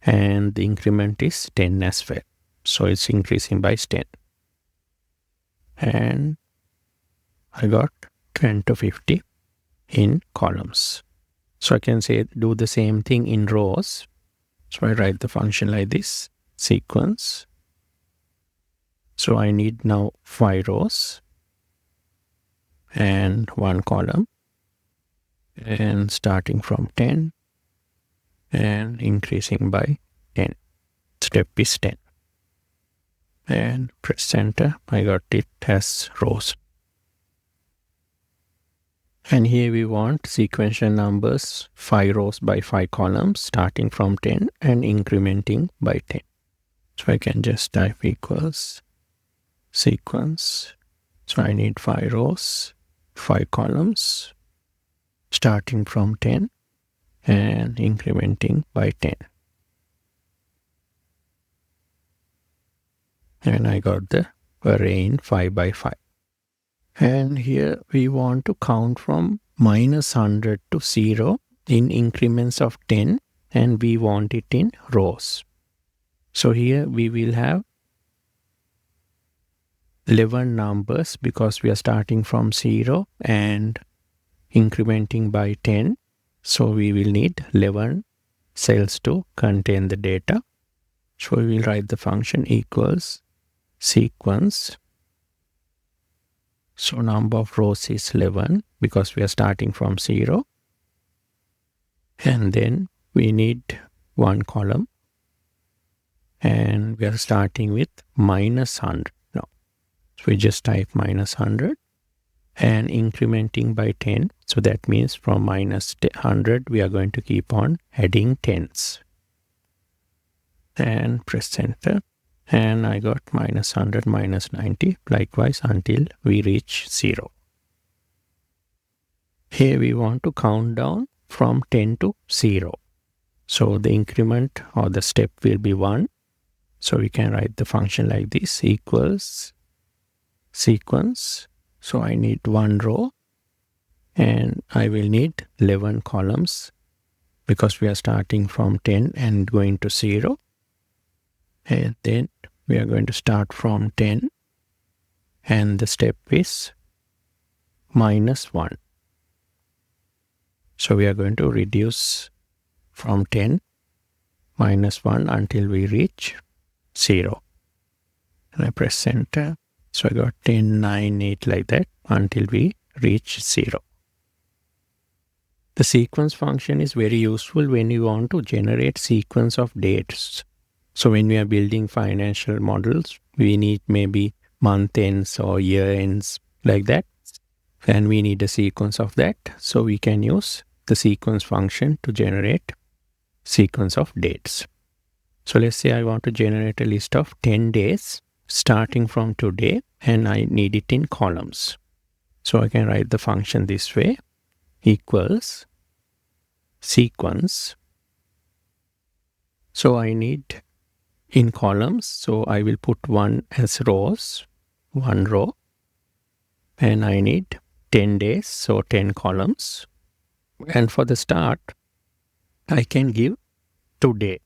And the increment is 10 as well. So it's increasing by 10. And I got 10 to 50 in columns. So I can say do the same thing in rows. So I write the function like this, sequence. So I need now 5 rows and 1 column, and starting from 10. And increasing by 10. Step is 10. And press enter. I got it as rows. And here we want sequential numbers 5 rows by 5 columns starting from 10 and incrementing by 10. So I can just type equals sequence. So I need 5 rows, 5 columns starting from 10. And incrementing by 10. And I got the array in 5 by 5. And here we want to count from minus 100 to 0 in increments of 10, and we want it in rows. So here we will have 11 numbers because we are starting from 0 and incrementing by 10. So we will need 11 cells to contain the data. So we will write the function equals sequence. So number of rows is 11 because we are starting from 0. And then we need 1 column. And we are starting with minus 100 now. So we just type minus 100. And incrementing by 10. So that means from minus 100, we are going to keep on adding tens. And press enter. And I got minus 100, minus 90, likewise until we reach 0. Here we want to count down from 10 to 0. So the increment or the step will be 1. So we can write the function like this, equals sequence. So I need 1 row and I will need 11 columns because we are starting from 10 and going to 0. And then we are going to start from 10 and the step is minus 1. So we are going to reduce from 10 minus 1 until we reach 0. And I press enter. So I got 10, 9, 8 like that until we reach 0. The sequence function is very useful when you want to generate sequence of dates. So when we are building financial models, we need maybe month ends or year ends like that. And we need a sequence of that. So we can use the sequence function to generate sequence of dates. So let's say I want to generate a list of 10 days starting from today, and I need it in columns. So I can write the function this way, equals sequence. So I need in columns, so I will put one as rows, one row, and I need 10 days, so 10 columns. And for the start, I can give today,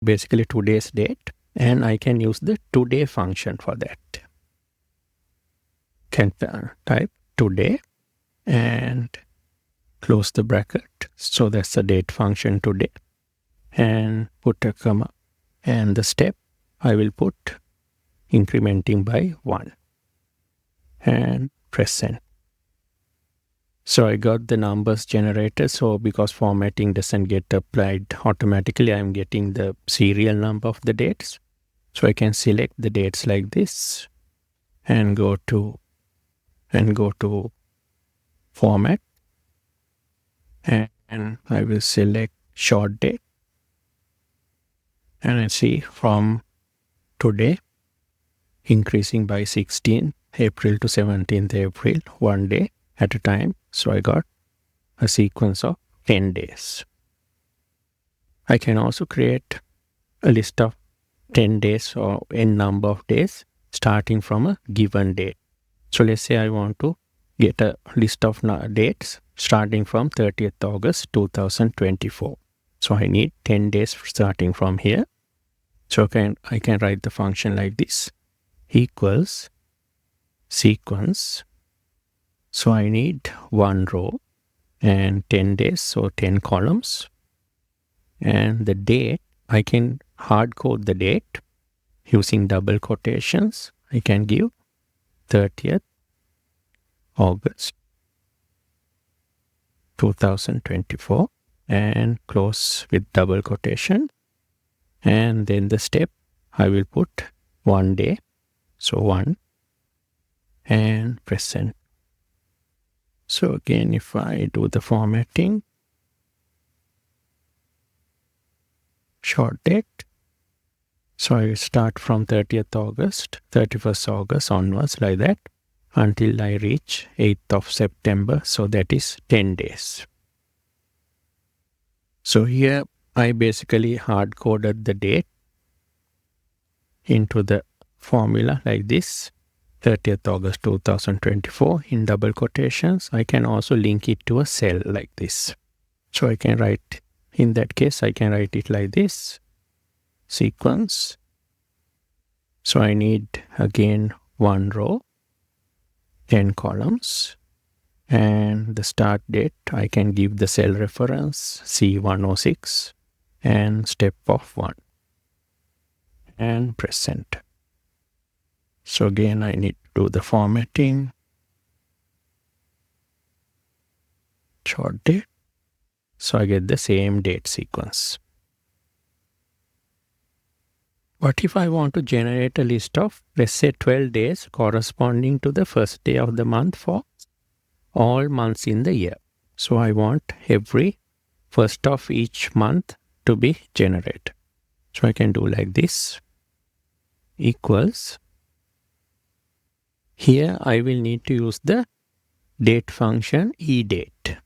basically today's date, and I can use the today function for that. Can type today and close the bracket. So that's the date function today, and put a comma, and the step I will put incrementing by 1 and press send. So I got the numbers generated. So because formatting doesn't get applied automatically, I'm getting the serial number of the dates. So I can select the dates like this and go to format, and I will select short date, and I see from today increasing by 16th April to 17th April, 1 day at a time. So I got a sequence of 10 days. I can also create a list of 10 days or n number of days starting from a given date. So let's say I want to get a list of dates starting from 30th August 2024. So I need 10 days starting from here. So I can write the function like this, equals sequence. So I need one row and 10 days, so 10 columns. And the date, I can hard code the date using double quotations. I can give 30th August 2024 and close with double quotation. And then the step, I will put 1 day, so 1, and press send. So again, if I do the formatting, short date, so I will start from 30th August, 31st August onwards like that until I reach 8th of September, so that is 10 days. So here I basically hard-coded the date into the formula like this, 30th August 2024 in double quotations. I can also link it to a cell like this. So I can write, in that case, I can write it like this, sequence. So I need again one row, 10 columns, and the start date, I can give the cell reference C106 and step of 1 and press send. So again, I need to do the formatting, short date. So I get the same date sequence. What if I want to generate a list of, let's say, 12 days corresponding to the first day of the month for all months in the year? So I want every first of each month to be generated. So I can do like this, equals. Here I will need to use the date function eDate.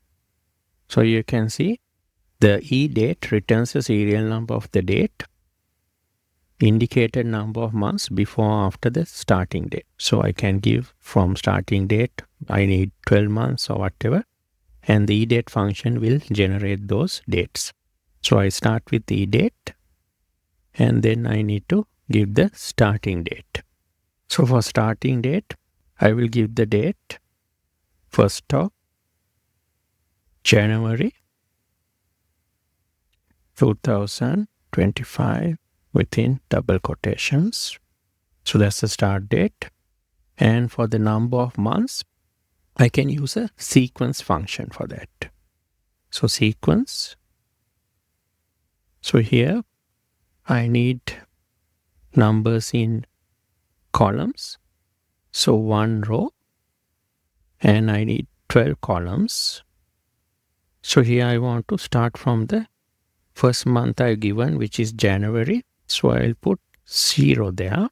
So you can see the eDate returns a serial number of the date, indicated number of months before or after the starting date. So I can give from starting date, I need 12 months or whatever, and the eDate function will generate those dates. So I start with eDate, and then I need to give the starting date. So for starting date, I will give the date 1st of January 2025 within double quotations. So that's the start date. And for the number of months, I can use a sequence function for that. So sequence. So here I need numbers in columns. So one row, and I need 12 columns. So here I want to start from the first month I've given, which is January. So I'll put 0 there.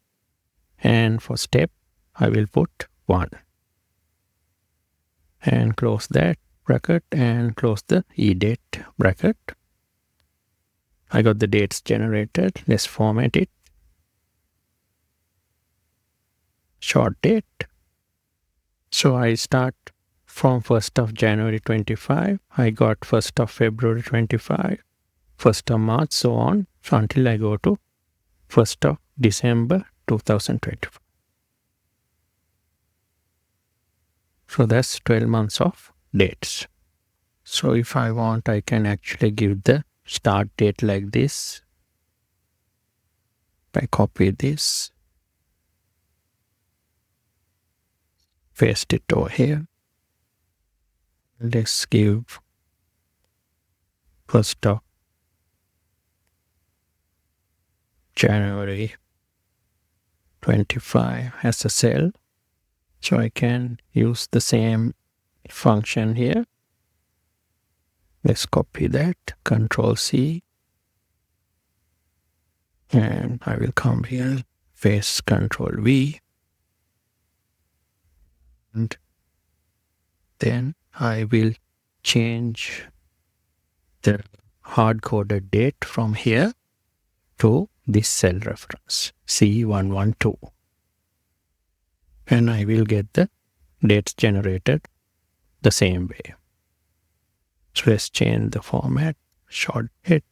And for step, I will put 1. And close that bracket and close the eDate bracket. I got the dates generated. Let's format it. Short date. So I start from 1st of January 25. I got 1st of February 25, 1st of March, so on, so until I go to 1st of December 2025. So that's 12 months of dates. So if I want, I can actually give the start date like this. I copy this, paste it over here. Let's give 1st of January 25 as a cell. So I can use the same function here. Let's copy that, Control C. And I will come here, paste Control V. And then I will change the hard-coded date from here to this cell reference, C112. And I will get the dates generated the same way. So let's change the format, short date.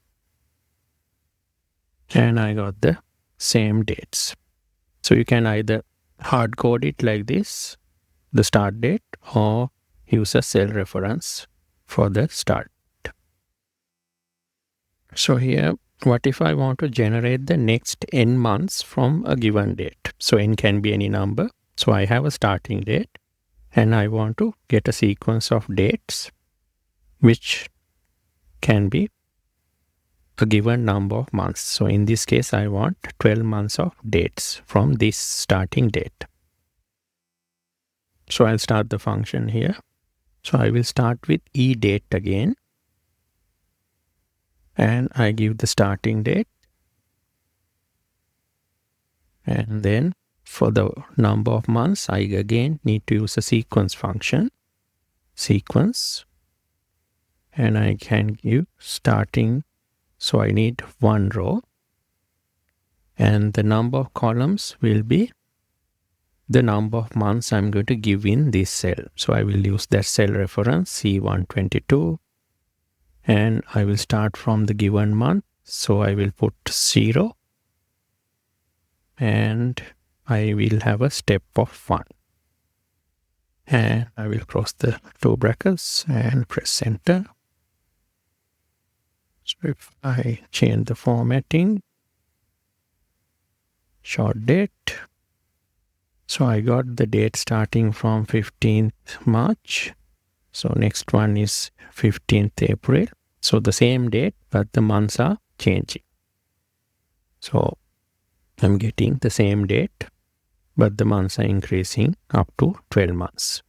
And I got the same dates. So you can either hard code it like this, the start date, or use a cell reference for the start. So here, what if I want to generate the next n months from a given date? So n can be any number. So I have a starting date and I want to get a sequence of dates which can be a given number of months. So in this case, I want 12 months of dates from this starting date. So I'll start the function here. So I will start with eDate again. And I give the starting date. And then for the number of months, I again need to use a sequence function. Sequence. And I can give starting. So I need 1 row. And the number of columns will be the number of months I'm going to give in this cell. So I will use that cell reference C122. And I will start from the given month. So I will put 0. And I will have a step of 1. And I will close the 2 brackets and press enter. So if I change the formatting, short date. So I got the date starting from 15th March. So next one is 15th April. So the same date, but the months are changing. So I'm getting the same date, but the months are increasing up to 12 months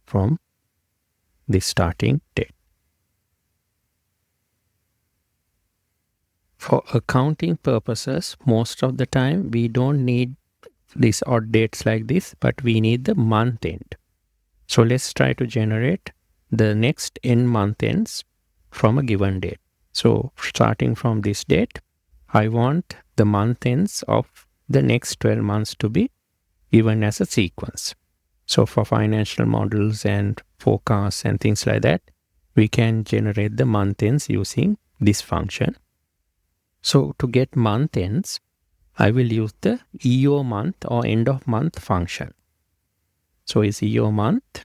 from the starting date. For accounting purposes, most of the time we don't need these odd dates like this, but we need the month end. So let's try to generate the next n month ends from a given date. So starting from this date, I want the month ends of the next 12 months to be given as a sequence. So for financial models and forecasts and things like that, we can generate the month ends using this function. So to get month ends, I will use the EO month or end of month function. So it's EO month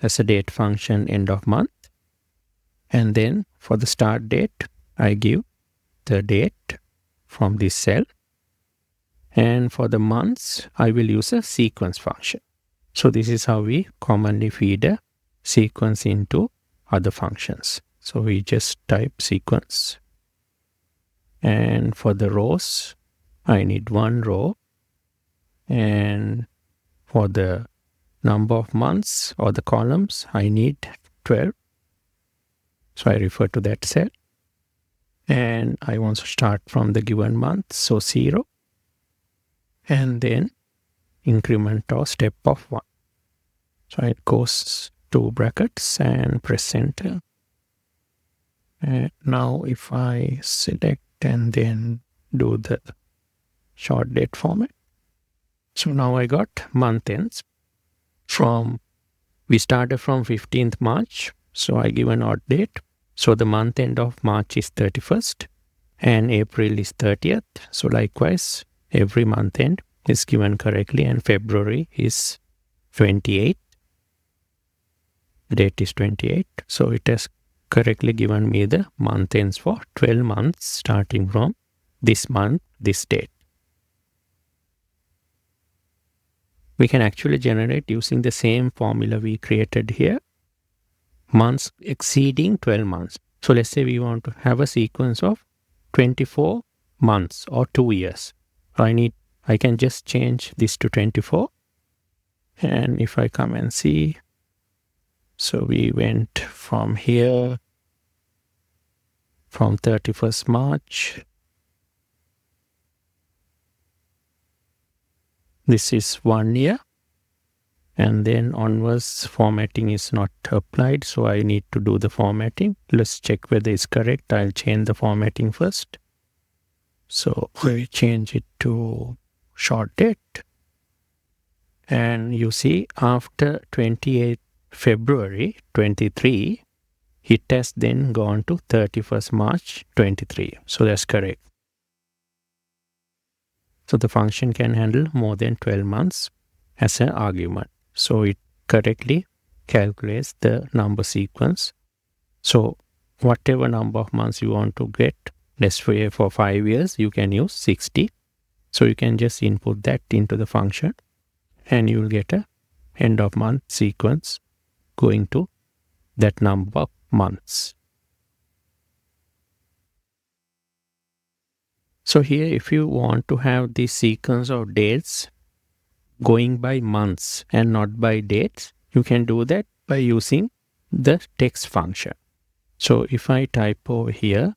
as a date function end of month. And then for the start date, I give the date from this cell. And for the months, I will use a sequence function. So this is how we commonly feed a sequence into other functions. So we just type sequence. And for the rows, I need 1 row. And for the number of months or the columns, I need 12. So I refer to that cell. And I want to start from the given month, so 0. And then increment or step of 1. So it goes to brackets and press enter. And now if I select and then do the short date format. So now I got month ends we started from 15th March. So I give an odd date. So the month end of March is 31st and April is 30th. So likewise, every month end is given correctly and February is 28. Date is 28. So it has correctly given me the month ends for 12 months starting from this month, this date. We can actually generate using the same formula we created here, months exceeding 12 months. So let's say we want to have a sequence of 24 months or 2 years. I can just change this to 24. And if I come and see, so we went from here, from 31st March. This is 1 year. And then onwards, formatting is not applied. So I need to do the formatting. Let's check whether it's correct. I'll change the formatting first. So we change it to short date. And you see, after 28 February 23, it has then gone to 31st March 23. So that's correct. So the function can handle more than 12 months as an argument. So it correctly calculates the number sequence. So whatever number of months you want to get, let's say for 5 years, you can use 60. So you can just input that into the function and you will get a end of month sequence going to that number of months. So here, if you want to have the sequence of dates going by months and not by dates, you can do that by using the text function. So if I type over here,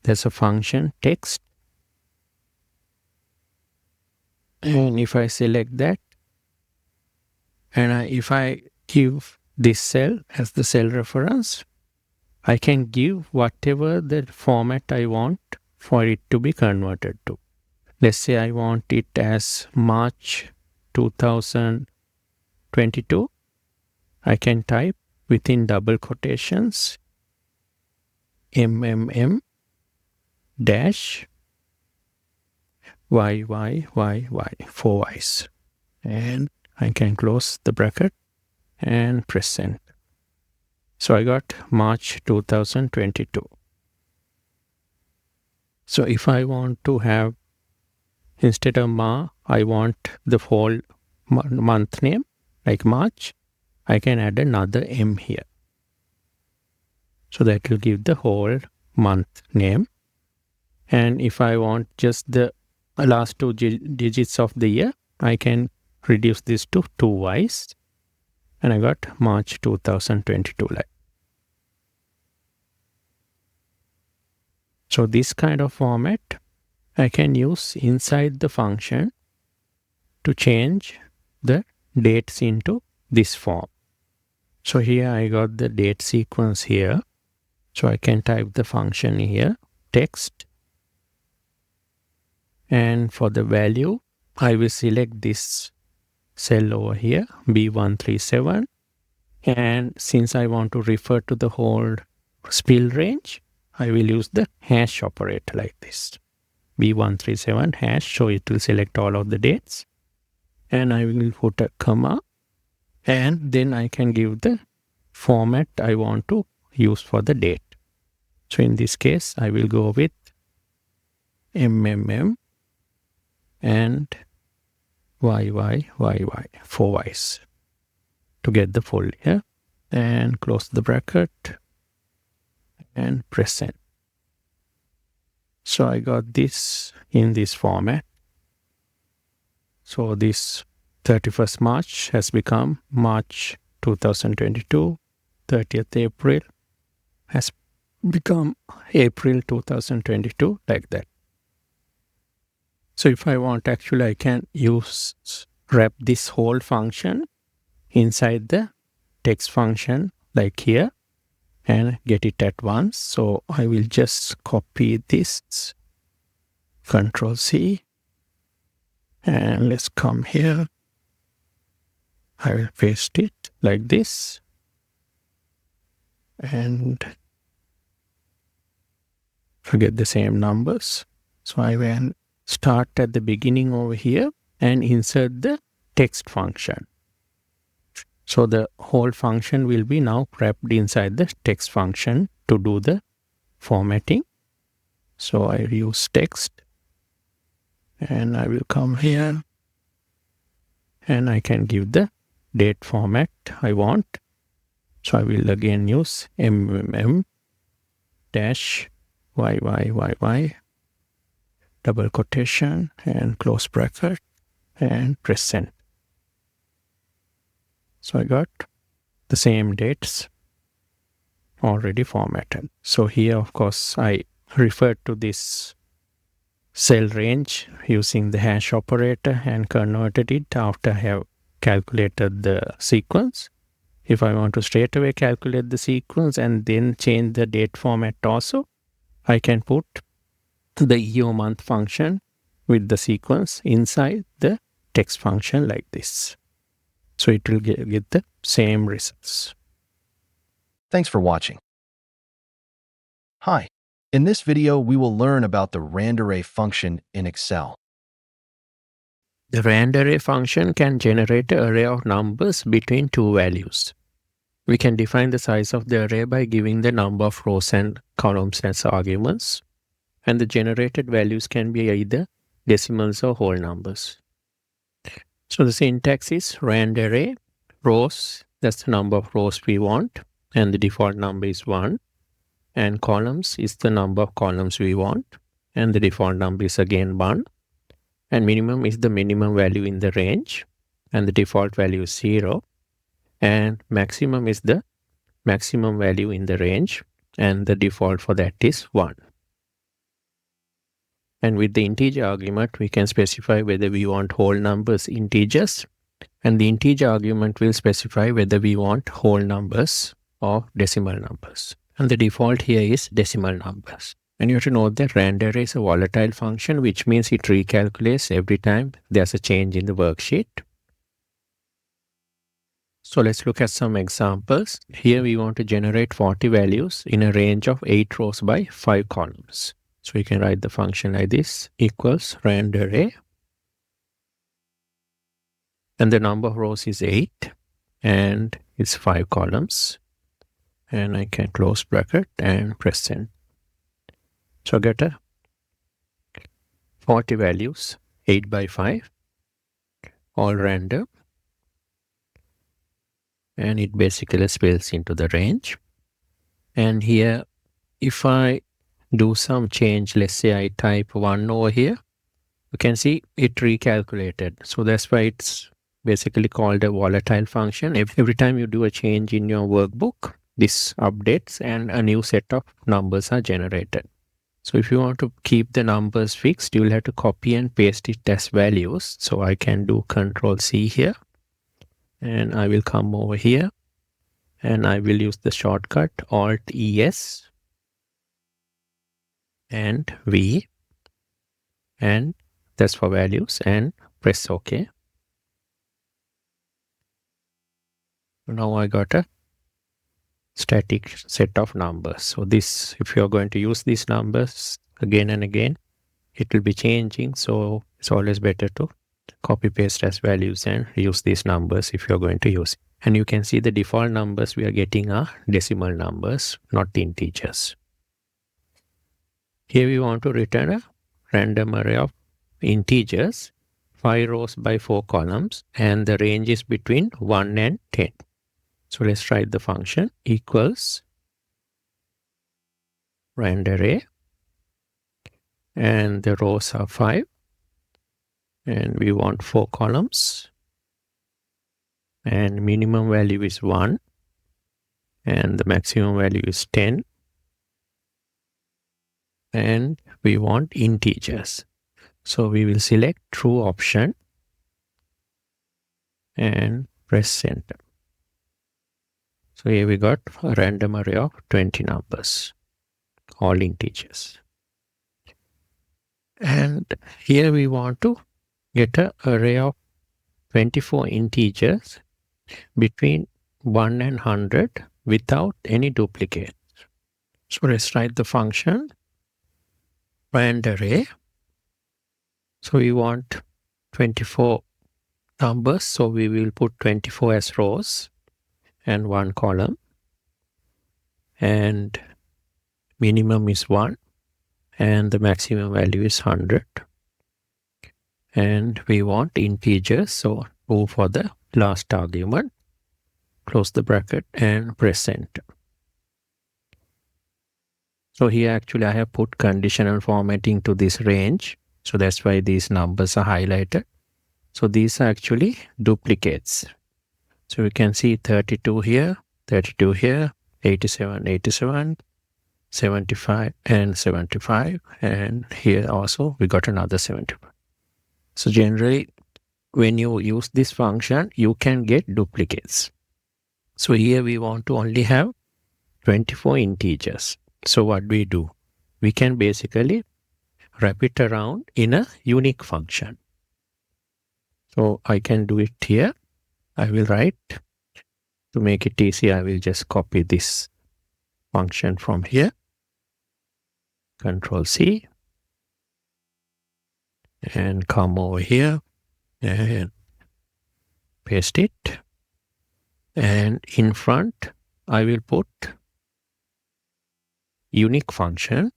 there's a function text. And if I select that, and if I give this cell as the cell reference, I can give whatever the format I want for it to be converted to. Let's say I want it as March 2022. I can type within double quotations MMM dash YYYY, 4 Ys. And I can close the bracket and press enter. So I got March 2022. So if I want to have, instead of I want the whole month name, like March, I can add another M here. So that will give the whole month name. And if I want just the last 2 digits of the year, I can reduce this to 2 Ys. And I got March 2022. So this kind of format I can use inside the function to change the dates into this form. So here I got the date sequence here. So I can type the function here, text. And for the value, I will select this cell over here, B137. And since I want to refer to the whole spill range, I will use the hash operator like this. B137 hash, so it will select all of the dates. And I will put a comma. And then I can give the format I want to use for the date. So in this case, I will go with MMM and YYYY, 4 Ys to get the full year. And close the bracket and press enter. So I got this in this format. So this 31st March has become March 2022, 30th April has become April 2022, like that. So if I want, actually I can wrap this whole function inside the text function like here and get it at once. So I will just copy this, Control C, and let's come here. I will paste it like this and forget the same numbers. So I will start at the beginning over here and insert the text function. So the whole function will be now wrapped inside the text function to do the formatting. So I use text and I will come here and I can give the date format I want. So I will again use -YYYY double quotation and close bracket and press send. So I got the same dates already formatted. So here, of course, I referred to this cell range using the hash operator and converted it after I have calculated the sequence. If I want to straight away calculate the sequence and then change the date format also, I can put the year month function with the sequence inside the text function like this. So it will get the same results. Thanks for watching. Hi. In this video, we will learn about the RANDARRAY function in Excel. The RANDARRAY function can generate an array of numbers between two values. We can define the size of the array by giving the number of rows and columns as arguments, and the generated values can be either decimals or whole numbers. So the syntax is RANDARRAY, rows, that's the number of rows we want, and the default number is 1. And columns is the number of columns we want, and the default number is again 1. And minimum is the minimum value in the range, and the default value is 0. And maximum is the maximum value in the range, and the default for that is 1. And with the integer argument, we can specify whether we want whole numbers, integers, and the integer argument will specify whether we want whole numbers or decimal numbers. And the default here is decimal numbers. And you have to note that RANDARRAY is a volatile function, which means it recalculates every time there's a change in the worksheet. So let's look at some examples. Here we want to generate 40 values in a range of 8 rows by 5 columns. So we can write the function like this, equals RANDARRAY. And the number of rows is 8 and it's 5 columns. And I can close bracket and press send. So I get a 40 values, 8 by 5, all random. And it basically spills into the range. And here, if I do some change, let's say I type 1 over here, you can see it recalculated. So that's why it's basically called a volatile function. Every time you do a change in your workbook, this updates and a new set of numbers are generated. So if you want to keep the numbers fixed, you will have to copy and paste it as values. So I can do Control C here, and I will come over here and I will use the shortcut Alt ES and V, and that's for values, and press OK. Now I got a static set of numbers. So this, if you're going to use these numbers again and again, it will be changing. So it's always better to copy paste as values and use these numbers if you're going to use it. And you can see the default numbers we are getting are decimal numbers, not the integers. Here we want to return a random array of integers, 5 rows by 4 columns, and the range is between 1 and 10. So let's write the function equals RANDARRAY, and the rows are 5, and we want 4 columns, and minimum value is 1, and the maximum value is 10, and we want integers. So we will select true option and press enter. So here we got a random array of 20 numbers, all integers. And here we want to get an array of 24 integers between 1 and 100 without any duplicate. So let's write the function RANDARRAY. So we want 24 numbers, so we will put 24 as rows and 1 column, and minimum is 1 and the maximum value is 100, and we want integers, so 2 for the last argument. Close the bracket and press enter. So here actually I have put conditional formatting to this range, so that's why these numbers are highlighted. So these are actually duplicates. So we can see 32 here, 87, 87, 75 and 75, and here also we got another 75. So generally when you use this function you can get duplicates. So here we want to only have 24 integers. So what we do? We can basically wrap it around in a unique function. So I can do it here. I will write, to make it easy, I will just copy this function from here. Control C. And come over here and paste it. And in front, I will put unique function.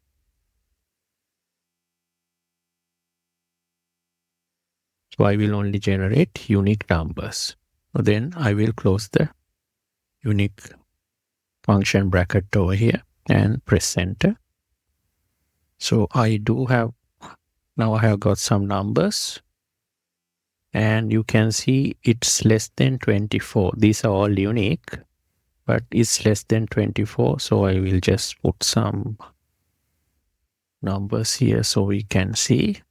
So I will only generate unique numbers. So then I will close the unique function bracket over here and press enter. So I do have, now I have got some numbers, and you can see it's less than 24. These are all unique, but it's less than 24. So I will just put some numbers here so we can see.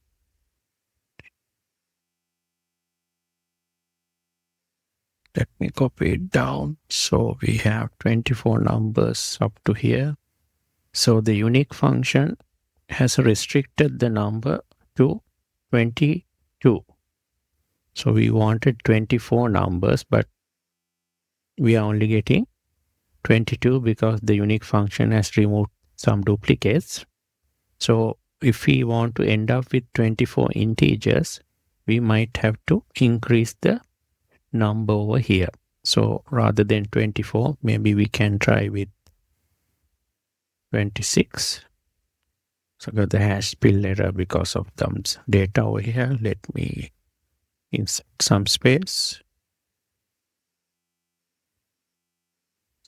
Let me copy it down. So we have 24 numbers up to here. So the unique function has restricted the number to 22. So we wanted 24 numbers, but we are only getting 22 because the unique function has removed some duplicates. So if we want to end up with 24 integers, we might have to increase the number over here. So rather than 24, maybe we can try with 26. So got the hash spill error because of some data over here. Let me insert some space.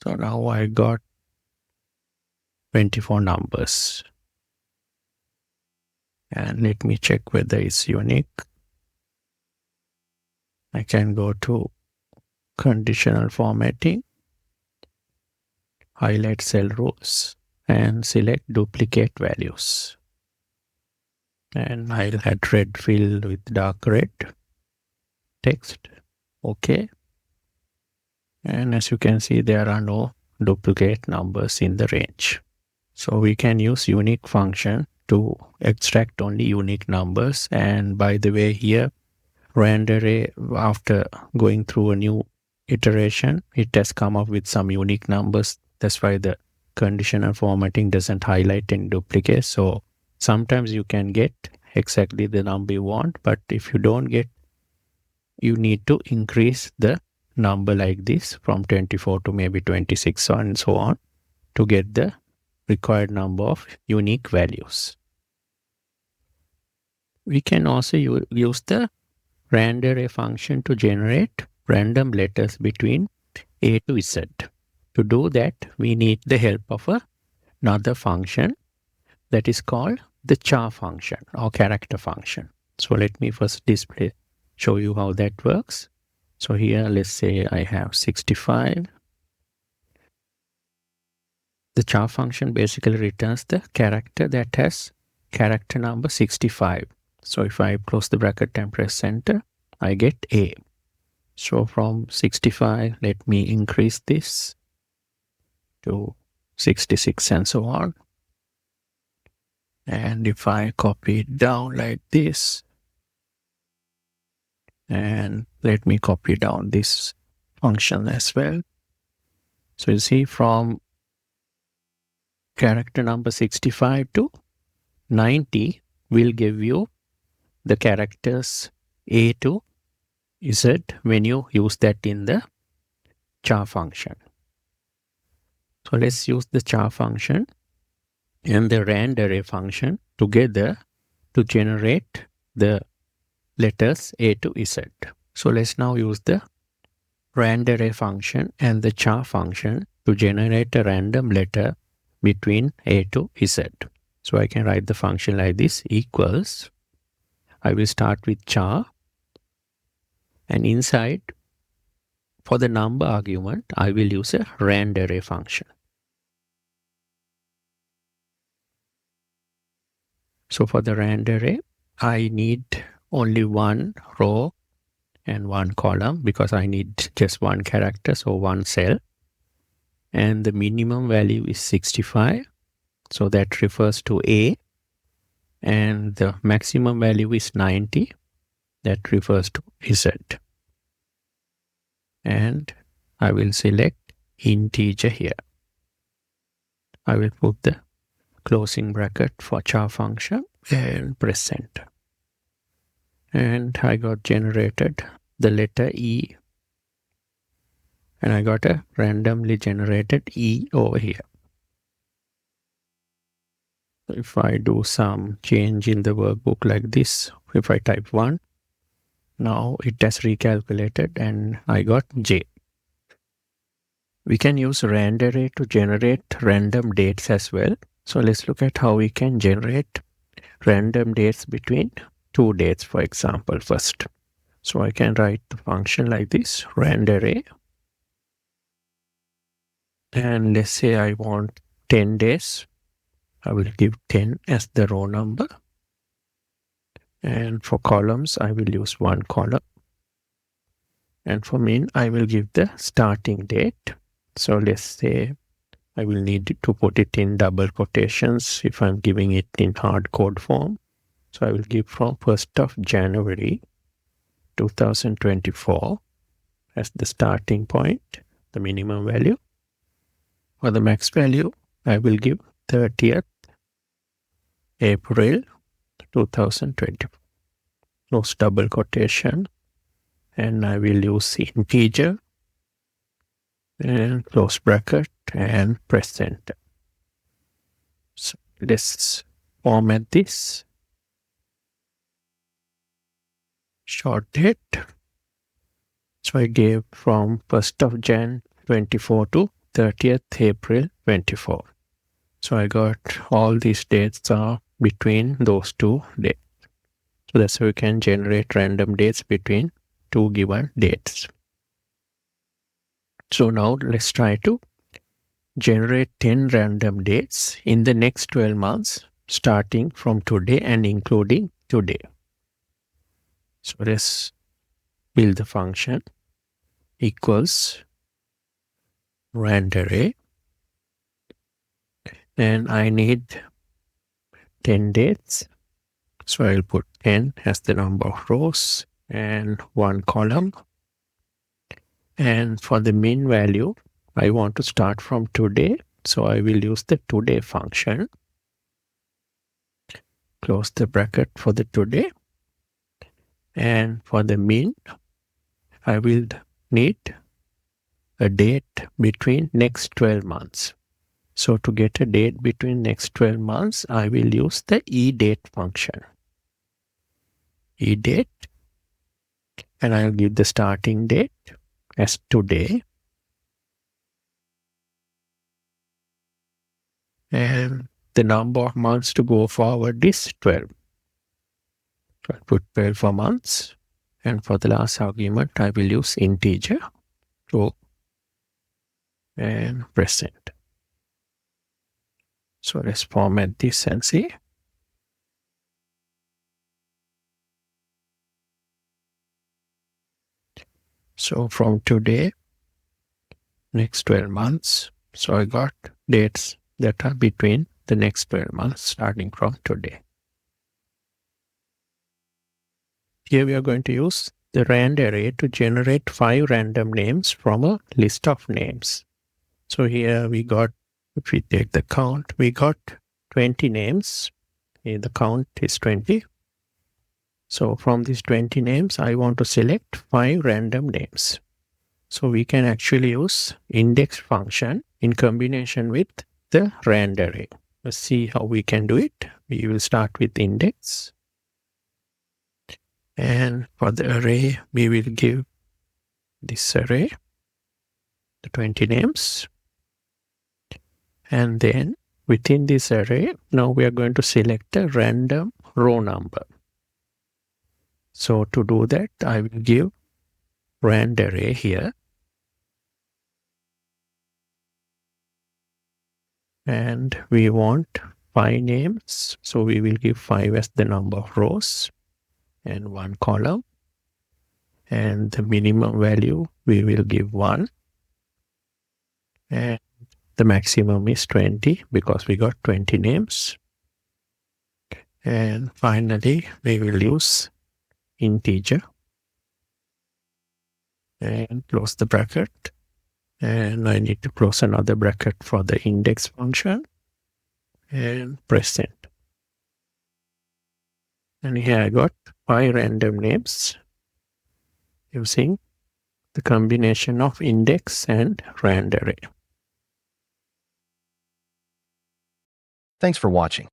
So now I got 24 numbers. And let me check whether it's unique. I can go to conditional formatting, highlight cell rows, and select duplicate values. And I'll add red fill with dark red text. OK. And as you can see, there are no duplicate numbers in the range. So we can use unique function to extract only unique numbers. And by the way, here RANDARRAY, after going through a new iteration, it has come up with some unique numbers. That's why the conditional formatting doesn't highlight any duplicates. So sometimes you can get exactly the number you want, but if you don't get, you need to increase the number like this from 24 to maybe 26 and so on to get the required number of unique values. We can also use the RANDARRAY function to generate random letters between A to Z. To do that, we need the help of another function that is called the char function or character function. So let me first show you how that works. So here, let's say I have 65. The char function basically returns the character that has character number 65. So if I close the bracket and press enter, I get A. So from 65, let me increase this to 66 and so on. And if I copy it down like this, and let me copy down this function as well. So you see, from character number 65 to 90 will give you the characters A to Z when you use that in the char function. So let's use the char function and the RANDARRAY function together to generate the letters A to Z. So let's now use the RANDARRAY function and the char function to generate a random letter between A to Z. So I can write the function like this, equals, I will start with char, and inside, for the number argument, I will use a RANDARRAY function. So for the RANDARRAY, I need only one row and one column because I need just one character, so one cell. And the minimum value is 65, so that refers to A. And the maximum value is 90, that refers to Z. And I will select integer here. I will put the closing bracket for char function and press enter. And I got generated the letter E. And I got a randomly generated E over here. If I do some change in the workbook like this, if I type 1, now it has recalculated and I got J. We can use RANDARRAY to generate random dates as well. So let's look at how we can generate random dates between two dates, for example, first. So I can write the function like this, RANDARRAY. And let's say I want 10 days. I will give 10 as the row number. And for columns, I will use one column. And for min, I will give the starting date. So let's say I will need to put it in double quotations if I'm giving it in hard code form. So I will give from 1st of January 2024 as the starting point, the minimum value. For the max value, I will give 30th April 2024. Close double quotation. And I will use integer and close bracket and press enter. So let's format this. Short date. So I gave from 1st of Jan 24 to 30th April 24. So I got all these dates are between those two dates. So that's how we can generate random dates between two given dates. So now let's try to generate 10 random dates in the next 12 months, starting from today and including today. So let's build the function equals RANDARRAY, and I need 10 dates. So I'll put 10 as the number of rows and one column. And for the min value, I want to start from today. So I will use the today function. Close the bracket for the today. And for the min, I will need a date between next 12 months. So to get a date between next 12 months, I will use the EDATE function. EDATE. And I'll give the starting date as today. And the number of months to go forward is 12. So I'll put 12 for months. And for the last argument, I will use integer. So, and press enter. So let's format this and see. So from today, next 12 months. So I got dates that are between the next 12 months starting from today. Here we are going to use the RANDARRAY to generate 5 random names from a list of names. So here we got, if we take the count, we got 20 names. Here the count is 20. So from these 20 names, I want to select 5 random names. So we can actually use index function in combination with the RANDARRAY. Let's see how we can do it. We will start with index. And for the array, we will give this array, the 20 names. And then within this array, now we are going to select a random row number. So to do that, I will give RANDARRAY here. And we want 5 names. So we will give 5 as the number of rows and 1 column. And the minimum value, we will give 1. And the maximum is 20 because we got 20 names. And finally, we will use integer and close the bracket. And I need to close another bracket for the index function and press enter. And here I got 5 random names using the combination of index and RANDARRAY. Thanks for watching.